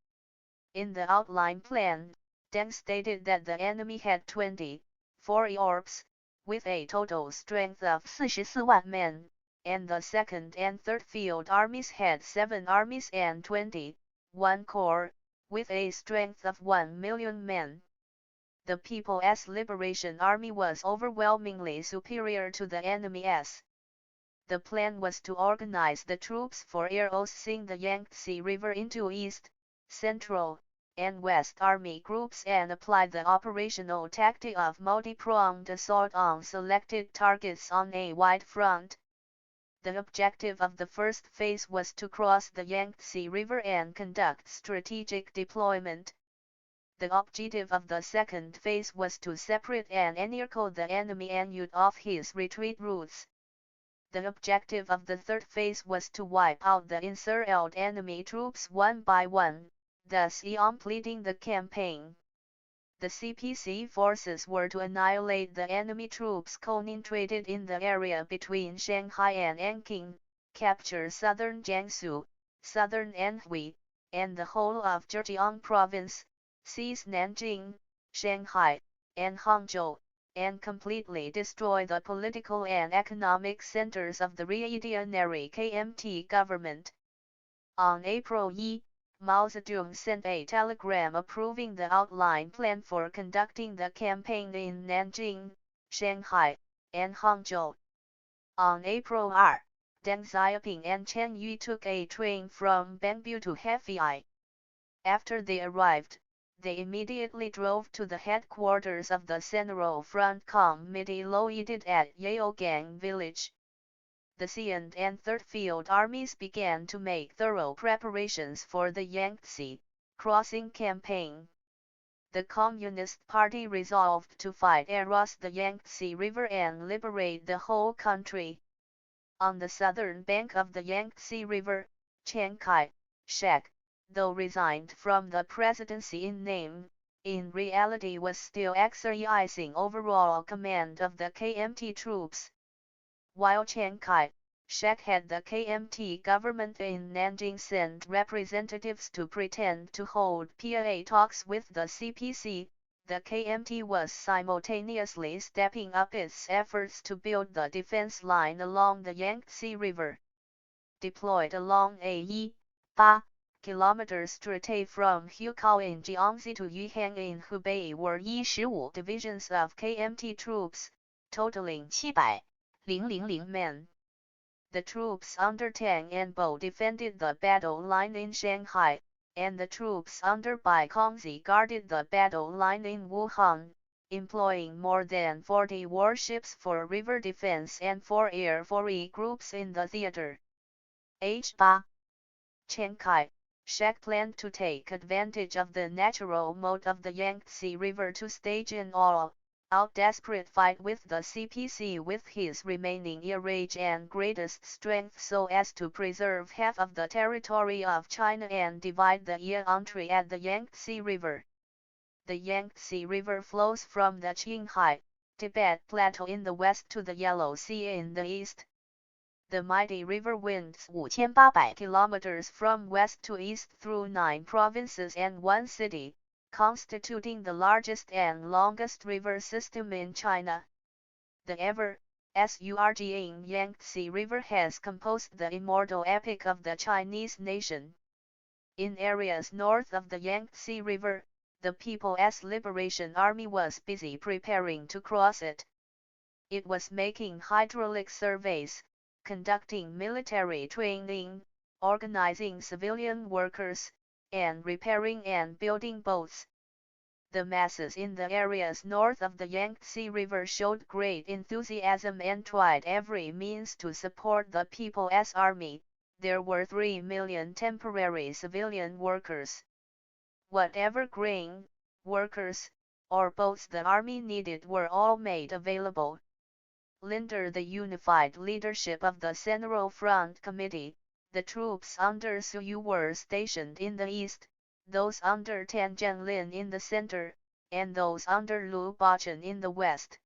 In the outline plan, Deng stated that the enemy had 24 corps, with a total strength of 44,000 men, and the 2nd and 3rd Field Armies had 7 armies and 21 corps, with a strength of 1 million men. The People's Liberation Army was overwhelmingly superior to the enemy's. The plan was to organize the troops for crossing the Yangtze River into East, Central, and West Army groups and apply the operational tactic of multi-pronged assault on selected targets on a wide front. The objective of the first phase was to cross the Yangtze River and conduct strategic deployment. The objective of the second phase was to separate and encircle the enemy and cut off his retreat routes. The objective of the third phase was to wipe out the encircled enemy troops one by one, thus completing the campaign. The CPC forces were to annihilate the enemy troops concentrated in the area between Shanghai and Anqing, capture southern Jiangsu, southern Anhui, and the whole of Zhejiang province, seize Nanjing, Shanghai, and Hangzhou, and completely destroy the political and economic centers of the reactionary KMT government. On April 1, Mao Zedong sent a telegram approving the outline plan for conducting the campaign in Nanjing, Shanghai, and Hangzhou. On April 2, Deng Xiaoping and Chen Yu took a train from Bangbu to Hefei. After they arrived, they immediately drove to the headquarters of the Central Front Committee located at Yaogang village. The Second and Third Field Armies began to make thorough preparations for the Yangtze crossing campaign. The Communist Party resolved to fight across the Yangtze River and liberate the whole country. On the southern bank of the Yangtze River, Chiang Kai-shek, though resigned from the presidency in name, in reality was still exercising overall command of the KMT troops. While Chiang Kai-shek had the KMT government in Nanjing sent representatives to pretend to hold PA talks with the CPC, the KMT was simultaneously stepping up its efforts to build the defense line along the Yangtze River. Deployed along a 8 km stretch from Hukou in Jiangxi to Yuhang in Hubei were 15 divisions of KMT troops, totaling 700 men. The troops under Tang and Bo defended the battle line in Shanghai, and the troops under Bai Kongzi guarded the battle line in Wuhan, employing more than 40 warships for river defense and 4 air force groups in the theater. H8. Chiang Kai-shek planned to take advantage of the natural mode of the Yangtze River to stage an all-out desperate fight with the CPC with his remaining rage and greatest strength so as to preserve half of the territory of China and divide the country at the Yangtze River. The Yangtze River flows from the Qinghai, Tibet Plateau in the west to the Yellow Sea in the east. The mighty river winds 5,800 kilometers from west to east through 9 provinces and 1 city, constituting the largest and longest river system in China. The ever-surging Yangtze River has composed the immortal epic of the Chinese nation. In areas north of the Yangtze River, the People's Liberation Army was busy preparing to cross it. It was making hydraulic surveys, conducting military training, organizing civilian workers, and repairing and building boats. The masses in the areas north of the Yangtze River showed great enthusiasm and tried every means to support the People's Army. There were 3 million temporary civilian workers. Whatever grain, workers, or boats the army needed were all made available. Under the unified leadership of the Central Front Committee, the troops under Su Yu were stationed in the east, those under Tan Zhenlin in the center, and those under Lu Bachun in the west.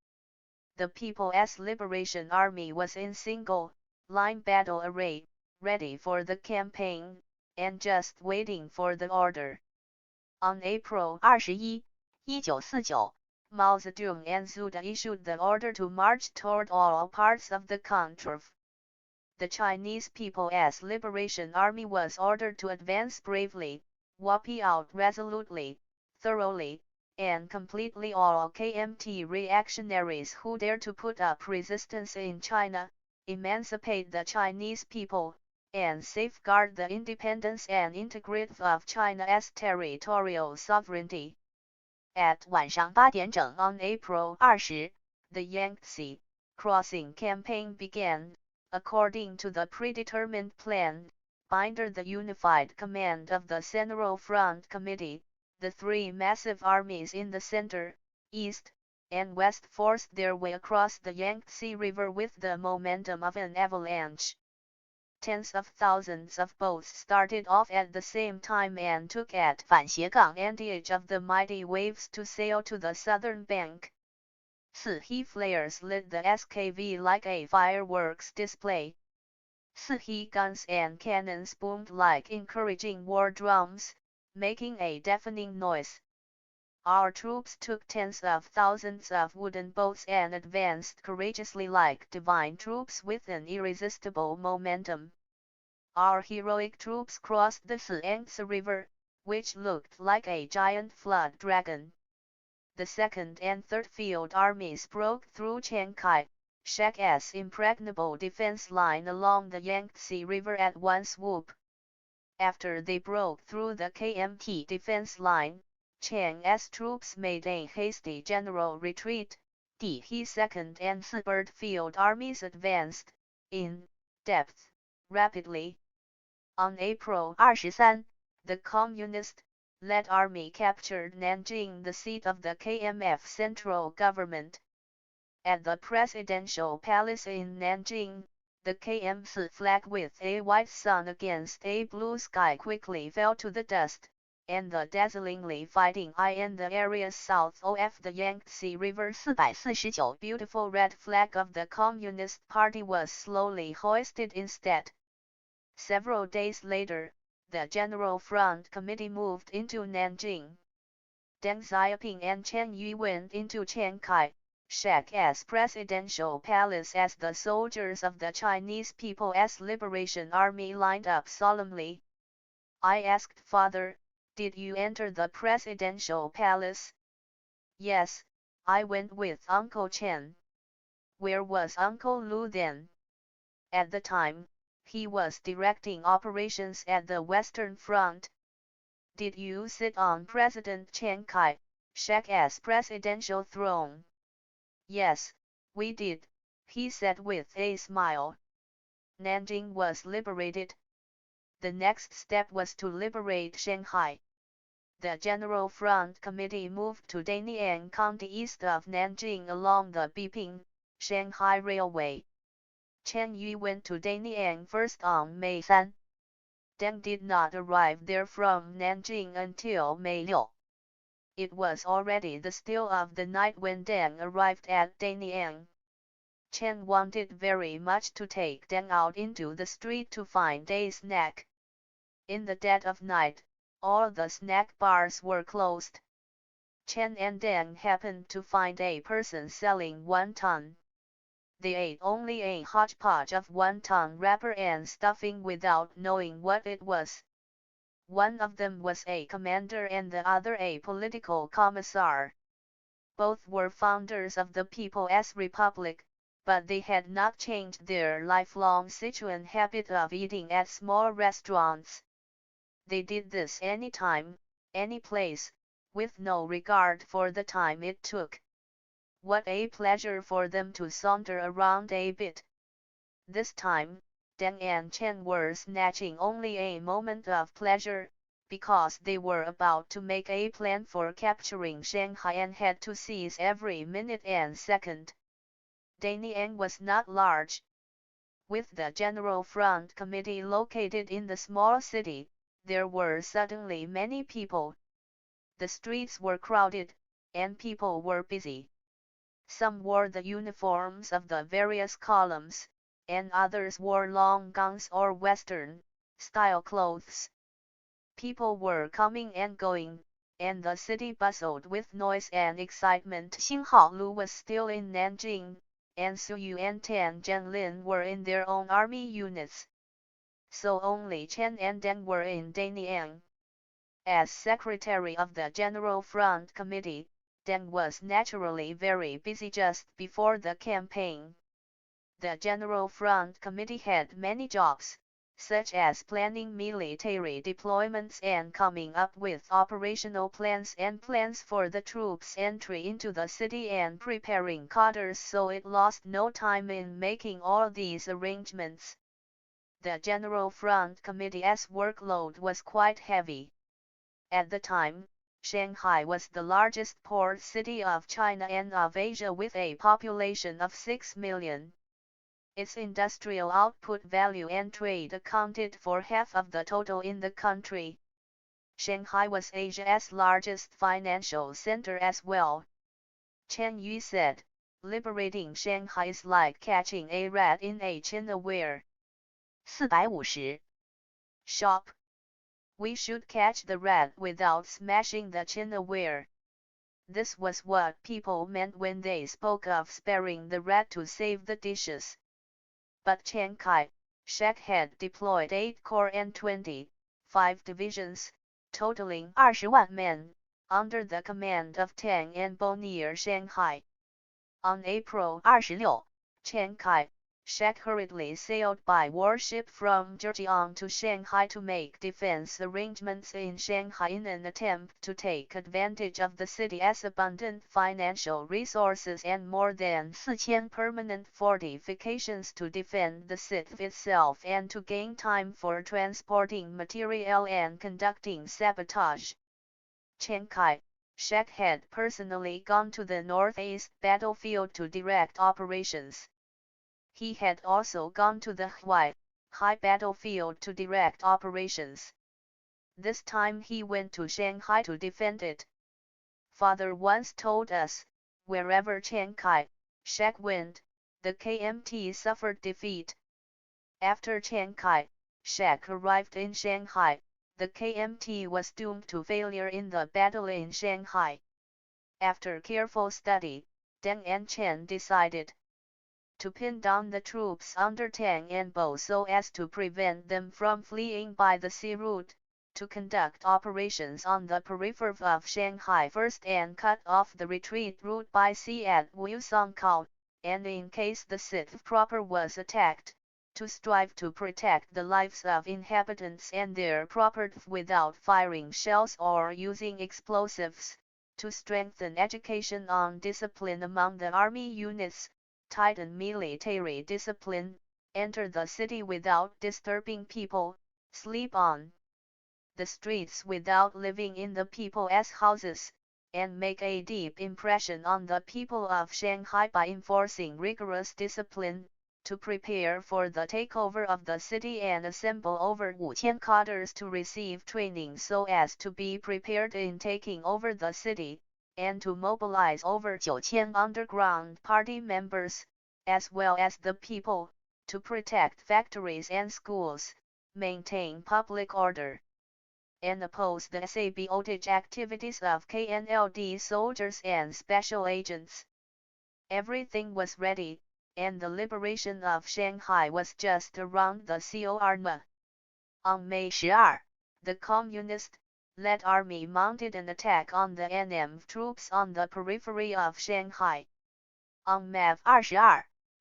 The People's Liberation Army was in single-line battle array, ready for the campaign, and just waiting for the order. On April 21, 1949, Mao Zedong and Zhuge issued the order to march toward all parts of the country. The Chinese People's Liberation Army was ordered to advance bravely, wipe out resolutely, thoroughly, and completely all KMT reactionaries who dare to put up resistance in China, emancipate the Chinese people, and safeguard the independence and integrity of China's territorial sovereignty. At 晚上8点整 on April 20, the Yangtze crossing campaign began, according to the predetermined plan, under the unified command of the Central Front Committee. The 3 massive armies in the center, east, and west forced their way across the Yangtze River with the momentum of an avalanche. Tens of thousands of boats started off at the same time and took at 反斜杠 advantage of the mighty waves to sail to the southern bank. 4 He flares lit the SKV like a fireworks display. 4 He guns and cannons boomed like encouraging war drums, making a deafening noise. Our troops took tens of thousands of wooden boats and advanced courageously like divine troops with an irresistible momentum. our heroic troops crossed the Yangtze River, which looked like a giant flood dragon. The 2nd and 3rd Field Armies broke through Chiang Kai-shek's impregnable defense line along the Yangtze River at one swoop. After they broke through the KMT defense line, Chiang's troops made a hasty general retreat. The 2nd and 3rd Field Armies advanced, in depth, rapidly. On April 23, the Communist-led army captured Nanjing, the seat of the KMF central government. At the presidential palace in Nanjing, the KM's flag with a white sun against a blue sky quickly fell to the dust, and the dazzlingly fighting eye in the areas south of the Yangtze River 449 beautiful red flag of the Communist Party was slowly hoisted instead. Several days later, the General Front Committee moved into Nanjing. Deng Xiaoping and Chen Yu went into Chiang Kai-shek's presidential palace as the soldiers of the Chinese People's Liberation Army lined up solemnly. I asked father, "Did you enter the presidential palace?" "Yes, I went with Uncle Chen." "Where was Uncle Lu then?" "At the time, he was directing operations at the Western Front." "Did you sit on President Chiang Kai-shek's presidential throne?" "Yes, we did," he said with a smile. Nanjing was liberated. The next step was to liberate Shanghai. The General Front Committee moved to Danyang County east of Nanjing along the Beiping-Shanghai Railway. Chen Yu went to Danyang first on May 3. Deng did not arrive there from Nanjing until May 6. It was already the still of the night when Deng arrived at Danyang. Chen wanted very much to take Deng out into the street to find a snack. In the dead of night, all the snack bars were closed. Chen and Deng happened to find a person selling wonton. They ate only a hodgepodge of wonton wrapper and stuffing without knowing what it was. One of them was a commander and the other a political commissar. Both were founders of the People's Republic, but they had not changed their lifelong Sichuan habit of eating at small restaurants. They did this anytime, any place, with no regard for the time it took. What a pleasure for them to saunter around a bit. This time, Deng and Chen were snatching only a moment of pleasure, because they were about to make a plan for capturing Shanghai and had to seize every minute and second. Danyang was not large. With the General Front Committee located in the small city, there were suddenly many people. The streets were crowded, and people were busy. Some wore the uniforms of the various columns, and others wore long gowns or Western-style clothes. People were coming and going, and the city bustled with noise and excitement. Xing Haolu was still in Nanjing, and Su Yu and Tan Zhenlin were in their own army units. So only Chen and Deng were in Danyang. As secretary of the General Front Committee, Deng was naturally very busy just before the campaign. The General Front Committee had many jobs, such as planning military deployments and coming up with operational plans and plans for the troops' entry into the city and preparing cadres, so it lost no time in making all these arrangements. The General Front Committee's workload was quite heavy. At the time, Shanghai was the largest port city of China and of Asia with a population of 6 million. Its industrial output value and trade accounted for half of the total in the country. Shanghai was Asia's largest financial center as well. Chen Yu said, "Liberating Shanghai is like catching a rat in a Chinaware." 450. Shop. We should catch the rat without smashing the Chinaware. This was what people meant when they spoke of sparing the rat to save the dishes. But Chiang Shek had deployed 8 corps and 25 divisions, totaling 20万 men, under the command of Deng and Bo near Shanghai. On April 26, Chiang Kai-shek hurriedly sailed by warship from Zhejiang to Shanghai to make defense arrangements in Shanghai in an attempt to take advantage of the city's abundant financial resources and more than 4,000 permanent fortifications to defend the city itself and to gain time for transporting material and conducting sabotage. Chiang Kai-shek had personally gone to the northeast battlefield to direct operations. He had also gone to the Huai battlefield to direct operations. This time he went to Shanghai to defend it. Father once told us, wherever Chiang Kai-shek went, the KMT suffered defeat. After Chiang Kai-shek arrived in Shanghai, the KMT was doomed to failure in the battle in Shanghai. After careful study, Deng and Chen decided to pin down the troops under Deng and Bo so as to prevent them from fleeing by the sea route, to conduct operations on the periphery of Shanghai first and cut off the retreat route by sea at Wusongkao, and in case the city proper was attacked, to strive to protect the lives of inhabitants and their property without firing shells or using explosives, to strengthen education on discipline among the army units, tighten military discipline, enter the city without disturbing people, sleep on the streets without living in the people's houses, and make a deep impression on the people of Shanghai by enforcing rigorous discipline, to prepare for the takeover of the city and assemble over 5,000 cadres to receive training so as to be prepared in taking over the city, and to mobilize over 9,000 underground party members, as well as the people, to protect factories and schools, maintain public order, and oppose the sabotage activities of KNLD soldiers and special agents. Everything was ready, and the liberation of Shanghai was just around the corner. On May 12, the Communist-led army mounted an attack on the NM troops on the periphery of Shanghai. On May 22,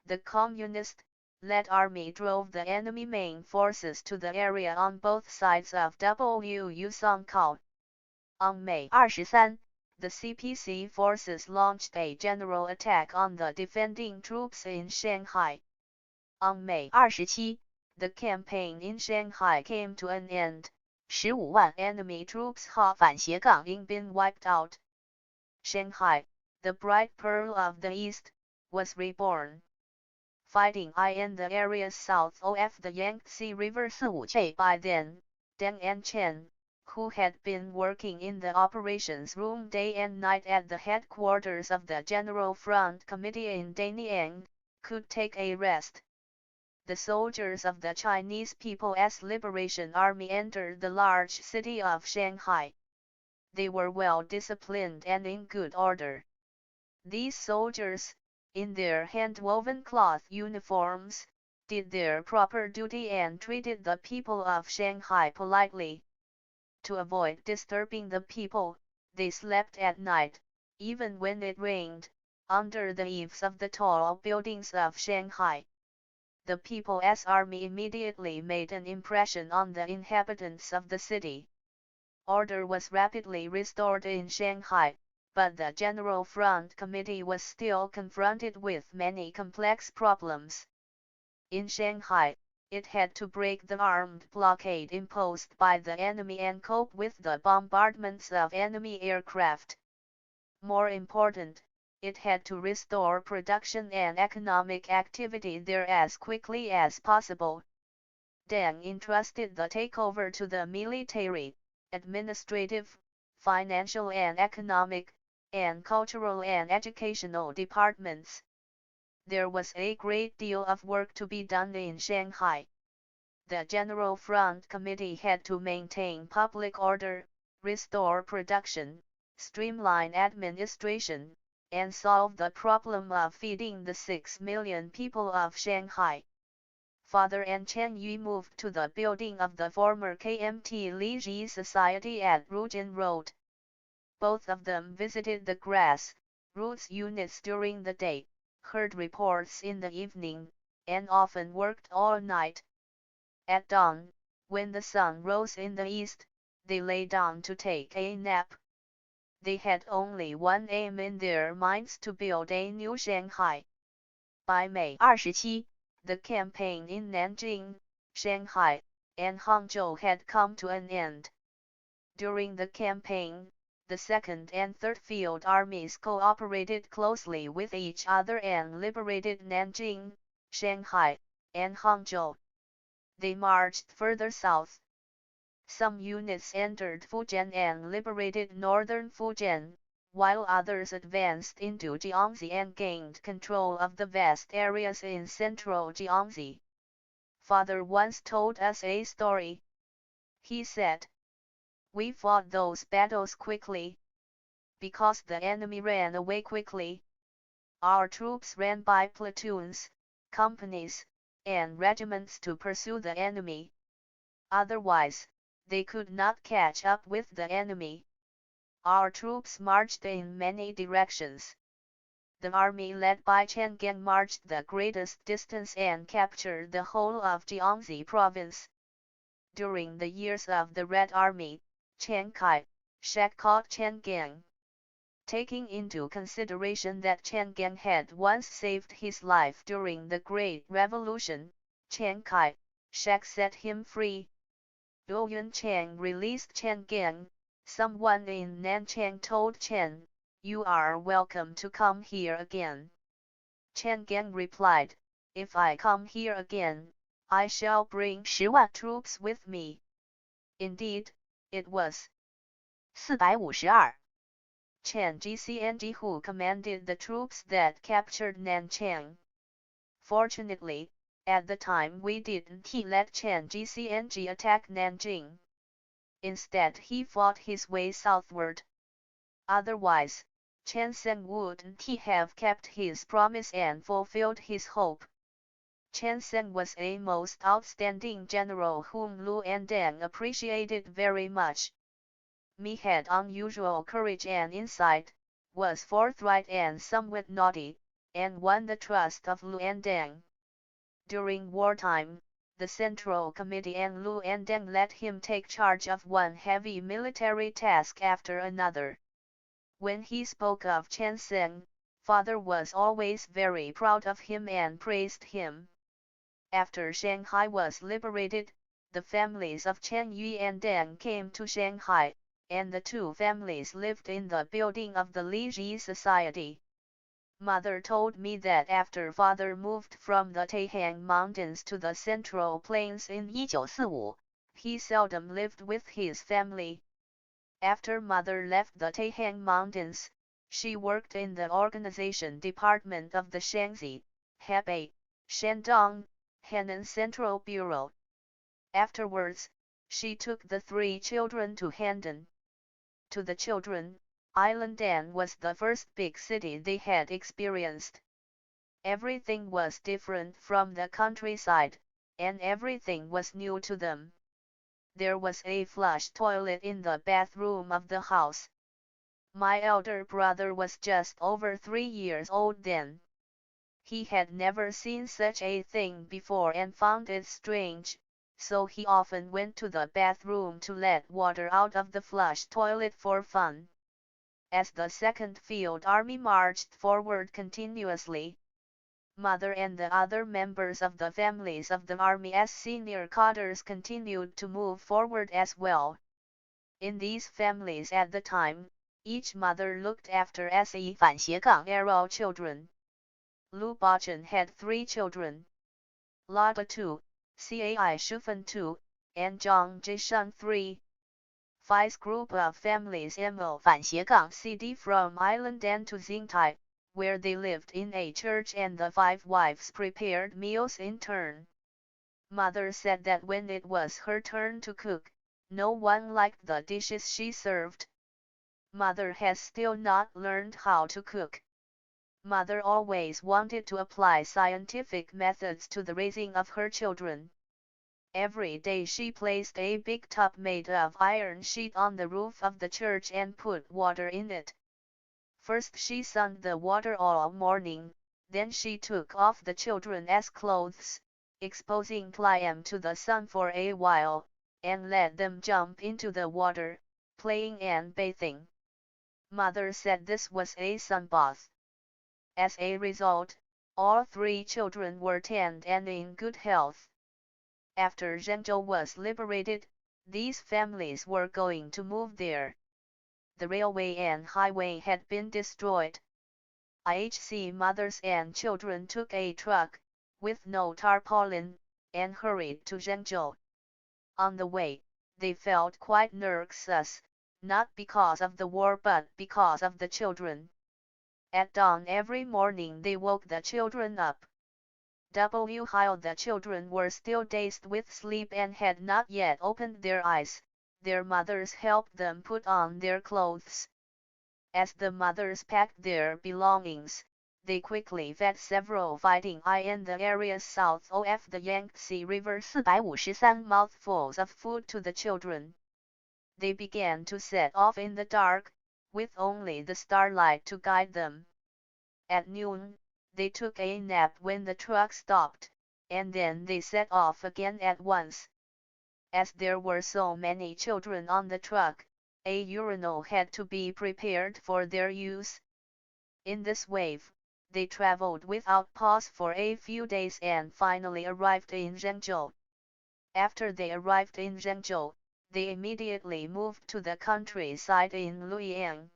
the Communist-led army drove the enemy main forces to the area on both sides of Wusongkao. On May 23, the CPC forces launched a general attack on the defending troops in Shanghai. On May 27, the campaign in Shanghai came to an end. 15万 enemy troops 反斜杠 having been wiped out. Shanghai, the bright pearl of the East, was reborn. Fighting in the areas south of the Yangtze River 45倍 by then, Deng and Chen, who had been working in the operations room day and night at the headquarters of the General Front Committee in Danyang, could take a rest. The soldiers of the Chinese People's Liberation Army entered the large city of Shanghai. They were well disciplined and in good order. These soldiers, in their hand-woven cloth uniforms, did their proper duty and treated the people of Shanghai politely. To avoid disturbing the people, they slept at night, even when it rained, under the eaves of the tall buildings of Shanghai. The People's Army immediately made an impression on the inhabitants of the city. Order was rapidly restored in Shanghai, but the General Front Committee was still confronted with many complex problems. In Shanghai, it had to break the armed blockade imposed by the enemy and cope with the bombardments of enemy aircraft. More important, it had to restore production and economic activity there as quickly as possible. Deng entrusted the takeover to the military, administrative, financial and economic, and cultural and educational departments. There was a great deal of work to be done in Shanghai. The General Front Committee had to maintain public order, restore production, streamline administration, and solve the problem of feeding the 6 million people of Shanghai. Father and Chen Yu moved to the building of the former KMT Liji Society at Rujin Road. Both of them visited the grassroots units during the day, heard reports in the evening, and often worked all night. At dawn, when the sun rose in the east, they lay down to take a nap. They had only one aim in their minds: to build a new Shanghai. By May 27, the campaign in Nanjing, Shanghai, and Hangzhou had come to an end. During the campaign, the 2nd and 3rd Field Armies cooperated closely with each other and liberated Nanjing, Shanghai, and Hangzhou. They marched further south. Some units entered Fujian and liberated northern Fujian, while others advanced into Jiangxi and gained control of the vast areas in central Jiangxi. Father once told us a story. He said, "We fought those battles quickly, because the enemy ran away quickly. Our troops ran by platoons, companies, and regiments to pursue the enemy. Otherwise, they could not catch up with the enemy. Our troops marched in many directions. The army led by Chen Geng marched the greatest distance and captured the whole of Jiangxi province. During the years of the Red Army, Chiang Kai-shek caught Chen Geng. Taking into consideration that Chen Geng had once saved his life during the Great Revolution, Chiang Kai-shek set him free. Luo Yunchang released Chen Geng. Someone in Nanchang told Chen, 'You are welcome to come here again.' Chen Geng replied, 'If I come here again, I shall bring 10,000 troops with me.' Indeed, it was 452. Chen Gcng who commanded the troops that captured Nanchang. Fortunately, at the time we didn't let Chen Gcng attack Nanjing. Instead he fought his way southward. Otherwise, Chen Sen wouldn't have kept his promise and fulfilled his hope. Chen Sen was a most outstanding general whom Lu and Deng appreciated very much. He had unusual courage and insight, was forthright and somewhat naughty, and won the trust of Lu and Deng. During wartime, the Central Committee and Lu and Deng let him take charge of one heavy military task after another. When he spoke of Chen Sen, Father was always very proud of him and praised him. After Shanghai was liberated, the families of Chen Yu and Deng came to Shanghai, and the two families lived in the building of the Liji Society. Mother told me that after Father moved from the Taihang Mountains to the Central Plains in 1945, he seldom lived with his family. After Mother left the Taihang Mountains, she worked in the organization department of the Shaanxi, Hebei, Shandong, Henan Central Bureau. Afterwards, she took the 3 children to Handan. To the children, Island Dan was the first big city they had experienced. Everything was different from the countryside, and everything was new to them. There was a flush toilet in the bathroom of the house. My elder brother was just over 3 years old then. He had never seen such a thing before and found it strange, so he often went to the bathroom to let water out of the flush toilet for fun. As the 2nd Field Army marched forward continuously, Mother and the other members of the families of the Army's senior cadres continued to move forward as well. In these families at the time, each mother looked after se 反斜杠 arrow children. Lu Bachan had 3 children. Lada 2, Cai Shufan 2, and Zhang Jishan 3. Phi's group of families Mo 反斜杠 CD from Island Dan to Xingtai, where they lived in a church and the 5 wives prepared meals in turn. Mother said that when it was her turn to cook, no one liked the dishes she served. Mother has still not learned how to cook. Mother always wanted to apply scientific methods to the raising of her children. Every day she placed a big tub made of iron sheet on the roof of the church and put water in it. First she sunned the water all morning, then she took off the children's clothes, exposing them to the sun for a while, and let them jump into the water, playing and bathing. Mother said this was a sunbath. As a result, all 3 children were tanned and in good health. After Zhengzhou was liberated, these families were going to move there. The railway and highway had been destroyed. IHC mothers and children took a truck, with no tarpaulin, and hurried to Zhengzhou. On the way, they felt quite nervous, not because of the war but because of the children. At dawn every morning they woke the children up. While the children were still dazed with sleep and had not yet opened their eyes, their mothers helped them put on their clothes. As the mothers packed their belongings, they quickly fed several fighting in the areas south of the Yangtze River 453 mouthfuls of food to the children. They began to set off in the dark, with only the starlight to guide them. At noon, they took a nap when the truck stopped, and then they set off again at once. As there were so many children on the truck, a urinal had to be prepared for their use. In this way, they traveled without pause for a few days and finally arrived in Zhengzhou. After they arrived in Zhengzhou, they immediately moved to the countryside in Luiyang.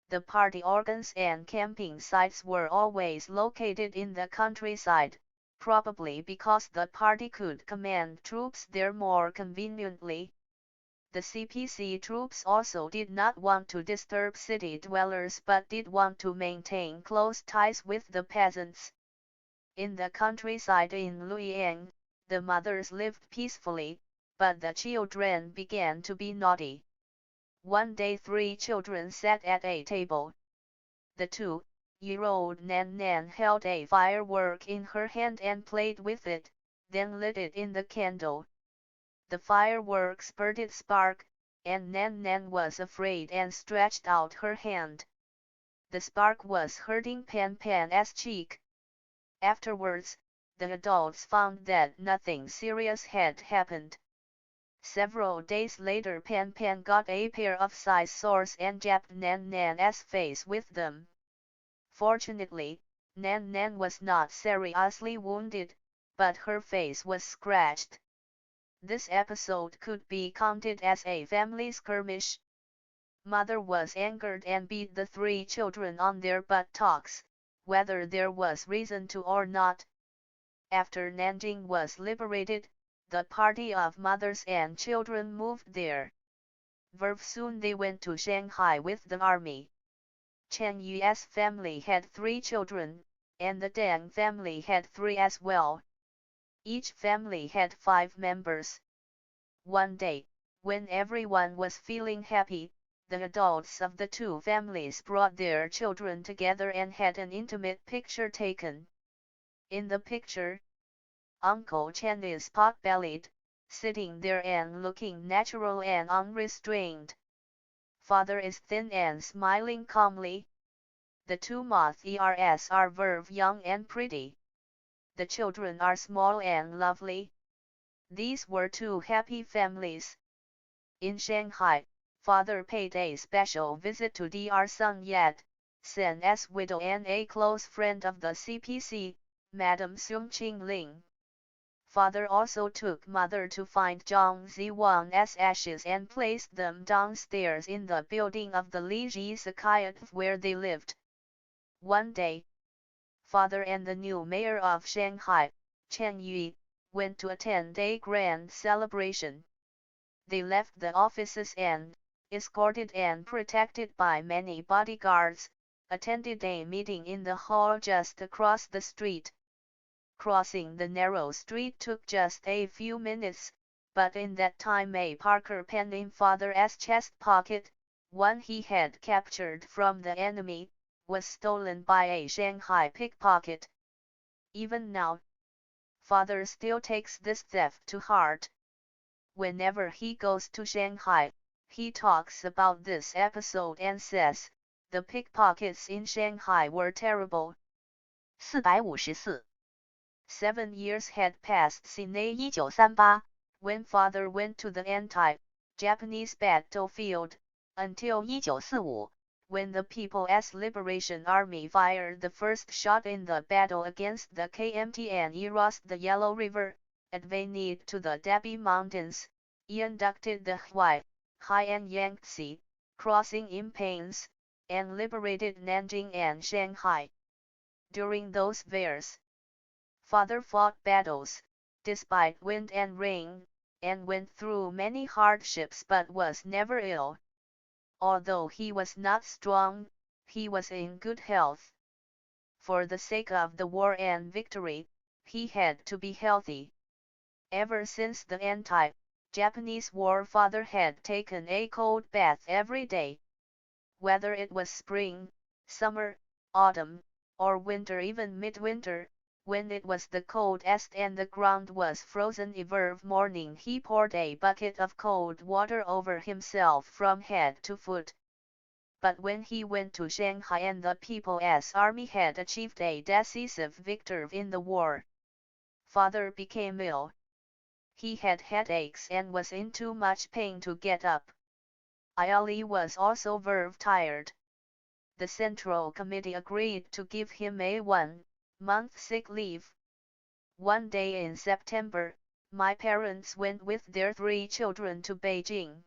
The party organs and camping sites were always located in the countryside, probably because the party could command troops there more conveniently. The CPC troops also did not want to disturb city dwellers but did want to maintain close ties with the peasants. In the countryside in Luiyang, the mothers lived peacefully, but the children began to be naughty. One day 3 children sat at a table. The 2-year-old Nan Nan held a firework in her hand and played with it, then lit it in the candle. The firework spurted spark, and Nan Nan was afraid and stretched out her hand. The spark was hurting Pan Pan's cheek. Afterwards, the adults found that nothing serious had happened. Several days later Pan Pan got a pair of scissors and jabbed Nan Nan's face with them. Fortunately, Nan Nan was not seriously wounded, but her face was scratched. This episode could be counted as a family skirmish. Mother was angered and beat the 3 children on their buttocks, whether there was reason to or not. After Nanjing was liberated, the party of mothers and children moved there. Very soon they went to Shanghai with the army. Chen Yu's family had 3 children, and the Deng family had 3 as well. Each family had 5 members. One day, when everyone was feeling happy, the adults of the 2 families brought their children together and had an intimate picture taken. In the picture, Uncle Chen is pot-bellied, sitting there and looking natural and unrestrained. Father is thin and smiling calmly. The 2 mothers are very young and pretty. The children are small and lovely. These were 2 happy families. In Shanghai, Father paid a special visit to Dr. Sun Yat, Sen's widow and a close friend of the CPC, Madame Sung Ching Ling. Father also took Mother to find Zhang Ziwan's ashes and placed them downstairs in the building of the Liji Sakayat where they lived. One day, Father and the new mayor of Shanghai, Chen Yu, went to attend a grand celebration. They left the offices and, escorted and protected by many bodyguards, attended a meeting in the hall just across the street. Crossing the narrow street took just a few minutes, but in that time a Parker pen in Father's chest pocket, one he had captured from the enemy, was stolen by a Shanghai pickpocket. Even now, father still takes this theft to heart. Whenever he goes to Shanghai, he talks about this episode and says, the pickpockets in Shanghai were terrible. 454. 7 years had passed since 1938 when father went to the anti-Japanese battlefield, until 1945 when the People's Liberation Army fired the first shot in the battle against the KMT and crossed the Yellow River, advanced to the Dabi Mountains, inducted the Hai and Yangtze, crossing in Pains, and liberated Nanjing and Shanghai. During those years, father fought battles, despite wind and rain, and went through many hardships but was never ill. Although he was not strong, he was in good health. For the sake of the war and victory, he had to be healthy. Ever since the anti-Japanese war, father had taken a cold bath every day. Whether it was spring, summer, autumn, or winter, even midwinter, when it was the coldest and the ground was frozen every morning, he poured a bucket of cold water over himself from head to foot. But when he went to Shanghai and the People's Army had achieved a decisive victory in the war, father became ill. He had headaches and was in too much pain to get up. Ili was also very tired. The Central Committee agreed to give him a 1-month sick leave. One day in September, my parents went with their 3 children to Beijing.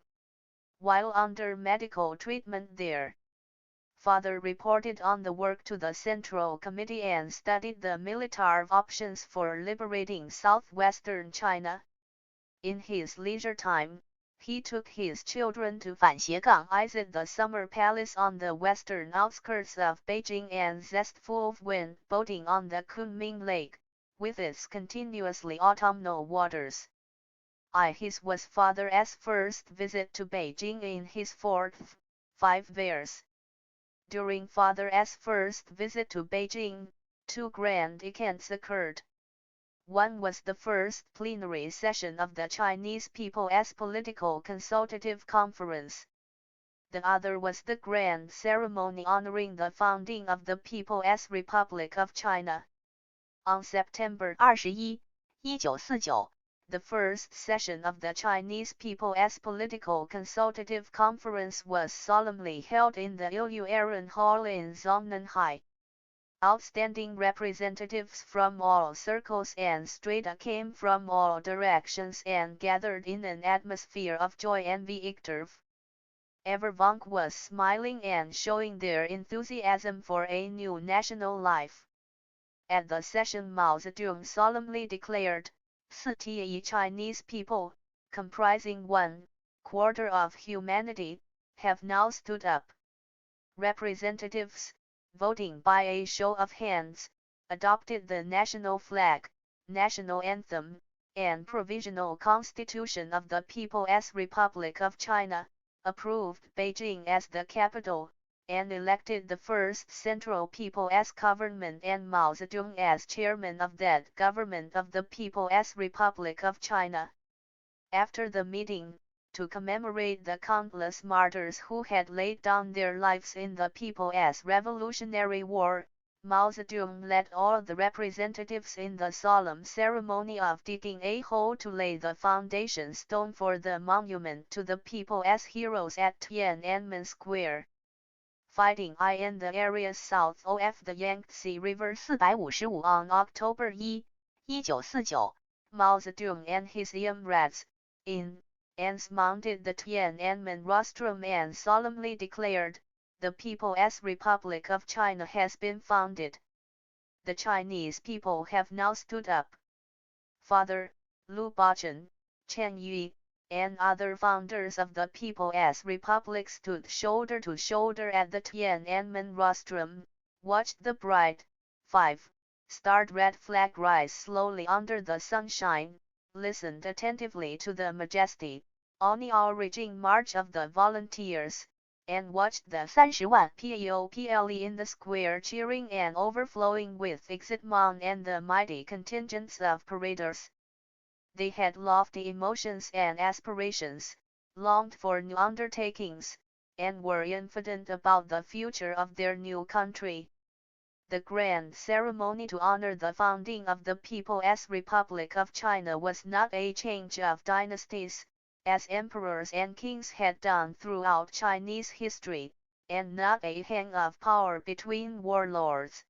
While under medical treatment there, father reported on the work to the Central Committee and studied the military options for liberating southwestern China. In his leisure time, he took his children to visit the summer palace on the western outskirts of Beijing and zestful wind boating on the Kunming Lake, with its continuously autumnal waters. His was father's first visit to Beijing in his 5 years. During father's first visit to Beijing, 2 grand events occurred. One was the first plenary session of the Chinese People's Political Consultative Conference. The other was the grand ceremony honoring the founding of the People's Republic of China. On September 21, 1949, the first session of the Chinese People's Political Consultative Conference was solemnly held in the Iluaran Hall in Zhongnanhai. Outstanding representatives from all circles and strata came from all directions and gathered in an atmosphere of joy and victory. Everyone was smiling and showing their enthusiasm for a new national life. At the session, Mao Zedong solemnly declared, "The Chinese people, comprising 1/4 of humanity, have now stood up." Representatives, voting by a show of hands, adopted the national flag, national anthem, and provisional constitution of the People's Republic of China, approved Beijing as the capital, and elected the first Central People's Government and Mao Zedong as chairman of that government of the People's Republic of China. After the meeting, to commemorate the countless martyrs who had laid down their lives in the People's Revolutionary War, Mao Zedong led all the representatives in the solemn ceremony of digging a hole to lay the foundation stone for the monument to the People's heroes at Tiananmen Square. Fighting in the areas south of the Yangtze River 455 on October 1, 1949, Mao Zedong and his comrades, mounted the Tiananmen rostrum and solemnly declared, "The People's Republic of China has been founded. The Chinese people have now stood up." Father, Lu Bachun, Chen Yui, and other founders of the People's Republic stood shoulder to shoulder at the Tiananmen rostrum, watched the bright, 5-starred red flag rise slowly under the sunshine, listened attentively to the majestic, awe-encouraging march of the volunteers, and watched the 30万 people in the square cheering and overflowing with excitement and the mighty contingents of paraders. They had lofty emotions and aspirations, longed for new undertakings, and were confident about the future of their new country. The grand ceremony to honor the founding of the People's Republic of China was not a change of dynasties, as emperors and kings had done throughout Chinese history, and not a hang of power between warlords.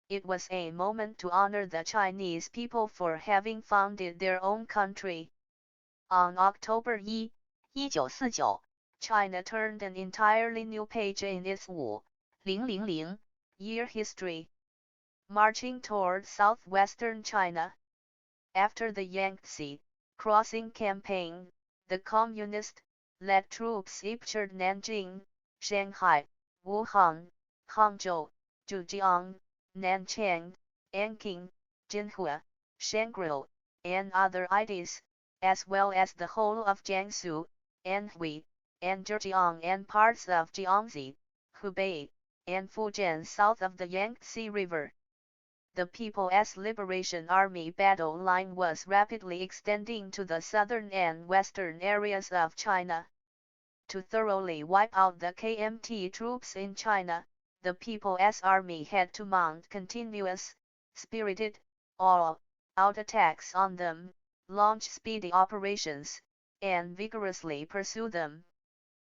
It was a moment to honor the Chinese people for having founded their own country. On October 1, 1949 China turned an entirely new page in its 5000 year history, marching toward southwestern China. After the Yangtze crossing campaign, the communist-led troops captured Nanjing, Shanghai, Wuhan, Hangzhou, Zhejiang, Nanchang, Anqing, Jinhua, Shangri, and other cities, as well as the whole of Jiangsu, Anhui, and Zhejiang and parts of Jiangxi, Hubei, and Fujian south of the Yangtze River. The People's Liberation Army battle line was rapidly extending to the southern and western areas of China. To thoroughly wipe out the KMT troops in China, the People's Army had to mount continuous, spirited, all-out attacks on them, launch speedy operations, and vigorously pursue them.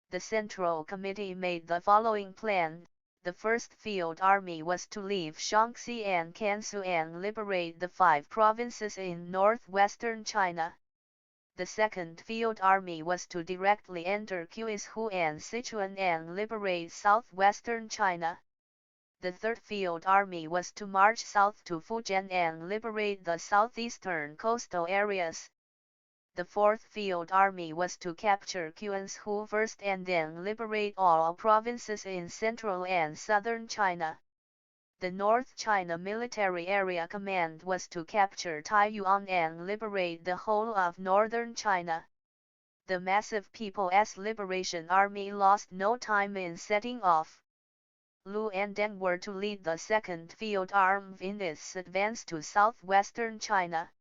The Central Committee made the following plan. The First Field Army was to leave Shaanxi and Gansu and liberate the 5 provinces in northwestern China. The Second Field Army was to directly enter Guizhou and Sichuan and liberate southwestern China. The Third Field Army was to march south to Fujian and liberate the southeastern coastal areas. The Fourth Field Army was to capture Guizhou first and then liberate all provinces in central and southern China. The North China Military Area Command was to capture Taiyuan and liberate the whole of northern China. The massive People's Liberation Army lost no time in setting off. Lu and Deng were to lead the Second Field Army in its advance to southwestern China.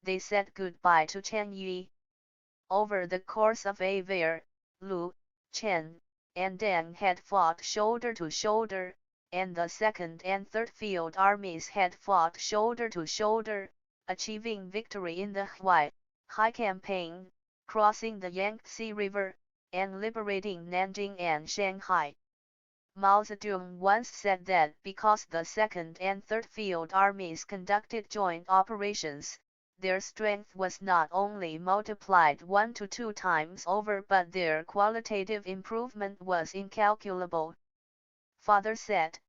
They said goodbye to Chen Yi. Over the course of a year, Lu, Chen, and Deng had fought shoulder to shoulder, and the Second and Third Field Armies had fought shoulder to shoulder, achieving victory in the Hai campaign, crossing the Yangtze River, and liberating Nanjing and Shanghai. Mao Zedong once said that because the Second and Third Field Armies conducted joint operations, their strength was not only multiplied 1 to 2 times over but their qualitative improvement was incalculable. Father said.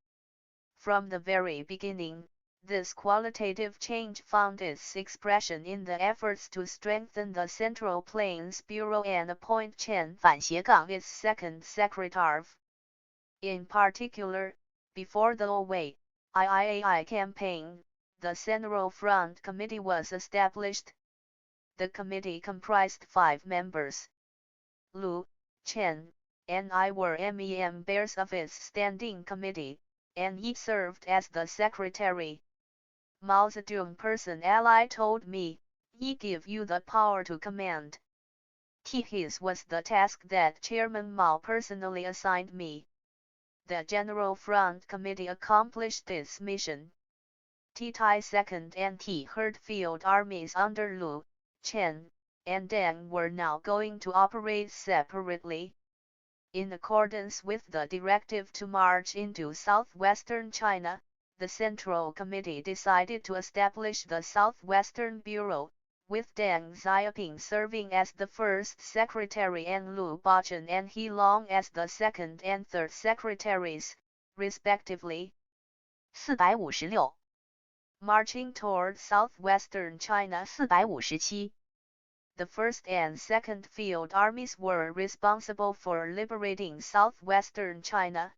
From the very beginning, this qualitative change found its expression in the efforts to strengthen the Central Plains Bureau and appoint Chen its second secretary. In particular, before the III campaign, the Central Front Committee was established. The committee comprised 5 members. Lu, Chen, and I were members of its standing committee, and Yi served as the secretary. Mao Zedong personally told me, Yi give you the power to command. His was the task that Chairman Mao personally assigned me. The General Front Committee accomplished this mission. THI Second and Third Field Armies under Lu, Chen, and Deng were now going to operate separately. In accordance with the directive to march into southwestern China, the Central Committee decided to establish the Southwestern Bureau, with Deng Xiaoping serving as the first secretary and Lu Bachun and He Long as the second and third secretaries, respectively. 456 Marching toward southwestern China. 457 The First and Second Field Armies were responsible for liberating southwestern China.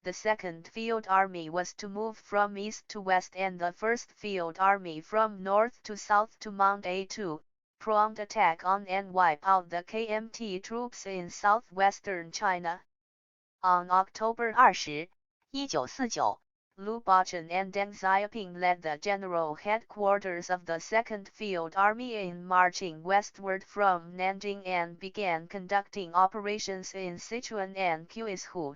The Second Field Army was to move from east to west and the First Field Army from north to south to mount a two-pronged attack on and wipe out the KMT troops in southwestern China. On October 20, 1949, Lu Bachun and Deng Xiaoping led the general headquarters of the Second Field Army in marching westward from Nanjing and began conducting operations in Sichuan and Guizhou.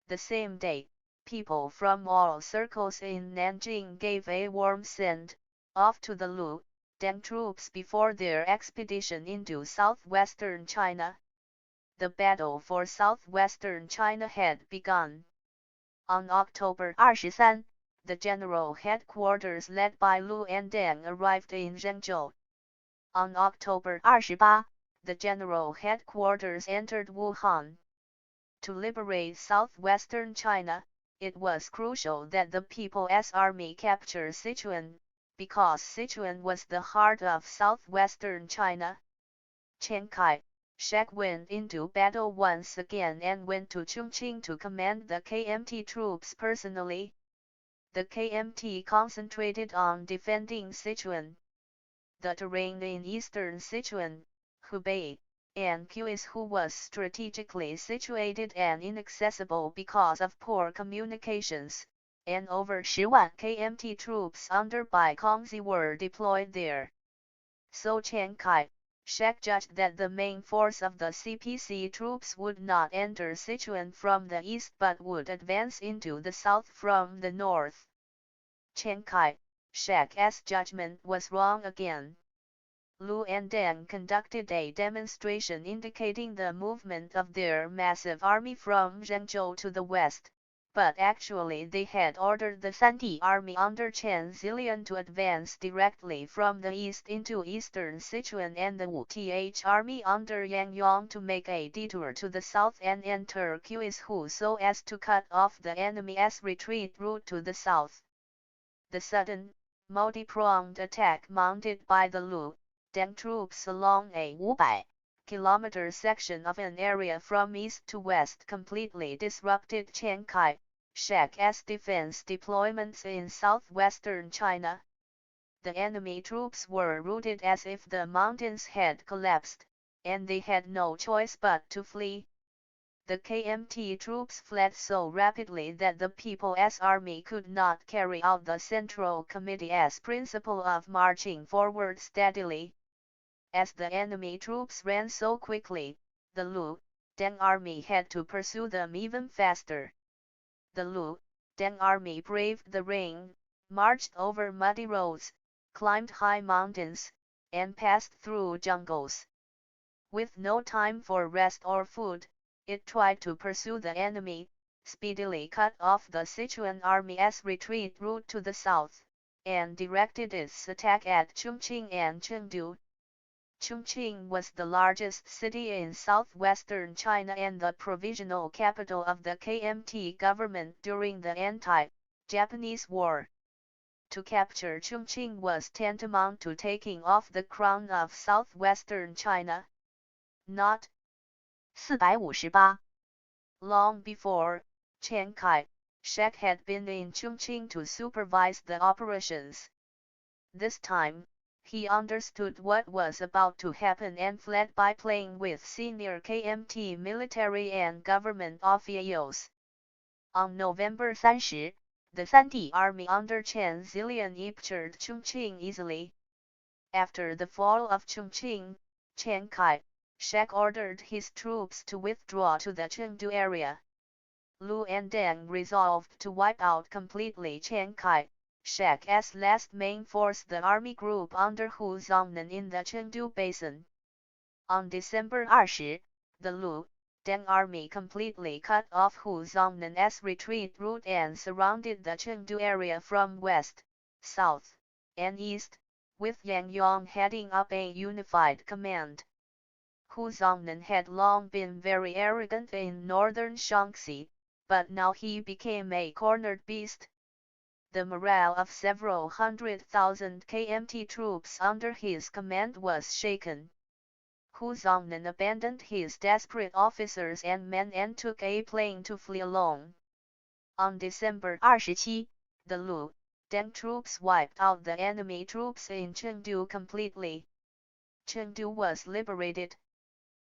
The same day, people from all circles in Nanjing gave a warm send-off to the Lu, Deng troops before their expedition into southwestern China. The battle for southwestern China had begun. On October 23, the general headquarters led by Lu and Deng arrived in Zhengzhou. On October 28, the general headquarters entered Wuhan. To liberate southwestern China, it was crucial that the People's Army capture Sichuan, because Sichuan was the heart of southwestern China. Chiang Kai-shek went into battle once again and went to Chongqing to command the KMT troops personally. The KMT concentrated on defending Sichuan. The terrain in eastern Sichuan, Hubei, and Guizhou was strategically situated and inaccessible because of poor communications, and over 10,000 KMT troops under Bai Kongzi were deployed there. So Chiang Kai-shek judged that the main force of the CPC troops would not enter Sichuan from the east but would advance into the south from the north. Chiang Kai-shek's judgment was wrong again. Lu and Deng conducted a demonstration indicating the movement of their massive army from Zhengzhou to the west, but actually they had ordered the 3D army under Chen Zilian to advance directly from the east into eastern Sichuan and the Wu-Th army under Yang Yong to make a detour to the south and enter Guizhou so as to cut off the enemy's retreat route to the south. The sudden, multi-pronged attack mounted by the Lu, Deng troops along a 500-kilometer section of an area from east to west completely disrupted Chiang Kai-shek's defense deployments in southwestern China. The enemy troops were routed as if the mountains had collapsed, and they had no choice but to flee. The KMT troops fled so rapidly that the People's Army could not carry out the Central Committee's principle of marching forward steadily. As the enemy troops ran so quickly, the Lu, Deng army had to pursue them even faster. The Lu, Deng army braved the rain, marched over muddy roads, climbed high mountains, and passed through jungles. With no time for rest or food, it tried to pursue the enemy, speedily cut off the Sichuan army's retreat route to the south, and directed its attack at Chongqing and Chengdu. Chongqing was the largest city in southwestern China and the provisional capital of the KMT government during the anti-Japanese War. To capture Chongqing was tantamount to taking off the crown of southwestern China. Not 458. long before, Chiang Kai-shek had been in Chongqing to supervise the operations. This time, he understood what was about to happen and fled by plane with senior KMT military and government officials. On November 30, the 3D army under Chen Zilian captured Chongqing easily. After the fall of Chongqing, Chiang Kai-shek ordered his troops to withdraw to the Chengdu area. Lu and Deng resolved to wipe out completely Chiang Kai-shek's last main force, the army group under Hu Zongnan in the Chengdu Basin. On December 20, the Lu, Deng army completely cut off Hu Zongnan's retreat route and surrounded the Chengdu area from west, south, and east, with Yang Yong heading up a unified command. Hu Zongnan had long been very arrogant in northern Shaanxi, but now he became a cornered beast. The morale of several 100,000 KMT troops under his command was shaken. Hu Zongnan abandoned his desperate officers and men and took a plane to flee alone. On December 27, the Lu, Deng troops wiped out the enemy troops in Chengdu completely. Chengdu was liberated.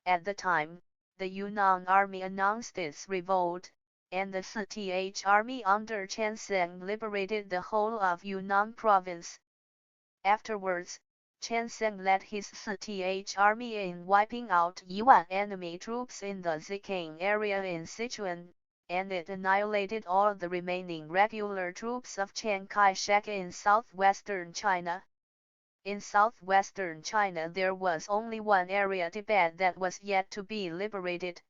At the time, the Yunnan Army announced its revolt, and the 4th Army under Chen Sheng liberated the whole of Yunnan province. Afterwards, Chen Sheng led his 4th Army in wiping out 1,000 enemy troops in the Zikang area in Sichuan, and it annihilated all the remaining regular troops of Chiang Kai-shek in southwestern China. In southwestern China there was only one area Tibet that was yet to be liberated.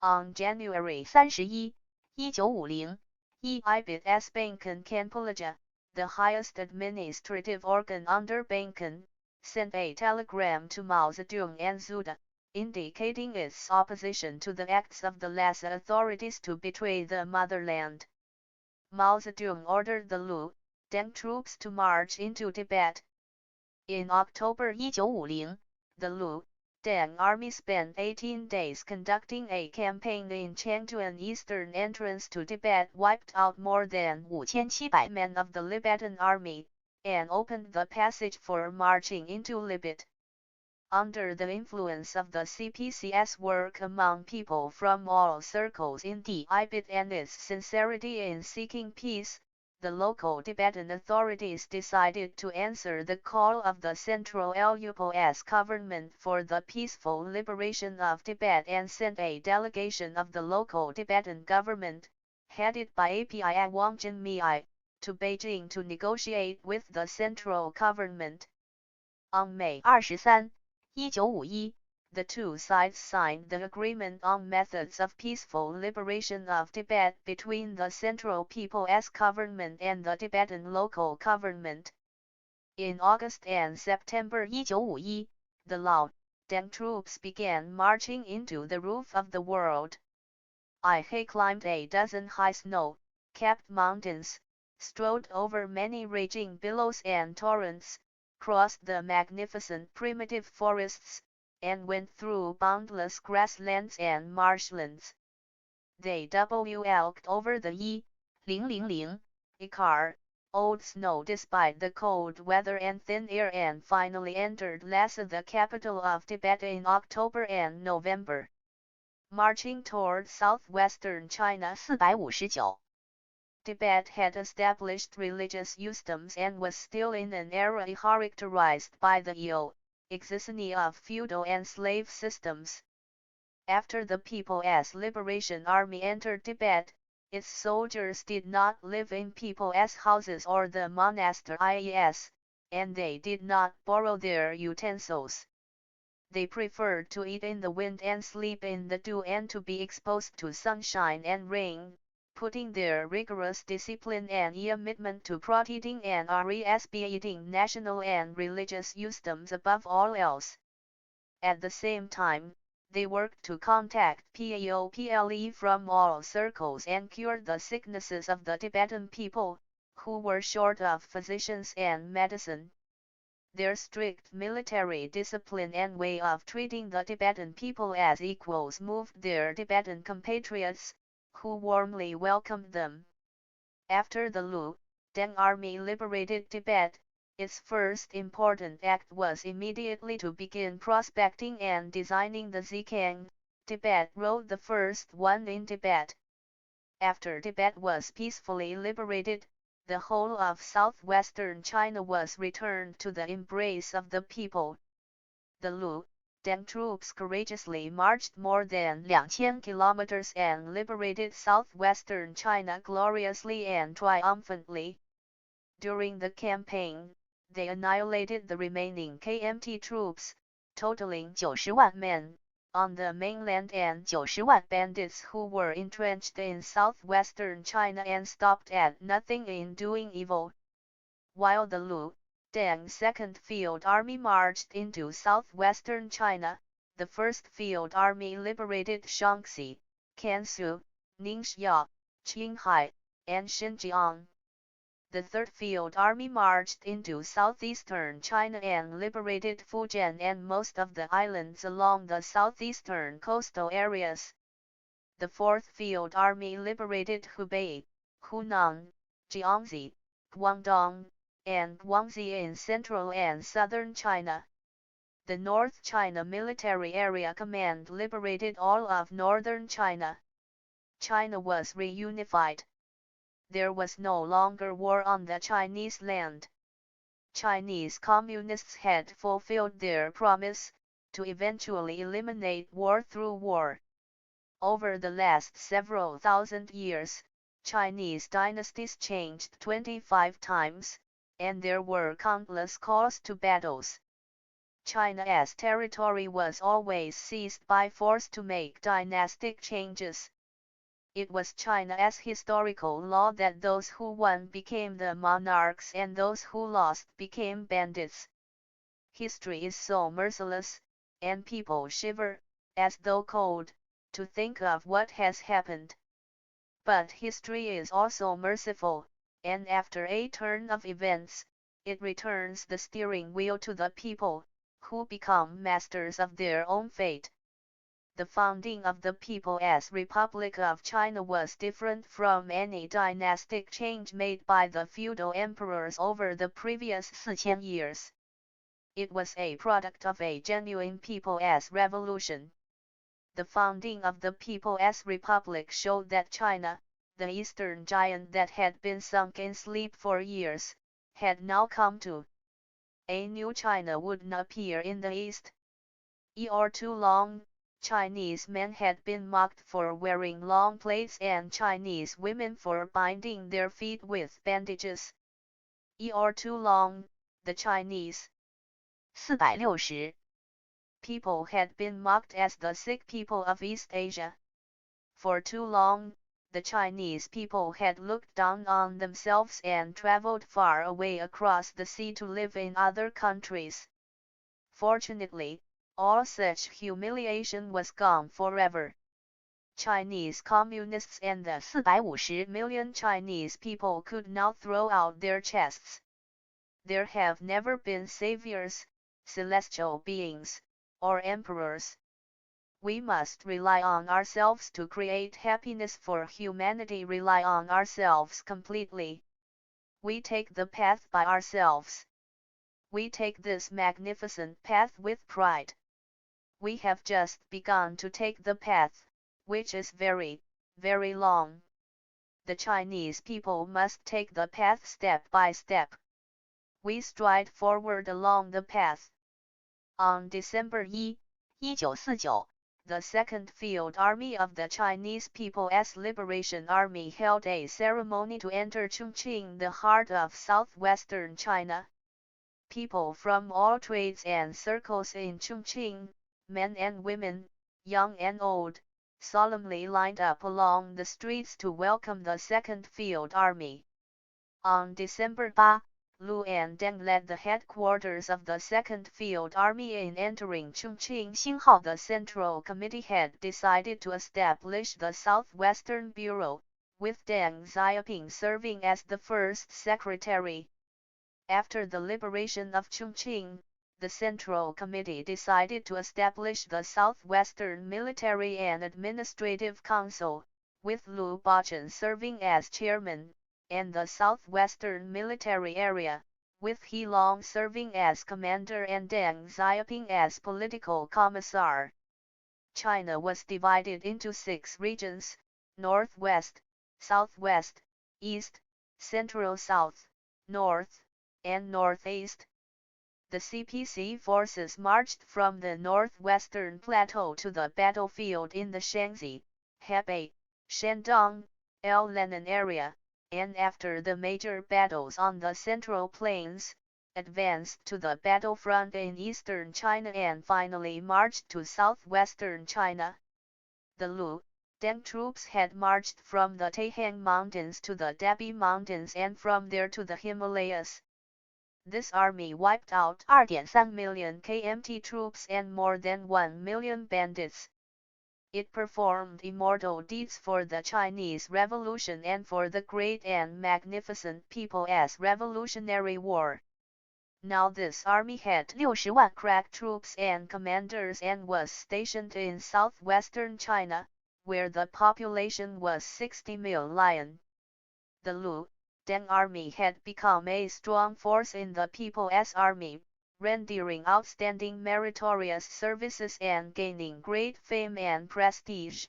On January 31, 1950, IBIT's Bangkan Kanpulaja, the highest administrative organ under Bangkan, sent a telegram to Mao Zedong and Zuda, indicating its opposition to the acts of the Lhasa authorities to betray the motherland. Mao Zedong ordered the Lu, Deng troops to march into Tibet. In October 1950, the Lu, Deng army spent 18 days conducting a campaign in Changchuan eastern entrance to Tibet, wiped out more than 5,700 men of the Tibetan army, and opened the passage for marching into Tibet. Under the influence of the CPC's work among people from all circles in Tibet and its sincerity in seeking peace, the local Tibetan authorities decided to answer the call of the Central Lupos government for the peaceful liberation of Tibet and sent a delegation of the local Tibetan government, headed by API Wang Jinmei, to Beijing to negotiate with the central government. On May 23, 1951, the two sides signed the agreement on methods of peaceful liberation of Tibet between the Central People's Government and the Tibetan local government. In August and September 1951, the Lao, Deng troops began marching into the roof of the world. I climbed a dozen high snow-capped mountains, strode over many raging billows and torrents, crossed the magnificent primitive forests, and went through boundless grasslands and marshlands. They walked over the 000 Ikar, old snow despite the cold weather and thin air, and finally entered Lhasa, the capital of Tibet, in October and November. Marching toward southwestern China, 459. Tibet had established religious customs and was still in an era characterized by the existence of feudal and slave systems. After the People's Liberation Army entered Tibet, its soldiers did not live in people's houses or the monasteries, and they did not borrow their utensils. They preferred to eat in the wind and sleep in the dew and to be exposed to sunshine and rain, putting their rigorous discipline and commitment to protecting and respecting national and religious customs above all else. At the same time, they worked to contact people from all circles and cure the sicknesses of the Tibetan people, who were short of physicians and medicine. Their strict military discipline and way of treating the Tibetan people as equals moved their Tibetan compatriots, who warmly welcomed them. After the Lu, Deng army liberated Tibet, its first important act was immediately to begin prospecting and designing the Zikang, Tibet road, the first one in Tibet. After Tibet was peacefully liberated, the whole of southwestern China was returned to the embrace of the people. The Lu, Deng troops courageously marched more than 2,000 kilometers and liberated southwestern China gloriously and triumphantly. During the campaign, they annihilated the remaining KMT troops, totaling 90,000 men, on the mainland and 90,000 bandits who were entrenched in southwestern China and stopped at nothing in doing evil. While the Lu, Deng Second Field Army marched into southwestern China, the First Field Army liberated Shaanxi, Kansu, Ningxia, Qinghai, and Xinjiang. The Third Field Army marched into southeastern China and liberated Fujian and most of the islands along the southeastern coastal areas. The Fourth Field Army liberated Hubei, Hunan, Jiangxi, Guangdong, and Guangxi in central and southern China. the North China Military Area Command liberated all of northern China. China was reunified. There was no longer war on the Chinese land. Chinese communists had fulfilled their promise to eventually eliminate war through war. Over the last several thousand years, Chinese dynasties changed 25 times, and there were countless calls to battles. China's territory was always seized by force to make dynastic changes. It was China's historical law that those who won became the monarchs and those who lost became bandits. History is so merciless, and people shiver, as though cold, to think of what has happened. But history is also merciful, and after a turn of events, it returns the steering wheel to the people, who become masters of their own fate. The founding of the People's Republic of China was different from any dynastic change made by the feudal emperors over the previous 4,000 years. It was a product of a genuine people's revolution. The founding of the People's Republic showed that China, the eastern giant that had been sunk in sleep for years, had now come to. A new China would not appear in the east. Or too long, Chinese men had been mocked for wearing long plaits and Chinese women for binding their feet with bandages. Or too long, the Chinese 460 people had been mocked as the sick people of East Asia. For too long, the Chinese people had looked down on themselves and traveled far away across the sea to live in other countries. Fortunately, all such humiliation was gone forever. Chinese communists and the 450 million Chinese people could now throw out their chests. There have never been saviors, celestial beings, or emperors. We must rely on ourselves to create happiness for humanity. Rely on ourselves completely. We take the path by ourselves. We take this magnificent path with pride. We have just begun to take the path, which is very, very long. The Chinese people must take the path step by step. We stride forward along the path. On December 1, 1949 the Second Field Army of the Chinese People's Liberation Army held a ceremony to enter Chongqing, the heart of southwestern China. People from all trades and circles in Chongqing, men and women, young and old, solemnly lined up along the streets to welcome the Second Field Army. On December 8, Lu and Deng led the headquarters of the Second Field Army in entering Chongqing. The Central Committee had decided to establish the Southwestern Bureau, with Deng Xiaoping serving as the first secretary. After the liberation of Chongqing, the Central Committee decided to establish the Southwestern Military and Administrative Council, with Lu Bachun serving as chairman, and the Southwestern Military Area, with He Long serving as commander and Deng Xiaoping as political commissar. China was divided into 6 regions: Northwest, Southwest, East, Central South, North, and Northeast. The CPC forces marched from the northwestern plateau to the battlefield in the Shaanxi, Hebei, Shandong, El-Lenan area, and after the major battles on the Central Plains, advanced to the battlefront in eastern China and finally marched to southwestern China. The Lu, Deng troops had marched from the Taihang Mountains to the Dabi Mountains and from there to the Himalayas. This army wiped out 2.3 million KMT troops and more than 1 million bandits. It performed immortal deeds for the Chinese Revolution and for the great and magnificent People's Revolutionary War. Now this army had 60,000 crack troops and commanders and was stationed in southwestern China, where the population was 60 million. The Lu, Deng army had become a strong force in the People's Army, rendering outstanding meritorious services and gaining great fame and prestige.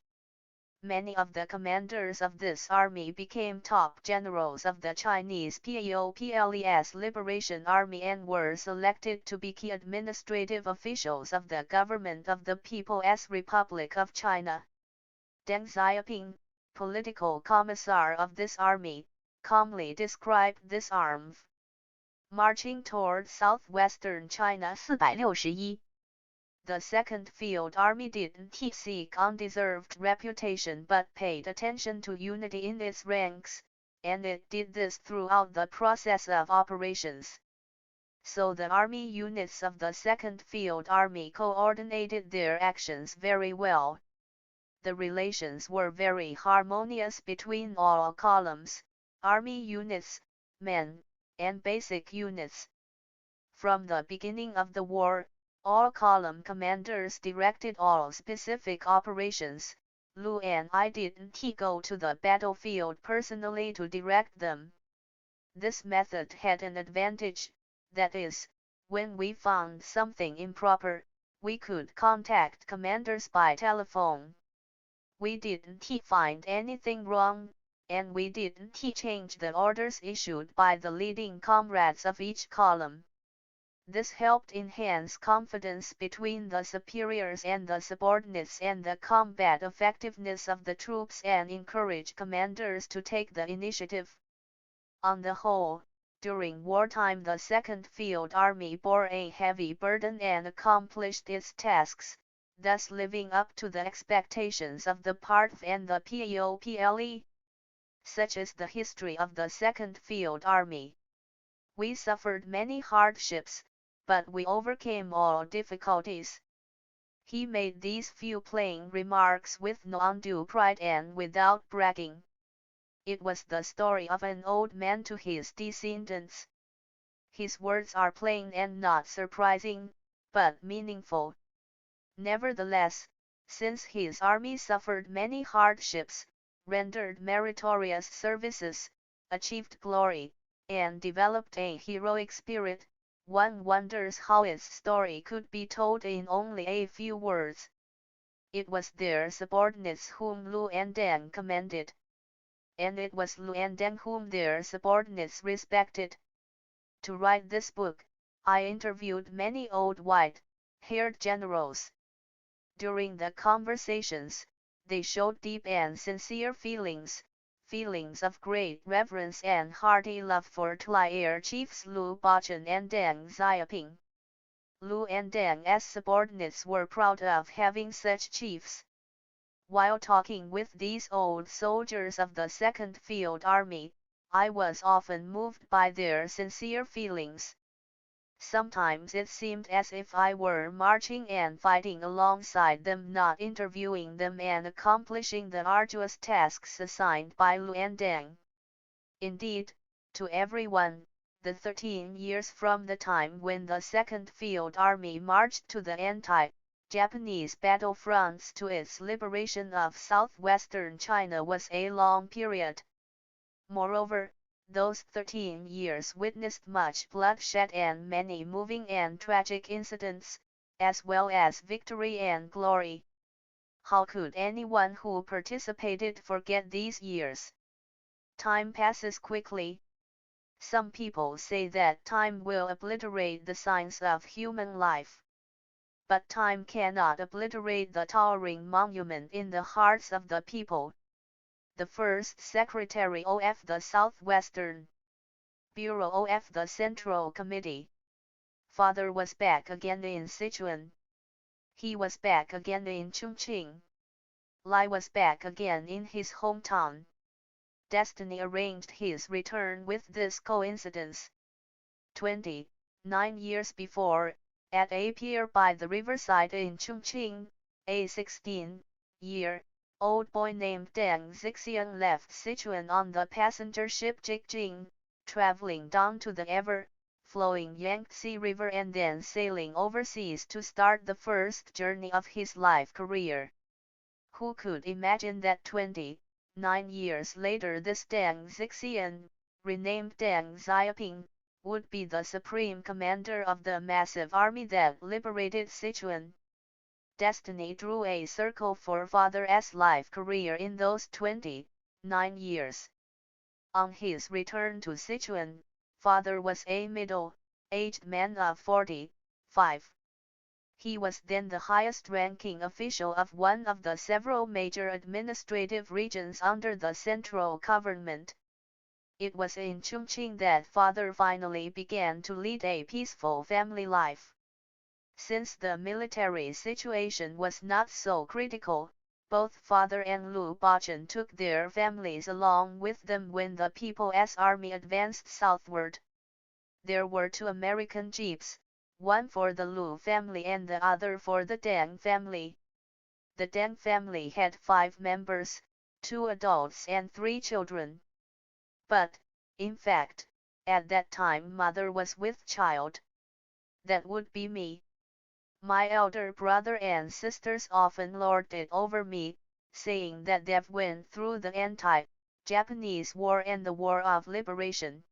Many of the commanders of this army became top generals of the Chinese People's Liberation Army and were selected to be key administrative officials of the government of the People's Republic of China. Deng Xiaoping, political commissar of this army, calmly described this army marching toward southwestern China. 461. The Second Field Army didn't seek undeserved reputation but paid attention to unity in its ranks, and it did this throughout the process of operations. So the army units of the Second Field Army coordinated their actions very well. The relations were very harmonious between all columns, army units, men, and basic units. From the beginning of the war, all column commanders directed all specific operations. Lu and I didn't go to the battlefield personally to direct them. This method had an advantage, that is, when we found something improper, we could contact commanders by telephone. We didn't find anything wrong, and we didn't change the orders issued by the leading comrades of each column. This helped enhance confidence between the superiors and the subordinates and the combat effectiveness of the troops and encourage commanders to take the initiative. On the whole, during wartime the Second Field Army bore a heavy burden and accomplished its tasks, thus living up to the expectations of the PARTF and the POPLE. Such is the history of the Second Field Army. We suffered many hardships, but we overcame all difficulties. He made these few plain remarks with no undue pride and without bragging. It was the story of an old man to his descendants. His words are plain and not surprising, but meaningful. Nevertheless, since his army suffered many hardships, rendered meritorious services, achieved glory, and developed a heroic spirit, one wonders how its story could be told in only a few words. It was their subordinates whom Lu and Deng commended. And it was Lu and Deng whom their subordinates respected. To write this book, I interviewed many old white-haired generals. During the conversations, they showed deep and sincere feelings of great reverence and hearty love for Tlier chiefs Lu Bachun and Deng Xiaoping. Lu and Deng's subordinates were proud of having such chiefs. While talking with these old soldiers of the Second Field Army, I was often moved by their sincere feelings. Sometimes it seemed as if I were marching and fighting alongside them, not interviewing them and accomplishing the arduous tasks assigned by Lu and Deng. Indeed, to everyone, the 13 years from the time when the Second Field Army marched to the anti-Japanese battlefronts to its liberation of southwestern China was a long period. Moreover, those 13 years witnessed much bloodshed and many moving and tragic incidents, as well as victory and glory. How could anyone who participated forget these years? Time passes quickly. Some people say that time will obliterate the signs of human life. But time cannot obliterate the towering monument in the hearts of the people. The first Secretary of the Southwestern Bureau of the Central Committee. Father was back again in Sichuan. He was back again in Chongqing. Lai was back again in his hometown. Destiny arranged his return with this coincidence. 29 years before, at a pier by the riverside in Chongqing, a 16-year-old boy named Deng Xixian left Sichuan on the passenger ship Jikjing, traveling down to the ever-flowing Yangtze River and then sailing overseas to start the first journey of his life career. Who could imagine that 29 years later this Deng Xixian, renamed Deng Xiaoping, would be the supreme commander of the massive army that liberated Sichuan. Destiny drew a circle for father's life career in those 29 years. On his return to Sichuan, father was a middle-aged man of 45. He was then the highest-ranking official of one of the several major administrative regions under the central government. It was in Chongqing that father finally began to lead a peaceful family life. Since the military situation was not so critical, both father and Lu Bachun took their families along with them when the People's Army advanced southward. There were 2 American jeeps, one for the Lu family and the other for the Deng family. The Deng family had 5 members, 2 adults and 3 children. But, in fact, at that time mother was with child. That would be me. My elder brother and sisters often lorded over me, saying that they've went through the anti-Japanese war and the war of liberation.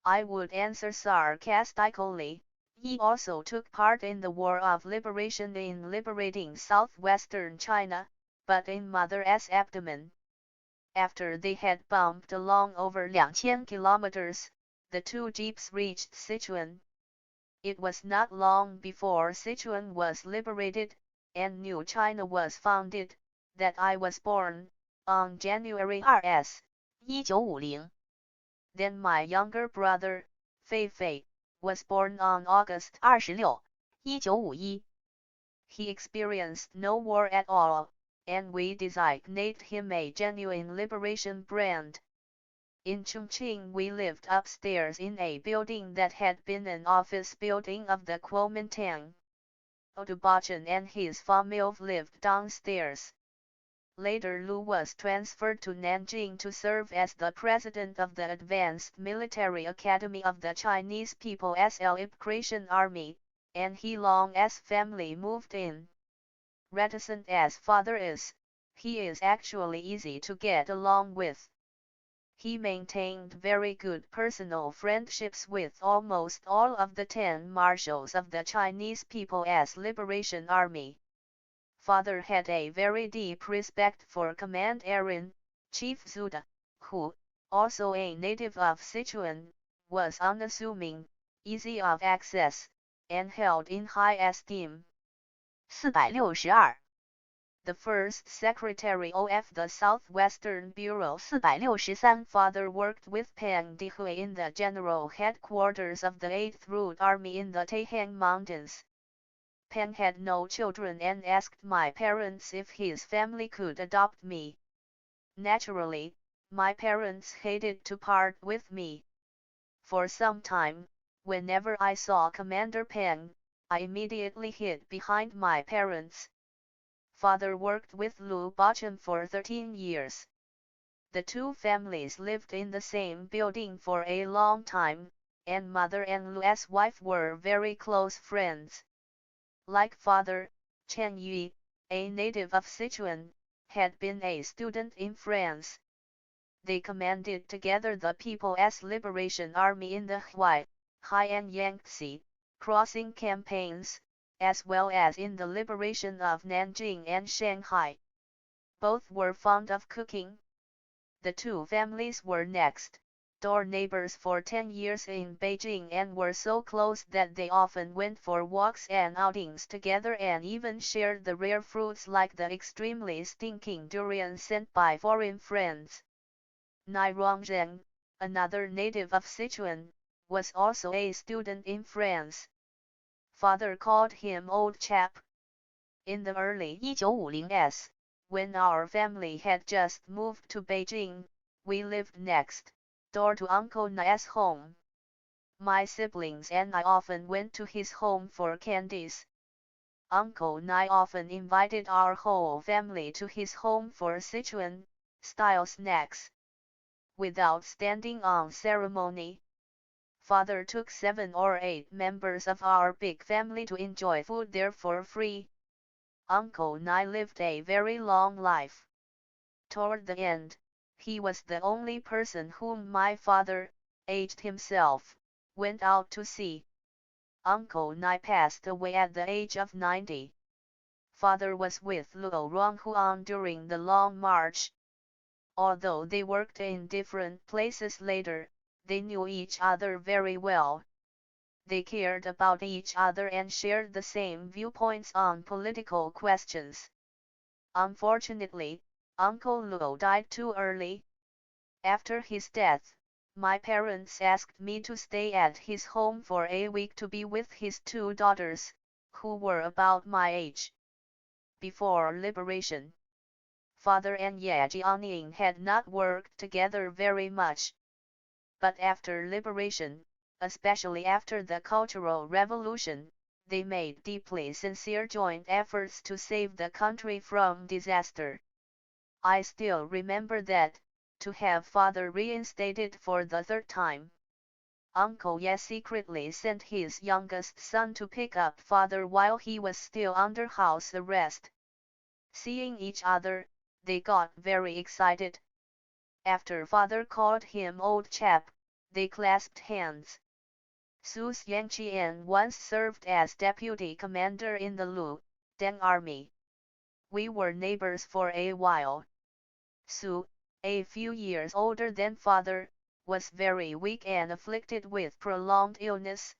I would answer sarcastically, he also took part in the war of liberation in liberating southwestern China, but in mother's abdomen. After they had bumped along over 2,000 kilometers, the 2 jeeps reached Sichuan. It was not long before Sichuan was liberated, and New China was founded, that I was born, on January 2, 1950. Then my younger brother, Fei Fei, was born on August 26, 1951. He experienced no war at all, and we designate him a genuine liberation brand. In Chongqing we lived upstairs in a building that had been an office building of the Kuomintang. Lu Bachun and his family lived downstairs. Later Lu was transferred to Nanjing to serve as the president of the Advanced Military Academy of the Chinese People's Liberation Army, and he Long's family moved in. Reticent as father is, he is actually easy to get along with. He maintained very good personal friendships with almost all of the 10 marshals of the Chinese People's Liberation Army. Father had a very deep respect for Command Aaron, Chief Zuda, who, also a native of Sichuan, was unassuming, easy of access, and held in high esteem. 462. The first secretary of the Southwestern Bureau 463. father worked with Peng Dehui in the general headquarters of the 8th Route Army in the Taihang Mountains. Peng had no children and asked my parents if his family could adopt me. Naturally, my parents hated to part with me. For some time, whenever I saw Commander Peng, I immediately hid behind my parents. Father worked with Lu Bachun for 13 years. The 2 families lived in the same building for a long time, and mother and Lu's wife were very close friends. Like father, Chen Yi, a native of Sichuan, had been a student in France. They commanded together the People's Liberation Army in the Huai and Yangtze crossing campaigns, as well as in the liberation of Nanjing and Shanghai. Both were fond of cooking. The 2 families were next-door neighbors for 10 years in Beijing and were so close that they often went for walks and outings together and even shared the rare fruits like the extremely stinking durian sent by foreign friends. Nai Rongzheng, another native of Sichuan, was also a student in France. Father called him old chap. In the early 1950s, when our family had just moved to Beijing, we lived next door to Uncle Nai's home. My siblings and I often went to his home for candies. Uncle Nai often invited our whole family to his home for Sichuan-style snacks. Without standing on ceremony, Father took 7 or 8 members of our big family to enjoy food there for free. Uncle Nai lived a very long life. Toward the end, he was the only person whom my father, aged himself, went out to sea. Uncle Nai passed away at the age of 90. Father was with Luo Ronghuan during the long march. Although they worked in different places later, they knew each other very well. They cared about each other and shared the same viewpoints on political questions. Unfortunately, Uncle Luo died too early. After his death, my parents asked me to stay at his home for a week to be with his two daughters, who were about my age. Before liberation, Father and Ye Jianying had not worked together very much. But after liberation, especially after the Cultural Revolution, they made deeply sincere joint efforts to save the country from disaster. I still remember that, to have Father reinstated for the third time. Uncle Ye secretly sent his youngest son to pick up Father while he was still under house arrest. Seeing each other, they got very excited. After Father called him old chap, they clasped hands. Su Xiangqian once served as deputy commander in the Lu, Deng army. We were neighbors for a while. Su, a few years older than Father, was very weak and afflicted with prolonged illness.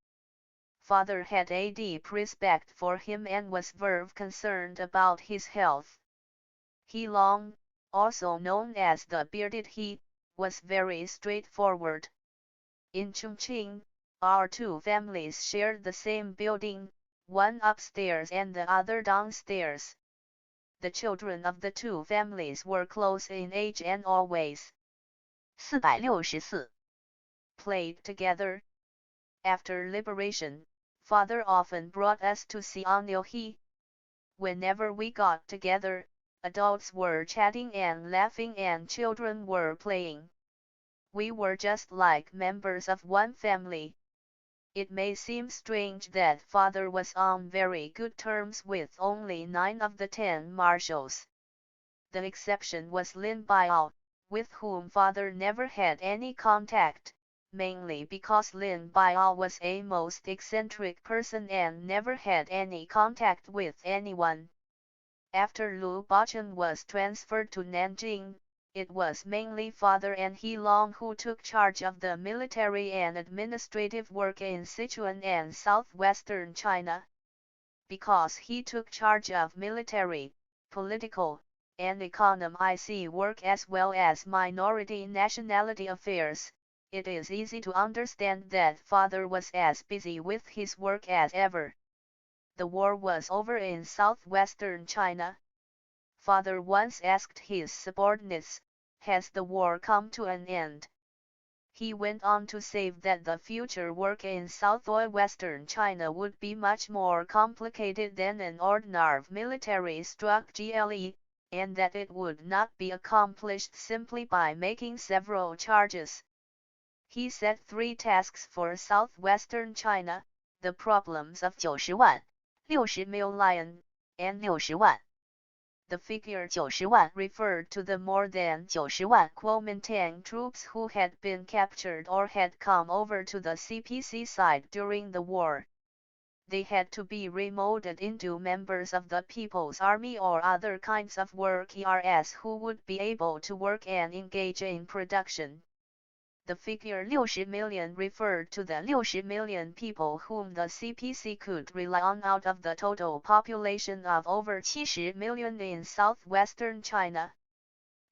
Father had a deep respect for him and was very concerned about his health. He Long, also known as the Bearded He, was very straightforward. In Chongqing, our two families shared the same building, one upstairs and the other downstairs. The children of the two families were close in age and always 464. played together. After liberation, Father often brought us to see He. Whenever we got together, adults were chatting and laughing and children were playing. We were just like members of one family. It may seem strange that Father was on very good terms with only 9 of the 10 marshals. The exception was Lin Biao, with whom Father never had any contact, mainly because Lin Biao was a most eccentric person and never had any contact with anyone. After Lu Bachun was transferred to Nanjing, it was mainly Father and He Long who took charge of the military and administrative work in Sichuan and southwestern China. Because he took charge of military, political, and economic work as well as minority nationality affairs, it is easy to understand that Father was as busy with his work as ever. The war was over in southwestern China. Father once asked his subordinates, "Has the war come to an end?" He went on to say that the future work in southwestern China would be much more complicated than an ordinary military strategy, and that it would not be accomplished simply by making several charges. He set 3 tasks for southwestern China: the problems of 90万、60 million, and 60万。The figure 90万 referred to the more than 90万 Kuomintang troops who had been captured or had come over to the CPC side during the war. They had to be remolded into members of the People's Army or other kinds of workers who would be able to work and engage in production. The figure 60 million referred to the 60 million people whom the CPC could rely on out of the total population of over 70 million in southwestern China.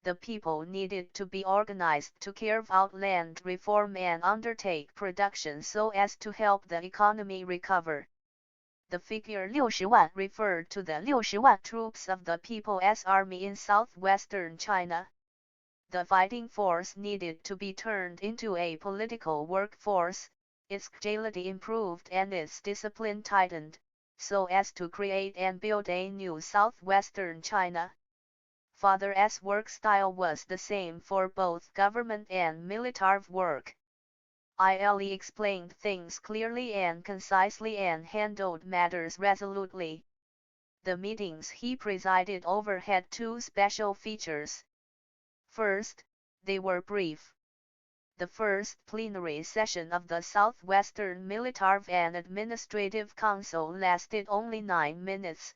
The people needed to be organized to carve out land reform and undertake production so as to help the economy recover. The figure 60万 referred to the 60万 troops of the People's Army in southwestern China. The fighting force needed to be turned into a political workforce, its agility improved and its discipline tightened, so as to create and build a new southwestern China. Father's work style was the same for both government and military work. Ile explained things clearly and concisely and handled matters resolutely. The meetings he presided over had 2 special features. First, they were brief. the first plenary session of the Southwestern Military and Administrative Council lasted only 9 minutes.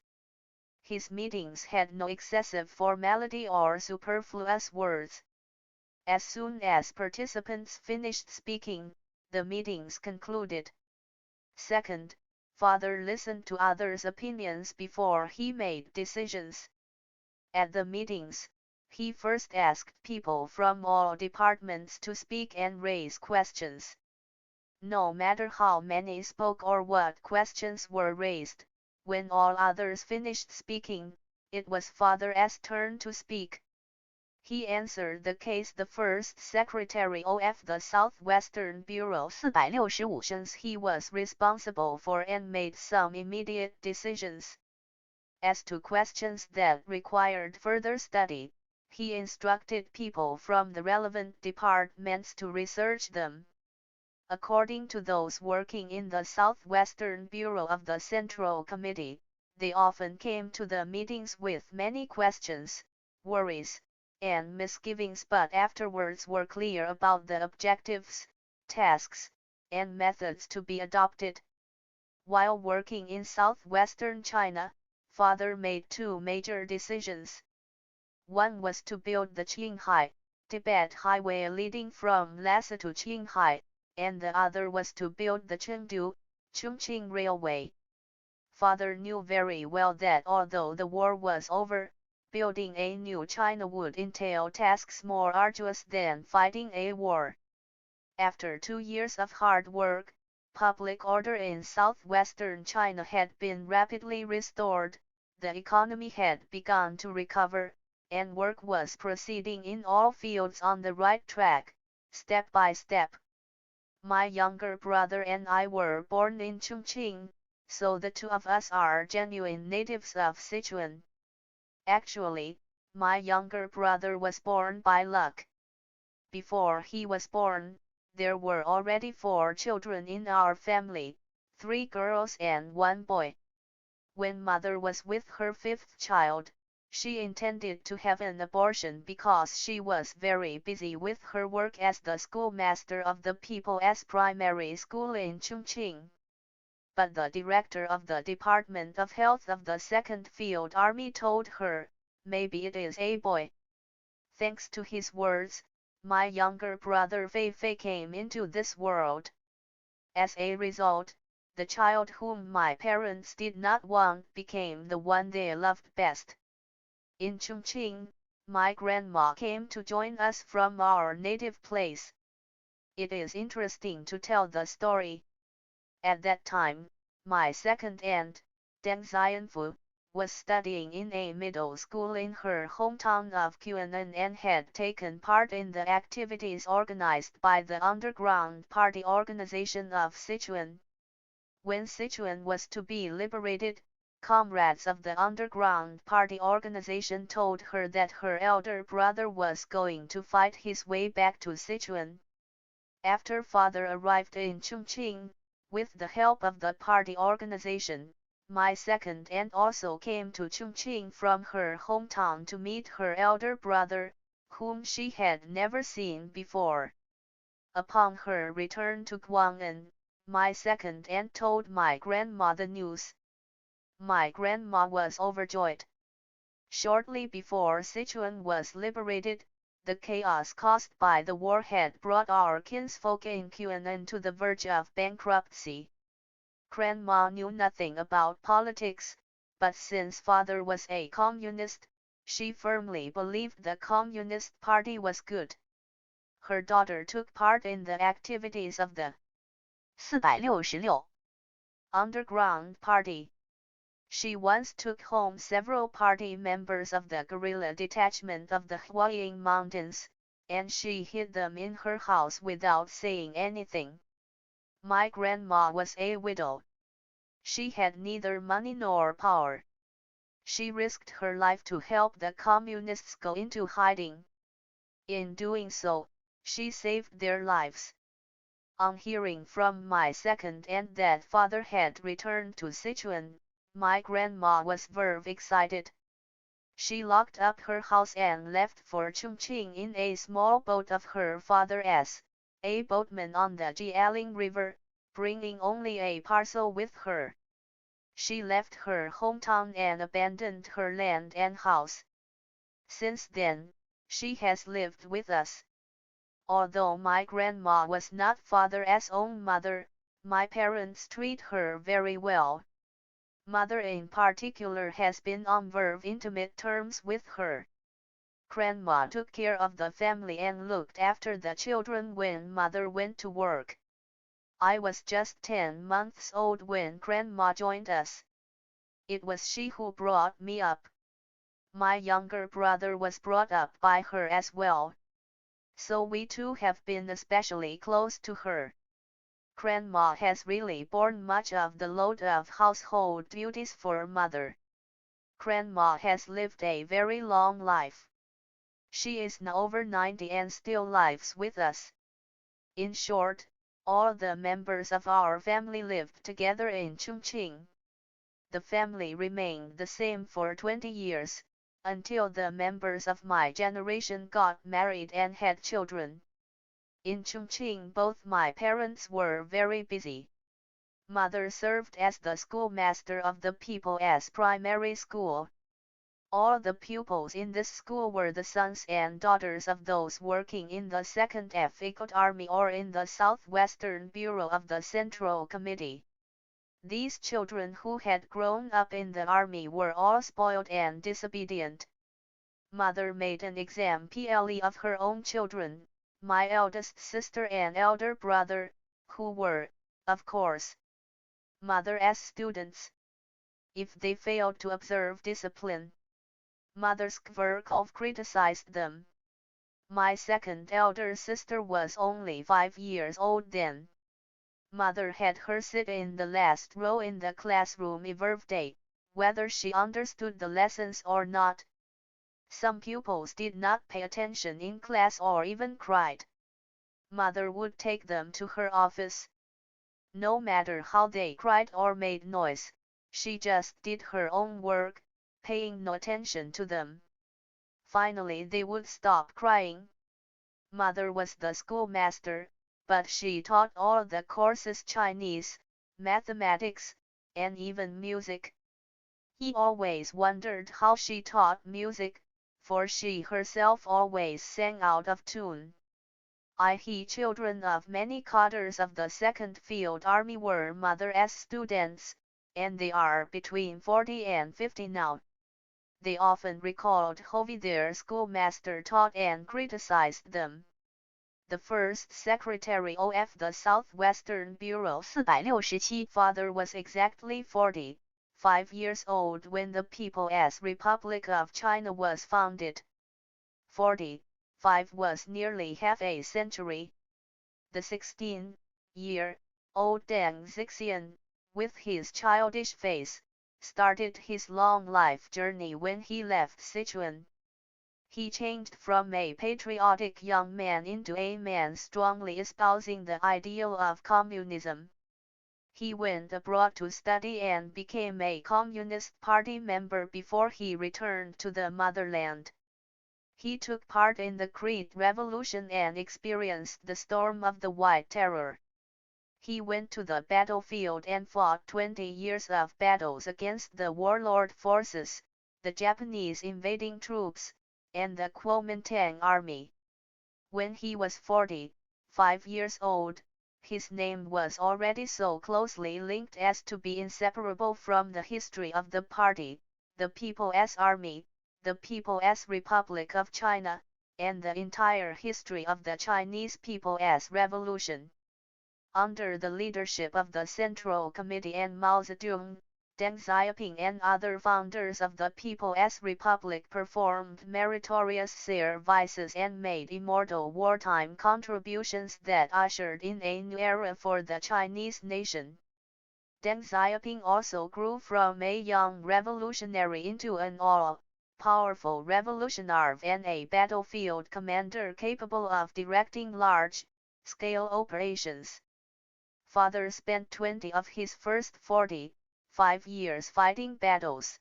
His meetings had no excessive formality or superfluous words. As soon as participants finished speaking, the meetings concluded. Second, Father listened to others' opinions before he made decisions. At the meetings, he first asked people from all departments to speak and raise questions. No matter how many spoke or what questions were raised, when all others finished speaking, it was Father's turn to speak. He answered the case the first secretary of the Southwestern Bureau 465 since he was responsible for and made some immediate decisions. As to questions that required further study, he instructed people from the relevant departments to research them. According to those working in the Southwestern Bureau of the Central Committee, they often came to the meetings with many questions, worries, and misgivings, but afterwards were clear about the objectives, tasks, and methods to be adopted. While working in southwestern China, Father made two major decisions. One was to build the Qinghai, Tibet highway leading from Lhasa to Qinghai, and the other was to build the Chengdu, Chongqing railway. Father knew very well that although the war was over, building a new China would entail tasks more arduous than fighting a war. After 2 years of hard work, public order in southwestern China had been rapidly restored, the economy had begun to recover, and work was proceeding in all fields on the right track, step by step. My younger brother and I were born in Chongqing, so the two of us are genuine natives of Sichuan. Actually, my younger brother was born by luck. Before he was born, there were already 4 children in our family, 3 girls and 1 boy. When mother was with her 5th child, she intended to have an abortion because she was very busy with her work as the schoolmaster of the People's Primary School in Chongqing. But the director of the Department of Health of the 2nd Field Army told her, maybe it is a boy. Thanks to his words, my younger brother Fei Fei came into this world. As a result, the child whom my parents did not want became the one they loved best. In Chongqing, my grandma came to join us from our native place. It is interesting to tell the story. At that time, my second aunt, Deng Xianfu, was studying in a middle school in her hometown of Quan'an and had taken part in the activities organized by the underground party organization of Sichuan. When Sichuan was to be liberated, comrades of the underground party organization told her that her elder brother was going to fight his way back to Sichuan. After father arrived in Chongqing, with the help of the party organization, my second aunt also came to Chongqing from her hometown to meet her elder brother, whom she had never seen before. Upon her return to Guang'an, my second aunt told my grandma the news. My grandma was overjoyed. Shortly before Sichuan was liberated, the chaos caused by the war had brought our kinsfolk in Quan'an to the verge of bankruptcy. Grandma knew nothing about politics, but since father was a communist, she firmly believed the Communist Party was good. Her daughter took part in the activities of the 466 underground party. She once took home several party members of the guerrilla detachment of the Huaying Mountains, and she hid them in her house without saying anything. My grandma was a widow. She had neither money nor power. She risked her life to help the communists go into hiding. In doing so, she saved their lives. On hearing from my second aunt that father had returned to Sichuan, my grandma was very excited. She locked up her house and left for Chongqing in a small boat of her father's, a boatman on the Jialing River, bringing only a parcel with her. She left her hometown and abandoned her land and house. Since then, she has lived with us. Although my grandma was not father's own mother, my parents treat her very well. Mother in particular has been on very intimate terms with her. Grandma took care of the family and looked after the children when mother went to work. I was just 10 months old when grandma joined us. It was she who brought me up. My younger brother was brought up by her as well. So we too have been especially close to her. Grandma has really borne much of the load of household duties for mother. Grandma has lived a very long life. She is now over 90 and still lives with us. In short, all the members of our family lived together in Chongqing. The family remained the same for 20 years, until the members of my generation got married and had children. In Chongqing both my parents were very busy. Mother served as the schoolmaster of the People's primary school. All the pupils in this school were the sons and daughters of those working in the 2nd Field Army or in the Southwestern Bureau of the Central Committee. These children who had grown up in the army were all spoiled and disobedient. Mother made an example of her own children, my eldest sister and elder brother, who were, of course, mother's students. If they failed to observe discipline, mother's Skverkov criticized them. My second elder sister was only 5 years old then. Mother had her sit in the last row in the classroom every day, whether she understood the lessons or not. Some pupils did not pay attention in class or even cried. Mother would take them to her office. No matter how they cried or made noise, she just did her own work, paying no attention to them. Finally they would stop crying. Mother was the schoolmaster, but she taught all the courses: Chinese, mathematics, and even music. He always wondered how she taught music, for she herself always sang out of tune. I.e. children of many cadres of the 2nd Field Army were mother's students, and they are between 40 and 50 now. They often recalled how their schoolmaster taught and criticized them. The first secretary of the Southwestern Bureau 467 father was exactly 45 years old when the People's Republic of China was founded. 45 was nearly half a century. The 16-year-old Deng Xiaoping, with his childish face, started his long life journey when he left Sichuan. He changed from a patriotic young man into a man strongly espousing the ideal of communism. He went abroad to study and became a Communist Party member before he returned to the motherland. He took part in the Creed Revolution and experienced the storm of the White Terror. He went to the battlefield and fought 20 years of battles against the warlord forces, the Japanese invading troops, and the Kuomintang army. When he was 45 years old, his name was already so closely linked as to be inseparable from the history of the party, the People's Army, the People's Republic of China, and the entire history of the Chinese People's Revolution. Under the leadership of the Central Committee and Mao Zedong, Deng Xiaoping and other founders of the People's Republic performed meritorious services and made immortal wartime contributions that ushered in a new era for the Chinese nation. Deng Xiaoping also grew from a young revolutionary into an all-powerful revolutionary and a battlefield commander capable of directing large-scale operations. Father spent 20 of his first 45 years fighting battles.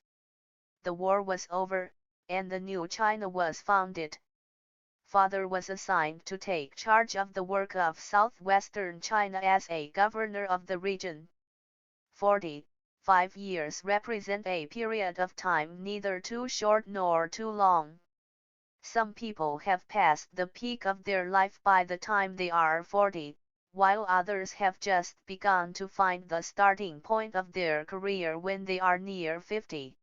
The war was over, and the new China was founded. father was assigned to take charge of the work of southwestern China as a governor of the region. 5 years represent a period of time neither too short nor too long. Some people have passed the peak of their life by the time they are 40, while others have just begun to find the starting point of their career when they are near 50.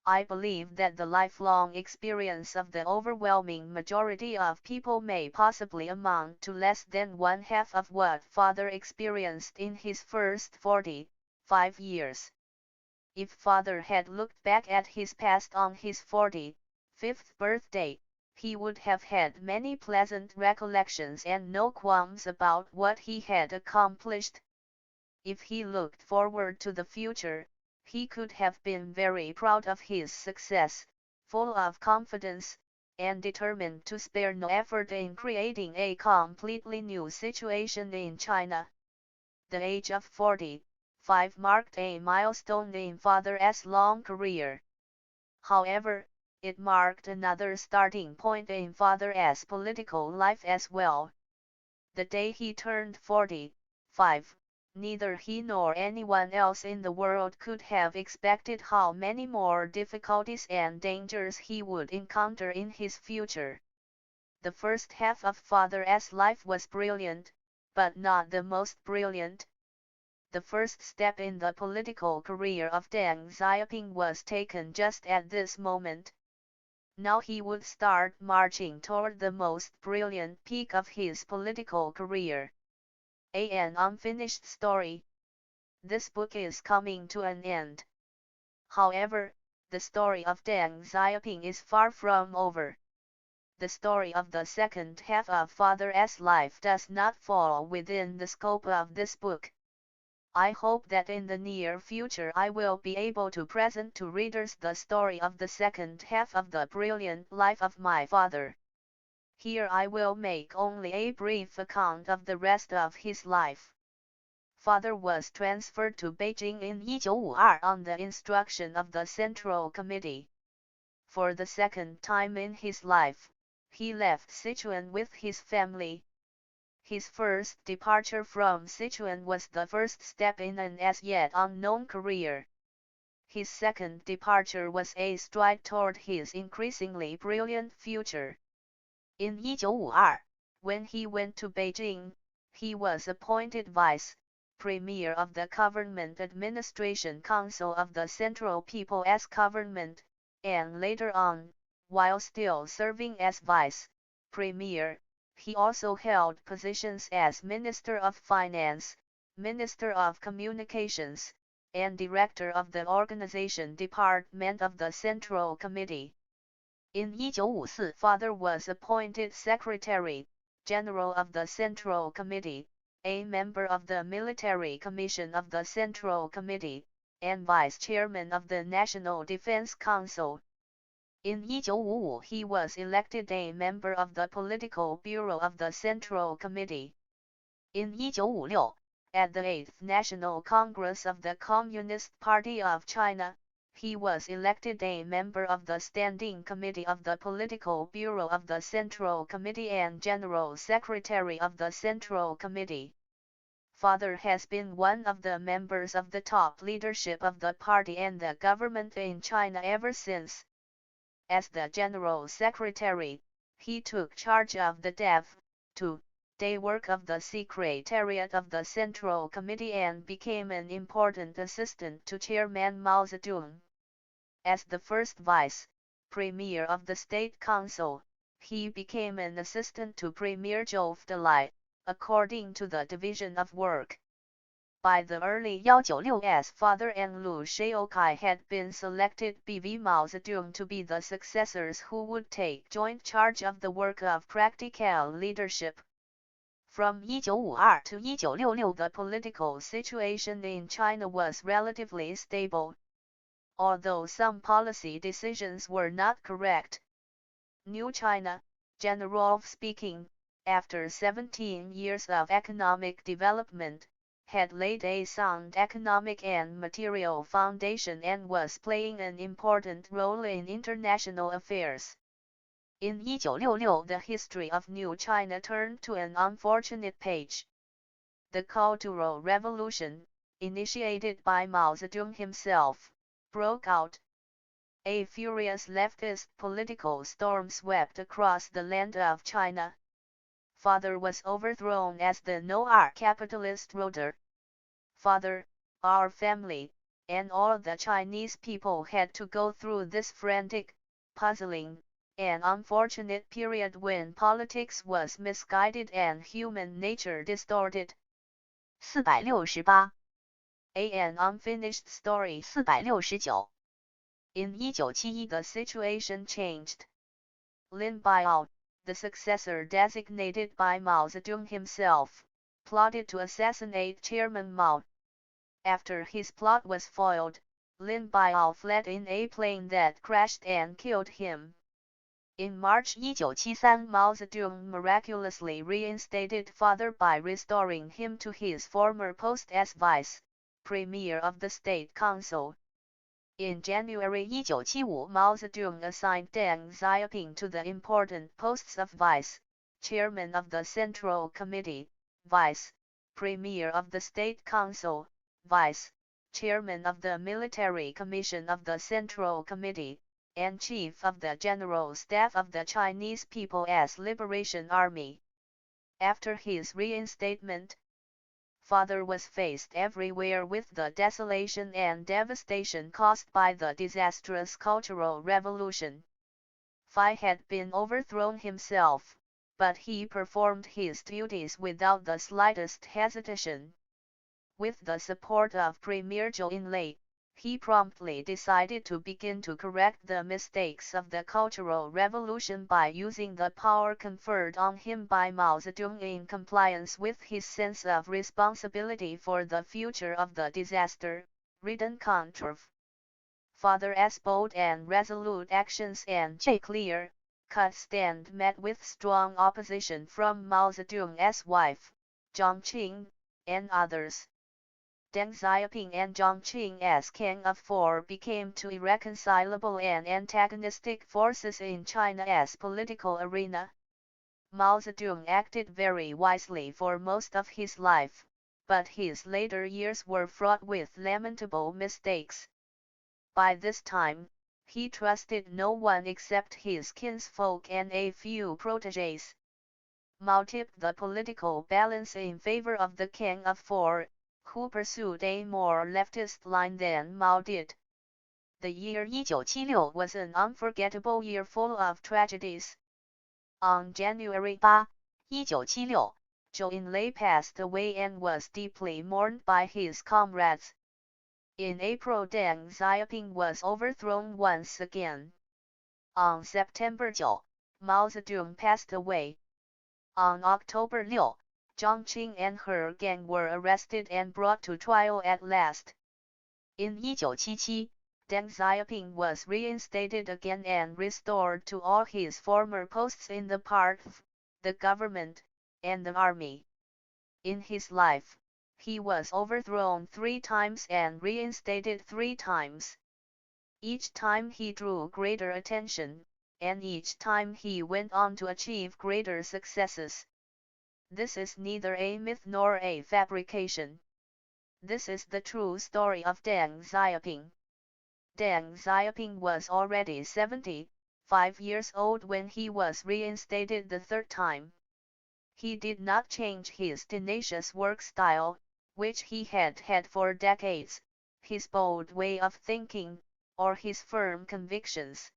I believe that the lifelong experience of the overwhelming majority of people may possibly amount to less than one half of what father experienced in his first 5 years. If father had looked back at his past on his 45th birthday, he would have had many pleasant recollections and no qualms about what he had accomplished. If he looked forward to the future, he could have been very proud of his success, full of confidence, and determined to spare no effort in creating a completely new situation in China. The age of 45 marked a milestone in father's long career. However, it marked another starting point in father's political life as well. The day he turned 45, neither he nor anyone else in the world could have expected how many more difficulties and dangers he would encounter in his future. The first half of father's life was brilliant, but not the most brilliant. The first step in the political career of Deng Xiaoping was taken just at this moment. Now he would start marching toward the most brilliant peak of his political career. An unfinished story. This book is coming to an end. However, the story of Deng Xiaoping is far from over. The story of the second half of father's life does not fall within the scope of this book. I hope that in the near future I will be able to present to readers the story of the second half of the brilliant life of my father. Here I will make only a brief account of the rest of his life. Father was transferred to Beijing in 1952 on the instruction of the Central Committee. For the second time in his life, he left Sichuan with his family. His first departure from Sichuan was the first step in an as yet unknown career. His second departure was a stride toward his increasingly brilliant future. In 1952, when he went to Beijing, he was appointed Vice Premier of the Government Administration Council of the Central People's Government, and later on, while still serving as Vice Premier, he also held positions as Minister of Finance, Minister of Communications, and Director of the Organization Department of the Central Committee. In 1954, father was appointed Secretary General of the Central Committee, a member of the Military Commission of the Central Committee, and Vice Chairman of the National Defense Council. In 1955 he was elected a member of the Political Bureau of the Central Committee. In 1956, at the 8th National Congress of the Communist Party of China, he was elected a member of the Standing Committee of the Political Bureau of the Central Committee and General Secretary of the Central Committee. Father has been one of the members of the top leadership of the party and the government in China ever since. As the General Secretary, he took charge of the day work of the Secretariat of the Central Committee and became an important assistant to Chairman Mao Zedong. As the first Vice Premier of the State Council, he became an assistant to Premier Zhou Dalai, according to the division of work. By the early 1996s, father and Lu Shaokai had been selected by Mao Zedong to be the successors who would take joint charge of the work of practical leadership. From 1952 to 1966, the political situation in China was relatively stable, although some policy decisions were not correct. New China, generally speaking, after 17 years of economic development, had laid a sound economic and material foundation and was playing an important role in international affairs. In 1966, the history of New China turned to an unfortunate page. The Cultural Revolution, initiated by Mao Zedong himself, broke out. A furious leftist political storm swept across the land of China. Father was overthrown as the no-R capitalist ruler. Father, our family, and all the Chinese people had to go through this frantic, puzzling, and unfortunate period when politics was misguided and human nature distorted. 468. An unfinished story. 469. In 1971 the situation changed. Lin Biao, the successor designated by Mao Zedong himself, plotted to assassinate Chairman Mao. After his plot was foiled, Lin Biao fled in a plane that crashed and killed him. In March 1973, Mao Zedong miraculously reinstated Father by restoring him to his former post as Vice Premier of the State Council. In January 1975, Mao Zedong assigned Deng Xiaoping to the important posts of Vice Chairman of the Central Committee, Vice Premier of the State Council, Vice Chairman of the Military Commission of the Central Committee, and Chief of the General Staff of the Chinese People's Liberation Army. After his reinstatement, Father was faced everywhere with the desolation and devastation caused by the disastrous Cultural Revolution. Phi had been overthrown himself, but he performed his duties without the slightest hesitation. With the support of Premier Zhou Enlai, he promptly decided to begin to correct the mistakes of the Cultural Revolution by using the power conferred on him by Mao Zedong in compliance with his sense of responsibility for the future of the disaster-ridden country. Father's bold and resolute actions and clear-cut stand met with strong opposition from Mao Zedong's wife, Jiang Qing, and others. Deng Xiaoping and Jiang Qing as King of Four became two irreconcilable and antagonistic forces in China's political arena. Mao Zedong acted very wisely for most of his life, but his later years were fraught with lamentable mistakes. By this time, he trusted no one except his kinsfolk and a few protégés. Mao tipped the political balance in favor of the King of Four, who pursued a more leftist line than Mao did. The year 1976was an unforgettable year full of tragedies. On January 8, 1976, Zhou Enlai passed away and was deeply mourned by his comrades. In April Deng Xiaoping was overthrown once again. On September 9, Mao Zedong passed away. On October 6, Jiang Qing and her gang were arrested and brought to trial at last. In 1977, Deng Xiaoping was reinstated again and restored to all his former posts in the party, the government, and the army. In his life, he was overthrown 3 times and reinstated 3 times. Each time he drew greater attention, and each time he went on to achieve greater successes. This is neither a myth nor a fabrication. This is the true story of Deng Xiaoping. Deng Xiaoping was already 75 years old when he was reinstated the 3rd time. He did not change his tenacious work style, which he had had for decades, his bold way of thinking, or his firm convictions.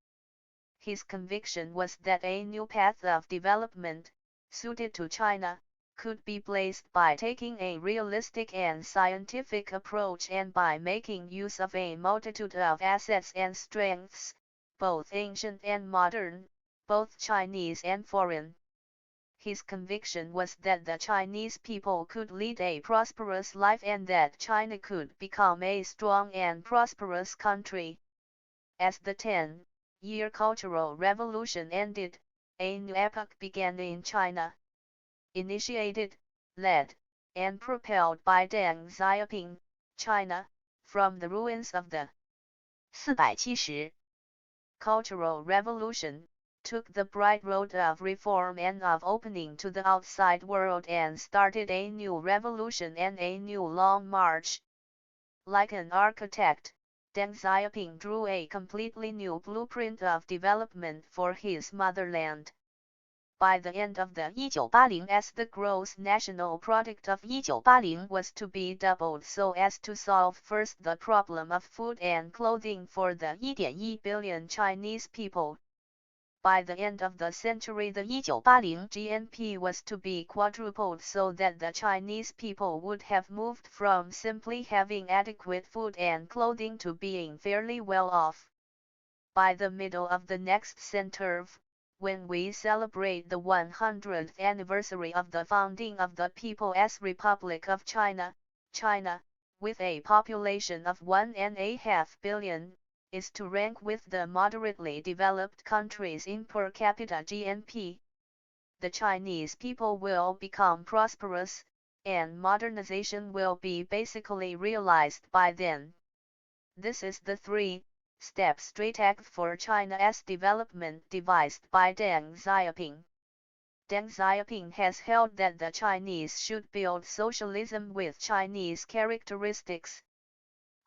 His conviction was that a new path of development, suited to China, could be blazed by taking a realistic and scientific approach and by making use of a multitude of assets and strengths, both ancient and modern, both Chinese and foreign. His conviction was that the Chinese people could lead a prosperous life and that China could become a strong and prosperous country. As the 10-year Cultural Revolution ended, a new epoch began in China. Initiated, led, and propelled by Deng Xiaoping, China, from the ruins of the 470 Cultural Revolution, took the bright road of reform and of opening to the outside world and started a new revolution and a new long march. Like an architect, Deng Xiaoping drew a completely new blueprint of development for his motherland. By the end of the 1980s, the gross national product of 1980 was to be doubled so as to solve first the problem of food and clothing for the 1.1 billion Chinese people. By the end of the century the 1980 GNP was to be quadrupled so that the Chinese people would have moved from simply having adequate food and clothing to being fairly well off. By the middle of the next century, when we celebrate the 100th anniversary of the founding of the People's Republic of China, China, with a population of 1.5 billion, is to rank with the moderately developed countries in per capita GNP. The Chinese people will become prosperous, and modernization will be basically realized by then. This is the three-step strategy for China's development devised by Deng Xiaoping. Deng Xiaoping has held that the Chinese should build socialism with Chinese characteristics.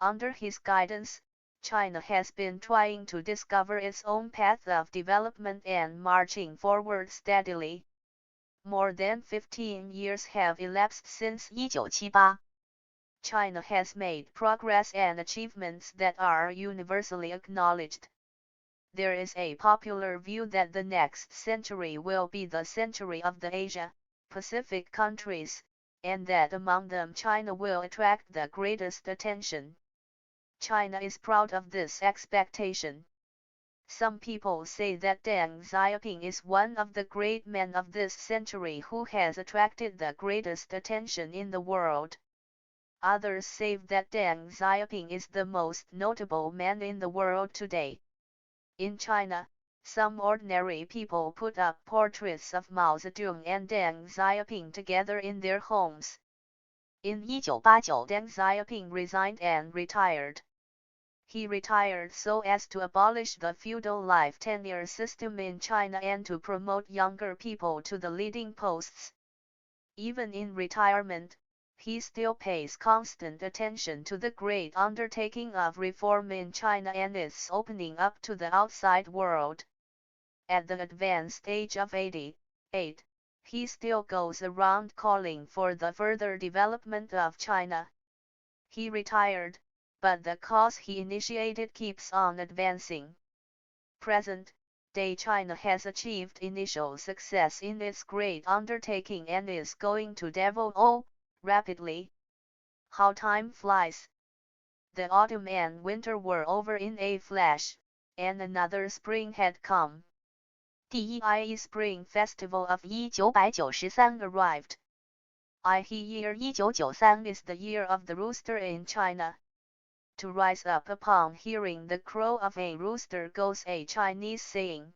Under his guidance, China has been trying to discover its own path of development and marching forward steadily. More than 15 years have elapsed since 1978. China has made progress and achievements that are universally acknowledged. There is a popular view that the next century will be the century of the Asia-Pacific countries, and that among them China will attract the greatest attention. China is proud of this expectation. Some people say that Deng Xiaoping is one of the great men of this century who has attracted the greatest attention in the world. Others say that Deng Xiaoping is the most notable man in the world today. In China, some ordinary people put up portraits of Mao Zedong and Deng Xiaoping together in their homes. In 1989, Deng Xiaoping resigned and retired. He retired so as to abolish the feudal life tenure system in China and to promote younger people to the leading posts. Even in retirement, he still pays constant attention to the great undertaking of reform in China and its opening up to the outside world. At the advanced age of 88, he still goes around calling for the further development of China. He retired, but the cause he initiated keeps on advancing. Present day China has achieved initial success in its great undertaking and is going to develop rapidly. How time flies! The autumn and winter were over in a flash, and another spring had come. The Spring Festival of 1993 arrived. Year 1993 is the year of the rooster in China. To rise up upon hearing the crow of a rooster goes a Chinese saying.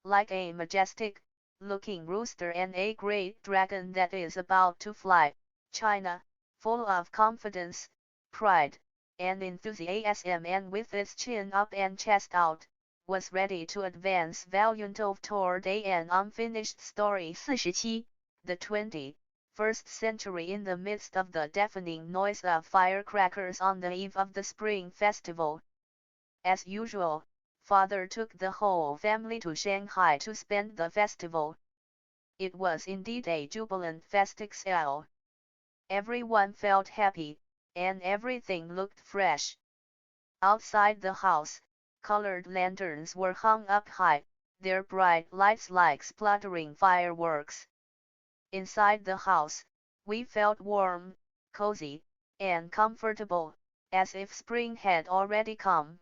Like a majestic-looking rooster and a great dragon that is about to fly, China, full of confidence, pride, and enthusiasm and with its chin up and chest out, was ready to advance valiantly toward an unfinished story. 47, The 21st century in the midst of the deafening noise of firecrackers on the eve of the Spring Festival. As usual, Father took the whole family to Shanghai to spend the festival. It was indeed a jubilant festival. Everyone felt happy, and everything looked fresh. Outside the house, colored lanterns were hung up high, their bright lights like spluttering fireworks. Inside the house, we felt warm, cozy, and comfortable, as if spring had already come.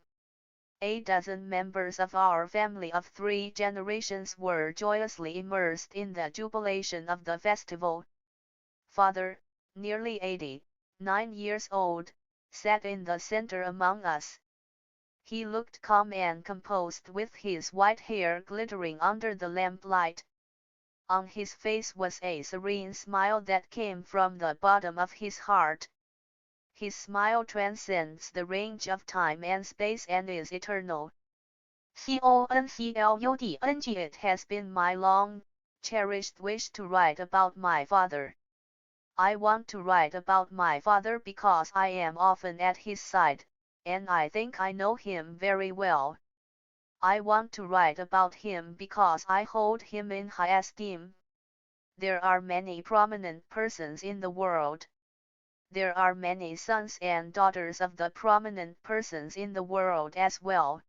A dozen members of our family of 3 generations were joyously immersed in the jubilation of the festival. Father, nearly 89 years old, sat in the center among us. He looked calm and composed with his white hair glittering under the lamplight. On his face was a serene smile that came from the bottom of his heart. His smile transcends the range of time and space and is eternal. CONCLUDNG. It has been my long, cherished wish to write about my father. I want to write about my father because I am often at his side, and I think I know him very well. I want to write about him because I hold him in high esteem. There are many prominent persons in the world. There are many sons and daughters of the prominent persons in the world as well.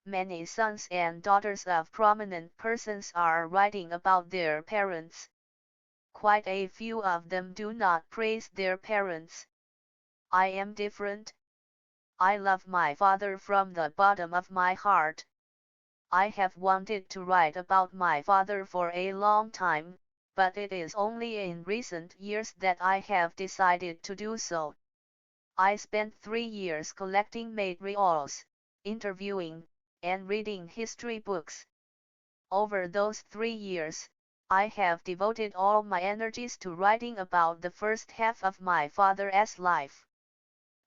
Many sons and daughters of prominent persons are writing about their parents. Quite a few of them do not praise their parents. I am different. I love my father from the bottom of my heart. I have wanted to write about my father for a long time, but it is only in recent years that I have decided to do so. I spent 3 years collecting materials, interviewing, and reading history books. Over those 3 years, I have devoted all my energies to writing about the first half of my father's life.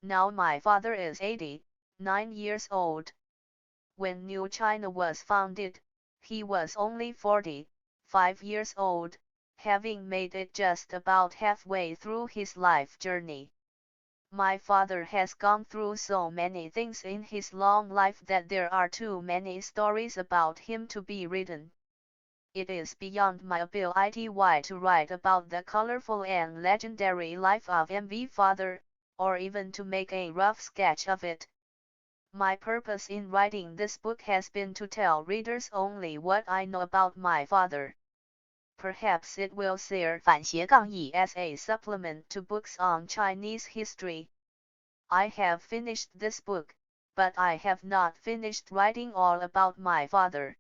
Now my father is 89 years old. When New China was founded, he was only 45 years old, having made it just about halfway through his life journey. My father has gone through so many things in his long life that there are too many stories about him to be written. It is beyond my ability to write about the colorful and legendary life of MV father, or even to make a rough sketch of it. My purpose in writing this book has been to tell readers only what I know about my father. Perhaps it will serve 反斜杠 E as a supplement to books on Chinese history. I have finished this book, but I have not finished writing all about my father.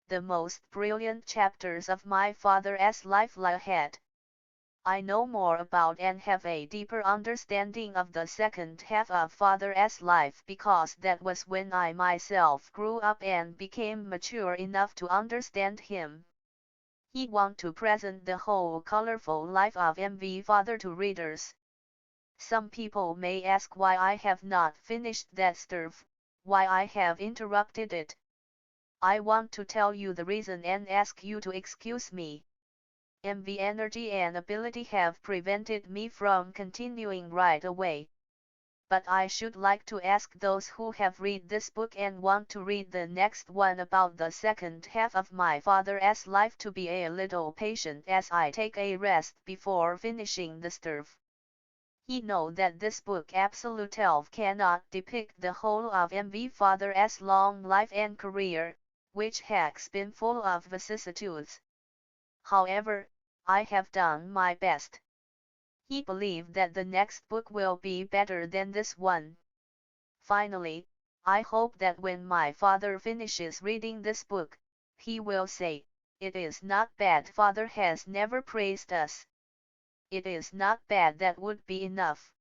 The most brilliant chapters of my father's life lie ahead. I know more about and have a deeper understanding of the second half of father's life because that was when I myself grew up and became mature enough to understand him. I want to present the whole colorful life of MV father to readers. Some people may ask why I have not finished that stuff, why I have interrupted it. I want to tell you the reason and ask you to excuse me. MV energy and ability have prevented me from continuing right away. But I should like to ask those who have read this book and want to read the next one about the second half of my father's life to be a little patient as I take a rest before finishing the stuff. You know that this book absolutely cannot depict the whole of MV father's long life and career, which has been full of vicissitudes. However, I have done my best. I believe that the next book will be better than this one. Finally, I hope that when my father finishes reading this book, he will say, "It is not bad, father has never praised us. It is not bad, that would be enough."